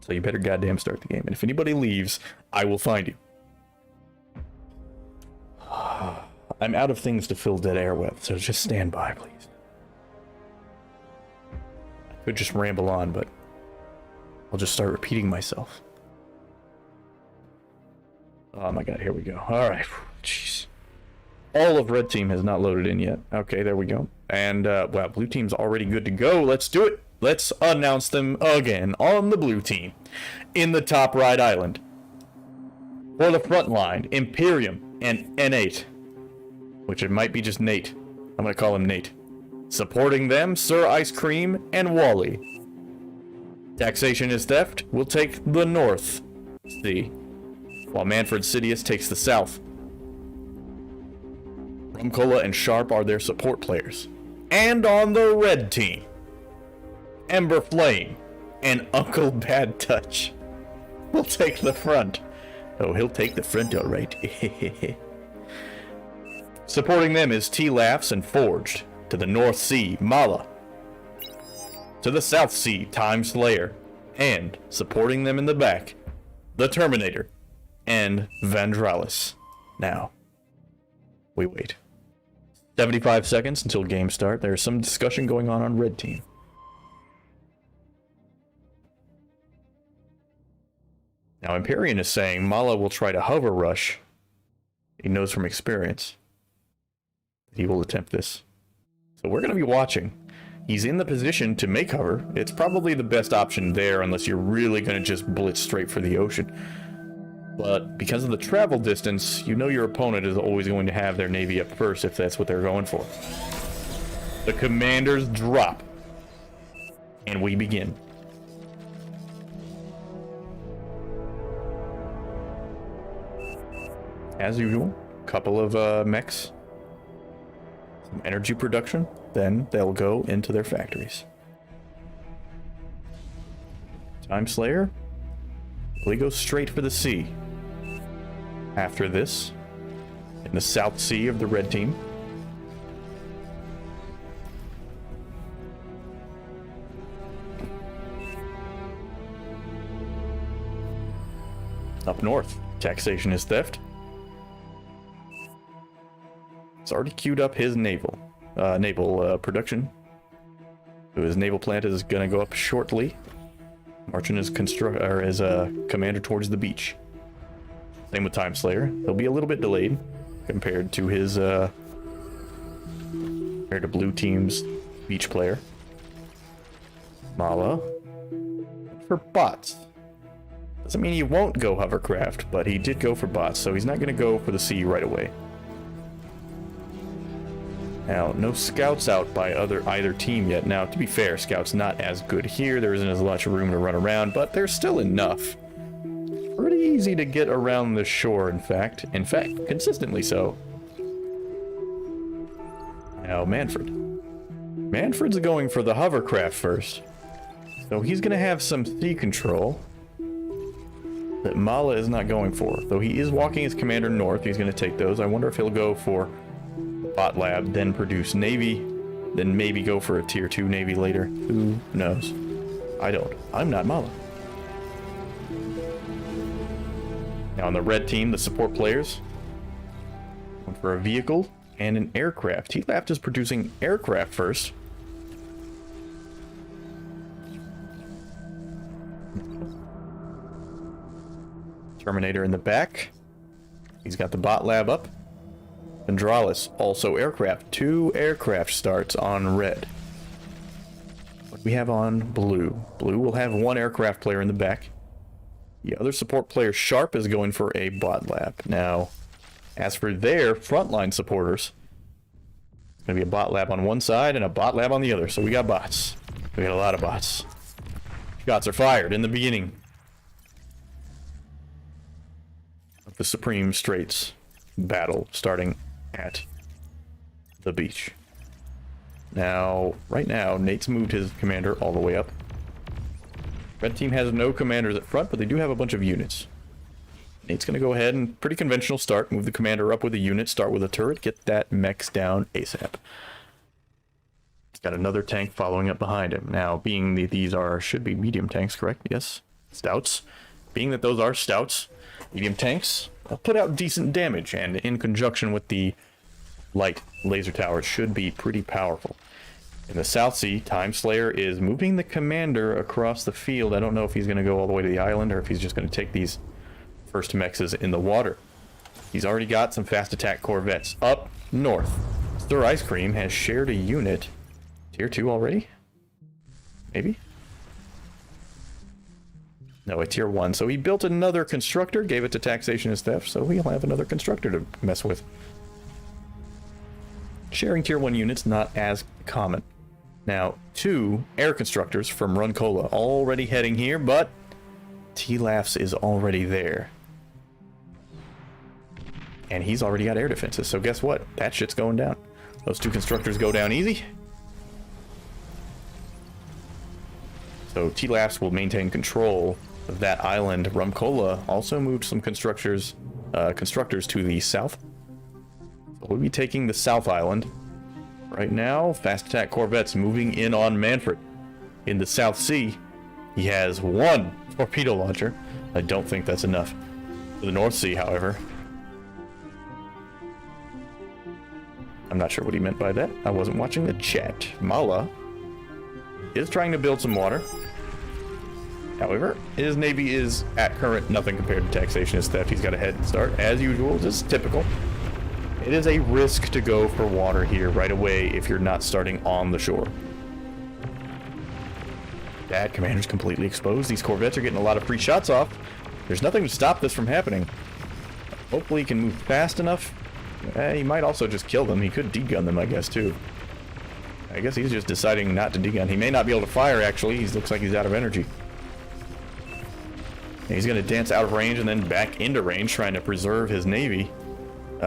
So you better goddamn start the game. And if anybody leaves, I will find you. I'm out of things to fill dead air with, so just stand by, please. I could just ramble on, but I'll just start repeating myself. Oh my god, here we go. Alright, jeez. All of red team has not loaded in yet. Okay, there we go. And, well, blue team's already good to go. Let's do it. Let's announce them again on the blue team. In the top right island. For the front line, Imperium and N8. Which it might be just Nate. I'm gonna call him Nate. Supporting them, Sir Ice Cream and Wally. Taxation is theft. We'll take the North Sea. While Manfred Sidious takes the South. Rumcola and Sharp are their support players. And on the red team, Ember Flame and Uncle Bad Touch will take the front. Oh, he'll take the front all right. Supporting them is T-Laughs and Forged. To the North Sea, Mala. To the South Sea, Time Slayer. And, supporting them in the back, the Terminator and Vandralis. Now, we wait. 75 seconds until game start. There's some discussion going on red team. Now, Empyrean is saying Mala will try to hover rush. He knows from experience that he will attempt this. So we're going to be watching. He's in the position to make hover. It's probably the best option there unless you're really going to just blitz straight for the ocean. But because of the travel distance, you know your opponent is always going to have their navy up first if that's what they're going for. The commanders drop. And we begin. As usual, couple of mechs some energy production, then they'll go into their factories. Time Slayer, will he go straight for the sea? After this, in the South Sea of the red team. Up north, taxation is theft. It's already queued up his naval production. So his naval plant is gonna go up shortly, marching his commander towards the beach. Same with Time Slayer. He'll be a little bit delayed compared to his compared to blue team's beach player. Mala for bots. Doesn't mean he won't go hovercraft, but he did go for bots, so he's not going to go for the sea right away. Now, no scouts out by either team yet. Now, to be fair, scouts not as good here. There isn't as much room to run around, but there's still enough. Pretty easy to get around the shore, in fact. In fact, consistently so. Now, Manfred. Manfred's going for the hovercraft first. So he's going to have some sea control that Mala is not going for. Though he is walking his commander north, he's going to take those. I wonder if he'll go for Bot Lab, then produce Navy, then maybe go for a Tier 2 Navy later. Who knows? I don't. I'm not Mala. Now on the red team, the support players went for a vehicle and an aircraft. T-Lap is producing aircraft first. Terminator in the back. He's got the bot lab up. Vendralis, also aircraft. 2 aircraft starts on red. What do we have on blue? Blue will have 1 aircraft player in the back. The other support player, Sharp, is going for a bot lab. Now, as for their frontline supporters, it's going to be a bot lab on one side and a bot lab on the other. So we got bots. We got a lot of bots. Shots are fired in the beginning of the Supreme Straits battle starting at the beach. Now, right now, Nate's moved his commander all the way up. Red team has no commanders at front, but they do have a bunch of units. Nate's going to go ahead and pretty conventional start. Move the commander up with a unit, start with a turret, get that mechs down ASAP. He's got another tank following up behind him. Now, being that these should be medium tanks, correct? Yes. Stouts. Being that those are stouts, medium tanks, will put out decent damage, and in conjunction with the light laser towers should be pretty powerful. In the South Sea, Time Slayer is moving the commander across the field. I don't know if he's going to go all the way to the island or if he's just going to take these first mexes in the water. He's already got some fast attack corvettes up north. Stir Ice Cream has shared a unit. Tier 2 already? Maybe? No, a Tier 1. So he built another constructor, gave it to taxation as theft, so he'll have another constructor to mess with. Sharing Tier 1 units not as common. Now, 2 air constructors from Runcola already heading here, but T-Laughs is already there. And he's already got air defenses, so guess what? That shit's going down. Those 2 constructors go down easy. So T-Laughs will maintain control of that island. Rumcola also moved some constructors to the south. So we'll be taking the South Island. Right now, fast attack corvettes moving in on Manfred. In the South Sea, he has 1 torpedo launcher. I don't think that's enough. For the North Sea, however, I'm not sure what he meant by that. I wasn't watching the chat. Mala is trying to build some water. However, his navy is at current nothing compared to taxation as theft. He's got a head start, as usual. This is typical. It is a risk to go for water here right away if you're not starting on the shore. That commander's completely exposed. These corvettes are getting a lot of free shots off. There's nothing to stop this from happening. Hopefully he can move fast enough. He might also just kill them. He could degun them, I guess, too. I guess he's just deciding not to degun. He may not be able to fire, actually. He looks like he's out of energy. And he's going to dance out of range and then back into range, trying to preserve his navy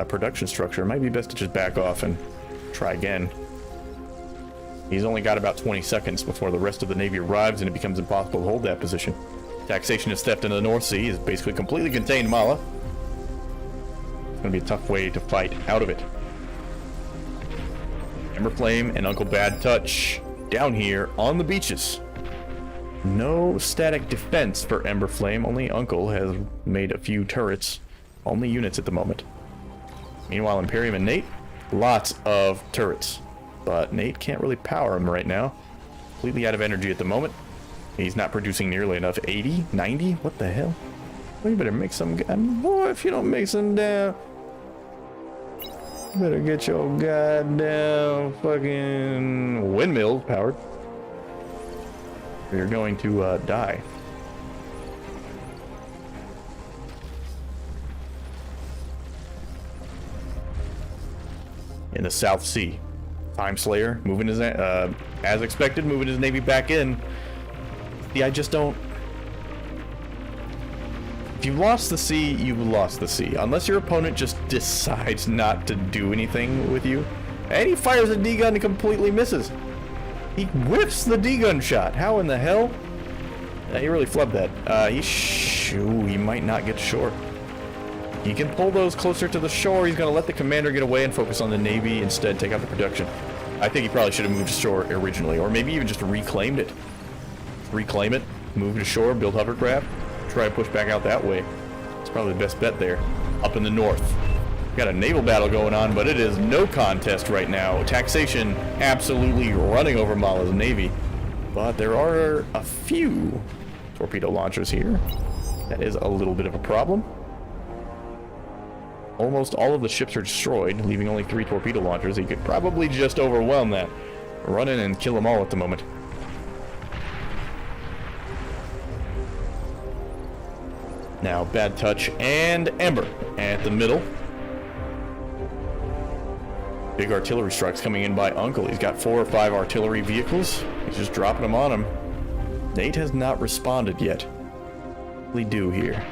production structure. It might be best to just back off and Try again. He's only got about 20 seconds before the rest of the Navy arrives and it becomes impossible to hold that position. Taxation is theft into the North Sea is basically completely contained Mala. It's going to be a tough way to fight out of it. Ember Flame and Uncle Bad Touch down here on the beaches. No static defense for Ember Flame. Only Uncle has made a few turrets. Only units at the moment. Meanwhile, Imperium and Nate, lots of turrets. But Nate can't really power them right now. Completely out of energy at the moment. He's not producing nearly enough. 80? 90? What the hell? Well, you better make some... Boy, if you don't make some damn... You better get your goddamn fucking windmill powered. Or you're going to die. In the South Sea. Time Slayer moving his, as expected, moving his Navy back in. Yeah, I just don't... If you've lost the sea, you've lost the sea. Unless your opponent just decides not to do anything with you. And he fires a D-gun and completely misses. He whiffs the D-gun shot. How in the hell? He really flubbed that. He might not get to shore. He can pull those closer to the shore. He's going to let the commander get away and focus on the Navy, instead take out the production. I think he probably should have moved to shore originally, or maybe even just reclaimed it. Reclaim it, move to shore, build hovercraft, try to push back out that way. It's probably the best bet there. Up in the north. Got a naval battle going on, but it is no contest right now. Taxation absolutely running over Mala's Navy. But there are a few torpedo launchers here. That is a little bit of a problem. Almost all of the ships are destroyed, leaving only 3 torpedo launchers. He could probably just overwhelm that. Run in and kill them all at the moment. Now, Bad Touch and Ember at the middle. Big artillery strikes coming in by Uncle. He's got 4 or 5 artillery vehicles. He's just dropping them on him. Nate has not responded yet. What will he do here?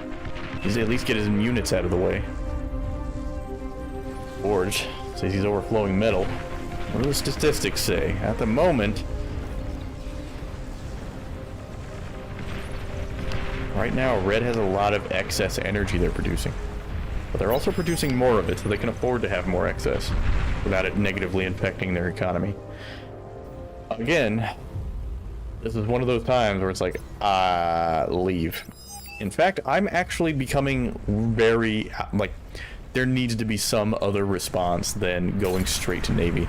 He's at least get his units out of the way. Forge says he's overflowing metal. What do the statistics say? At the moment, right now, Red has a lot of excess energy they're producing. But they're also producing more of it, so they can afford to have more excess without it negatively impacting their economy. Again, this is one of those times where it's like, leave. In fact, I'm actually becoming very, like, there needs to be some other response than going straight to Navy.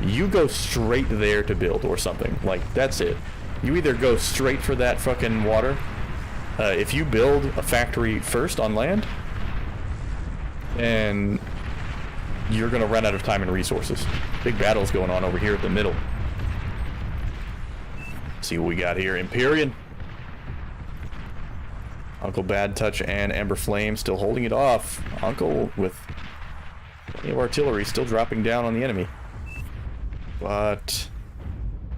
You go straight there to build or something. Like, that's it. You either go straight for that fucking water. If you build a factory first on land, and you're going to run out of time and resources. Big battles going on over here at the middle. See what we got here. Empyrean. Uncle Bad Touch and Ember Flame still holding it off. Uncle with plenty of artillery still dropping down on the enemy. But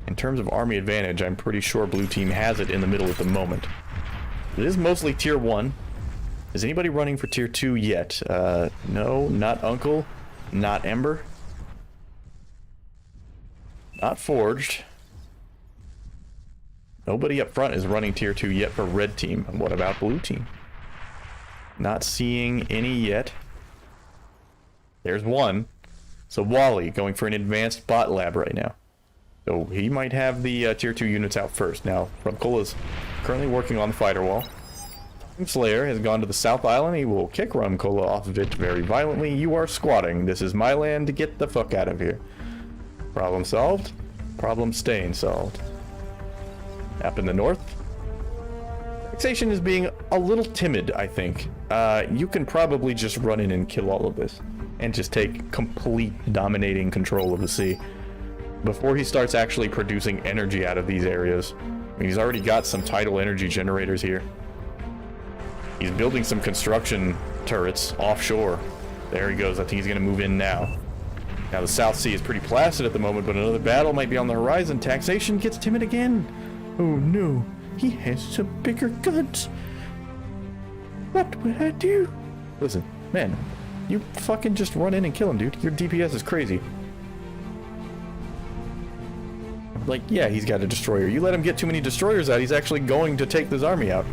in terms of army advantage, I'm pretty sure Blue Team has it in the middle at the moment. It is mostly Tier 1. Is anybody running for Tier 2 yet? No, not Uncle, not Ember. Not Forged. Nobody up front is running Tier 2 yet for Red Team. And what about Blue Team? Not seeing any yet. There's one. So Wally going for an advanced bot lab right now. So he might have the Tier 2 units out first. Now, Rumcola is currently working on the fighter wall. Time Slayer has gone to the South Island. He will kick Rumcola off of it very violently. You are squatting. This is my land. To get the fuck out of here. Problem solved. Problem staying solved. Up in the north. Taxation is being a little timid, I think. You can probably just run in and kill all of this. And just take complete dominating control of the sea. Before he starts actually producing energy out of these areas. I mean, he's already got some tidal energy generators here. He's building some construction turrets offshore. There he goes. I think he's going to move in now. Now the South Sea is pretty placid at the moment, but another battle might be on the horizon. Taxation gets timid again. Oh no, he has some bigger guns. What would I do? Listen, man, you fucking just run in and kill him, dude. Your DPS is crazy. like, yeah, he's got a destroyer. You let him get too many destroyers out, he's actually going to take this army out.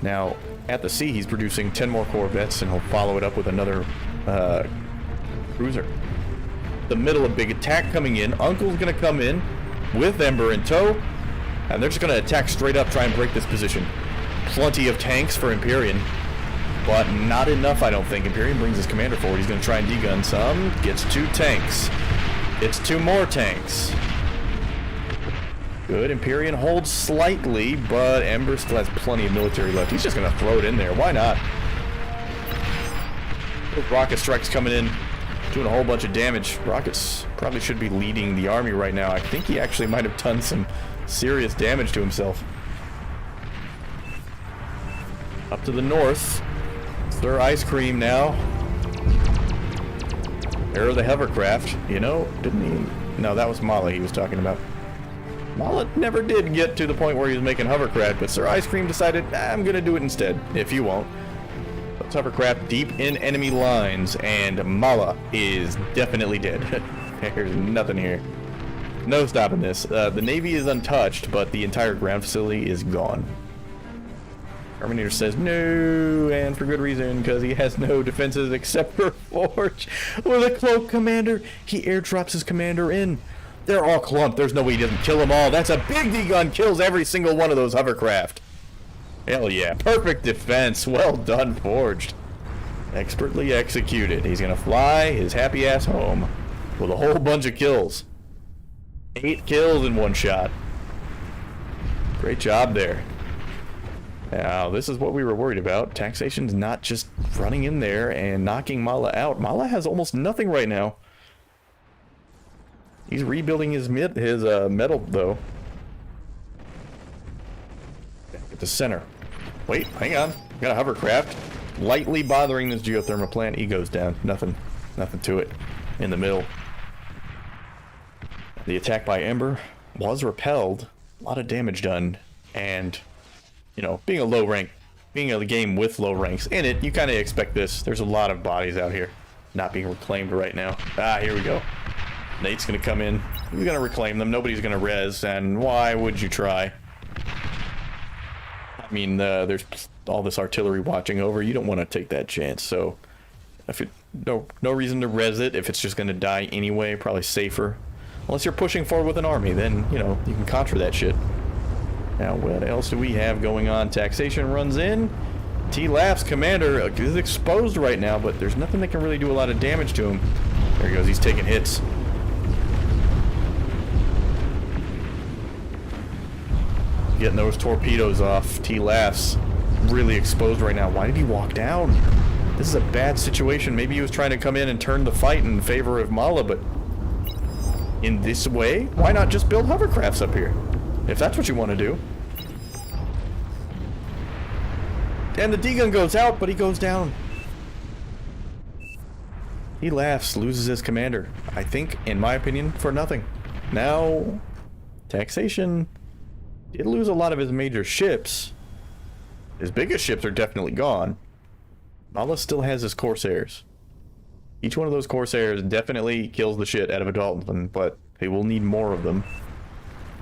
Now, at the sea, he's producing 10 more Corvettes, and he'll follow it up with another cruiser. The middle of big attack coming in. Uncle's gonna come in with Ember in tow, and they're just gonna attack straight up, try and break this position. Plenty of tanks for Empyrean, but not enough, I don't think. Empyrean brings his commander forward. He's gonna try and degun some. Gets 2 tanks. Gets 2 more tanks. Good. Empyrean holds slightly, but Ember still has plenty of military left. He's just gonna throw it in there. Why not? Rocket strikes coming in, doing a whole bunch of damage. Rockets probably should be leading the army right now. I think he actually might have done some serious damage to himself. Up to the north, Sir Ice Cream now. There are the hovercraft. You know, didn't he? No, that was Mala he was talking about. Mala never did get to the point where he was making hovercraft, but Sir Ice Cream decided, I'm gonna do it instead, if you won't. Let's hovercraft deep in enemy lines, and Mala is definitely dead. There's nothing here. No stopping this. The Navy is untouched, but the entire ground facility is gone. Terminator says no, and for good reason, because he has no defenses except for Forge. With a cloak commander, he airdrops his commander in. They're all clumped. There's no way he doesn't kill them all. That's a big D-gun. Kills every single one of those hovercraft. Hell yeah. Perfect defense. Well done, Forged. Expertly executed. He's going to fly his happy ass home with a whole bunch of kills. 8 kills in one shot. Great job there. Now, this is what we were worried about. Taxation's not just running in there and knocking Mala out. Mala has almost nothing right now. He's rebuilding his metal, though. At the center. Wait, hang on. Got a hovercraft. Lightly bothering this geothermal plant. He goes down. Nothing to it. In the middle. The attack by Ember was repelled. A lot of damage done. And, you know, being a game with low ranks in it, you kind of expect this. There's a lot of bodies out here not being reclaimed right now. Ah, here we go. Nate's gonna come in. He's gonna reclaim them. Nobody's gonna res, and why would you try? I mean, there's all this artillery watching over. You don't want to take that chance. So, if it no reason to res it. If it's just gonna die anyway, probably safer. Unless you're pushing forward with an army, then you know you can contra that shit. Now, what else do we have going on? Taxation runs in. T-Laugh's commander is exposed right now, but there's nothing that can really do a lot of damage to him. There he goes. He's taking hits. Getting those torpedoes off. T-Laugh's really exposed right now. Why did he walk down? This is a bad situation. Maybe he was trying to come in and turn the fight in favor of Mala, but in this way, why not just build hovercrafts up here? If that's what you want to do. And the D-gun goes out, but he goes down. He laughs, loses his commander. I think, in my opinion, for nothing. Now, Taxation did lose a lot of his major ships. His biggest ships are definitely gone. Mala still has his Corsairs. Each one of those Corsairs definitely kills the shit out of a Dolphin, but they will need more of them.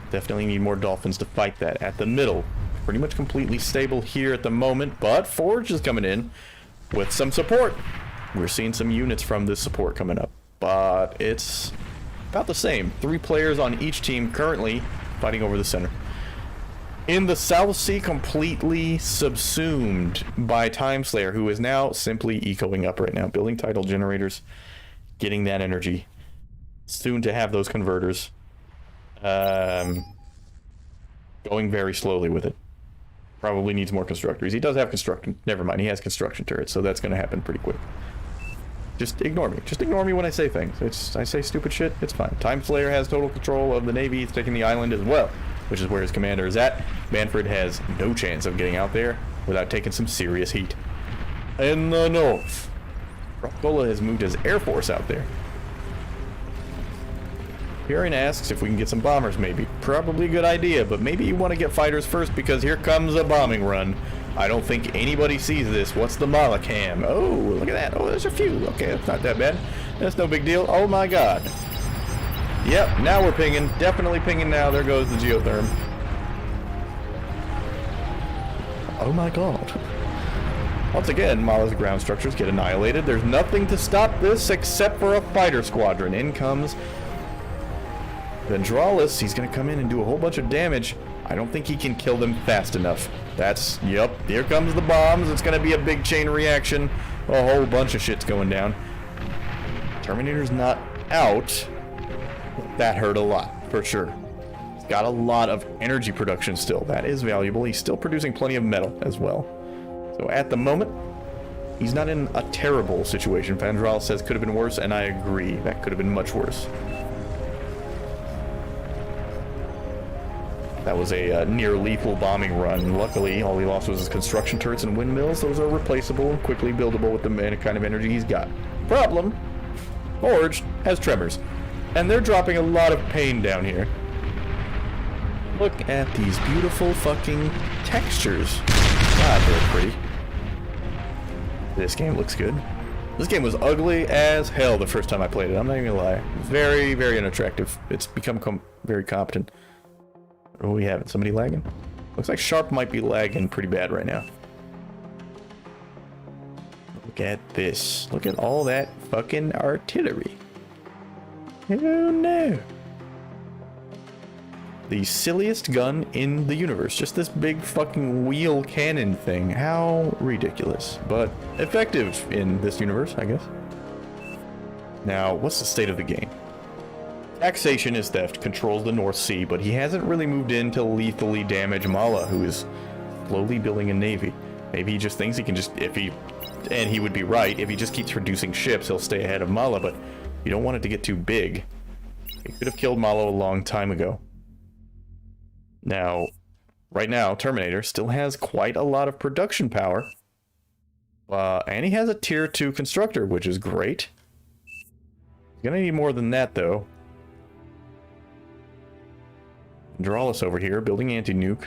Definitely need more Dolphins to fight that. At the middle, pretty much completely stable here at the moment, but Forge is coming in with some support. We're seeing some units from this support coming up, but it's about the same. 3 players on each team currently fighting over the center. In the South Sea, completely subsumed by Timeslayer, who is now simply ecoing up right now, building tidal generators, getting that energy. Soon to have those converters. Going very slowly with it. Probably needs more constructors. He does have construction. Never mind, he has construction turrets, so that's going to happen pretty quick. Just ignore me. Just ignore me when I say things. I say stupid shit, it's fine. Timeslayer has total control of the Navy. He's taking the island as well, which is where his commander is at. Manfred has no chance of getting out there without taking some serious heat. In the north, Rockola has moved his air force out there. Pyrian asks if we can get some bombers, maybe. Probably a good idea, but maybe you want to get fighters first because here comes a bombing run. I don't think anybody sees this. What's the Malakam? Oh, look at that. Oh, there's a few. Okay, that's not that bad. That's no big deal. Oh my god. Yep, now we're pinging. Definitely pinging now. There goes the geotherm. Oh my god. Once again, Mala's ground structures get annihilated. There's nothing to stop this except for a fighter squadron. In comes Vendralis. He's going to come in and do a whole bunch of damage. I don't think he can kill them fast enough. Yep, here comes the bombs. It's going to be a big chain reaction. A whole bunch of shit's going down. Terminator's not out. That hurt a lot, for sure. He's got a lot of energy production still. That is valuable. He's still producing plenty of metal as well. So at the moment, he's not in a terrible situation. Vandral says could have been worse, and I agree. That could have been much worse. That was a near-lethal bombing run. Luckily, all he lost was his construction turrets and windmills. Those are replaceable and quickly buildable with the kind of energy he's got. Problem, Forge has tremors. And they're dropping a lot of pain down here. Look at these beautiful fucking textures. God, they're pretty. This game looks good. This game was ugly as hell the first time I played it. I'm not even gonna lie. Very, very unattractive. It's become very competent. What do we have? Somebody lagging? Looks like Sharp might be lagging pretty bad right now. Look at this. Look at all that fucking artillery. Oh no. The silliest gun in the universe. Just this big fucking wheel cannon thing. How ridiculous. But effective in this universe, I guess. Now, what's the state of the game? Taxation is theft, controls the North Sea, but he hasn't really moved in to lethally damage Mala, who is slowly building a navy. Maybe he just thinks he can just, and he would be right, if he just keeps producing ships, he'll stay ahead of Mala, but you don't want it to get too big. He could have killed Mala a long time ago. Now, right now, Terminator still has quite a lot of production power, and he has a tier 2 constructor, which is great. He's gonna need more than that, though. Draulus over here, building anti-nuke.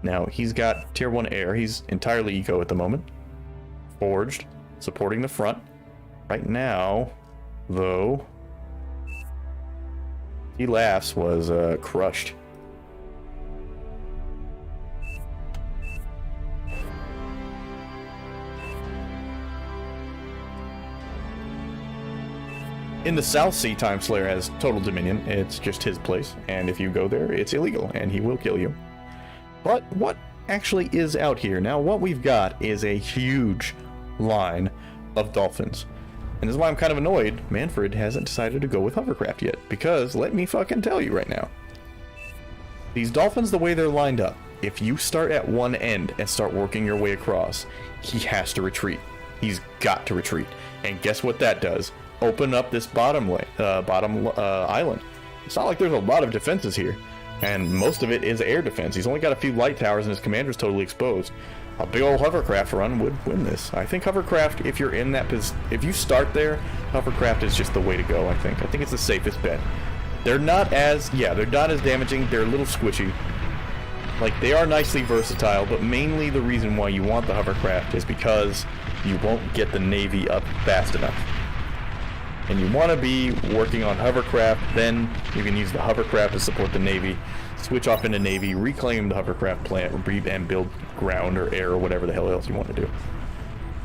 Now, he's got tier 1 air. He's entirely eco at the moment. Forged, supporting the front. Right now, though, he laughs was crushed. In the South Sea, Time Slayer has total dominion. It's just his place, and if you go there, it's illegal, and he will kill you. But what actually is out here? Now, what we've got is a huge line of dolphins. And this is why I'm kind of annoyed Manfred hasn't decided to go with hovercraft yet, because let me fucking tell you right now. These dolphins, the way they're lined up, if you start at one end and start working your way across, he has to retreat. He's got to retreat. And guess what that does? Open up this bottom island. It's not like there's a lot of defenses here, and most of it is air defense. He's only got a few light towers, and his commander's totally exposed. A big old hovercraft run would win this. I think hovercraft, if you're in that if you start there, hovercraft is just the way to go. I think it's the safest bet. They're not as damaging. They're a little squishy. Like, they are nicely versatile, but mainly the reason why you want the hovercraft is because you won't get the Navy up fast enough. And you want to be working on hovercraft, then you can use the hovercraft to support the Navy, switch off into Navy, reclaim the hovercraft plant, and build ground or air or whatever the hell else you want to do.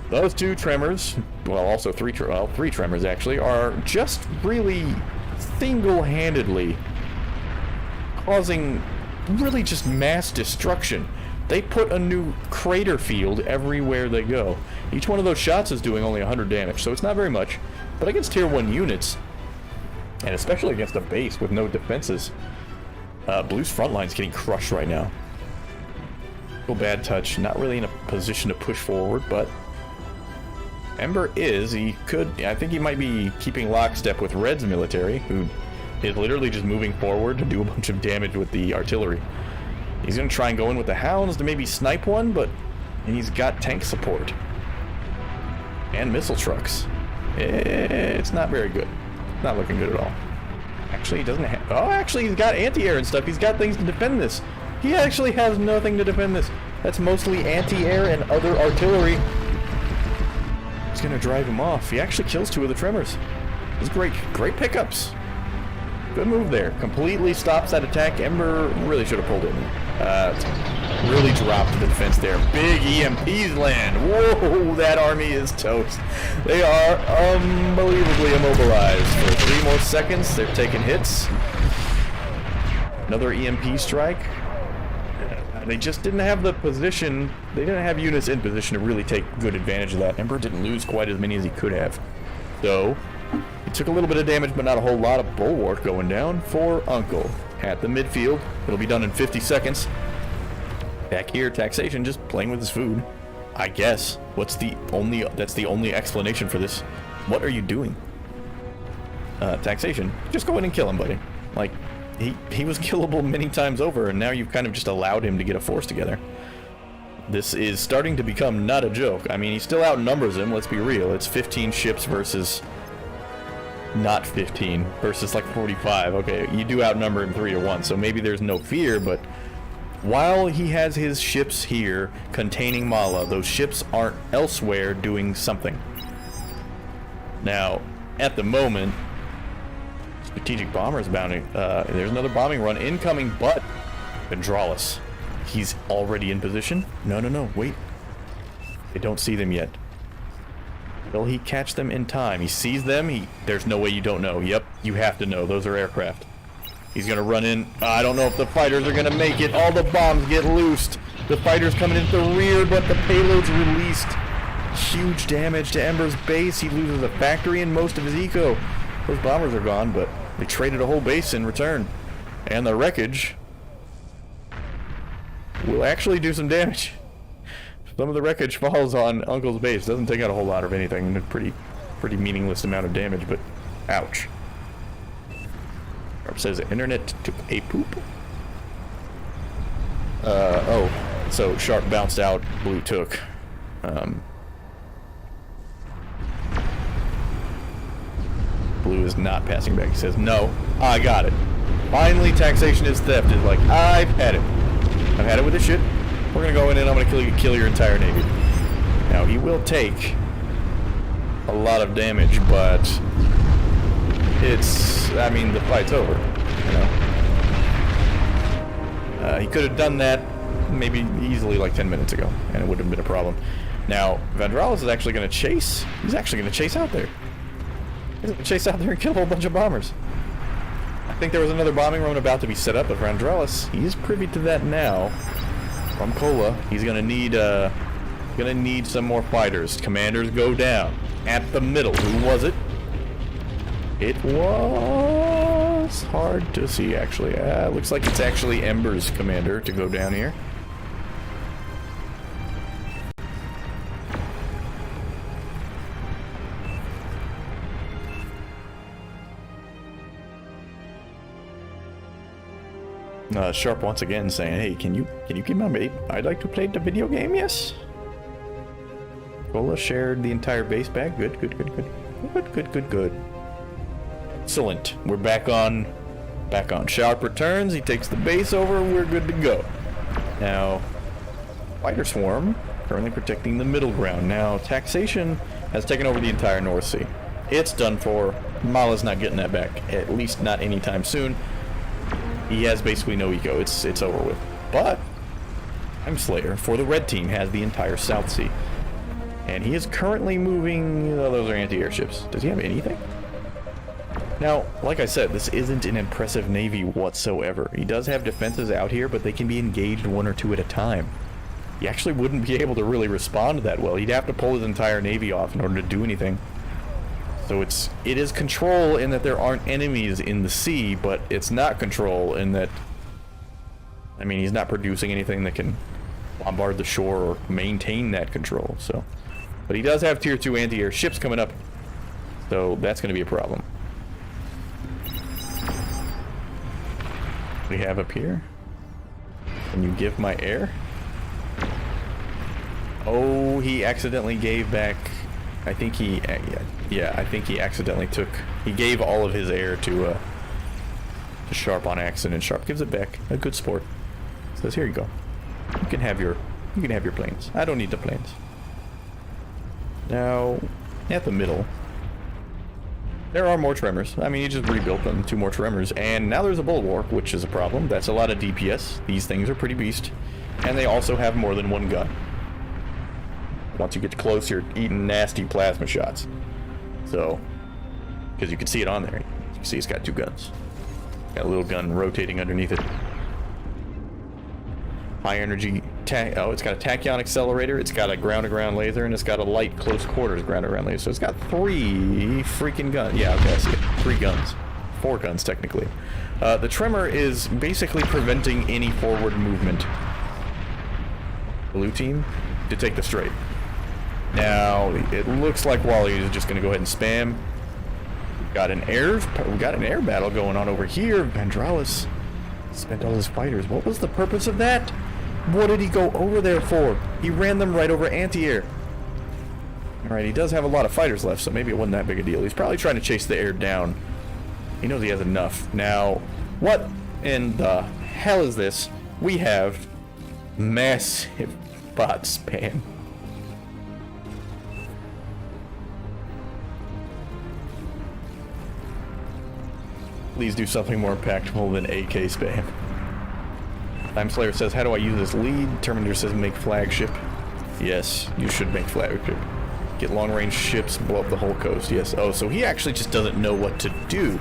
Those two tremors, well, also three tremors actually, are just really single-handedly causing really just mass destruction. They put a new crater field everywhere they go. Each one of those shots is doing only 100 damage, so it's not very much. But against tier 1 units, and especially against a base with no defenses, Blue's front line's getting crushed right now. Real bad touch, not really in a position to push forward, but Ember I think he might be keeping lockstep with Red's military, who is literally just moving forward to do a bunch of damage with the artillery. He's going to try and go in with the Hounds to maybe snipe one, but he's got tank support. And missile trucks. It's not very good. Not looking good at all. Actually, he doesn't have... Oh, actually, he's got anti-air and stuff. He's got things to defend this. He actually has nothing to defend this. That's mostly anti-air and other artillery. It's going to drive him off. He actually kills 2 of the tremors. It's great pickups. Good move there. Completely stops that attack. Ember really should have pulled in. Really dropped the defense there. Big EMPs land. Whoa, that army is toast. They are unbelievably immobilized for 3 more seconds. They're taking hits. Another EMP strike. They just didn't have the position. They didn't have units in position to really take good advantage of that. Ember didn't lose quite as many as he could have. So, he took a little bit of damage, but not a whole lot of bulwark going down for Uncle. At the midfield, it'll be done in 50 seconds. Back here, Taxation just playing with his food. I guess. That's the only explanation for this. What are you doing? Taxation, just go in and kill him, buddy. Like, he was killable many times over, and now you've kind of just allowed him to get a force together. This is starting to become not a joke. I mean, he still outnumbers him, let's be real. It's 15 ships versus not 15, versus like 45. Okay, you do outnumber him 3-1, so maybe there's no fear, but while he has his ships here containing Mala, those ships aren't elsewhere doing something. Now, at the moment, strategic bomber is bounding. There's another bombing run incoming, but Vendralis, he's already in position. No, wait. They don't see them yet. Will he catch them in time? He sees them. There's no way you don't know. Yep, you have to know. Those are aircraft. He's gonna run in. I don't know if the fighters are gonna make it. All the bombs get loosed. The fighters coming in the rear, but the payload's released. Huge damage to Ember's base. He loses a factory and most of his eco. Those bombers are gone, but they traded a whole base in return. And the wreckage will actually do some damage. Some of the wreckage falls on Uncle's base. Doesn't take out a whole lot of anything. A pretty meaningless amount of damage, but ouch. Sharp says internet took a poop. Oh, so Sharp bounced out, Blue took. Blue is not passing back. He says, no, I got it. Finally, taxation is theft. Is like, I've had it. I've had it with this shit. We're gonna go in and I'm gonna kill your entire navy. Now, he will take a lot of damage, but I mean, the fight's over, you know? He could have done that maybe easily like 10 minutes ago, and it wouldn't have been a problem. Now, Vendralis is actually gonna chase. He's actually gonna chase out there. He's gonna chase out there and kill a whole bunch of bombers. I think there was another bombing run about to be set up, but Vendralis, he's privy to that now. From Kola, he's gonna need some more fighters. Commanders go down. At the middle, who was it? It was hard to see, actually. Looks like it's actually Ember's commander to go down here. Sharp once again saying, hey, can you keep my mate? I'd like to play the video game, yes? Kola shared the entire base back. Good. Excellent. We're back on. Sharp returns. He takes the base over. We're good to go. Now, Fighter Swarm currently protecting the middle ground. Now, Taxation has taken over the entire North Sea. It's done for. Mala's not getting that back. At least not anytime soon. He has basically no eco. It's over with. But Time Slayer for the red team has the entire South Sea. And he is currently moving. Those are anti-airships. Does he have anything? Now, like I said, this isn't an impressive navy whatsoever. He does have defenses out here, but they can be engaged 1 or 2 at a time. He actually wouldn't be able to really respond that well. He'd have to pull his entire navy off in order to do anything. So it is control in that there aren't enemies in the sea, but it's not control in that, I mean, he's not producing anything that can bombard the shore or maintain that control. So, but he does have tier 2 anti-air ships coming up, so that's going to be a problem. What do we have up here? Can you give my air? Oh, he accidentally gave back. I think he, yeah, I think he accidentally took. He gave all of his air to Sharp on accident. Sharp gives it back. A good sport. Says, here you go. You can have your planes. I don't need the planes. Now, at the middle, There are more tremors. I mean, you just rebuilt them, 2 more tremors, and now there's a bulwark, which is a problem. That's a lot of DPS. These things are pretty beast. And they also have more than 1 gun. Once you get close, you're eating nasty plasma shots. So, because you can see it on there. You can see it's got 2 guns. Got a little gun rotating underneath it. High energy, it's got a tachyon accelerator, it's got a ground-to-ground laser, and it's got a light close quarters ground-to-ground laser. So it's got 3 freaking guns. Yeah, okay, I see it. 3 guns. 4 guns, technically. The tremor is basically preventing any forward movement. Blue team to take the straight. Now, it looks like Wally is just going to go ahead and spam. We got an air battle going on over here. Vandralis spent all his fighters. What was the purpose of that? What did he go over there for? He ran them right over anti-air. Alright, he does have a lot of fighters left, so maybe it wasn't that big a deal. He's probably trying to chase the air down. He knows he has enough. Now, what in the hell is this? We have massive bot spam. Please do something more impactful than AK spam. Time Slayer says, how do I use this lead? Terminator says, make flagship. Yes, you should make flagship. Get long-range ships, blow up the whole coast. Yes. Oh, so he actually just doesn't know what to do.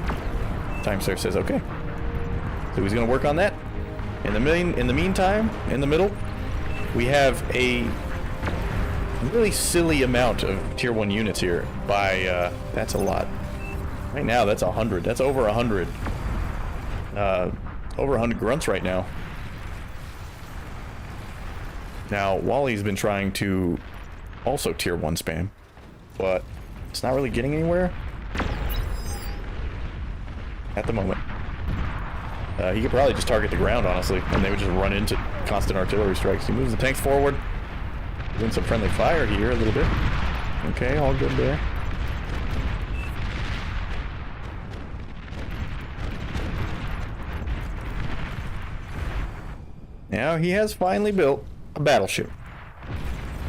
Time Slayer says, okay. So he's going to work on that. In the meantime, in the middle, we have a really silly amount of tier 1 units here. That's a lot. Right now, that's 100. That's over 100. Over 100 grunts right now. Now, Wally's been trying to also tier 1 spam, but it's not really getting anywhere at the moment. He could probably just target the ground, honestly, and they would just run into constant artillery strikes. He moves the tanks forward, doing some friendly fire here a little bit. Okay, all good there. Now he has finally built a battleship.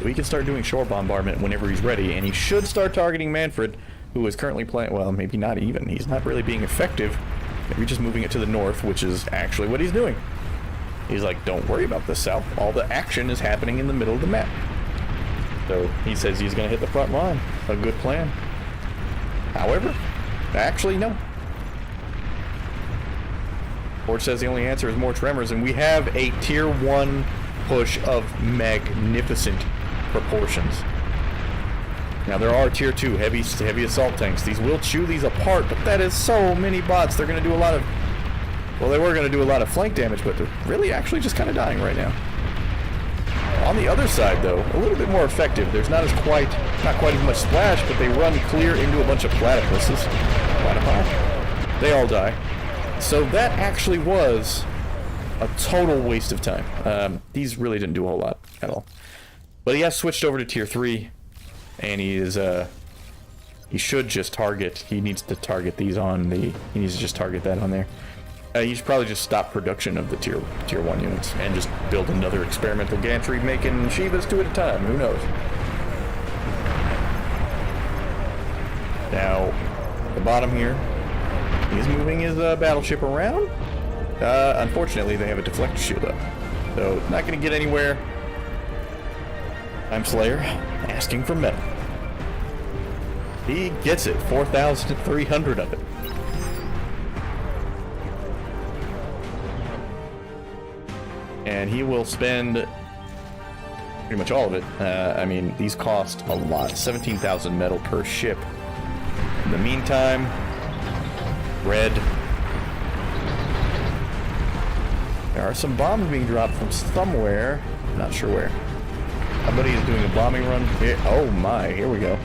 So he can start doing shore bombardment whenever he's ready, and he should start targeting Manfred, who is currently playing, well, maybe not even. He's not really being effective. Maybe just moving it to the north, which is actually what he's doing. He's like, don't worry about the south. All the action is happening in the middle of the map. So he says he's going to hit the front line. A good plan. However, actually, no. Forge says the only answer is more tremors, and we have a tier 1 push of magnificent proportions. Now there are tier 2 heavy assault tanks. These will chew these apart, but that is so many bots. They're going to do a lot of, well, they were going to do a lot of flank damage, but they're really actually just kind of dying right now. On the other side, though, a little bit more effective. There's not quite as much splash, but they run clear into a bunch of platypuses. Platypi. They all die. So that actually was a total waste of time. These really didn't do a whole lot at all. But he has switched over to tier 3, and he should just target. He needs to target these on the. He needs to just target that on there. He should probably just stop production of the tier 1 units and just build another experimental gantry, making Shivas 2 at a time. Who knows? Now, at the bottom here, he's moving his battleship around. Unfortunately, they have a deflector shield up, so not going to get anywhere. Time Slayer asking for metal. He gets it. 4,300 of it. And he will spend pretty much all of it. I mean, these cost a lot. 17,000 metal per ship. In the meantime, red. There are some bombs being dropped from somewhere. Not sure where. My buddy is doing a bombing run. Here. Oh my, here we go.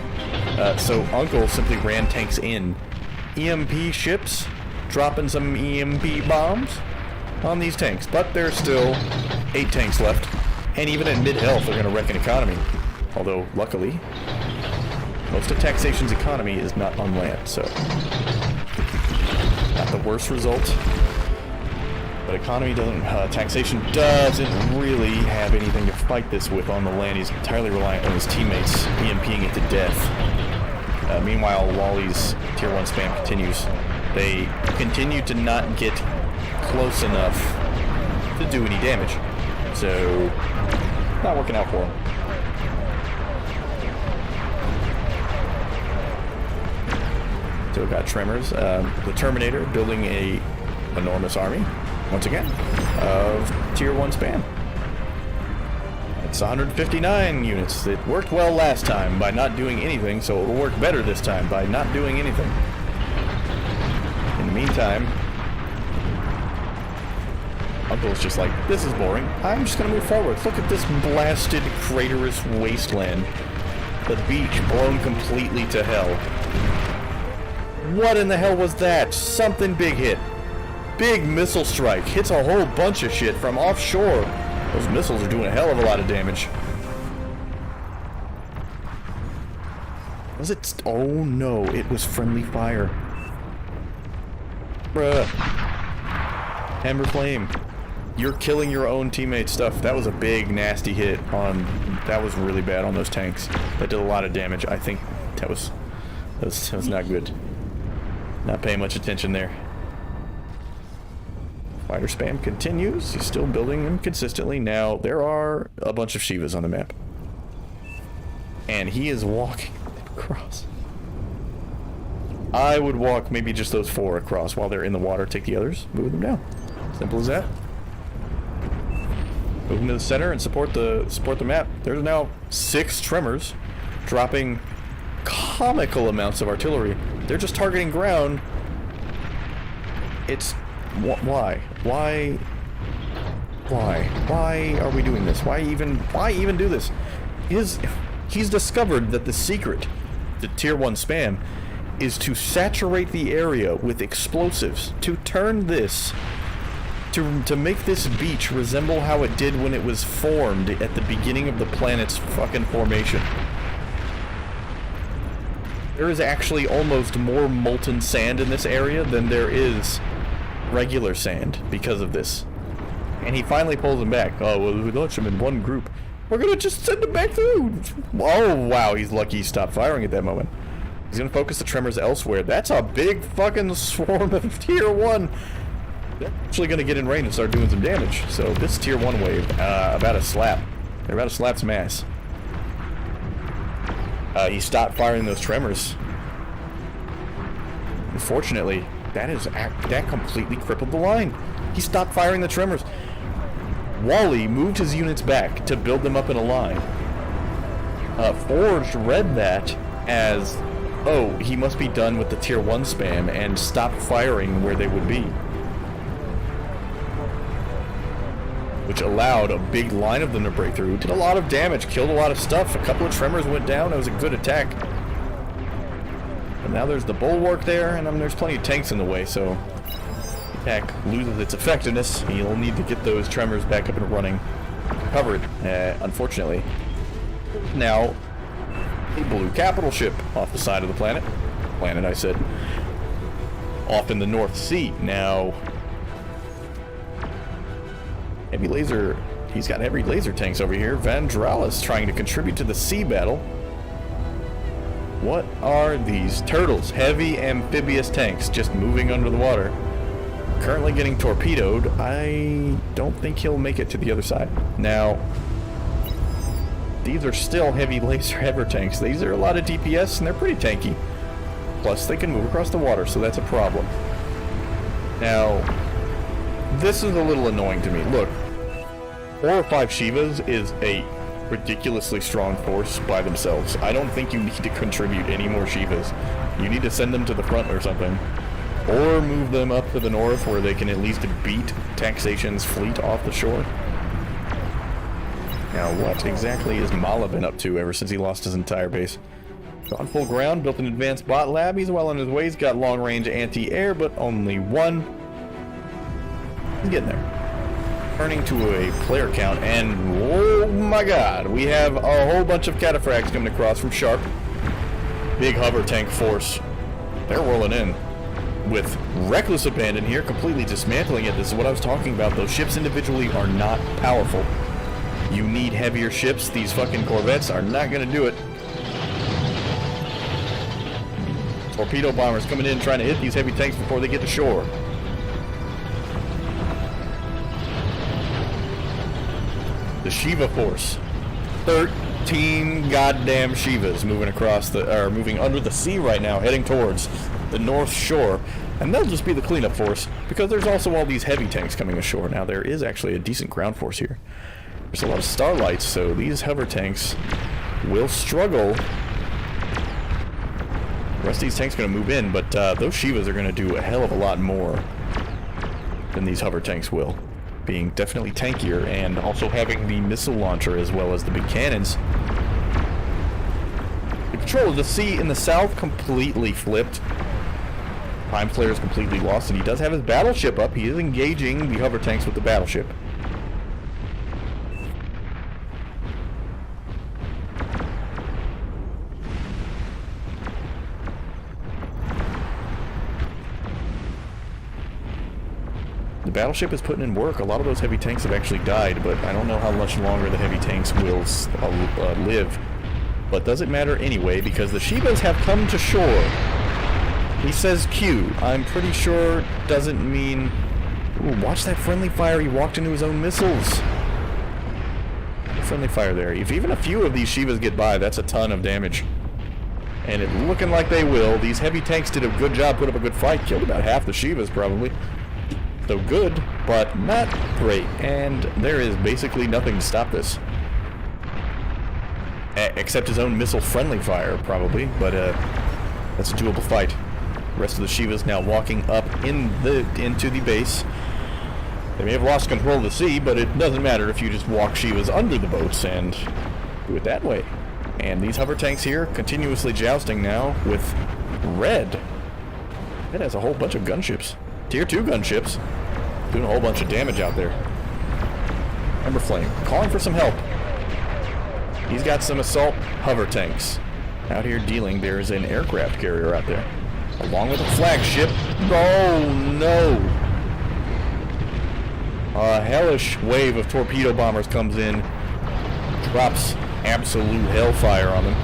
So Uncle simply ran tanks in. EMP ships, dropping some EMP bombs on these tanks. But there's still 8 tanks left. And even at mid-health, they're going to wreck an economy. Although, luckily, most of taxation's economy is not on land, so not the worst result. But economy doesn't, taxation doesn't really have anything to fight this with on the land. He's entirely reliant on his teammates EMPing it to death. Meanwhile, Wally's tier 1 spam continues. They continue to not get close enough to do any damage. So, not working out for them. Still got Tremors. The Terminator building a enormous army, once again, of tier 1 spam. It's 159 units. It worked well last time by not doing anything, so it will work better this time by not doing anything. In the meantime, Uncle's just like, this is boring. I'm just gonna move forward. Look at this blasted, craterous wasteland. The beach blown completely to hell. What in the hell was that? Something big hit. Big missile strike. Hits a whole bunch of shit from offshore. Those missiles are doing a hell of a lot of damage. Was it? Oh no, it was friendly fire. Bruh. Ember Flame. You're killing your own teammate stuff. That was a big, nasty hit on... That was really bad on those tanks. That did a lot of damage. I think that was not good. Not paying much attention there. Fighter spam continues. He's still building them consistently. Now, there are a bunch of Shivas on the map. And he is walking across. I would walk maybe just those 4 across while they're in the water. Take the others, move them down. Simple as that. Move them to the center and support the map. There's now 6 Tremors dropping comical amounts of artillery. They're just targeting ground. It's... Why? Why are we doing this? Why even do this? He's discovered that the secret to tier 1 spam is to saturate the area with explosives, to turn this, to make this beach resemble how it did when it was formed at the beginning of the planet's fucking formation. There is actually almost more molten sand in this area than there is regular sand because of this. And he finally pulls him back. Oh, well, we launched him in one group. We're gonna just send him back through. Oh, wow, he's lucky he stopped firing at that moment. He's gonna focus the Tremors elsewhere. That's a big fucking swarm of tier 1. They're actually gonna get in range and start doing some damage. So this tier 1 wave, about to slap. They're about to slap some ass. He stopped firing those Tremors. Unfortunately, that completely crippled the line. He stopped firing the Tremors. Wally moved his units back to build them up in a line. Forged read that as, oh, he must be done with the tier 1 spam and stopped firing where they would be. Which allowed a big line of them to break through. Did a lot of damage, killed a lot of stuff. A couple of Tremors went down. It was a good attack. And now there's the bulwark there, and there's plenty of tanks in the way, so the attack loses its effectiveness. You'll need to get those Tremors back up and running. Covered, unfortunately. Now, a blue capital ship off the side of the planet. Planet, I said. Off in the North Sea. Now, heavy laser... He's got heavy laser tanks over here. Vandralis trying to contribute to the sea battle. What are these turtles? Heavy amphibious tanks just moving under the water. Currently getting torpedoed. I don't think he'll make it to the other side. Now, these are still heavy laser ever tanks. These are a lot of DPS and they're pretty tanky. Plus, they can move across the water, so that's a problem. Now, this is a little annoying to me. Look, 4 or 5 Shivas is a ridiculously strong force by themselves. I don't think you need to contribute any more Shivas. You need to send them to the front or something. Or move them up to the north where they can at least beat Taxation's fleet off the shore. Now, what exactly has Mala been up to ever since he lost his entire base? Gone full ground, built an advanced bot lab. He's well on his way. He's got long-range anti-air, but only 1. He's getting there. Turning to a player count, and oh my god, we have a whole bunch of cataphracts coming across from Sharp. Big hover tank force. They're rolling in with reckless abandon here, completely dismantling it. This is what I was talking about. Those ships individually are not powerful. You need heavier ships. These fucking corvettes are not going to do it. Torpedo bombers coming in trying to hit these heavy tanks before they get to shore. The Shiva force. 13 goddamn Shivas moving across moving under the sea right now, heading towards the north shore. And they'll just be the cleanup force, because there's also all these heavy tanks coming ashore. Now, there is actually a decent ground force here. There's a lot of starlights, so these hover tanks will struggle. The rest of these tanks are going to move in, but those Shivas are going to do a hell of a lot more than these hover tanks will. Being definitely tankier, and also having the missile launcher as well as the big cannons. The control of the sea in the south completely flipped. Prime Slayer is completely lost, and he does have his battleship up. He is engaging the hover tanks with the battleship. The battleship is putting in work. A lot of those heavy tanks have actually died, but I don't know how much longer the heavy tanks will live. But does it matter anyway, because the Shivas have come to shore. He says Q. I'm pretty sure doesn't mean... Ooh, watch that friendly fire. He walked into his own missiles. Friendly fire there. If even a few of these Shivas get by, that's a ton of damage. And it's looking like they will. These heavy tanks did a good job, put up a good fight. Killed about half the Shivas, probably. So good, but not great. And there is basically nothing to stop this. Except his own missile-friendly fire, probably. But that's a doable fight. The rest of the Shivas now walking up into the base. They may have lost control of the sea, but it doesn't matter if you just walk Shivas under the boats and do it that way. And these hover tanks here continuously jousting now with Red. It has a whole bunch of gunships. Tier 2 gunships. Doing a whole bunch of damage out there. Ember Flame calling for some help. He's got some assault hover tanks out here dealing. There's an aircraft carrier out there, along with a flagship. Oh no! A hellish wave of torpedo bombers comes in, drops absolute hellfire on them.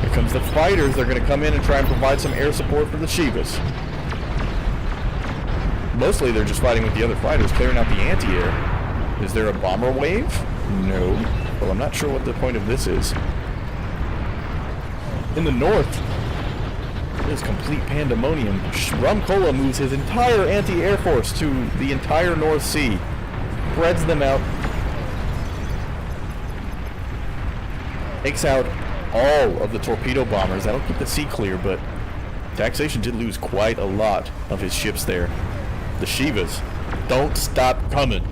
Here comes the fighters. They're going to come in and try and provide some air support for the Shivas. Mostly they're just fighting with the other fighters, clearing out the anti-air. Is there a bomber wave? No. Well, I'm not sure what the point of this is. In the north, there's complete pandemonium. Rumcola moves his entire anti-air force to the entire North Sea. Spreads them out. Takes out all of the torpedo bombers. That'll keep the sea clear, but Taxation did lose quite a lot of his ships there. The Shivas don't stop coming.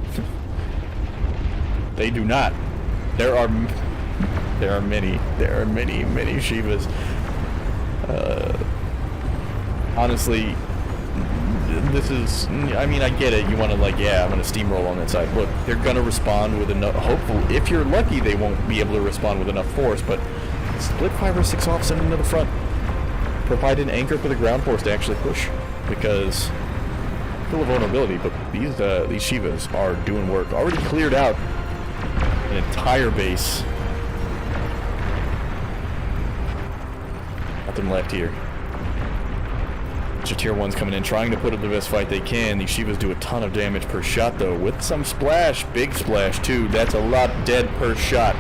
They do not. There are many Shivas. Honestly, this is, I mean, I get it. You want to, like, yeah, I'm going to steamroll on that side. Look, they're going to respond with enough, hopefully, if you're lucky, they won't be able to respond with enough force, but split 5 or 6 off, send them to the front. Provide an anchor for the ground force to actually push, because still a vulnerability, but these Shivas are doing work. Already cleared out an entire base. Nothing left here. Bunch of tier 1s coming in, trying to put up the best fight they can. These Shivas do a ton of damage per shot, though, with some splash. Big splash, too. That's a lot dead per shot.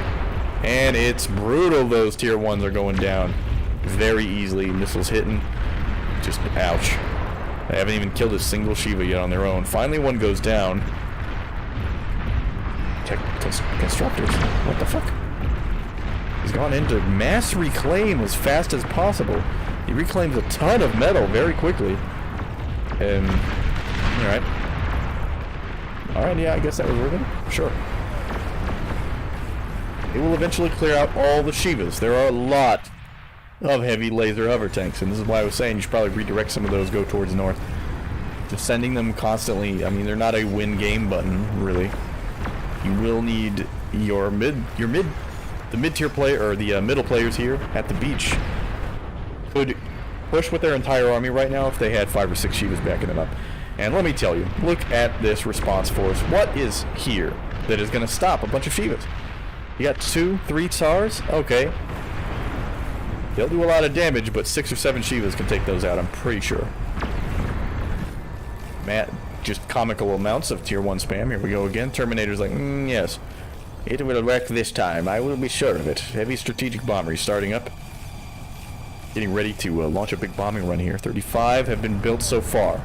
And it's brutal. Those tier 1s are going down very easily. Missiles hitting. Just ouch. They haven't even killed a single Shiva yet on their own. Finally, one goes down. Constructors. What the fuck? He's gone into mass reclaim as fast as possible. He reclaims a ton of metal very quickly. Alright. Alright, yeah, I guess that was worth it. Sure. It will eventually clear out all the Shivas. There are a lot of heavy laser hover tanks, and this is why I was saying you should probably redirect some of those, go towards north. Just sending them constantly, I mean, they're not a win game button, really. You will need the mid-tier player, or the middle players here at the beach could push with their entire army right now if they had 5 or 6 Shivas backing them up. And let me tell you, look at this response force. What is here that is going to stop a bunch of Shivas? You got 2, 3 Tsars? Okay. They'll do a lot of damage, but 6 or 7 Shivas can take those out, I'm pretty sure. Matt, just comical amounts of tier 1 spam. Here we go again. Terminator's like, yes. It will work this time. I will be sure of it. Heavy strategic bomber starting up. Getting ready to launch a big bombing run here. 35 have been built so far.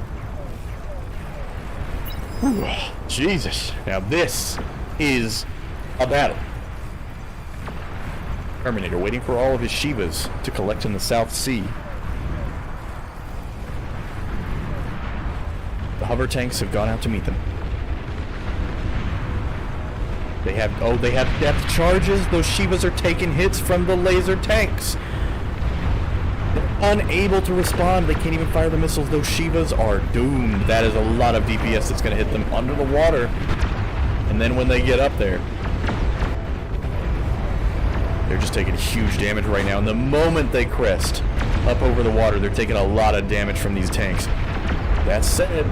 Whew, Jesus. Now this is a battle. Terminator waiting for all of his Shivas to collect in the South Sea. The hover tanks have gone out to meet them. They have depth charges. Those Shivas are taking hits from the laser tanks. They're unable to respond. They can't even fire the missiles. Those Shivas are doomed. That is a lot of DPS that's going to hit them under the water. And then when they get up there, they're just taking huge damage right now. And the moment they crest up over the water, they're taking a lot of damage from these tanks. That said,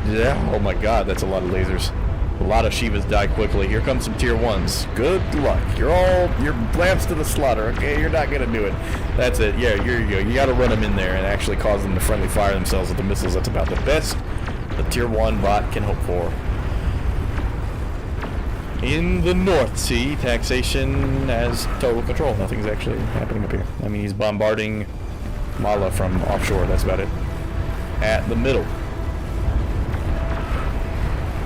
yeah, oh my god, that's a lot of lasers. A lot of Shivas die quickly. Here comes some tier 1s. Good luck. You're lambs to the slaughter, okay? You're not gonna do it. That's it. Yeah, here you go. You gotta run them in there and actually cause them to friendly fire themselves with the missiles. That's about the best the tier 1 bot can hope for. In the North Sea, taxation has total control. Nothing's actually happening up here. I mean, he's bombarding Mala from offshore. That's about it. At the middle,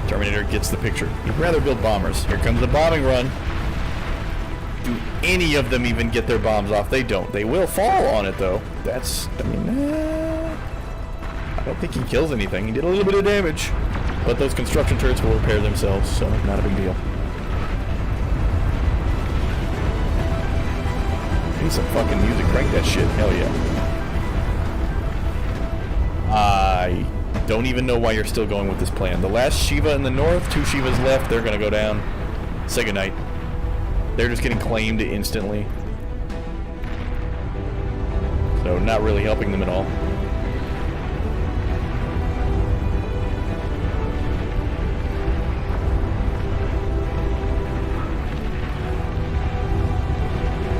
Terminator gets the picture. He'd rather build bombers. Here comes the bombing run. Do any of them even get their bombs off? They don't. They will fall on it, though. That's, I mean, I don't think he kills anything. He did a little bit of damage. But those construction turrets will repair themselves, so not a big deal. Need some fucking music. Crank that shit. Hell yeah. I don't even know why you're still going with this plan. The last Shiva in the north, 2 Shivas left, they're gonna go down. Say goodnight. They're just getting claimed instantly. So not really helping them at all.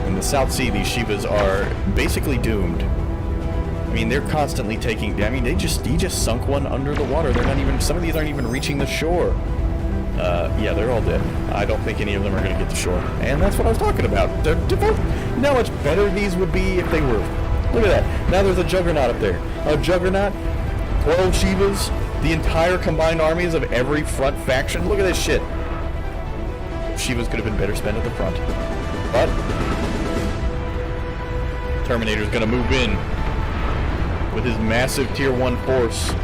In the South Sea, these Shivas are basically doomed. I mean, they're constantly taking. I mean, he just sunk one under the water. They're not even. Some of these aren't even reaching the shore. Yeah, they're all dead. I don't think any of them are going to get to shore. And that's what I was talking about. You know how much better these would be if they were. Look at that. Now there's a Juggernaut up there. A Juggernaut, 12 Shivas, the entire combined armies of every front faction. Look at this shit. Shivas could have been better spent at the front. But Terminator's going to move in with his massive tier 1 force,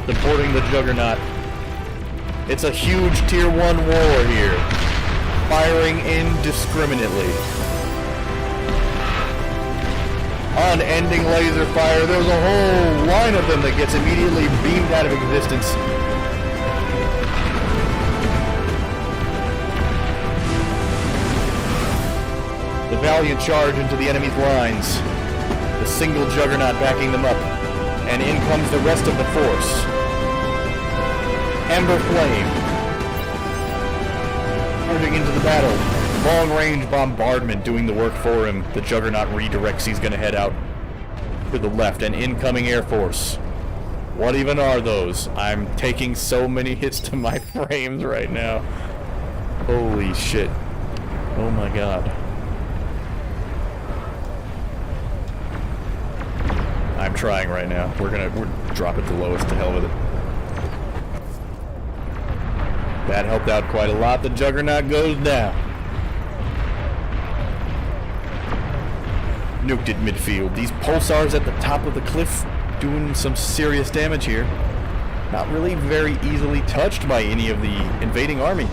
supporting the Juggernaut. It's a huge tier 1 war here, firing indiscriminately. Unending laser fire. There's a whole line of them that gets immediately beamed out of existence. The valiant charge into the enemy's lines. The single Juggernaut backing them up. And in comes the rest of the force. Ember Flame. Charging into the battle. Long-range bombardment doing the work for him. The Juggernaut redirects. He's going to head out to the left. And incoming Air Force. What even are those? I'm taking so many hits to my frames right now. Holy shit. Oh my god. I'm trying right now. We're drop it to lowest. To hell with it. That helped out quite a lot. The Juggernaut goes down. Nuked at midfield. These pulsars at the top of the cliff doing some serious damage here. Not really very easily touched by any of the invading army.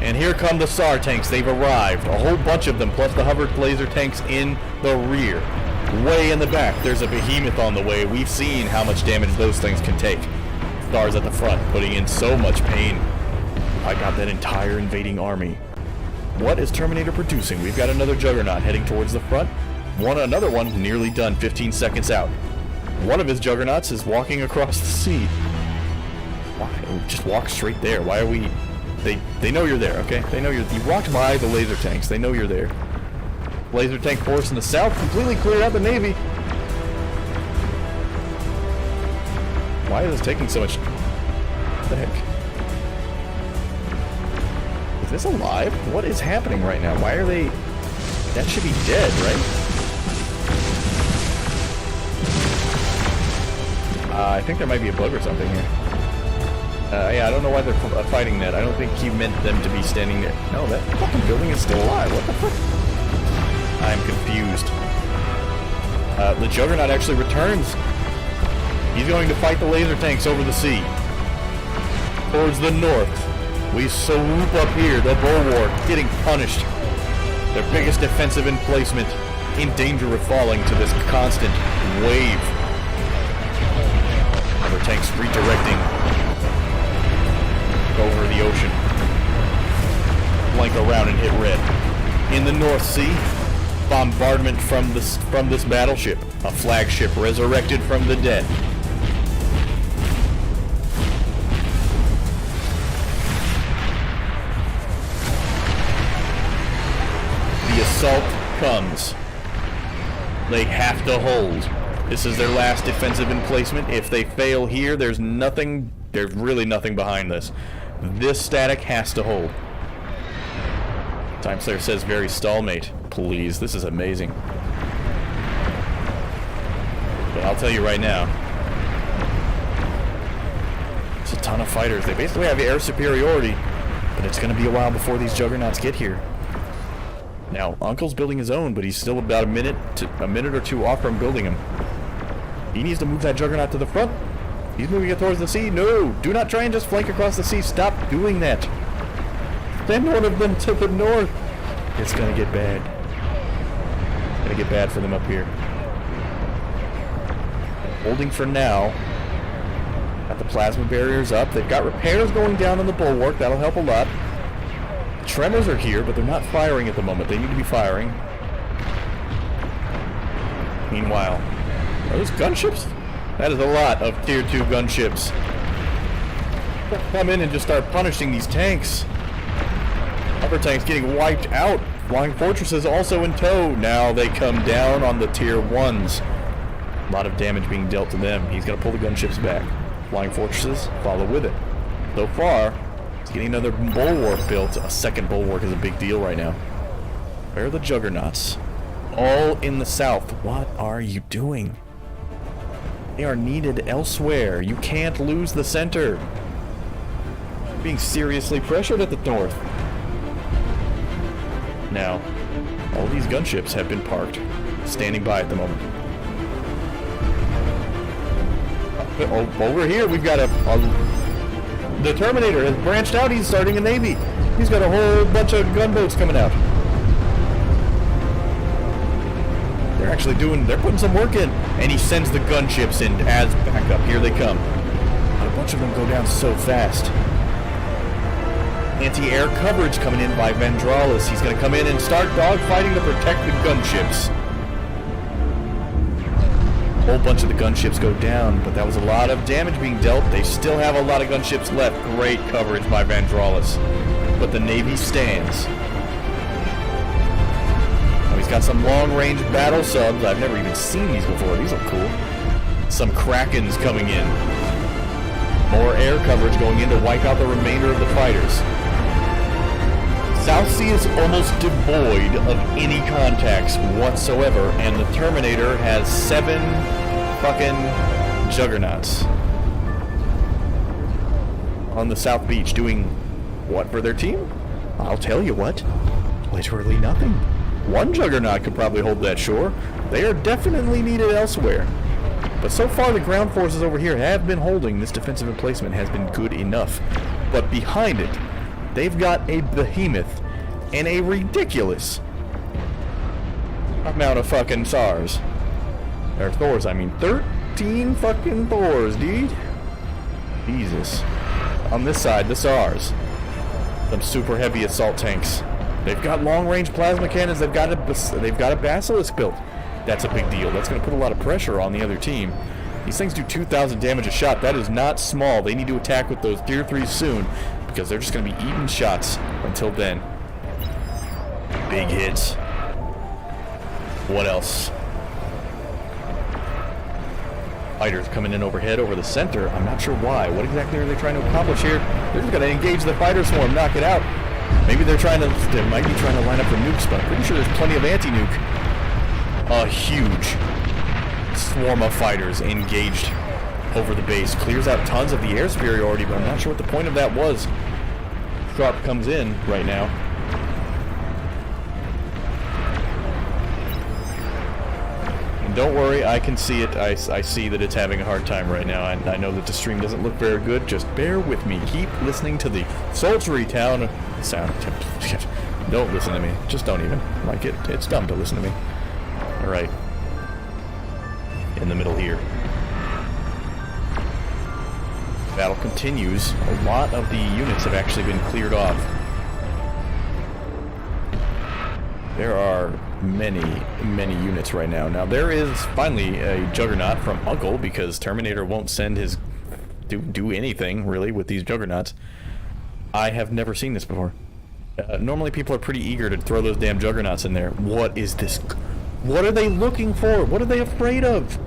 And here come the SAR tanks. They've arrived. A whole bunch of them, plus the hovered laser tanks in the rear. Way in the back, there's a behemoth on the way. We've seen how much damage those things can take. Stars at the front, putting in so much pain. I got that entire invading army. What is Terminator producing? We've got another Juggernaut heading towards the front. Another one nearly done, 15 seconds out. One of his Juggernauts is walking across the sea. Why? Just walk straight there. Why are we They know you're there, okay? They know you walked by the laser tanks. They know you're there. Laser tank force in the south completely cleared out the Navy. Why is this taking so much? What the heck? Is this alive? What is happening right now? Why are they... That should be dead, right? I think there might be a bug or something here. Yeah, I don't know why they're fighting that. I don't think he meant them to be standing there. No, that fucking building is still alive. What the fuck? I'm confused. The Juggernaut actually returns. He's going to fight the laser tanks over the sea. Towards the north. We swoop up here, the bulwark, getting punished. Their biggest defensive emplacement in danger of falling to this constant wave. Other tanks redirecting over the ocean. Flank around and hit red. In the North Sea, bombardment from this battleship. A flagship resurrected from the dead. The assault comes. They have to hold. This is their last defensive emplacement. If they fail here, there's really nothing behind this. This static has to hold. Timeslayer says very stallmate. Please, this is amazing. But I'll tell you right now, it's a ton of fighters. They basically have air superiority, but it's going to be a while before these juggernauts get here. Now, Uncle's building his own, but he's still about a minute or two off from building him. He needs to move that juggernaut to the front. He's moving it towards the sea. No, do not try and just flank across the sea. Stop doing that. Send one of them to the north. It's gonna get bad. It's gonna get bad for them up here. Holding for now. Got the plasma barriers up. They've got repairs going down on the bulwark. That'll help a lot. The tremors are here, but they're not firing at the moment. They need to be firing. Meanwhile, are those gunships? That is a lot of tier 2 gunships. Come in and just start punishing these tanks. Upper tanks getting wiped out. Flying fortresses also in tow. Now they come down on the tier 1s. A lot of damage being dealt to them. He's going to pull the gunships back. Flying fortresses follow with it. So far, he's getting another bulwark built. A second bulwark is a big deal right now. Where are the juggernauts? All in the south. What are you doing? They are needed elsewhere. You can't lose the center. Being seriously pressured at the north. Now, all these gunships have been parked, standing by at the moment. Over here we've got the Terminator has branched out. He's starting a navy. He's got a whole bunch of gunboats coming out. They're putting some work in. And he sends the gunships in as backup. Here they come. But a bunch of them go down so fast. Anti-air coverage coming in by Vendralis. He's going to come in and start dogfighting to protect the gunships. A whole bunch of the gunships go down, but that was a lot of damage being dealt. They still have a lot of gunships left. Great coverage by Vendralis. But the Navy stands. He's got some long-range battle subs. I've never even seen these before. These look cool. Some Krakens coming in. More air coverage going in to wipe out the remainder of the fighters. South Sea is almost devoid of any contacts whatsoever, and the Terminator has 7 fucking juggernauts on the South Beach doing what for their team? I'll tell you what. Literally nothing. One juggernaut could probably hold that shore. They are definitely needed elsewhere. But so far the ground forces over here have been holding. This defensive emplacement has been good enough. But behind it, they've got a behemoth and a ridiculous amount of fucking SARs. Or Thors, I mean. 13 fucking Thors, dude. Jesus. On this side, the SARs. Some super heavy assault tanks. They've got long-range plasma cannons. They've got a Basilisk built. That's a big deal. That's going to put a lot of pressure on the other team. These things do 2,000 damage a shot. That is not small. They need to attack with those tier 3s soon. because they're just going to be eating shots until then. Big hits. What else? Fighters coming in overhead over the center. I'm not sure why. What exactly are they trying to accomplish here? They're just going to engage the fighter swarm, knock it out. Maybe they might be trying to line up for nukes, but I'm pretty sure there's plenty of anti-nuke. A huge swarm of fighters engaged over the base. Clears out tons of the air superiority, but I'm not sure what the point of that was. Sharp comes in right now. And don't worry, I can see it. I see that it's having a hard time right now. I know that the stream doesn't look very good. Just bear with me. Keep listening to the sultry town sound. Don't listen to me. Just don't even. Like it. It's dumb to listen to me. Alright. In the middle here. Battle continues. A lot of the units have actually been cleared off. There are many, many units right now. Now there is finally a Juggernaut from Uncle, because Terminator won't send his do anything really with these Juggernauts. I have never seen this before. Normally people are pretty eager to throw those damn Juggernauts in there. What is this? What are they looking for? What are they afraid of?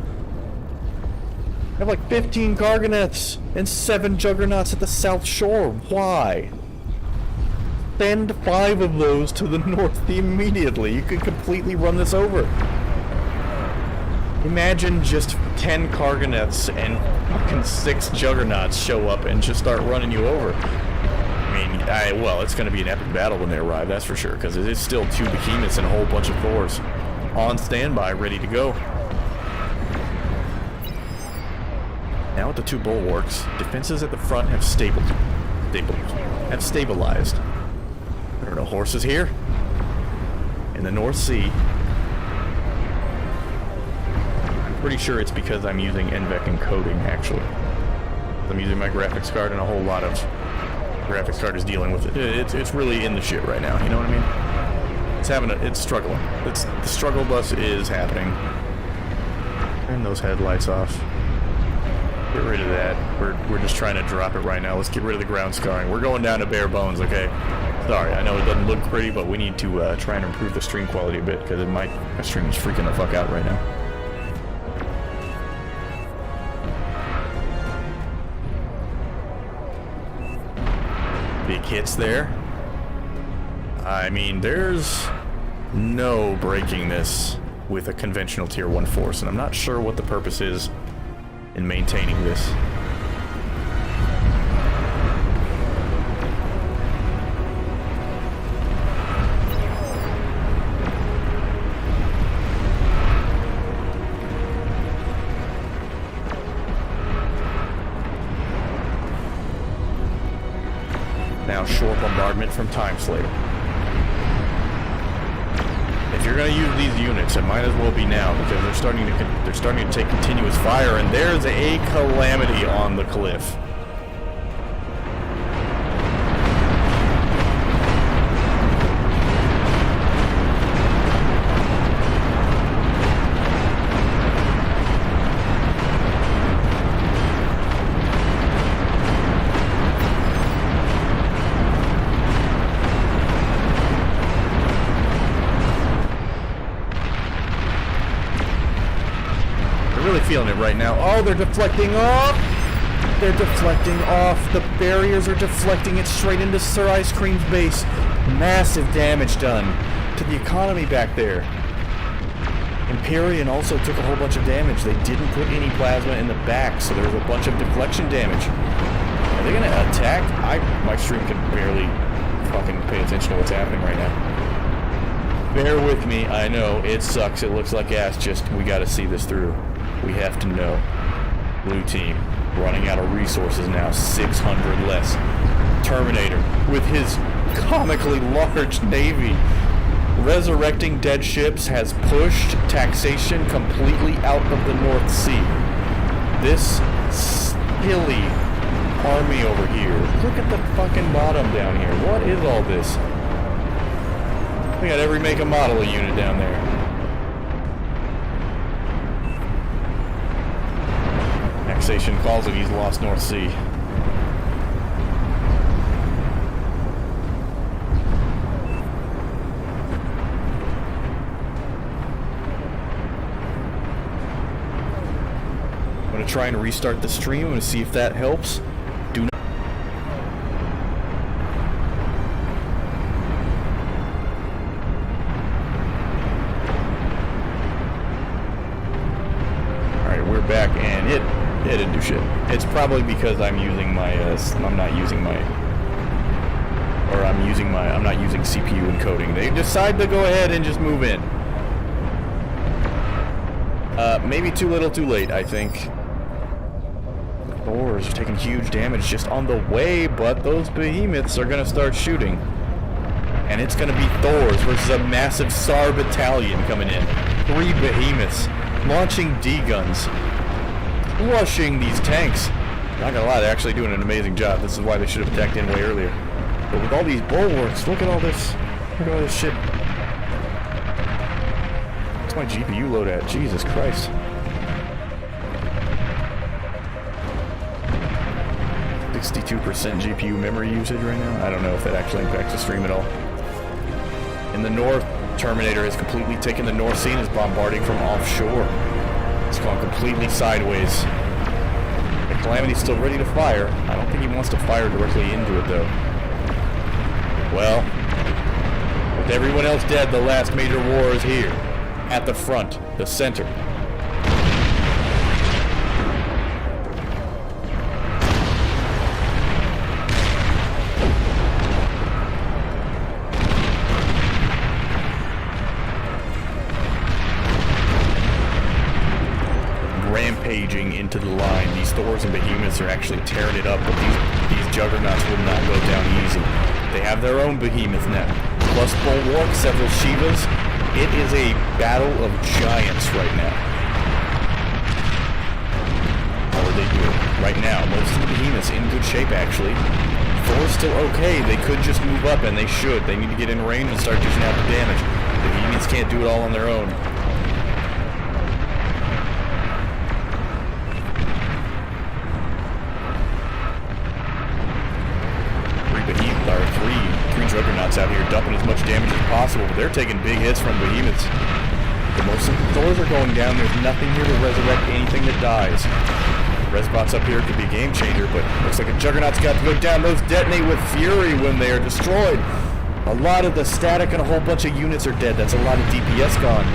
I have like 15 Garganets and 7 Juggernauts at the South Shore. Why? Send 5 of those to the north immediately. You could completely run this over. Imagine just 10 Garganets and fucking 6 Juggernauts show up and just start running you over. I mean, well, it's going to be an epic battle when they arrive, that's for sure, because it is still 2 Behemoths and a whole bunch of Thors on standby, ready to go. Now with the 2 bulwarks, defenses at the front have stabilized. There are no horses here. In the North Sea. I'm pretty sure it's because I'm using NVEC encoding, actually. I'm using my graphics card, and a whole lot of graphics card is dealing with it. It's really in the shit right now, you know what I mean? It's struggling. The struggle bus is happening. Turn those headlights off. Get rid of that. We're just trying to drop it right now. Let's get rid of the ground scarring. We're going down to bare bones, okay? Sorry, I know it doesn't look pretty, but we need to try and improve the stream quality a bit, because my stream is freaking the fuck out right now. Big hits there. I mean, there's no breaking this with a conventional Tier 1 force, and I'm not sure what the purpose is in maintaining this. Now shore bombardment from Time Slayer. If you're going to use these units, it might as well be now, because they're starting to take continuous fire, and there's a calamity on the cliff. Feeling it right now. Oh, they're deflecting off! They're deflecting off. The barriers are deflecting it straight into Sir Ice Cream's base. Massive damage done to the economy back there. Empyrean also took a whole bunch of damage. They didn't put any plasma in the back, so there was a bunch of deflection damage. Are they gonna attack? My stream can barely fucking pay attention to what's happening right now. Bear with me. I know it sucks. It looks like ass. Just we gotta see this through. We have to know. Blue team running out of resources now. 600 less. Terminator with his comically large navy resurrecting dead ships has pushed taxation completely out of the North Sea. This silly army over here. Look at the fucking bottom down here. What is all this? We got every make and model of unit down there. Taxation calls it, he's lost North Sea. try and restart the stream and see if that helps. Do not. Alright, we're back, and it didn't do shit. It's probably because I'm using my, I'm not using CPU encoding. They decide to go ahead and just move in. Maybe too little too late, I think. Thors are taking huge damage just on the way, but those behemoths are gonna start shooting. And it's gonna be Thors versus a massive SAR battalion coming in. 3 behemoths launching D-guns, crushing these tanks. Not gonna lie, they're actually doing an amazing job. This is why they should have attacked in way earlier. But with all these bulwarks, look at all this. Look at all this shit. What's my GPU load at? Jesus Christ. 62% GPU memory usage right now. I don't know if that actually impacts the stream at all. In the north, Terminator has completely taken the North Sea and is bombarding from offshore. It's gone completely sideways. The Calamity's still ready to fire. I don't think he wants to fire directly into it, though. Well, with everyone else dead, the last major war is here. At the front, the center. Rampaging into the line. These Thors and Behemoths are actually tearing it up, but these Juggernauts will not go down easy. They have their own Behemoth now. Plus Bulwark, several Shivas. It is a battle of giants right now. How are they doing? Right now, most of the Behemoths in good shape, actually. Thor's still okay. They could just move up, and they should. They need to get in range and start dishing out the damage. The Behemoths can't do it all on their own. Three Juggernauts out here dumping as much damage as possible, but they're taking big hits from Behemoths. But most of the Thors are going down. There's nothing here to resurrect anything that dies. Resbots up here could be a game changer, but looks like a Juggernaut's got to go down. Those detonate with fury when they are destroyed. A lot of the static and a whole bunch of units are dead. That's a lot of DPS gone.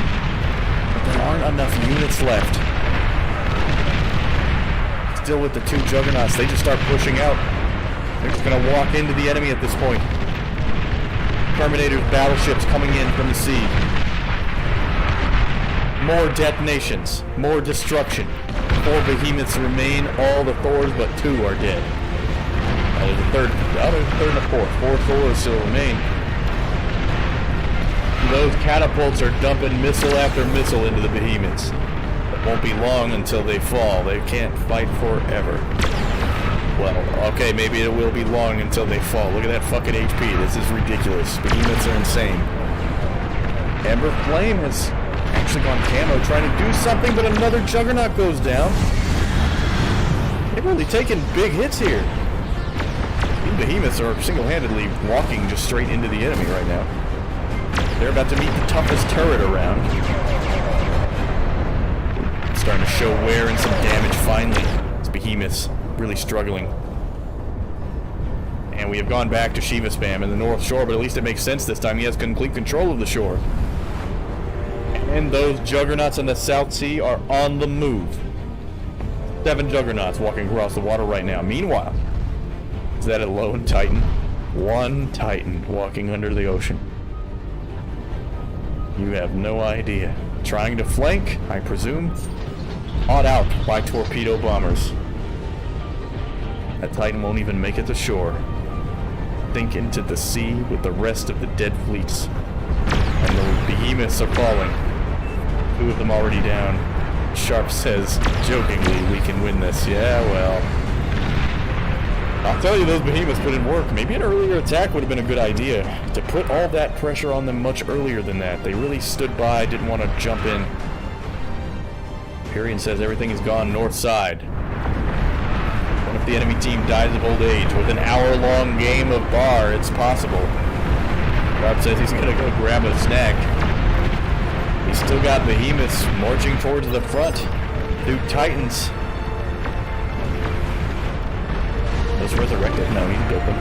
But there aren't enough units left. Still with the 2 Juggernauts, they just start pushing out. They're just going to walk into the enemy at this point. Terminator's battleships coming in from the sea. More detonations. More destruction. 4 Behemoths remain. All the Thors but 2 are dead. There's a third and a fourth. 4 Thors still remain. Those catapults are dumping missile after missile into the Behemoths. It won't be long until they fall. They can't fight forever. Well, okay, maybe it will be long until they fall. Look at that fucking HP. This is ridiculous. Behemoths are insane. Ember Flame has actually gone camo trying to do something, but another Juggernaut goes down. They've really taken big hits here. These Behemoths are single-handedly walking just straight into the enemy right now. They're about to meet the toughest turret around. It's starting to show wear and some damage finally. It's Behemoths. Really struggling. And we have gone back to Shiva spam in the North Shore, but at least it makes sense this time. He has complete control of the shore. And those Juggernauts in the South Sea are on the move. 7 Juggernauts walking across the water right now. Meanwhile, is that a lone Titan? 1 Titan walking under the ocean. You have no idea. Trying to flank, I presume. Caught out by torpedo bombers. That Titan won't even make it to shore. Sink into the sea with the rest of the dead fleets. And the Behemoths are falling. 2 of them already down. Sharp says, jokingly, we can win this. Yeah, well. I'll tell you, those Behemoths put in work. Maybe an earlier attack would have been a good idea. To put all that pressure on them much earlier than that. They really stood by, didn't want to jump in. Hyperion says everything is gone north side. What if the enemy team dies of old age? With an hour-long game of bar, it's possible. Rob says he's gonna go grab a snack. He's still got Behemoths marching towards the front. 2 Titans. just resurrected? No, he's doping.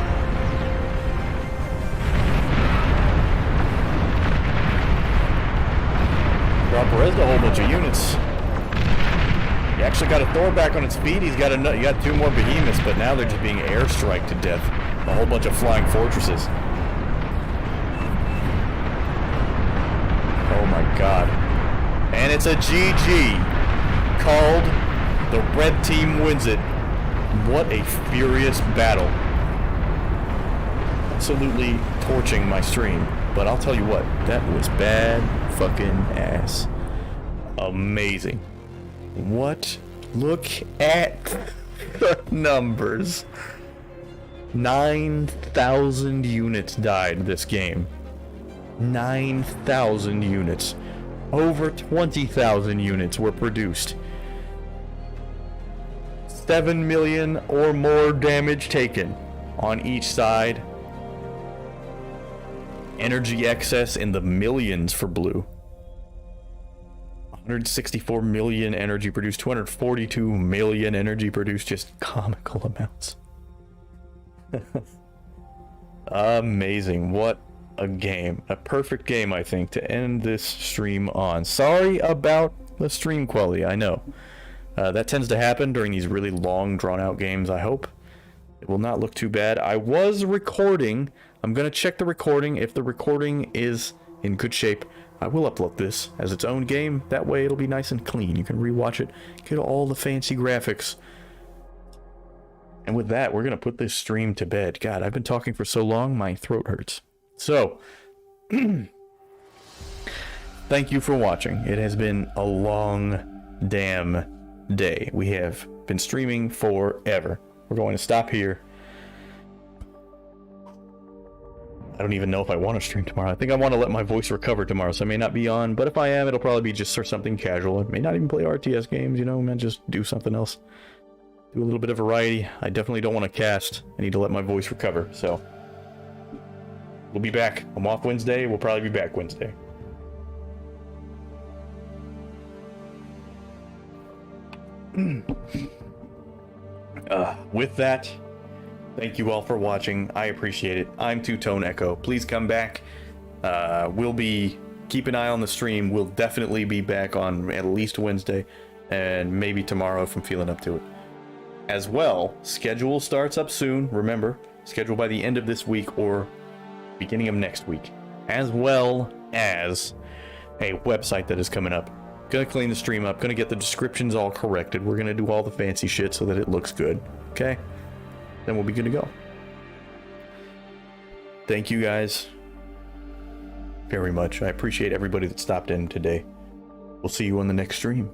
Drop Resda a whole bunch of units. He actually got a Thor back on its feet. He got 2 more behemoths, but now they're just being airstriked to death. A whole bunch of flying fortresses. Oh my god. And it's a GG. Called. The red team wins it. What a furious battle. Absolutely torching my stream. But I'll tell you what, that was bad fucking ass. Amazing. What? Look at the numbers. 9,000 units died this game. 9,000 units. Over 20,000 units were produced. 7 million or more damage taken on each side. Energy excess in the millions for blue. 164 million energy produced, 242 million energy produced, just comical amounts. Amazing. What a game. A perfect game, I think, to end this stream on. Sorry about the stream quality, I know. That tends to happen during these really long, drawn-out games, I hope. It will not look too bad. I was recording. I'm going to check the recording. If the recording is in good shape, I will upload this as its own game. That way it'll be nice and clean. You can rewatch it, get all the fancy graphics. And with that, we're going to put this stream to bed. God, I've been talking for so long, my throat hurts. So, thank you for watching. It has been a long damn day. We have been streaming forever. We're going to stop here. I don't even know if I want to stream tomorrow. I think I want to let my voice recover tomorrow, so I may not be on. But if I am, it'll probably be just for something casual. I may not even play RTS games, you know, man, just do something else. Do a little bit of variety. I definitely don't want to cast. I need to let my voice recover, so. We'll be back. I'm off Wednesday. We'll probably be back Wednesday. With that, thank you all for watching. I appreciate it. I'm Two-Tone Echo. Please come back. Keep an eye on the stream. We'll definitely be back on at least Wednesday and maybe tomorrow if I'm feeling up to it. As well, schedule starts up soon. Remember, schedule by the end of this week or beginning of next week. As well as a website that is coming up. Gonna clean the stream up. Gonna get the descriptions all corrected. We're gonna do all the fancy shit so that it looks good. Okay? Then we'll be good to go. Thank you guys very much. I appreciate everybody that stopped in today. We'll see you on the next stream.